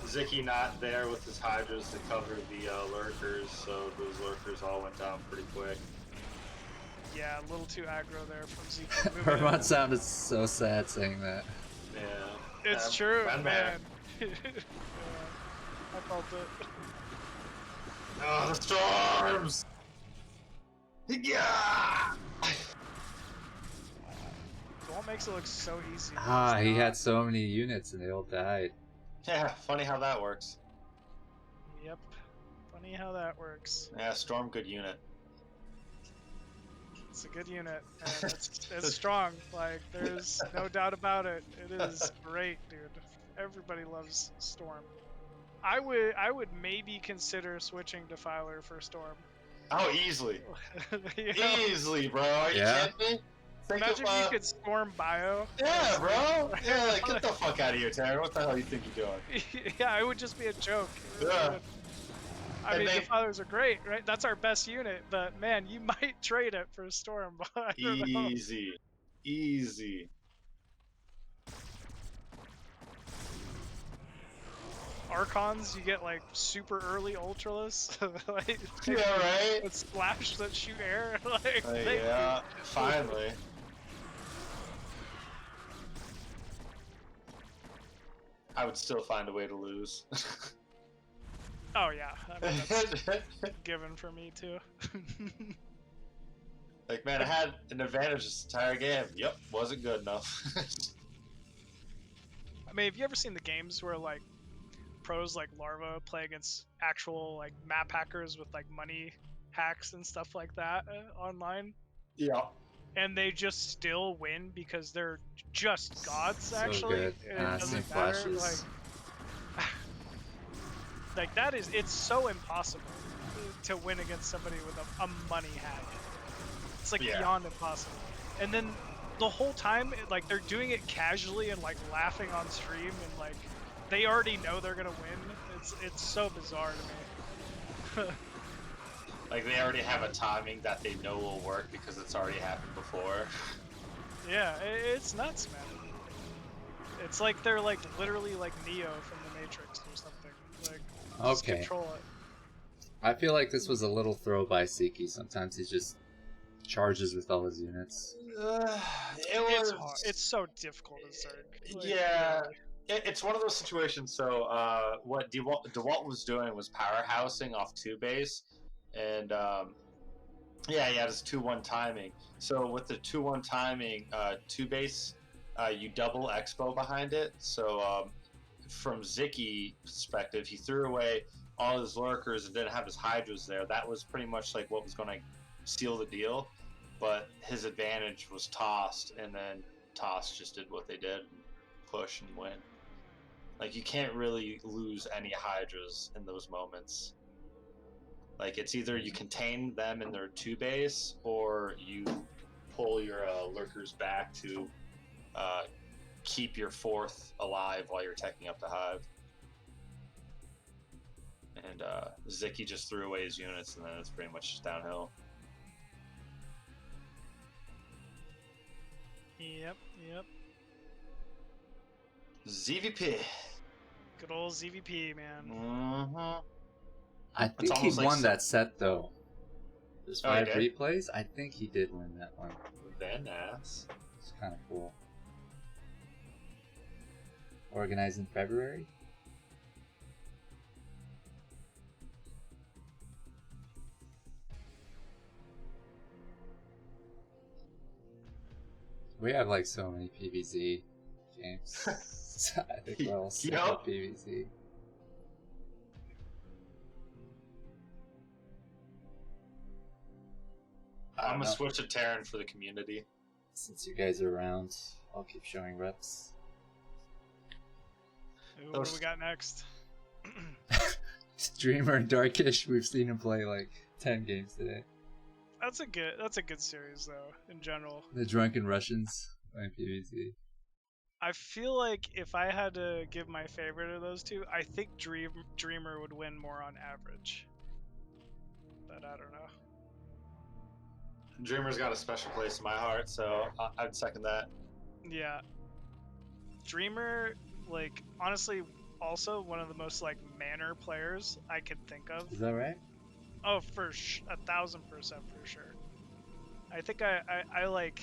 B: Sziky not there with his Hydras to cover the lurkers, so those lurkers all went down pretty quick.
D: Yeah, a little too aggro there from Sziky.
A: Herbmon sounded so sad saying that.
B: Yeah.
D: It's true, man. Yeah, I felt it.
B: Oh, the storms! Yeah!
D: Dewalt makes it look so easy.
A: He had so many units and they all died.
B: Yeah, funny how that works.
D: Yep, funny how that works.
B: Yeah, Storm, good unit.
D: It's a good unit, and it's strong. Like, there's no doubt about it. It is great, dude. Everybody loves Storm. I would maybe consider switching Defiler for Storm.
B: Oh, easily. Easily, bro. Are you kidding me?
D: Imagine if you could Storm Bio.
B: Yeah, bro. Yeah, like, get the fuck out of here, Terry. What the hell you think you're doing?
D: Yeah, it would just be a joke.
B: Yeah.
D: I mean, Defilers are great, right? That's our best unit, but man, you might trade it for Storm. I don't know.
B: Easy.
D: Archons, you get like super early Ultralists. Like,
B: yeah, right?
D: With splash that shoot air. Like,
B: yeah, finally. I would still find a way to lose.
D: Oh yeah, I mean, that's given for me too.
B: Like, man, I had an advantage this entire game. Yep, wasn't good enough.
D: I mean, have you ever seen the games where like pros like Larva play against actual like map hackers with like money hacks and stuff like that online?
B: Yeah.
D: and they just still win because they're just gods.
A: So
D: actually,
A: good.
D: it
A: Same
D: doesn't matter.
A: flashes.
D: Like it's so impossible to win against somebody with a money hat. It's like beyond impossible. And then the whole time, like they're doing it casually and like laughing on stream, and like they already know they're gonna win. It's so bizarre to me.
B: Like they already have a timing that they know will work because it's already happened before.
D: Yeah, it's nuts, man. It's like they're like literally like Neo from the Matrix or something. Like just control it.
A: I feel like this was a little throw by Sziky. Sometimes he just charges with all his units.
D: It's hard. It's so difficult as Zerg. Like,
B: yeah, it's one of those situations. So what Dewalt was doing was powerhousing off 2 base, and yeah, he had his 2-1 timing. So with the 2-1 timing, 2 base, you double expo behind it. So from Sziky perspective, he threw away all his lurkers and didn't have his hydras there. That was pretty much like what was going to seal the deal. But his advantage was tossed, and then toss just did what they did, push and win. Like you can't really lose any hydras in those moments. Like it's either you contain them in their 2 base, or you pull your lurkers back to keep your 4th alive while you're teching up the hive. And Sziky just threw away his units, and then it's pretty much just downhill.
D: Yep.
B: ZVP.
D: Good old ZVP, man.
B: Mm-hmm.
A: I think he won that set though. There's 5
B: did?
A: replays. I think he did win that one.
B: Then ass.
A: It's kind of cool. Organized in February. We have like so many PvZ games. I think we're all sick of PvZ.
B: I'm gonna switch to Terran for the community.
A: Since you guys are around, I'll keep showing reps.
D: Ooh, what do we got next?
A: Dreamer and Darkysh, we've seen him play like 10 games today.
D: That's a good series though, in general.
A: The Drunken Russians playing PvZ.
D: I feel like if I had to give my favorite of those two, I think Dreamer would win more on average. But I don't know.
B: Dreamer's got a special place in my heart, so I'd second that.
D: Yeah. Dreamer, like, honestly, also one of the most, like, manner players I could think of.
A: Is that right?
D: Oh, for 1,000% for sure. I think I like...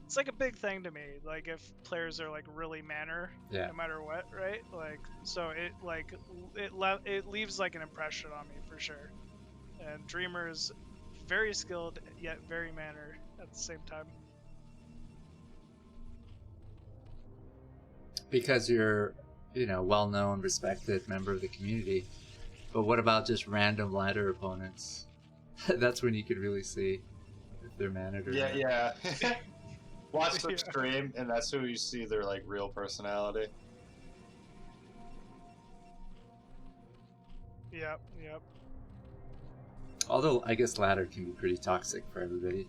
D: It's like a big thing to me, like, if players are, like, really manner, no matter what, right? Like, so it, like, it leaves, like, an impression on me for sure. And Dreamer is very skilled, yet very manner at the same time.
A: Because you're, you know, well-known, respected member of the community. But what about just random ladder opponents? That's when you could really see if they're mannered or not.
B: Yeah. Watch the stream, and that's who you see their like real personality.
D: Yep.
A: Although I guess ladder can be pretty toxic for everybody.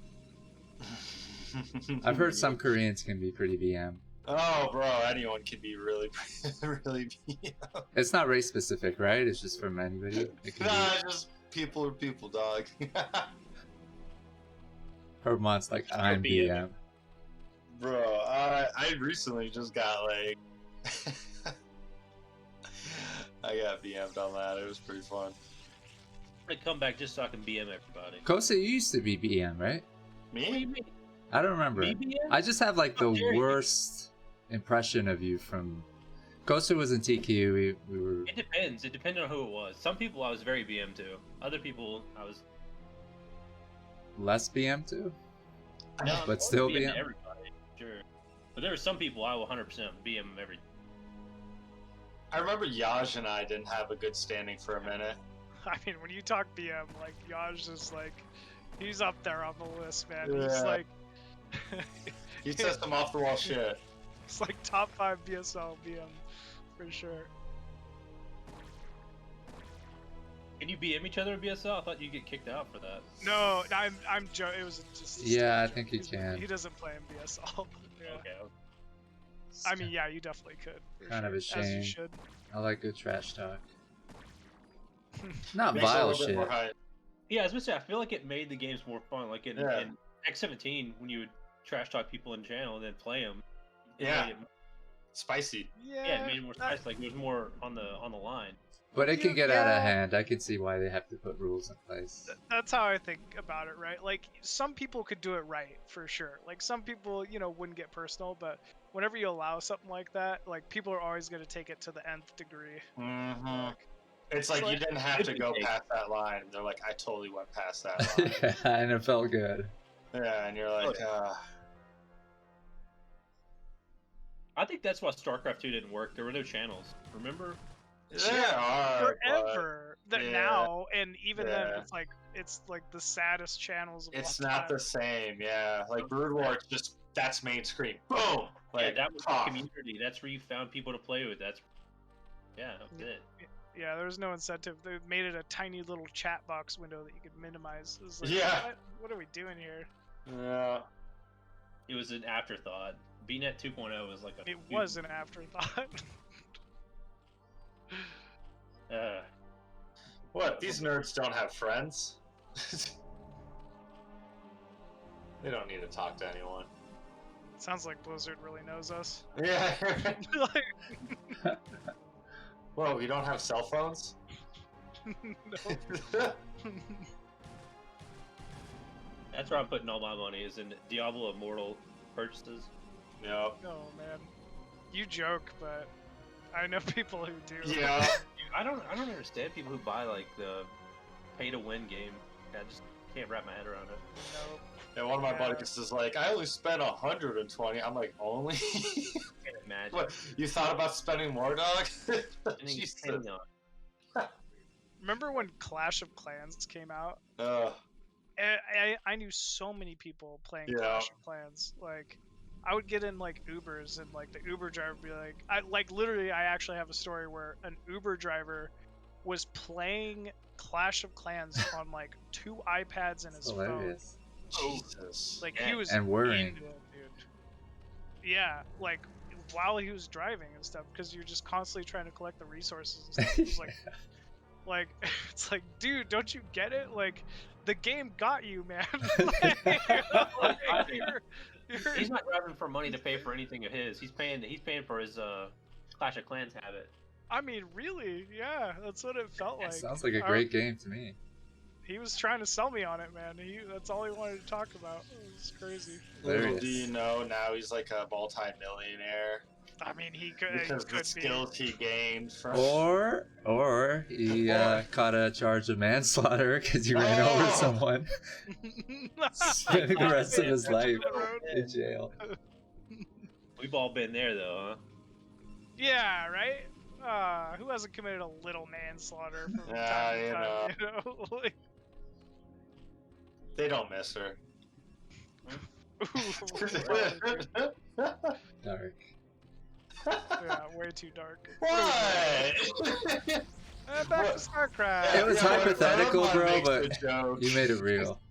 A: I've heard some Koreans can be pretty BM.
B: Oh, bro, anyone can be really, really BM.
A: It's not race specific, right? It's just from anybody.
B: Just people are people, dog.
A: Herbmon's like, I'm BM.
B: Bro, I recently just got like... I got BM'd on that. It was pretty fun.
J: I come back just so I can BM everybody.
A: Kosa, you used to be BM, right?
B: Me?
J: What do you mean?
A: I don't remember.
J: Me BM?
A: I just have like the worst impression of you from... Kosa was in TQ, we were...
J: It depends. It depended on who it was. Some people I was very BM to. Other people I was...
A: Less BM to?
J: No,
A: but still BM?
J: Everybody, sure. But there were some people I will 100% BM every...
B: I remember Yaj and I didn't have a good standing for a minute.
D: I mean, when you talk BM, like, Yaj is like, he's up there on the list, man.
B: Yeah.
D: He's like,
B: He says some off the wall shit.
D: It's like top 5 BSL BM for sure.
J: Can you BM each other in BSL? I thought you'd get kicked out for that.
D: No, I'm It was just.
A: Yeah, I
D: joke.
A: think you can.
D: He doesn't play in BSL. Yeah.
J: Okay.
D: I mean, yeah, you definitely could. For
A: Kind
D: sure,
A: of a
D: As you
A: shame.
D: should.
A: I like good trash talk. Not
B: Makes it a
A: vile
B: little bit
A: shit.
B: more hype.
J: Yeah, I was gonna say, I feel like it made the games more fun. Like in X17, when you would trash talk people in channel and then play them.
B: Yeah. Spicy.
J: Yeah, it made it more spicy. Like it was more on the line.
A: But it can get out
D: Yeah.
A: of hand. I can see why they have to put rules in place.
D: That's how I think about it, right? Like some people could do it right for sure. Like some people, wouldn't get personal, but whenever you allow something like that, like people are always going to take it to the nth degree.
B: Mm-hmm. It's like you didn't have to go past that line. They're like, I totally went past that line.
A: Yeah, and it felt good.
B: Yeah, and you're like,
J: I think that's why StarCraft 2 didn't work. There were no channels. Remember?
B: there are
D: Forever. That
B: yeah,
D: now, and even then,
B: yeah.
D: it's like the saddest channels of
B: It's
D: all
B: not
D: time.
B: the same. Yeah, like Brood War, it's just that's main screen. Boom. Like
J: that was
B: tough.
J: the community. That's where you found people to play with. That's it.
D: Yeah, there was no incentive. They made it a tiny little chat box window that you could minimize. It was like,
B: Yeah.
D: what are we doing here?
B: Yeah.
J: It was an afterthought. BNet 2.0 was like a.
D: It was an afterthought.
B: What? These nerds don't have friends? They don't need to talk to anyone.
D: Sounds like Blizzard really knows us.
B: Yeah.
D: Like,
B: Whoa, you don't have cell phones?
D: no.
J: That's where I'm putting all my money, is in Diablo Immortal purchases.
B: Yep.
D: Oh man, you joke, but I know people who do.
B: Yeah.
J: I don't understand people who buy like the pay-to-win game. I just can't wrap my head around it.
D: Nope.
B: Yeah, one of my buddies is like, I only spent 120. I'm like, only?
J: Can't imagine.
B: What? You thought about spending more, dog? Jesus.
D: Remember when Clash of Clans came out? I knew so many people playing Clash of Clans. Like, I would get in like Ubers, and like the Uber driver would be like, literally, I actually have a story where an Uber driver was playing Clash of Clans on like 2 iPads and his phone.
B: Jesus.
D: Like he was
A: and worrying.
D: into it, dude. Yeah, like while he was driving and stuff, because you're just constantly trying to collect the resources and stuff. It was like, it's like, dude, don't you get it? Like, the game got you, man.
J: He's not driving for money to pay for anything of his. He's paying for his Clash of Clans habit.
D: I mean, really, yeah, that's what it felt like.
A: Sounds like a great game to me.
D: He was trying to sell me on it, man. That's all he wanted to talk about. It was crazy.
B: Little do you know, now he's like a multi-millionaire.
D: I mean, he could
B: because
D: he could
B: the skills he gained from.
A: Or he caught a charge of manslaughter because he ran over someone. Spending the rest of his life in jail.
J: We've all been there, though, huh?
D: Yeah, right? Who hasn't committed a little manslaughter from time to time, you know? Like...
B: They don't miss her.
A: Dark.
D: Yeah, way too dark.
B: What?
D: Back to StarCraft.
A: It was hypothetical, bro, but you made it real.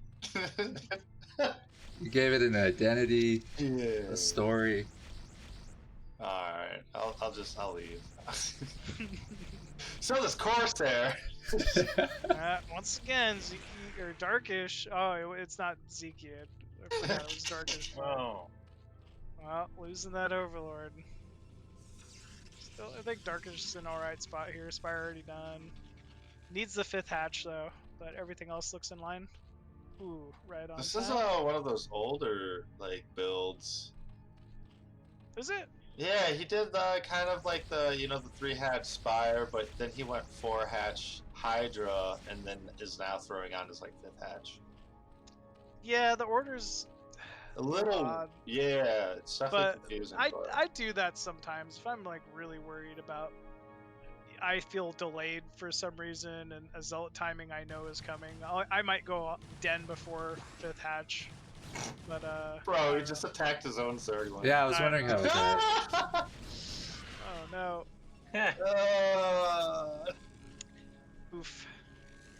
A: You gave it an identity, a story.
B: Alright, I'll leave. So this Corsair.
D: Once again, Sziky or Darkysh. Oh, it's not Sziky. I forgot it was Darkysh.
J: Oh.
D: Well, losing that Overlord. Still, I think Darkysh is an alright spot here. Spire already done. Needs the 5th hatch though, but everything else looks in line. Ooh, right on.
B: This is one of those older builds.
D: Is it?
B: Yeah, he did kind of like the 3-hatch Spire, but then he went 4-hatch Hydra, and then is now throwing on his 5th hatch.
D: Yeah, the order's
B: a little odd. Yeah, it's definitely confusing.
D: I do that sometimes if I'm really worried about. I feel delayed for some reason, and a zealot timing I know is coming. I might go den before 5th hatch. But
B: Bro, he just attacked his own Zergling.
A: Yeah, I was wondering how it died.
D: Oh no. Oof.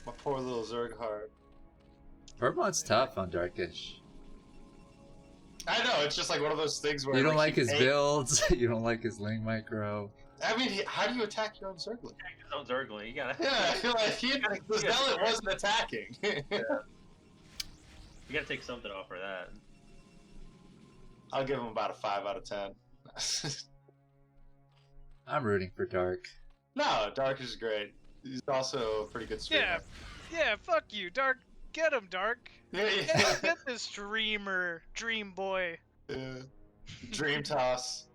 B: My poor little Zerg heart.
A: Herbmon's tough on Darkysh.
B: I know, it's just like one of those things where
A: You don't like
B: he
A: his builds. You don't like his link micro.
B: I mean, how do you attack your own Zergling?
J: Attack his own Zergling. You gotta.
B: Yeah, I feel like the Zealot wasn't attacking.
J: Yeah. You gotta take something off for that.
B: I'll give him about a 5 out of 10.
A: I'm rooting for Dark.
B: No, Dark is great. He's also a pretty good streamer.
D: Yeah, fuck you, Dark. Get him, Dark.
B: Yeah.
D: Get this streamer, Dream Boy.
B: Yeah. Dream Toss.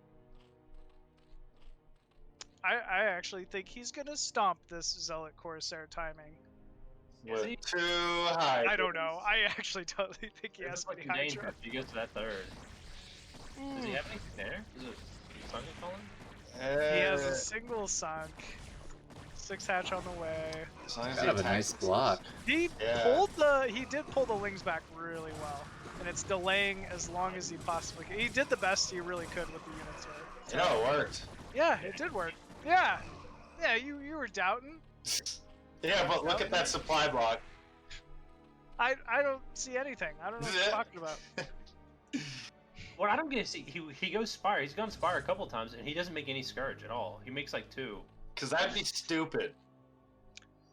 D: I actually think he's gonna stomp this Zealot Corsair timing.
B: With 2 high.
D: I don't know. I actually totally think he has many Hydra.
J: He goes to that third. Does he have anything there? Is it Sunk calling?
D: He has a single sunk. 6 hatch on the way.
B: As long as
A: Kind of a nice block.
D: He did pull the wings back really well, and it's delaying as long as he possibly could. He did the best he really could with the units.
B: You know, it worked.
D: Yeah, it did work. Yeah, you were doubting.
B: Yeah, but look at that supply block.
D: I don't see anything. I don't know what you're talking about.
J: What I don't get is he goes Spire. He's gone Spire a couple times, and he doesn't make any Scourge at all. He makes like 2.
B: Because that'd be stupid.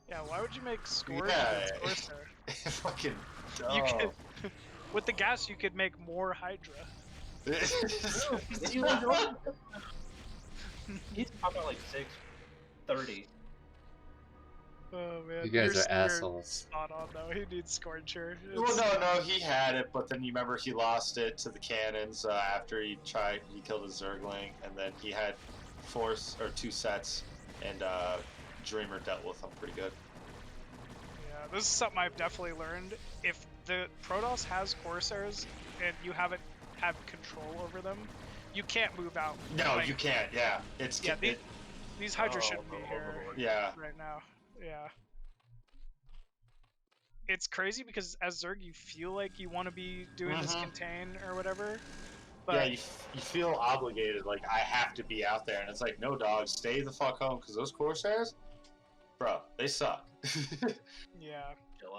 D: Yeah, why would you make Scourge
B: Yeah.
D: against Corsair?
B: Fucking dumb.
D: You could, with the gas, you could make more Hydra.
J: He's popped out like 630.
D: Oh man,
A: You guys
D: you're
A: are assholes.
D: Spot on though. He needs Scorcher.
B: Well, no, he had it, but then you remember he lost it to the cannons after he killed his Zergling, and then he had 2 sets, and Dreamer dealt with them pretty good.
D: Yeah, this is something I've definitely learned. If the Protoss has Corsairs and you haven't have control over them, you can't move out.
B: No,
D: Like,
B: you can't. Yeah,
D: these Hydra shouldn't be here.
B: Yeah.
D: Right now. Yeah. It's crazy because as Zerg, you feel like you want to be doing this contain or whatever. But
B: yeah, you feel obligated, like I have to be out there, and it's like, no, dog, stay the fuck home, because those Corsairs, bro, they suck.
D: yeah,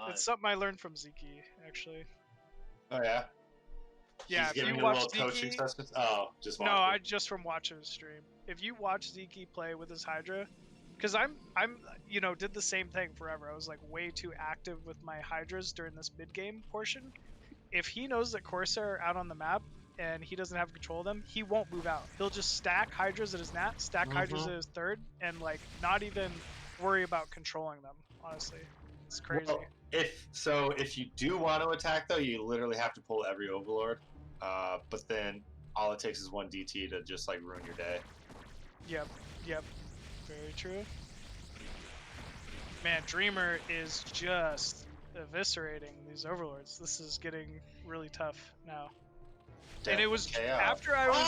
D: it's something I learned from Sziky, actually.
B: Oh yeah.
D: Yeah,
B: He's
D: if you
B: giving
D: watch
B: a little coaching
D: Sziky,
B: sessions. Oh, just
D: no, I just from watching his stream. If you watch Sziky play with his Hydra, because I'm did the same thing forever. I was like way too active with my Hydras during this mid game portion. If he knows that Corsair are out on the map and he doesn't have control of them, he won't move out. He'll just stack Hydras at his nat, stack Hydras at his third, and like not even worry about controlling them. Honestly, it's crazy.
B: Well, if you do want to attack though, you literally have to pull every Overlord. But then all it takes is 1 DT to just like ruin your day.
D: Yep, very true. Man, Dreamer is just eviscerating these Overlords. This is getting really tough now. And it was after I was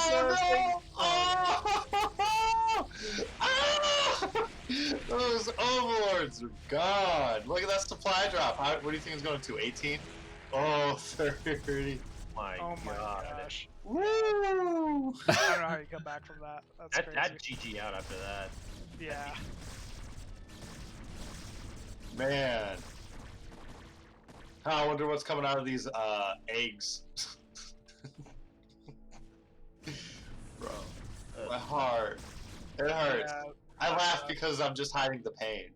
B: those Overlords are gone. Look at that supply drop. What do you think it's going to? 18? Oh, 30.
D: Oh my gosh.
B: Woo!
D: I don't know how you come back from that. That's crazy.
J: I'd GG out after that.
D: Yeah.
B: Man. I wonder what's coming out of these eggs. Bro, my heart. It hurts.
D: Yeah,
B: I laugh because I'm just hiding the pain.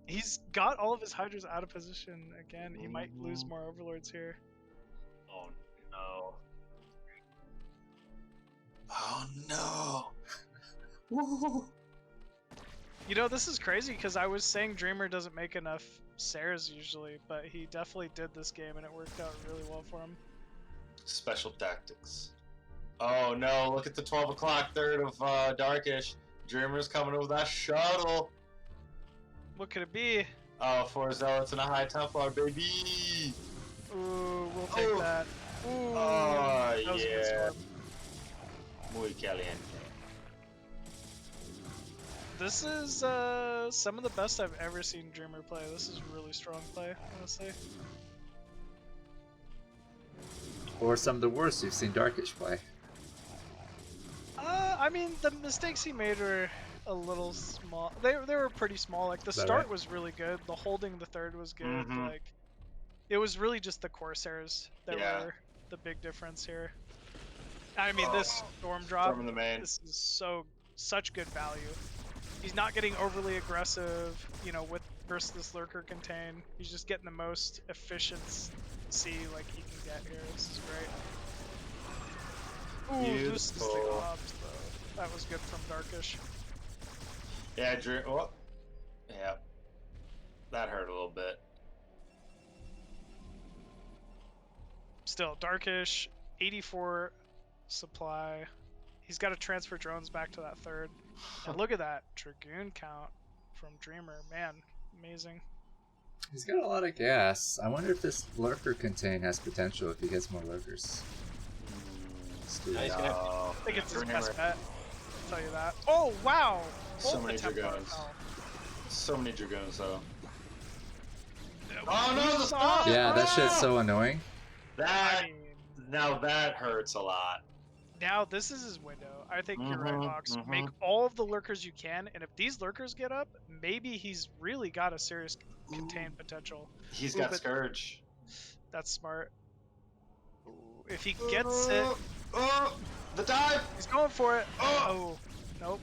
D: He's got all of his Hydras out of position again. He might lose more Overlords here.
J: Oh no.
B: Oh no. Woo.
D: You know, this is crazy because I was saying Dreamer doesn't make enough Sares usually, but he definitely did this game and it worked out really well for him.
B: Special tactics. Oh no, look at the 12 o'clock third of Darkysh. Dreamer's coming over that shuttle.
D: What could it be?
B: Oh, 4 Zealots and a High Templar, baby!
D: Ooh, we'll take that. Ooh,
B: oh,
D: that was a good
B: yeah.
D: storm.
B: Muy caliente.
D: This is some of the best I've ever seen Dreamer play. This is really strong play, honestly.
A: Or some of the worst you've seen Darkysh play?
D: I mean, the mistakes he made were a little small. They were pretty small. Like the start was really good. The holding the third was good. Like it was really just the Corsairs that were the big difference here. I mean, this storm drop.
B: Storm in the main.
D: This is such good value. He's not getting overly aggressive, you know, versus this lurker contain. He's just getting the most efficiency like he can get here. This is great. Ooh, this is the obs though. That was good from Darkysh.
B: Yeah, Drew. Oh, yeah, that hurt a little bit.
D: Still, Darkysh, 84 supply. He's got to transfer drones back to that third. And look at that Dragoon count from Dreamer. Man, amazing.
A: He's got a lot of gas. I wonder if this lurker contain has potential if he gets more lurkers.
D: I think it's his best bet. I'll tell you that. Oh, wow!
B: So many Dragoons. So many Dragoons, though. Oh no, the stop!
A: Yeah, that shit's so annoying.
B: Now that hurts a lot.
D: Now this is his window. I think you're right, Ox. Make all of the lurkers you can, and if these lurkers get up, maybe he's really got a serious contain potential.
B: He's got Scourge.
D: That's smart. Ooh, if he gets it...
B: the dive!
D: He's going for it. Oh, nope.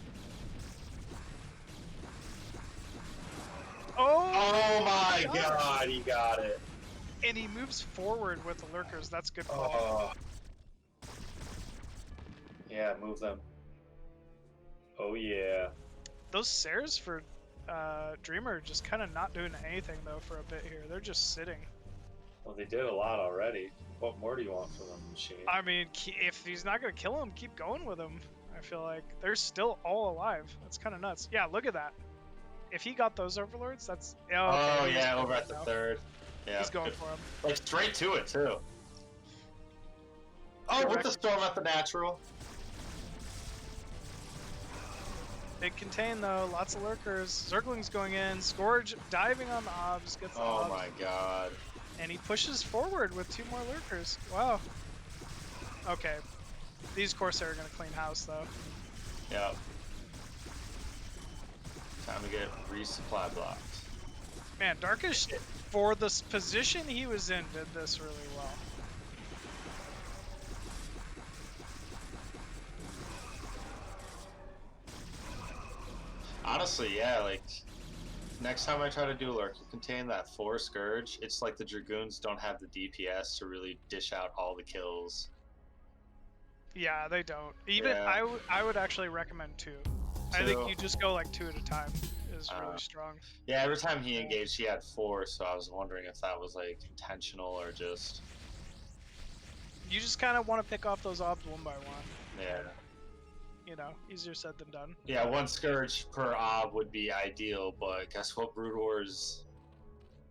B: Oh my god, he got it.
D: And he moves forward with the lurkers. That's good play.
B: Yeah, move them. Oh yeah.
D: Those Sares for Dreamer just kind of not doing anything though for a bit here. They're just sitting.
B: Well, they did a lot already. What more do you want from them, Machine?
D: I mean, if he's not gonna kill him, keep going with him. I feel like they're still all alive. That's kind of nuts. Yeah, look at that. If he got those overlords, that's...
B: Oh yeah, over at the third. Yeah,
D: he's going for him.
B: Like straight to it too. Oh, with the storm at the natural.
D: Big contain though, lots of lurkers. Zergling's going in. Scourge diving on the obs, gets the obs.
B: Oh my god.
D: And he pushes forward with 2 more lurkers. Wow. Okay. These Corsair are gonna clean house though.
B: Yep. Time to get resupply blocked.
D: Man, Darkysh, for the position he was in, did this really well.
B: Honestly, yeah, like, next time I try to do lurker contain that 4 Scourge, it's like the Dragoons don't have the DPS to really dish out all the kills.
D: Yeah, they don't. Even I would actually recommend 2. I think you just go like 2 at a time is really strong.
B: Yeah, every time he engaged, he had 4, so I was wondering if that was like intentional or just...
D: You just kind of want to pick off those obs one by one.
B: Yeah.
D: You know, easier said than done.
B: Yeah, 1 Scourge per ob would be ideal, but guess what? Brood War is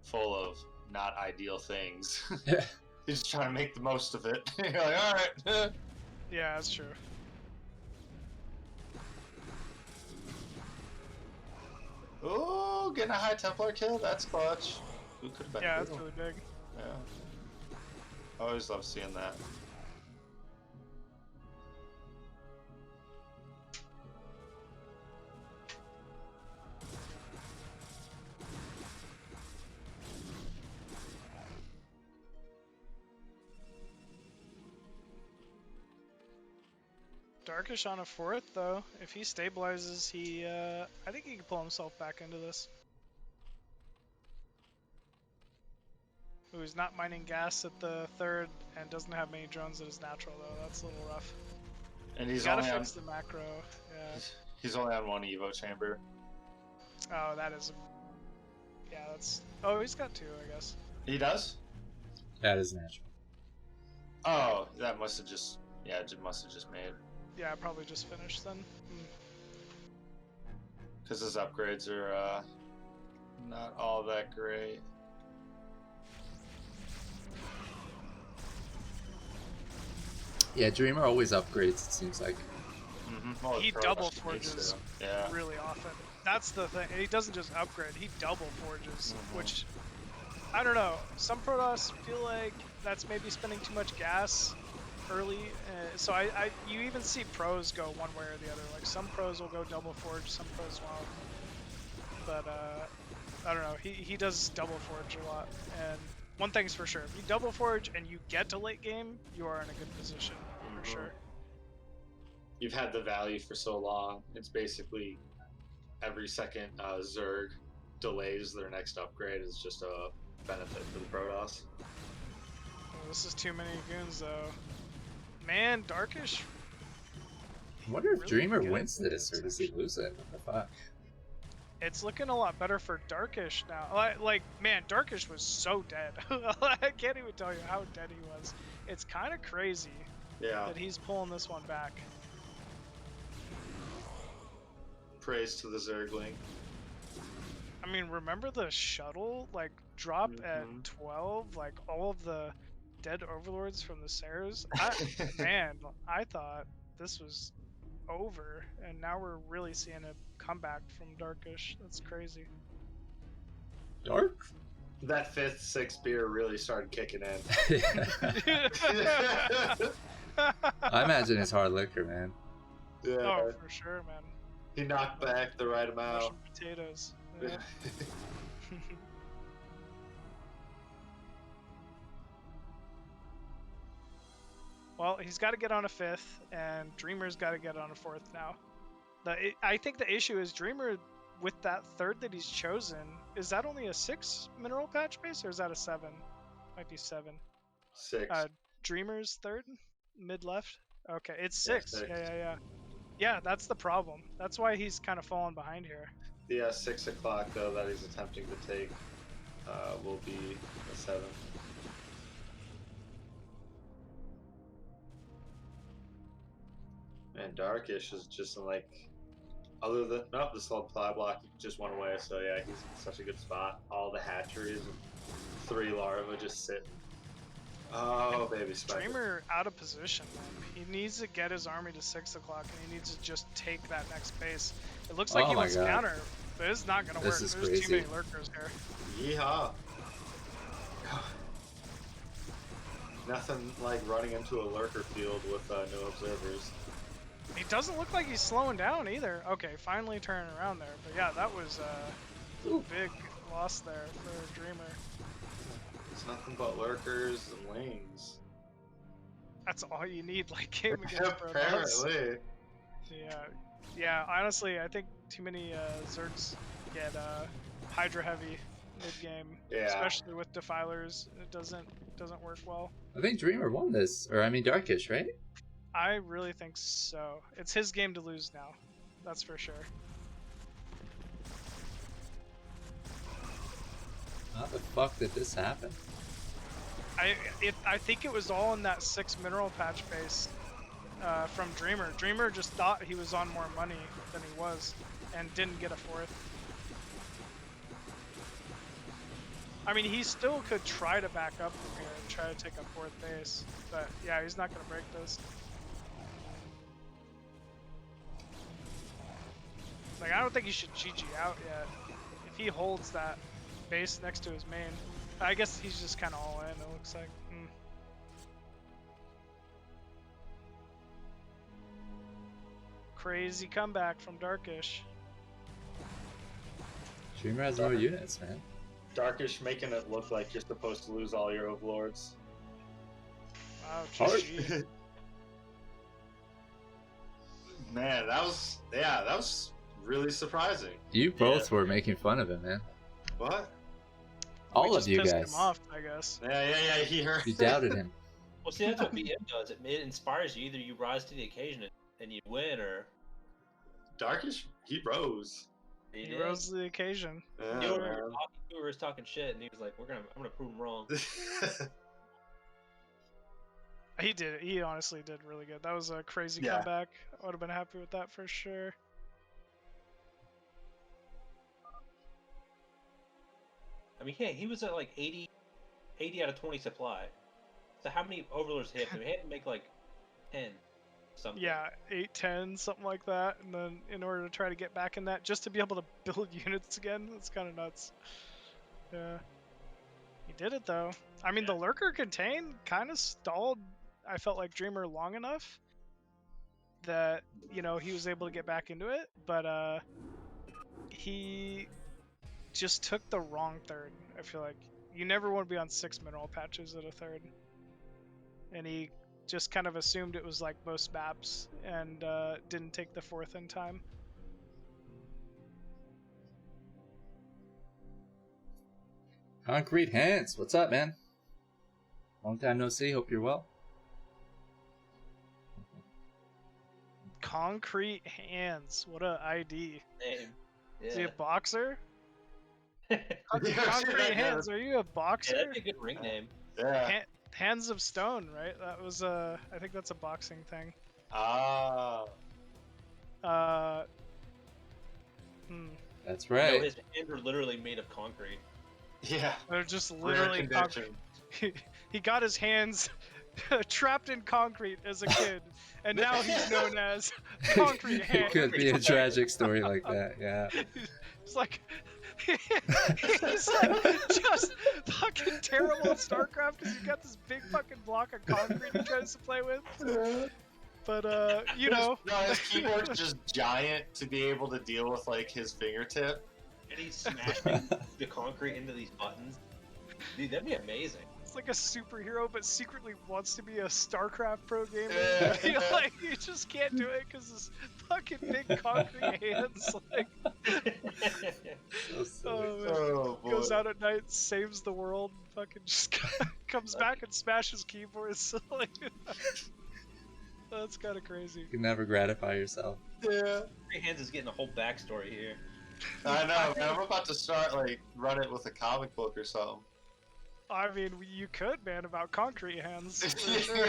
B: full of not ideal things.
A: Yeah.
B: He's just trying to make the most of it. You're like, alright.
D: Yeah, that's true.
B: Ooh, getting a high Templar kill? That's clutch. Who could have been
D: that's really big.
B: Yeah. I always love seeing that.
D: Darkysh on a 4th though. If he stabilizes, I think he can pull himself back into this. Ooh, he's not mining gas at the 3rd and doesn't have many drones at his natural though. That's a little rough.
B: And he's
D: gotta
B: only
D: fix the macro. Yeah.
B: He's only on 1 Evo chamber.
D: Oh, that is. Yeah, that's. Oh, he's got 2, I guess.
B: He does?
A: That is natural.
B: Oh, that must have just. Yeah, it must have just made.
D: Yeah, probably just finished then.
B: Because his upgrades are not all that great.
A: Yeah, Dreamer always upgrades, it seems like.
B: Well,
D: he double forges really often. That's the thing. He doesn't just upgrade, he double forges, which, I don't know, some Protoss feel like that's maybe spending too much gas early. So you even see pros go one way or the other. Like some pros will go double forge, some pros won't. But I don't know. He does double forge a lot. And one thing's for sure: if you double forge and you get to late game, you are in a good position for sure.
B: You've had the value for so long. It's basically every second Zerg delays their next upgrade is just a benefit for the Protoss.
D: Oh, this is too many goons though. Man, Darkysh.
A: I wonder if Dreamer wins this, or does he lose it? What the fuck?
D: It's looking a lot better for Darkysh now. Like, man, Darkysh was so dead. I can't even tell you how dead he was. It's kind of crazy that he's pulling this one back.
B: Praise to the Zergling.
D: I mean, remember the shuttle, like, drop at 12? Like, all of the dead overlords from the Sares? Man, I thought this was over, and now we're really seeing a comeback from Darkysh. That's crazy.
A: Dark?
B: That 5th, 6th beer really started kicking in.
A: I imagine it's hard liquor, man.
B: Yeah.
D: Oh, for sure, man.
B: He knocked back the right amount.
D: Russian potatoes. Yeah. Well, he's got to get on a 5th, and Dreamer's got to get on a 4th now. I think the issue is Dreamer, with that 3rd that he's chosen, is that only a 6 mineral patch base, or is that a 7? Might be 7.
B: 6.
D: Dreamer's 3rd? Mid-left? Okay, it's 6. Yeah. Yeah, that's the problem. That's why he's kind of falling behind here.
B: The 6 o'clock, though, that he's attempting to take will be a 7. And Darkysh is just in, like, other than, nope, this whole ply block just went away, so yeah, he's in such a good spot. All the hatcheries and 3 larvae just sitting. Oh, baby spider.
D: Dreamer out of position, man. He needs to get his army to 6 o'clock, and he needs to just take that next base. It looks like he wants to counter, but it's not going to work.
A: There's
D: crazy. Too many lurkers here.
B: Yeehaw. Nothing like running into a lurker field with no observers.
D: He doesn't look like he's slowing down either. Okay, finally turning around there. But yeah, that was a big loss there for Dreamer.
B: It's nothing but lurkers and lanes.
D: That's all you need, like, game against Protoss.
B: Apparently.
D: Yeah, honestly, I think too many Zergs get Hydra heavy mid-game.
B: Yeah.
D: Especially with Defilers. It doesn't work well.
A: I think Dreamer won this. Or, I mean, Darkysh, right?
D: I really think so. It's his game to lose now. That's for sure.
A: How the fuck did this happen?
D: I think it was all in that 6 mineral patch base from Dreamer. Dreamer just thought he was on more money than he was and didn't get a 4th. I mean, he still could try to back up from here and try to take a 4th base, but yeah, he's not going to break this. Like, I don't think he should GG out yet. If he holds that base next to his main, I guess he's just kind of all in, it looks like. Crazy comeback from Darkysh.
A: Dreamer has no units, man.
B: Darkysh making it look like you're supposed to lose all your overlords.
D: Wow, GG.
B: Man, that was really surprising.
A: You both were making fun of him, man.
B: What?
A: All of you
D: pissed
A: guys.
D: him off, I guess.
B: Yeah, he heard.
A: You doubted him.
J: Well, see, that's what BM does. It inspires you. Either you rise to the occasion and you win, or
B: Darkysh, he rose.
D: He rose to the occasion.
B: Yeah.
J: We were talking shit, and he was like, I'm gonna prove him wrong."
D: He did it. He honestly did really good. That was a crazy comeback. I would have been happy with that for sure.
J: I mean, yeah, he was at like 80 out of 20 supply. So how many overlords hit him? He had to make like 10 something.
D: Yeah, 8, 10, something like that. And then in order to try to get back in that, just to be able to build units again, that's kind of nuts. Yeah. He did it though. I mean, the Lurker Contain kind of stalled, I felt like, Dreamer long enough that, you know, he was able to get back into it, but he just took the wrong third. I feel like you never want to be on 6 mineral patches at a third. And he just kind of assumed it was like most maps and didn't take the fourth in time.
A: Concrete Hands, what's up, man? Long time no see. Hope you're well.
D: Concrete Hands, what a ID.
J: Name. Yeah.
D: Is he a boxer? Concrete Hands, are you a boxer?
J: Yeah, that'd be a good ring name.
B: Yeah.
D: Hands of Stone, right? That was I think that's a boxing thing.
B: Ah.
A: That's right.
J: No, his hands are literally made of concrete.
B: Yeah.
D: They're just literally concrete. He got his hands trapped in concrete as a kid, and now he's known as Concrete Hands.
A: It could be a tragic story like that, yeah.
D: It's like he's like just fucking terrible at StarCraft because you got this big fucking block of concrete he tries to play with. But you know,
B: no, his keyboard's just giant to be able to deal with like his fingertip.
J: And he's smashing the concrete into these buttons. Dude, that'd be amazing.
D: It's like a superhero, but secretly wants to be a StarCraft pro gamer. Like, you just can't do it because his fucking big concrete hands. Like, goes out at night, saves the world, fucking just comes back and smashes keyboards. Like, that's kind of crazy.
A: You can never gratify yourself.
B: Yeah.
J: Three Hands is getting a whole backstory here.
B: I know, man. I'm about to start, like, run it with a comic book or something.
D: I mean, you could, man, about Concrete Hands. For sure.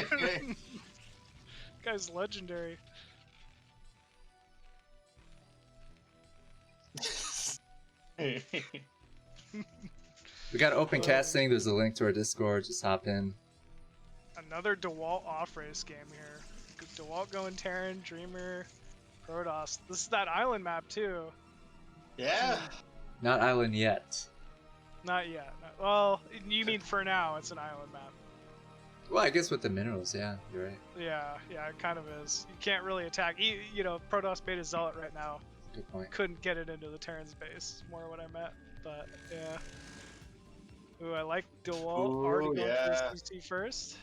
D: Guy's legendary.
A: We got open casting. There's a link to our Discord. Just hop in.
D: Another Dewalt off-race game here. Dewalt going Terran, Dreamer, Protoss. This is that island map, too.
B: Yeah.
A: Not island yet.
D: Not yet. Well, you mean for now, it's an island map.
A: Well, I guess with the minerals, yeah, you're right.
D: Yeah, it kind of is. You can't really attack. You know, Protoss Beta Zealot right now.
A: Good point.
D: Couldn't get it into the Terran's base. More what I meant, but yeah. Ooh, I like Dewalt already going for CC first.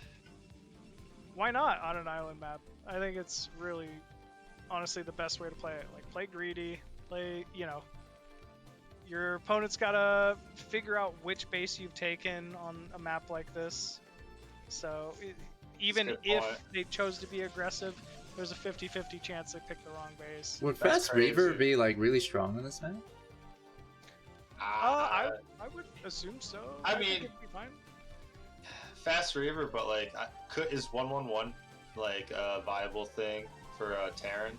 D: Why not on an island map? I think it's really, honestly, the best way to play it. Like, play greedy, play, you know, your opponent's gotta figure out which base you've taken on a map like this. So, even if they chose to be aggressive, there's a 50-50 chance they picked the wrong base.
A: Would Fast Reaver be, like, really strong on this map?
D: I would assume so.
B: I mean,
D: think it'd be fine.
B: Fast Reaver, but like, is 1-1-1 like a viable thing for Terran?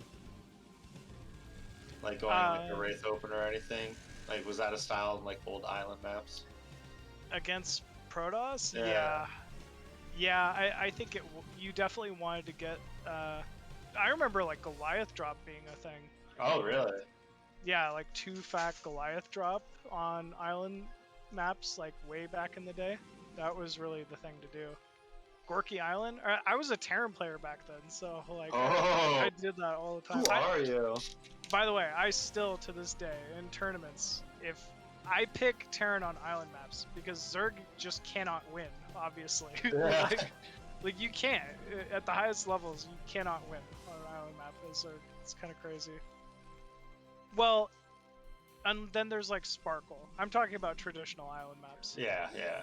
B: Like going like a Wraith Open or anything? Like, was that a style in like old island maps?
D: Against Protoss?
B: Yeah.
D: I think you definitely wanted to get. I remember like Goliath drop being a thing.
B: Oh, really?
D: Yeah, like 2-fact Goliath drop on island maps, like way back in the day. That was really the thing to do. Gorky Island? I was a Terran player back then, so like I did that all the time.
B: Who are you?
D: By the way, I still to this day in tournaments, if I pick Terran on island maps because Zerg just cannot win, obviously.
B: Yeah.
D: like you can't at the highest levels, you cannot win on an island map as Zerg. It's kind of crazy. Well, and then there's like Sparkle. I'm talking about traditional island maps.
B: Yeah.
D: Yeah,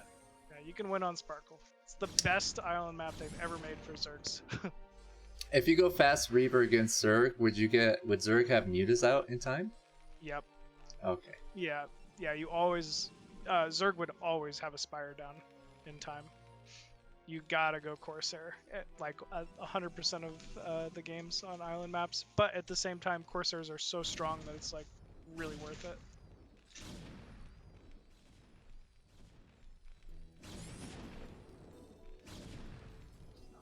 D: you can win on Sparkle. It's the best island map they've ever made for Zergs.
A: If you go Fast Reaver against Zerg, would Zerg have mutas out in time?
D: Yep.
A: Okay.
D: Yeah, you always... Zerg would always have a Spire down in time. You gotta go Corsair at like 100% of the games on island maps, but at the same time, Corsairs are so strong that it's like really worth it.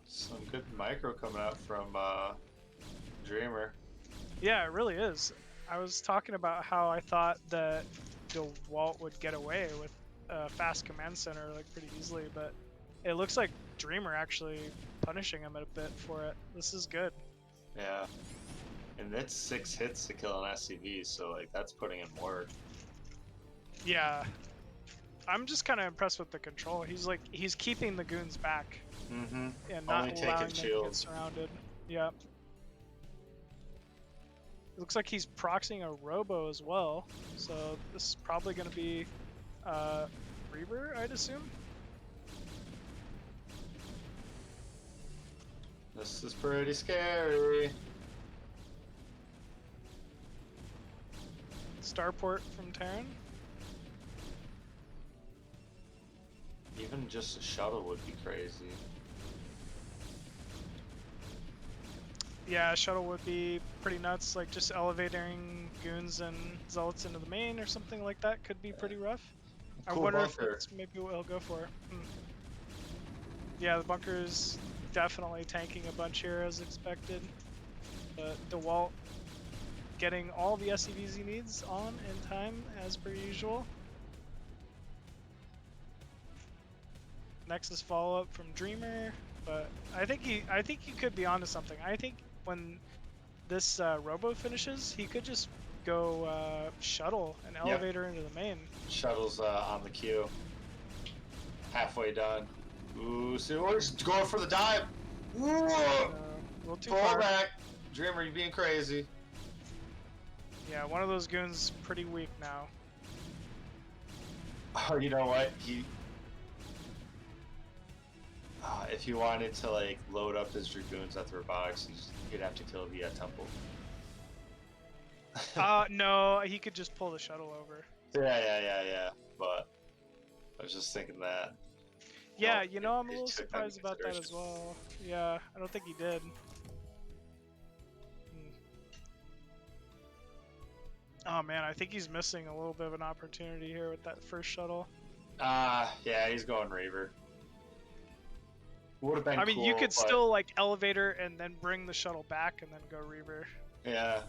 B: Some good micro coming out from Dreamer.
D: Yeah, it really is. I was talking about how I thought that Dewalt would get away with fast command center like pretty easily, but it looks like Dreamer actually punishing him a bit for it. This is good.
B: Yeah. And that's 6 hits to kill an SCV, so like that's putting in work.
D: Yeah. I'm just kind of impressed with the control. He's keeping the goons back.
B: Mm-hmm.
D: And not
B: Only
D: allowing
B: taking
D: them to get
B: shield.
D: surrounded. Yeah. It looks like he's proxying a Robo as well. So this is probably going to be Reaver, I'd assume.
B: This is pretty scary.
D: Starport from Terran.
B: Even just a shuttle would be crazy.
D: Yeah, shuttle would be pretty nuts. Like just elevating goons and zealots into the main or something like that could be pretty rough.
B: Cool
D: I wonder
B: bunker.
D: if that's maybe what he'll go for. Yeah, the bunker's definitely tanking a bunch here as expected. But Dewalt getting all the SCVs he needs on in time as per usual. Nexus follow-up from Dreamer, but I think he could be onto something. I think when this Robo finishes, he could just go shuttle an elevator into the main.
B: Shuttle's on the queue. Halfway done. Ooh, so we're just going for the dive. Ooh!
D: A little too
B: Pull
D: far.
B: back. Dreamer, you being crazy.
D: Yeah, one of those goons pretty weak now.
B: Oh, you know what? If he wanted to like load up his dragoons at the robotics, he'd have to kill via temple.
D: No, he could just pull the shuttle over.
B: Yeah. But I was just thinking that.
D: Yeah,
B: No,
D: I'm a little surprised about that as well. Yeah, I don't think he did. Oh man, I think he's missing a little bit of an opportunity here with that first shuttle.
B: Yeah, he's going Reaver. Would have been
D: I mean,
B: cool,
D: you could
B: but...
D: still like elevator and then bring the shuttle back and then go Reaver.
B: Yeah.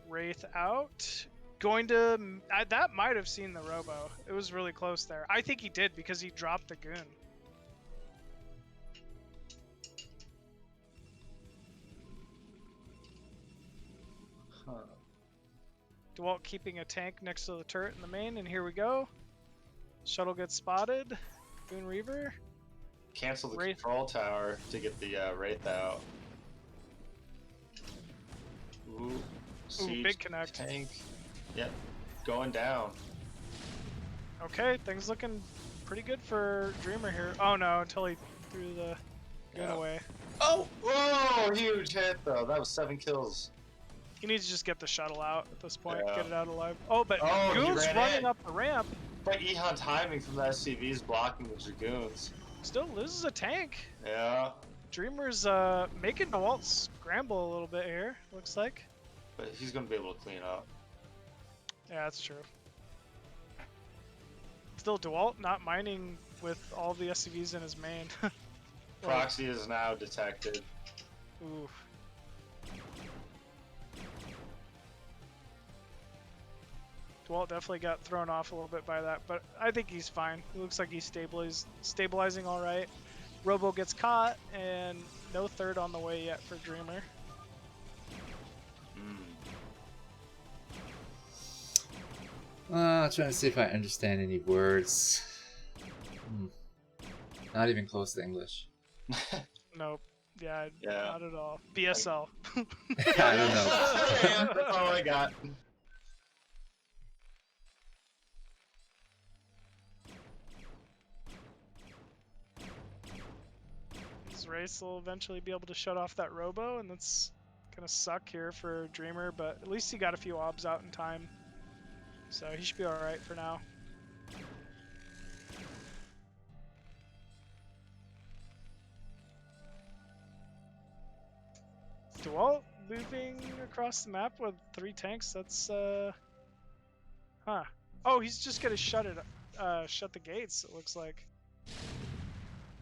D: Wraith out. Going to... that might have seen the Robo. It was really close there. I think he did because he dropped the goon.
B: Huh.
D: Dewalt keeping a tank next to the turret in the main, and here we go. Shuttle gets spotted. Goon Reaver.
B: Cancel the
D: Wraith.
B: control tower to get the Wraith out. Ooh, siege
D: big connect.
B: tank. Yep, going down.
D: Okay, things looking pretty good for Dreamer here. Oh no, until he threw the goon away.
B: Oh! Whoa! Huge hit though. That was 7 kills.
D: He needs to just get the shuttle out at this point,
B: Yeah.
D: get it out alive. Oh, but
B: Oh, he
D: Goon's
B: ran
D: running
B: in.
D: up the ramp.
B: But Ehan timing from the SCVs blocking the Dragoons.
D: Still loses a tank.
B: Yeah.
D: Dreamer's making Dewalt scramble a little bit here, looks like.
B: But he's going to be able to clean up.
D: Yeah, that's true. Still, Dewalt not mining with all the SCVs in his main.
B: Proxy is now detected.
D: Ooh. Dewalt definitely got thrown off a little bit by that, but I think he's fine. It looks like he's stabilizing all right. Robo gets caught, and no third on the way yet for Dreamer.
A: Trying to see if I understand any words. Not even close to English.
D: Nope. Yeah, not at all. BSL.
A: I don't know.
B: That's all I got.
D: This race will eventually be able to shut off that Robo, and that's gonna suck here for Dreamer, but at least he got a few obs out in time. So he should be alright for now. Dewalt moving across the map with 3 tanks, that's huh. Oh, he's just gonna shut the gates, it looks like.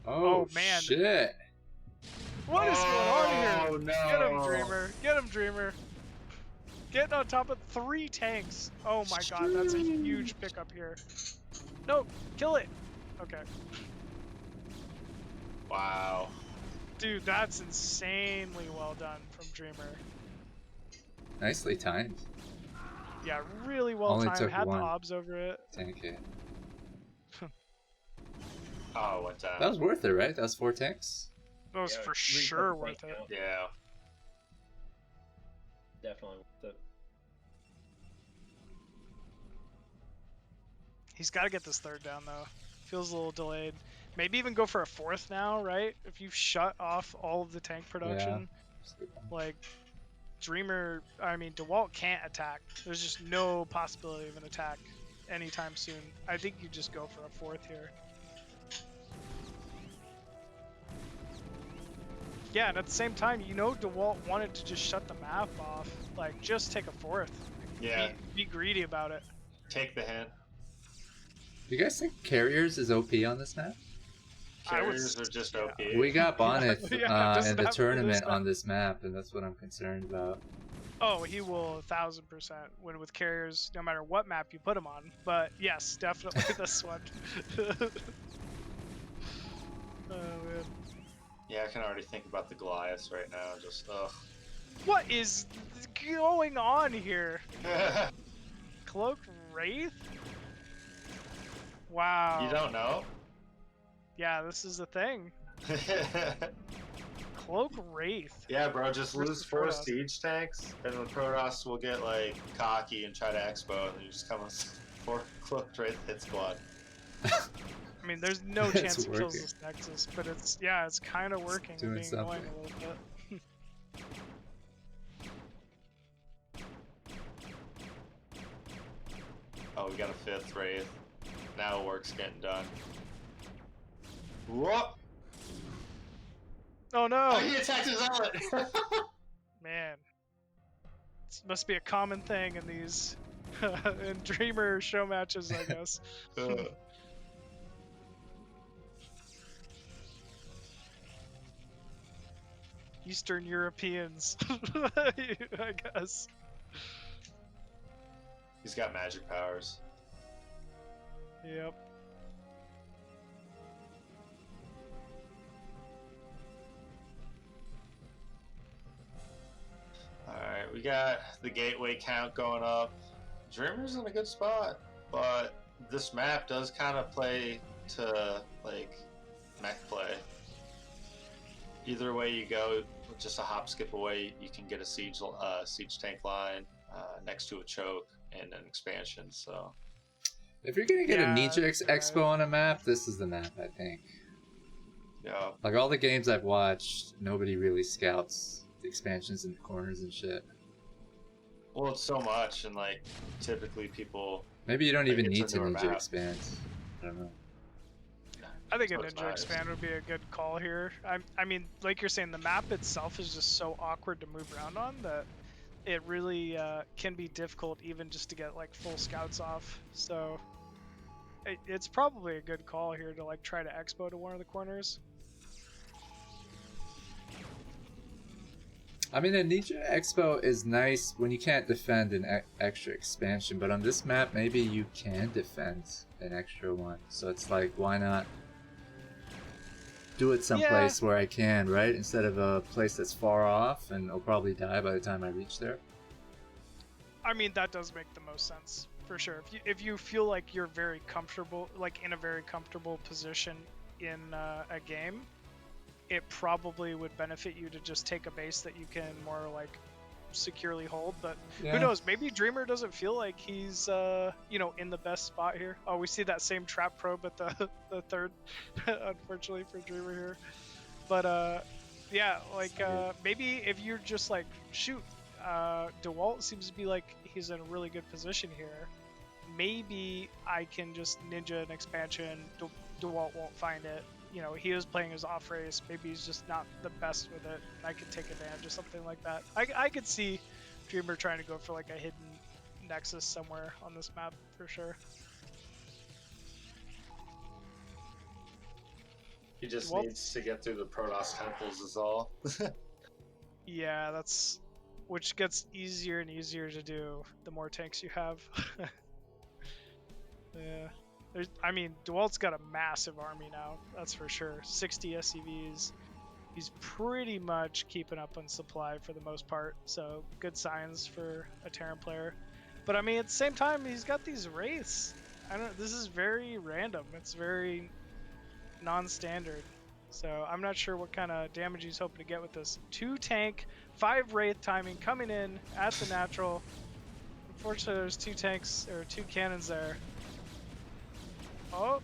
A: Oh,
D: man.
A: shit.
D: What is going on here?
B: Oh, no.
D: Get him, Dreamer. Get him, Dreamer. Getting on top of 3 tanks. Oh my god, that's a huge pickup here. No, kill it. Okay.
B: Wow.
D: Dude, that's insanely well done from Dreamer.
A: Nicely timed.
D: Yeah, really well
A: Only
D: timed.
A: took
D: Had the
A: one
D: obs over it.
A: tank hit.
B: Oh, what time?
A: That was worth it, right? That was 4 tanks.
D: That was for sure worth it.
B: Yeah.
J: Definitely worth it.
D: He's got to get this 3rd down, though. Feels a little delayed. Maybe even go for a 4th now, right? If you've shut off all of the tank production.
A: Yeah.
D: Like, Dewalt can't attack. There's just no possibility of an attack anytime soon. I think you just go for a 4th here. Yeah, and at the same time, you know Dewalt wanted to just shut the map off. Like, just take a 4th.
B: Yeah.
D: Be greedy about it.
B: Take the hint.
A: Do you guys think Carriers is OP on this map?
B: Carriers are just OP.
A: We got Bonnet
D: Yeah,
A: in the
D: doesn't
A: tournament
D: have-
A: on this map, and that's what I'm concerned about.
D: Oh, he will 1000% win with Carriers, no matter what map you put him on. But yes, definitely this one. Oh man.
B: Yeah, I can already think about the Goliaths right now. Just ugh.
D: What is going on here? Cloak Wraith? Wow.
B: You don't know?
D: Yeah, this is the thing. Cloak Wraith.
B: Yeah, bro, just lose
D: Versus
B: 4
D: Protoss.
B: siege tanks, and the Protoss will get like cocky and try to expo, and you just come with 4 cloaked Wraith hit squad.
D: I mean, there's no
A: It's
D: chance he kills
A: working.
D: this Nexus, but it's kind of working. and
A: doing
D: being annoying
A: something.
D: a little bit.
B: Oh, we got a 5th Wraith. Now work's getting done. Whoop!
D: Oh no!
B: Oh, he attacked his zealot!
D: Man, this must be a common thing in these in Dreamer show matches, I guess. Eastern Europeans, I guess.
B: He's got magic powers.
D: Yep.
B: Alright, we got the gateway count going up. Dreamer's in a good spot, but this map does kind of play to, like, mech play. Either way you go, just a hop skip away, you can get a siege tank line next to a choke and an expansion, so...
A: If you're gonna get a Ninja
D: that's
A: Expo on a map, this is the map, I think.
B: Yeah.
A: Like all the games I've watched, nobody really scouts the expansions in the corners and shit.
B: Well, it's so much, and, like, typically people...
A: Maybe you don't
B: like,
A: even
B: it's
A: need to
B: newer
A: Ninja
B: map.
A: expand. I don't know.
D: I think a
B: So it's
D: Ninja
B: nice.
D: Expand would be a good call here. I mean, like you're saying, the map itself is just so awkward to move around on that it really can be difficult even just to get like full scouts off. So it's probably a good call here to like try to expo to one of the corners.
A: I mean, a Ninja Expo is nice when you can't defend an extra expansion, but on this map, maybe you can defend an extra one. So it's like, why not do it someplace where I can, right? Instead of a place that's far off and I'll probably die by the time I reach there.
D: I mean, that does make the most sense for sure. If you feel like you're very comfortable, like in a very comfortable position in a game, it probably would benefit you to just take a base that you can more like securely hold. But who knows? Maybe Dreamer doesn't feel like he's in the best spot here. Oh, we see that same trap probe at the 3rd, unfortunately for Dreamer here. But yeah, like maybe if you're just like shoot, Dewalt seems to be like he's in a really good position here. Maybe I can just ninja an expansion. Dewalt won't find it. You know, he is playing his off race. Maybe he's just not the best with it. I could take advantage of something like that. I could see Dreamer trying to go for like a hidden nexus somewhere on this map for sure.
B: He just
D: Well-
B: needs to get through the Protoss temples is all.
D: Yeah, that's which gets easier and easier to do the more tanks you have. Yeah. I mean, Dewalt's got a massive army now, that's for sure. 60 SCVs. He's pretty much keeping up on supply for the most part, so good signs for a Terran player. But I mean, at the same time, he's got these wraiths. This is very random. It's very non-standard. So I'm not sure what kind of damage he's hoping to get with this. 2 tank, 5 wraith timing coming in at the natural. Unfortunately, there's 2 tanks or 2 cannons there. Oh,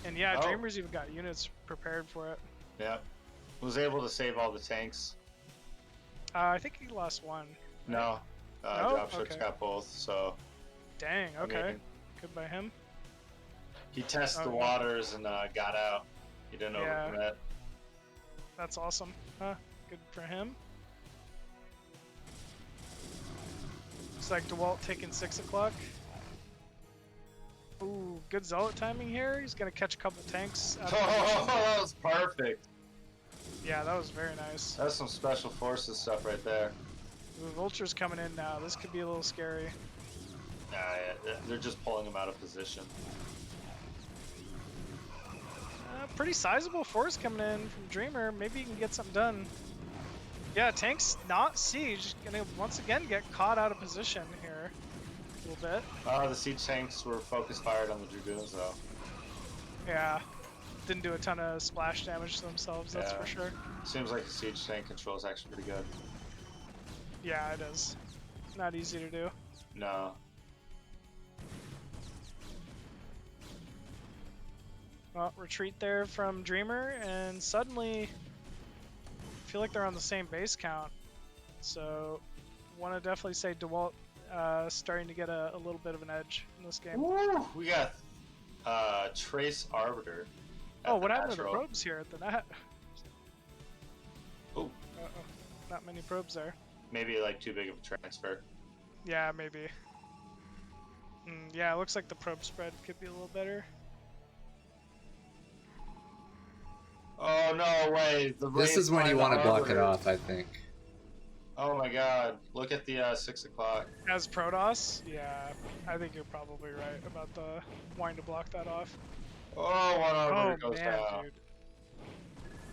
D: and yeah, Dreamer's even got units prepared for it.
B: Yeah, was able to save all the tanks.
D: I think he lost 1.
B: No, Dropship's got both. So.
D: Dang. Okay.
B: I mean,
D: good by him.
B: He tested the waters and got out. He didn't overcommit.
D: That's awesome. Good for him. Looks like Dewalt taking 6 o'clock. Ooh, good Zealot timing here. He's gonna catch a couple tanks.
B: That was perfect.
D: Yeah, that was very nice.
B: That's some special forces stuff right there.
D: The Vulture's coming in now. This could be a little scary.
B: Yeah, they're just pulling him out of position.
D: Pretty sizable force coming in from Dreamer. Maybe he can get something done. Yeah, tanks not siege. Gonna once again get caught out of position here a little bit.
B: The siege tanks were focus fired on the Dragoons though.
D: Yeah, didn't do a ton of splash damage to themselves, that's for sure.
B: Seems like the siege tank control is actually pretty good.
D: Yeah, it is. Not easy to do.
B: No.
D: Well, retreat there from Dreamer, and suddenly I feel like they're on the same base count. So, want to definitely say Dewalt starting to get a little bit of an edge in this game.
B: Woo! We got Trace Arbiter.
D: Oh, what happened to the probes here at the net?
B: Oh.
D: Not many probes there.
B: Maybe like too big of a transfer.
D: Yeah, maybe. Yeah, it looks like the probe spread could be a little better.
B: Oh, no way.
A: This is when you want to block it off, I think.
B: Oh my god. Look at the 6 o'clock.
D: As Protoss? Yeah, I think you're probably right about the wanting to block that off.
B: Oh, one arbiter goes down.
D: Dude.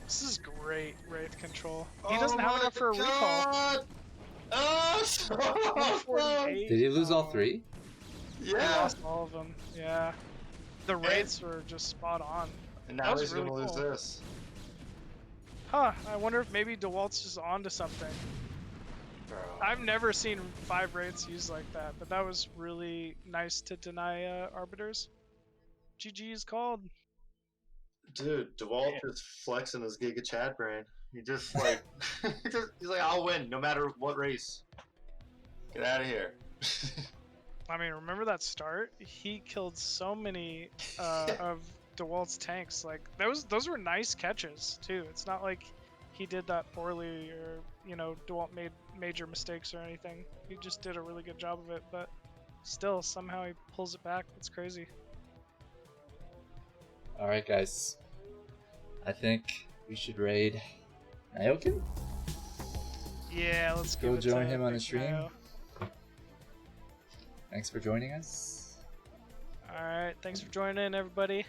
D: This is great Wraith control. He doesn't have enough for a recall.
A: Did he lose all 3?
D: Yeah. He lost all of them, yeah. The Wraiths were just spot on.
B: And now he's really gonna lose this.
D: Huh, I wonder if maybe Dewalt's just onto something.
B: Bro.
D: I've never seen 5 Wraiths used like that, but that was really nice to deny Arbiters. GG is called.
B: Dude, Dewalt is flexing his Giga Chad brain. He just like, he's like, I'll win no matter what race. Get out of here.
D: I mean, remember that start? He killed so many of Dewalt's tanks. Like those were nice catches too. It's not like he did that poorly or Dewalt made major mistakes or anything. He just did a really good job of it. But still, somehow he pulls it back. That's crazy.
A: All right, guys. I think we should raid Nyokin.
D: Yeah, let's
A: go join him on the stream. Thanks for joining us.
D: All right, thanks for joining in, everybody.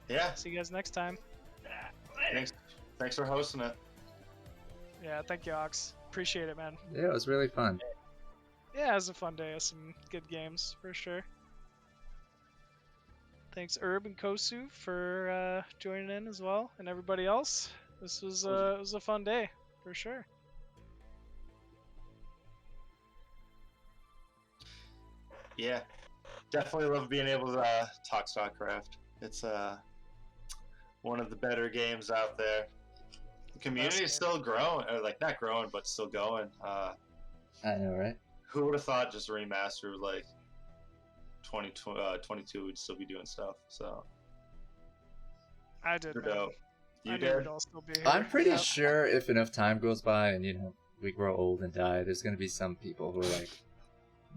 B: Yeah.
D: See you guys next time.
B: Thanks for hosting it.
D: Yeah, thank you, Ox. Appreciate it, man.
A: Yeah, it was really fun.
D: Yeah, it was a fun day. Some good games for sure. Thanks, Herb and Kosu, for joining in as well, and everybody else. This was it was a fun day for sure.
B: Yeah, definitely love being able to talk StarCraft. It's one of the better games out there. The community is still growing, or like not growing, but still going.
A: I know, right?
B: Who would have thought just a remaster with like 2022 would still be doing stuff? So
D: I did.
B: Dope. You
D: I
B: did.
D: would all still be here.
A: I'm pretty sure if enough time goes by and we grow old and die, there's gonna be some people who are like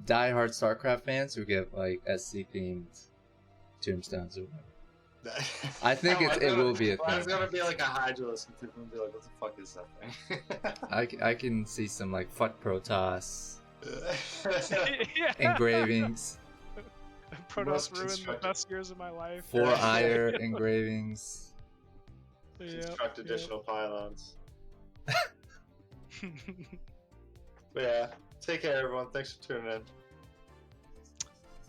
A: diehard StarCraft fans who get like SC themed tombstones or whatever. I think it will be a
B: Well, it's
A: thing.
B: gonna be like a Hydralisk, and people will be like, "What the fuck is that thing?"
A: I can see some like fuck Protoss
D: Yeah.
A: engravings,
D: Protoss
B: Most
D: ruined the
B: constructed.
D: best years of my life.
A: 4 ire engravings.
B: Construct additional pylons. But yeah, take care, everyone. Thanks for tuning in.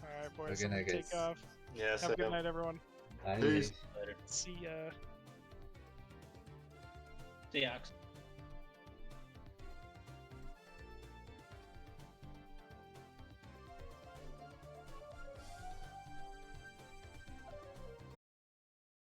D: Alright, boys.
A: Good
D: I'm gonna
A: night,
D: take
A: guys.
D: off.
B: Yeah,
D: Have a good night, everyone.
A: Bye.
B: Peace.
J: Later.
D: See ya.
J: See ya. Ox.